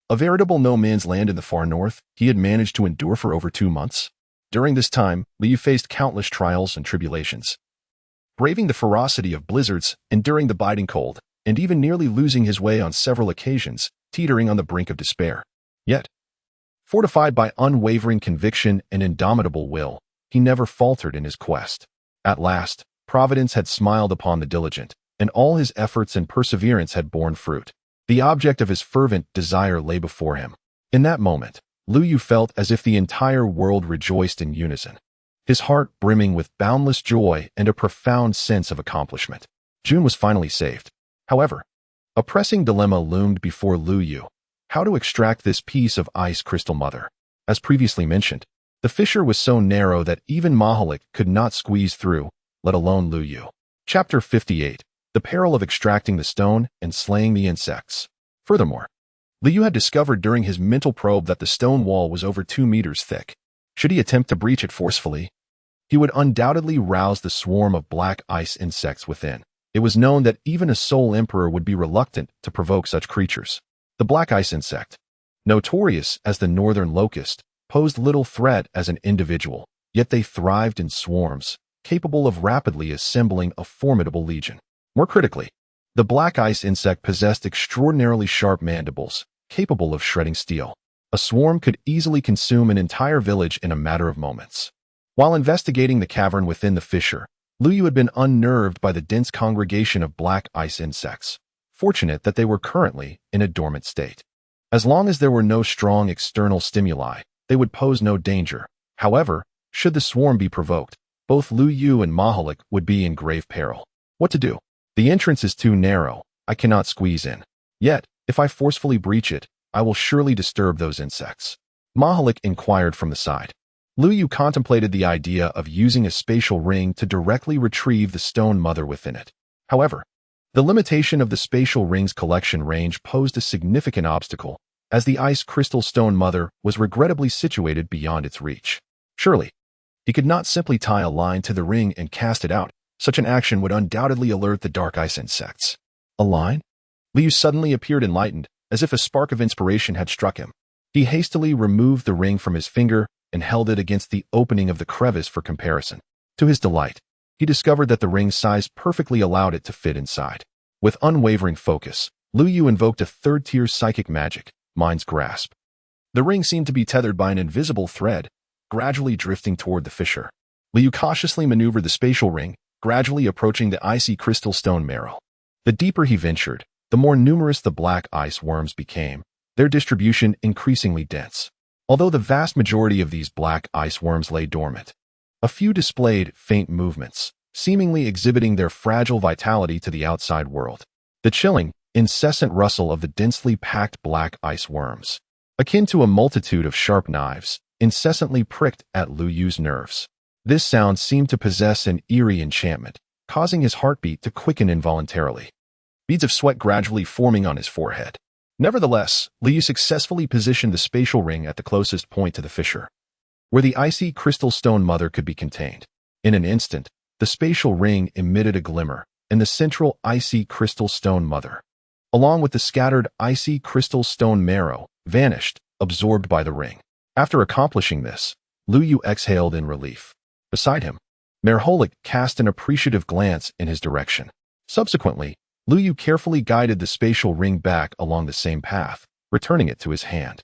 a veritable no-man's land in the far north, he had managed to endure for over 2 months? During this time, Lu Yu faced countless trials and tribulations, braving the ferocity of blizzards, enduring the biting cold, and even nearly losing his way on several occasions, teetering on the brink of despair. Yet, fortified by unwavering conviction and indomitable will, he never faltered in his quest. At last, Providence had smiled upon the diligent, and all his efforts and perseverance had borne fruit. The object of his fervent desire lay before him. In that moment, Lu Yu felt as if the entire world rejoiced in unison, his heart brimming with boundless joy and a profound sense of accomplishment. June was finally saved. However, a pressing dilemma loomed before Lu Yu: how to extract this piece of ice crystal mother. As previously mentioned, the fissure was so narrow that even Merholik could not squeeze through, let alone Lu Yu. Chapter 58. The peril of extracting the stone and slaying the insects. Furthermore, Lu Yu had discovered during his mental probe that the stone wall was over 2 meters thick. Should he attempt to breach it forcefully, he would undoubtedly rouse the swarm of black ice insects within. It was known that even a Soul Emperor would be reluctant to provoke such creatures. The black ice insect, notorious as the northern locust, posed little threat as an individual, yet they thrived in swarms, capable of rapidly assembling a formidable legion. More critically, the black ice insect possessed extraordinarily sharp mandibles, capable of shredding steel. A swarm could easily consume an entire village in a matter of moments. While investigating the cavern within the fissure, Lu Yu had been unnerved by the dense congregation of black ice insects, fortunate that they were currently in a dormant state. As long as there were no strong external stimuli, they would pose no danger. However, should the swarm be provoked, both Lu Yu and Merholik would be in grave peril. What to do? The entrance is too narrow, I cannot squeeze in. Yet, if I forcefully breach it, I will surely disturb those insects. Merholik inquired from the side. Lu Yu contemplated the idea of using a spatial ring to directly retrieve the stone mother within it. However, The limitation of the spatial ring's collection range posed a significant obstacle, as the ice crystal stone mother was regrettably situated beyond its reach. Surely, he could not simply tie a line to the ring and cast it out. Such an action would undoubtedly alert the dark ice insects. A line? Liu suddenly appeared enlightened, as if a spark of inspiration had struck him. He hastily removed the ring from his finger and held it against the opening of the crevice for comparison. To his delight, he discovered that the ring's size perfectly allowed it to fit inside. With unwavering focus, Lu Yu invoked a third-tier psychic magic, Mind's Grasp. The ring seemed to be tethered by an invisible thread, gradually drifting toward the fissure. Liu Yu cautiously maneuvered the spatial ring, gradually approaching the icy crystal stone marrow. The deeper he ventured, the more numerous the black ice worms became, their distribution increasingly dense. Although the vast majority of these black ice worms lay dormant, a few displayed faint movements, seemingly exhibiting their fragile vitality to the outside world. The chilling, incessant rustle of the densely packed black ice worms, akin to a multitude of sharp knives, incessantly pricked at Lu Yu's nerves. This sound seemed to possess an eerie enchantment, causing his heartbeat to quicken involuntarily. Beads of sweat gradually forming on his forehead. Nevertheless, Lu Yu successfully positioned the spatial ring at the closest point to the fissure, where the icy crystal stone mother could be contained. In an instant, the spatial ring emitted a glimmer, and the central icy crystal stone mother, along with the scattered icy crystal stone marrow, vanished, absorbed by the ring. After accomplishing this, Lu Yu exhaled in relief. Beside him, Merholik cast an appreciative glance in his direction. Subsequently, Lu Yu carefully guided the spatial ring back along the same path, returning it to his hand.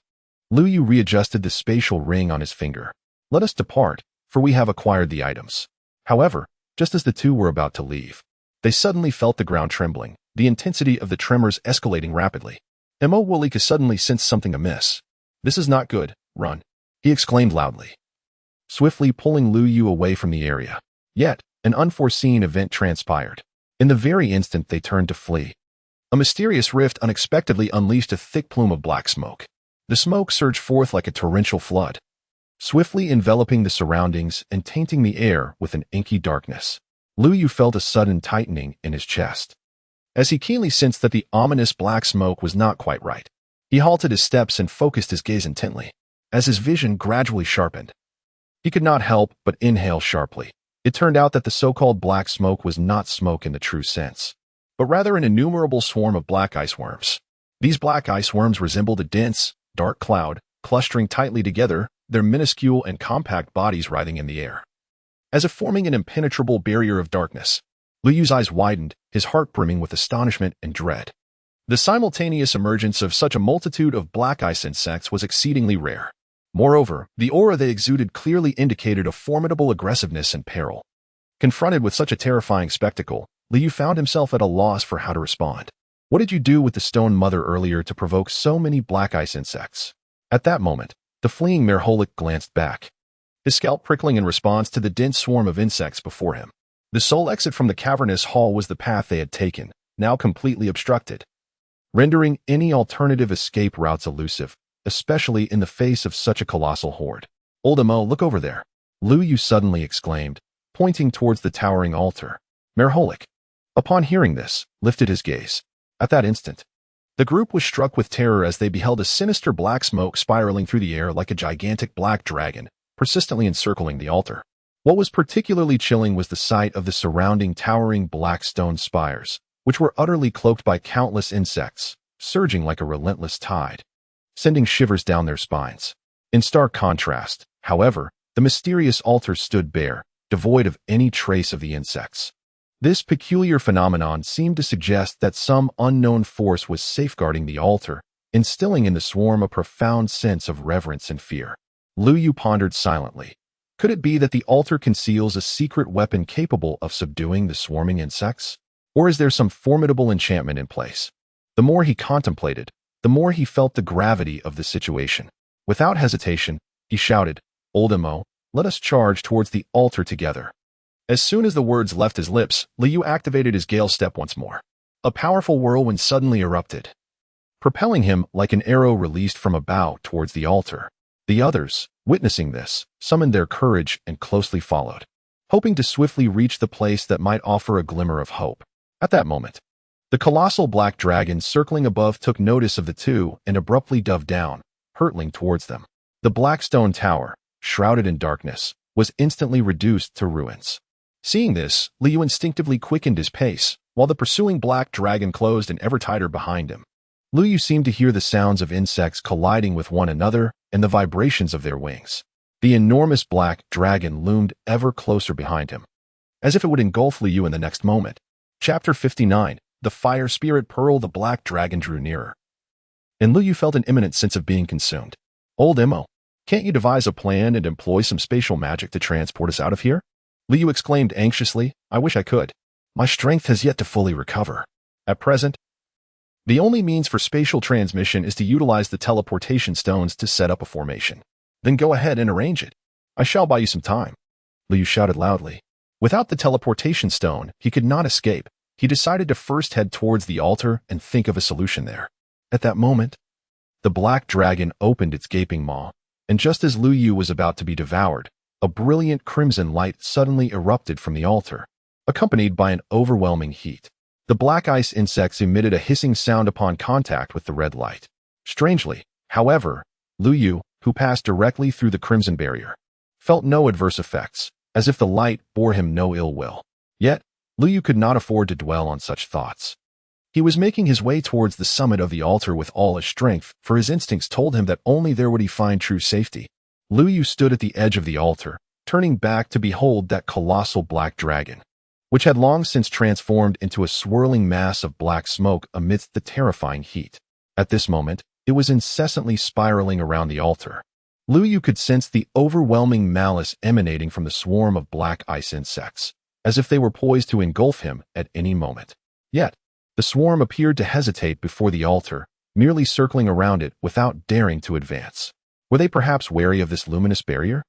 Lu Yu readjusted the spatial ring on his finger. Let us depart, for we have acquired the items. However, just as the two were about to leave, they suddenly felt the ground trembling, the intensity of the tremors escalating rapidly. Mo Wolika suddenly sensed something amiss. This is not good, run, he exclaimed loudly, swiftly pulling Lu Yu away from the area. Yet, an unforeseen event transpired. In the very instant they turned to flee, a mysterious rift unexpectedly unleashed a thick plume of black smoke. The smoke surged forth like a torrential flood, swiftly enveloping the surroundings and tainting the air with an inky darkness. Lu Yu felt a sudden tightening in his chest, as he keenly sensed that the ominous black smoke was not quite right. He halted his steps and focused his gaze intently. As his vision gradually sharpened, he could not help but inhale sharply. It turned out that the so-called black smoke was not smoke in the true sense, but rather an innumerable swarm of black ice worms. These black ice worms resembled a dense, dark cloud, clustering tightly together, their minuscule and compact bodies writhing in the air, as if forming an impenetrable barrier of darkness. Lu Yu's eyes widened, his heart brimming with astonishment and dread. The simultaneous emergence of such a multitude of black ice insects was exceedingly rare. Moreover, the aura they exuded clearly indicated a formidable aggressiveness and peril. Confronted with such a terrifying spectacle, Lu Yu found himself at a loss for how to respond. What did you do with the stone mother earlier to provoke so many black ice insects? At that moment, the fleeing Merholik glanced back, his scalp prickling in response to the dense swarm of insects before him. The sole exit from the cavernous hall was the path they had taken, now completely obstructed, rendering any alternative escape routes elusive, especially in the face of such a colossal horde. Old Mo, look over there, Lu Yu suddenly exclaimed, pointing towards the towering altar. Merholik, upon hearing this, lifted his gaze. At that instant, the group was struck with terror as they beheld a sinister black smoke spiraling through the air like a gigantic black dragon, persistently encircling the altar. What was particularly chilling was the sight of the surrounding towering black stone spires, which were utterly cloaked by countless insects, surging like a relentless tide, sending shivers down their spines. In stark contrast, however, the mysterious altar stood bare, devoid of any trace of the insects. This peculiar phenomenon seemed to suggest that some unknown force was safeguarding the altar, instilling in the swarm a profound sense of reverence and fear. Lu Yu pondered silently. Could it be that the altar conceals a secret weapon capable of subduing the swarming insects? Or is there some formidable enchantment in place? The more he contemplated, the more he felt the gravity of the situation. Without hesitation, he shouted, Old Mo, let us charge towards the altar together. As soon as the words left his lips, Lu Yu activated his gale step once more. A powerful whirlwind suddenly erupted, propelling him like an arrow released from a bow towards the altar. The others, witnessing this, summoned their courage and closely followed, hoping to swiftly reach the place that might offer a glimmer of hope. At that moment, The colossal black dragon circling above took notice of the two and abruptly dove down, hurtling towards them. The black stone tower, shrouded in darkness, was instantly reduced to ruins. Seeing this, Liu instinctively quickened his pace, while the pursuing black dragon closed in ever tighter behind him. Liu seemed to hear the sounds of insects colliding with one another and the vibrations of their wings. The enormous black dragon loomed ever closer behind him, as if it would engulf Liu in the next moment. Chapter 59. The Fire Spirit Pearl. The black dragon drew nearer, and Liu felt an imminent sense of being consumed. Old Emo, can't you devise a plan and employ some spatial magic to transport us out of here? Liu exclaimed anxiously. I wish I could. My strength has yet to fully recover. At present, the only means for spatial transmission is to utilize the teleportation stones to set up a formation. Then go ahead and arrange it. I shall buy you some time. Liu shouted loudly. Without the teleportation stone, he could not escape. He decided to first head towards the altar and think of a solution there. At that moment, the black dragon opened its gaping maw, and just as Liu was about to be devoured, a brilliant crimson light suddenly erupted from the altar, accompanied by an overwhelming heat. The black ice insects emitted a hissing sound upon contact with the red light. Strangely, however, Liu, who passed directly through the crimson barrier, felt no adverse effects, as if the light bore him no ill will. Yet, Liu could not afford to dwell on such thoughts. He was making his way towards the summit of the altar with all his strength, for his instincts told him that only there would he find true safety. Liu stood at the edge of the altar, turning back to behold that colossal black dragon, which had long since transformed into a swirling mass of black smoke amidst the terrifying heat. At this moment, it was incessantly spiraling around the altar. Liu could sense the overwhelming malice emanating from the swarm of black ice insects, as if they were poised to engulf him at any moment. Yet, the swarm appeared to hesitate before the altar, merely circling around it without daring to advance. Were they perhaps wary of this luminous barrier?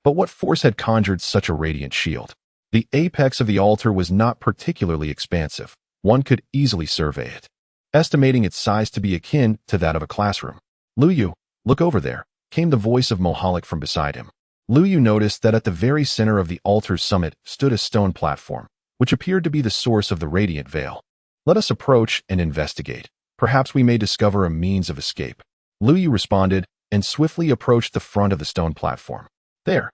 But what force had conjured such a radiant shield? The apex of the altar was not particularly expansive. One could easily survey it, estimating its size to be akin to that of a classroom. Liu, look over there, came the voice of Moholic from beside him. Liu noticed that at the very center of the altar's summit stood a stone platform, which appeared to be the source of the radiant veil. Let us approach and investigate. Perhaps we may discover a means of escape. Liu responded and swiftly approached the front of the stone platform. There,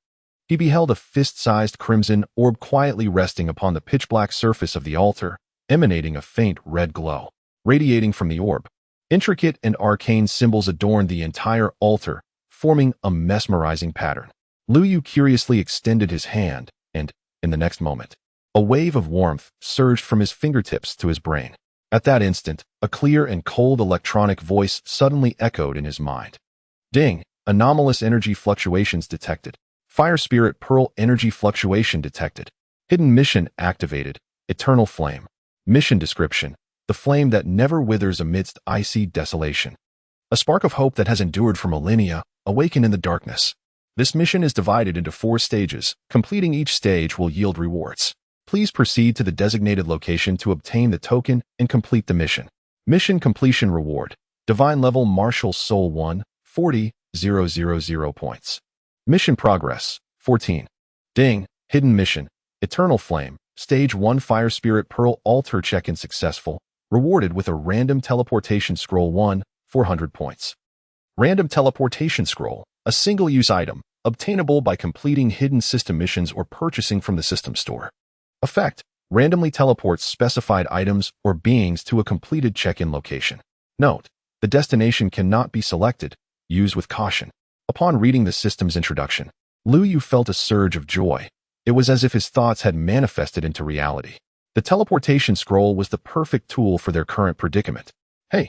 he beheld a fist-sized crimson orb quietly resting upon the pitch-black surface of the altar, emanating a faint red glow. Radiating from the orb, intricate and arcane symbols adorned the entire altar, forming a mesmerizing pattern. Liu curiously extended his hand, and, in the next moment, a wave of warmth surged from his fingertips to his brain. At that instant, a clear and cold electronic voice suddenly echoed in his mind. Ding! Anomalous energy fluctuations detected. Fire Spirit Pearl energy fluctuation detected. Hidden mission activated. Eternal flame. Mission description: the flame that never withers amidst icy desolation. A spark of hope that has endured for millennia, awaken in the darkness. This mission is divided into 4 stages. Completing each stage will yield rewards. Please proceed to the designated location to obtain the token and complete the mission. Mission completion reward: Divine Level Martial Soul 1, 40,000 points. Mission progress: 14. Ding! Hidden mission: Eternal Flame. Stage 1 Fire Spirit Pearl Altar check-in successful. Rewarded with a random teleportation scroll 1, 400 points. Random teleportation scroll: a single-use item, obtainable by completing hidden system missions or purchasing from the system store. Effect: randomly teleports specified items or beings to a completed check-in location. Note: the destination cannot be selected. Use with caution. Upon reading the system's introduction, Liu felt a surge of joy. It was as if his thoughts had manifested into reality. The teleportation scroll was the perfect tool for their current predicament. Hey,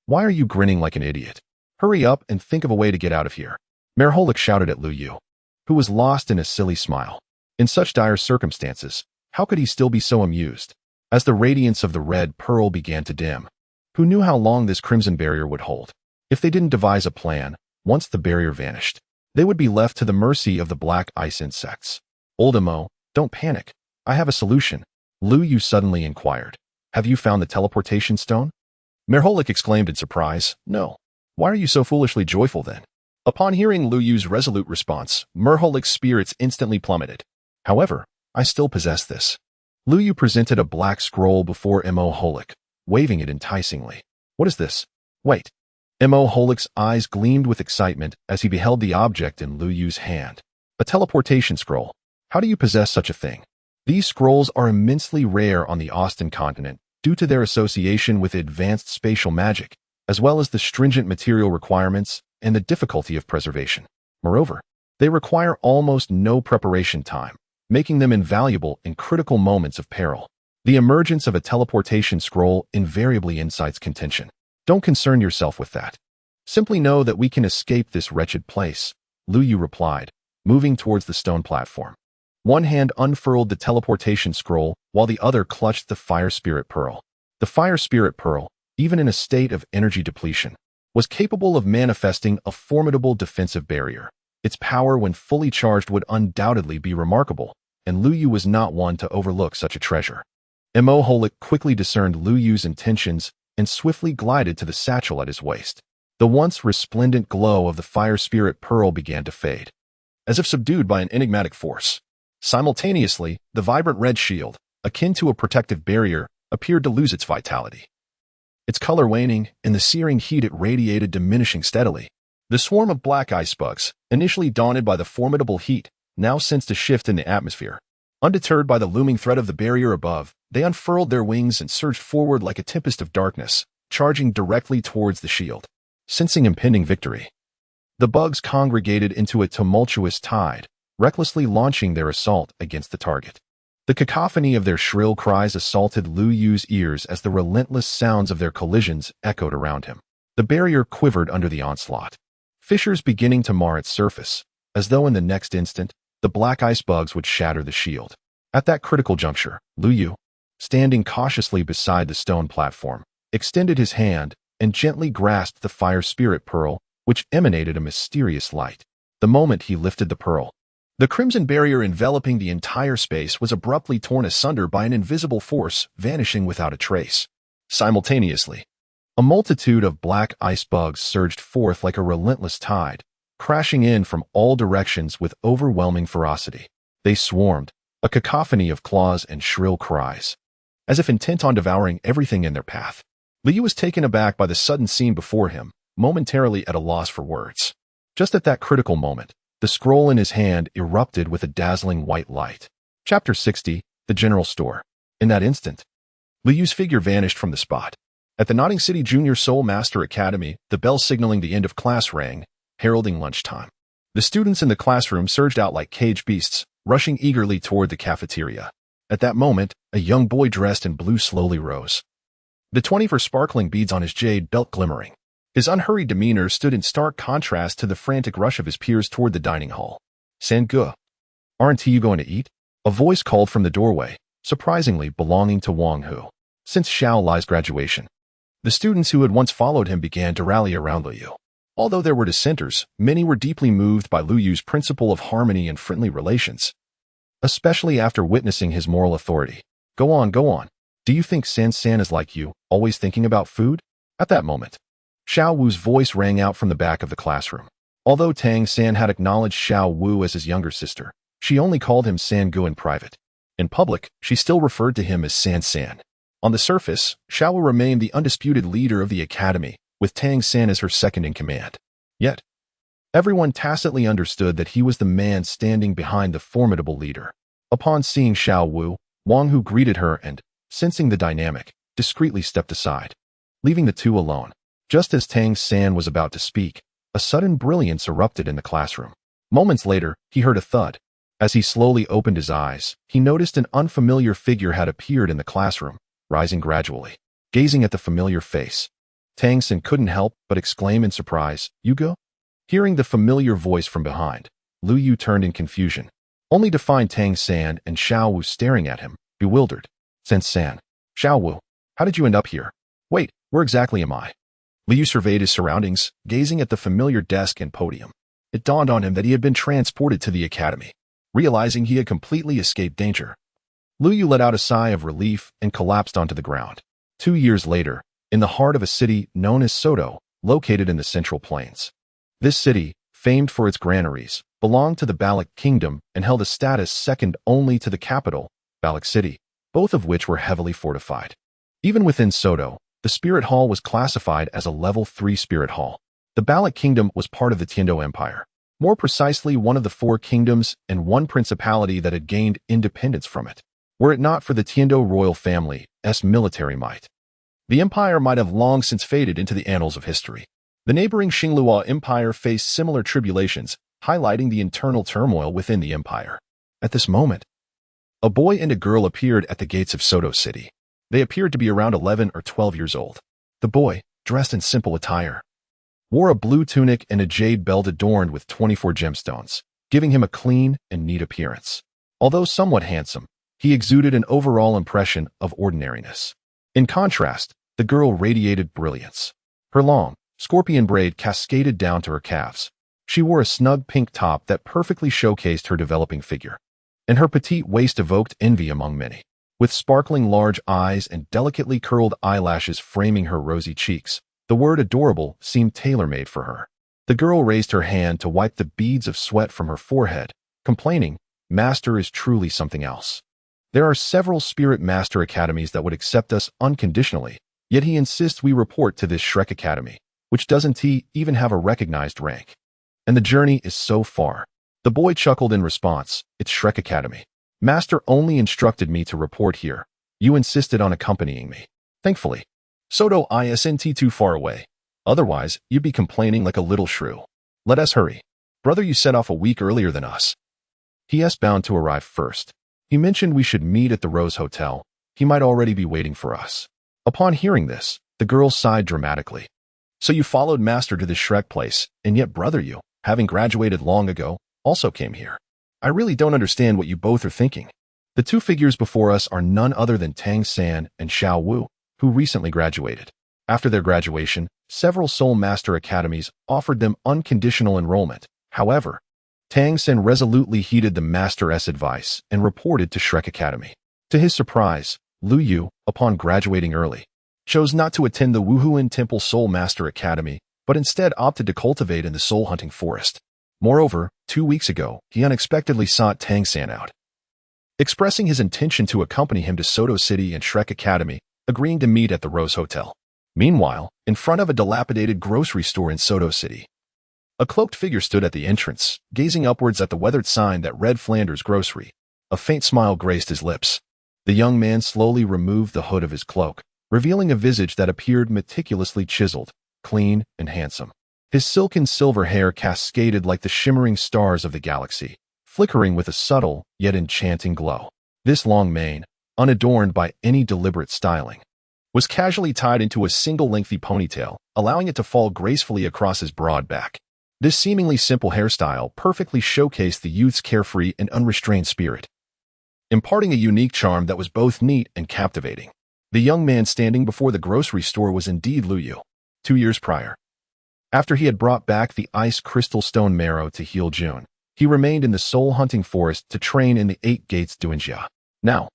why are you grinning like an idiot? Hurry up and think of a way to get out of here. Merholik shouted at Liu, who was lost in a silly smile. In such dire circumstances, how could he still be so amused? As the radiance of the red pearl began to dim, who knew how long this crimson barrier would hold? If they didn't devise a plan, once the barrier vanished, they would be left to the mercy of the black ice insects. Old Emo, don't panic. I have a solution. Liu suddenly inquired. Have you found the teleportation stone? Merholik exclaimed in surprise. No. Why are you so foolishly joyful then? Upon hearing Liu's resolute response, Merholik's spirits instantly plummeted. However, I still possess this. Liu presented a black scroll before Merholik, waving it enticingly. What is this? Wait. Mo Holik's eyes gleamed with excitement as he beheld the object in Lu Yu's hand. A teleportation scroll. How do you possess such a thing? These scrolls are immensely rare on the Austin continent due to their association with advanced spatial magic, as well as the stringent material requirements and the difficulty of preservation. Moreover, they require almost no preparation time, making them invaluable in critical moments of peril. The emergence of a teleportation scroll invariably incites contention. Don't concern yourself with that. Simply know that we can escape this wretched place, Lu Yu replied, moving towards the stone platform. One hand unfurled the teleportation scroll while the other clutched the Fire Spirit Pearl. The Fire Spirit Pearl, even in a state of energy depletion, was capable of manifesting a formidable defensive barrier. Its power when fully charged would undoubtedly be remarkable, and Lu Yu was not one to overlook such a treasure. Mo Holik quickly discerned Lu Yu's intentions and swiftly glided to the satchel at his waist. The once resplendent glow of the Fire Spirit Pearl began to fade, as if subdued by an enigmatic force. Simultaneously, the vibrant red shield, akin to a protective barrier, appeared to lose its vitality. Its color waning, and the searing heat it radiated diminishing steadily. The swarm of black ice bugs, initially daunted by the formidable heat, now sensed a shift in the atmosphere. Undeterred by the looming threat of the barrier above, they unfurled their wings and surged forward like a tempest of darkness, charging directly towards the shield. Sensing impending victory, the bugs congregated into a tumultuous tide, recklessly launching their assault against the target. The cacophony of their shrill cries assaulted Lu Yu's ears as the relentless sounds of their collisions echoed around him. The barrier quivered under the onslaught, fissures beginning to mar its surface, as though in the next instant, the black ice bugs would shatter the shield. At that critical juncture, Lu Yu, standing cautiously beside the stone platform, extended his hand and gently grasped the Fire Spirit Pearl, which emanated a mysterious light. The moment he lifted the pearl, the crimson barrier enveloping the entire space was abruptly torn asunder by an invisible force, vanishing without a trace. Simultaneously, a multitude of black ice bugs surged forth like a relentless tide, crashing in from all directions with overwhelming ferocity. They swarmed, a cacophony of claws and shrill cries, as if intent on devouring everything in their path. Lu Yu was taken aback by the sudden scene before him, momentarily at a loss for words. Just at that critical moment, the scroll in his hand erupted with a dazzling white light. Chapter 60, The General Store. In that instant, Lu Yu's figure vanished from the spot. At the Notting City Junior Soul Master Academy, the bell signaling the end of class rang, heralding lunchtime. The students in the classroom surged out like caged beasts, rushing eagerly toward the cafeteria. At that moment, a young boy dressed in blue slowly rose, the 24 sparkling beads on his jade belt glimmering. His unhurried demeanor stood in stark contrast to the frantic rush of his peers toward the dining hall. "San-gu, aren't you going to eat?" A voice called from the doorway, surprisingly belonging to Wang Hu. Since Xiao Lai's graduation, the students who had once followed him began to rally around Lu Yu. Although there were dissenters, many were deeply moved by Lu Yu's principle of harmony and friendly relations, especially after witnessing his moral authority. Go on. Do you think San is like you, always thinking about food?" At that moment, Xiao Wu's voice rang out from the back of the classroom. Although Tang San had acknowledged Xiao Wu as his younger sister, she only called him San-gu in private. In public, she still referred to him as San. On the surface, Xiao Wu remained the undisputed leader of the academy, with Tang San as her second in command. Yet, everyone tacitly understood that he was the man standing behind the formidable leader. Upon seeing Xiao Wu, Wang Hu greeted her and, sensing the dynamic, discreetly stepped aside, leaving the two alone. Just as Tang San was about to speak, a sudden brilliance erupted in the classroom. Moments later, he heard a thud. As he slowly opened his eyes, he noticed an unfamiliar figure had appeared in the classroom, rising gradually. Gazing at the familiar face, Tang San couldn't help but exclaim in surprise, "Yugo?" Hearing the familiar voice from behind, Lu Yu turned in confusion, only to find Tang San and Xiao Wu staring at him, bewildered. "San, Xiao Wu, how did you end up here? Wait, where exactly am I?" Lu Yu surveyed his surroundings, gazing at the familiar desk and podium. It dawned on him that he had been transported to the academy. Realizing he had completely escaped danger, Lu Yu let out a sigh of relief and collapsed onto the ground. 2 years later, in the heart of a city known as Soto, located in the Central Plains. This city, famed for its granaries, belonged to the Balak Kingdom and held a status second only to the capital, Balak City, both of which were heavily fortified. Even within Soto, the Spirit Hall was classified as a Level 3 Spirit Hall. The Baloch Kingdom was part of the Tiendo Empire. More precisely, one of the 4 kingdoms and one principality that had gained independence from it. Were it not for the Tiendo royal family's military might, the empire might have long since faded into the annals of history. The neighboring Xinglua Empire faced similar tribulations, highlighting the internal turmoil within the empire. At this moment, a boy and a girl appeared at the gates of Soto City. They appeared to be around 11 or 12 years old. The boy, dressed in simple attire, wore a blue tunic and a jade belt adorned with 24 gemstones, giving him a clean and neat appearance. Although somewhat handsome, he exuded an overall impression of ordinariness. In contrast, the girl radiated brilliance. Her long, scorpion braid cascaded down to her calves. She wore a snug pink top that perfectly showcased her developing figure, and her petite waist evoked envy among many. With sparkling large eyes and delicately curled eyelashes framing her rosy cheeks, the word adorable seemed tailor-made for her. The girl raised her hand to wipe the beads of sweat from her forehead, complaining, "Master is truly something else. There are several Spirit Master Academies that would accept us unconditionally, yet he insists we report to this Shrek Academy, which doesn't even have a recognized rank. And the journey is so far." The boy chuckled in response, "It's Shrek Academy. Master only instructed me to report here. You insisted on accompanying me. Thankfully, Soto isn't too far away. Otherwise, you'd be complaining like a little shrew. Let us hurry. Brother, you set off a week earlier than us. He's bound to arrive first. He mentioned we should meet at the Rose Hotel. He might already be waiting for us." Upon hearing this, the girl sighed dramatically. "So you followed Master to the Shrek place, and yet brother, you, having graduated long ago, also came here. I really don't understand what you both are thinking. The 2 figures before us are none other than Tang San and Xiao Wu, who recently graduated. After their graduation, several Soul Master Academies offered them unconditional enrollment. However, Tang San resolutely heeded the Master's advice and reported to Shrek Academy. To his surprise, Lu Yu, upon graduating early, chose not to attend the Wuhuan Temple Soul Master Academy, but instead opted to cultivate in the soul hunting forest. Moreover, 2 weeks ago, he unexpectedly sought Tang San out, expressing his intention to accompany him to Soto City and Shrek Academy, agreeing to meet at the Rose Hotel. Meanwhile, in front of a dilapidated grocery store in Soto City, a cloaked figure stood at the entrance, gazing upwards at the weathered sign that read Flanders Grocery. A faint smile graced his lips. The young man slowly removed the hood of his cloak, revealing a visage that appeared meticulously chiseled, clean, and handsome. His silken silver hair cascaded like the shimmering stars of the galaxy, flickering with a subtle yet enchanting glow. This long mane, unadorned by any deliberate styling, was casually tied into a single lengthy ponytail, allowing it to fall gracefully across his broad back. This seemingly simple hairstyle perfectly showcased the youth's carefree and unrestrained spirit, imparting a unique charm that was both neat and captivating. The young man standing before the grocery store was indeed Lu Yu. 2 years prior, after he had brought back the ice crystal stone marrow to heal June, he remained in the soul hunting forest to train in the 8 gates Duanjia. Now,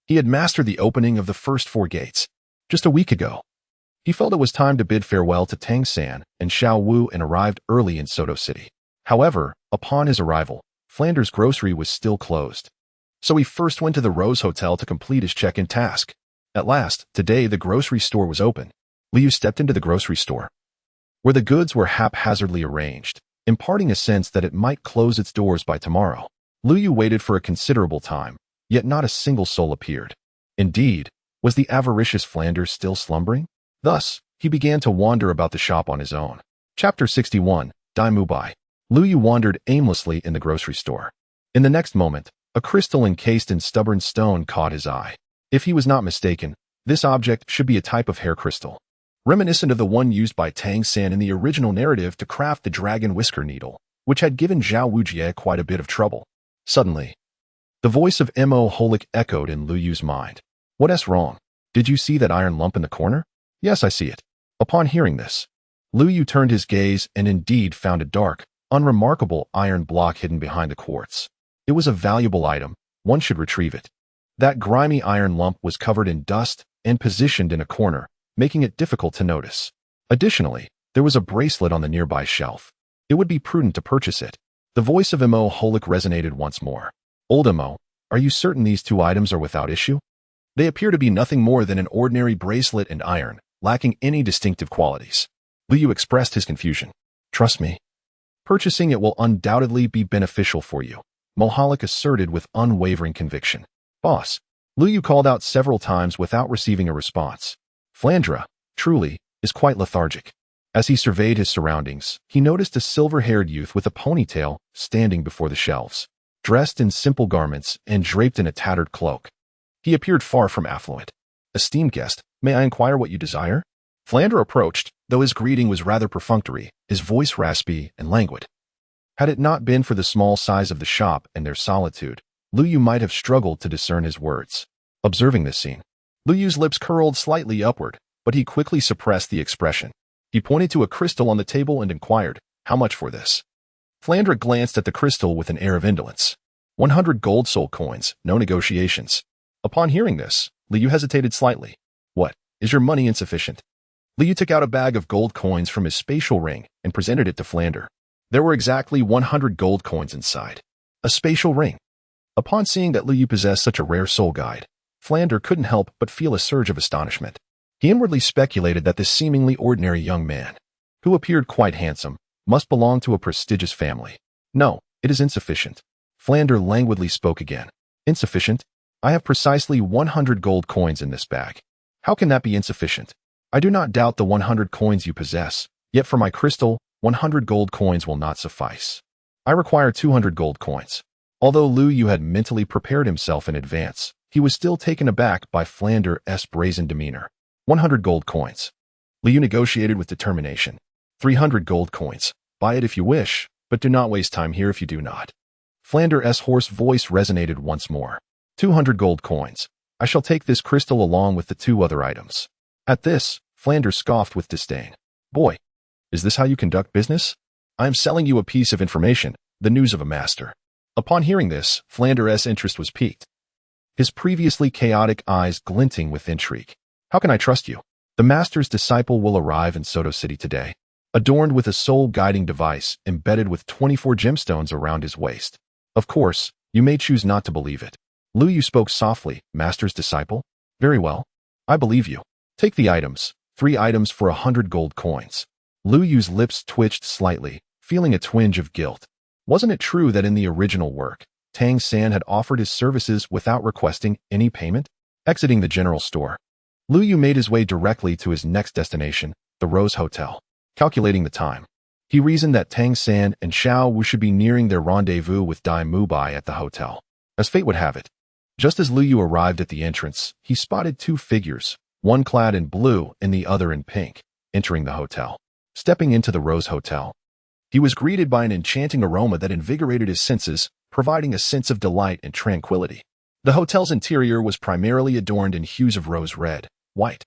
he had mastered the opening of the first 4 gates. Just a week ago, he felt it was time to bid farewell to Tang San and Xiao Wu and arrived early in Soto City. However, upon his arrival, Flanders Grocery was still closed. So he first went to the Rose Hotel to complete his check-in task. At last, today the grocery store was open. Liu stepped into the grocery store, where the goods were haphazardly arranged, imparting a sense that it might close its doors by tomorrow. Lu Yu waited for a considerable time, yet not a single soul appeared. Indeed, was the avaricious Flanders still slumbering? Thus, he began to wander about the shop on his own. Chapter 61, Dai Mu Bai. Lu Yu wandered aimlessly in the grocery store. In the next moment, a crystal encased in stubborn stone caught his eye. If he was not mistaken, this object should be a type of hair crystal, reminiscent of the one used by Tang San in the original narrative to craft the dragon whisker needle, which had given Zhao Wujie quite a bit of trouble. Suddenly, the voice of Mo Holik echoed in Lu Yu's mind. "What's wrong? Did you see that iron lump in the corner?" "Yes, I see it." Upon hearing this, Lu Yu turned his gaze and indeed found a dark, unremarkable iron block hidden behind the quartz. It was a valuable item. One should retrieve it. That grimy iron lump was covered in dust and positioned in a corner, making it difficult to notice. Additionally, there was a bracelet on the nearby shelf. It would be prudent to purchase it. The voice of Mo Holik resonated once more. "Old Mo, are you certain these 2 items are without issue?" They appear to be nothing more than an ordinary bracelet and iron, lacking any distinctive qualities. Liu expressed his confusion. Trust me. Purchasing it will undoubtedly be beneficial for you, Mulhalik asserted with unwavering conviction. Boss. Liu called out several times without receiving a response. Flandra, truly, is quite lethargic. As he surveyed his surroundings, he noticed a silver-haired youth with a ponytail standing before the shelves, dressed in simple garments and draped in a tattered cloak. He appeared far from affluent. Esteemed guest, may I inquire what you desire? Flandra approached, though his greeting was rather perfunctory, his voice raspy and languid. Had it not been for the small size of the shop and their solitude, Liu might have struggled to discern his words. Observing this scene, Liu's lips curled slightly upward, but he quickly suppressed the expression. He pointed to a crystal on the table and inquired, how much for this? Flandra glanced at the crystal with an air of indolence. 100 gold soul coins, no negotiations. Upon hearing this, Liu hesitated slightly. What, is your money insufficient? Liu took out a bag of gold coins from his spatial ring and presented it to Flandra. There were exactly 100 gold coins inside. A spatial ring. Upon seeing that Liu possessed such a rare soul guide, Flandra couldn't help but feel a surge of astonishment. He inwardly speculated that this seemingly ordinary young man, who appeared quite handsome, must belong to a prestigious family. No, it is insufficient. Flandra languidly spoke again. Insufficient? I have precisely 100 gold coins in this bag. How can that be insufficient? I do not doubt the 100 coins you possess, yet for my crystal, 100 gold coins will not suffice. I require 200 gold coins. Although Liu had mentally prepared himself in advance, he was still taken aback by Flandra's brazen demeanor. 100 gold coins. Liu negotiated with determination. 300 gold coins. Buy it if you wish, but do not waste time here if you do not. Flandra's hoarse voice resonated once more. 200 gold coins. I shall take this crystal along with the 2 other items. At this, Flandra scoffed with disdain. Boy, is this how you conduct business? I am selling you a piece of information, the news of a master. Upon hearing this, Flandra's interest was piqued, his previously chaotic eyes glinting with intrigue. How can I trust you? The master's disciple will arrive in Soto City today, adorned with a soul-guiding device embedded with 24 gemstones around his waist. Of course, you may choose not to believe it. Liu spoke softly. Master's disciple? Very well. I believe you. Take the items. 3 items for 100 gold coins. Liu's lips twitched slightly, feeling a twinge of guilt. Wasn't it true that in the original work, Tang San had offered his services without requesting any payment? Exiting the general store, Liu made his way directly to his next destination, the Rose Hotel. Calculating the time, he reasoned that Tang San and Xiao Wu should be nearing their rendezvous with Dai Mubai at the hotel. As fate would have it, just as Liu arrived at the entrance, he spotted 2 figures, one clad in blue and the other in pink, entering the hotel. Stepping into the Rose Hotel, he was greeted by an enchanting aroma that invigorated his senses, providing a sense of delight and tranquility. The hotel's interior was primarily adorned in hues of rose red, white,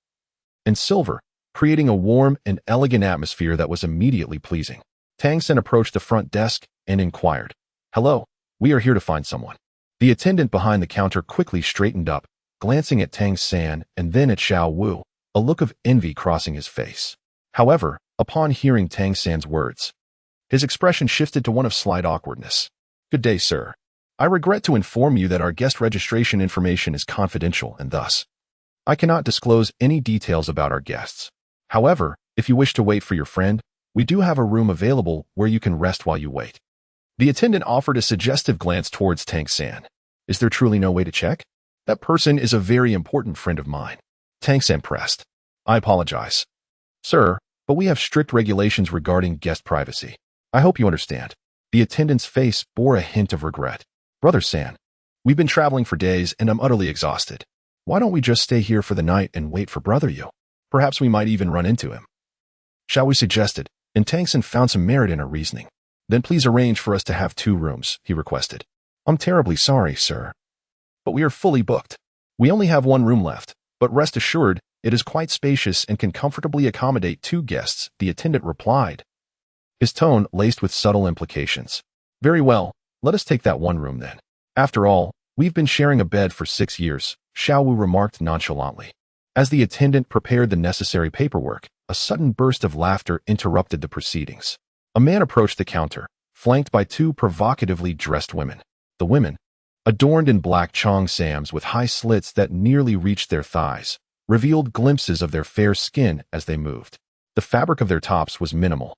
and silver, creating a warm and elegant atmosphere that was immediately pleasing. Tang San approached the front desk and inquired, Hello, we are here to find someone. The attendant behind the counter quickly straightened up, glancing at Tang San and then at Xiao Wu, a look of envy crossing his face. However, upon hearing Tang San's words, his expression shifted to one of slight awkwardness. Good day, sir. I regret to inform you that our guest registration information is confidential and thus, I cannot disclose any details about our guests. However, if you wish to wait for your friend, we do have a room available where you can rest while you wait. The attendant offered a suggestive glance towards Tang San. Is there truly no way to check? That person is a very important friend of mine. Tang San pressed. I apologize, sir, but we have strict regulations regarding guest privacy. I hope you understand. The attendant's face bore a hint of regret. Brother San, we've been traveling for days and I'm utterly exhausted. Why don't we just stay here for the night and wait for Brother Yu? Perhaps we might even run into him. Xiao Wu suggested, and Tang San found some merit in her reasoning. Then please arrange for us to have 2 rooms, he requested. I'm terribly sorry, sir, but we are fully booked. We only have 1 room left, but rest assured, it is quite spacious and can comfortably accommodate 2 guests, the attendant replied, his tone laced with subtle implications. Very well, let us take that 1 room then. After all, we've been sharing a bed for 6 years, Xiao Wu remarked nonchalantly. As the attendant prepared the necessary paperwork, a sudden burst of laughter interrupted the proceedings. A man approached the counter, flanked by 2 provocatively dressed women. The women, adorned in black cheongsams with high slits that nearly reached their thighs, revealed glimpses of their fair skin as they moved. The fabric of their tops was minimal,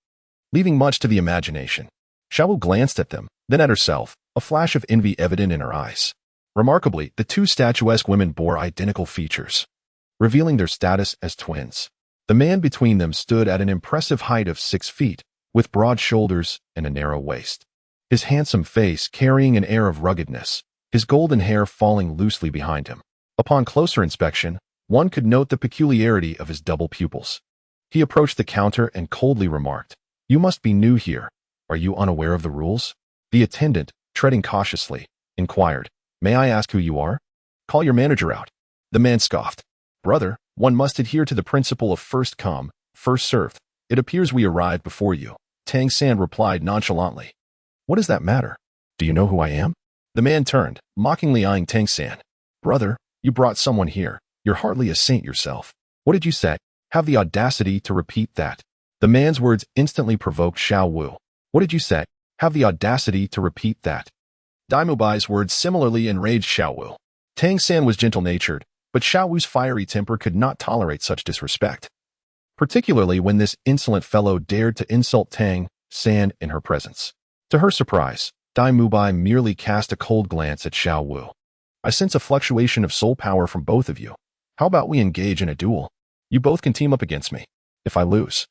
leaving much to the imagination. Xiaowu glanced at them, then at herself, a flash of envy evident in her eyes. Remarkably, the two statuesque women bore identical features, revealing their status as twins. The man between them stood at an impressive height of 6 feet, with broad shoulders and a narrow waist. His handsome face carrying an air of ruggedness, his golden hair falling loosely behind him. Upon closer inspection, one could note the peculiarity of his double pupils. He approached the counter and coldly remarked, "You must be new here. Are you unaware of the rules?" The attendant, treading cautiously, inquired, "May I ask who you are?" "Call your manager out." The man scoffed. "Brother, one must adhere to the principle of first come, first served. It appears we arrived before you." Tang San replied nonchalantly. "What does that matter? Do you know who I am?" The man turned, mockingly eyeing Tang San. "Brother, you brought someone here. You're hardly a saint yourself. What did you say? Have the audacity to repeat that." The man's words instantly provoked Xiaowu. "What did you say? Have the audacity to repeat that." Dai Mubai's words similarly enraged Xiaowu. Tang San was gentle-natured, but Xiaowu's fiery temper could not tolerate such disrespect, particularly when this insolent fellow dared to insult Tang San in her presence. To her surprise, Dai Mubai merely cast a cold glance at Xiaowu. "I sense a fluctuation of soul power from both of you. How about we engage in a duel? You both can team up against me. If I lose,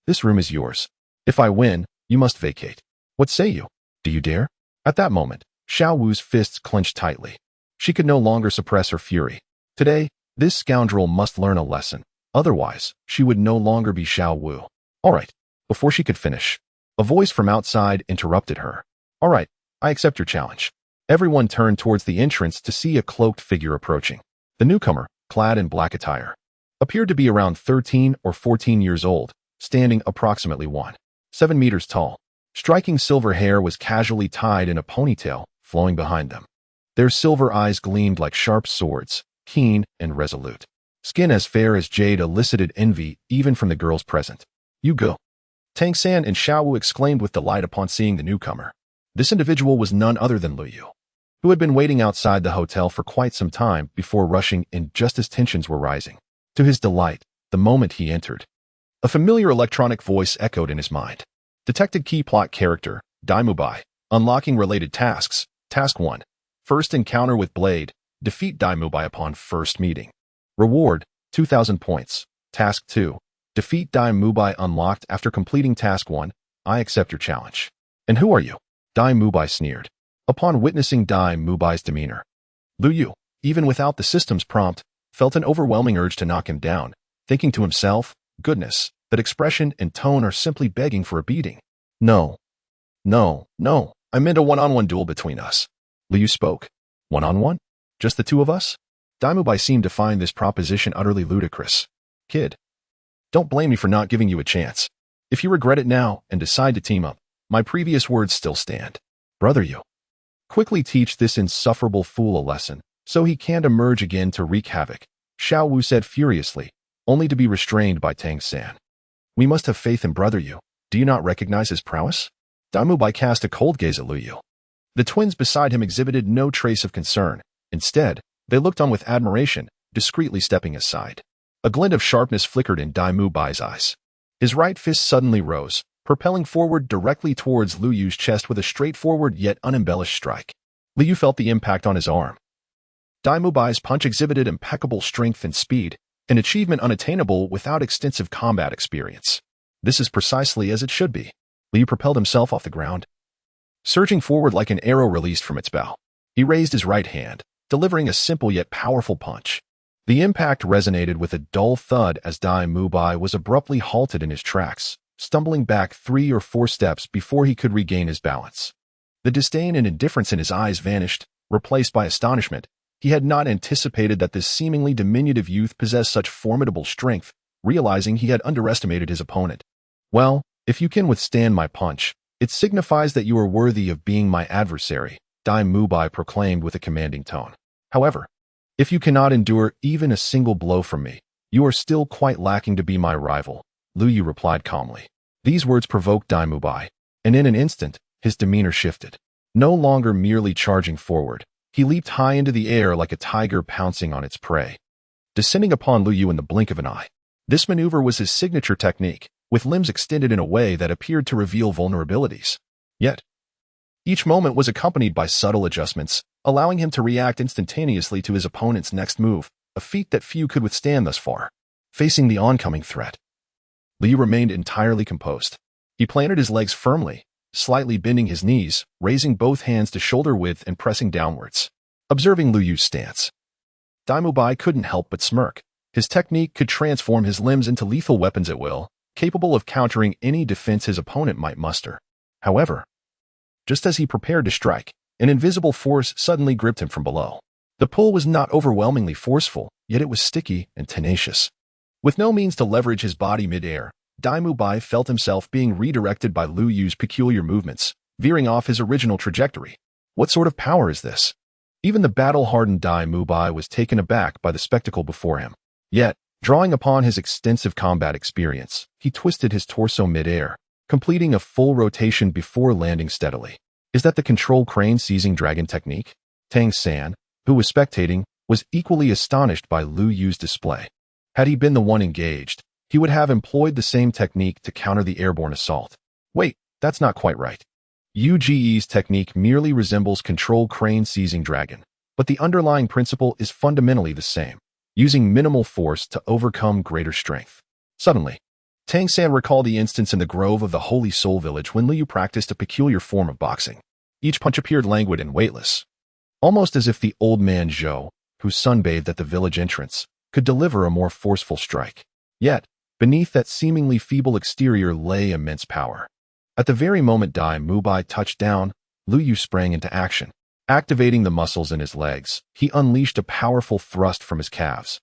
this room is yours. If I win, you must vacate. What say you? Do you dare?" At that moment, Xiaowu's fists clenched tightly. She could no longer suppress her fury. Today, this scoundrel must learn a lesson. Otherwise, she would no longer be Xiaowu. "All right." Before she could finish, a voice from outside interrupted her. "All right, I accept your challenge." Everyone turned towards the entrance to see a cloaked figure approaching. The newcomer, clad in black attire, appeared to be around 13 or 14 years old, standing approximately 1.7 meters tall. Striking silver hair was casually tied in a ponytail, flowing behind them. Their silver eyes gleamed like sharp swords, keen and resolute. Skin as fair as jade elicited envy even from the girls present. "You go." Tang San and Xiaowu exclaimed with delight upon seeing the newcomer. This individual was none other than Lu Yu, who had been waiting outside the hotel for quite some time before rushing in just as tensions were rising. To his delight, the moment he entered, a familiar electronic voice echoed in his mind. Detected key plot character, Dai Mubai. Unlocking related tasks. Task 1. First encounter with Blade. Defeat Dai Mubai upon first meeting. Reward, 2,000 points. Task 2. Defeat Dai Mubai unlocked after completing Task 1. I accept your challenge. "And who are you?" Dai Mubai sneered. Upon witnessing Dai Mubai's demeanor, Lu Yu, even without the system's prompt, felt an overwhelming urge to knock him down, thinking to himself, "Goodness, that expression and tone are simply begging for a beating." No, I meant a one-on-one duel between us." Lu Yu spoke. "One-on-one? Just the two of us?" Dai Mubai seemed to find this proposition utterly ludicrous. "Kid, don't blame me for not giving you a chance. If you regret it now and decide to team up, my previous words still stand. Brother, you quickly teach this insufferable fool a lesson, so he can't emerge again to wreak havoc," Xiaowu said furiously, only to be restrained by Tang San. "We must have faith in Brother Yu. Do you not recognize his prowess?" Dai Mubai cast a cold gaze at Lu Yu. The twins beside him exhibited no trace of concern. Instead, they looked on with admiration, discreetly stepping aside. A glint of sharpness flickered in Dai Mubai's eyes. His right fist suddenly rose, propelling forward directly towards Lu Yu's chest with a straightforward yet unembellished strike. Lu Yu felt the impact on his arm. Dai Mubai's punch exhibited impeccable strength and speed, an achievement unattainable without extensive combat experience. This is precisely as it should be. Lu Yu propelled himself off the ground, surging forward like an arrow released from its bow. He raised his right hand, delivering a simple yet powerful punch. The impact resonated with a dull thud as Dai Mubai was abruptly halted in his tracks, stumbling back 3 or 4 steps before he could regain his balance. The disdain and indifference in his eyes vanished, replaced by astonishment. He had not anticipated that this seemingly diminutive youth possessed such formidable strength, realizing he had underestimated his opponent. "Well, if you can withstand my punch, it signifies that you are worthy of being my adversary," Dai Mubai proclaimed with a commanding tone. "However, if you cannot endure even a single blow from me, you are still quite lacking to be my rival," Lu Yu replied calmly. These words provoked Dai Mubai, and in an instant, his demeanor shifted. No longer merely charging forward, He leaped high into the air like a tiger pouncing on its prey, descending upon Lu Yu in the blink of an eye. This maneuver was his signature technique, with limbs extended in a way that appeared to reveal vulnerabilities. Yet, each moment was accompanied by subtle adjustments, allowing him to react instantaneously to his opponent's next move, a feat that few could withstand thus far. Facing the oncoming threat, Lu Yu remained entirely composed. He planted his legs firmly, slightly bending his knees, raising both hands to shoulder width and pressing downwards. Observing Lu Yu's stance, Dai Mubai couldn't help but smirk. His technique could transform his limbs into lethal weapons at will, capable of countering any defense his opponent might muster. However, just as he prepared to strike, an invisible force suddenly gripped him from below. The pull was not overwhelmingly forceful, yet it was sticky and tenacious. With no means to leverage his body mid-air, Dai Mubai felt himself being redirected by Lu Yu's peculiar movements, veering off his original trajectory. What sort of power is this? Even the battle-hardened Dai Mubai was taken aback by the spectacle before him. Yet, drawing upon his extensive combat experience, he twisted his torso mid-air, completing a full rotation before landing steadily. Is that the control crane seizing dragon technique? Tang San, who was spectating, was equally astonished by Lu Yu's display. Had he been the one engaged, he would have employed the same technique to counter the airborne assault. Wait, that's not quite right. UGE's technique merely resembles control crane seizing dragon, but the underlying principle is fundamentally the same, using minimal force to overcome greater strength. Suddenly, Tang San recalled the instance in the grove of the Holy Soul Village when Lu Yu practiced a peculiar form of boxing. Each punch appeared languid and weightless, almost as if the old man Zhou, who sunbathed at the village entrance, could deliver a more forceful strike. Yet, beneath that seemingly feeble exterior lay immense power. At the very moment Dai Mubai touched down, Lu Yu sprang into action. Activating the muscles in his legs, he unleashed a powerful thrust from his calves,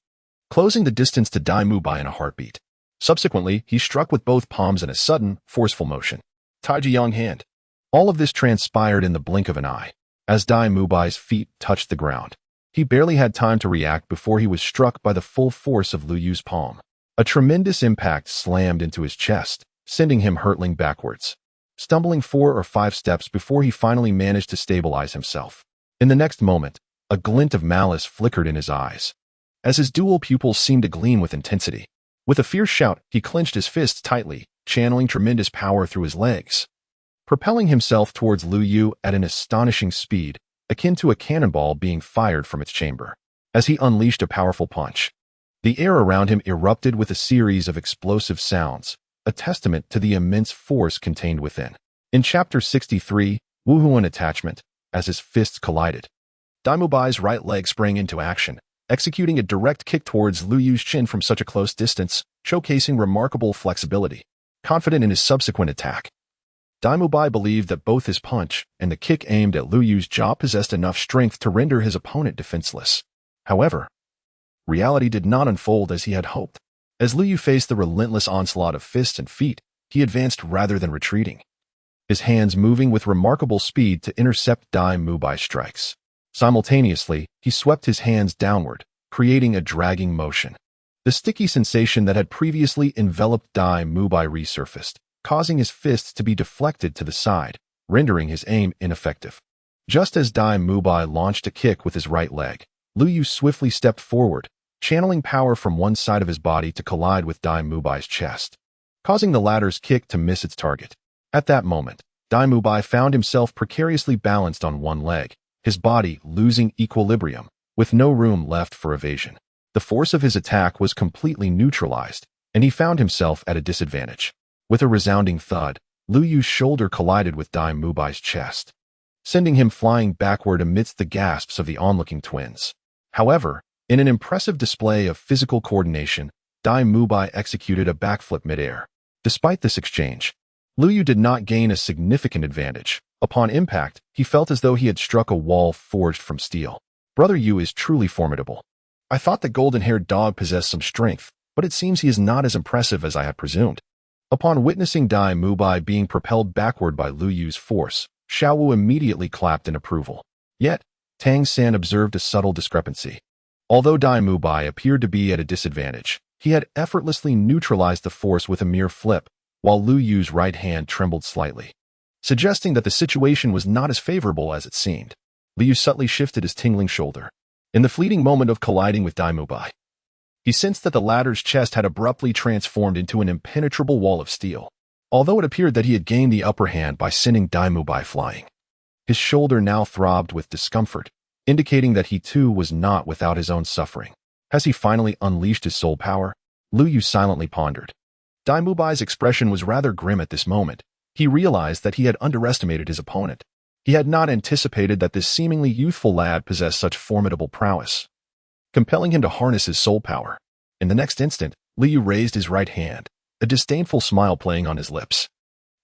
closing the distance to Dai Mubai in a heartbeat. Subsequently, he struck with both palms in a sudden, forceful motion. Taijiyang hand. All of this transpired in the blink of an eye. As Dai Mubai's feet touched the ground, he barely had time to react before he was struck by the full force of Lu Yu's palm. A tremendous impact slammed into his chest, sending him hurtling backwards, stumbling 4 or 5 steps before he finally managed to stabilize himself. In the next moment, a glint of malice flickered in his eyes, as his dual pupils seemed to gleam with intensity. With a fierce shout, he clenched his fists tightly, channeling tremendous power through his legs, propelling himself towards Lu Yu at an astonishing speed, akin to a cannonball being fired from its chamber. As he unleashed a powerful punch, the air around him erupted with a series of explosive sounds, a testament to the immense force contained within. In Chapter 63, Wu Huan Attachment, as his fists collided, Dai Mubai's right leg sprang into action, executing a direct kick towards Lu Yu's chin from such a close distance, showcasing remarkable flexibility. Confident in his subsequent attack, Dai Mubai believed that both his punch and the kick aimed at Lu Yu's jaw possessed enough strength to render his opponent defenseless. However, reality did not unfold as he had hoped. As Lu Yu faced the relentless onslaught of fists and feet, he advanced rather than retreating, his hands moving with remarkable speed to intercept Dai Mubai's strikes. Simultaneously, he swept his hands downward, creating a dragging motion. The sticky sensation that had previously enveloped Dai Mubai resurfaced, causing his fists to be deflected to the side, rendering his aim ineffective. Just as Dai Mubai launched a kick with his right leg, Lu Yu swiftly stepped forward, channeling power from one side of his body to collide with Dai Mubai's chest, causing the latter's kick to miss its target. At that moment, Dai Mubai found himself precariously balanced on one leg, his body losing equilibrium, with no room left for evasion. The force of his attack was completely neutralized, and he found himself at a disadvantage. With a resounding thud, Lu Yu's shoulder collided with Dai Mubai's chest, sending him flying backward amidst the gasps of the onlooking twins. However, in an impressive display of physical coordination, Dai Mubai executed a backflip midair. Despite this exchange, Lu Yu did not gain a significant advantage. Upon impact, he felt as though he had struck a wall forged from steel. Brother Yu is truly formidable. I thought the golden-haired dog possessed some strength, but it seems he is not as impressive as I had presumed. Upon witnessing Dai Mubai being propelled backward by Lu Yu's force, Xiao Wu immediately clapped in approval. Yet, Tang San observed a subtle discrepancy. Although Dai Mubai appeared to be at a disadvantage, he had effortlessly neutralized the force with a mere flip, while Lu Yu's right hand trembled slightly, suggesting that the situation was not as favorable as it seemed. Liu subtly shifted his tingling shoulder. In the fleeting moment of colliding with Dai Mubai, he sensed that the latter's chest had abruptly transformed into an impenetrable wall of steel. Although it appeared that he had gained the upper hand by sending Dai Mubai flying, his shoulder now throbbed with discomfort, indicating that he too was not without his own suffering. Has he finally unleashed his soul power? Lu Yu silently pondered. Dai Mubai's expression was rather grim at this moment. He realized that he had underestimated his opponent. He had not anticipated that this seemingly youthful lad possessed such formidable prowess, compelling him to harness his soul power. In the next instant, Liu raised his right hand, a disdainful smile playing on his lips.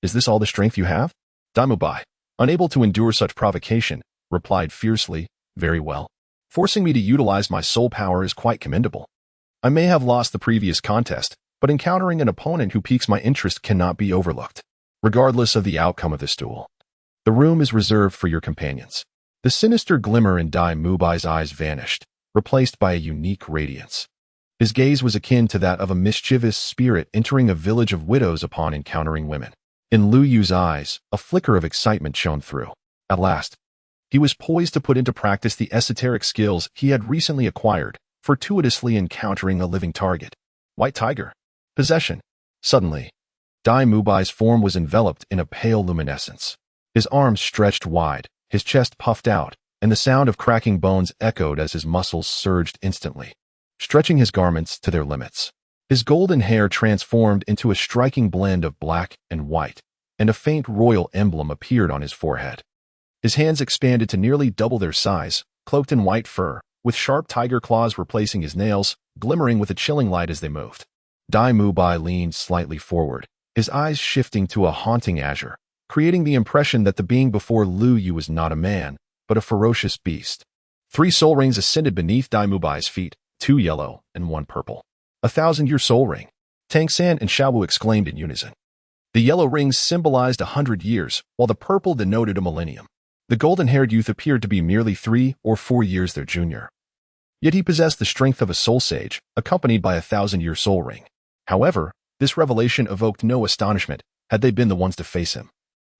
Is this all the strength you have? Dai Mubai, unable to endure such provocation, replied fiercely, very well. Forcing me to utilize my soul power is quite commendable. I may have lost the previous contest, but encountering an opponent who piques my interest cannot be overlooked. Regardless of the outcome of this duel, the room is reserved for your companions. The sinister glimmer in Dai Mubai's eyes vanished, replaced by a unique radiance. His gaze was akin to that of a mischievous spirit entering a village of widows upon encountering women. In Lu Yu's eyes, a flicker of excitement shone through. At last, he was poised to put into practice the esoteric skills he had recently acquired, fortuitously encountering a living target. White Tiger. Possession. Suddenly, Dai Mubai's form was enveloped in a pale luminescence. His arms stretched wide, his chest puffed out, and the sound of cracking bones echoed as his muscles surged instantly, stretching his garments to their limits. His golden hair transformed into a striking blend of black and white, and a faint royal emblem appeared on his forehead. His hands expanded to nearly double their size, cloaked in white fur, with sharp tiger claws replacing his nails, glimmering with a chilling light as they moved. Dai Mubai leaned slightly forward, his eyes shifting to a haunting azure, creating the impression that the being before Lu Yu was not a man, but a ferocious beast. 3 soul rings ascended beneath Dai Mubai's feet, 2 yellow and 1 purple. 1,000-year soul ring. Tang San and Xiao Wu exclaimed in unison. The yellow rings symbolized 100 years, while the purple denoted a millennium. The golden-haired youth appeared to be merely 3 or 4 years their junior. Yet he possessed the strength of a soul sage, accompanied by a 1,000-year soul ring. However, this revelation evoked no astonishment had they been the ones to face him.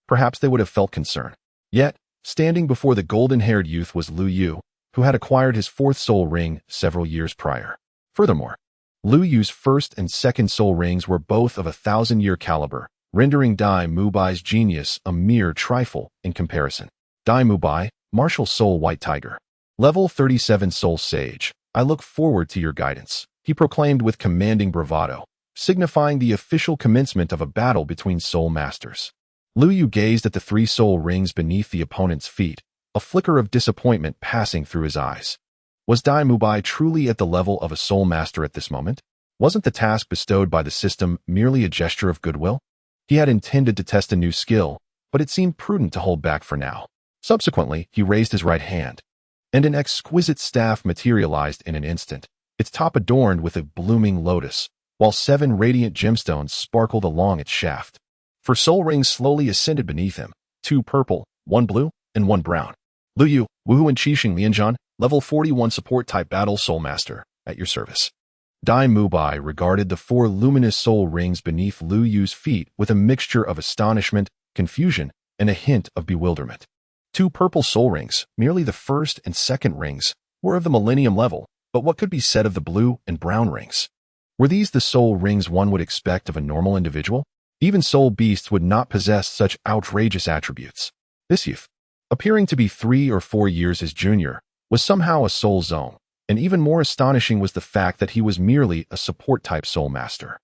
Perhaps they would have felt concern. Yet, standing before the golden-haired youth was Lu Yu, who had acquired his 4th soul ring several years prior. Furthermore, Lu Yu's 1st and 2nd soul rings were both of a 1,000-year caliber, rendering Dai Mubai's genius a mere trifle in comparison. Dai Mubai, Martial Soul White Tiger. Level 37 Soul Sage. I look forward to your guidance, he proclaimed with commanding bravado, signifying the official commencement of a battle between soul masters. Lu Yu gazed at the 3 soul rings beneath the opponent's feet, a flicker of disappointment passing through his eyes. Was Dai Mubai truly at the level of a soul master at this moment? Wasn't the task bestowed by the system merely a gesture of goodwill? He had intended to test a new skill, but it seemed prudent to hold back for now. Subsequently, he raised his right hand, and an exquisite staff materialized in an instant, its top adorned with a blooming lotus, while 7 radiant gemstones sparkled along its shaft. 4 soul rings slowly ascended beneath him, 2 purple, 1 blue, and 1 brown. Lu Yu, Wuhu and Qixing Lianzhan, level 41 support type battle soul master, at your service. Dai Mubai regarded the 4 luminous soul rings beneath Lu Yu's feet with a mixture of astonishment, confusion, and a hint of bewilderment. 2 purple soul rings, merely the 1st and 2nd rings, were of the millennium level, but what could be said of the blue and brown rings? Were these the soul rings one would expect of a normal individual? Even soul beasts would not possess such outrageous attributes. This youth, appearing to be 3 or 4 years his junior, was somehow a soul zone, and even more astonishing was the fact that he was merely a support-type soul master.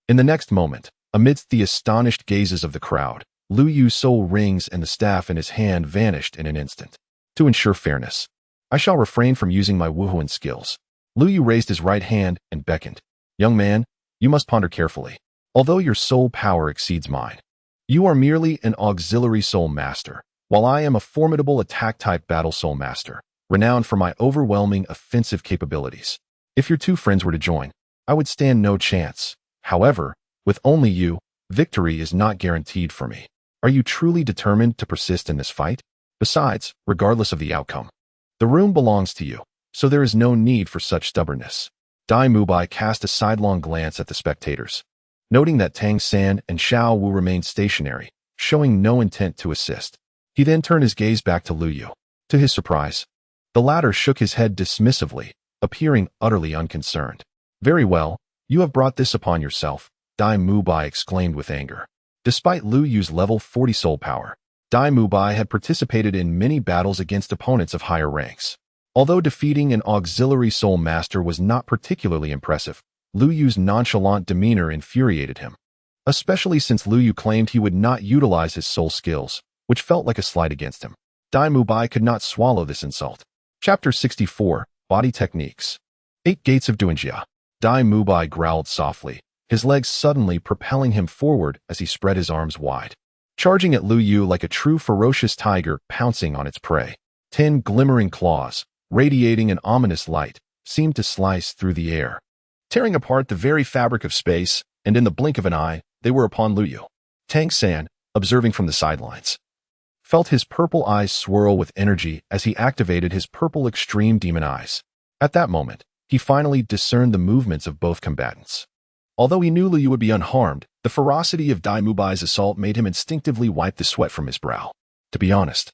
In the next moment, amidst the astonished gazes of the crowd, Lu Yu's soul rings and the staff in his hand vanished in an instant. To ensure fairness, I shall refrain from using my Wuhuan skills. Lu Yu raised his right hand and beckoned. Young man, you must ponder carefully. Although your soul power exceeds mine, you are merely an auxiliary soul master, while I am a formidable attack-type battle soul master, renowned for my overwhelming offensive capabilities. If your 2 friends were to join, I would stand no chance. However, with only you, victory is not guaranteed for me. Are you truly determined to persist in this fight? Besides, regardless of the outcome, the room belongs to you, so there is no need for such stubbornness. Dai Mubai cast a sidelong glance at the spectators, noting that Tang San and Xiao Wu remained stationary, showing no intent to assist. He then turned his gaze back to Lu Yu. To his surprise, the latter shook his head dismissively, appearing utterly unconcerned. "Very well, you have brought this upon yourself," Dai Mubai exclaimed with anger. Despite Lu Yu's level 40 soul power, Dai Mubai had participated in many battles against opponents of higher ranks. Although defeating an auxiliary soul master was not particularly impressive, Lu Yu's nonchalant demeanor infuriated him, especially since Lu Yu claimed he would not utilize his soul skills, which felt like a slight against him. Dai Mubai could not swallow this insult. Chapter 64, Body Techniques. 8 Gates of Duanjia. Dai Mubai growled softly, his legs suddenly propelling him forward as he spread his arms wide, charging at Lu Yu like a true ferocious tiger pouncing on its prey. 10 glimmering claws, radiating an ominous light, seemed to slice through the air, tearing apart the very fabric of space, and in the blink of an eye, they were upon Lu Yu. Tang San, observing from the sidelines, felt his purple eyes swirl with energy as he activated his purple extreme demon eyes. At that moment, he finally discerned the movements of both combatants. Although he knew Lu Yu would be unharmed, the ferocity of Dai Mubai's assault made him instinctively wipe the sweat from his brow. To be honest,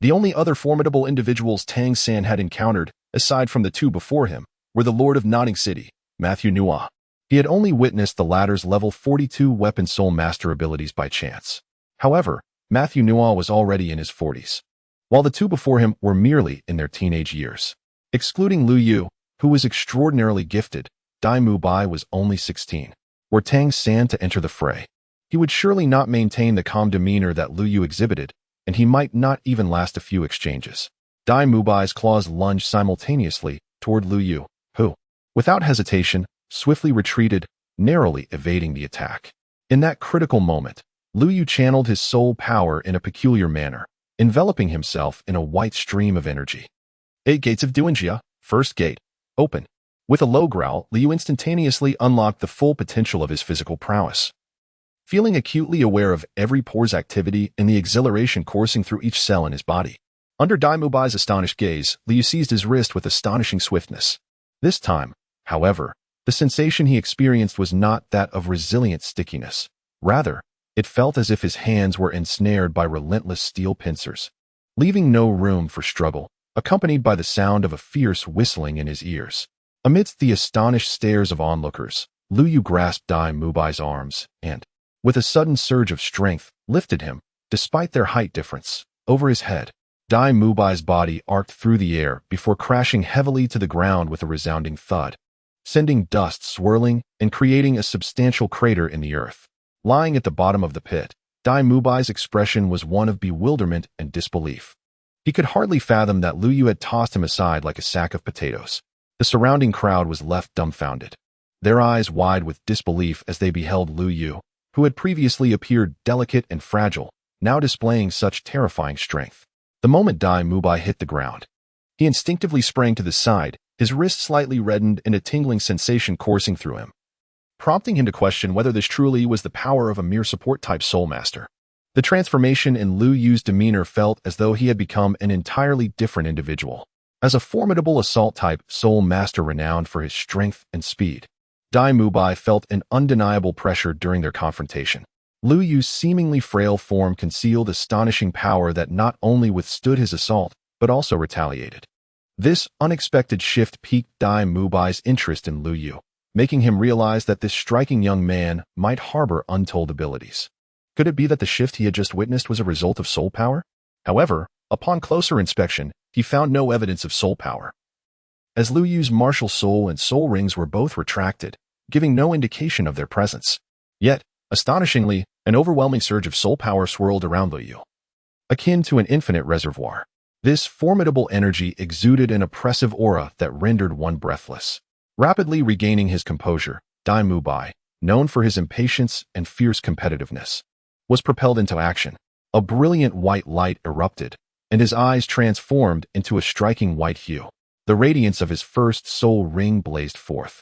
the only other formidable individuals Tang San had encountered, aside from the two before him, were the Lord of Nodding City, Matthew Nua. He had only witnessed the latter's level 42 weapon soul master abilities by chance. However, Matthew Nua was already in his 40s, while the two before him were merely in their teenage years. Excluding Lu Yu, who was extraordinarily gifted, Dai Mubai was only 16. Were Tang San to enter the fray, he would surely not maintain the calm demeanor that Lu Yu exhibited, and he might not even last a few exchanges. Dai Mubai's claws lunged simultaneously toward Lu Yu, who, without hesitation, swiftly retreated, narrowly evading the attack. In that critical moment, Lu Yu channeled his soul power in a peculiar manner, enveloping himself in a white stream of energy. 8 Gates of Duanjia. First gate. Open. With a low growl, Lu Yu instantaneously unlocked the full potential of his physical prowess. Feeling acutely aware of every pore's activity and the exhilaration coursing through each cell in his body, under Dai Mubai's astonished gaze, Lu Yu seized his wrist with astonishing swiftness. This time, however, the sensation he experienced was not that of resilient stickiness. Rather, it felt as if his hands were ensnared by relentless steel pincers, leaving no room for struggle, accompanied by the sound of a fierce whistling in his ears. Amidst the astonished stares of onlookers, Lu Yu grasped Dai Mubai's arms and, with a sudden surge of strength, lifted him, despite their height difference, over his head. Dai Mubai's body arced through the air before crashing heavily to the ground with a resounding thud, sending dust swirling and creating a substantial crater in the earth. Lying at the bottom of the pit, Dai Mubai's expression was one of bewilderment and disbelief. He could hardly fathom that Lu Yu had tossed him aside like a sack of potatoes. The surrounding crowd was left dumbfounded, their eyes wide with disbelief as they beheld Lu Yu, who had previously appeared delicate and fragile, now displaying such terrifying strength. The moment Dai Mubai hit the ground, he instinctively sprang to the side, his wrist slightly reddened and a tingling sensation coursing through him, prompting him to question whether this truly was the power of a mere support-type soul master. The transformation in Lu Yu's demeanor felt as though he had become an entirely different individual. As a formidable assault-type soul master renowned for his strength and speed, Dai Mubai felt an undeniable pressure during their confrontation. Lu Yu's seemingly frail form concealed astonishing power that not only withstood his assault, but also retaliated. This unexpected shift piqued Dai Mubai's interest in Lu Yu, making him realize that this striking young man might harbor untold abilities. Could it be that the shift he had just witnessed was a result of soul power? However, upon closer inspection, he found no evidence of soul power, as Lu Yu's martial soul and soul rings were both retracted, giving no indication of their presence. Yet, astonishingly, an overwhelming surge of soul power swirled around Lu Yu, akin to an infinite reservoir. This formidable energy exuded an oppressive aura that rendered one breathless. Rapidly regaining his composure, Dai Mubai, known for his impatience and fierce competitiveness, was propelled into action. A brilliant white light erupted, and his eyes transformed into a striking white hue. The radiance of his first soul ring blazed forth,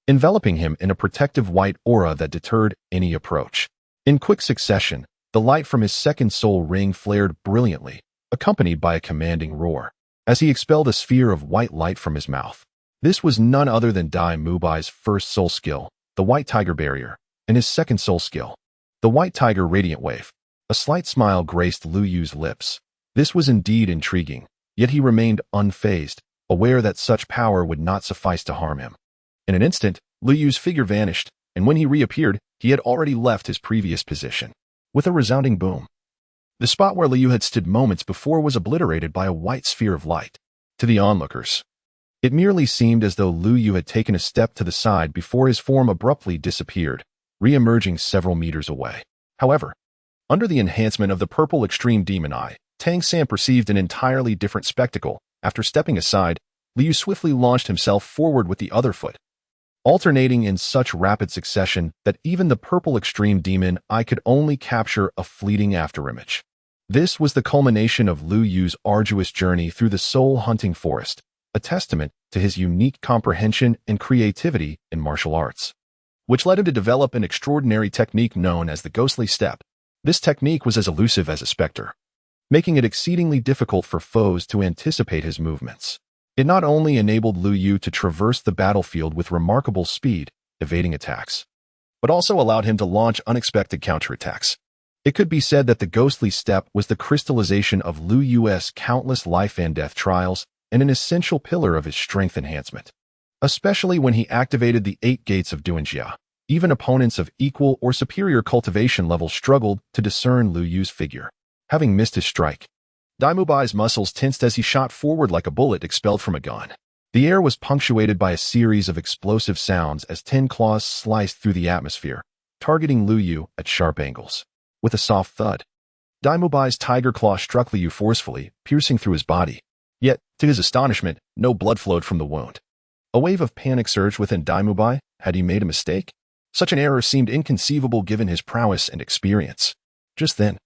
enveloping him in a protective white aura that deterred any approach. In quick succession, the light from his second soul ring flared brilliantly, accompanied by a commanding roar, as he expelled a sphere of white light from his mouth. This was none other than Dai Mubai's first soul skill, the White Tiger Barrier, and his second soul skill, the White Tiger Radiant Wave. A slight smile graced Lu Yu's lips. This was indeed intriguing, Yet he remained unfazed, aware that such power would not suffice to harm him. In an instant, Lu Yu's figure vanished, and when he reappeared, he had already left his previous position. With a resounding boom, the spot where Lu Yu had stood moments before was obliterated by a white sphere of light. To the onlookers, it merely seemed as though Lu Yu had taken a step to the side before his form abruptly disappeared, re-emerging several meters away. However, under the enhancement of the purple extreme demon eye, Tang San perceived an entirely different spectacle. After stepping aside, Lu Yu swiftly launched himself forward with the other foot, alternating in such rapid succession that even the purple extreme demon eye could only capture a fleeting afterimage. This was the culmination of Lu Yu's arduous journey through the soul-hunting forest, a testament to his unique comprehension and creativity in martial arts, which led him to develop an extraordinary technique known as the ghostly step. This technique was as elusive as a specter, making it exceedingly difficult for foes to anticipate his movements. It not only enabled Lu Yu to traverse the battlefield with remarkable speed, evading attacks, but also allowed him to launch unexpected counterattacks. It could be said that the ghostly step was the crystallization of Lu Yu's countless life and death trials and an essential pillar of his strength enhancement. Especially when he activated the 8 gates of Duanjia, even opponents of equal or superior cultivation levels struggled to discern Lu Yu's figure. Having missed his strike, Dai Mubai's muscles tensed as he shot forward like a bullet expelled from a gun. The air was punctuated by a series of explosive sounds as 10 claws sliced through the atmosphere, targeting Lu Yu at sharp angles. With a soft thud, Dai Mubai's tiger claw struck Lu Yu forcefully, piercing through his body. Yet, to his astonishment, no blood flowed from the wound. A wave of panic surged within Dai Mubai. Had he made a mistake? Such an error seemed inconceivable given his prowess and experience. Just then,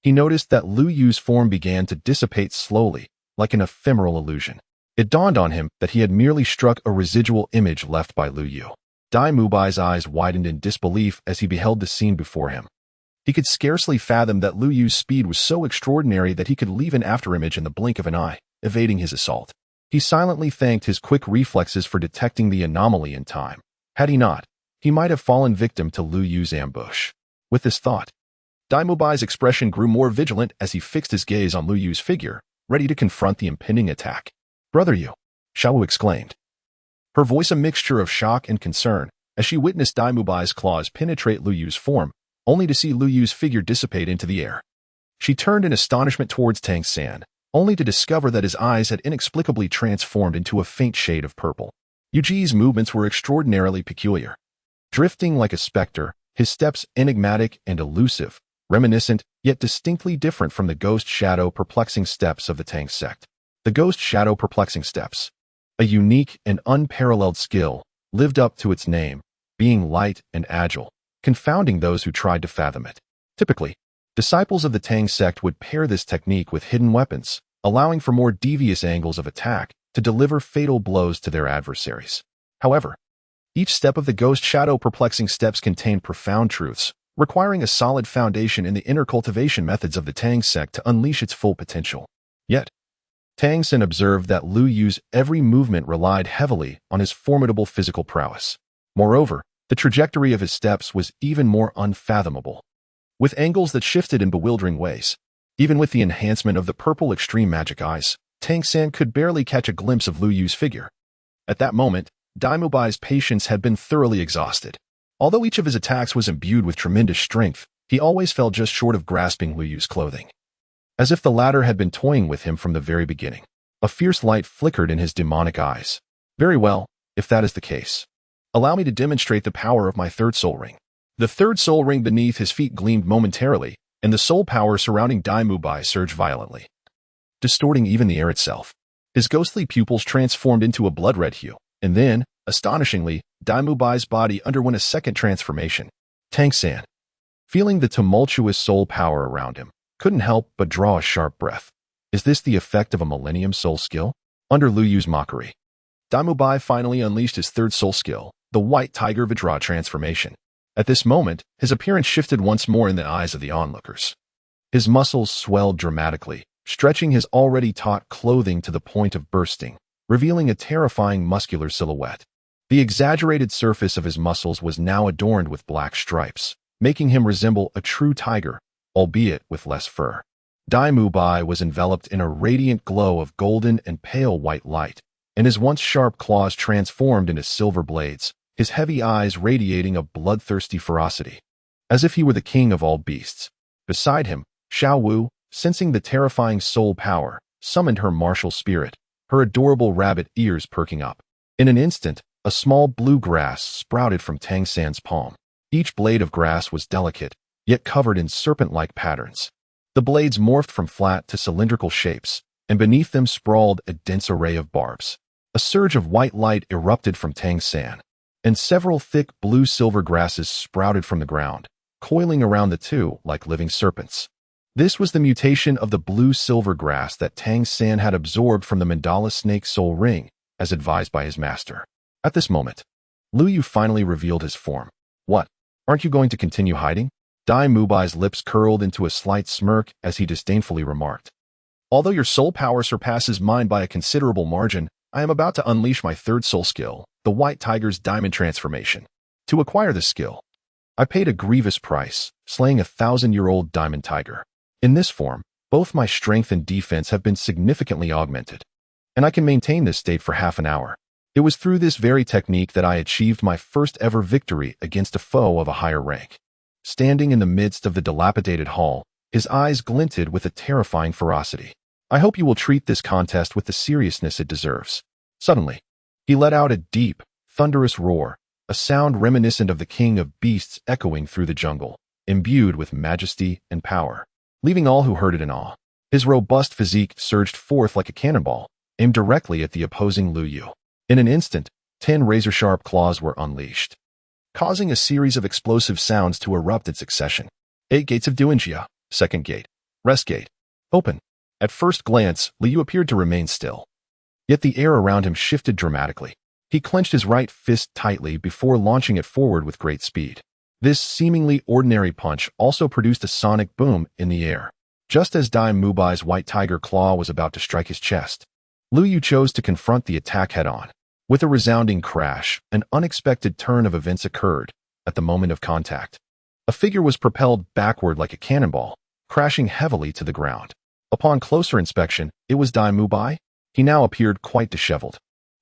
he noticed that Lu Yu's form began to dissipate slowly, like an ephemeral illusion. It dawned on him that he had merely struck a residual image left by Lu Yu. Dai Mubai's eyes widened in disbelief as he beheld the scene before him. He could scarcely fathom that Lu Yu's speed was so extraordinary that he could leave an afterimage in the blink of an eye, evading his assault. He silently thanked his quick reflexes for detecting the anomaly in time. Had he not, he might have fallen victim to Lu Yu's ambush. With this thought, Dai Mubai's expression grew more vigilant as he fixed his gaze on Lu Yu's figure, ready to confront the impending attack. "Brother Yu," Xiaowu exclaimed, her voice a mixture of shock and concern, as she witnessed Dai Mubai's claws penetrate Lu Yu's form, only to see Lu Yu's figure dissipate into the air. She turned in astonishment towards Tang San, only to discover that his eyes had inexplicably transformed into a faint shade of purple. Yu Ji's movements were extraordinarily peculiar. Drifting like a specter, his steps enigmatic and elusive, reminiscent yet distinctly different from the ghost shadow perplexing steps of the Tang sect. The ghost shadow perplexing steps, a unique and unparalleled skill, lived up to its name, being light and agile, confounding those who tried to fathom it. Typically, disciples of the Tang sect would pair this technique with hidden weapons, allowing for more devious angles of attack to deliver fatal blows to their adversaries. However, each step of the ghost shadow perplexing steps contained profound truths, requiring a solid foundation in the inner cultivation methods of the Tang sect to unleash its full potential. Yet, Tang San observed that Lu Yu's every movement relied heavily on his formidable physical prowess. Moreover, the trajectory of his steps was even more unfathomable, with angles that shifted in bewildering ways. Even with the enhancement of the purple extreme magic eyes, Tang San could barely catch a glimpse of Lu Yu's figure. At that moment, Dai Mubai's patience had been thoroughly exhausted. Although each of his attacks was imbued with tremendous strength, he always fell just short of grasping Lu Yu's clothing, as if the latter had been toying with him from the very beginning. A fierce light flickered in his demonic eyes. "Very well, if that is the case. Allow me to demonstrate the power of my third soul ring." The third soul ring beneath his feet gleamed momentarily, and the soul power surrounding Dai Mubai surged violently, distorting even the air itself. His ghostly pupils transformed into a blood-red hue, and then, astonishingly, Dai Mubai's body underwent a second transformation. Tang San, feeling the tumultuous soul power around him, couldn't help but draw a sharp breath. Is this the effect of a Millennium Soul skill? Under Lu Yu's mockery, Dai Mubai finally unleashed his third soul skill, the White Tiger Vajra transformation. At this moment, his appearance shifted once more in the eyes of the onlookers. His muscles swelled dramatically, stretching his already taut clothing to the point of bursting, revealing a terrifying muscular silhouette. The exaggerated surface of his muscles was now adorned with black stripes, making him resemble a true tiger, albeit with less fur. Dai Mubai was enveloped in a radiant glow of golden and pale white light, and his once sharp claws transformed into silver blades, his heavy eyes radiating a bloodthirsty ferocity, as if he were the king of all beasts. Beside him, Xiao Wu, sensing the terrifying soul power, summoned her martial spirit, her adorable rabbit ears perking up. In an instant, a small blue grass sprouted from Tang San's palm. Each blade of grass was delicate, yet covered in serpent-like patterns. The blades morphed from flat to cylindrical shapes, and beneath them sprawled a dense array of barbs. A surge of white light erupted from Tang San, and several thick blue-silver grasses sprouted from the ground, coiling around the two like living serpents. This was the mutation of the blue-silver grass that Tang San had absorbed from the mandala snake soul ring, as advised by his master. At this moment, Lu Yu finally revealed his form. What? Aren't you going to continue hiding? Dai Mubai's lips curled into a slight smirk as he disdainfully remarked. Although your soul power surpasses mine by a considerable margin, I am about to unleash my third soul skill, the White Tiger's Diamond Transformation. To acquire this skill, I paid a grievous price, slaying a 1,000-year-old diamond tiger. In this form, both my strength and defense have been significantly augmented, and I can maintain this state for half an hour. It was through this very technique that I achieved my first ever victory against a foe of a higher rank. Standing in the midst of the dilapidated hall, his eyes glinted with a terrifying ferocity. I hope you will treat this contest with the seriousness it deserves. Suddenly, he let out a deep, thunderous roar, a sound reminiscent of the king of beasts echoing through the jungle, imbued with majesty and power, leaving all who heard it in awe. His robust physique surged forth like a cannonball, aimed directly at the opposing Lu Yu. In an instant, 10 razor-sharp claws were unleashed, causing a series of explosive sounds to erupt in succession. 8 gates of Duanjia. Second gate. Rest gate. Open. At first glance, Lu Yu appeared to remain still. Yet the air around him shifted dramatically. He clenched his right fist tightly before launching it forward with great speed. This seemingly ordinary punch also produced a sonic boom in the air. Just as Dai Mubai's white tiger claw was about to strike his chest, Lu Yu chose to confront the attack head-on. With a resounding crash, an unexpected turn of events occurred at the moment of contact. A figure was propelled backward like a cannonball, crashing heavily to the ground. Upon closer inspection, it was Dai Mubai. He now appeared quite disheveled,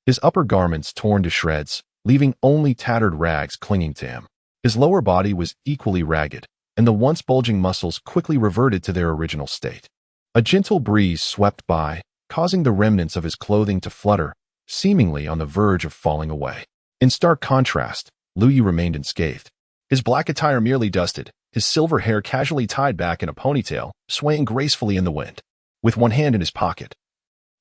his upper garments torn to shreds, leaving only tattered rags clinging to him. His lower body was equally ragged, and the once bulging muscles quickly reverted to their original state. A gentle breeze swept by, causing the remnants of his clothing to flutter, seemingly on the verge of falling away. In stark contrast, Lu Yu remained unscathed. His black attire merely dusted, his silver hair casually tied back in a ponytail, swaying gracefully in the wind. With one hand in his pocket,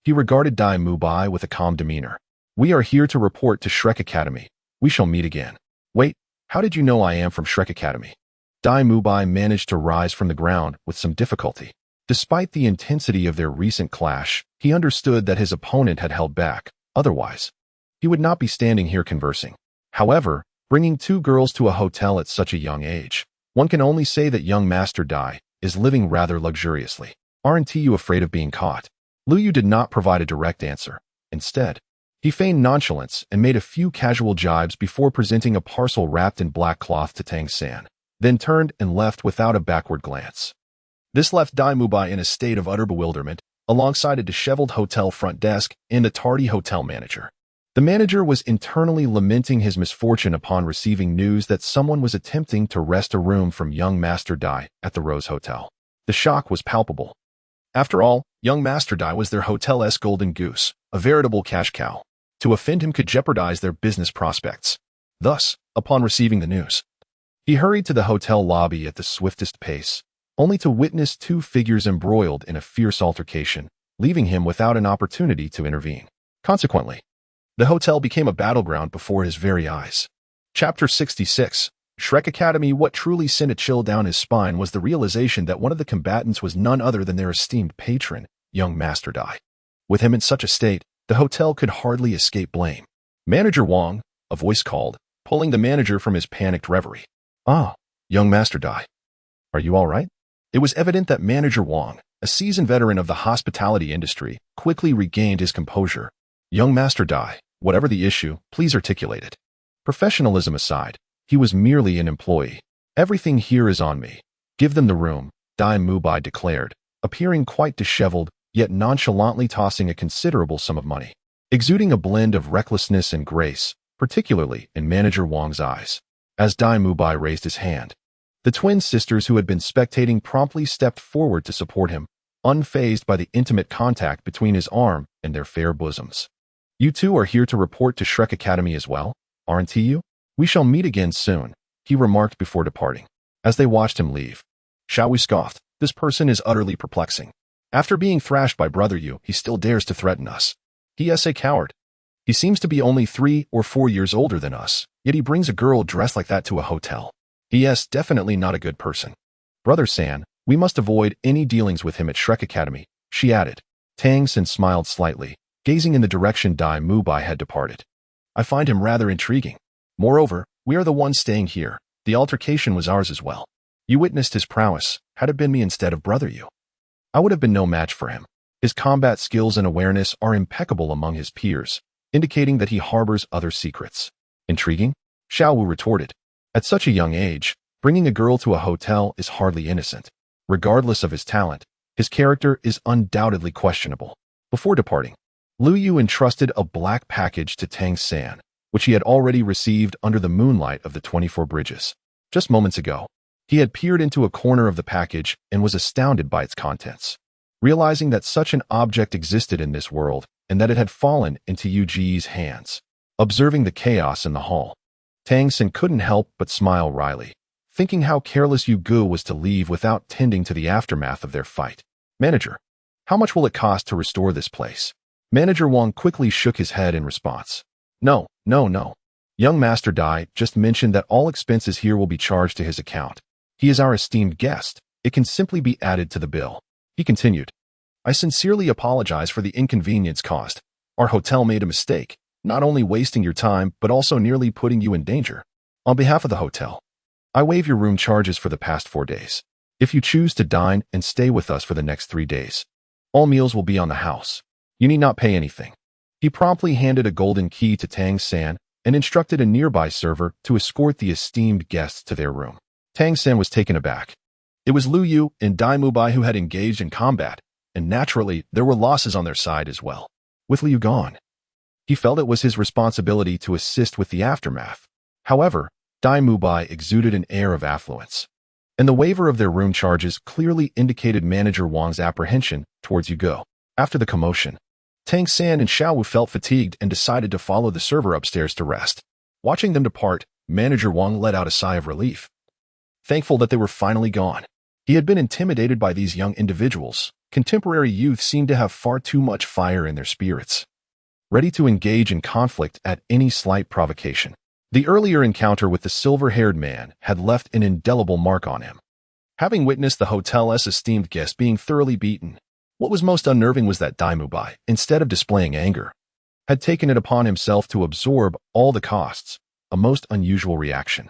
he regarded Dai Mubai with a calm demeanor. We are here to report to Shrek Academy. We shall meet again. Wait, how did you know I am from Shrek Academy? Dai Mubai managed to rise from the ground with some difficulty. Despite the intensity of their recent clash, he understood that his opponent had held back. Otherwise, he would not be standing here conversing. However, bringing 2 girls to a hotel at such a young age, one can only say that young Master Dai is living rather luxuriously. Aren't you afraid of being caught? Lu Yu did not provide a direct answer. Instead, he feigned nonchalance and made a few casual jibes before presenting a parcel wrapped in black cloth to Tang San, then turned and left without a backward glance. This left Dai Mubai in a state of utter bewilderment, alongside a disheveled hotel front desk and a tardy hotel manager. The manager was internally lamenting his misfortune upon receiving news that someone was attempting to wrest a room from young Master Dai at the Rose Hotel. The shock was palpable. After all, young Master Dai was their hotel's golden goose, a veritable cash cow. To offend him could jeopardize their business prospects. Thus, upon receiving the news, he hurried to the hotel lobby at the swiftest pace, only to witness 2 figures embroiled in a fierce altercation, leaving him without an opportunity to intervene. Consequently, the hotel became a battleground before his very eyes. Chapter 66. Shrek Academy. What truly sent a chill down his spine was the realization that one of the combatants was none other than their esteemed patron, young Master Dai. With him in such a state, the hotel could hardly escape blame. Manager Wang, a voice called, pulling the manager from his panicked reverie. Ah, young Master Dai. Are you all right? It was evident that Manager Wang, a seasoned veteran of the hospitality industry, quickly regained his composure. Young Master Dai, whatever the issue, please articulate it. Professionalism aside, he was merely an employee. Everything here is on me. Give them the room, Dai Mubai declared, appearing quite disheveled, yet nonchalantly tossing a considerable sum of money, exuding a blend of recklessness and grace, particularly in Manager Wang's eyes. As Dai Mubai raised his hand, the twin sisters who had been spectating promptly stepped forward to support him, unfazed by the intimate contact between his arm and their fair bosoms. You two are here to report to Shrek Academy as well, aren't you? We shall meet again soon, he remarked before departing. As they watched him leave, Xiaowu scoffed. This person is utterly perplexing. After being thrashed by Brother Yu, he still dares to threaten us. He is a coward. He seems to be only 3 or 4 years older than us, yet he brings a girl dressed like that to a hotel. He is definitely not a good person. Brother San, we must avoid any dealings with him at Shrek Academy, she added. Tang San smiled slightly, gazing in the direction Dai Mubai had departed. I find him rather intriguing. Moreover, we are the ones staying here. The altercation was ours as well. You witnessed his prowess. Had it been me instead of Brother Yu, I would have been no match for him. His combat skills and awareness are impeccable among his peers, indicating that he harbors other secrets. Intriguing? Xiaowu retorted. At such a young age, bringing a girl to a hotel is hardly innocent. Regardless of his talent, his character is undoubtedly questionable. Before departing, Lu Yu entrusted a black package to Tang San, which he had already received under the moonlight of the 24 bridges. Just moments ago, he had peered into a corner of the package and was astounded by its contents. Realizing that such an object existed in this world and that it had fallen into Yu Ji's hands. Observing the chaos in the hall, Tang San couldn't help but smile wryly, thinking how careless Yu Gu was to leave without tending to the aftermath of their fight. Manager, how much will it cost to restore this place? Manager Wang quickly shook his head in response. No. Young Master Dai just mentioned that all expenses here will be charged to his account. He is our esteemed guest. It can simply be added to the bill. He continued. I sincerely apologize for the inconvenience caused. Our hotel made a mistake, not only wasting your time, but also nearly putting you in danger. On behalf of the hotel, I waive your room charges for the past 4 days. If you choose to dine and stay with us for the next 3 days, all meals will be on the house. You need not pay anything. He promptly handed a golden key to Tang San and instructed a nearby server to escort the esteemed guests to their room. Tang San was taken aback. It was Lu Yu and Dai Mubai who had engaged in combat, and naturally, there were losses on their side as well. With Liu gone, he felt it was his responsibility to assist with the aftermath. However, Dai Mubai exuded an air of affluence, and the waiver of their room charges clearly indicated Manager Wang's apprehension towards Yu Gu. After the commotion, Tang San and Xiaowu felt fatigued and decided to follow the server upstairs to rest. Watching them depart, Manager Wang let out a sigh of relief, thankful that they were finally gone. He had been intimidated by these young individuals. Contemporary youth seemed to have far too much fire in their spirits, ready to engage in conflict at any slight provocation. The earlier encounter with the silver-haired man had left an indelible mark on him. Having witnessed the hotel's esteemed guest being thoroughly beaten, what was most unnerving was that Dai Mubai, instead of displaying anger, had taken it upon himself to absorb all the costs, a most unusual reaction.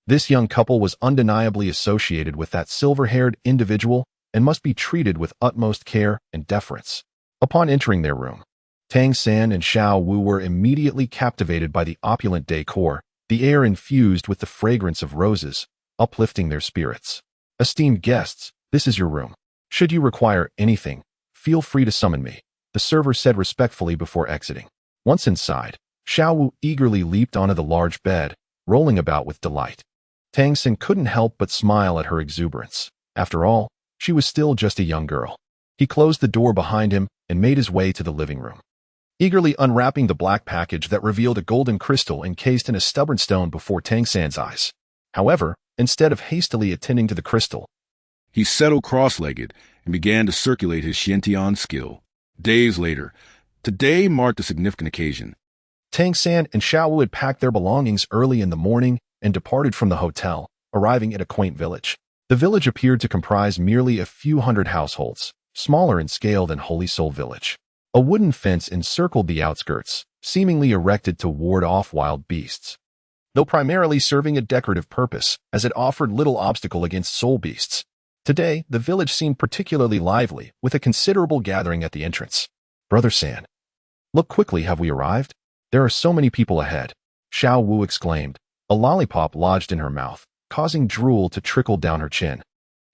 This young couple was undeniably associated with that silver-haired individual and must be treated with utmost care and deference. Upon entering their room, Tang San and Xiaowu were immediately captivated by the opulent decor, the air infused with the fragrance of roses, uplifting their spirits. Esteemed guests, this is your room. Should you require anything, feel free to summon me, the server said respectfully before exiting. Once inside, Xiaowu eagerly leaped onto the large bed, rolling about with delight. Tang San couldn't help but smile at her exuberance. After all, she was still just a young girl. He closed the door behind him and made his way to the living room, eagerly unwrapping the black package that revealed a golden crystal encased in a stubborn stone before Tang San's eyes. However, instead of hastily attending to the crystal, he settled cross-legged and began to circulate his Xiantian skill. Days later, today marked a significant occasion. Tang San and Xiaowu had packed their belongings early in the morning and departed from the hotel, arriving at a quaint village. The village appeared to comprise merely a few hundred households, smaller in scale than Holy Soul Village. A wooden fence encircled the outskirts, seemingly erected to ward off wild beasts, though primarily serving a decorative purpose, as it offered little obstacle against soul beasts. Today, the village seemed particularly lively, with a considerable gathering at the entrance. Brother San, look quickly, have we arrived? There are so many people ahead, Xiaowu exclaimed. A lollipop lodged in her mouth, causing drool to trickle down her chin,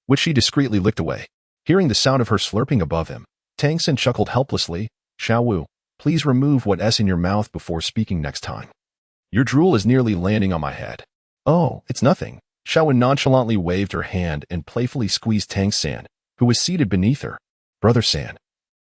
which she discreetly licked away. Hearing the sound of her slurping above him, Tang Xin chuckled helplessly. Xiao Wu, please remove what's in your mouth before speaking next time. Your drool is nearly landing on my head. Oh, it's nothing. Xiao Wu nonchalantly waved her hand and playfully squeezed Tang San, who was seated beneath her. Brother San,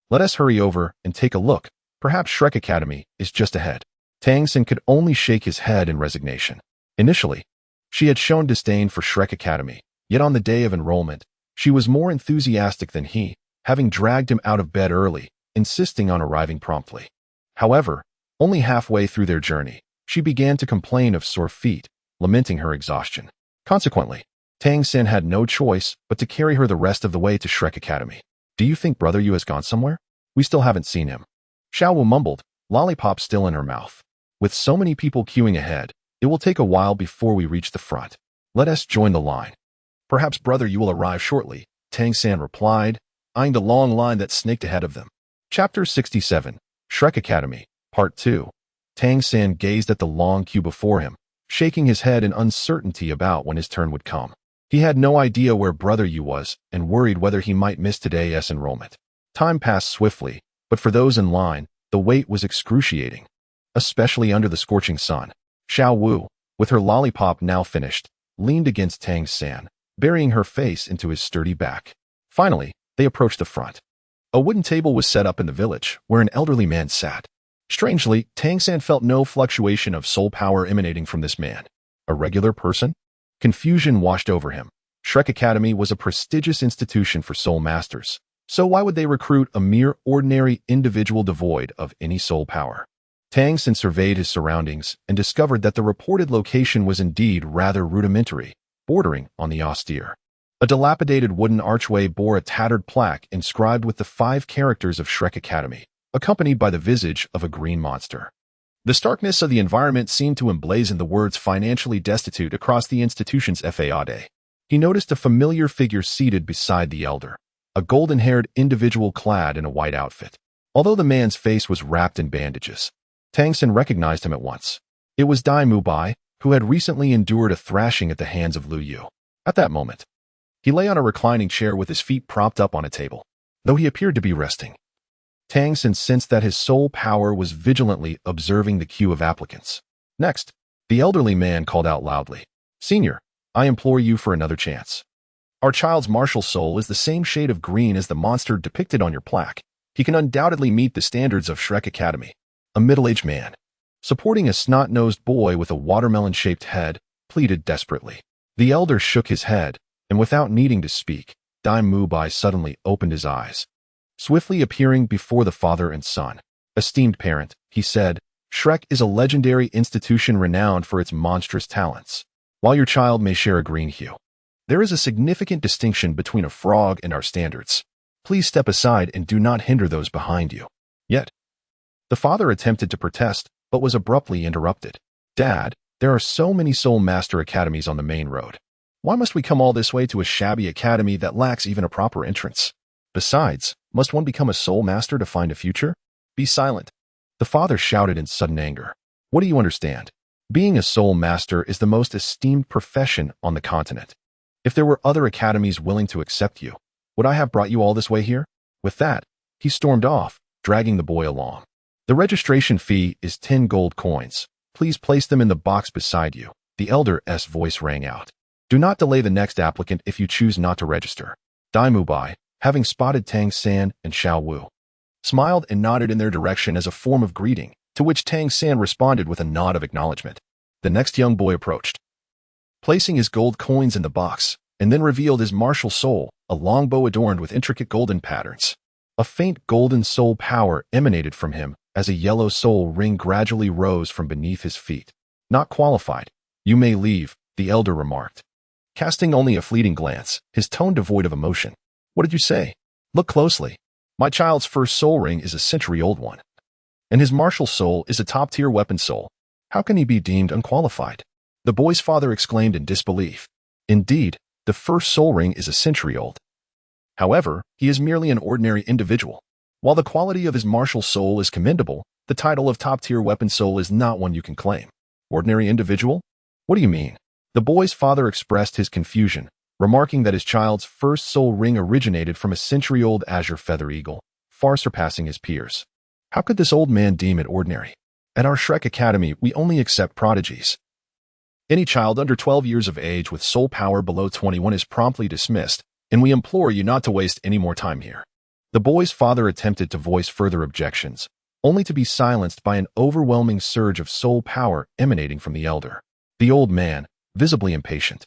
let us hurry over and take a look. Perhaps Shrek Academy is just ahead. Tang San could only shake his head in resignation. Initially, she had shown disdain for Shrek Academy, yet on the day of enrollment, she was more enthusiastic than he, having dragged him out of bed early, insisting on arriving promptly. However, only halfway through their journey, she began to complain of sore feet, lamenting her exhaustion. Consequently, Tang San had no choice but to carry her the rest of the way to Shrek Academy. Do you think Brother Yu has gone somewhere? We still haven't seen him. Xiao Wu mumbled, lollipop still in her mouth. With so many people queuing ahead, it will take a while before we reach the front. Let us join the line. Perhaps Brother Yu will arrive shortly, Tang San replied, eyeing the long line that snaked ahead of them. Chapter 67, Shrek Academy, Part 2. Tang San gazed at the long queue before him, shaking his head in uncertainty about when his turn would come. He had no idea where Brother Yu was and worried whether he might miss today's enrollment. Time passed swiftly, but for those in line, the wait was excruciating, especially under the scorching sun. Xiao Wu, with her lollipop now finished, leaned against Tang San, burying her face into his sturdy back. Finally, they approached the front. A wooden table was set up in the village, where an elderly man sat. Strangely, Tang San felt no fluctuation of soul power emanating from this man. A regular person? Confusion washed over him. Shrek Academy was a prestigious institution for soul masters, so why would they recruit a mere ordinary individual devoid of any soul power? Tang San surveyed his surroundings and discovered that the reported location was indeed rather rudimentary, bordering on the austere. A dilapidated wooden archway bore a tattered plaque inscribed with the 5 characters of Shrek Academy, accompanied by the visage of a green monster. The starkness of the environment seemed to emblazon the words financially destitute across the institution's facade. He noticed a familiar figure seated beside the elder, a golden-haired individual clad in a white outfit. Although the man's face was wrapped in bandages, Tang San recognized him at once. It was Dai Mubai, who had recently endured a thrashing at the hands of Lu Yu. At that moment, he lay on a reclining chair with his feet propped up on a table, though he appeared to be resting. Tang San sensed that his soul power was vigilantly observing the queue of applicants. Next, the elderly man called out loudly, "Senior, I implore you for another chance. Our child's martial soul is the same shade of green as the monster depicted on your plaque. He can undoubtedly meet the standards of Shrek Academy." A middle-aged man, supporting a snot-nosed boy with a watermelon-shaped head, pleaded desperately. The elder shook his head, and without needing to speak, Dai Mubai suddenly opened his eyes, swiftly appearing before the father and son. "Esteemed parent," he said, "Shrek is a legendary institution renowned for its monstrous talents. While your child may share a green hue, there is a significant distinction between a frog and our standards. Please step aside and do not hinder those behind you." Yet, the father attempted to protest, but was abruptly interrupted. "Dad, there are so many Soul Master Academies on the main road. Why must we come all this way to a shabby academy that lacks even a proper entrance? Besides, must one become a Soul Master to find a future?" "Be silent," the father shouted in sudden anger. "What do you understand? Being a Soul Master is the most esteemed profession on the continent. If there were other academies willing to accept you, would I have brought you all this way here?" With that, he stormed off, dragging the boy along. "The registration fee is 10 gold coins. Please place them in the box beside you," the elder's voice rang out. "Do not delay the next applicant if you choose not to register." Dai Mubai, having spotted Tang San and Xiao Wu, smiled and nodded in their direction as a form of greeting, to which Tang San responded with a nod of acknowledgement. The next young boy approached, placing his gold coins in the box, and then revealed his martial soul, a longbow adorned with intricate golden patterns. A faint golden soul power emanated from him as a yellow soul ring gradually rose from beneath his feet. "Not qualified. You may leave," the elder remarked, casting only a fleeting glance, his tone devoid of emotion. "What did you say? Look closely. My child's first soul ring is a century-old one, and his martial soul is a top-tier weapon soul. How can he be deemed unqualified?" The boy's father exclaimed in disbelief. "Indeed, the first soul ring is a century old. However, he is merely an ordinary individual. While the quality of his martial soul is commendable, the title of top-tier weapon soul is not one you can claim." "Ordinary individual? What do you mean?" The boy's father expressed his confusion, remarking that his child's first soul ring originated from a century-old azure feather eagle, far surpassing his peers. How could this old man deem it ordinary? At our Shrek Academy, we only accept prodigies. Any child under 12 years of age with soul power below 21 is promptly dismissed, and we implore you not to waste any more time here. The boy's father attempted to voice further objections, only to be silenced by an overwhelming surge of soul power emanating from the elder. The old man, visibly impatient,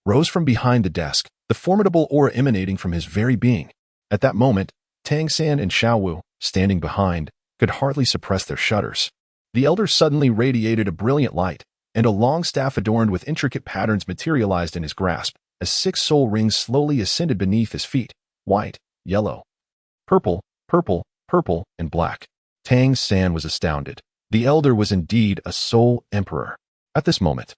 rose from behind the desk, the formidable aura emanating from his very being. At that moment, Tang San and Xiao Wu, standing behind, could hardly suppress their shudders. The elder suddenly radiated a brilliant light, and a long staff adorned with intricate patterns materialized in his grasp, as 6 soul rings slowly ascended beneath his feet: white, yellow, purple, and black. Tang San was astounded. The elder was indeed a soul emperor. At this moment,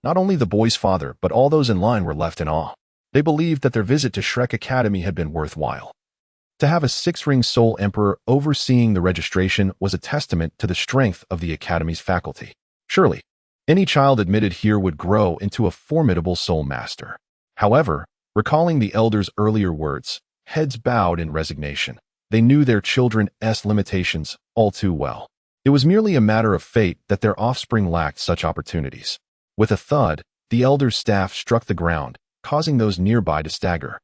not only the boy's father, but all those in line were left in awe. They believed that their visit to Shrek Academy had been worthwhile. To have a 6-ring soul emperor overseeing the registration was a testament to the strength of the Academy's faculty. Surely, any child admitted here would grow into a formidable soul master. However, recalling the elder's earlier words, heads bowed in resignation. They knew their children's limitations all too well. It was merely a matter of fate that their offspring lacked such opportunities. With a thud, the elder's staff struck the ground, causing those nearby to stagger.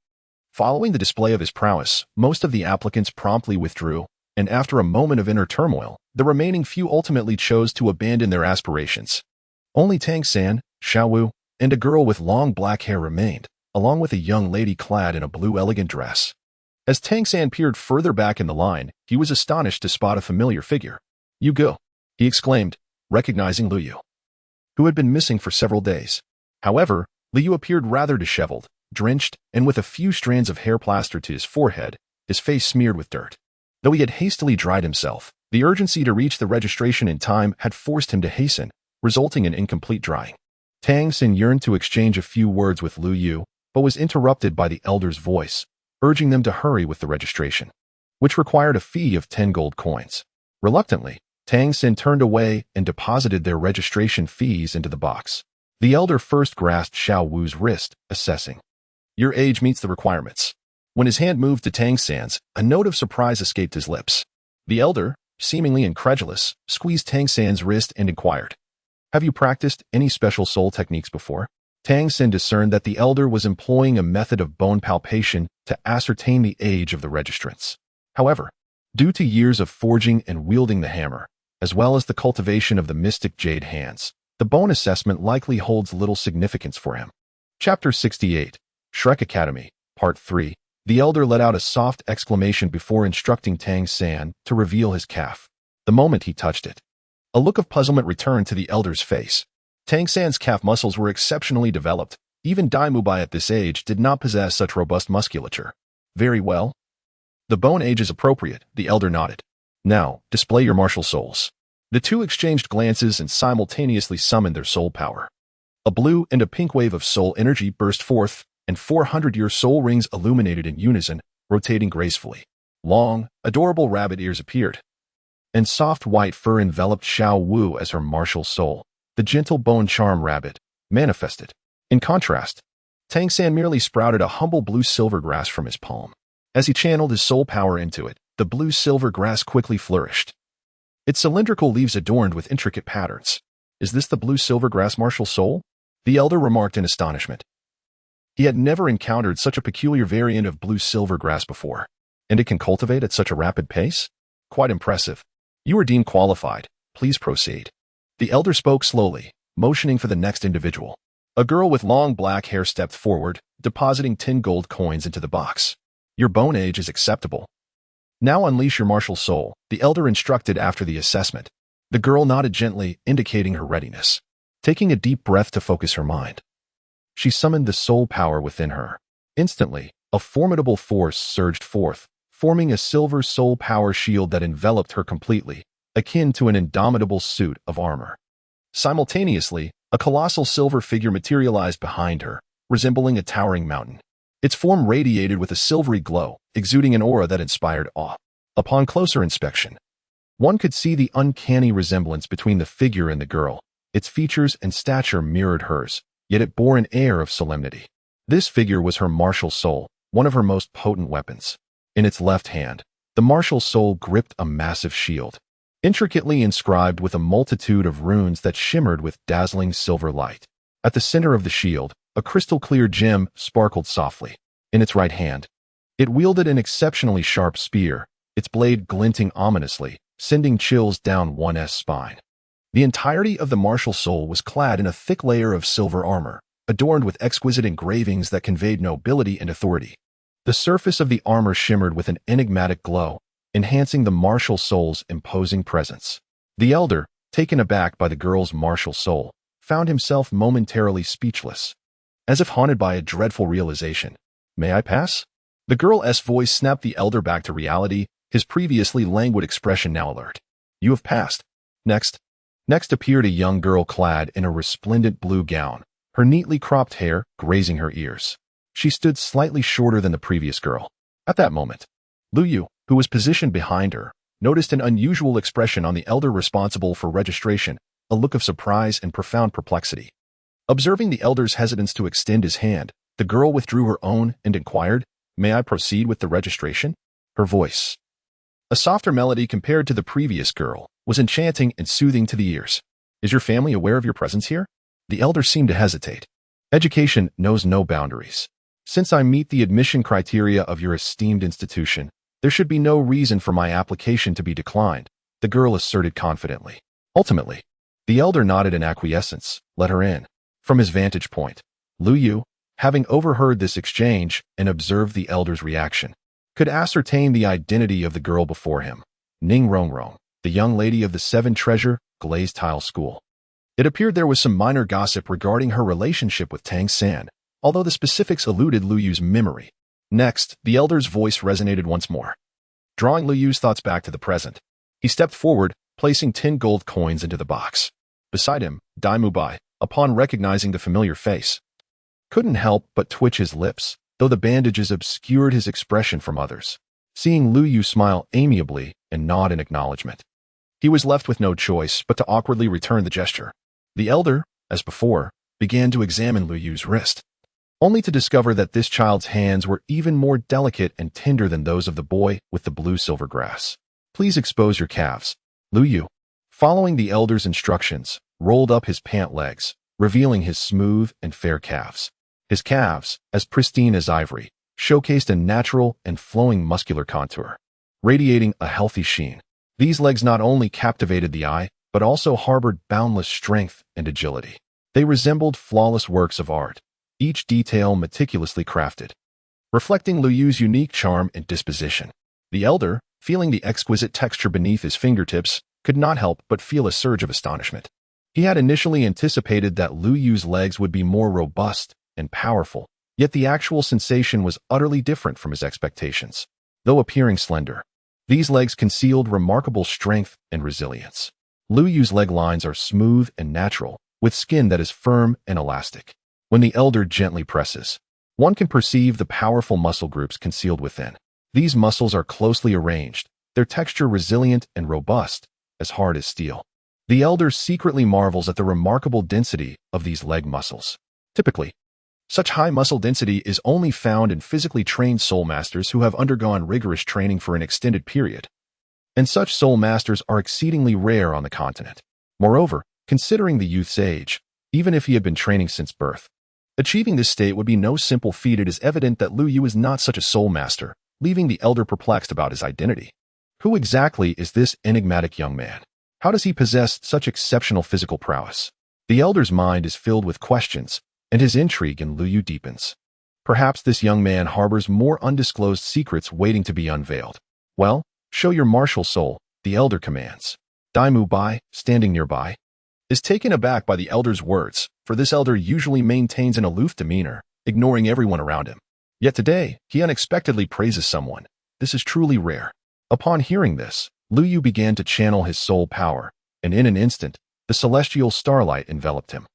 Following the display of his prowess, most of the applicants promptly withdrew, and after a moment of inner turmoil, the remaining few ultimately chose to abandon their aspirations. Only Tang San, Xiao Wu, and a girl with long black hair remained, along with a young lady clad in a blue elegant dress. As Tang San peered further back in the line, he was astonished to spot a familiar figure. "You go," he exclaimed, recognizing Liu Yu, who had been missing for several days. However, Liu Yu appeared rather disheveled, drenched, and with a few strands of hair plastered to his forehead, his face smeared with dirt. Though he had hastily dried himself, the urgency to reach the registration in time had forced him to hasten, resulting in incomplete drying. Tang San yearned to exchange a few words with Liu Yu, but was interrupted by the elder's voice, urging them to hurry with the registration, which required a fee of 10 gold coins. Reluctantly, Tang San turned away and deposited their registration fees into the box. The elder first grasped Xiao Wu's wrist, assessing, "Your age meets the requirements." When his hand moved to Tang San's, a note of surprise escaped his lips. The elder, seemingly incredulous, squeezed Tang San's wrist and inquired, "Have you practiced any special soul techniques before?" Tang San discerned that the elder was employing a method of bone palpation to ascertain the age of the registrants. However, due to years of forging and wielding the hammer, as well as the cultivation of the mystic jade hands, the bone assessment likely holds little significance for him. Chapter 68, Shrek Academy, Part 3. The elder let out a soft exclamation before instructing Tang San to reveal his calf. The moment he touched it, a look of puzzlement returned to the elder's face. Tang San's calf muscles were exceptionally developed. Even Dai Mubai at this age did not possess such robust musculature. "Very well. The bone age is appropriate," the elder nodded. "Now, display your martial souls." The two exchanged glances and simultaneously summoned their soul power. A blue and a pink wave of soul energy burst forth, and 400-year soul rings illuminated in unison, rotating gracefully. Long, adorable rabbit ears appeared, and soft white fur enveloped Xiao Wu as her martial soul. The gentle bone charm rabbit manifested. In contrast, Tang San merely sprouted a humble blue-silver grass from his palm. As he channeled his soul power into it, the blue-silver grass quickly flourished, its cylindrical leaves adorned with intricate patterns. "Is this the blue-silver grass martial soul?" the elder remarked in astonishment. He had never encountered such a peculiar variant of blue-silver grass before. "And it can cultivate at such a rapid pace? Quite impressive. You are deemed qualified. Please proceed." The elder spoke slowly, motioning for the next individual. A girl with long black hair stepped forward, depositing 10 gold coins into the box. "Your bone age is acceptable. Now unleash your martial soul," the elder instructed after the assessment. The girl nodded gently, indicating her readiness. Taking a deep breath to focus her mind, she summoned the soul power within her. Instantly, a formidable force surged forth, forming a silver soul power shield that enveloped her completely, akin to an indomitable suit of armor. Simultaneously, a colossal silver figure materialized behind her, resembling a towering mountain. Its form radiated with a silvery glow, exuding an aura that inspired awe. Upon closer inspection, one could see the uncanny resemblance between the figure and the girl. Its features and stature mirrored hers, yet it bore an air of solemnity. This figure was her martial soul, one of her most potent weapons. In its left hand, the martial soul gripped a massive shield, intricately inscribed with a multitude of runes that shimmered with dazzling silver light. At the center of the shield, a crystal-clear gem sparkled softly. In its right hand, it wielded an exceptionally sharp spear, its blade glinting ominously, sending chills down one's spine. The entirety of the martial soul was clad in a thick layer of silver armor, adorned with exquisite engravings that conveyed nobility and authority. The surface of the armor shimmered with an enigmatic glow, enhancing the martial soul's imposing presence. The elder, taken aback by the girl's martial soul, found himself momentarily speechless, as if haunted by a dreadful realization. "May I pass?" The girl's voice snapped the elder back to reality, his previously languid expression now alert. "You have passed." Next appeared a young girl clad in a resplendent blue gown, her neatly cropped hair grazing her ears. She stood slightly shorter than the previous girl. At that moment, Lu Yu, who was positioned behind her, noticed an unusual expression on the elder responsible for registration, a look of surprise and profound perplexity. Observing the elder's hesitance to extend his hand, the girl withdrew her own and inquired, "May I proceed with the registration?" Her voice, a softer melody compared to the previous girl, was enchanting and soothing to the ears. "Is your family aware of your presence here?" The elder seemed to hesitate. "Education knows no boundaries. Since I meet the admission criteria of your esteemed institution, there should be no reason for my application to be declined," the girl asserted confidently. Ultimately, the elder nodded in acquiescence, let her in. From his vantage point, Lu Yu, having overheard this exchange and observed the elder's reaction, could ascertain the identity of the girl before him, Ning Rongrong, the young lady of the Seven Treasure Glazed Tile School. It appeared there was some minor gossip regarding her relationship with Tang San, although the specifics eluded Lu Yu's memory. Next, the elder's voice resonated once more. Drawing Lu Yu's thoughts back to the present, he stepped forward, placing 10 gold coins into the box. Beside him, Dai Mubai, upon recognizing the familiar face, couldn't help but twitch his lips, though the bandages obscured his expression from others. Seeing Lu Yu smile amiably and nod in acknowledgement, he was left with no choice but to awkwardly return the gesture. The elder, as before, began to examine Lu Yu's wrist, only to discover that this child's hands were even more delicate and tender than those of the boy with the blue silver grass. "Please expose your calves." Lu Yu, following the elder's instructions, rolled up his pant legs, revealing his smooth and fair calves. His calves, as pristine as ivory, showcased a natural and flowing muscular contour, radiating a healthy sheen. These legs not only captivated the eye, but also harbored boundless strength and agility. They resembled flawless works of art, each detail meticulously crafted, reflecting Lu Yu's unique charm and disposition. The elder, feeling the exquisite texture beneath his fingertips, could not help but feel a surge of astonishment. He had initially anticipated that Lu Yu's legs would be more robust and powerful, yet the actual sensation was utterly different from his expectations. Though appearing slender, these legs concealed remarkable strength and resilience. Lu Yu's leg lines are smooth and natural, with skin that is firm and elastic. When the elder gently presses, one can perceive the powerful muscle groups concealed within. These muscles are closely arranged, their texture resilient and robust, as hard as steel. The elder secretly marvels at the remarkable density of these leg muscles. Typically, such high muscle density is only found in physically trained soul masters who have undergone rigorous training for an extended period, and such soul masters are exceedingly rare on the continent. Moreover, considering the youth's age, even if he had been training since birth, achieving this state would be no simple feat. It is evident that Lu Yu is not such a soul master, leaving the elder perplexed about his identity. Who exactly is this enigmatic young man? How does he possess such exceptional physical prowess? The elder's mind is filled with questions, and his intrigue in Lu Yu deepens. Perhaps this young man harbors more undisclosed secrets waiting to be unveiled. "Well, show your martial soul," the elder commands. Dai Mubai, standing nearby, is taken aback by the elder's words, for this elder usually maintains an aloof demeanor, ignoring everyone around him. Yet today, he unexpectedly praises someone. This is truly rare. Upon hearing this, Lu Yu began to channel his soul power, and in an instant, the celestial starlight enveloped him.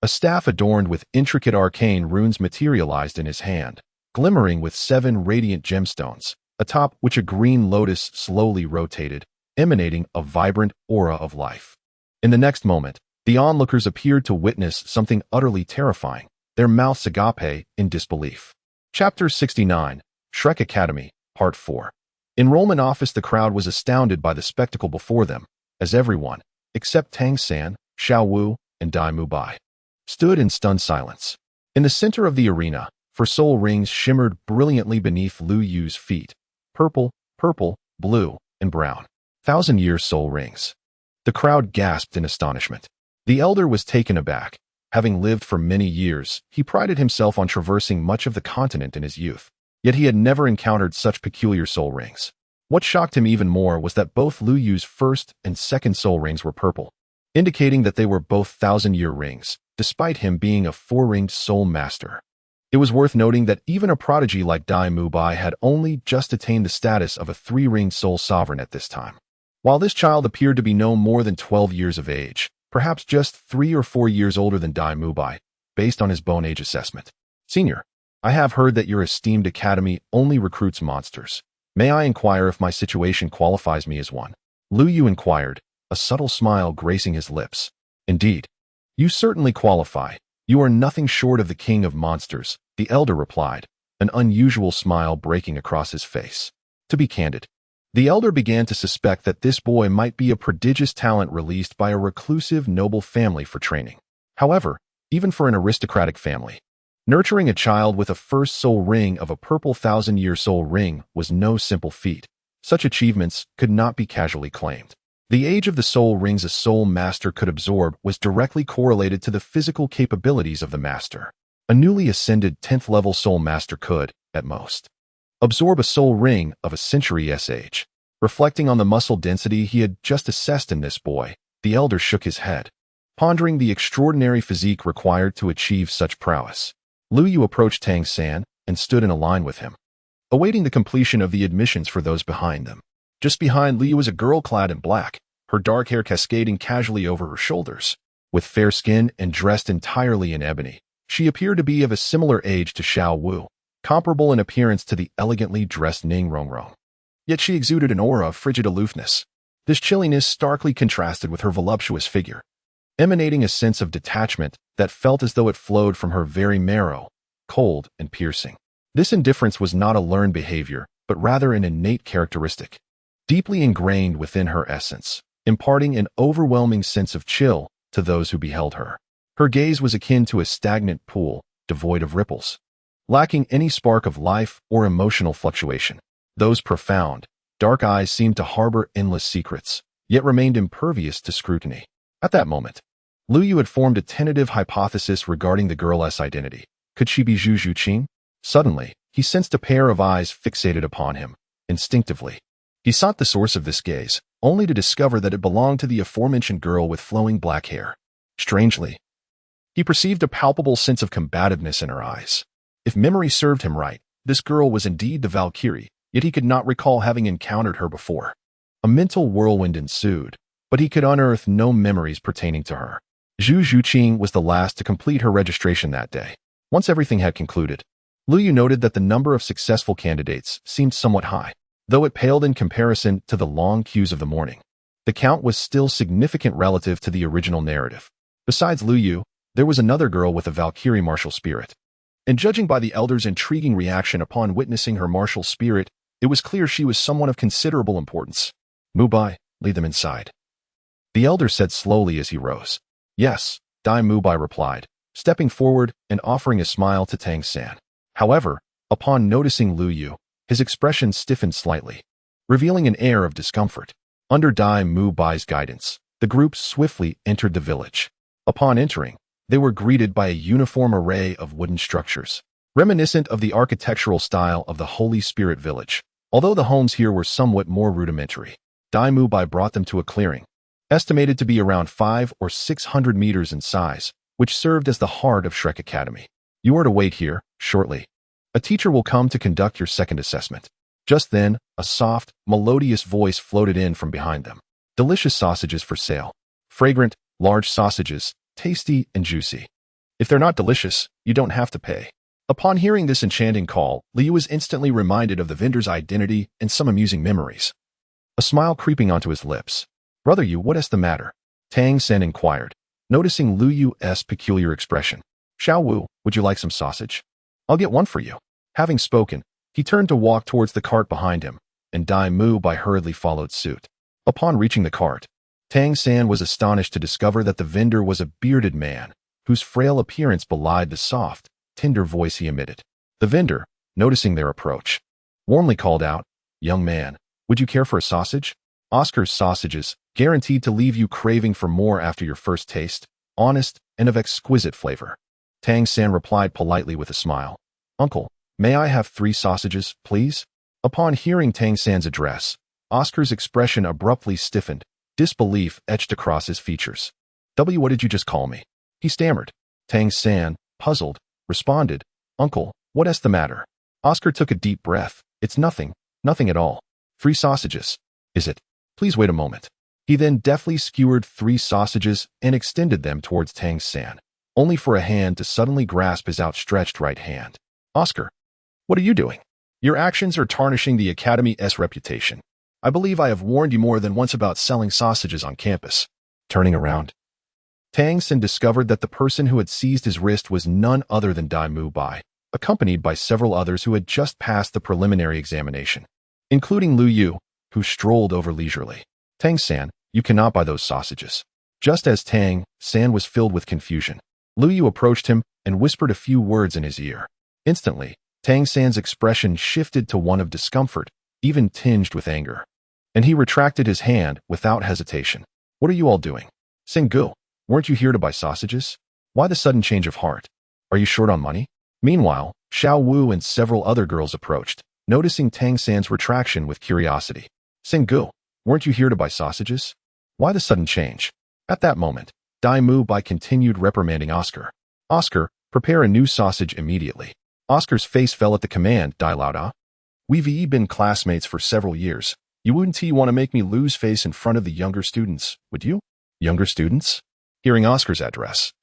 A staff adorned with intricate arcane runes materialized in his hand, glimmering with 7 radiant gemstones, atop which a green lotus slowly rotated, emanating a vibrant aura of life. In the next moment, the onlookers appeared to witness something utterly terrifying. their mouths agape in disbelief. Chapter 69, Shrek Academy, Part 4. Enrollment office. The crowd was astounded by the spectacle before them, as everyone, except Tang San, Xiao Wu, and Dai Mubai, stood in stunned silence. In the center of the arena, four soul rings shimmered brilliantly beneath Lu Yu's feet. Purple, blue, and brown. 1,000-year soul rings. The crowd gasped in astonishment. The elder was taken aback. Having lived for many years, he prided himself on traversing much of the continent in his youth. Yet he had never encountered such peculiar soul rings. What shocked him even more was that both Lu Yu's first and second soul rings were purple, indicating that they were both 1,000-year rings, despite him being a 4-ringed soul master. It was worth noting that even a prodigy like Dai Mubai had only just attained the status of a 3-ringed soul sovereign at this time. While this child appeared to be no more than 12 years of age, perhaps just 3 or 4 years older than Dai Mubai, based on his bone age assessment. Senior, I have heard that your esteemed academy only recruits monsters. May I inquire if my situation qualifies me as one? Lu Yu inquired, a subtle smile gracing his lips. Indeed, you certainly qualify. You are nothing short of the king of monsters, the elder replied, an unusual smile breaking across his face. To be candid, the elder began to suspect that this boy might be a prodigious talent released by a reclusive, noble family for training. However, even for an aristocratic family, nurturing a child with a first soul ring of a purple 1,000-year soul ring was no simple feat. Such achievements could not be casually claimed. The age of the soul rings a soul master could absorb was directly correlated to the physical capabilities of the master. A newly ascended 10th-level soul master could, at most, absorb a soul ring of a century's age. Reflecting on the muscle density he had just assessed in this boy, the elder shook his head, pondering the extraordinary physique required to achieve such prowess. Lu Yu approached Tang San and stood in a line with him, awaiting the completion of the admissions for those behind them. Just behind Lu Yu was a girl clad in black, her dark hair cascading casually over her shoulders. With fair skin and dressed entirely in ebony, she appeared to be of a similar age to Xiao Wu, comparable in appearance to the elegantly dressed Ning Rongrong. Yet she exuded an aura of frigid aloofness. This chilliness starkly contrasted with her voluptuous figure, emanating a sense of detachment that felt as though it flowed from her very marrow, cold and piercing. This indifference was not a learned behavior, but rather an innate characteristic, deeply ingrained within her essence, imparting an overwhelming sense of chill to those who beheld her. Her gaze was akin to a stagnant pool, devoid of ripples, lacking any spark of life or emotional fluctuation. Those profound, dark eyes seemed to harbor endless secrets, yet remained impervious to scrutiny. At that moment, Lu Yu had formed a tentative hypothesis regarding the girl's identity. Could she be Zhu Zhuqing? Suddenly, he sensed a pair of eyes fixated upon him. Instinctively, he sought the source of this gaze, only to discover that it belonged to the aforementioned girl with flowing black hair. Strangely, he perceived a palpable sense of combativeness in her eyes. If memory served him right, this girl was indeed the Valkyrie, yet he could not recall having encountered her before. A mental whirlwind ensued, but he could unearth no memories pertaining to her. Zhu Zhuqing was the last to complete her registration that day. Once everything had concluded, Lu Yu noted that the number of successful candidates seemed somewhat high, though it paled in comparison to the long queues of the morning. The count was still significant relative to the original narrative. Besides Lu Yu, there was another girl with a Valkyrie martial spirit. And judging by the elder's intriguing reaction upon witnessing her martial spirit, it was clear she was someone of considerable importance. Mubai, lead them inside, the elder said slowly as he rose. Yes, Dai Mubai replied, stepping forward and offering a smile to Tang San. However, upon noticing Lu Yu, his expression stiffened slightly, revealing an air of discomfort. Under Dai Mubai's guidance, the group swiftly entered the village. Upon entering, they were greeted by a uniform array of wooden structures, reminiscent of the architectural style of the Holy Spirit Village. Although the homes here were somewhat more rudimentary, Dai Mubai brought them to a clearing, estimated to be around 500 or 600 meters in size, which served as the heart of Shrek Academy. You are to wait here, shortly. A teacher will come to conduct your second assessment. Just then, a soft, melodious voice floated in from behind them. Delicious sausages for sale. Fragrant, large sausages, tasty and juicy. If they're not delicious, you don't have to pay. Upon hearing this enchanting call, Liu was instantly reminded of the vendor's identity and some amusing memories. A smile creeping onto his lips. Brother Yu, what is the matter? Tang Sen inquired, noticing Lu Yu's peculiar expression. Xiao Wu, would you like some sausage? I'll get one for you. Having spoken, he turned to walk towards the cart behind him, and Dai Mu Bai hurriedly followed suit. Upon reaching the cart, Tang San was astonished to discover that the vendor was a bearded man, whose frail appearance belied the soft, tender voice he emitted. The vendor, noticing their approach, warmly called out, "Young man, would you care for a sausage? Oscar's sausages, guaranteed to leave you craving for more after your first taste, honest and of exquisite flavor." Tang San replied politely with a smile. "Uncle, may I have 3 sausages, please?" Upon hearing Tang San's address, Oscar's expression abruptly stiffened, disbelief etched across his features. What did you just call me?" he stammered. Tang San, puzzled, responded, "Uncle, what's the matter?" Oscar took a deep breath. "It's nothing, nothing at all. 3 sausages. Is it? Please wait a moment." He then deftly skewered 3 sausages and extended them towards Tang San, only for a hand to suddenly grasp his outstretched right hand. "Oscar, what are you doing? Your actions are tarnishing the Academy's reputation. I believe I have warned you more than once about selling sausages on campus." Turning around, Tang San discovered that the person who had seized his wrist was none other than Dai Mu Bai, accompanied by several others who had just passed the preliminary examination, including Lu Yu, who strolled over leisurely. "Tang San, you cannot buy those sausages." Just as Tang San was filled with confusion, Lu Yu approached him and whispered a few words in his ear. Instantly, Tang San's expression shifted to one of discomfort, even tinged with anger, and he retracted his hand without hesitation. "What are you all doing? Sengu, weren't you here to buy sausages? Why the sudden change of heart? Are you short on money?" Meanwhile, Xiao Wu and several other girls approached, noticing Tang San's retraction with curiosity. "Sengu, weren't you here to buy sausages? Why the sudden change?" At that moment, Dai Mu Bai continued reprimanding Oscar. "Oscar, prepare a new sausage immediately." Oscar's face fell at the command, "Dai Lao Da. We've been classmates for several years. You wouldn't want to make me lose face in front of the younger students, would you?" "Younger students?" Hearing Oscar's address,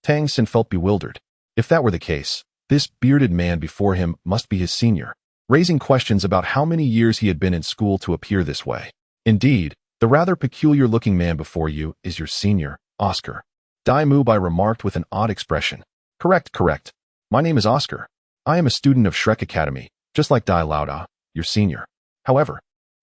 Tang San felt bewildered. If that were the case, this bearded man before him must be his senior, raising questions about how many years he had been in school to appear this way. "Indeed, the rather peculiar-looking man before you is your senior, Oscar," Dai Mu Bai remarked with an odd expression. Correct. My name is Oscar. I am a student of Shrek Academy, just like Dai Lao Da, your senior. However,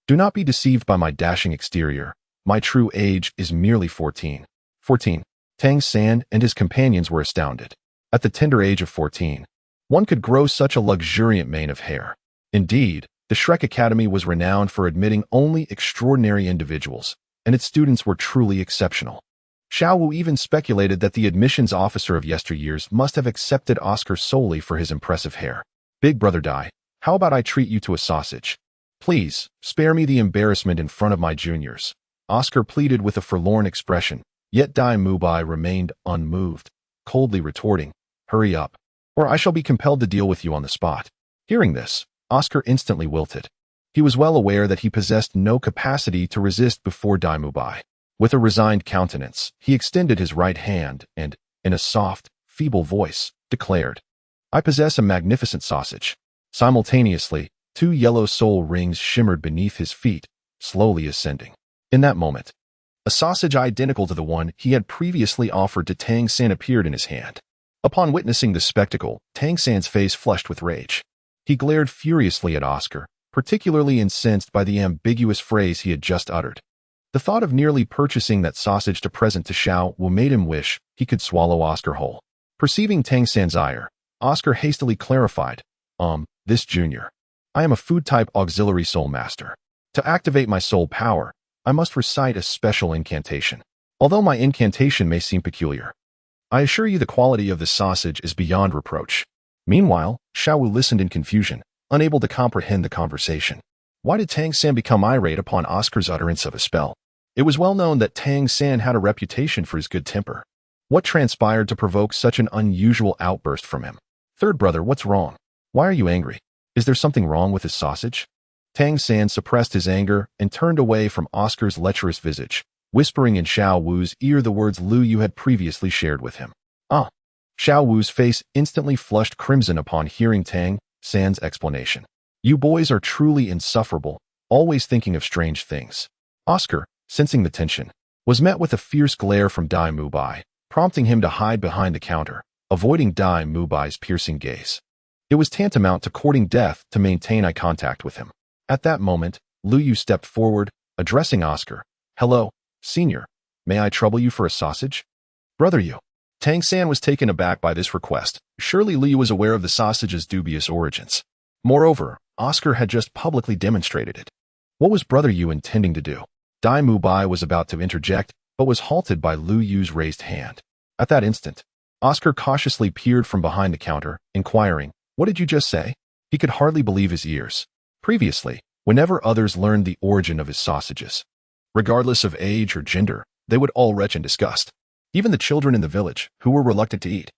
do not be deceived by my dashing exterior. My true age is merely 14. 14. Tang San and his companions were astounded. At the tender age of 14, one could grow such a luxuriant mane of hair. Indeed, the Shrek Academy was renowned for admitting only extraordinary individuals, and its students were truly exceptional. Xiao Wu even speculated that the admissions officer of yesteryears must have accepted Oscar solely for his impressive hair. "Big brother Dai, how about I treat you to a sausage? Please, spare me the embarrassment in front of my juniors," Oscar pleaded with a forlorn expression, yet Dai Mu Bai remained unmoved, coldly retorting, "Hurry up, or I shall be compelled to deal with you on the spot." Hearing this, Oscar instantly wilted. He was well aware that he possessed no capacity to resist before Dai Mu Bai. With a resigned countenance, he extended his right hand and, in a soft, feeble voice, declared, "I possess a magnificent sausage." Simultaneously, 2 yellow soul rings shimmered beneath his feet, slowly ascending. In that moment, a sausage identical to the one he had previously offered to Tang San appeared in his hand. Upon witnessing the spectacle, Tang San's face flushed with rage. He glared furiously at Oscar, particularly incensed by the ambiguous phrase he had just uttered. The thought of nearly purchasing that sausage to present to Xiao Wu made him wish he could swallow Oscar whole. Perceiving Tang San's ire, Oscar hastily clarified, This junior. I am a food-type auxiliary soul master. To activate my soul power, I must recite a special incantation. Although my incantation may seem peculiar, I assure you the quality of the sausage is beyond reproach." Meanwhile, Xiao Wu listened in confusion, unable to comprehend the conversation. Why did Tang San become irate upon Oscar's utterance of a spell? It was well known that Tang San had a reputation for his good temper. What transpired to provoke such an unusual outburst from him? "Third brother, what's wrong? Why are you angry? Is there something wrong with his sausage?" Tang San suppressed his anger and turned away from Oscar's lecherous visage, whispering in Xiao Wu's ear the words Lu Yu had previously shared with him. Xiao Wu's face instantly flushed crimson upon hearing Tang San's explanation. "You boys are truly insufferable, always thinking of strange things." Oscar, sensing the tension, was met with a fierce glare from Dai Mu Bai, prompting him to hide behind the counter. avoiding Dai Mubai's piercing gaze. It was tantamount to courting death to maintain eye contact with him. At that moment, Lu Yu stepped forward, addressing Oscar. "Hello, senior. May I trouble you for a sausage?" "Brother Yu." Tang San was taken aback by this request. Surely Lu Yu was aware of the sausage's dubious origins. Moreover, Oscar had just publicly demonstrated it. What was Brother Yu intending to do? Dai Mubai was about to interject, but was halted by Lu Yu's raised hand. At that instant, Oscar cautiously peered from behind the counter, inquiring, "What did you just say?" He could hardly believe his ears. Previously, whenever others learned the origin of his sausages, regardless of age or gender, they would all retch in disgust. Even the children in the village, who were reluctant to eat,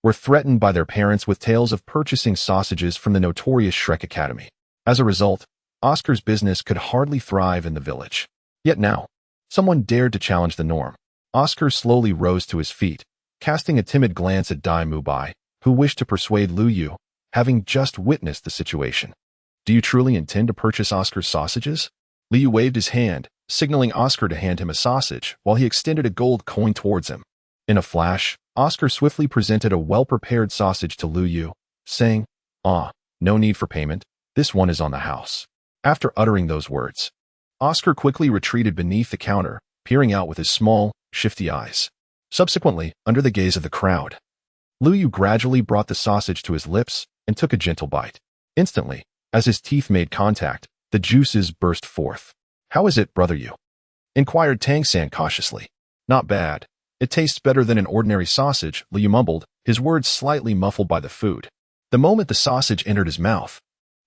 were threatened by their parents with tales of purchasing sausages from the notorious Shrek Academy. As a result, Oscar's business could hardly thrive in the village. Yet now, someone dared to challenge the norm. Oscar slowly rose to his feet, casting a timid glance at Dai Mubai, who wished to persuade Lu Yu, having just witnessed the situation. "Do you truly intend to purchase Oscar's sausages?" Lu Yu waved his hand, signaling Oscar to hand him a sausage while he extended a gold coin towards him. In a flash, Oscar swiftly presented a well-prepared sausage to Lu Yu, saying, "Ah, no need for payment. This one is on the house." After uttering those words, Oscar quickly retreated beneath the counter, peering out with his small, shifty eyes. Subsequently, under the gaze of the crowd, Lu Yu gradually brought the sausage to his lips and took a gentle bite. Instantly, as his teeth made contact, the juices burst forth. "How is it, Brother Yu?" inquired Tang San cautiously. "Not bad. It tastes better than an ordinary sausage," Lu Yu mumbled, his words slightly muffled by the food. The moment the sausage entered his mouth,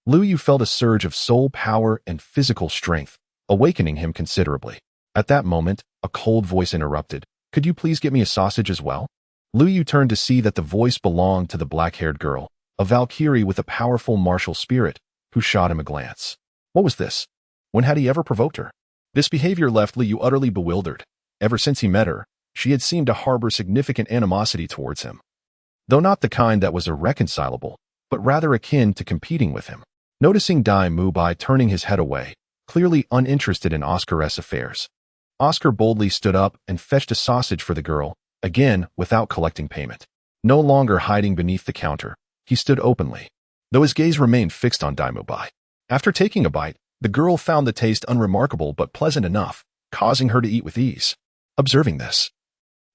Lu Yu felt a surge of soul power and physical strength, awakening him considerably. At that moment, a cold voice interrupted. "Could you please get me a sausage as well?" Lu Yu turned to see that the voice belonged to the black-haired girl, a Valkyrie with a powerful martial spirit, who shot him a glance. What was this? When had he ever provoked her? This behavior left Lu Yu utterly bewildered. Ever since he met her, she had seemed to harbor significant animosity towards him, though not the kind that was irreconcilable, but rather akin to competing with him. Noticing Dai Mubai turning his head away, clearly uninterested in Oscar's affairs, Oscar boldly stood up and fetched a sausage for the girl, again without collecting payment. No longer hiding beneath the counter, he stood openly, though his gaze remained fixed on Dai Mubai. After taking a bite, the girl found the taste unremarkable but pleasant enough, causing her to eat with ease. Observing this,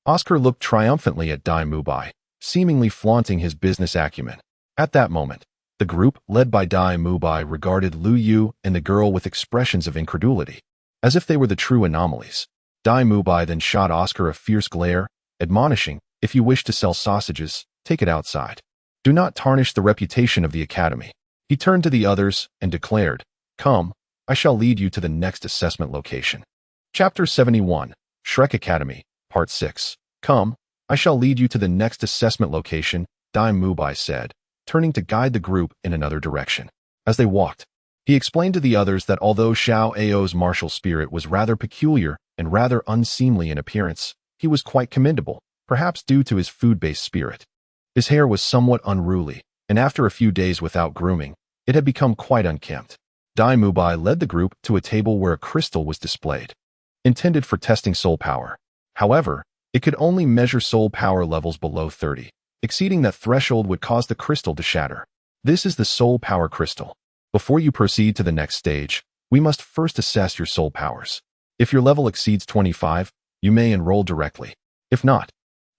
Oscar looked triumphantly at Dai Mubai, seemingly flaunting his business acumen. At that moment, the group, led by Dai Mubai, regarded Lu Yu and the girl with expressions of incredulity, as if they were the true anomalies. Dai Mubai then shot Oscar a fierce glare, admonishing, "If you wish to sell sausages, take it outside. Do not tarnish the reputation of the academy." He turned to the others and declared, "Come, I shall lead you to the next assessment location." Chapter 71, Shrek Academy, Part 6. "Come, I shall lead you to the next assessment location," Dai Mubai said, turning to guide the group in another direction. As they walked, he explained to the others that although Xiao Ao's martial spirit was rather peculiar and rather unseemly in appearance, he was quite commendable, perhaps due to his food-based spirit. His hair was somewhat unruly, and after a few days without grooming, it had become quite unkempt. Dai Mubai led the group to a table where a crystal was displayed, intended for testing soul power. However, it could only measure soul power levels below 30. Exceeding that threshold would cause the crystal to shatter. This is the soul power crystal. Before you proceed to the next stage, we must first assess your soul powers. If your level exceeds 25, you may enroll directly. If not,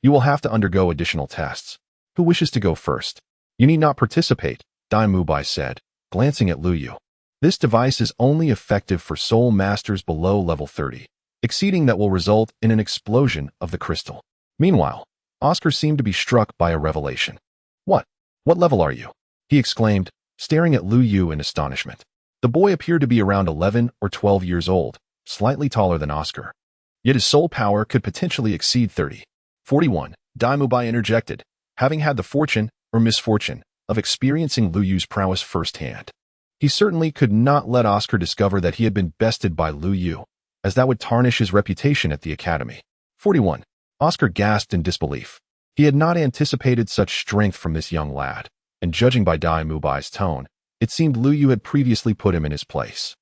you will have to undergo additional tests. Who wishes to go first? You need not participate, Dai Mubai said, glancing at Lu Yu. This device is only effective for soul masters below level 30. Exceeding that will result in an explosion of the crystal. Meanwhile, Oscar seemed to be struck by a revelation. What level are you?" he exclaimed, staring at Lu Yu in astonishment. The boy appeared to be around 11 or 12 years old, slightly taller than Oscar. Yet his soul power could potentially exceed 30. 41. Dai Mubai interjected, having had the fortune, or misfortune, of experiencing Lu Yu's prowess firsthand. He certainly could not let Oscar discover that he had been bested by Lu Yu, as that would tarnish his reputation at the academy. 41. Oscar gasped in disbelief. He had not anticipated such strength from this young lad, and judging by Dai Mubai's tone, it seemed Lu Yu had previously put him in his place.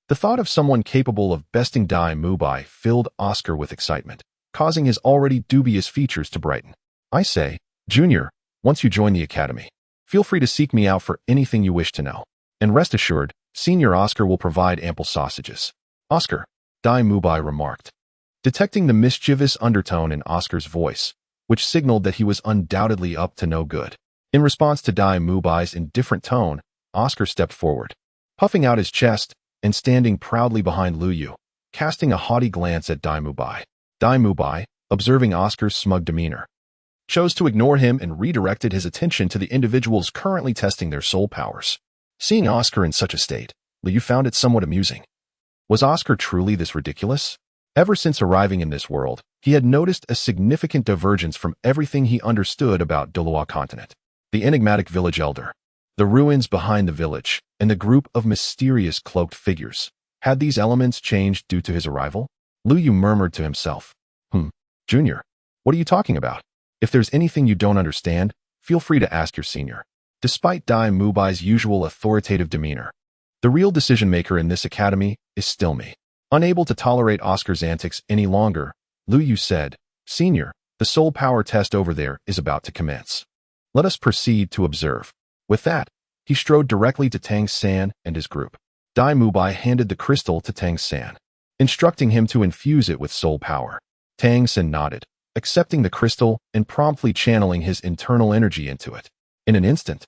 The thought of someone capable of besting Dai Mubai filled Oscar with excitement, causing his already dubious features to brighten. "I say, Junior, once you join the academy, feel free to seek me out for anything you wish to know. And rest assured, Senior Oscar will provide ample sausages. Oscar, Dai Mubai remarked, detecting the mischievous undertone in Oscar's voice, which signaled that he was undoubtedly up to no good. In response to Dai Mubai's indifferent tone, Oscar stepped forward, puffing out his chest and standing proudly behind Lu Yu, casting a haughty glance at Dai Mubai. Dai Mubai, observing Oscar's smug demeanor, chose to ignore him and redirected his attention to the individuals currently testing their soul powers. Seeing Oscar in such a state, Lu Yu found it somewhat amusing. Was Oscar truly this ridiculous? Ever since arriving in this world, he had noticed a significant divergence from everything he understood about Doloa continent. The enigmatic village elder, the ruins behind the village, and the group of mysterious cloaked figures. Had these elements changed due to his arrival? Lu Yu murmured to himself. Junior, what are you talking about? If there's anything you don't understand, feel free to ask your senior. Despite Dai Mubai's usual authoritative demeanor, the real decision-maker in this academy is still me. Unable to tolerate Oscar's antics any longer, Lu Yu said, Senior, the soul power test over there is about to commence. Let us proceed to observe. With that, he strode directly to Tang San and his group. Dai Mubai handed the crystal to Tang San, instructing him to infuse it with soul power. Tang San nodded, accepting the crystal and promptly channeling his internal energy into it. In an instant,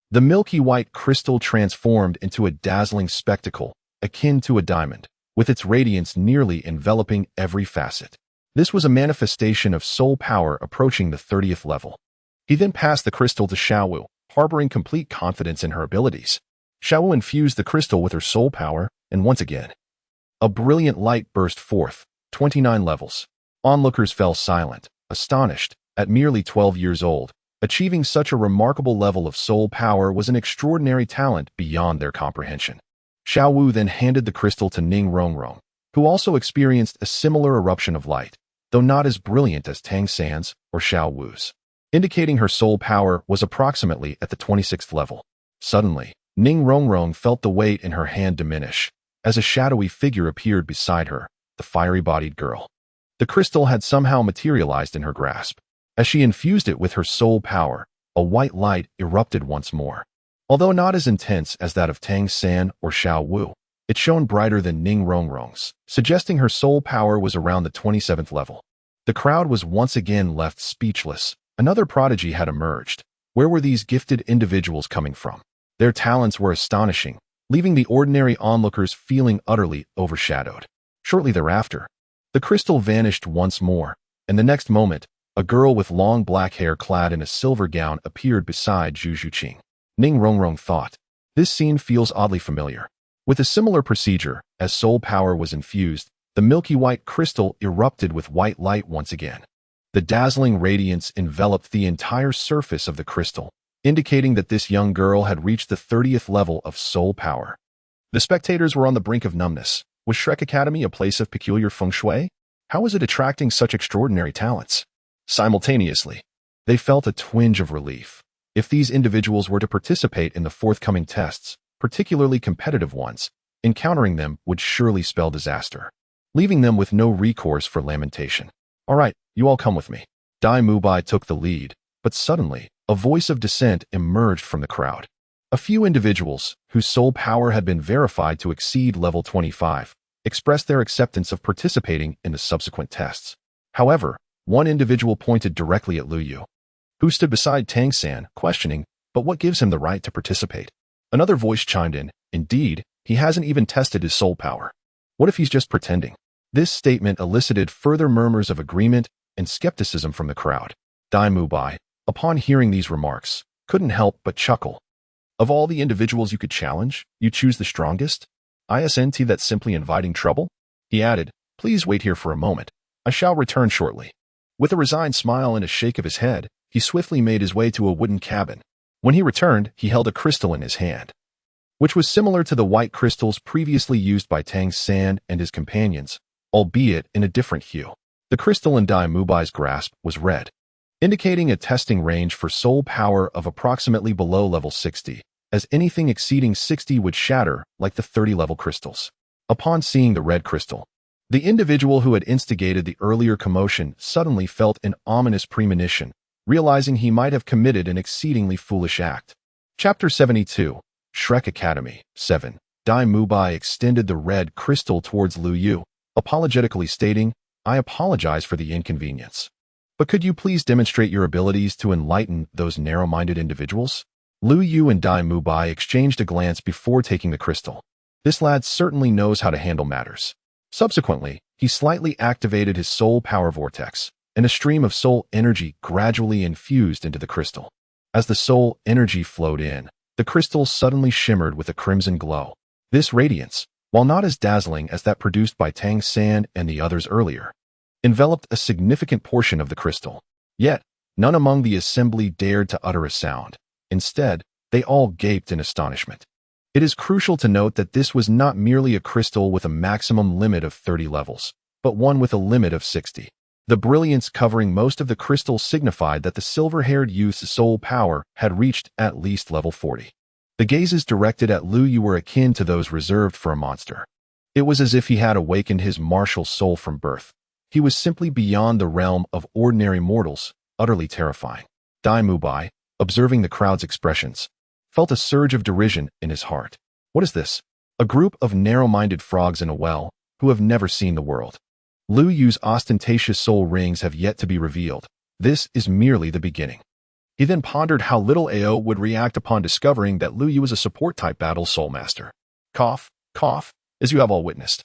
the milky white crystal transformed into a dazzling spectacle, akin to a diamond, with its radiance nearly enveloping every facet. This was a manifestation of soul power approaching the 30th level. He then passed the crystal to Xiaowu, harboring complete confidence in her abilities. Xiaowu infused the crystal with her soul power, and once again, a brilliant light burst forth, 29 levels. Onlookers fell silent, astonished. At merely 12 years old, achieving such a remarkable level of soul power was an extraordinary talent beyond their comprehension. Xiaowu then handed the crystal to Ning Rongrong, who also experienced a similar eruption of light, though not as brilliant as Tang San's or Xiaowu's, indicating her soul power was approximately at the 26th level. Suddenly, Ning Rongrong felt the weight in her hand diminish, as a shadowy figure appeared beside her, the fiery-bodied girl. The crystal had somehow materialized in her grasp. As she infused it with her soul power, a white light erupted once more. Although not as intense as that of Tang San or Xiaowu, it shone brighter than Ning Rongrong's, suggesting her soul power was around the 27th level. The crowd was once again left speechless. Another prodigy had emerged. Where were these gifted individuals coming from? Their talents were astonishing, leaving the ordinary onlookers feeling utterly overshadowed. Shortly thereafter, the crystal vanished once more, and the next moment, a girl with long black hair clad in a silver gown appeared beside Zhu Zhuqing. Ning Rongrong thought, this scene feels oddly familiar. With a similar procedure, as soul power was infused, the milky white crystal erupted with white light once again. The dazzling radiance enveloped the entire surface of the crystal, indicating that this young girl had reached the 30th level of soul power. The spectators were on the brink of numbness. Was Shrek Academy a place of peculiar feng shui? How was it attracting such extraordinary talents? Simultaneously, they felt a twinge of relief. If these individuals were to participate in the forthcoming tests, particularly competitive ones, encountering them would surely spell disaster, leaving them with no recourse for lamentation. All right, you all come with me. Dai Mubai took the lead, but suddenly, a voice of dissent emerged from the crowd. A few individuals, whose soul power had been verified to exceed level 25, expressed their acceptance of participating in the subsequent tests. However, one individual pointed directly at Lu Yu, who stood beside Tang San, questioning, but what gives him the right to participate? Another voice chimed in, indeed, he hasn't even tested his soul power. What if he's just pretending? This statement elicited further murmurs of agreement and skepticism from the crowd. Dai Mubai, upon hearing these remarks, couldn't help but chuckle. Of all the individuals you could challenge, you choose the strongest? Isn't that simply inviting trouble? He added, please wait here for a moment. I shall return shortly. With a resigned smile and a shake of his head, he swiftly made his way to a wooden cabin. When he returned, he held a crystal in his hand, which was similar to the white crystals previously used by Tang San and his companions, albeit in a different hue. The crystal in Dai Mubai's grasp was red, indicating a testing range for soul power of approximately below level 60, as anything exceeding 60 would shatter like the 30-level crystals. Upon seeing the red crystal, the individual who had instigated the earlier commotion suddenly felt an ominous premonition, realizing he might have committed an exceedingly foolish act. Chapter 72, Shrek Academy, 7. Dai Mubai extended the red crystal towards Lu Yu, apologetically stating, "I apologize for the inconvenience. But could you please demonstrate your abilities to enlighten those narrow-minded individuals?" Lu Yu and Dai Mubai exchanged a glance before taking the crystal. This lad certainly knows how to handle matters. Subsequently, he slightly activated his soul power vortex, and a stream of soul energy gradually infused into the crystal. As the soul energy flowed in, the crystal suddenly shimmered with a crimson glow. This radiance, while not as dazzling as that produced by Tang San and the others earlier, enveloped a significant portion of the crystal. Yet, none among the assembly dared to utter a sound. Instead, they all gaped in astonishment. It is crucial to note that this was not merely a crystal with a maximum limit of 30 levels, but one with a limit of 60. The brilliance covering most of the crystal signified that the silver-haired youth's soul power had reached at least level 40. The gazes directed at Lu Yu were akin to those reserved for a monster. It was as if he had awakened his martial soul from birth. He was simply beyond the realm of ordinary mortals, utterly terrifying. Dai Mubai, observing the crowd's expressions, felt a surge of derision in his heart. What is this? A group of narrow-minded frogs in a well, who have never seen the world. Lu Yu's ostentatious soul rings have yet to be revealed. This is merely the beginning. He then pondered how little Ao would react upon discovering that Lu Yu is a support-type battle soul master. Cough, cough, as you have all witnessed.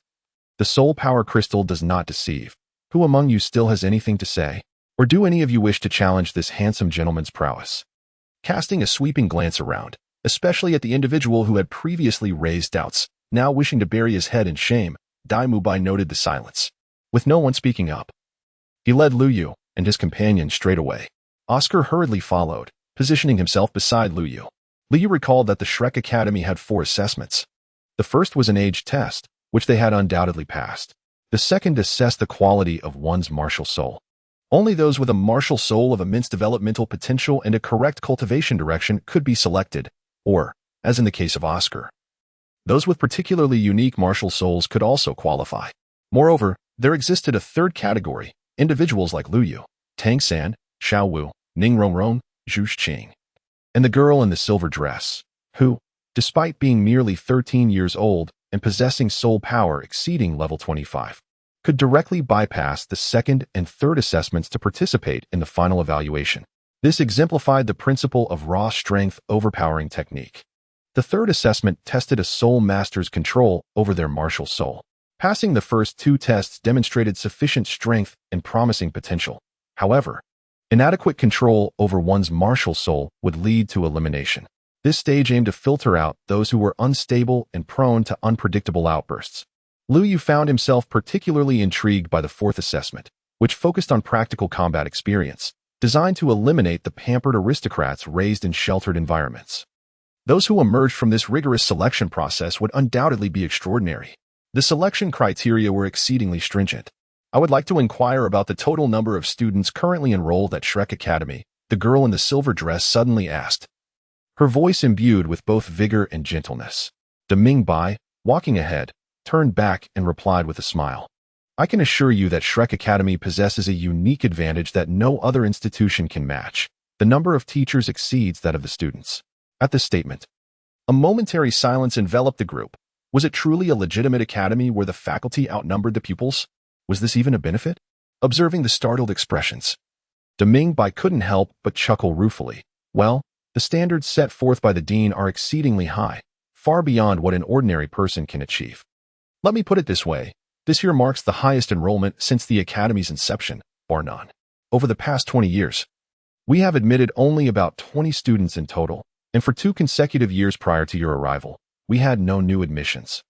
The soul power crystal does not deceive. Who among you still has anything to say? Or do any of you wish to challenge this handsome gentleman's prowess? Casting a sweeping glance around, especially at the individual who had previously raised doubts, now wishing to bury his head in shame, Dai Mubai noted the silence. With no one speaking up, he led Lu Yu and his companion straight away. Oscar hurriedly followed, positioning himself beside Lu Yu. Lu Yu recalled that the Shrek Academy had 4 assessments. The first was an age test, which they had undoubtedly passed. The second assessed the quality of one's martial soul. Only those with a martial soul of immense developmental potential and a correct cultivation direction could be selected, or, as in the case of Oscar, those with particularly unique martial souls could also qualify. Moreover, there existed a third category, individuals like Lu Yu, Tang San, Xiao Wu, Ning Rongrong, Zhu Qing, and the girl in the silver dress, who, despite being merely 13 years old and possessing soul power exceeding level 25, could directly bypass the second and third assessments to participate in the final evaluation. This exemplified the principle of raw strength overpowering technique. The third assessment tested a soul master's control over their martial soul. Passing the first 2 tests demonstrated sufficient strength and promising potential. However, inadequate control over one's martial soul would lead to elimination. This stage aimed to filter out those who were unstable and prone to unpredictable outbursts. Lu Yu found himself particularly intrigued by the 4th assessment, which focused on practical combat experience, designed to eliminate the pampered aristocrats raised in sheltered environments. Those who emerged from this rigorous selection process would undoubtedly be extraordinary. The selection criteria were exceedingly stringent. I would like to inquire about the total number of students currently enrolled at Shrek Academy, the girl in the silver dress suddenly asked, her voice imbued with both vigor and gentleness. Deming Bai, walking ahead, turned back and replied with a smile. I can assure you that Shrek Academy possesses a unique advantage that no other institution can match. The number of teachers exceeds that of the students. At this statement, a momentary silence enveloped the group. Was it truly a legitimate academy where the faculty outnumbered the pupils? Was this even a benefit? Observing the startled expressions, Deming Bai couldn't help but chuckle ruefully. Well, the standards set forth by the dean are exceedingly high, far beyond what an ordinary person can achieve. Let me put it this way. This year marks the highest enrollment since the academy's inception, bar none. Over the past 20 years, we have admitted only about 20 students in total, and for 2 consecutive years prior to your arrival, we had no new admissions.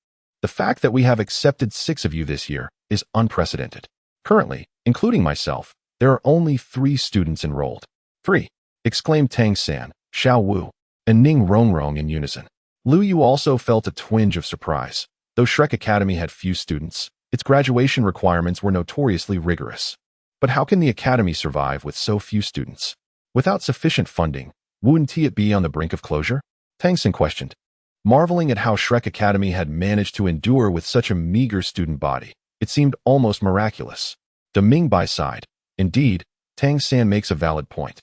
The fact that we have accepted 6 of you this year is unprecedented. Currently, including myself, there are only 3 students enrolled. 3, exclaimed Tang San, Xiao Wu, and Ning Rongrong in unison. Lu Yu also felt a twinge of surprise. Though Shrek Academy had few students, its graduation requirements were notoriously rigorous. But how can the academy survive with so few students? Without sufficient funding, wouldn't it be on the brink of closure? Tang San questioned, marveling at how Shrek Academy had managed to endure with such a meager student body. It seemed almost miraculous. Deming Bai sighed. Indeed, Tang San makes a valid point.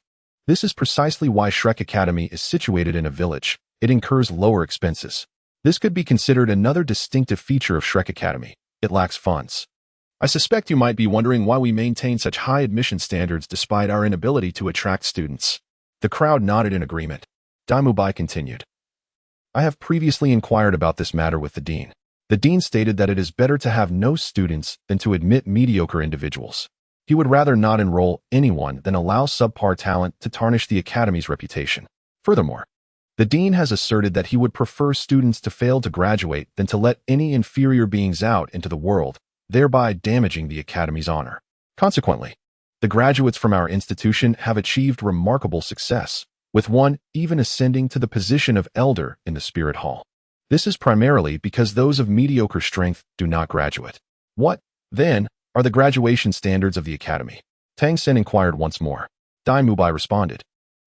This is precisely why Shrek Academy is situated in a village. It incurs lower expenses. This could be considered another distinctive feature of Shrek Academy. It lacks funds. I suspect you might be wondering why we maintain such high admission standards despite our inability to attract students. The crowd nodded in agreement. Daimubai continued. I have previously inquired about this matter with the dean. The dean stated that it is better to have no students than to admit mediocre individuals. He would rather not enroll anyone than allow subpar talent to tarnish the academy's reputation. Furthermore, the dean has asserted that he would prefer students to fail to graduate than to let any inferior beings out into the world, thereby damaging the academy's honor. Consequently, the graduates from our institution have achieved remarkable success, with one even ascending to the position of elder in the Spirit Hall. This is primarily because those of mediocre strength do not graduate. What, then, are the graduation standards of the academy? Tang Sen inquired once more. Daimubai responded.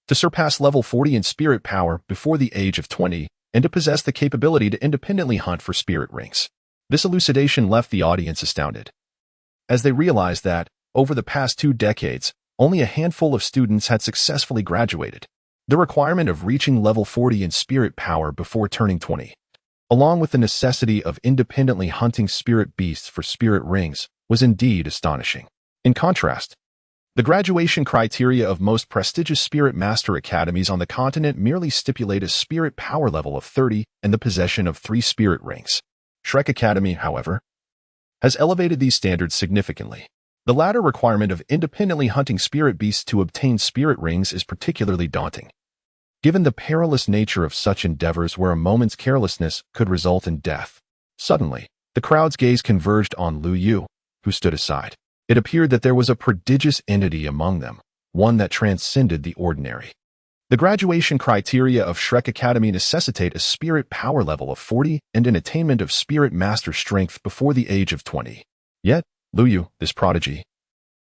To surpass level 40 in spirit power before the age of 20, and to possess the capability to independently hunt for spirit rings. This elucidation left the audience astounded, as they realized that, over the past 2 decades, only a handful of students had successfully graduated. The requirement of reaching level 40 in spirit power before turning 20, along with the necessity of independently hunting spirit beasts for spirit rings, was indeed astonishing. In contrast, the graduation criteria of most prestigious spirit master academies on the continent merely stipulate a spirit power level of 30 and the possession of 3 spirit rings. Shrek Academy, however, has elevated these standards significantly. The latter requirement of independently hunting spirit beasts to obtain spirit rings is particularly daunting, given the perilous nature of such endeavors where a moment's carelessness could result in death. Suddenly, the crowd's gaze converged on Lu Yu, who stood aside. It appeared that there was a prodigious entity among them, one that transcended the ordinary. The graduation criteria of Shrek Academy necessitate a spirit power level of 40 and an attainment of spirit master strength before the age of 20. Yet, Lu Yu, this prodigy,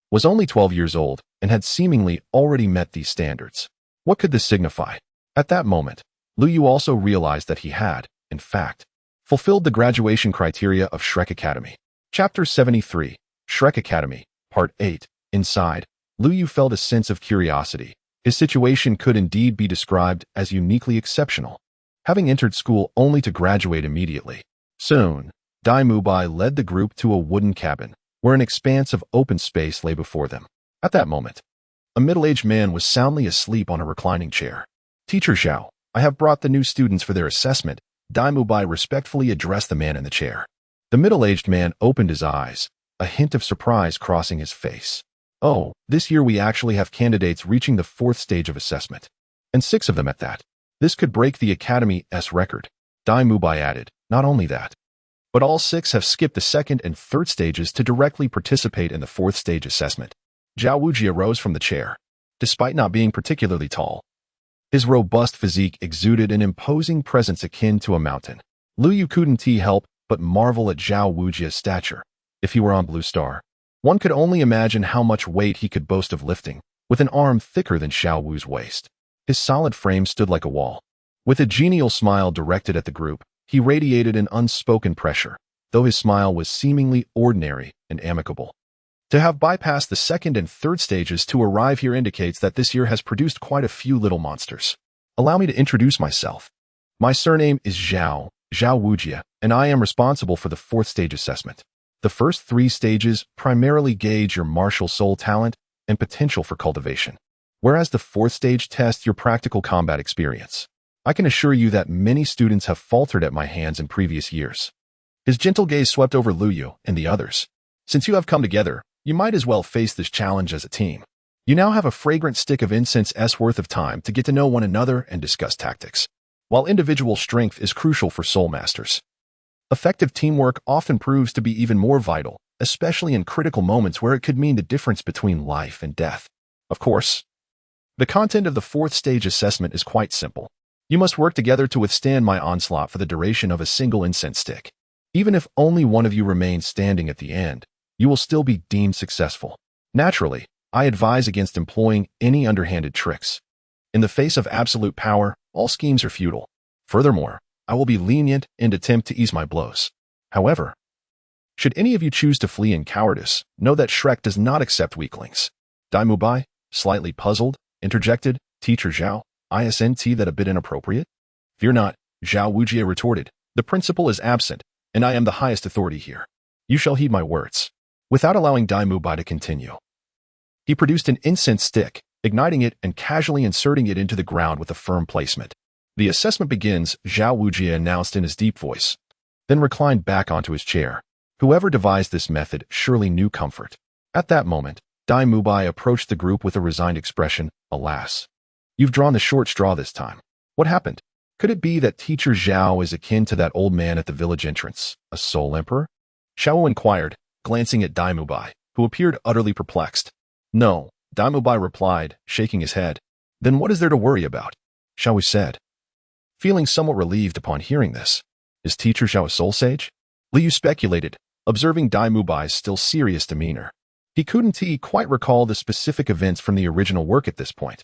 was only 12 years old and had seemingly already met these standards. What could this signify? At that moment, Lu Yu also realized that he had, in fact, fulfilled the graduation criteria of Shrek Academy. Chapter 73, Shrek Academy, Part 8. Inside, Lu Yu felt a sense of curiosity. His situation could indeed be described as uniquely exceptional, having entered school only to graduate immediately. Soon, Daimubai led the group to a wooden cabin, where an expanse of open space lay before them. At that moment, a middle-aged man was soundly asleep on a reclining chair. Teacher Zhao, I have brought the new students for their assessment. Daimubai respectfully addressed the man in the chair. The middle-aged man opened his eyes, a hint of surprise crossing his face. Oh, this year we actually have candidates reaching the 4th stage of assessment. And 6 of them at that. This could break the Academy's record. Daimubai added, not only that, but all 6 have skipped the 2nd and 3rd stages to directly participate in the 4th stage assessment. Zhao Wujia rose from the chair. Despite not being particularly tall, his robust physique exuded an imposing presence akin to a mountain. Lu Yu couldn't help but marvel at Zhao Wujia's stature. If he were on Blue Star, one could only imagine how much weight he could boast of lifting, with an arm thicker than Xiao Wu's waist. His solid frame stood like a wall. With a genial smile directed at the group, he radiated an unspoken pressure, though his smile was seemingly ordinary and amicable. To have bypassed the 2nd and 3rd stages to arrive here indicates that this year has produced quite a few little monsters. Allow me to introduce myself. My surname is Zhao Wujia, and I am responsible for the 4th stage assessment. The first 3 stages primarily gauge your martial soul talent and potential for cultivation, whereas the 4th stage tests your practical combat experience. I can assure you that many students have faltered at my hands in previous years. His gentle gaze swept over Lu Yu and the others. Since you have come together, you might as well face this challenge as a team. You now have a fragrant stick of incense's worth of time to get to know one another and discuss tactics. While individual strength is crucial for soul masters, effective teamwork often proves to be even more vital, especially in critical moments where it could mean the difference between life and death. Of course, the content of the 4th stage assessment is quite simple. You must work together to withstand my onslaught for the duration of a single incense stick. Even if only one of you remains standing at the end, you will still be deemed successful. Naturally, I advise against employing any underhanded tricks. In the face of absolute power, all schemes are futile. Furthermore, I will be lenient and attempt to ease my blows. However, should any of you choose to flee in cowardice, know that Shrek does not accept weaklings. Daimubai, slightly puzzled, interjected, Teacher Zhao, isn't that a bit inappropriate? Fear not, Zhao Wujie retorted. The principal is absent, and I am the highest authority here. You shall heed my words. Without allowing Dai Mubai to continue, he produced an incense stick, igniting it and casually inserting it into the ground with a firm placement. The assessment begins, Zhao Wujie announced in his deep voice, then reclined back onto his chair. Whoever devised this method surely knew comfort. At that moment, Dai Mubai approached the group with a resigned expression. Alas, you've drawn the short straw this time. What happened? Could it be that Teacher Zhao is akin to that old man at the village entrance, a soul emperor? Xiao inquired, glancing at Dai Mubai, who appeared utterly perplexed. No, Dai Mubai replied, shaking his head. Then what is there to worry about? Xiao said, feeling somewhat relieved upon hearing this. Is Teacher Zhao a soul sage? Liu speculated, observing Dai Mubai's still serious demeanor. He couldn't quite recall the specific events from the original work at this point,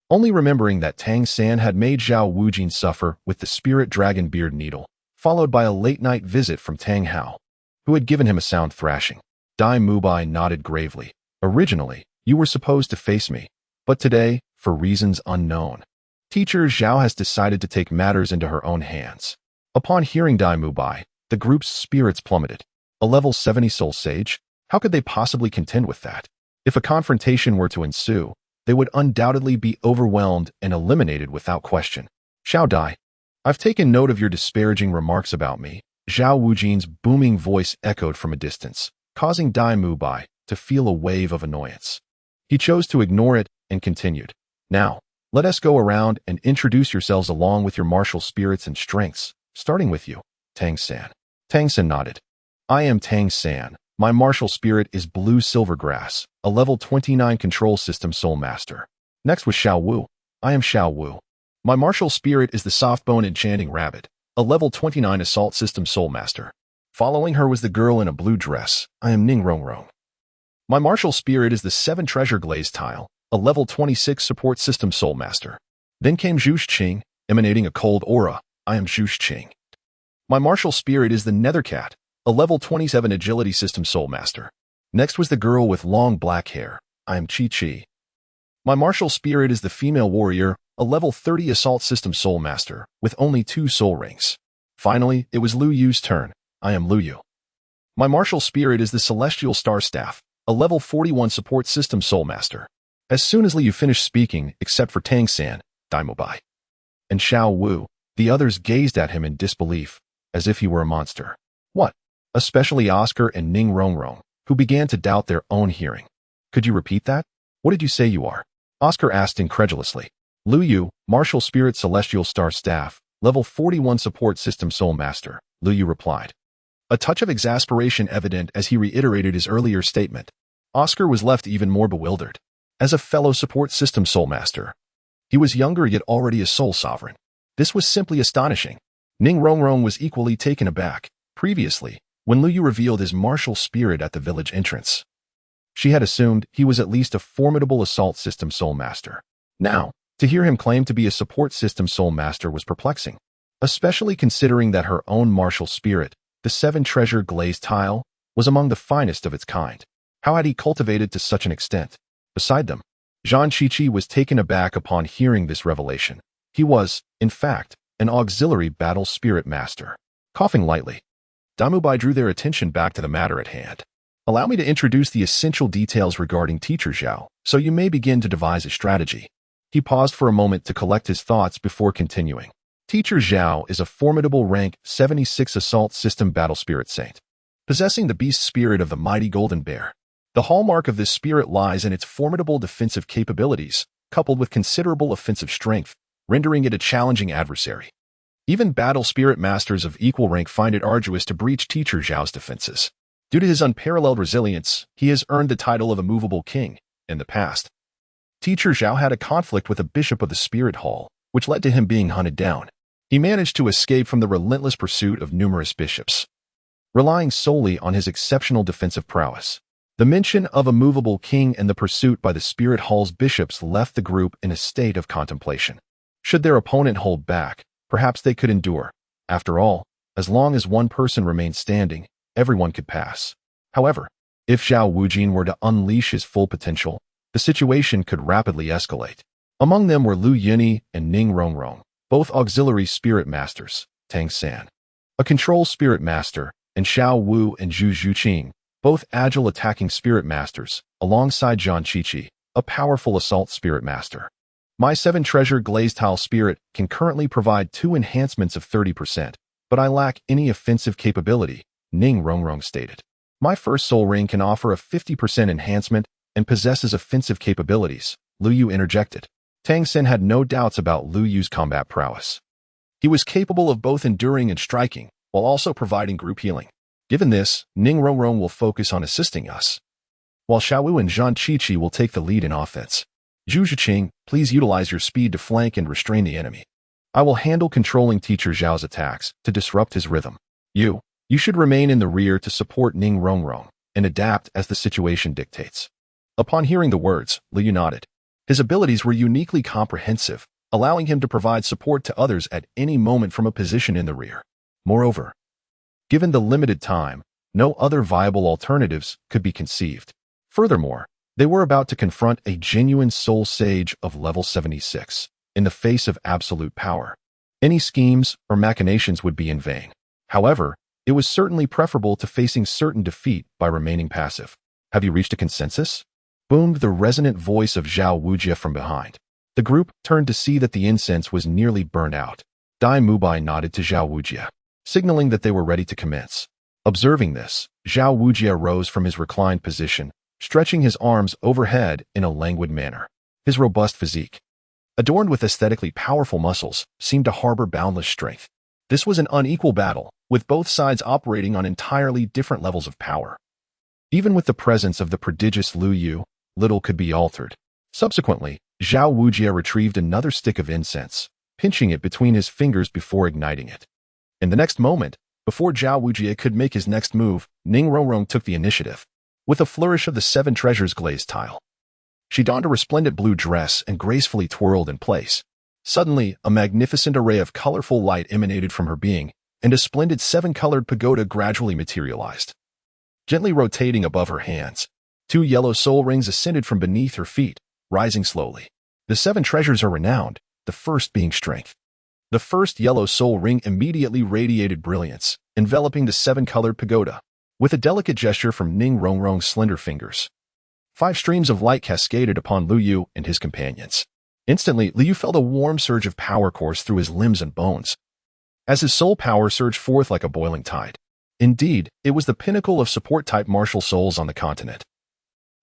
only remembering that Tang San had made Zhao Wujin suffer with the spirit dragon beard needle, followed by a late-night visit from Tang Hao, who had given him a sound thrashing. Dai Mubai nodded gravely. Originally, you were supposed to face me, but today, for reasons unknown, Teacher Zhao has decided to take matters into her own hands. Upon hearing Dai Mubai, the group's spirits plummeted. A level 70 soul sage? How could they possibly contend with that? If a confrontation were to ensue, they would undoubtedly be overwhelmed and eliminated without question. Xiao Dai, I've taken note of your disparaging remarks about me. Zhao Wujin's booming voice echoed from a distance, causing Dai Mubai to feel a wave of annoyance. He chose to ignore it and continued. Now, let us go around and introduce yourselves along with your martial spirits and strengths, starting with you, Tang San. Tang San nodded. I am Tang San. My martial spirit is Blue Silvergrass, a level 29 control system soul master. Next was Xiao Wu. I am Xiao Wu. My martial spirit is the Softbone Enchanting Rabbit, a level 29 assault system soul master. Following her was the girl in a blue dress. I am Ning Rongrong. My martial spirit is the Seven Treasure Glaze Tile, a level 26 support system soul master. Then came Zhu Qing, emanating a cold aura. I am Zhu Qing. My martial spirit is the Nethercat, a level 27 agility system soul master. Next was the girl with long black hair. I am Qi Qi. My martial spirit is the female warrior, a level 30 assault system soul master, with only 2 soul rings. Finally, it was Lu Yu's turn. I am Lu Yu. My martial spirit is the celestial star staff, a level 41 support system soul master. As soon as Liu Yu finished speaking, except for Tang San, Dai Mubai, and Xiao Wu, the others gazed at him in disbelief, as if he were a monster. What? Especially Oscar and Ning Rongrong, who began to doubt their own hearing. Could you repeat that? What did you say you are? Oscar asked incredulously. Lu Yu, Martial Spirit Celestial Star Staff, level 41 support system soul master, Lu Yu replied. A touch of exasperation evident as he reiterated his earlier statement. Oscar was left even more bewildered. As a fellow support system soul master, he was younger yet already a soul sovereign. This was simply astonishing. Ning Rongrong was equally taken aback. Previously, when Lu Yu revealed his martial spirit at the village entrance, she had assumed he was at least a formidable assault system soul master. Now, to hear him claim to be a support system soul master was perplexing, especially considering that her own martial spirit, the 7 Treasure Glaze Tile, was among the finest of its kind. How had he cultivated to such an extent? Beside them, Zhang Qiqi was taken aback upon hearing this revelation. He was, in fact, an auxiliary battle spirit master. Coughing lightly, Dai Mubai drew their attention back to the matter at hand. Allow me to introduce the essential details regarding Teacher Zhao, so you may begin to devise a strategy. He paused for a moment to collect his thoughts before continuing. Teacher Zhao is a formidable rank 76 assault system battle spirit saint, possessing the beast spirit of the mighty golden bear. The hallmark of this spirit lies in its formidable defensive capabilities, coupled with considerable offensive strength, rendering it a challenging adversary. Even battle spirit masters of equal rank find it arduous to breach Teacher Zhao's defenses. Due to his unparalleled resilience, he has earned the title of Immovable King. In the past, Teacher Zhao had a conflict with a bishop of the Spirit Hall, which led to him being hunted down. He managed to escape from the relentless pursuit of numerous bishops, relying solely on his exceptional defensive prowess. The mention of Immovable King and the pursuit by the Spirit Hall's bishops left the group in a state of contemplation. Should their opponent hold back, perhaps they could endure. After all, as long as one person remained standing, everyone could pass. However, if Zhao Wujin were to unleash his full potential, the situation could rapidly escalate. Among them were Lu Yunyi and Ning Rongrong, both auxiliary spirit masters, Tang San, a control spirit master, and Xiao Wu and Zhu Zhuqing, both agile attacking spirit masters, alongside Zhang Qiqi, a powerful assault spirit master. My 7-treasure glazed tile spirit can currently provide 2 enhancements of 30%, but I lack any offensive capability, Ning Rongrong stated. My first soul ring can offer a 50% enhancement and possesses offensive capabilities, Lu Yu interjected. Tang Sen had no doubts about Lu Yu's combat prowess. He was capable of both enduring and striking, while also providing group healing. Given this, Ning Rongrong will focus on assisting us, while Xiao Wu and Zhang Qiqi will take the lead in offense. Zhu Zhiqing, please utilize your speed to flank and restrain the enemy. I will handle controlling Teacher Zhao's attacks to disrupt his rhythm. You should remain in the rear to support Ning Rongrong and adapt as the situation dictates. Upon hearing the words, Lu Yu nodded. His abilities were uniquely comprehensive, allowing him to provide support to others at any moment from a position in the rear. Moreover, given the limited time, no other viable alternatives could be conceived. Furthermore, they were about to confront a genuine soul sage of level 76 in the face of absolute power. Any schemes or machinations would be in vain. However, it was certainly preferable to facing certain defeat by remaining passive. Have you reached a consensus? Boomed the resonant voice of Zhao Wujie from behind. The group turned to see that the incense was nearly burned out. Dai Mubai nodded to Zhao Wujie, signaling that they were ready to commence. Observing this, Zhao Wujie rose from his reclined position, stretching his arms overhead in a languid manner. His robust physique, adorned with aesthetically powerful muscles, seemed to harbor boundless strength. This was an unequal battle, with both sides operating on entirely different levels of power. Even with the presence of the prodigious Lu Yu, little could be altered. Subsequently, Zhao Wujie retrieved another stick of incense, pinching it between his fingers before igniting it. In the next moment, before Zhao Wujie could make his next move, Ning Rongrong took the initiative. With a flourish of the 7 treasures glazed tile, she donned a resplendent blue dress and gracefully twirled in place. Suddenly, a magnificent array of colorful light emanated from her being, and a splendid 7-colored pagoda gradually materialized. Gently rotating above her hands, 2 yellow soul rings ascended from beneath her feet, rising slowly. The 7 treasures are renowned, the first being strength. The first yellow soul ring immediately radiated brilliance, enveloping the 7-colored pagoda. With a delicate gesture from Ning Rongrong's slender fingers, 5 streams of light cascaded upon Lu Yu and his companions. Instantly, Lu Yu felt a warm surge of power course through his limbs and bones, as his soul power surged forth like a boiling tide. Indeed, it was the pinnacle of support-type martial souls on the continent.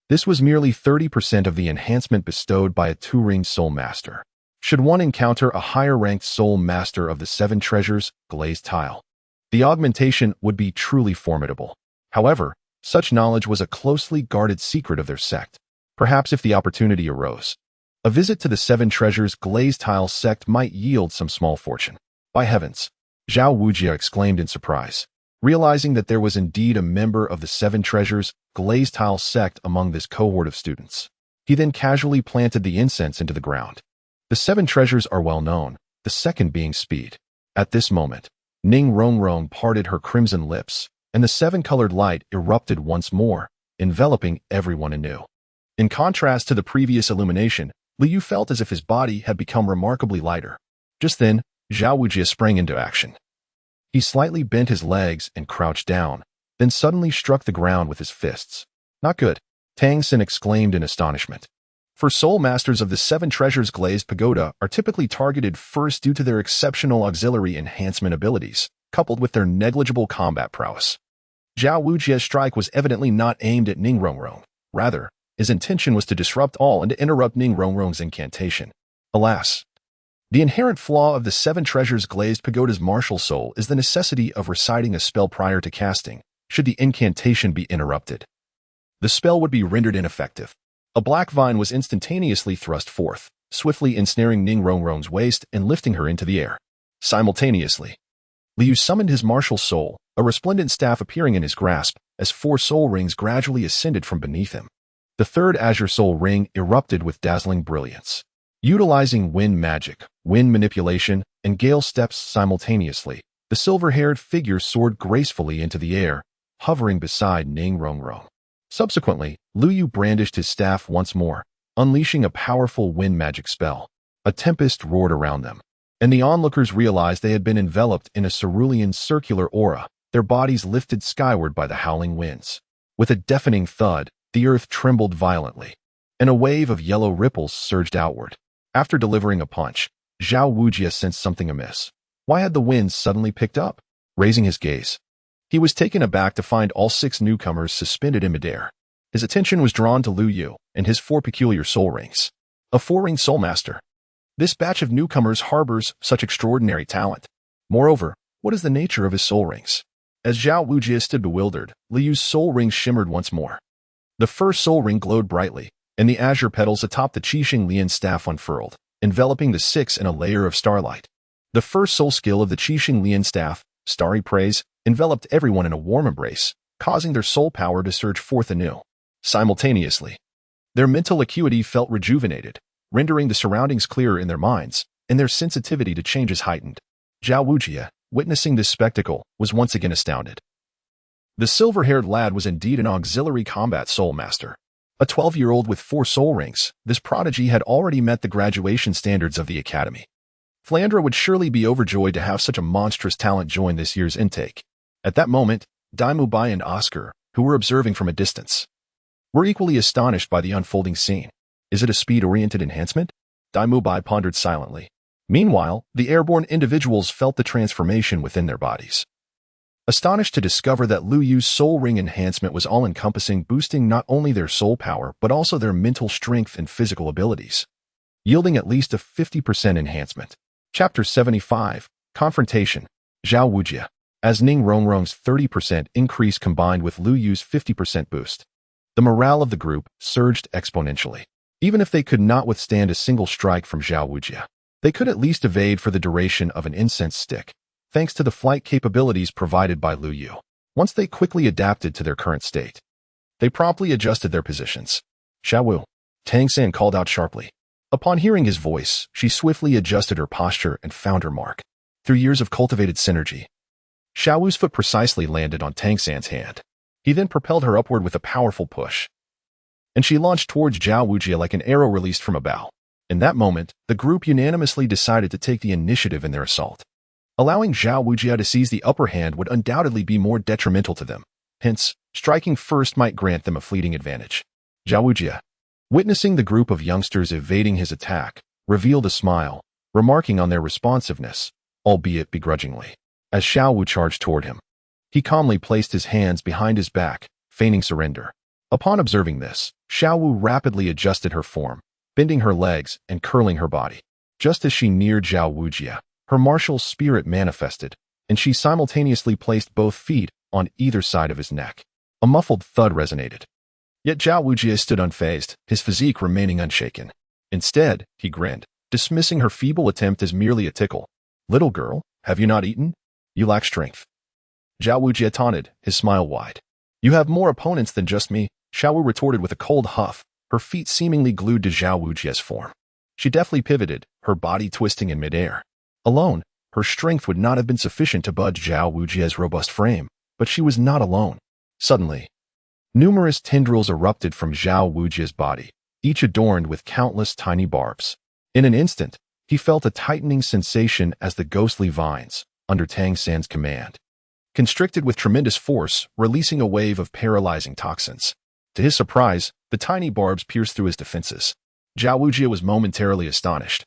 This was merely 30% of the enhancement bestowed by a 2-ringed soul master. Should one encounter a higher-ranked soul master of the 7 treasures glazed tile, the augmentation would be truly formidable. However, such knowledge was a closely guarded secret of their sect. Perhaps if the opportunity arose, a visit to the 7 treasures glazed tile sect might yield some small fortune. By heavens! Zhao Wujie exclaimed in surprise, realizing that there was indeed a member of the 7 treasures glazed tile sect among this cohort of students. He then casually planted the incense into the ground. The 7 treasures are well known, the second being speed. At this moment, Ning Rongrong parted her crimson lips, and the 7-colored light erupted once more, enveloping everyone anew. In contrast to the previous illumination, Lu Yu felt as if his body had become remarkably lighter. Just then, Zhao Wujie sprang into action. He slightly bent his legs and crouched down, then suddenly struck the ground with his fists. Not good, Tang Sen exclaimed in astonishment. For soul masters of the 7 treasures glazed pagoda are typically targeted first due to their exceptional auxiliary enhancement abilities, coupled with their negligible combat prowess. Zhao Wujie's strike was evidently not aimed at Ning Rongrong. Rather, his intention was to disrupt all and to interrupt Ning Rongrong's incantation. Alas! The inherent flaw of the 7 treasures glazed pagoda's martial soul is the necessity of reciting a spell prior to casting, should the incantation be interrupted. The spell would be rendered ineffective. A black vine was instantaneously thrust forth, swiftly ensnaring Ning Rongrong's waist and lifting her into the air. Simultaneously, Lu Yu summoned his martial soul, a resplendent staff appearing in his grasp, as 4 soul rings gradually ascended from beneath him. The 3rd azure soul ring erupted with dazzling brilliance. Utilizing wind magic, wind manipulation, and gale steps simultaneously, the silver-haired figure soared gracefully into the air, hovering beside Ning Rongrong. Subsequently, Lu Yu brandished his staff once more, unleashing a powerful wind magic spell. A tempest roared around them, and the onlookers realized they had been enveloped in a cerulean circular aura, their bodies lifted skyward by the howling winds. With a deafening thud, the earth trembled violently, and a wave of yellow ripples surged outward. After delivering a punch, Zhao Wujie sensed something amiss. Why had the winds suddenly picked up? Raising his gaze, he was taken aback to find all 6 newcomers suspended in midair. His attention was drawn to Lu Yu and his 4 peculiar soul rings. A 4-ring soul master. This batch of newcomers harbors such extraordinary talent. Moreover, what is the nature of his soul rings? As Zhao Wujie stood bewildered, Lu Yu's soul ring shimmered once more. The first soul ring glowed brightly, and the azure petals atop the Qixing Lian staff unfurled, enveloping the 6 in a layer of starlight. The first soul skill of the Qixing Lian staff, Starry Praise, enveloped everyone in a warm embrace, causing their soul power to surge forth anew. Simultaneously, their mental acuity felt rejuvenated, rendering the surroundings clearer in their minds, and their sensitivity to changes heightened. Zhao Wujie, witnessing this spectacle, was once again astounded. The silver-haired lad was indeed an auxiliary combat soul master. A 12-year-old with 4 soul rings, this prodigy had already met the graduation standards of the academy. Flandra would surely be overjoyed to have such a monstrous talent join this year's intake. At that moment, Dai Mubai and Oscar, who were observing from a distance, were equally astonished by the unfolding scene. Is it a speed-oriented enhancement? Dai Mubai pondered silently. Meanwhile, the airborne individuals felt the transformation within their bodies. Astonished to discover that Lu Yu's soul ring enhancement was all-encompassing, boosting not only their soul power but also their mental strength and physical abilities, yielding at least a 50% enhancement. Chapter 75, Confrontation. Zhao Wujie. As Ning Rongrong's 30% increase combined with Lu Yu's 50% boost, the morale of the group surged exponentially. Even if they could not withstand a single strike from Zhao Wujie, they could at least evade for the duration of an incense stick, thanks to the flight capabilities provided by Lu Yu. Once they quickly adapted to their current state, they promptly adjusted their positions. Xiaowu, Tang San called out sharply. Upon hearing his voice, she swiftly adjusted her posture and found her mark. Through years of cultivated synergy, Xiaowu's foot precisely landed on Tang San's hand. He then propelled her upward with a powerful push, and she launched towards Zhao Wujie like an arrow released from a bow. In that moment, the group unanimously decided to take the initiative in their assault. Allowing Zhao Wujie to seize the upper hand would undoubtedly be more detrimental to them. Hence, striking first might grant them a fleeting advantage. Zhao Wujie, witnessing the group of youngsters evading his attack, revealed a smile, remarking on their responsiveness, albeit begrudgingly. As Xiaowu charged toward him, he calmly placed his hands behind his back, feigning surrender. Upon observing this, Xiaowu rapidly adjusted her form, bending her legs and curling her body. Just as she neared Zhao Wujie, her martial spirit manifested, and she simultaneously placed both feet on either side of his neck. A muffled thud resonated. Yet Zhao Wujie stood unfazed, his physique remaining unshaken. Instead, he grinned, dismissing her feeble attempt as merely a tickle. "Little girl, have you not eaten? You lack strength." Zhao Wujie taunted, his smile wide. "You have more opponents than just me," Xiaowu retorted with a cold huff, her feet seemingly glued to Zhao Wujie's form. She deftly pivoted, her body twisting in midair. Alone, her strength would not have been sufficient to budge Zhao Wujie's robust frame, but she was not alone. Suddenly, numerous tendrils erupted from Zhao Wujie's body, each adorned with countless tiny barbs. In an instant, he felt a tightening sensation as the ghostly vines, under Tang San's command, constricted with tremendous force, releasing a wave of paralyzing toxins. To his surprise, the tiny barbs pierced through his defenses. Zhao Wujie was momentarily astonished,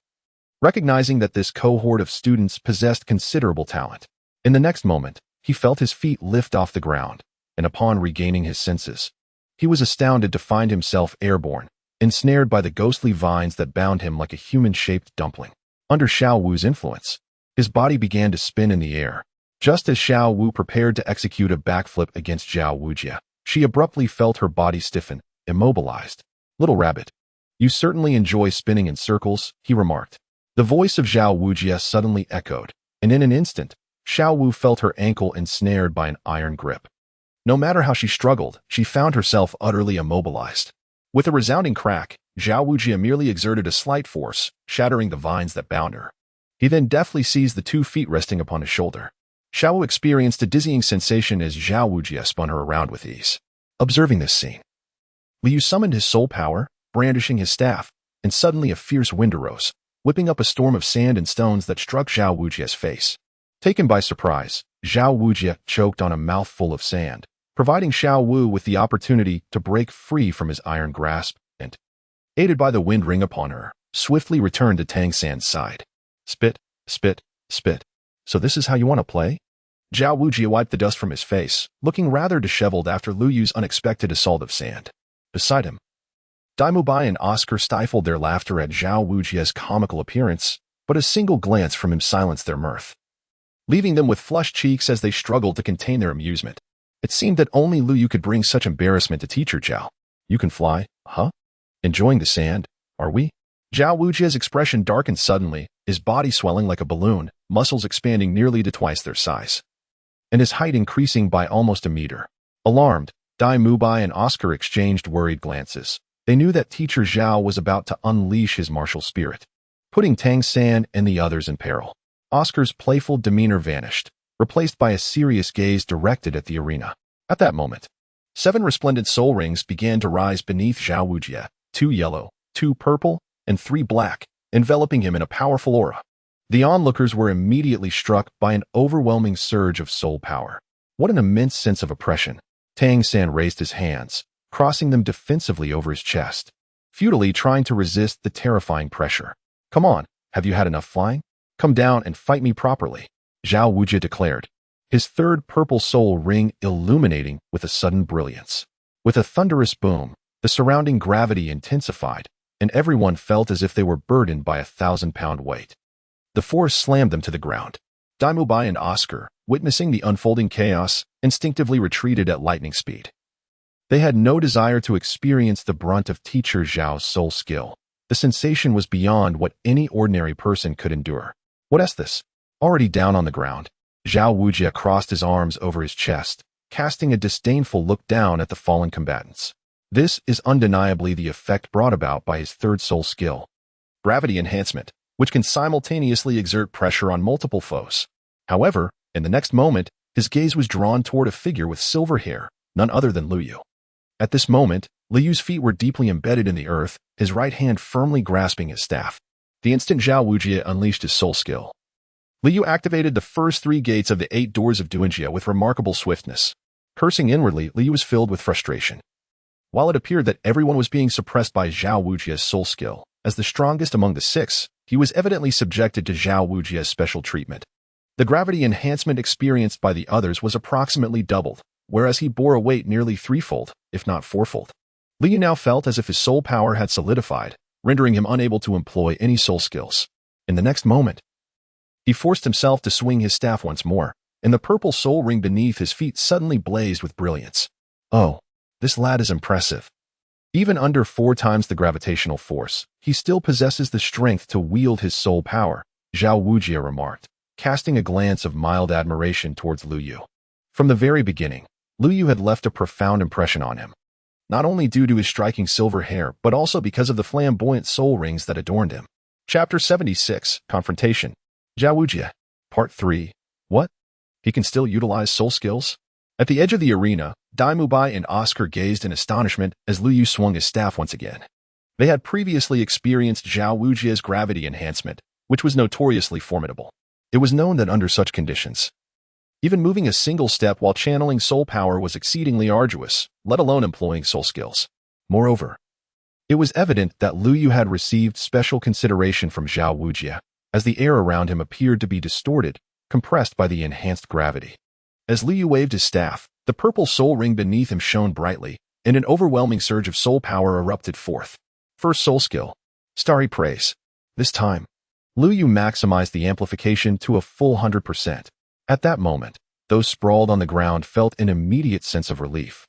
recognizing that this cohort of students possessed considerable talent. In the next moment, he felt his feet lift off the ground, and upon regaining his senses, he was astounded to find himself airborne, ensnared by the ghostly vines that bound him like a human-shaped dumpling. Under Xiao Wu's influence, his body began to spin in the air. Just as Xiao Wu prepared to execute a backflip against Zhao Wujie, she abruptly felt her body stiffen, immobilized. "Little rabbit, you certainly enjoy spinning in circles," he remarked. The voice of Zhao Wujie suddenly echoed, and in an instant, Xiao Wu felt her ankle ensnared by an iron grip. No matter how she struggled, she found herself utterly immobilized. With a resounding crack, Zhao Wujie merely exerted a slight force, shattering the vines that bound her. He then deftly seized the 2 feet resting upon his shoulder. Xiao Wu experienced a dizzying sensation as Zhao Wujie spun her around with ease. Observing this scene, Liu summoned his soul power, brandishing his staff, and suddenly a fierce wind arose, whipping up a storm of sand and stones that struck Zhao Wujie's face. Taken by surprise, Zhao Wujie choked on a mouthful of sand, providing Xiao Wu with the opportunity to break free from his iron grasp and, aided by the wind ring upon her, swiftly returned to Tang San's side. Spit, spit, spit. So this is how you want to play? Zhao Wujie wiped the dust from his face, looking rather disheveled after Lu Yu's unexpected assault of sand. Beside him, Dai Mubai and Oscar stifled their laughter at Zhao Wujie's comical appearance, but a single glance from him silenced their mirth, leaving them with flushed cheeks as they struggled to contain their amusement. It seemed that only Lu Yu could bring such embarrassment to Teacher Zhao. You can fly, huh? Enjoying the sand, are we? Zhao Wujie's expression darkened suddenly, his body swelling like a balloon, muscles expanding nearly to twice their size, and his height increasing by almost a meter. Alarmed, Dai Mubai and Oscar exchanged worried glances. They knew that Teacher Zhao was about to unleash his martial spirit, putting Tang San and the others in peril. Oscar's playful demeanor vanished, replaced by a serious gaze directed at the arena. At that moment, 7 resplendent soul rings began to rise beneath Zhao Wujie, 2 yellow, 2 purple, and 3 black, enveloping him in a powerful aura. The onlookers were immediately struck by an overwhelming surge of soul power. What an immense sense of oppression. Tang San raised his hands, crossing them defensively over his chest, futilely trying to resist the terrifying pressure. Come on, have you had enough flying? Come down and fight me properly, Zhao Wujie declared, his 3rd purple soul ring illuminating with a sudden brilliance. With a thunderous boom, the surrounding gravity intensified, and everyone felt as if they were burdened by a 1,000-pound weight. The force slammed them to the ground. Dai Mubai and Oscar, witnessing the unfolding chaos, instinctively retreated at lightning speed. They had no desire to experience the brunt of Teacher Zhao's soul skill. The sensation was beyond what any ordinary person could endure. What is this? Already down on the ground, Zhao Wujie crossed his arms over his chest, casting a disdainful look down at the fallen combatants. This is undeniably the effect brought about by his 3rd soul skill, gravity enhancement, which can simultaneously exert pressure on multiple foes. However, in the next moment, his gaze was drawn toward a figure with silver hair, none other than Lu Yu. At this moment, Lu Yu's feet were deeply embedded in the earth, his right hand firmly grasping his staff. The instant Zhao Wujie unleashed his soul skill, Lu Yu activated the first 3 gates of the 8 doors of Duanjia with remarkable swiftness. Cursing inwardly, Lu Yu was filled with frustration. While it appeared that everyone was being suppressed by Zhao Wujie's soul skill, as the strongest among the 6, he was evidently subjected to Zhao Wujie's special treatment. The gravity enhancement experienced by the others was approximately doubled, whereas he bore a weight nearly 3-fold, if not 4-fold. Lu Yu now felt as if his soul power had solidified, rendering him unable to employ any soul skills. In the next moment, he forced himself to swing his staff once more, and the purple soul ring beneath his feet suddenly blazed with brilliance. Oh, this lad is impressive. Even under 4 times the gravitational force, he still possesses the strength to wield his soul power, Zhao Wujie remarked, casting a glance of mild admiration towards Lu Yu. From the very beginning, Lu Yu had left a profound impression on him, not only due to his striking silver hair, but also because of the flamboyant soul rings that adorned him. Chapter 76, Confrontation. Zhao Wujie. Part 3. What? He can still utilize soul skills? At the edge of the arena, Dai Mubai and Oscar gazed in astonishment as Lu Yu swung his staff once again. They had previously experienced Zhao Wujie's gravity enhancement, which was notoriously formidable. It was known that under such conditions, even moving a single step while channeling soul power was exceedingly arduous, let alone employing soul skills. Moreover, it was evident that Lu Yu had received special consideration from Zhao Wujie, as the air around him appeared to be distorted, compressed by the enhanced gravity. As Lu Yu waved his staff, the purple soul ring beneath him shone brightly, and an overwhelming surge of soul power erupted forth. First soul skill, Starry Praise. This time, Lu Yu maximized the amplification to a full 100%. At that moment, those sprawled on the ground felt an immediate sense of relief,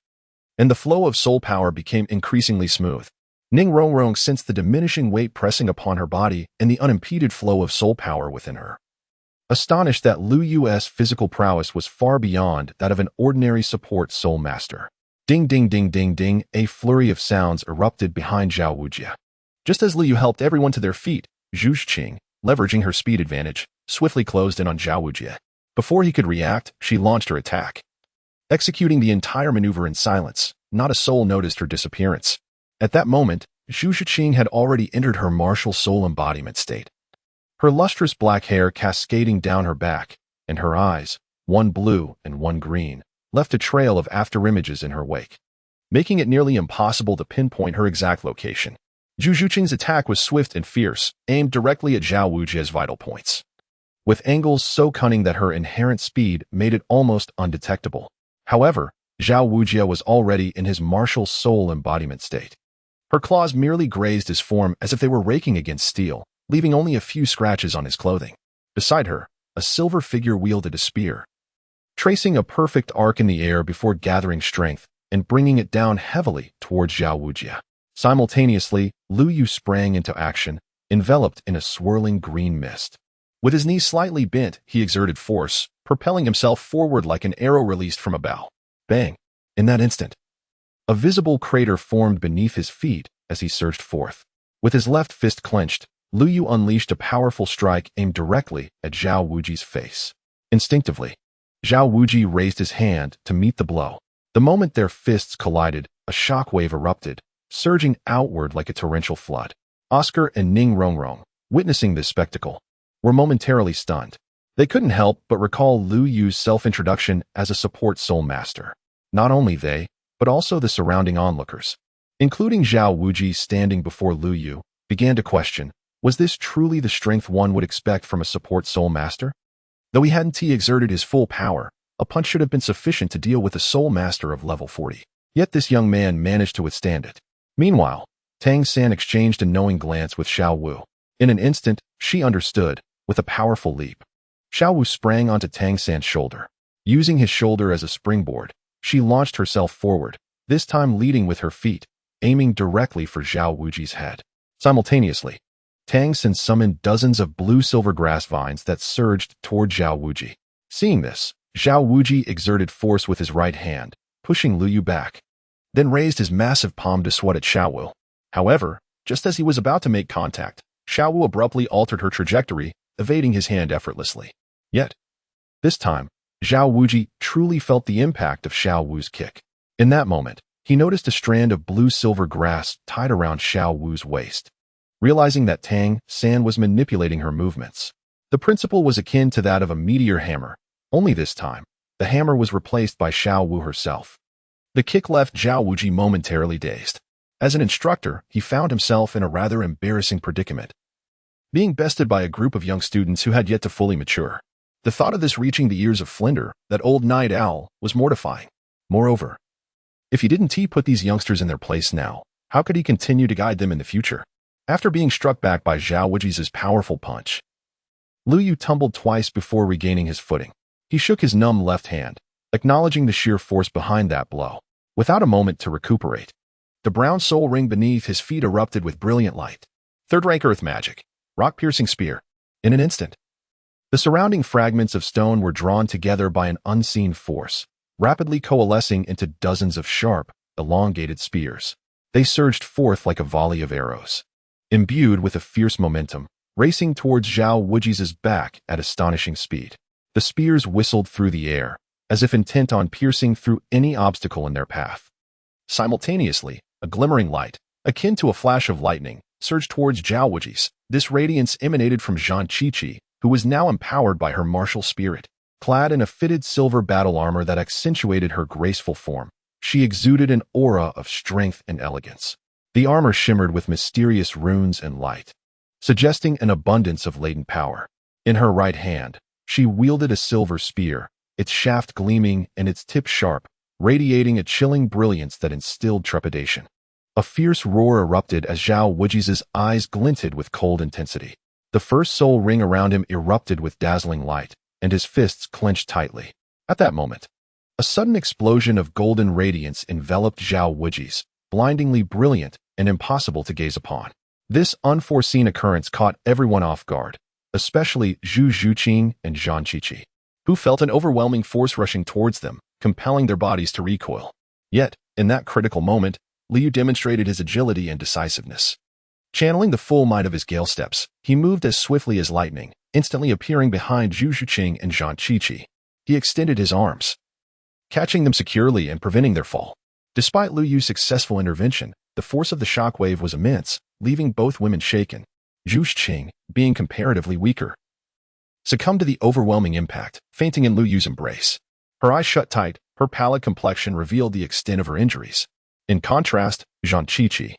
and the flow of soul power became increasingly smooth. Ning Rongrong sensed the diminishing weight pressing upon her body and the unimpeded flow of soul power within her. Astonished that Lu Yu's physical prowess was far beyond that of an ordinary support soul master. Ding ding ding ding ding, a flurry of sounds erupted behind Zhao Wujie. Just as Lu Yu helped everyone to their feet, Zhu Qing, leveraging her speed advantage, swiftly closed in on Zhao Wujie. Before he could react, she launched her attack. Executing the entire maneuver in silence, not a soul noticed her disappearance. At that moment, Zhu Zhiqing had already entered her martial soul embodiment state. Her lustrous black hair cascading down her back, and her eyes, one blue and one green, left a trail of afterimages in her wake, making it nearly impossible to pinpoint her exact location. Zhu Zhiqing's attack was swift and fierce, aimed directly at Zhao Wujia's vital points, with angles so cunning that her inherent speed made it almost undetectable. However, Zhao Wujia was already in his martial soul embodiment state. Her claws merely grazed his form as if they were raking against steel, leaving only a few scratches on his clothing. Beside her, a silver figure wielded a spear, tracing a perfect arc in the air before gathering strength and bringing it down heavily towards Zhao Wujia. Simultaneously, Lu Yu sprang into action, enveloped in a swirling green mist. With his knees slightly bent, he exerted force, propelling himself forward like an arrow released from a bow. Bang! In that instant, a visible crater formed beneath his feet as he surged forth. With his left fist clenched, Lu Yu unleashed a powerful strike aimed directly at Zhao Wuji's face. Instinctively, Zhao Wuji raised his hand to meet the blow. The moment their fists collided, a shockwave erupted, surging outward like a torrential flood. Oscar and Ning Rongrong, witnessing this spectacle, were momentarily stunned. They couldn't help but recall Lu Yu's self-introduction as a support soul master. Not only they, but also the surrounding onlookers, including Zhao Wuji standing before Lu Yu, began to question, was this truly the strength one would expect from a support soul master? Though he hadn't exerted his full power, a punch should have been sufficient to deal with a soul master of level 40. Yet this young man managed to withstand it. Meanwhile, Tang San exchanged a knowing glance with Xiao Wu. In an instant, she understood, with a powerful leap. Xiao Wu sprang onto Tang San's shoulder. Using his shoulder as a springboard, she launched herself forward, this time leading with her feet, aiming directly for Zhao Wuji's head. Simultaneously, Tang San summoned dozens of blue-silver grass vines that surged toward Zhao Wuji. Seeing this, Zhao Wuji exerted force with his right hand, pushing Lu Yu back, then raised his massive palm to swat at Xiao Wu. However, just as he was about to make contact, Xiao Wu abruptly altered her trajectory, evading his hand effortlessly. Yet, this time, Zhao Wuji truly felt the impact of Xiao Wu's kick. In that moment, he noticed a strand of blue-silver grass tied around Xiao Wu's waist. Realizing that Tang San was manipulating her movements, the principle was akin to that of a meteor hammer, only this time, the hammer was replaced by Xiao Wu herself. The kick left Zhao Wuji momentarily dazed. As an instructor, he found himself in a rather embarrassing predicament, being bested by a group of young students who had yet to fully mature. The thought of this reaching the ears of Flinder, that old night owl, was mortifying. Moreover, if he didn't put these youngsters in their place now, how could he continue to guide them in the future? After being struck back by Zhao Wuji's powerful punch, Lu Yu tumbled twice before regaining his footing. He shook his numb left hand, acknowledging the sheer force behind that blow. Without a moment to recuperate, the brown soul ring beneath his feet erupted with brilliant light. Third-rank earth magic, rock-piercing spear. In an instant, the surrounding fragments of stone were drawn together by an unseen force, rapidly coalescing into dozens of sharp, elongated spears. They surged forth like a volley of arrows, imbued with a fierce momentum, racing towards Zhao Wuji's back at astonishing speed. The spears whistled through the air, as if intent on piercing through any obstacle in their path. Simultaneously, a glimmering light, akin to a flash of lightning, surged towards Zhao Wuji's. This radiance emanated from Zhang Qiqi, who was now empowered by her martial spirit. Clad in a fitted silver battle armor that accentuated her graceful form, she exuded an aura of strength and elegance. The armor shimmered with mysterious runes and light, suggesting an abundance of latent power. In her right hand, she wielded a silver spear, its shaft gleaming and its tip sharp, radiating a chilling brilliance that instilled trepidation. A fierce roar erupted as Zhao Wuji's eyes glinted with cold intensity. The first soul ring around him erupted with dazzling light, and his fists clenched tightly. At that moment, a sudden explosion of golden radiance enveloped Zhao Wuji's, blindingly brilliant and impossible to gaze upon. This unforeseen occurrence caught everyone off guard, especially Zhu Zhiqing and Zhang Qiqi, who felt an overwhelming force rushing towards them, compelling their bodies to recoil. Yet, in that critical moment, Liu demonstrated his agility and decisiveness. Channeling the full might of his gale steps, he moved as swiftly as lightning, instantly appearing behind Zhu Zhiqing and Zhang Qiqi. He extended his arms, catching them securely and preventing their fall. Despite Lu Yu's successful intervention, The force of the shockwave was immense, leaving both women shaken. Zhu Xing, being comparatively weaker, succumbed to the overwhelming impact, fainting in Lu Yu's embrace. Her eyes shut tight, her pallid complexion revealed the extent of her injuries. In contrast, Zhang Qiqi,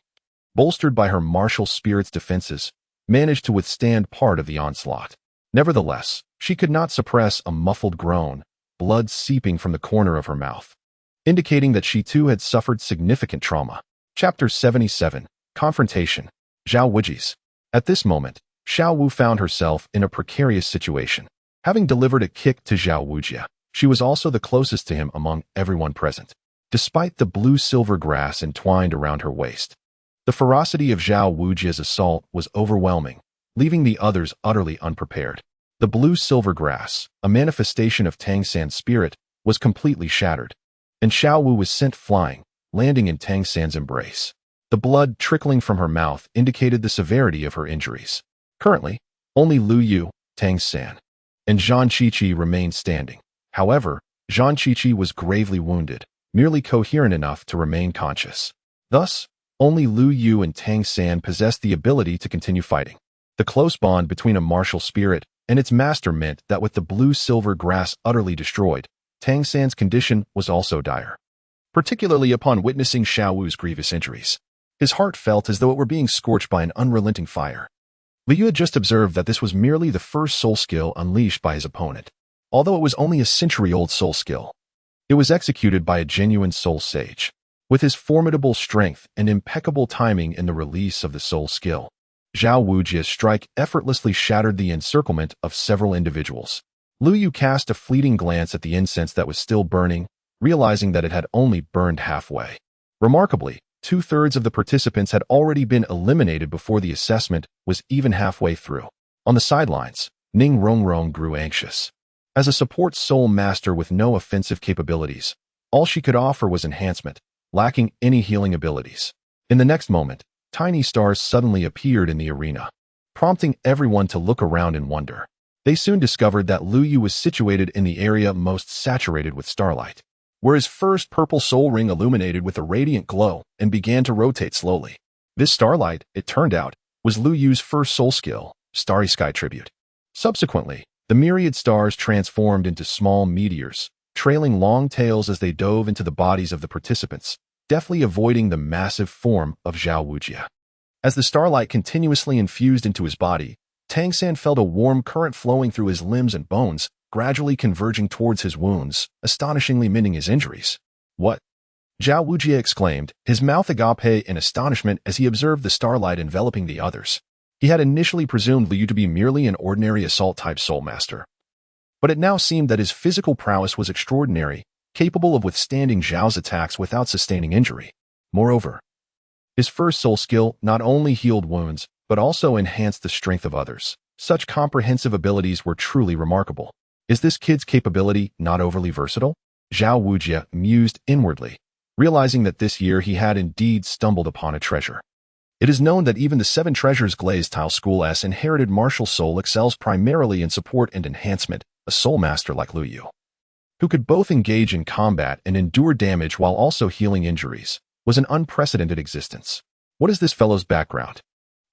bolstered by her martial spirit's defenses, managed to withstand part of the onslaught. Nevertheless, she could not suppress a muffled groan, blood seeping from the corner of her mouth, indicating that she too had suffered significant trauma. Chapter 77, Confrontation. Zhao Wuji's. At this moment, Xiao Wu found herself in a precarious situation. Having delivered a kick to Zhao Wujia, she was also the closest to him among everyone present. Despite the blue-silver grass entwined around her waist, the ferocity of Zhao Wujia's assault was overwhelming, leaving the others utterly unprepared. The blue-silver grass, a manifestation of Tang San's spirit, was completely shattered, and Xiao Wu was sent flying, landing in Tang San's embrace. The blood trickling from her mouth indicated the severity of her injuries. Currently, only Lu Yu, Tang San, and Zhang Qiqi remained standing. However, Zhang Qiqi was gravely wounded, merely coherent enough to remain conscious. Thus, only Lu Yu and Tang San possessed the ability to continue fighting. The close bond between a martial spirit and its master meant that with the blue-silver grass utterly destroyed, Tang San's condition was also dire, particularly upon witnessing Xiao Wu's grievous injuries. His heart felt as though it were being scorched by an unrelenting fire. Lu Yu had just observed that this was merely the first soul skill unleashed by his opponent. Although it was only a century-old soul skill, it was executed by a genuine soul sage. With his formidable strength and impeccable timing in the release of the soul skill, Zhao Wujia's strike effortlessly shattered the encirclement of several individuals. Lu Yu cast a fleeting glance at the incense that was still burning, realizing that it had only burned halfway. Remarkably, 2/3 of the participants had already been eliminated before the assessment was even halfway through. On the sidelines, Ning Rongrong grew anxious. As a support soul master with no offensive capabilities, all she could offer was enhancement, lacking any healing abilities. In the next moment, tiny stars suddenly appeared in the arena, prompting everyone to look around in wonder. They soon discovered that Lu Yu was situated in the area most saturated with starlight, where his first purple soul ring illuminated with a radiant glow and began to rotate slowly. This starlight, it turned out, was Lu Yu's first soul skill, Starry Sky Tribute. Subsequently, the myriad stars transformed into small meteors, trailing long tails as they dove into the bodies of the participants, deftly avoiding the massive form of Zhao Wujia. As the starlight continuously infused into his body, Tang San felt a warm current flowing through his limbs and bones, gradually converging towards his wounds, astonishingly mending his injuries. What? Zhao Wujia exclaimed, his mouth agape in astonishment as he observed the starlight enveloping the others. He had initially presumed Lu Yu to be merely an ordinary assault-type soul master, but it now seemed that his physical prowess was extraordinary, capable of withstanding Zhao's attacks without sustaining injury. Moreover, his first soul skill not only healed wounds, but also enhanced the strength of others. Such comprehensive abilities were truly remarkable. Is this kid's capability not overly versatile? Zhao Wujia mused inwardly, realizing that this year he had indeed stumbled upon a treasure. It is known that even the 7 Treasures Glazed Tile School's inherited martial soul excels primarily in support and enhancement. A soul master like Lu Yu, who could both engage in combat and endure damage while also healing injuries, was an unprecedented existence. What is this fellow's background?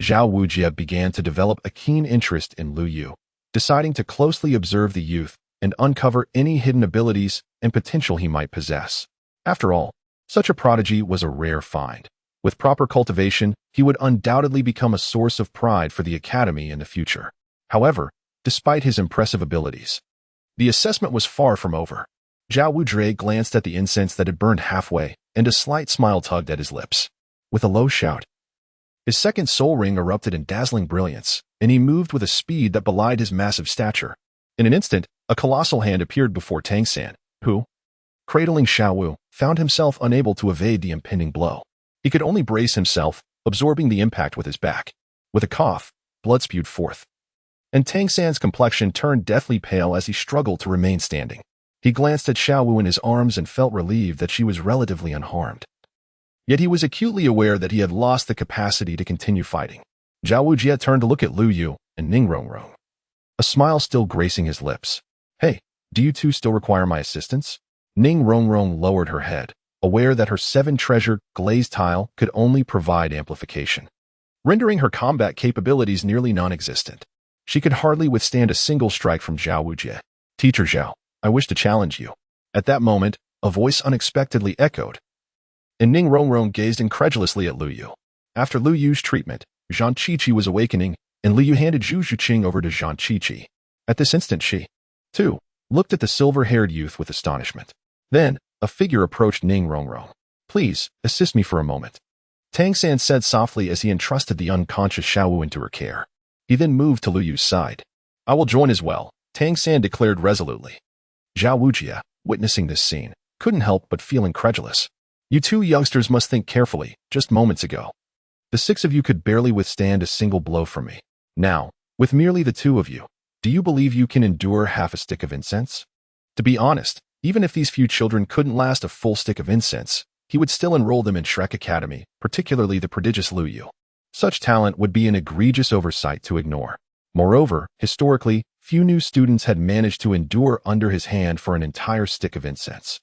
Zhao Wujia began to develop a keen interest in Lu Yu, deciding to closely observe the youth and uncover any hidden abilities and potential he might possess. After all, such a prodigy was a rare find. With proper cultivation, he would undoubtedly become a source of pride for the academy in the future. However, despite his impressive abilities, the assessment was far from over. Zhao Wujia glanced at the incense that had burned halfway, and a slight smile tugged at his lips. With a low shout, his second soul ring erupted in dazzling brilliance, and he moved with a speed that belied his massive stature. In an instant, a colossal hand appeared before Tang San, who, cradling Xiao Wu, found himself unable to evade the impending blow. He could only brace himself, absorbing the impact with his back. With a cough, blood spewed forth, and Tang San's complexion turned deathly pale as he struggled to remain standing. He glanced at Xiao Wu in his arms and felt relieved that she was relatively unharmed. Yet he was acutely aware that he had lost the capacity to continue fighting. Zhao Wujia turned to look at Lu Yu and Ning Rongrong, a smile still gracing his lips. Hey, do you two still require my assistance? Ning Rongrong lowered her head, aware that her 7-treasure glazed tile could only provide amplification, rendering her combat capabilities nearly non-existent. She could hardly withstand a single strike from Zhao Wujie. "Teacher Zhao, I wish to challenge you." At that moment, a voice unexpectedly echoed, and Ning Rongrong gazed incredulously at Lu Yu. After Lu Yu's treatment, Zhang Qiqi was awakening, and Lu Yu handed Zhu Zhuqing over to Zhang Qiqi. At this instant she, too, looked at the silver-haired youth with astonishment. Then, a figure approached Ning Rongrong. "Please, assist me for a moment," Tang San said softly as he entrusted the unconscious Xiao Wu into her care. He then moved to Lu Yu's side. "I will join as well," Tang San declared resolutely. Zhao Wujie, witnessing this scene, couldn't help but feel incredulous. "You two youngsters must think carefully. Just moments ago, the 6 of you could barely withstand a single blow from me. Now, with merely the 2 of you, do you believe you can endure half a stick of incense?" To be honest, even if these few children couldn't last a full stick of incense, he would still enroll them in Shrek Academy, particularly the prodigious Lu Yu. Such talent would be an egregious oversight to ignore. Moreover, historically, few new students had managed to endure under his hand for an entire stick of incense.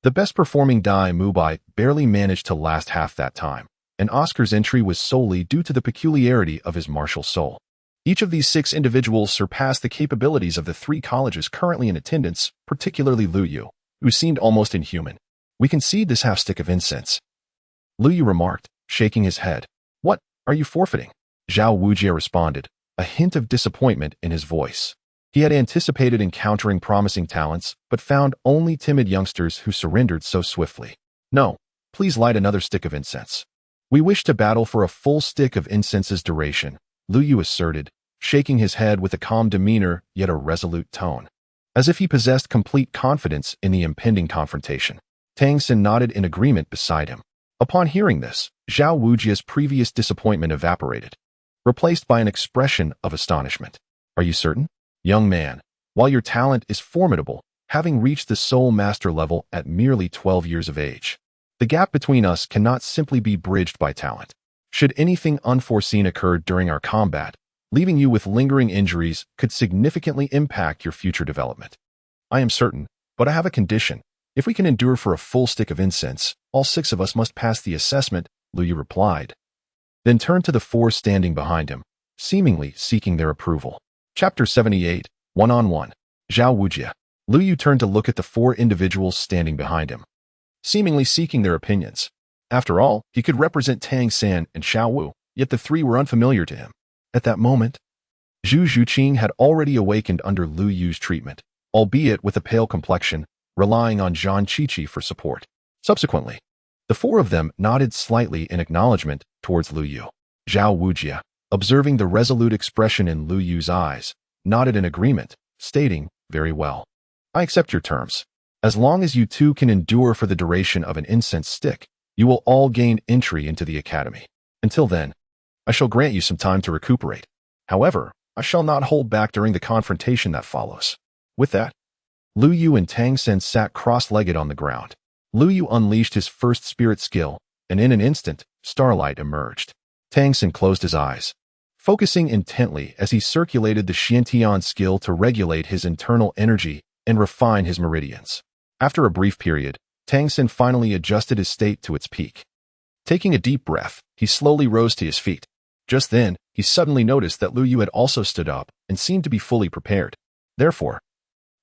The best-performing Dai Mubai barely managed to last half that time, and Oscar's entry was solely due to the peculiarity of his martial soul. Each of these 6 individuals surpassed the capabilities of the 3 colleges currently in attendance, particularly Lu Yu, who seemed almost inhuman. "We concede this half-stick of incense," Lu Yu remarked, shaking his head. "What are you forfeiting?" Zhao Wujie responded, a hint of disappointment in his voice. He had anticipated encountering promising talents, but found only timid youngsters who surrendered so swiftly. "No, please light another stick of incense. We wish to battle for a full stick of incense's duration," Lu Yu asserted, shaking his head with a calm demeanor yet a resolute tone, as if he possessed complete confidence in the impending confrontation. Tang Xin nodded in agreement beside him. Upon hearing this, Zhao Wujie's previous disappointment evaporated, replaced by an expression of astonishment. "Are you certain? Young man, while your talent is formidable, having reached the soul master level at merely 12 years of age, the gap between us cannot simply be bridged by talent. Should anything unforeseen occur during our combat, leaving you with lingering injuries could significantly impact your future development. I am certain, but I have a condition. If we can endure for a full stick of incense, all 6 of us must pass the assessment," Lu Yu replied, then turned to the 4 standing behind him, seemingly seeking their approval. Chapter 78, One-on-One. Zhao Wujie. Lu Yu turned to look at the 4 individuals standing behind him, seemingly seeking their opinions. After all, he could represent Tang San and Xiao Wu, yet the 3 were unfamiliar to him. At that moment, Zhu Zhuqing had already awakened under Lu Yu's treatment, albeit with a pale complexion, relying on Zhang Qiqi for support. Subsequently, the 4 of them nodded slightly in acknowledgement towards Lu Yu. Zhao Wujie, observing the resolute expression in Lu Yu's eyes, nodded in agreement, stating, "Very well. I accept your terms. As long as you 2 can endure for the duration of an incense stick, you will all gain entry into the academy. Until then, I shall grant you some time to recuperate. However, I shall not hold back during the confrontation that follows." With that, Lu Yu and Tang Sen sat cross-legged on the ground. Lu Yu unleashed his first spirit skill, and in an instant, starlight emerged. Tang Sen closed his eyes, focusing intently as he circulated the Xiantian skill to regulate his internal energy and refine his meridians. After a brief period, Tang Sen finally adjusted his state to its peak. Taking a deep breath, he slowly rose to his feet. Just then, he suddenly noticed that Lu Yu had also stood up and seemed to be fully prepared. Therefore,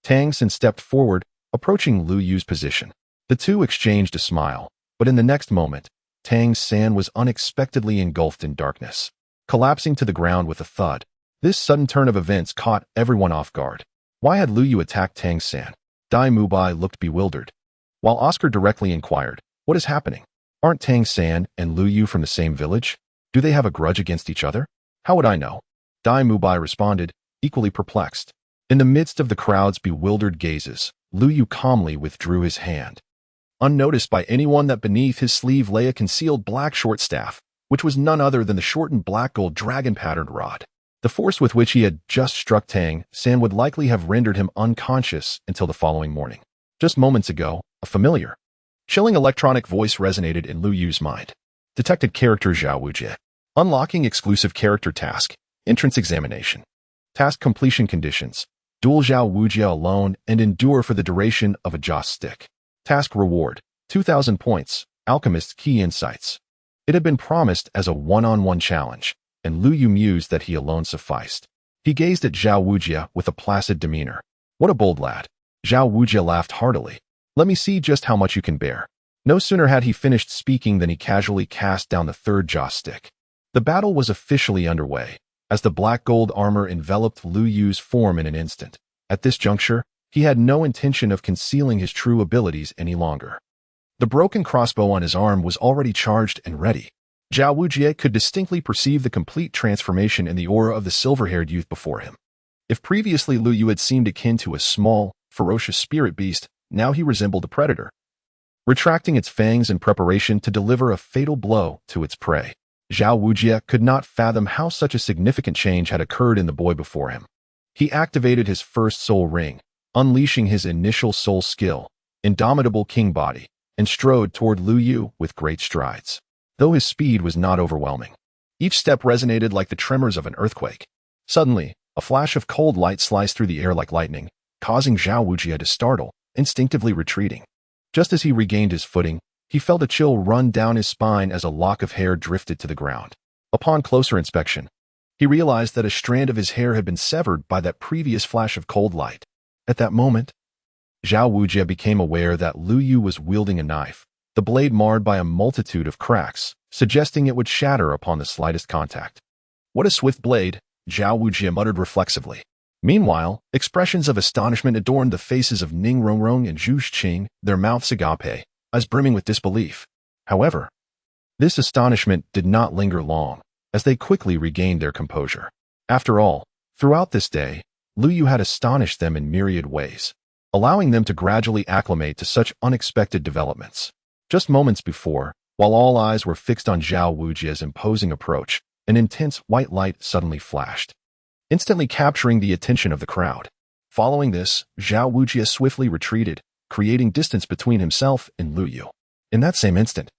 Tang Sen stepped forward, approaching Lu Yu's position. The 2 exchanged a smile, but in the next moment, Tang San was unexpectedly engulfed in darkness, collapsing to the ground with a thud. This sudden turn of events caught everyone off guard. Why had Lu Yu attacked Tang San? Dai Mubai looked bewildered, while Oscar directly inquired, "What is happening? Aren't Tang San and Lu Yu from the same village? Do they have a grudge against each other?" "How would I know?" Dai Mubai responded, equally perplexed. In the midst of the crowd's bewildered gazes, Lu Yu calmly withdrew his hand, unnoticed by anyone, that beneath his sleeve lay a concealed black short staff, which was none other than the shortened black gold dragon-patterned rod. The force with which he had just struck Tang San would likely have rendered him unconscious until the following morning. Just moments ago, a familiar, chilling electronic voice resonated in Lu Yu's mind. Detected character Zhao Wujie. Unlocking exclusive character task. Entrance examination. Task completion conditions. Duel Zhao Wujie alone and endure for the duration of a joss stick. Task reward. 2,000 points, Alchemist's key insights. It had been promised as a one-on-one challenge, and Lu Yu mused that he alone sufficed. He gazed at Zhao Wujie with a placid demeanor. What a bold lad. Zhao Wujie laughed heartily. Let me see just how much you can bear. No sooner had he finished speaking than he casually cast down the third jaw stick. The battle was officially underway, as the black gold armor enveloped Lu Yu's form in an instant. At this juncture, he had no intention of concealing his true abilities any longer. The broken crossbow on his arm was already charged and ready. Zhao Wujie could distinctly perceive the complete transformation in the aura of the silver-haired youth before him. If previously Lu Yu had seemed akin to a small, ferocious spirit beast, now he resembled a predator, retracting its fangs in preparation to deliver a fatal blow to its prey. Zhao Wujie could not fathom how such a significant change had occurred in the boy before him. He activated his first soul ring, unleashing his initial soul skill, Indomitable King Body, and strode toward Lu Yu with great strides. Though his speed was not overwhelming, each step resonated like the tremors of an earthquake. Suddenly, a flash of cold light sliced through the air like lightning, causing Zhao Wujie to startle, instinctively retreating. Just as he regained his footing, he felt a chill run down his spine as a lock of hair drifted to the ground. Upon closer inspection, he realized that a strand of his hair had been severed by that previous flash of cold light. At that moment, Zhao Wujie became aware that Lu Yu was wielding a knife, the blade marred by a multitude of cracks, suggesting it would shatter upon the slightest contact. What a swift blade, Zhao Wujie muttered reflexively. Meanwhile, expressions of astonishment adorned the faces of Ning Rongrong and Zhu Xing, their mouths agape, as brimming with disbelief. However, this astonishment did not linger long, as they quickly regained their composure. After all, throughout this day, Lu Yu had astonished them in myriad ways, allowing them to gradually acclimate to such unexpected developments. Just moments before, while all eyes were fixed on Zhao Wujie's imposing approach, an intense white light suddenly flashed, instantly capturing the attention of the crowd. Following this, Zhao Wujie swiftly retreated, creating distance between himself and Lu Yu. In that same instant,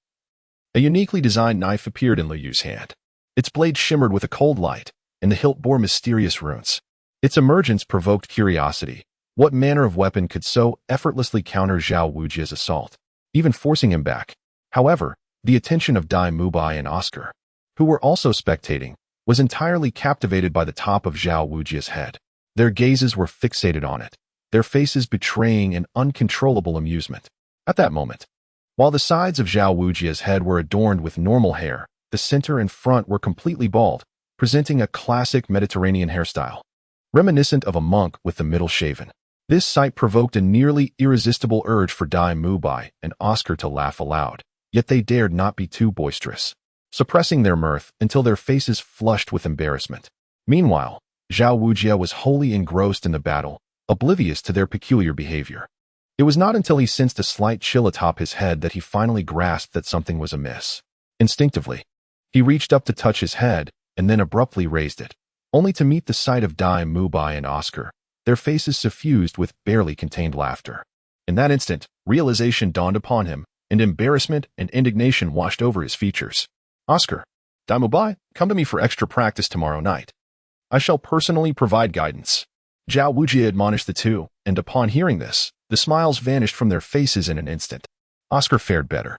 a uniquely designed knife appeared in Lu Yu's hand. Its blade shimmered with a cold light, and the hilt bore mysterious runes. Its emergence provoked curiosity. What manner of weapon could so effortlessly counter Zhao Wujie's assault, even forcing him back? However, the attention of Dai Mubai and Oscar, who were also spectating, was entirely captivated by the top of Zhao Wujie's head. Their gazes were fixated on it, their faces betraying an uncontrollable amusement. At that moment, while the sides of Zhao Wujie's head were adorned with normal hair, the center and front were completely bald, presenting a classic Mediterranean hairstyle, reminiscent of a monk with the middle shaven. This sight provoked a nearly irresistible urge for Dai Mubai and Oscar to laugh aloud, yet they dared not be too boisterous, suppressing their mirth until their faces flushed with embarrassment. Meanwhile, Zhao Wujie was wholly engrossed in the battle, oblivious to their peculiar behavior. It was not until he sensed a slight chill atop his head that he finally grasped that something was amiss. Instinctively, he reached up to touch his head and then abruptly raised it, only to meet the sight of Dai Mubai and Oscar, their faces suffused with barely contained laughter. In that instant, realization dawned upon him, and embarrassment and indignation washed over his features. Oscar, Dai Mubai, come to me for extra practice tomorrow night. I shall personally provide guidance. Zhao Wujie admonished the two, and upon hearing this, the smiles vanished from their faces in an instant. Oscar fared better,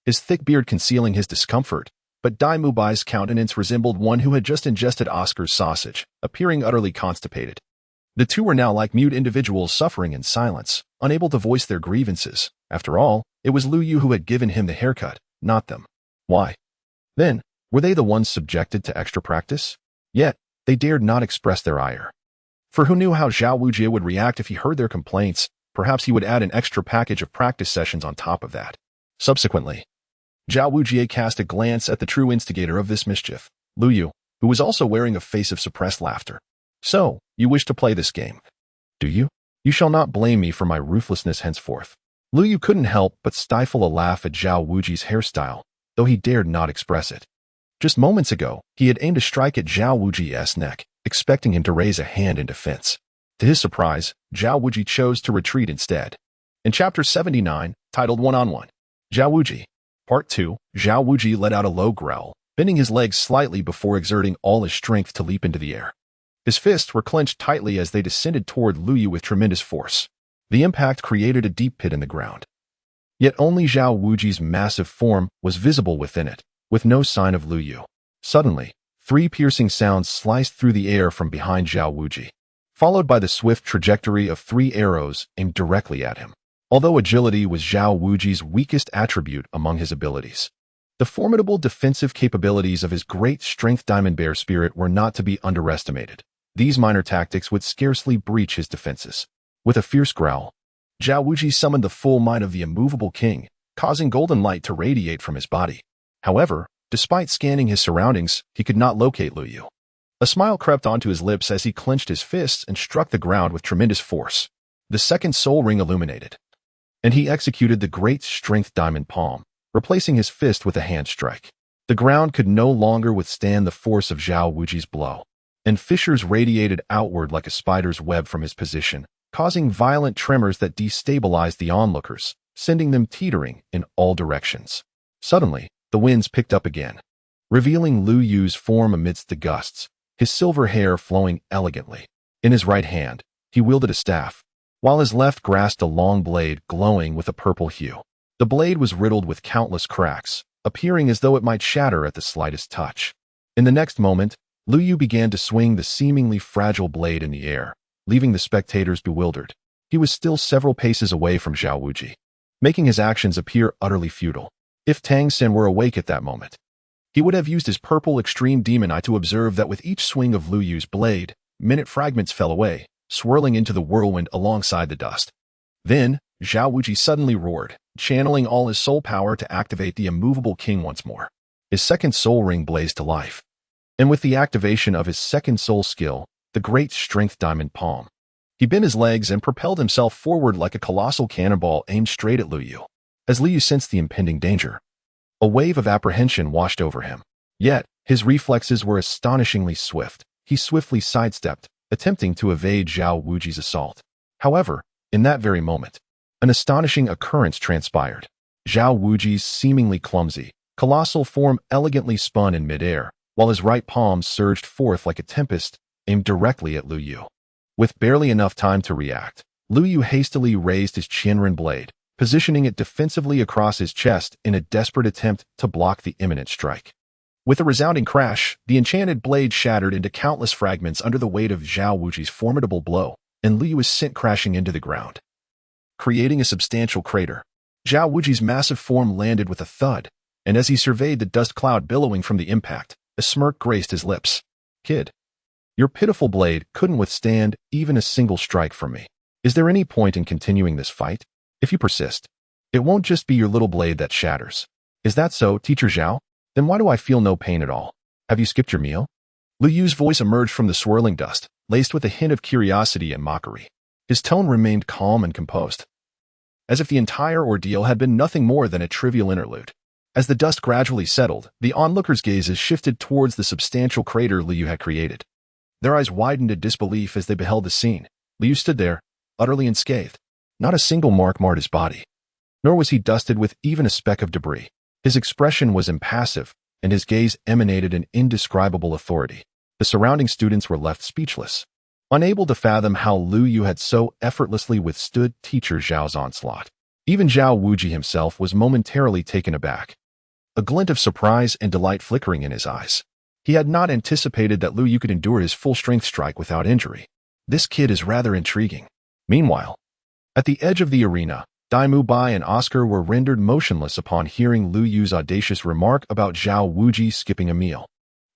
his thick beard concealing his discomfort, but Dai Mubai's countenance resembled one who had just ingested Oscar's sausage, appearing utterly constipated. The two were now like mute individuals suffering in silence, unable to voice their grievances. After all, it was Lu Yu who had given him the haircut, not them. Why? Then, were they the ones subjected to extra practice? Yet, they dared not express their ire. For who knew how Zhao Wujie would react if he heard their complaints? Perhaps he would add an extra package of practice sessions on top of that. Subsequently, Zhao Wujie cast a glance at the true instigator of this mischief, Lu Yu, who was also wearing a face of suppressed laughter. So, you wish to play this game, do you? You shall not blame me for my ruthlessness henceforth. Lu Yu couldn't help but stifle a laugh at Zhao Wujie's hairstyle, though he dared not express it. Just moments ago, he had aimed a strike at Zhao Wujie's neck, expecting him to raise a hand in defense. To his surprise, Zhao Wujie chose to retreat instead. In Chapter 79, titled One-on-One, Zhao Wujie, Part 2, Zhao Wujie let out a low growl, bending his legs slightly before exerting all his strength to leap into the air. His fists were clenched tightly as they descended toward Lu Yu with tremendous force. The impact created a deep pit in the ground, Yet only Zhao Wuji's massive form was visible within it, with no sign of Lu Yu. Suddenly, 3 piercing sounds sliced through the air from behind Zhao Wuji, followed by the swift trajectory of 3 arrows aimed directly at him. Although agility was Zhao Wuji's weakest attribute among his abilities, the formidable defensive capabilities of his great strength Diamond Bear Spirit were not to be underestimated. These minor tactics would scarcely breach his defenses. With a fierce growl, Zhao Wuji summoned the full might of the immovable king, causing golden light to radiate from his body. However, despite scanning his surroundings, he could not locate Lu Yu. A smile crept onto his lips as he clenched his fists and struck the ground with tremendous force. The second soul ring illuminated, and he executed the great strength diamond palm, replacing his fist with a hand strike. The ground could no longer withstand the force of Zhao Wuji's blow, and fissures radiated outward like a spider's web from his position, causing violent tremors that destabilized the onlookers, sending them teetering in all directions. Suddenly, the winds picked up again, revealing Lu Yu's form amidst the gusts, his silver hair flowing elegantly. In his right hand, he wielded a staff, while his left grasped a long blade glowing with a purple hue. The blade was riddled with countless cracks, appearing as though it might shatter at the slightest touch. In the next moment, Lu Yu began to swing the seemingly fragile blade in the air, leaving the spectators bewildered. He was still several paces away from Zhao Wuji, making his actions appear utterly futile. If Tang Xin were awake at that moment, he would have used his purple extreme demon eye to observe that with each swing of Lu Yu's blade, minute fragments fell away, swirling into the whirlwind alongside the dust. Then, Zhao Wuji suddenly roared, channeling all his soul power to activate the immovable king once more. His second soul ring blazed to life, and with the activation of his second soul skill, the great strength diamond palm, he bent his legs and propelled himself forward like a colossal cannonball aimed straight at Lu Yu. As Lu Yu sensed the impending danger, a wave of apprehension washed over him. Yet, his reflexes were astonishingly swift. He swiftly sidestepped, attempting to evade Zhao Wuji's assault. However, in that very moment, an astonishing occurrence transpired. Zhao Wuji's seemingly clumsy, colossal form elegantly spun in midair, while his right palm surged forth like a tempest, aimed directly at Lu Yu. With barely enough time to react, Lu Yu hastily raised his Qianren blade, positioning it defensively across his chest in a desperate attempt to block the imminent strike. With a resounding crash, the enchanted blade shattered into countless fragments under the weight of Zhao Wuji's formidable blow, and Lu Yu was sent crashing into the ground, creating a substantial crater. Zhao Wuji's massive form landed with a thud, and as he surveyed the dust cloud billowing from the impact, a smirk graced his lips. "Kid, your pitiful blade couldn't withstand even a single strike from me. Is there any point in continuing this fight? If you persist, it won't just be your little blade that shatters. Is that so, Teacher Zhao? Then why do I feel no pain at all? Have you skipped your meal?" Lu Yu's voice emerged from the swirling dust, laced with a hint of curiosity and mockery. His tone remained calm and composed, as if the entire ordeal had been nothing more than a trivial interlude. As the dust gradually settled, the onlookers' gazes shifted towards the substantial crater Lu Yu had created. Their eyes widened in disbelief as they beheld the scene. Lu Yu stood there, utterly unscathed. Not a single mark marred his body, nor was he dusted with even a speck of debris. His expression was impassive, and his gaze emanated an indescribable authority. The surrounding students were left speechless, unable to fathom how Lu Yu had so effortlessly withstood Teacher Zhao's onslaught. Even Zhao Wuji himself was momentarily taken aback, a glint of surprise and delight flickering in his eyes. He had not anticipated that Lu Yu could endure his full-strength strike without injury. This kid is rather intriguing. Meanwhile, at the edge of the arena, Dai Mu Bai and Oscar were rendered motionless upon hearing Lu Yu's audacious remark about Zhao Wuji skipping a meal.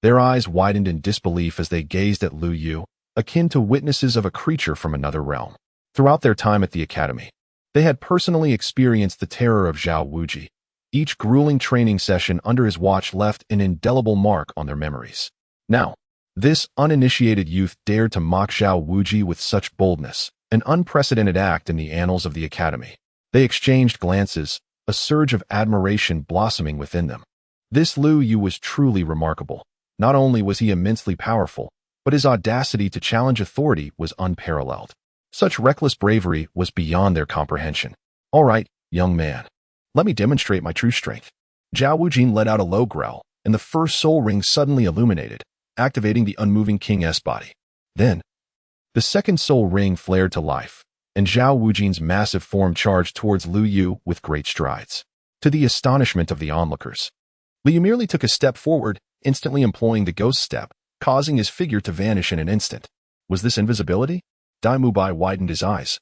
Their eyes widened in disbelief as they gazed at Lu Yu, akin to witnesses of a creature from another realm. Throughout their time at the academy, they had personally experienced the terror of Zhao Wuji. Each grueling training session under his watch left an indelible mark on their memories. Now, this uninitiated youth dared to mock Zhao Wuji with such boldness, an unprecedented act in the annals of the academy. They exchanged glances, a surge of admiration blossoming within them. This Lu Yu was truly remarkable. Not only was he immensely powerful, but his audacity to challenge authority was unparalleled. Such reckless bravery was beyond their comprehension. "All right, young man. Let me demonstrate my true strength." Zhao Wujin let out a low growl, and the first soul ring suddenly illuminated, activating the unmoving King S body. Then, the second soul ring flared to life, and Zhao Wujin's massive form charged towards Lu Yu with great strides. To the astonishment of the onlookers, Lu Yu merely took a step forward, instantly employing the ghost step, causing his figure to vanish in an instant. Was this invisibility? Dai Mubai widened his eyes,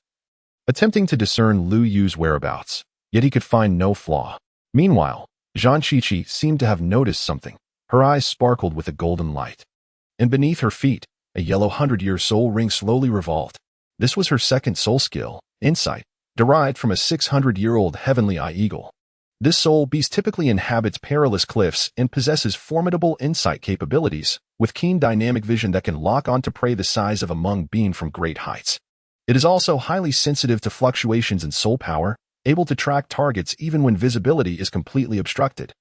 attempting to discern Lu Yu's whereabouts, yet he could find no flaw. Meanwhile, Zhang Qiqi seemed to have noticed something. Her eyes sparkled with a golden light, and beneath her feet, a yellow 100-year soul ring slowly revolved. This was her second soul skill, Insight, derived from a 600-year-old heavenly eye eagle. This soul beast typically inhabits perilous cliffs and possesses formidable insight capabilities, with keen dynamic vision that can lock onto prey the size of a mung bean from great heights. It is also highly sensitive to fluctuations in soul power, able to track targets even when visibility is completely obstructed.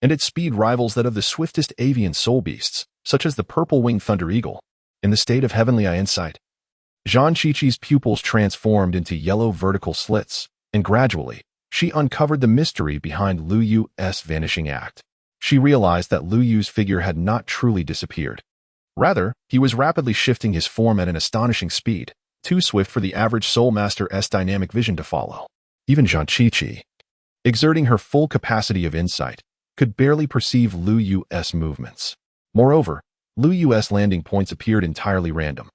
And its speed rivals that of the swiftest avian soul beasts, such as the purple-winged thunder eagle. In the state of heavenly eye insight, Zhang Qiqi's pupils transformed into yellow vertical slits, and gradually, she uncovered the mystery behind Lu Yu's vanishing act. She realized that Lu Yu's figure had not truly disappeared. Rather, he was rapidly shifting his form at an astonishing speed, too swift for the average Soul Master's dynamic vision to follow. Even Zhang Qiqi, exerting her full capacity of insight, could barely perceive Lu Yu's movements. Moreover, Lu Yu's landing points appeared entirely random,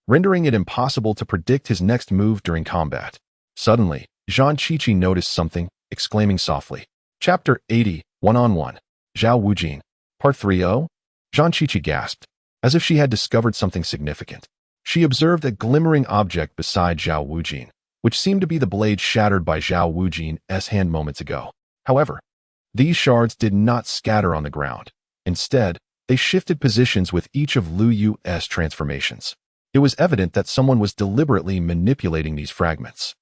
rendering it impossible to predict his next move during combat. Suddenly, Zhang Qiqi noticed something, exclaiming softly. Chapter 80, One-on-One. Zhao Wujin. Part 3-0? Zhang Qiqi gasped, as if she had discovered something significant. She observed a glimmering object beside Zhao Wujin, which seemed to be the blade shattered by Zhao Wujin's hand moments ago. However, these shards did not scatter on the ground. Instead, they shifted positions with each of Lu Yu's transformations. It was evident that someone was deliberately manipulating these fragments.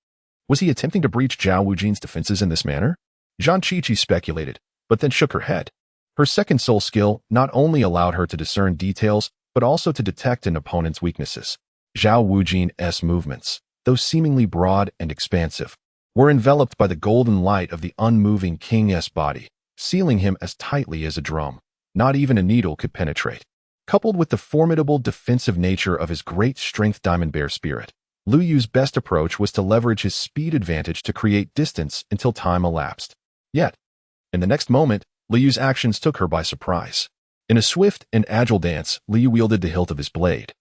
Was he attempting to breach Zhao Wujin's defenses in this manner? Zhang Qiqi speculated, but then shook her head. Her second soul skill not only allowed her to discern details, but also to detect an opponent's weaknesses. Zhao Wujin's movements, though seemingly broad and expansive, were enveloped by the golden light of the unmoving king's body, sealing him as tightly as a drum. Not even a needle could penetrate. Coupled with the formidable defensive nature of his great strength Diamond Bear spirit, Lu Yu's best approach was to leverage his speed advantage to create distance until time elapsed. Yet, in the next moment, Lu Yu's actions took her by surprise. In a swift and agile dance, Lu Yu wielded the hilt of his blade,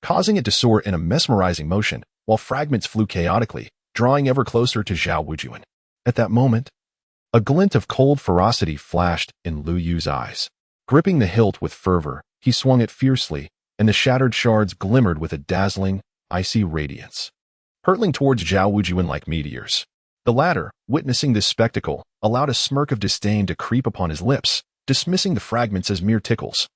causing it to soar in a mesmerizing motion, while fragments flew chaotically, drawing ever closer to Zhao Wujin. At that moment, a glint of cold ferocity flashed in Lu Yu's eyes. Gripping the hilt with fervor, he swung it fiercely, and the shattered shards glimmered with a dazzling, icy radiance, hurtling towards Zhao Wujin like meteors. The latter, witnessing this spectacle, allowed a smirk of disdain to creep upon his lips, dismissing the fragments as mere tickles,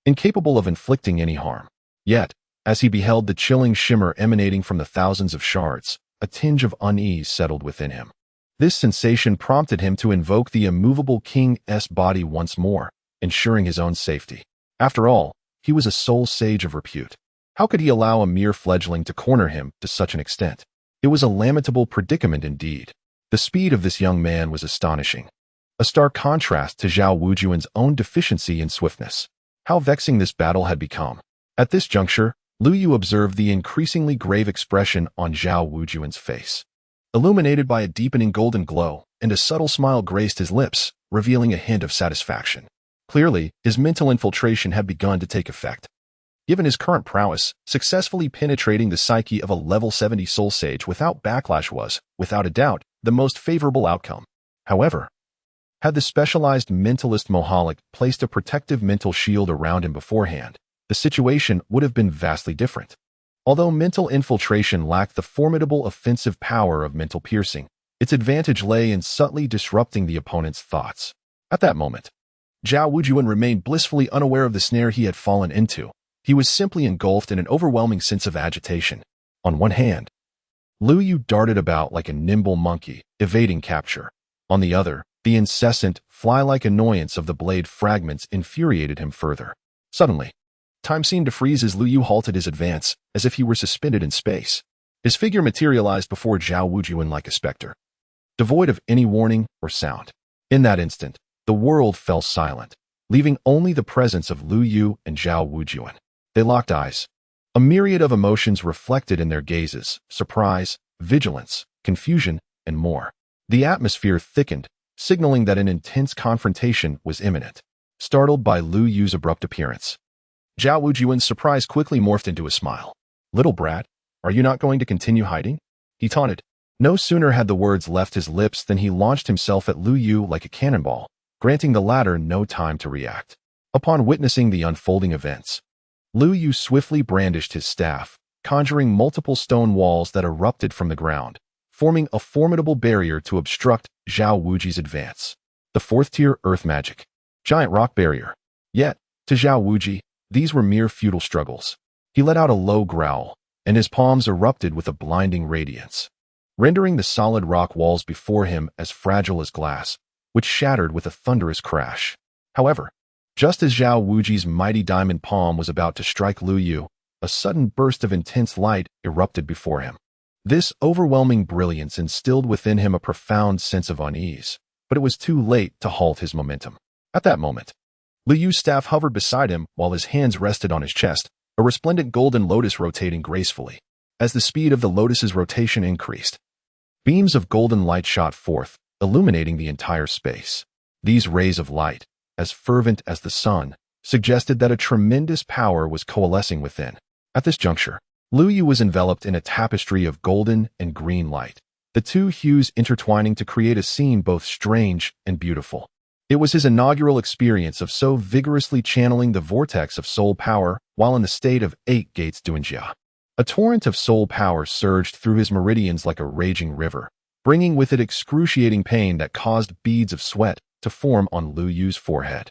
incapable of inflicting any harm. Yet, as he beheld the chilling shimmer emanating from the thousands of shards, a tinge of unease settled within him. This sensation prompted him to invoke the immovable king's body once more, ensuring his own safety. After all, he was a soul sage of repute. How could he allow a mere fledgling to corner him to such an extent? It was a lamentable predicament indeed. The speed of this young man was astonishing, a stark contrast to Zhao Wujin's own deficiency in swiftness. How vexing this battle had become. At this juncture, Lu Yu observed the increasingly grave expression on Zhao Wujin's face. Illuminated by a deepening golden glow, and a subtle smile graced his lips, revealing a hint of satisfaction. Clearly, his mental infiltration had begun to take effect. Given his current prowess, successfully penetrating the psyche of a level 70 soul sage without backlash was, without a doubt, the most favorable outcome. However, had the specialized mentalist Mohalik placed a protective mental shield around him beforehand, the situation would have been vastly different. Although mental infiltration lacked the formidable offensive power of mental piercing, its advantage lay in subtly disrupting the opponent's thoughts. At that moment, Zhao Wujin remained blissfully unaware of the snare he had fallen into. He was simply engulfed in an overwhelming sense of agitation. On one hand, Lu Yu darted about like a nimble monkey, evading capture. On the other, the incessant, fly-like annoyance of the blade fragments infuriated him further. Suddenly, time seemed to freeze as Lu Yu halted his advance, as if he were suspended in space. His figure materialized before Zhao Wujin like a specter, devoid of any warning or sound. In that instant, the world fell silent, leaving only the presence of Lu Yu and Zhao Wujin. They locked eyes, A myriad of emotions reflected in their gazes: surprise, vigilance, confusion, and more. The atmosphere thickened, signaling that an intense confrontation was imminent. Startled by Lu Yu's abrupt appearance, Zhao Wujian's surprise quickly morphed into a smile. "Little brat, are you not going to continue hiding?" he taunted. No sooner had the words left his lips than he launched himself at Lu Yu like a cannonball, granting the latter no time to react. Upon witnessing the unfolding events, Lu Yu swiftly brandished his staff, conjuring multiple stone walls that erupted from the ground, forming a formidable barrier to obstruct Zhao Wuji's advance. The fourth-tier earth magic. Giant rock barrier. Yet, to Zhao Wuji, these were mere futile struggles. He let out a low growl, and his palms erupted with a blinding radiance, rendering the solid rock walls before him as fragile as glass, which shattered with a thunderous crash. However, just as Zhao Wuji's mighty diamond palm was about to strike Lu Yu, a sudden burst of intense light erupted before him. This overwhelming brilliance instilled within him a profound sense of unease, but it was too late to halt his momentum. At that moment, Lu Yu's staff hovered beside him while his hands rested on his chest, a resplendent golden lotus rotating gracefully. As the speed of the lotus's rotation increased, beams of golden light shot forth, illuminating the entire space. These rays of light, as fervent as the sun, suggested that a tremendous power was coalescing within. At this juncture, Lu Yu was enveloped in a tapestry of golden and green light, the two hues intertwining to create a scene both strange and beautiful. It was his inaugural experience of so vigorously channeling the vortex of soul power while in the state of 8 Gates Duanjia. A torrent of soul power surged through his meridians like a raging river, bringing with it excruciating pain that caused beads of sweat to form on Lu Yu's forehead,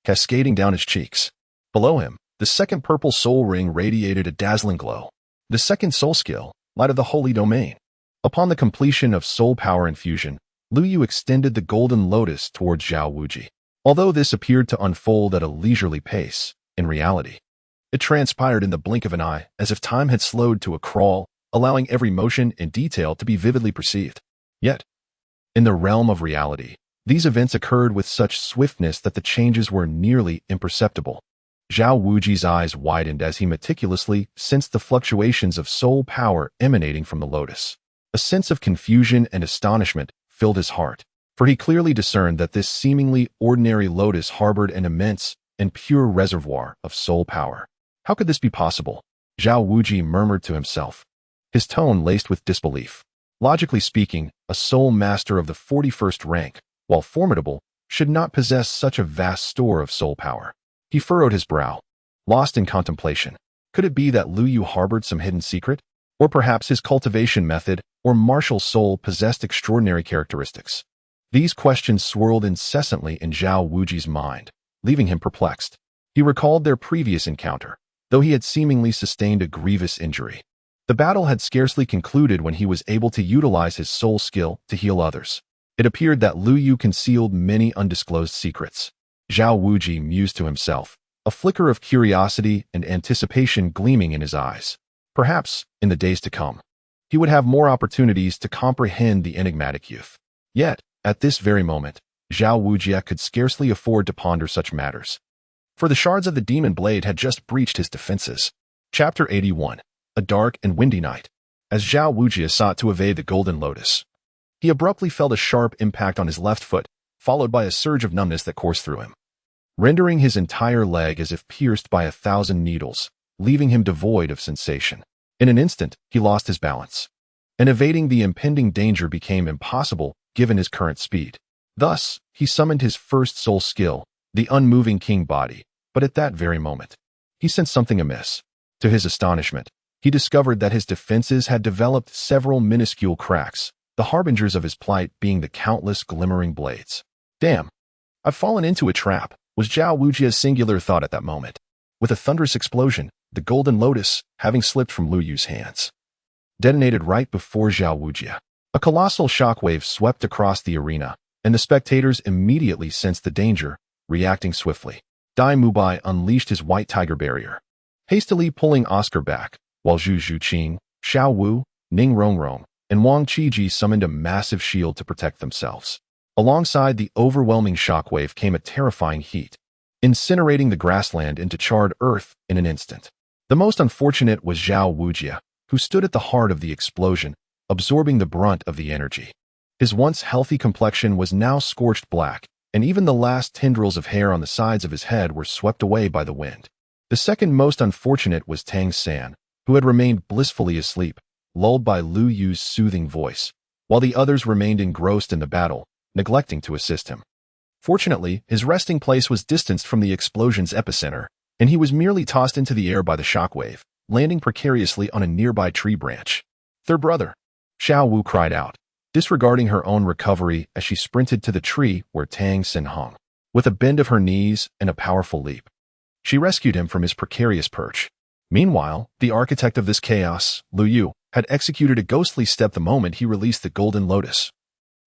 cascading down his cheeks. Below him, the second purple soul ring radiated a dazzling glow. The second soul skill, Light of the Holy Domain. Upon the completion of soul power infusion, Lu Yu extended the golden lotus towards Zhao Wuji. Although this appeared to unfold at a leisurely pace, in reality, it transpired in the blink of an eye, as if time had slowed to a crawl, allowing every motion and detail to be vividly perceived. Yet, in the realm of reality, these events occurred with such swiftness that the changes were nearly imperceptible. Zhao Wuji's eyes widened as he meticulously sensed the fluctuations of soul power emanating from the lotus. A sense of confusion and astonishment filled his heart, for he clearly discerned that this seemingly ordinary lotus harbored an immense and pure reservoir of soul power. How could this be possible? Zhao Wuji murmured to himself, his tone laced with disbelief. Logically speaking, a soul master of the 41st rank, while formidable, should not possess such a vast store of soul power. He furrowed his brow, lost in contemplation. Could it be that Lu Yu harbored some hidden secret? Or perhaps his cultivation method or martial soul possessed extraordinary characteristics? These questions swirled incessantly in Zhao Wuji's mind, leaving him perplexed. He recalled their previous encounter, though he had seemingly sustained a grievous injury. The battle had scarcely concluded when he was able to utilize his soul skill to heal others. It appeared that Lu Yu concealed many undisclosed secrets. Zhao Wuji mused to himself, a flicker of curiosity and anticipation gleaming in his eyes. Perhaps, in the days to come, he would have more opportunities to comprehend the enigmatic youth. Yet, at this very moment, Zhao Wuji could scarcely afford to ponder such matters, for the shards of the demon blade had just breached his defenses. Chapter 81. A dark and windy night. As Zhao Wuji sought to evade the golden lotus, he abruptly felt a sharp impact on his left foot, followed by a surge of numbness that coursed through him, rendering his entire leg as if pierced by 1,000 needles, leaving him devoid of sensation. In an instant, he lost his balance, and evading the impending danger became impossible given his current speed. Thus, he summoned his first soul skill, the unmoving king body, but at that very moment, he sensed something amiss. To his astonishment, he discovered that his defenses had developed several minuscule cracks, the harbingers of his plight being the countless glimmering blades. "Damn, I've fallen into a trap," was Zhao Wuji's singular thought at that moment. With a thunderous explosion, the golden lotus, having slipped from Lu Yu's hands, detonated right before Zhao Wuji. A colossal shockwave swept across the arena, and the spectators immediately sensed the danger, reacting swiftly. Dai Mubai unleashed his white tiger barrier, hastily pulling Oscar back, while Zhu Zhuqing, Xiao Wu, Ning Rongrong, and Wang Qiji summoned a massive shield to protect themselves. Alongside the overwhelming shockwave came a terrifying heat, incinerating the grassland into charred earth in an instant. The most unfortunate was Zhao Wujia, who stood at the heart of the explosion, absorbing the brunt of the energy. His once healthy complexion was now scorched black, and even the last tendrils of hair on the sides of his head were swept away by the wind. The second most unfortunate was Tang San, who had remained blissfully asleep, lulled by Lu Yu's soothing voice, while the others remained engrossed in the battle, neglecting to assist him. Fortunately, his resting place was distanced from the explosion's epicenter, and he was merely tossed into the air by the shockwave, landing precariously on a nearby tree branch. "Their brother!" Xiao Wu cried out, disregarding her own recovery as she sprinted to the tree where Tang San hung. With a bend of her knees and a powerful leap, she rescued him from his precarious perch. Meanwhile, the architect of this chaos, Lu Yu, had executed a ghostly step the moment he released the Golden Lotus,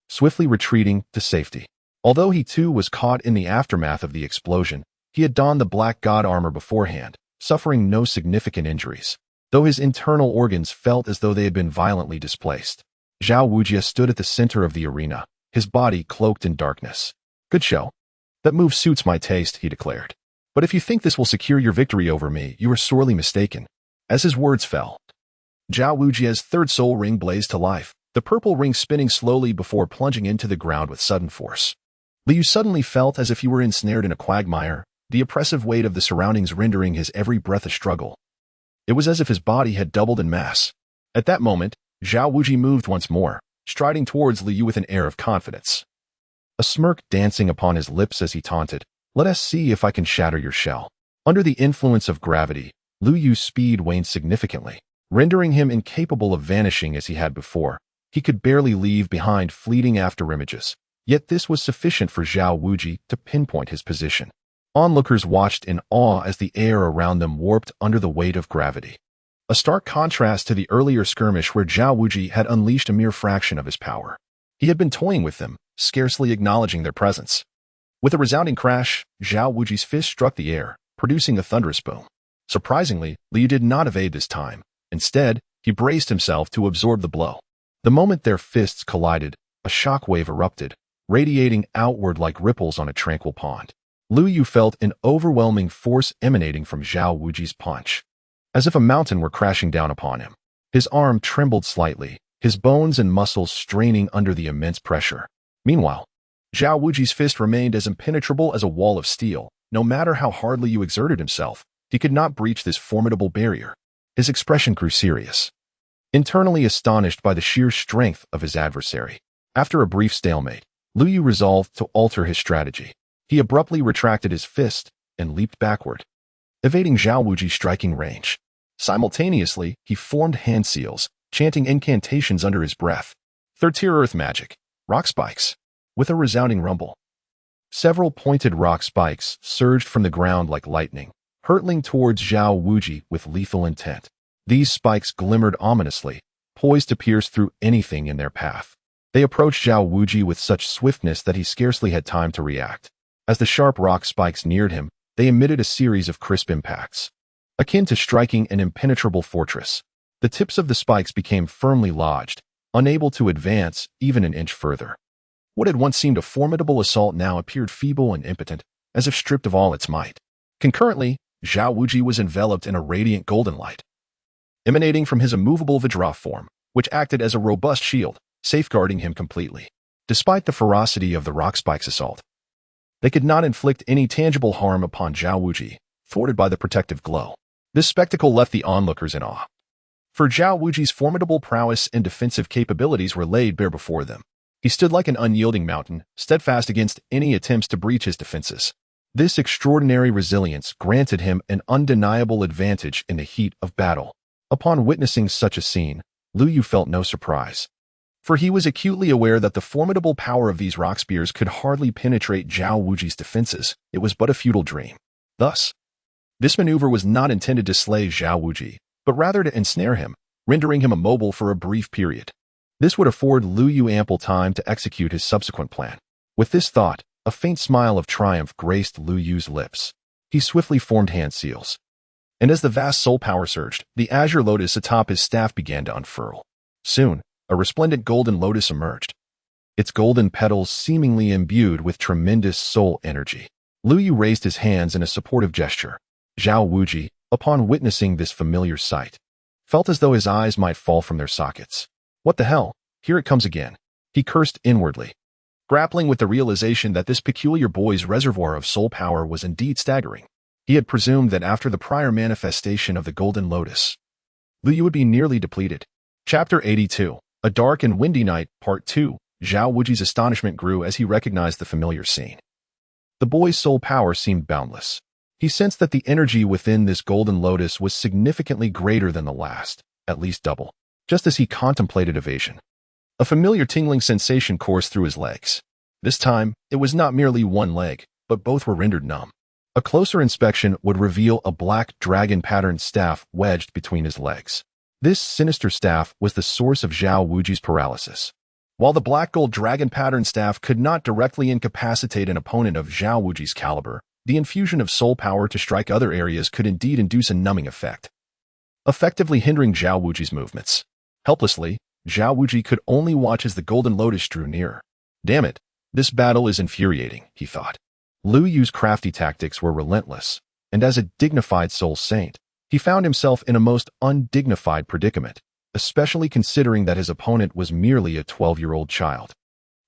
swiftly retreating to safety. Although he too was caught in the aftermath of the explosion, he had donned the Black God armor beforehand, suffering no significant injuries, though his internal organs felt as though they had been violently displaced. Zhao Wujia stood at the center of the arena, his body cloaked in darkness. "Good show. That move suits my taste," he declared. "But if you think this will secure your victory over me, you are sorely mistaken." As his words fell, Zhao Wujia's third soul ring blazed to life, the purple ring spinning slowly before plunging into the ground with sudden force. Liu suddenly felt as if he were ensnared in a quagmire, the oppressive weight of the surroundings rendering his every breath a struggle. It was as if his body had doubled in mass. At that moment, Zhao Wuji moved once more, striding towards Liu with an air of confidence, a smirk dancing upon his lips as he taunted, "Let us see if I can shatter your shell." Under the influence of gravity, Lu Yu's speed waned significantly, rendering him incapable of vanishing as he had before. He could barely leave behind fleeting afterimages, yet this was sufficient for Zhao Wuji to pinpoint his position. Onlookers watched in awe as the air around them warped under the weight of gravity. A stark contrast to the earlier skirmish where Zhao Wuji had unleashed a mere fraction of his power. He had been toying with them, scarcely acknowledging their presence. With a resounding crash, Zhao Wuji's fist struck the air, producing a thunderous boom. Surprisingly, Liu did not evade this time. Instead, he braced himself to absorb the blow. The moment their fists collided, a shockwave erupted, radiating outward like ripples on a tranquil pond. Lu Yu felt an overwhelming force emanating from Zhao Wuji's punch, as if a mountain were crashing down upon him. His arm trembled slightly, his bones and muscles straining under the immense pressure. Meanwhile, Zhao Wuji's fist remained as impenetrable as a wall of steel. No matter how hard Liu exerted himself, he could not breach this formidable barrier. His expression grew serious, internally astonished by the sheer strength of his adversary. After a brief stalemate, Lu Yu resolved to alter his strategy. He abruptly retracted his fist and leaped backward, evading Zhao Wuji's striking range. Simultaneously, he formed hand seals, chanting incantations under his breath. Third-tier earth magic, rock spikes. With a resounding rumble, several pointed rock spikes surged from the ground like lightning, hurtling towards Zhao Wuji with lethal intent. These spikes glimmered ominously, poised to pierce through anything in their path. They approached Zhao Wuji with such swiftness that he scarcely had time to react. As the sharp rock spikes neared him, they emitted a series of crisp impacts, akin to striking an impenetrable fortress. The tips of the spikes became firmly lodged, unable to advance even an inch further. What had once seemed a formidable assault now appeared feeble and impotent, as if stripped of all its might. Concurrently, Zhao Wuji was enveloped in a radiant golden light, emanating from his immovable Vajra form, which acted as a robust shield, safeguarding him completely. Despite the ferocity of the rock spikes assault, they could not inflict any tangible harm upon Zhao Wuji, thwarted by the protective glow. This spectacle left the onlookers in awe, for Zhao Wuji's formidable prowess and defensive capabilities were laid bare before them. He stood like an unyielding mountain, steadfast against any attempts to breach his defenses. This extraordinary resilience granted him an undeniable advantage in the heat of battle. Upon witnessing such a scene, Lu Yu felt no surprise, for he was acutely aware that the formidable power of these rock spears could hardly penetrate Zhao Wuji's defenses. It was but a futile dream. Thus, this maneuver was not intended to slay Zhao Wuji, but rather to ensnare him, rendering him immobile for a brief period. This would afford Lu Yu ample time to execute his subsequent plan. With this thought, a faint smile of triumph graced Lu Yu's lips. He swiftly formed hand seals, and as the vast soul power surged, the azure lotus atop his staff began to unfurl. Soon, a resplendent golden lotus emerged, its golden petals seemingly imbued with tremendous soul energy. Lu Yu raised his hands in a supportive gesture. Zhao Wuji, upon witnessing this familiar sight, felt as though his eyes might fall from their sockets. What the hell? Here it comes again. He cursed inwardly, grappling with the realization that this peculiar boy's reservoir of soul power was indeed staggering. He had presumed that after the prior manifestation of the Golden Lotus, Lu Yu would be nearly depleted. Chapter 82. A Dark and Windy Night, Part 2. Zhao Wuji's astonishment grew as he recognized the familiar scene. The boy's soul power seemed boundless. He sensed that the energy within this Golden Lotus was significantly greater than the last, at least double. Just as he contemplated evasion, a familiar tingling sensation coursed through his legs. This time, it was not merely one leg, but both were rendered numb. A closer inspection would reveal a black dragon-patterned staff wedged between his legs. This sinister staff was the source of Zhao Wuji's paralysis. While the black gold dragon-patterned staff could not directly incapacitate an opponent of Zhao Wuji's caliber, the infusion of soul power to strike other areas could indeed induce a numbing effect, effectively hindering Zhao Wuji's movements. Helplessly, Zhao Wuji could only watch as the Golden Lotus drew nearer. Damn it, this battle is infuriating, he thought. Lu Yu's crafty tactics were relentless, and as a dignified soul saint, he found himself in a most undignified predicament, especially considering that his opponent was merely a 12-year-old child.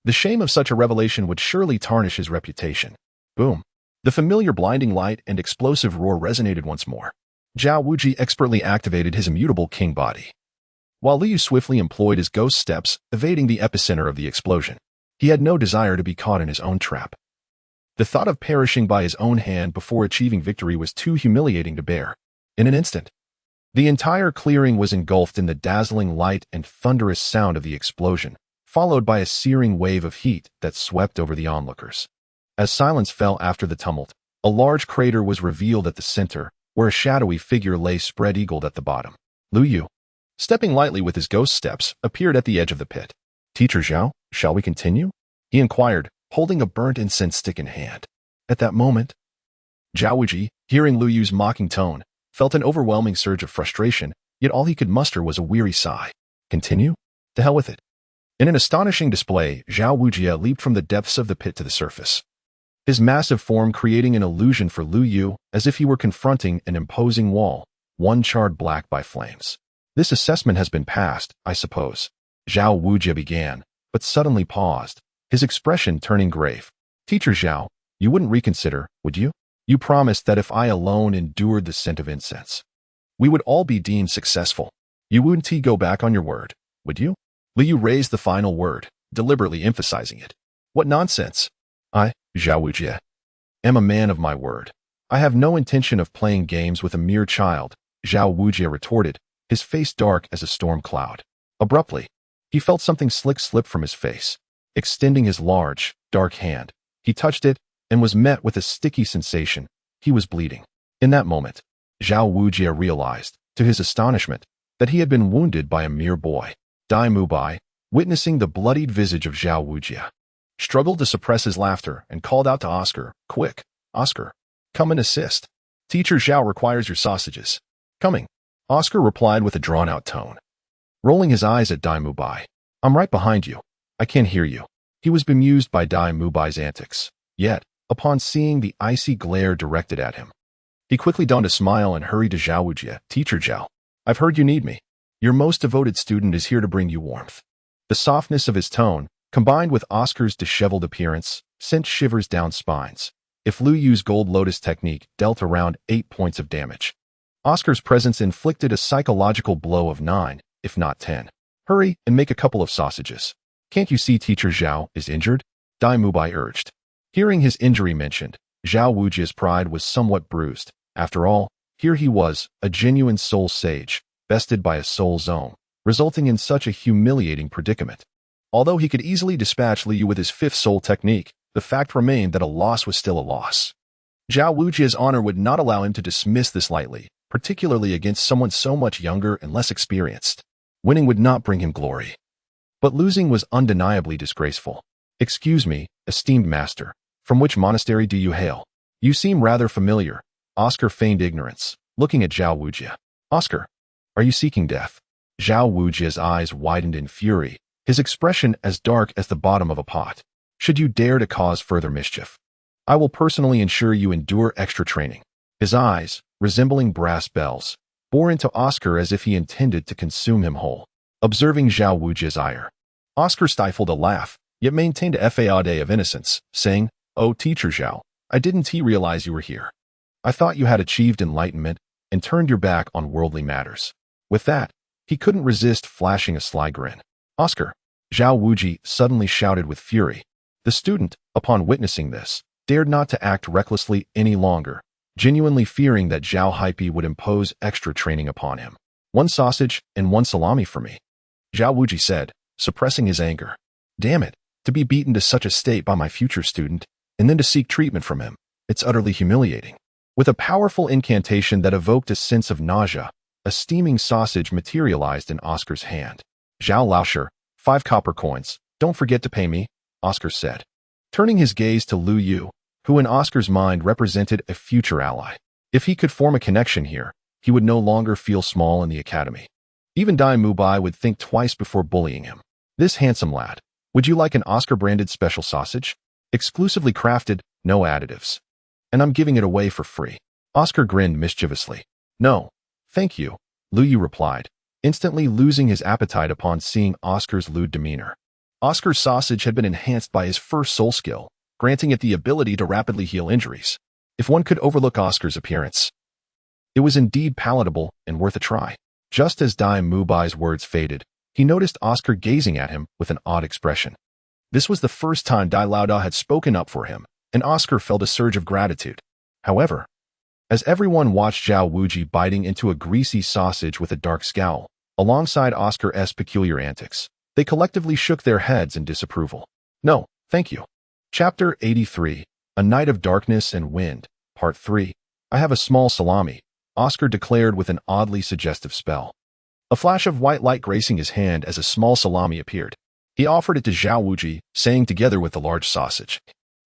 The shame of such a revelation would surely tarnish his reputation. Boom. The familiar blinding light and explosive roar resonated once more. Zhao Wuji expertly activated his immutable king body, while Lu Yu swiftly employed his ghost steps, evading the epicenter of the explosion. He had no desire to be caught in his own trap. The thought of perishing by his own hand before achieving victory was too humiliating to bear. In an instant, the entire clearing was engulfed in the dazzling light and thunderous sound of the explosion, followed by a searing wave of heat that swept over the onlookers. As silence fell after the tumult, a large crater was revealed at the center, where a shadowy figure lay spread-eagled at the bottom. Lu Yu, stepping lightly with his ghost steps, appeared at the edge of the pit. "Teacher Zhao, shall we continue?" he inquired, holding a burnt incense stick in hand. At that moment, Zhao Wuji, hearing Lu Yu's mocking tone, felt an overwhelming surge of frustration, yet all he could muster was a weary sigh. Continue? To hell with it. In an astonishing display, Zhao Wuji leaped from the depths of the pit to the surface, his massive form creating an illusion for Lu Yu as if he were confronting an imposing wall, one charred black by flames. "This assessment has been passed, I suppose," Zhao Wuji began, but suddenly paused, his expression turning grave. "Teacher Zhao, you wouldn't reconsider, would you? You promised that if I alone endured the scent of incense, we would all be deemed successful. You wouldn't go back on your word, would you?" Lu Yu raised the final word, deliberately emphasizing it. "What nonsense! I, Zhao Wuji, am a man of my word. I have no intention of playing games with a mere child," Zhao Wuji retorted, his face dark as a storm cloud. Abruptly, he felt something slick slip from his face. Extending his large, dark hand, he touched it and was met with a sticky sensation. He was bleeding. In that moment, Zhao Wuji realized, to his astonishment, that he had been wounded by a mere boy. Dai Mubai, witnessing the bloodied visage of Zhao Wuji, struggled to suppress his laughter and called out to Oscar, "Quick, Oscar, come and assist. Teacher Zhao requires your sausages." "Coming," Oscar replied with a drawn-out tone, rolling his eyes at Dai Mubai. "I'm right behind you. I can't hear you." He was bemused by Dai Mubai's antics. Yet, upon seeing the icy glare directed at him, he quickly donned a smile and hurried to Zhao Wuji. "Teacher Zhao, I've heard you need me. Your most devoted student is here to bring you warmth." The softness of his tone, combined with Oscar's disheveled appearance, sent shivers down spines. If Lu Yu's Gold Lotus technique dealt around 8 points of damage, Oscar's presence inflicted a psychological blow of 9, if not 10. "Hurry and make a couple of sausages. Can't you see Teacher Zhao is injured?" Dai Mubai urged. Hearing his injury mentioned, Zhao Wuji's pride was somewhat bruised. After all, here he was, a genuine soul sage, bested by a soul zone, resulting in such a humiliating predicament. Although he could easily dispatch Lu Yu with his fifth soul technique, the fact remained that a loss was still a loss. Zhao Wuji's honor would not allow him to dismiss this lightly, particularly against someone so much younger and less experienced. Winning would not bring him glory, but losing was undeniably disgraceful. "Excuse me, esteemed master, from which monastery do you hail? You seem rather familiar." Oscar feigned ignorance, looking at Zhao Wuji. "Oscar, are you seeking death?" Zhao Wuji's eyes widened in fury, his expression as dark as the bottom of a pot. "Should you dare to cause further mischief, I will personally ensure you endure extra training." His eyes, resembling brass bells, bore into Oscar as if he intended to consume him whole. Observing Zhao Wuji's ire, Oscar stifled a laugh, yet maintained a facade of innocence, saying, "Oh, Teacher Zhao, I didn't realize you were here. I thought you had achieved enlightenment and turned your back on worldly matters." With that, he couldn't resist flashing a sly grin. "Oscar!" Zhao Wuji suddenly shouted with fury. The student, upon witnessing this, dared not to act recklessly any longer, genuinely fearing that Zhao Huipi would impose extra training upon him. "One sausage and one salami for me," Zhao Wuji said, suppressing his anger. Damn it, to be beaten to such a state by my future student, and then to seek treatment from him. It's utterly humiliating. With a powerful incantation that evoked a sense of nausea, a steaming sausage materialized in Oscar's hand. "Zhao Laosher, 5 copper coins. Don't forget to pay me," Oscar said, turning his gaze to Lu Yu, who in Oscar's mind represented a future ally. If he could form a connection here, he would no longer feel small in the academy. Even Dai Mubai would think twice before bullying him. "This handsome lad, would you like an Oscar-branded special sausage? Exclusively crafted, no additives. And I'm giving it away for free." Oscar grinned mischievously. "No, thank you," Lu Yu replied, instantly losing his appetite upon seeing Oscar's lewd demeanor. Oscar's sausage had been enhanced by his first soul skill, granting it the ability to rapidly heal injuries. If one could overlook Oscar's appearance, it was indeed palatable and worth a try. Just as Dai Mubai's words faded, he noticed Oscar gazing at him with an odd expression. This was the first time Dai Laoda had spoken up for him, and Oscar felt a surge of gratitude. However, as everyone watched Zhao Wuji biting into a greasy sausage with a dark scowl, alongside Oscar's peculiar antics, they collectively shook their heads in disapproval. "No, thank you." Chapter 83, A Night of Darkness and Wind, Part 3. "I have a small salami," Oscar declared with an oddly suggestive spell. A flash of white light gracing his hand as a small salami appeared. He offered it to Zhao Wuji, saying together with the large sausage,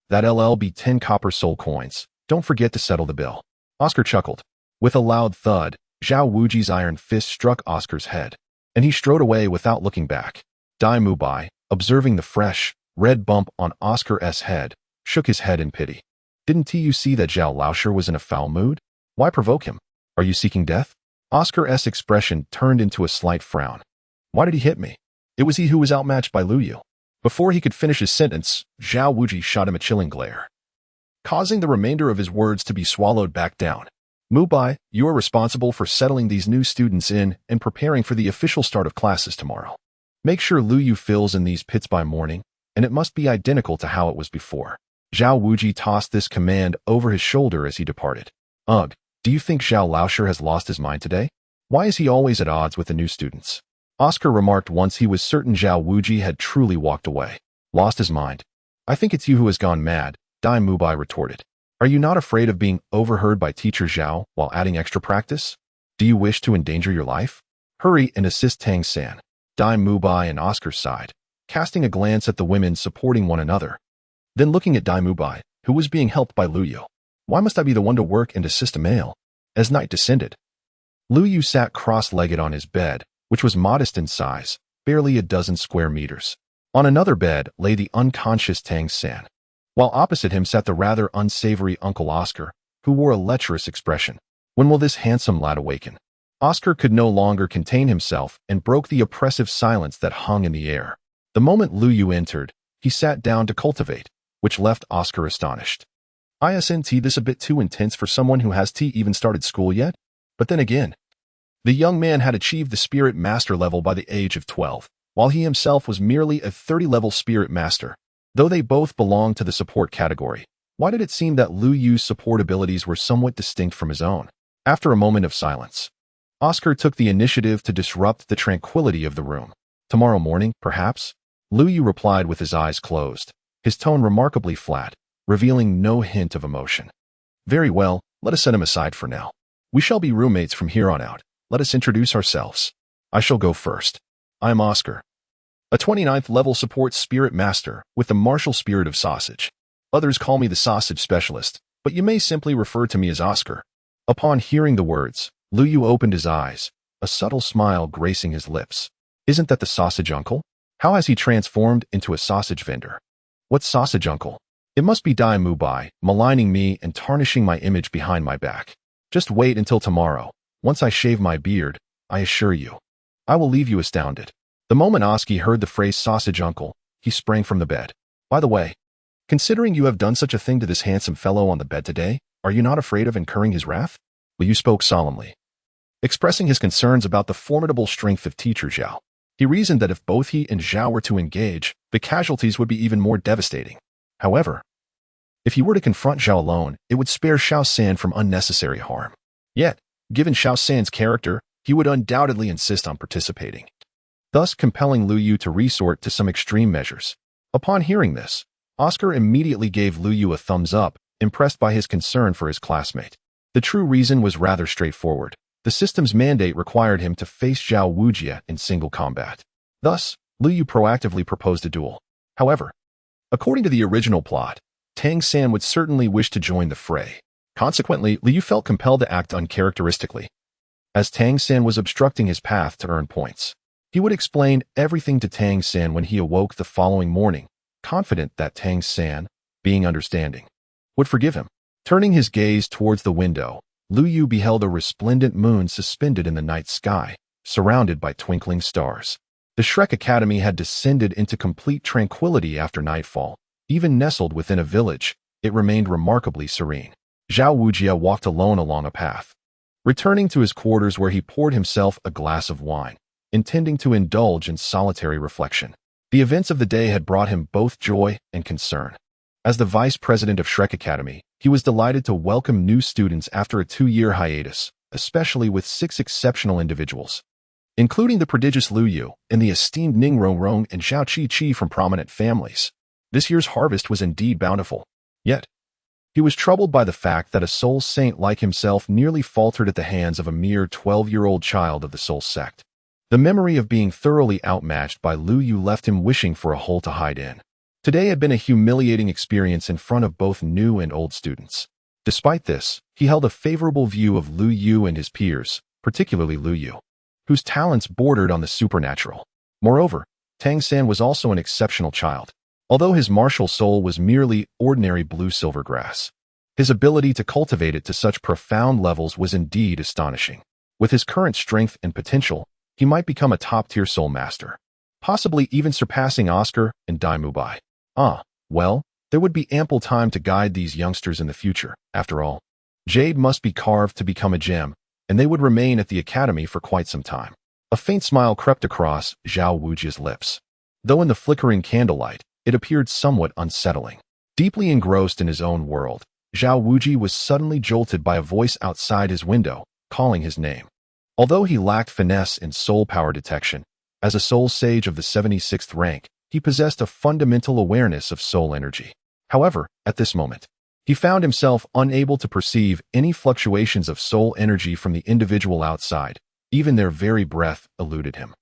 "That'll be 10 copper soul coins. Don't forget to settle the bill." Oscar chuckled. With a loud thud, Zhao Wuji's iron fist struck Oscar's head, and he strode away without looking back. Dai Mubai, observing the fresh, red bump on Oscar's head, shook his head in pity. "Didn't you see that Zhao Laosher was in a foul mood? Why provoke him? Are you seeking death?" Oscar's expression turned into a slight frown. "Why did he hit me? It was he who was outmatched by Lu Yu." Before he could finish his sentence, Zhao Wuji shot him a chilling glare, causing the remainder of his words to be swallowed back down. "Mubai, you are responsible for settling these new students in and preparing for the official start of classes tomorrow. Make sure Lu Yu fills in these pits by morning, and it must be identical to how it was before." Zhao Wuji tossed this command over his shoulder as he departed. "Ugh, do you think Zhao Laosher has lost his mind today? Why is he always at odds with the new students?" Oscar remarked once he was certain Zhao Wuji had truly walked away. "Lost his mind? I think it's you who has gone mad," Dai Mubai retorted. "Are you not afraid of being overheard by Teacher Zhao while adding extra practice? Do you wish to endanger your life? Hurry and assist Tang San." Dai Mubai and Oscar sighed, casting a glance at the women supporting one another. Then looking at Dai Mubai, who was being helped by Lu Yu. "Why must I be the one to work and assist a male?" As night descended, Lu Yu sat cross-legged on his bed, which was modest in size, barely a dozen square meters. On another bed lay the unconscious Tang San, while opposite him sat the rather unsavory Uncle Oscar, who wore a lecherous expression. When will this handsome lad awaken? Oscar could no longer contain himself and broke the oppressive silence that hung in the air. The moment Lu Yu entered, he sat down to cultivate, which left Oscar astonished. "Isn't this a bit too intense for someone who hasn't even started school yet?" But then again, the young man had achieved the Spirit Master level by the age of 12, while he himself was merely a 30-level Spirit Master. Though they both belonged to the support category, why did it seem that Lu Yu's support abilities were somewhat distinct from his own? After a moment of silence, Oscar took the initiative to disrupt the tranquility of the room. "Tomorrow morning, perhaps?" Lu Yu replied with his eyes closed, his tone remarkably flat, revealing no hint of emotion. "Very well, let us set him aside for now. We shall be roommates from here on out. Let us introduce ourselves. I shall go first. I am Oscar, a 29th level support Spirit Master with the martial spirit of sausage. Others call me the Sausage Specialist, but you may simply refer to me as Oscar." Upon hearing the words, Lu Yu opened his eyes, a subtle smile gracing his lips. "Isn't that the Sausage Uncle? How has he transformed into a sausage vendor?" "What Sausage Uncle? It must be Dai Mubai, maligning me and tarnishing my image behind my back." Just wait until tomorrow. Once I shave my beard, I assure you, I will leave you astounded. The moment Oski heard the phrase sausage uncle, he sprang from the bed. By the way, considering you have done such a thing to this handsome fellow on the bed today, are you not afraid of incurring his wrath? Liu spoke solemnly, expressing his concerns about the formidable strength of teacher Zhao. He reasoned that if both he and Zhao were to engage, the casualties would be even more devastating. However, if he were to confront Zhao alone, it would spare Xiao San from unnecessary harm. Yet, given Xiao San's character, he would undoubtedly insist on participating, thus compelling Lu Yu to resort to some extreme measures. Upon hearing this, Oscar immediately gave Lu Yu a thumbs up, impressed by his concern for his classmate. The true reason was rather straightforward. The system's mandate required him to face Zhao Wujie in single combat. Thus, Lu Yu proactively proposed a duel. However, according to the original plot, Tang San would certainly wish to join the fray. Consequently, Lu Yu felt compelled to act uncharacteristically, as Tang San was obstructing his path to earn points. He would explain everything to Tang San when he awoke the following morning, confident that Tang San, being understanding, would forgive him. Turning his gaze towards the window, Lu Yu beheld a resplendent moon suspended in the night sky, surrounded by twinkling stars. The Shrek Academy had descended into complete tranquility after nightfall. Even nestled within a village, it remained remarkably serene. Zhao Wujie walked alone along a path, returning to his quarters where he poured himself a glass of wine, intending to indulge in solitary reflection. The events of the day had brought him both joy and concern. As the vice president of Shrek Academy, he was delighted to welcome new students after a 2-year hiatus, especially with 6 exceptional individuals, including the prodigious Lu Yu and the esteemed Ning Rongrong and Zhao Qi from prominent families. This year's harvest was indeed bountiful. Yet, he was troubled by the fact that a soul saint like himself nearly faltered at the hands of a mere 12-year-old child of the soul sect. The memory of being thoroughly outmatched by Lu Yu left him wishing for a hole to hide in. Today had been a humiliating experience in front of both new and old students. Despite this, he held a favorable view of Lu Yu and his peers, particularly Lu Yu, whose talents bordered on the supernatural. Moreover, Tang San was also an exceptional child. Although his martial soul was merely ordinary blue-silver grass, his ability to cultivate it to such profound levels was indeed astonishing. With his current strength and potential, he might become a top-tier soul master, possibly even surpassing Oscar and Dai Mubai. Well, there would be ample time to guide these youngsters in the future. After all, jade must be carved to become a gem, and they would remain at the academy for quite some time. A faint smile crept across Zhao Wujie's lips. Though in the flickering candlelight, it appeared somewhat unsettling. Deeply engrossed in his own world, Zhao Wujie was suddenly jolted by a voice outside his window, calling his name. Although he lacked finesse and soul power detection, as a soul sage of the 76th rank, he possessed a fundamental awareness of soul energy. However, at this moment, he found himself unable to perceive any fluctuations of soul energy from the individual outside. Even their very breath eluded him.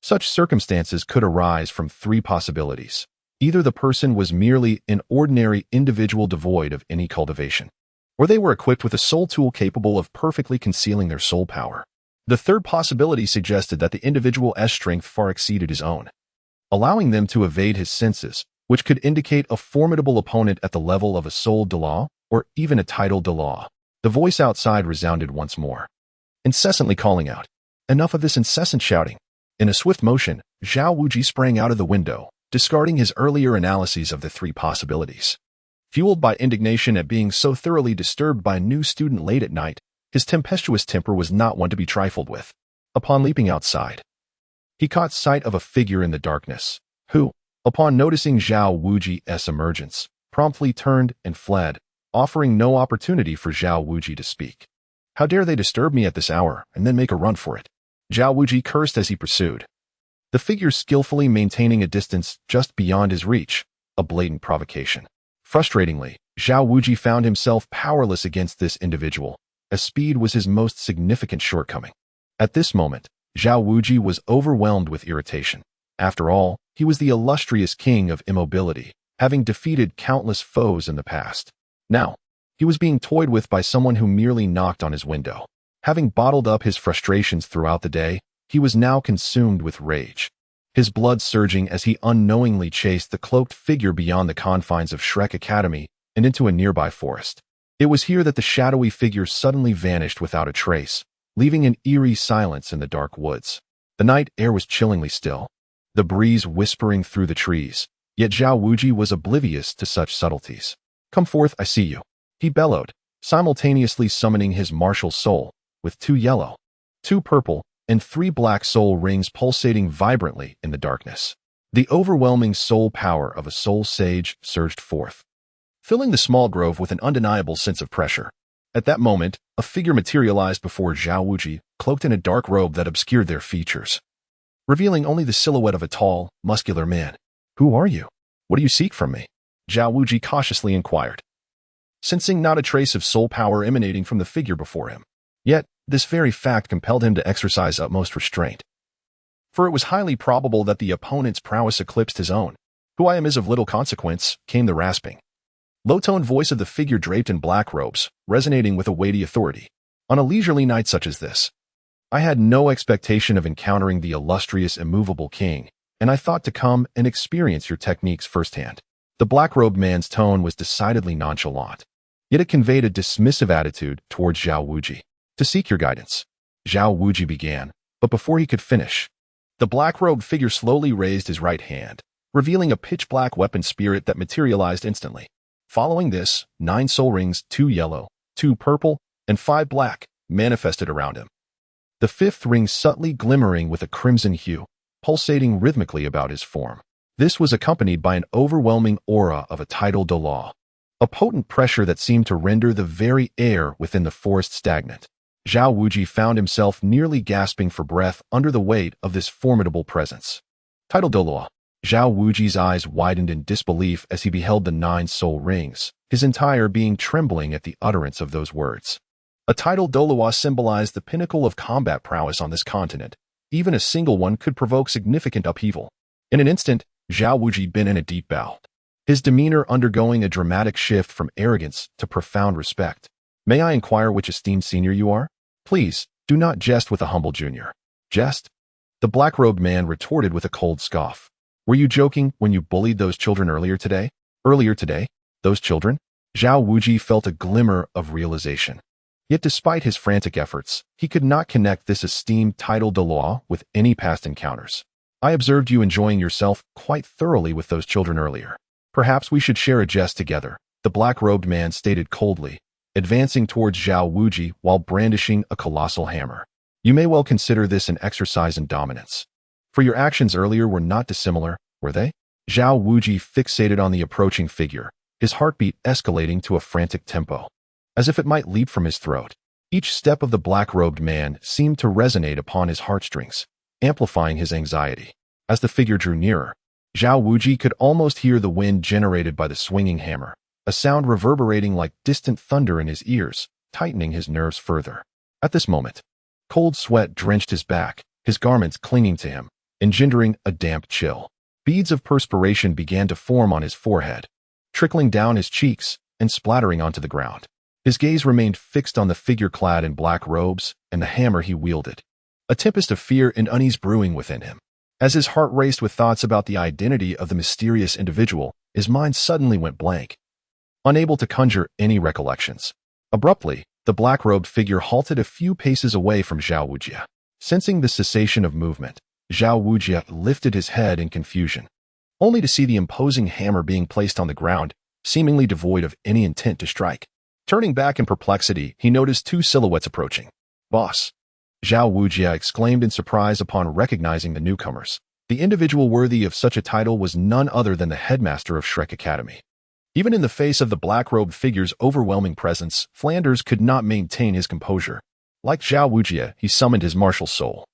Such circumstances could arise from 3 possibilities. Either the person was merely an ordinary individual devoid of any cultivation, or they were equipped with a soul tool capable of perfectly concealing their soul power. The third possibility suggested that the individual's strength far exceeded his own, allowing them to evade his senses, which could indicate a formidable opponent at the level of a soul de law or even a title de law. The voice outside resounded once more, incessantly calling out, "Enough of this incessant shouting." In a swift motion, Zhao Wujie sprang out of the window, discarding his earlier analyses of the 3 possibilities. Fueled by indignation at being so thoroughly disturbed by a new student late at night, his tempestuous temper was not one to be trifled with. Upon leaping outside, he caught sight of a figure in the darkness, who, upon noticing Zhao Wujie's emergence, promptly turned and fled, offering no opportunity for Zhao Wujie to speak. "How dare they disturb me at this hour and then make a run for it?" Zhao Wujie cursed as he pursued, the figure skillfully maintaining a distance just beyond his reach, a blatant provocation. Frustratingly, Zhao Wujie found himself powerless against this individual, as speed was his most significant shortcoming. At this moment, Zhao Wujie was overwhelmed with irritation. After all, he was the illustrious king of immobility, having defeated countless foes in the past. Now, he was being toyed with by someone who merely knocked on his window. Having bottled up his frustrations throughout the day, he was now consumed with rage, his blood surging as he unknowingly chased the cloaked figure beyond the confines of Shrek Academy and into a nearby forest. It was here that the shadowy figure suddenly vanished without a trace, leaving an eerie silence in the dark woods. The night air was chillingly still, the breeze whispering through the trees, yet Zhao Wuji was oblivious to such subtleties. "Come forth, I see you," he bellowed, simultaneously summoning his martial soul, with 2 yellow, 2 purple, and 3 black soul rings pulsating vibrantly in the darkness. The overwhelming soul power of a soul sage surged forth, filling the small grove with an undeniable sense of pressure. At that moment, a figure materialized before Zhao Wuji, cloaked in a dark robe that obscured their features, revealing only the silhouette of a tall, muscular man. "Who are you? What do you seek from me?" Zhao Wuji cautiously inquired, sensing not a trace of soul power emanating from the figure before him. Yet, this very fact compelled him to exercise utmost restraint, for it was highly probable that the opponent's prowess eclipsed his own. "Who I am is of little consequence," came the rasping, low-toned voice of the figure draped in black robes, resonating with a weighty authority. "On a leisurely night such as this, I had no expectation of encountering the illustrious immovable king, and I thought to come and experience your techniques firsthand." The black-robed man's tone was decidedly nonchalant, yet it conveyed a dismissive attitude towards Zhao Wuji. "To seek your guidance," Zhao Wuji began, but before he could finish, the black-robed figure slowly raised his right hand, revealing a pitch-black weapon spirit that materialized instantly. Following this, 9 soul rings, 2 yellow, 2 purple, and 5 black, manifested around him. The 5th ring subtly glimmering with a crimson hue, pulsating rhythmically about his form. This was accompanied by an overwhelming aura of a tidal Dolaw, a potent pressure that seemed to render the very air within the forest stagnant. Zhao Wuji found himself nearly gasping for breath under the weight of this formidable presence. Tidal Dolaw. Zhao Wuji's eyes widened in disbelief as he beheld the 9 soul rings, his entire being trembling at the utterance of those words. A tidal Dolaw symbolized the pinnacle of combat prowess on this continent. Even a single one could provoke significant upheaval. In an instant, Zhao Wuji bent in a deep bow, his demeanor undergoing a dramatic shift from arrogance to profound respect. "May I inquire which esteemed senior you are? Please, do not jest with a humble junior." "Jest?" the black-robed man retorted with a cold scoff. "Were you joking when you bullied those children earlier today?" "Earlier today? Those children?" Zhao Wuji felt a glimmer of realization. Yet despite his frantic efforts, he could not connect this esteemed title Dolaw with any past encounters. "I observed you enjoying yourself quite thoroughly with those children earlier. Perhaps we should share a jest together," the black-robed man stated coldly, advancing towards Zhao Wuji while brandishing a colossal hammer. "You may well consider this an exercise in dominance. For your actions earlier were not dissimilar, were they?" Zhao Wuji fixated on the approaching figure, his heartbeat escalating to a frantic tempo, as if it might leap from his throat. Each step of the black-robed man seemed to resonate upon his heartstrings, amplifying his anxiety. As the figure drew nearer, Zhao Wuji could almost hear the wind generated by the swinging hammer, a sound reverberating like distant thunder in his ears, tightening his nerves further. At this moment, cold sweat drenched his back, his garments clinging to him, engendering a damp chill. Beads of perspiration began to form on his forehead, trickling down his cheeks and splattering onto the ground. His gaze remained fixed on the figure clad in black robes and the hammer he wielded, a tempest of fear and unease brewing within him. As his heart raced with thoughts about the identity of the mysterious individual, his mind suddenly went blank, unable to conjure any recollections. Abruptly, the black-robed figure halted a few paces away from Zhao Wuji. Sensing the cessation of movement, Zhao Wuji lifted his head in confusion, only to see the imposing hammer being placed on the ground, seemingly devoid of any intent to strike. Turning back in perplexity, he noticed 2 silhouettes approaching. "Boss!" Zhao Wuji exclaimed in surprise upon recognizing the newcomers. The individual worthy of such a title was none other than the headmaster of Shrek Academy. Even in the face of the black-robed figure's overwhelming presence, Flanders could not maintain his composure. Like Zhao Wuji, he summoned his martial soul,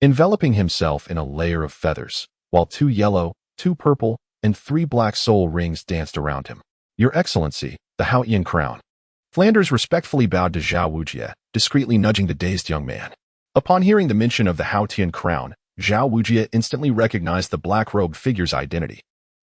enveloping himself in a layer of feathers, while 2 yellow, 2 purple, and 3 black soul rings danced around him. "Your Excellency, the Haotian crown." Flanders respectfully bowed to Zhao Wuji, discreetly nudging the dazed young man. Upon hearing the mention of the Haotian crown, Zhao Wuji instantly recognized the black-robed figure's identity.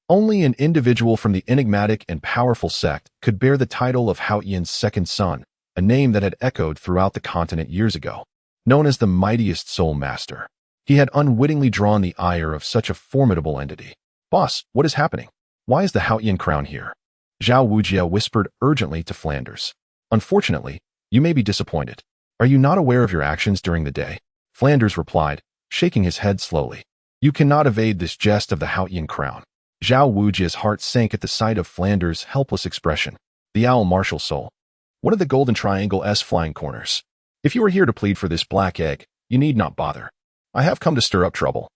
Only an individual from the enigmatic and powerful sect could bear the title of Haotian's second son, a name that had echoed throughout the continent years ago. Known as the mightiest soul master, he had unwittingly drawn the ire of such a formidable entity. "Boss, what is happening? Why is the Haotian crown here?" Zhao Wuji whispered urgently to Flanders. Unfortunately, you may be disappointed. Are you not aware of your actions during the day? Flanders replied, shaking his head slowly. You cannot evade this jest of the Haotian crown. Zhao Wujia's heart sank at the sight of Flanders' helpless expression. The owl martial soul. What are the golden triangle's flying corners? If you are here to plead for this black egg, you need not bother. I have come to stir up trouble.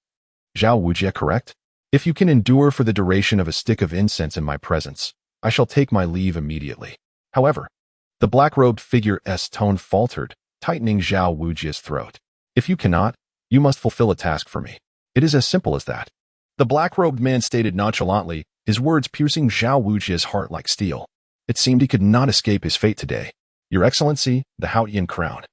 Zhao Wujia correct? If you can endure for the duration of a stick of incense in my presence, I shall take my leave immediately. However, the black-robed figure's tone faltered, tightening Zhao Wujia's throat. If you cannot, you must fulfill a task for me. It is as simple as that. The black-robed man stated nonchalantly, his words piercing Zhao Wujia's heart like steel. It seemed he could not escape his fate today. Your Excellency, the Haotian crown.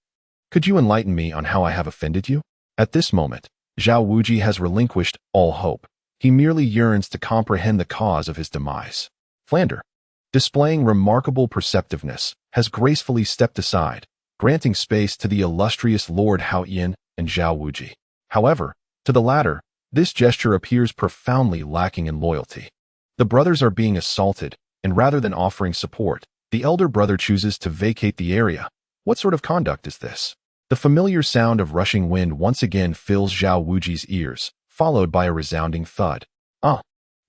Could you enlighten me on how I have offended you? At this moment, Zhao Wuji has relinquished all hope. He merely yearns to comprehend the cause of his demise. Flander, displaying remarkable perceptiveness, has gracefully stepped aside, granting space to the illustrious Lord Haotian and Zhao Wuji. However, to the latter, this gesture appears profoundly lacking in loyalty. The brothers are being assaulted, and rather than offering support, the elder brother chooses to vacate the area. What sort of conduct is this? The familiar sound of rushing wind once again fills Zhao Wuji's ears, followed by a resounding thud.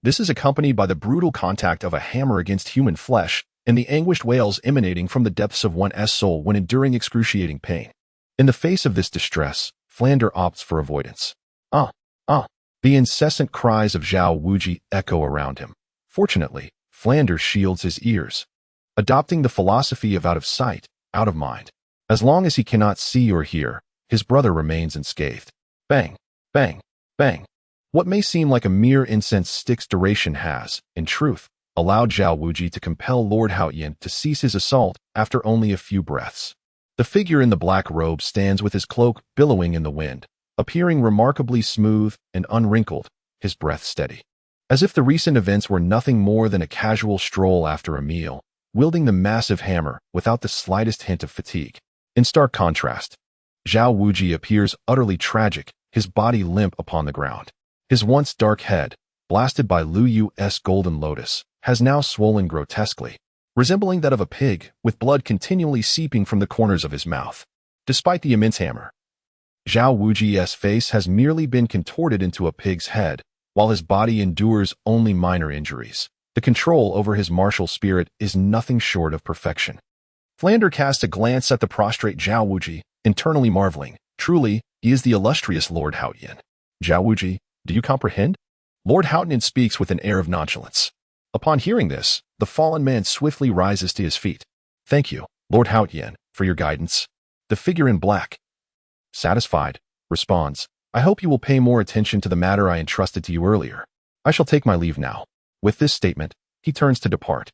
This is accompanied by the brutal contact of a hammer against human flesh and the anguished wails emanating from the depths of one's soul when enduring excruciating pain. In the face of this distress, Flander opts for avoidance. The incessant cries of Zhao Wuji echo around him. Fortunately, Flander shields his ears, adopting the philosophy of out of sight, out of mind. As long as he cannot see or hear, his brother remains unscathed. Bang, bang, bang. What may seem like a mere incense stick's duration has, in truth, allowed Zhao Wuji to compel Lord Haotian to cease his assault after only a few breaths. The figure in the black robe stands with his cloak billowing in the wind, appearing remarkably smooth and unwrinkled, his breath steady. As if the recent events were nothing more than a casual stroll after a meal, wielding the massive hammer without the slightest hint of fatigue. In stark contrast, Zhao Wuji appears utterly tragic, his body limp upon the ground. His once dark head, blasted by Lu Yu's golden lotus, has now swollen grotesquely, resembling that of a pig, with blood continually seeping from the corners of his mouth. Despite the immense hammer, Zhao Wuji's face has merely been contorted into a pig's head, while his body endures only minor injuries. The control over his martial spirit is nothing short of perfection. Flander casts a glance at the prostrate Zhao Wuji, internally marveling. Truly, he is the illustrious Lord Haotian. Zhao Wuji, do you comprehend? Lord Haotian speaks with an air of nonchalance. Upon hearing this, the fallen man swiftly rises to his feet. Thank you, Lord Haotian, for your guidance. The figure in black, satisfied, responds, I hope you will pay more attention to the matter I entrusted to you earlier. I shall take my leave now. With this statement, he turns to depart.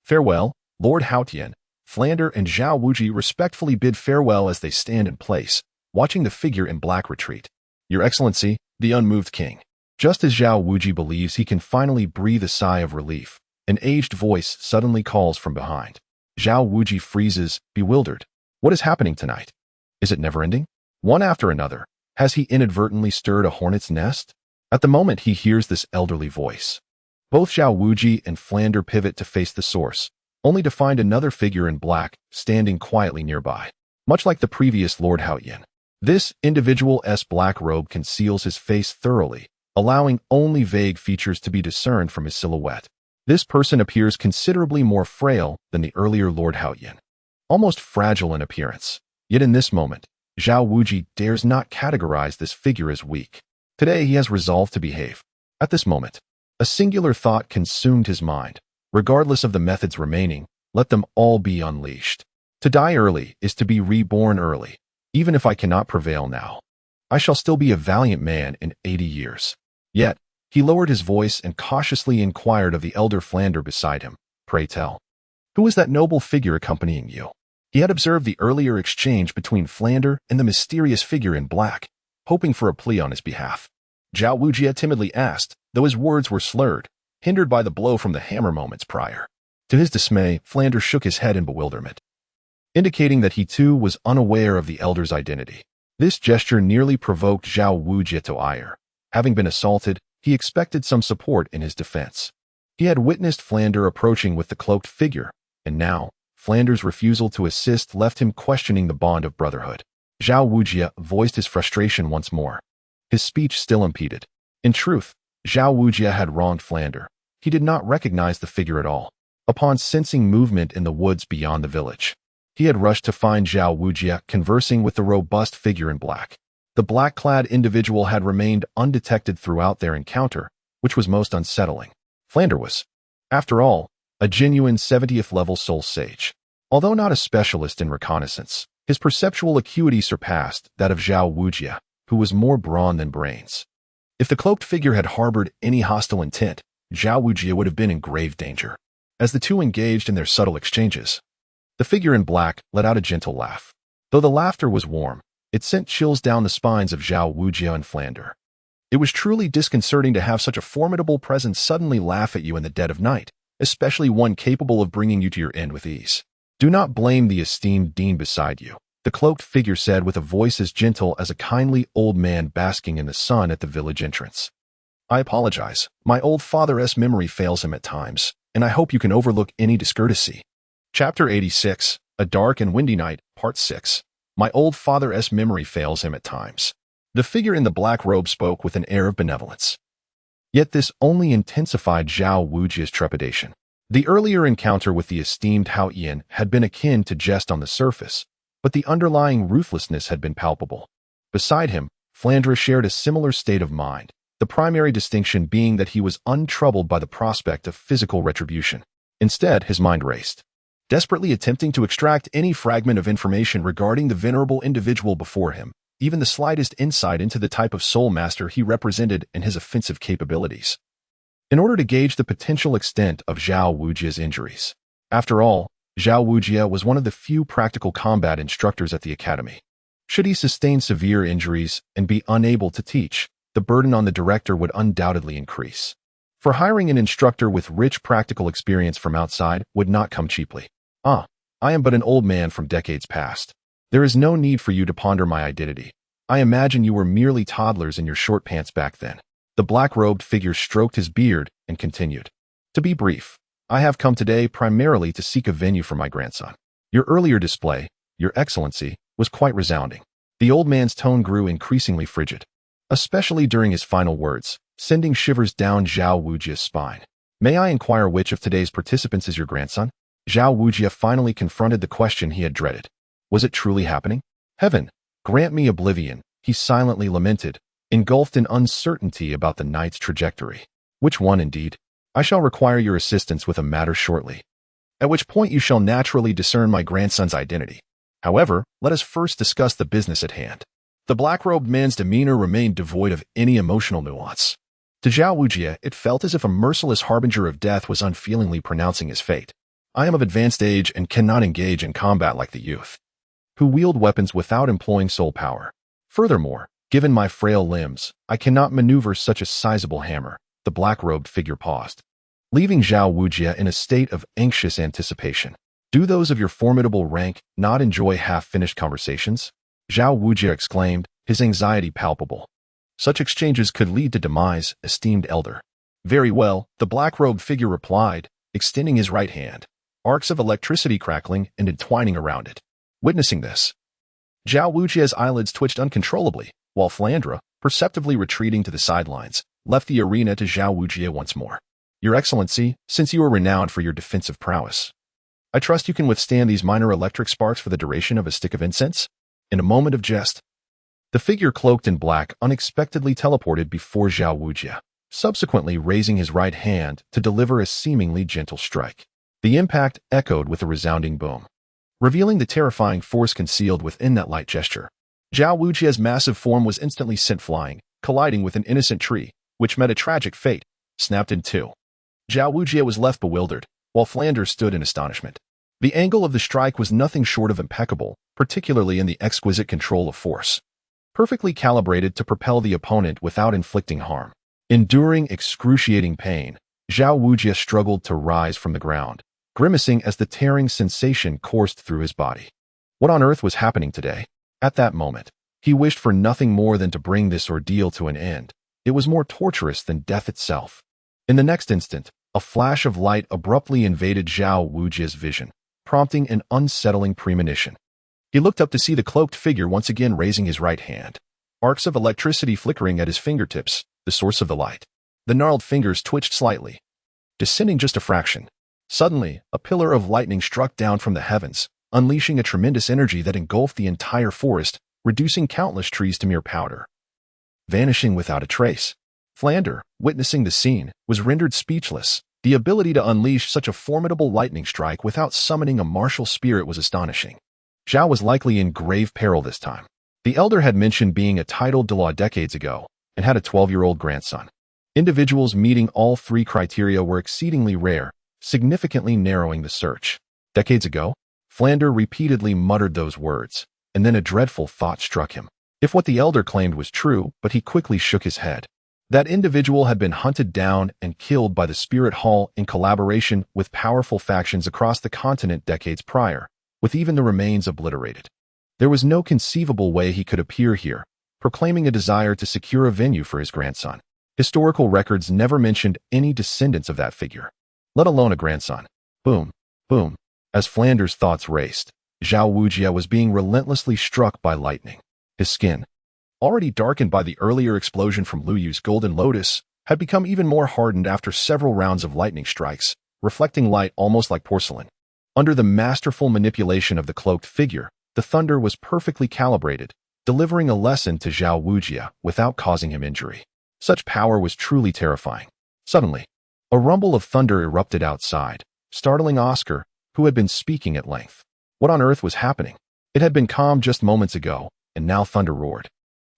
Farewell, Lord Haotian. Flander and Zhao Wuji respectfully bid farewell as they stand in place, watching the figure in black retreat. Your Excellency, the unmoved king. Just as Zhao Wuji believes he can finally breathe a sigh of relief, an aged voice suddenly calls from behind. Zhao Wuji freezes, bewildered. What is happening tonight? Is it never-ending? One after another, has he inadvertently stirred a hornet's nest? At the moment he hears this elderly voice, both Zhao Wuji and Flander pivot to face the source, only to find another figure in black standing quietly nearby. Much like the previous Lord Haotian, this individual's black robe conceals his face thoroughly, allowing only vague features to be discerned from his silhouette. This person appears considerably more frail than the earlier Lord Haotian, almost fragile in appearance. Yet in this moment, Zhao Wuji dares not categorize this figure as weak. Today he has resolved to behave. At this moment, a singular thought consumed his mind. Regardless of the methods remaining, let them all be unleashed. To die early is to be reborn early. Even if I cannot prevail now, I shall still be a valiant man in 80 years. Yet, he lowered his voice and cautiously inquired of the elder Flander beside him, Pray tell, who is that noble figure accompanying you? He had observed the earlier exchange between Flander and the mysterious figure in black, hoping for a plea on his behalf. Zhao Wuji timidly asked, though his words were slurred, hindered by the blow from the hammer moments prior. To his dismay, Flander shook his head in bewilderment, indicating that he too was unaware of the elder's identity. This gesture nearly provoked Zhao Wuji to ire. Having been assaulted, he expected some support in his defense. He had witnessed Flander approaching with the cloaked figure, and now, Flanders' refusal to assist left him questioning the bond of brotherhood. Zhao Wujie voiced his frustration once more. His speech still impeded. In truth, Zhao Wujie had wronged Flanders. He did not recognize the figure at all. Upon sensing movement in the woods beyond the village, he had rushed to find Zhao Wujie conversing with the robust figure in black. The black-clad individual had remained undetected throughout their encounter, which was most unsettling. Flanders was, after all, a genuine 70th-level soul sage. Although not a specialist in reconnaissance, his perceptual acuity surpassed that of Zhao Wujie, who was more brawn than brains. If the cloaked figure had harbored any hostile intent, Zhao Wujie would have been in grave danger. As the two engaged in their subtle exchanges, the figure in black let out a gentle laugh. Though the laughter was warm, it sent chills down the spines of Zhao Wujie and Flanders. It was truly disconcerting to have such a formidable presence suddenly laugh at you in the dead of night, especially one capable of bringing you to your end with ease. Do not blame the esteemed dean beside you, the cloaked figure said with a voice as gentle as a kindly old man basking in the sun at the village entrance. I apologize. My old father's memory fails him at times, and I hope you can overlook any discourtesy. Chapter 86, A Dark and Windy Night, Part 6. My old father's memory fails him at times. The figure in the black robe spoke with an air of benevolence. Yet this only intensified Zhao Wujie's trepidation. The earlier encounter with the esteemed Hao Yan had been akin to jest on the surface, but the underlying ruthlessness had been palpable. Beside him, Flanders shared a similar state of mind, the primary distinction being that he was untroubled by the prospect of physical retribution. Instead, his mind raced, desperately attempting to extract any fragment of information regarding the venerable individual before him, even the slightest insight into the type of soul master he represented and his offensive capabilities, in order to gauge the potential extent of Zhao Wujie's injuries. After all, Zhao Wujie was one of the few practical combat instructors at the academy. Should he sustain severe injuries and be unable to teach, the burden on the director would undoubtedly increase. For hiring an instructor with rich practical experience from outside would not come cheaply. I am but an old man from decades past. There is no need for you to ponder my identity. I imagine you were merely toddlers in your short pants back then. The black-robed figure stroked his beard and continued. To be brief, I have come today primarily to seek a venue for my grandson. Your earlier display, Your Excellency, was quite resounding. The old man's tone grew increasingly frigid, especially during his final words, sending shivers down Zhao Wujie's spine. May I inquire which of today's participants is your grandson? Zhao Wujie finally confronted the question he had dreaded. Was it truly happening? Heaven, grant me oblivion, he silently lamented, engulfed in uncertainty about the night's trajectory. Which one, indeed? I shall require your assistance with a matter shortly, at which point you shall naturally discern my grandson's identity. However, let us first discuss the business at hand. The black-robed man's demeanor remained devoid of any emotional nuance. To Zhao Wujie, it felt as if a merciless harbinger of death was unfeelingly pronouncing his fate. I am of advanced age and cannot engage in combat like the youth, who wield weapons without employing soul power. Furthermore, given my frail limbs, I cannot maneuver such a sizable hammer. The black-robed figure paused, leaving Zhao Wujie in a state of anxious anticipation. Do those of your formidable rank not enjoy half-finished conversations? Zhao Wujie exclaimed, his anxiety palpable. Such exchanges could lead to demise, esteemed elder. Very well, the black-robed figure replied, extending his right hand, arcs of electricity crackling and entwining around it. Witnessing this, Zhao Wujie's eyelids twitched uncontrollably, while Flanders, perceptibly retreating to the sidelines, left the arena to Zhao Wujie once more. Your Excellency, since you are renowned for your defensive prowess, I trust you can withstand these minor electric sparks for the duration of a stick of incense? In a moment of jest, the figure cloaked in black unexpectedly teleported before Zhao Wujie, subsequently raising his right hand to deliver a seemingly gentle strike. The impact echoed with a resounding boom, revealing the terrifying force concealed within that light gesture. Zhao Wujie's massive form was instantly sent flying, colliding with an innocent tree, which met a tragic fate, snapped in two. Zhao Wujie was left bewildered, while Flanders stood in astonishment. The angle of the strike was nothing short of impeccable, particularly in the exquisite control of force, perfectly calibrated to propel the opponent without inflicting harm. Enduring excruciating pain, Zhao Wujie struggled to rise from the ground, grimacing as the tearing sensation coursed through his body. What on earth was happening today? At that moment, he wished for nothing more than to bring this ordeal to an end. It was more torturous than death itself. In the next instant, a flash of light abruptly invaded Zhao Wujie's vision, prompting an unsettling premonition. He looked up to see the cloaked figure once again raising his right hand, arcs of electricity flickering at his fingertips, the source of the light. The gnarled fingers twitched slightly, descending just a fraction. Suddenly, a pillar of lightning struck down from the heavens, unleashing a tremendous energy that engulfed the entire forest, reducing countless trees to mere powder, vanishing without a trace. Flander, witnessing the scene, was rendered speechless. The ability to unleash such a formidable lightning strike without summoning a martial spirit was astonishing. Zhao was likely in grave peril this time. The elder had mentioned being a titled Delaw decades ago and had a 12-year-old grandson. Individuals meeting all three criteria were exceedingly rare, significantly narrowing the search. Decades ago? Flander repeatedly muttered those words, and then a dreadful thought struck him. If what the elder claimed was true, but he quickly shook his head. That individual had been hunted down and killed by the Spirit Hall in collaboration with powerful factions across the continent decades prior, with even the remains obliterated. There was no conceivable way he could appear here, proclaiming a desire to secure a venue for his grandson. Historical records never mentioned any descendants of that figure, let alone a grandson. Boom, boom. As Flander's thoughts raced, Zhao Wujie was being relentlessly struck by lightning. His skin, already darkened by the earlier explosion from Lu Yu's Golden Lotus, had become even more hardened after several rounds of lightning strikes, reflecting light almost like porcelain. Under the masterful manipulation of the cloaked figure, the thunder was perfectly calibrated, delivering a lesson to Zhao Wujie without causing him injury. Such power was truly terrifying. Suddenly, a rumble of thunder erupted outside, startling Oscar, who had been speaking at length. What on earth was happening? It had been calm just moments ago, and now thunder roared.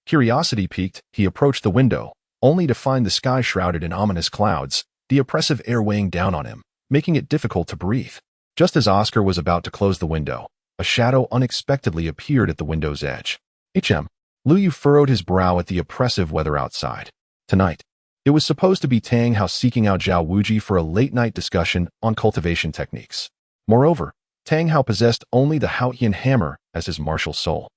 Curiosity piqued, he approached the window, only to find the sky shrouded in ominous clouds, the oppressive air weighing down on him, making it difficult to breathe. Just as Oscar was about to close the window, a shadow unexpectedly appeared at the window's edge. Lu Yu furrowed his brow at the oppressive weather outside. Tonight, it was supposed to be Tang Hao seeking out Zhao Wujie for a late-night discussion on cultivation techniques. Moreover, Tang Hao possessed only the Haotian hammer as his martial soul.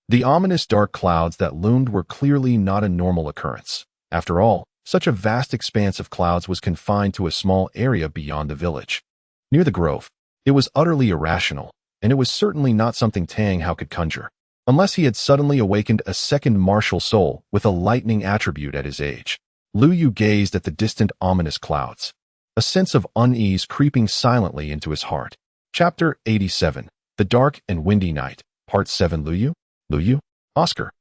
The ominous dark clouds that loomed were clearly not a normal occurrence. After all, such a vast expanse of clouds was confined to a small area beyond the village. Near the grove, it was utterly irrational, and it was certainly not something Tang Hao could conjure, unless he had suddenly awakened a second martial soul with a lightning attribute at his age. Lu Yu gazed at the distant ominous clouds, a sense of unease creeping silently into his heart. Chapter 87, The Dark and Windy Night, Part 7. Lu Yu? Oscar,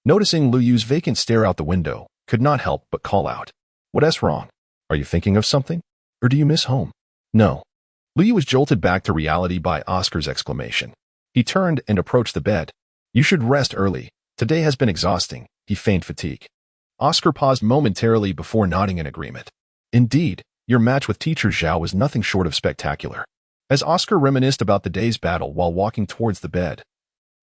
noticing Lu Yu's vacant stare out the window, could not help but call out. What's wrong? Are you thinking of something? Or do you miss home? No. Lu Yu was jolted back to reality by Oscar's exclamation. He turned and approached the bed. You should rest early. Today has been exhausting. He feigned fatigue. Oscar paused momentarily before nodding in agreement. Indeed, your match with Teacher Zhao was nothing short of spectacular. As Oscar reminisced about the day's battle while walking towards the bed,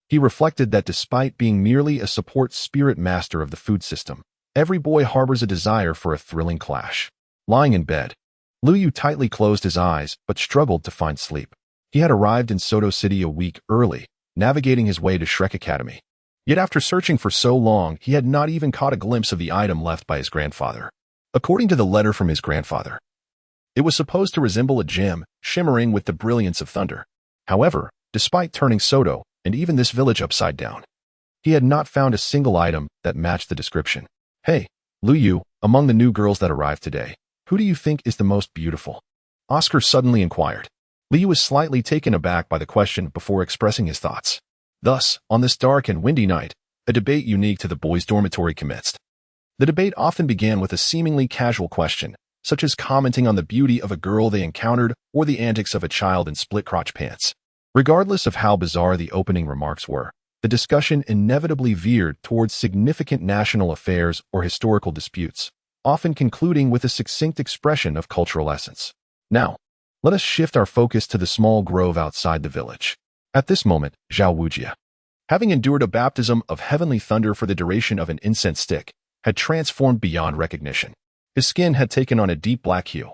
he reflected that despite being merely a support spirit master of the food system, every boy harbors a desire for a thrilling clash. Lying in bed, Lu Yu tightly closed his eyes but struggled to find sleep. He had arrived in Soto City a week early, navigating his way to Shrek Academy. Yet after searching for so long, he had not even caught a glimpse of the item left by his grandfather. According to the letter from his grandfather, it was supposed to resemble a gem, shimmering with the brilliance of thunder. However, despite turning Soto, and even this village upside down, he had not found a single item that matched the description. Hey, Lu Yu, among the new girls that arrived today, who do you think is the most beautiful? Oscar suddenly inquired. Lu Yu was slightly taken aback by the question before expressing his thoughts. Thus, on this dark and windy night, a debate unique to the boys' dormitory commenced. The debate often began with a seemingly casual question, such as commenting on the beauty of a girl they encountered or the antics of a child in split-crotch pants. Regardless of how bizarre the opening remarks were, the discussion inevitably veered towards significant national affairs or historical disputes, often concluding with a succinct expression of cultural essence. Now, let us shift our focus to the small grove outside the village. At this moment, Zhao Wujie, having endured a baptism of heavenly thunder for the duration of an incense stick, had transformed beyond recognition. His skin had taken on a deep black hue,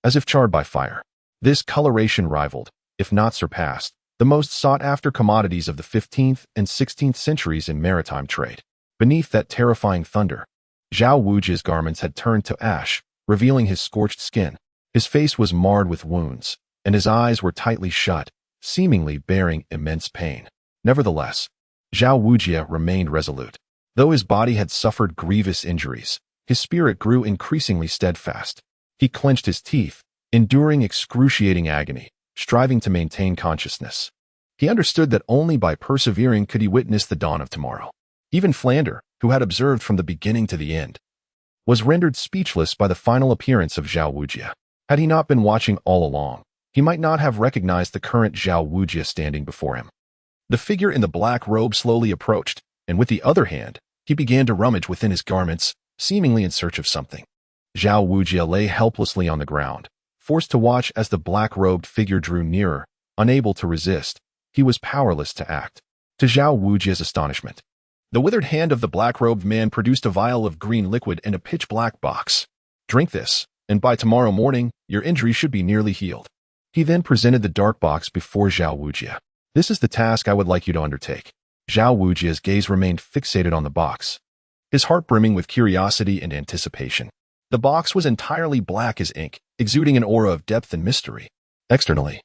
as if charred by fire. This coloration rivaled, if not surpassed, the most sought-after commodities of the 15th and 16th centuries in maritime trade. Beneath that terrifying thunder, Zhao Wujie's garments had turned to ash, revealing his scorched skin. His face was marred with wounds, and his eyes were tightly shut, seemingly bearing immense pain. Nevertheless, Zhao Wujie remained resolute. Though his body had suffered grievous injuries, his spirit grew increasingly steadfast. He clenched his teeth, enduring excruciating agony, striving to maintain consciousness. He understood that only by persevering could he witness the dawn of tomorrow. Even Flander, who had observed from the beginning to the end, was rendered speechless by the final appearance of Zhao Wujie. Had he not been watching all along, he might not have recognized the current Zhao Wujie standing before him. The figure in the black robe slowly approached, and with the other hand, he began to rummage within his garments, seemingly in search of something. Zhao Wujie lay helplessly on the ground, forced to watch as the black-robed figure drew nearer. Unable to resist, he was powerless to act. To Zhao Wujie's astonishment, the withered hand of the black-robed man produced a vial of green liquid in a pitch-black box. "Drink this, and by tomorrow morning, your injury should be nearly healed." He then presented the dark box before Zhao Wujie. "This is the task I would like you to undertake." Zhao Wujie's gaze remained fixated on the box, his heart brimming with curiosity and anticipation. The box was entirely black as ink, exuding an aura of depth and mystery. Externally,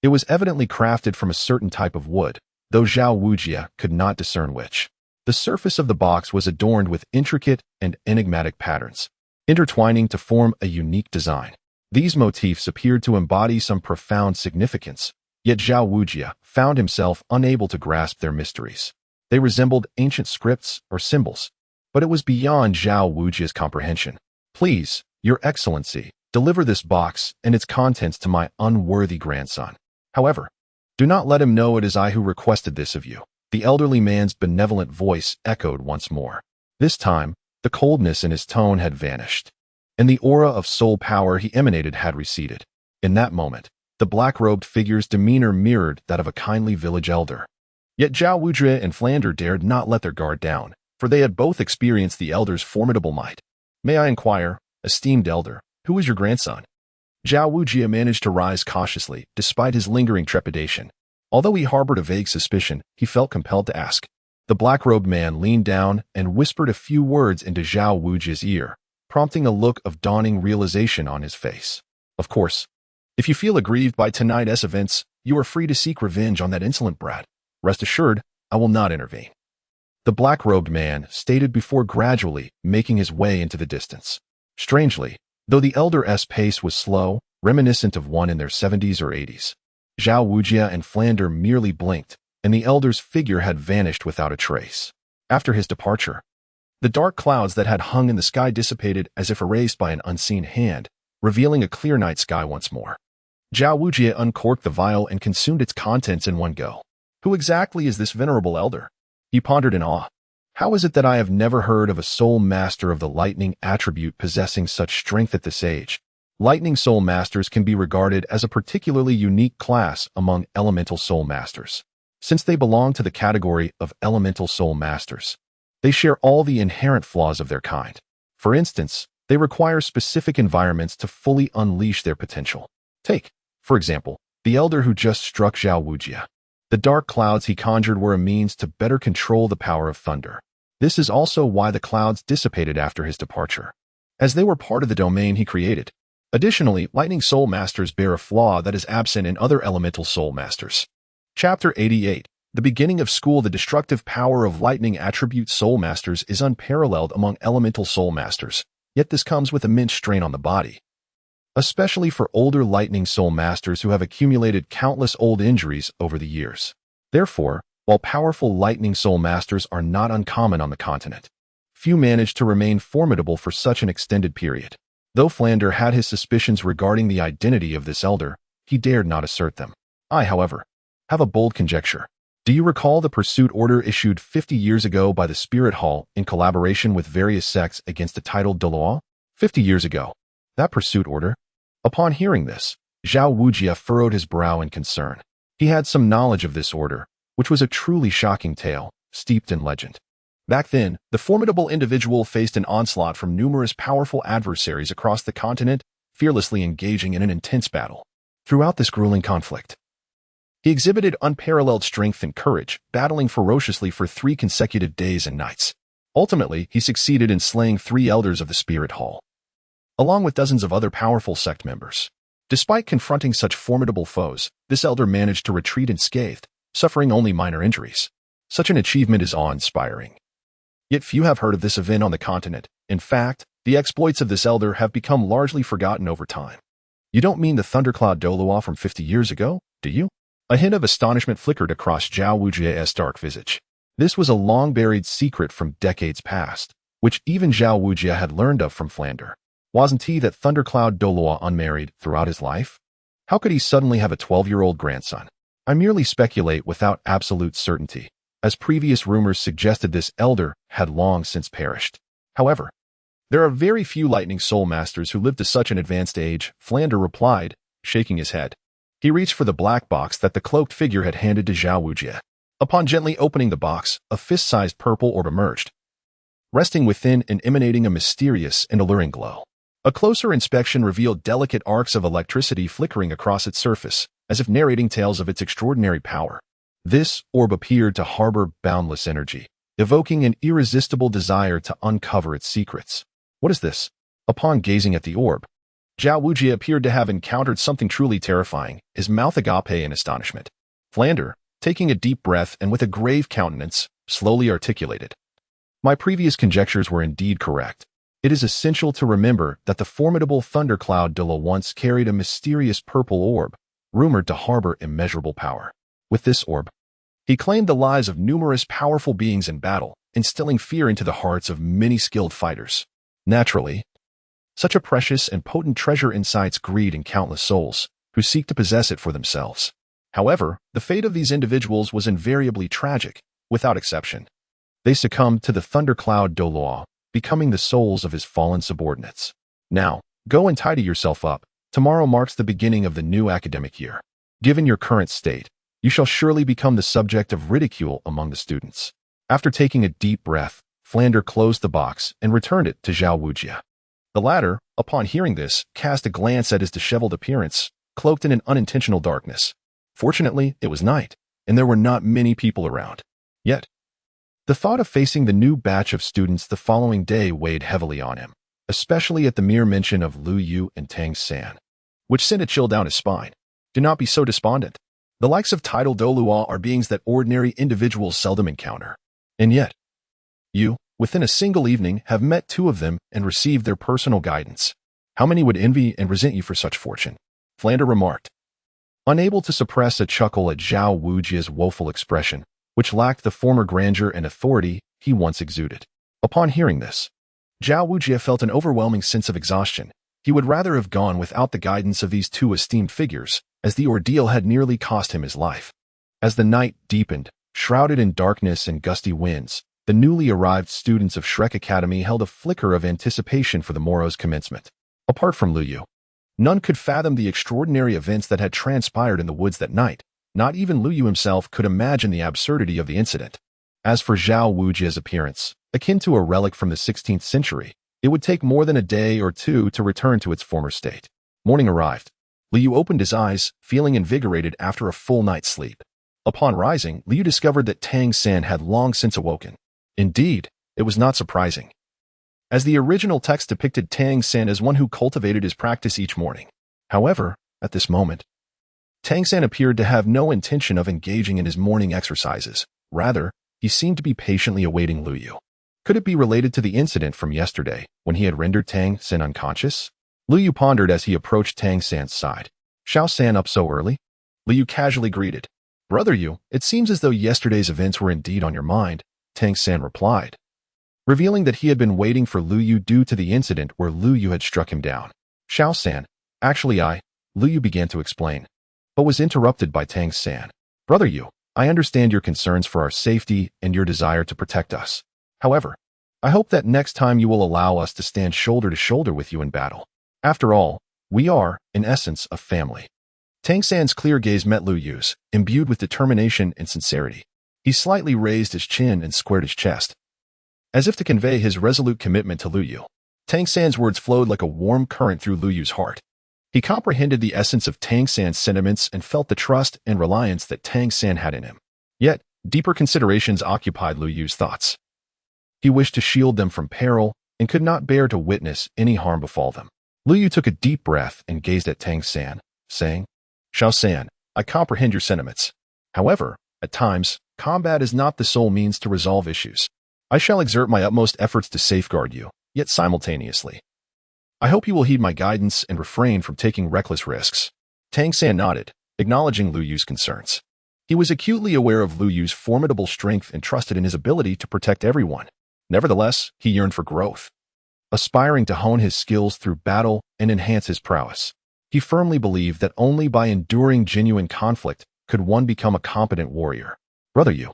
it was evidently crafted from a certain type of wood, though Zhao Wujie could not discern which. The surface of the box was adorned with intricate and enigmatic patterns, intertwining to form a unique design. These motifs appeared to embody some profound significance, yet Zhao Wujie found himself unable to grasp their mysteries. They resembled ancient scripts or symbols, but it was beyond Zhao Wujie's comprehension. "Please, Your Excellency, deliver this box and its contents to my unworthy grandson. However, do not let him know it is I who requested this of you." The elderly man's benevolent voice echoed once more. This time, the coldness in his tone had vanished, and the aura of soul power he emanated had receded. In that moment, the black-robed figure's demeanor mirrored that of a kindly village elder. Yet Zhao Wujie and Flander dared not let their guard down, for they had both experienced the elder's formidable might. "May I inquire, esteemed elder, who is your grandson?" Zhao Wujie managed to rise cautiously, despite his lingering trepidation. Although he harbored a vague suspicion, he felt compelled to ask. The black-robed man leaned down and whispered a few words into Zhao Wujie's ear, prompting a look of dawning realization on his face. "Of course, if you feel aggrieved by tonight's events, you are free to seek revenge on that insolent brat. Rest assured, I will not intervene." The black-robed man stated before gradually making his way into the distance. Strangely, though the elder's pace was slow, reminiscent of one in their 70s or 80s, Zhao Wujie and Flander merely blinked, and the elder's figure had vanished without a trace. After his departure, the dark clouds that had hung in the sky dissipated as if erased by an unseen hand, revealing a clear night sky once more. Zhao Wujie uncorked the vial and consumed its contents in one go. Who exactly is this venerable elder? He pondered in awe. How is it that I have never heard of a soul master of the lightning attribute possessing such strength at this age? Lightning soul masters can be regarded as a particularly unique class among elemental soul masters. Since they belong to the category of elemental soul masters, they share all the inherent flaws of their kind. For instance, they require specific environments to fully unleash their potential. Take, for example, the elder who just struck Zhao Wujie. The dark clouds he conjured were a means to better control the power of thunder. This is also why the clouds dissipated after his departure, as they were part of the domain he created. Additionally, lightning soul masters bear a flaw that is absent in other elemental soul masters. Chapter 88. The beginning of school. The destructive power of lightning attribute soul masters is unparalleled among elemental soul masters, yet this comes with immense strain on the body, especially for older lightning soul masters who have accumulated countless old injuries over the years. Therefore, while powerful lightning soul masters are not uncommon on the continent, few manage to remain formidable for such an extended period. Though Flander had his suspicions regarding the identity of this elder, he dared not assert them. I, however, have a bold conjecture. Do you recall the pursuit order issued 50 years ago by the Spirit Hall in collaboration with various sects against the titled Doloa? 50 years ago. That pursuit order? Upon hearing this, Zhao Wujie furrowed his brow in concern. He had some knowledge of this order, which was a truly shocking tale, steeped in legend. Back then, the formidable individual faced an onslaught from numerous powerful adversaries across the continent, fearlessly engaging in an intense battle. Throughout this grueling conflict, he exhibited unparalleled strength and courage, battling ferociously for 3 consecutive days and nights. Ultimately, he succeeded in slaying 3 elders of the Spirit Hall, along with dozens of other powerful sect members. Despite confronting such formidable foes, this elder managed to retreat unscathed, suffering only minor injuries. Such an achievement is awe-inspiring. Yet few have heard of this event on the continent. In fact, the exploits of this elder have become largely forgotten over time. You don't mean the Thundercloud Doluo from 50 years ago, do you? A hint of astonishment flickered across Zhao Wujie's dark visage. This was a long-buried secret from decades past, which even Zhao Wujie had learned of from Flander. Wasn't he that Thundercloud Doluo unmarried throughout his life? How could he suddenly have a 12-year-old grandson? I merely speculate without absolute certainty, as previous rumors suggested this elder had long since perished. However, there are very few Lightning Soul Masters who lived to such an advanced age, Flander replied, shaking his head. He reached for the black box that the cloaked figure had handed to Zhao Wujie. Upon gently opening the box, a fist-sized purple orb emerged, resting within and emanating a mysterious and alluring glow. A closer inspection revealed delicate arcs of electricity flickering across its surface, as if narrating tales of its extraordinary power. This orb appeared to harbor boundless energy, evoking an irresistible desire to uncover its secrets. What is this? Upon gazing at the orb, Zhao Wujie appeared to have encountered something truly terrifying, his mouth agape in astonishment. Flander, taking a deep breath and with a grave countenance, slowly articulated. My previous conjectures were indeed correct. It is essential to remember that the formidable Thundercloud Doluo once carried a mysterious purple orb, rumored to harbor immeasurable power. With this orb, he claimed the lives of numerous powerful beings in battle, instilling fear into the hearts of many skilled fighters. Naturally, such a precious and potent treasure incites greed in countless souls, who seek to possess it for themselves. However, the fate of these individuals was invariably tragic, without exception. They succumbed to the Thundercloud Doluo, becoming the souls of his fallen subordinates. Now, go and tidy yourself up. Tomorrow marks the beginning of the new academic year. Given your current state, you shall surely become the subject of ridicule among the students. After taking a deep breath, Flander closed the box and returned it to Zhao Wujie. The latter, upon hearing this, cast a glance at his disheveled appearance, cloaked in an unintentional darkness. Fortunately, it was night, and there were not many people around. Yet, the thought of facing the new batch of students the following day weighed heavily on him, especially at the mere mention of Lu Yu and Tang San, which sent a chill down his spine. Do not be so despondent. The likes of Tidal Doluo are beings that ordinary individuals seldom encounter. And yet, you, within a single evening, have met two of them and received their personal guidance. How many would envy and resent you for such fortune? Flander remarked, unable to suppress a chuckle at Zhao Wujie's woeful expression, which lacked the former grandeur and authority he once exuded. Upon hearing this, Zhao Wujie felt an overwhelming sense of exhaustion. He would rather have gone without the guidance of these two esteemed figures, as the ordeal had nearly cost him his life. As the night deepened, shrouded in darkness and gusty winds, the newly arrived students of Shrek Academy held a flicker of anticipation for the morrow's commencement. Apart from Lu Yu, none could fathom the extraordinary events that had transpired in the woods that night. Not even Lu Yu himself could imagine the absurdity of the incident. As for Zhao Wujie's appearance, akin to a relic from the 16th century, it would take more than a day or two to return to its former state. Morning arrived. Lu Yu opened his eyes, feeling invigorated after a full night's sleep. Upon rising, Lu Yu discovered that Tang San had long since awoken. Indeed, it was not surprising, as the original text depicted Tang San as one who cultivated his practice each morning. However, at this moment, Tang San appeared to have no intention of engaging in his morning exercises. Rather, he seemed to be patiently awaiting Lu Yu. Could it be related to the incident from yesterday, when he had rendered Tang San unconscious? Lu Yu pondered as he approached Tang San's side. Xiao San up so early? Lu Yu casually greeted. Brother Yu, it seems as though yesterday's events were indeed on your mind, Tang San replied, revealing that he had been waiting for Lu Yu due to the incident where Lu Yu had struck him down. Xiao San, actually Lu Yu began to explain, but was interrupted by Tang San. Brother Yu, I understand your concerns for our safety and your desire to protect us. However, I hope that next time you will allow us to stand shoulder to shoulder with you in battle. After all, we are, in essence, a family. Tang San's clear gaze met Lu Yu's, imbued with determination and sincerity. He slightly raised his chin and squared his chest, as if to convey his resolute commitment to Lu Yu. Tang San's words flowed like a warm current through Lu Yu's heart. He comprehended the essence of Tang San's sentiments and felt the trust and reliance that Tang San had in him. Yet, deeper considerations occupied Lu Yu's thoughts. He wished to shield them from peril and could not bear to witness any harm befall them. Lu Yu took a deep breath and gazed at Tang San, saying, Xiao San, I comprehend your sentiments. However, at times, combat is not the sole means to resolve issues. I shall exert my utmost efforts to safeguard you, yet simultaneously. I hope you will heed my guidance and refrain from taking reckless risks. Tang San nodded, acknowledging Lu Yu's concerns. He was acutely aware of Lu Yu's formidable strength and trusted in his ability to protect everyone. Nevertheless, he yearned for growth, aspiring to hone his skills through battle and enhance his prowess. He firmly believed that only by enduring genuine conflict could one become a competent warrior. Brother Yu,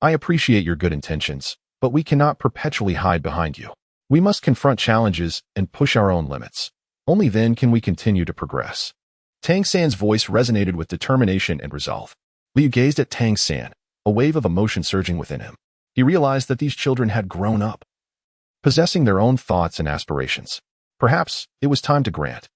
I appreciate your good intentions, but we cannot perpetually hide behind you. We must confront challenges and push our own limits. Only then can we continue to progress. Tang San's voice resonated with determination and resolve. Liu gazed at Tang San, a wave of emotion surging within him. He realized that these children had grown up, possessing their own thoughts and aspirations. Perhaps it was time to grant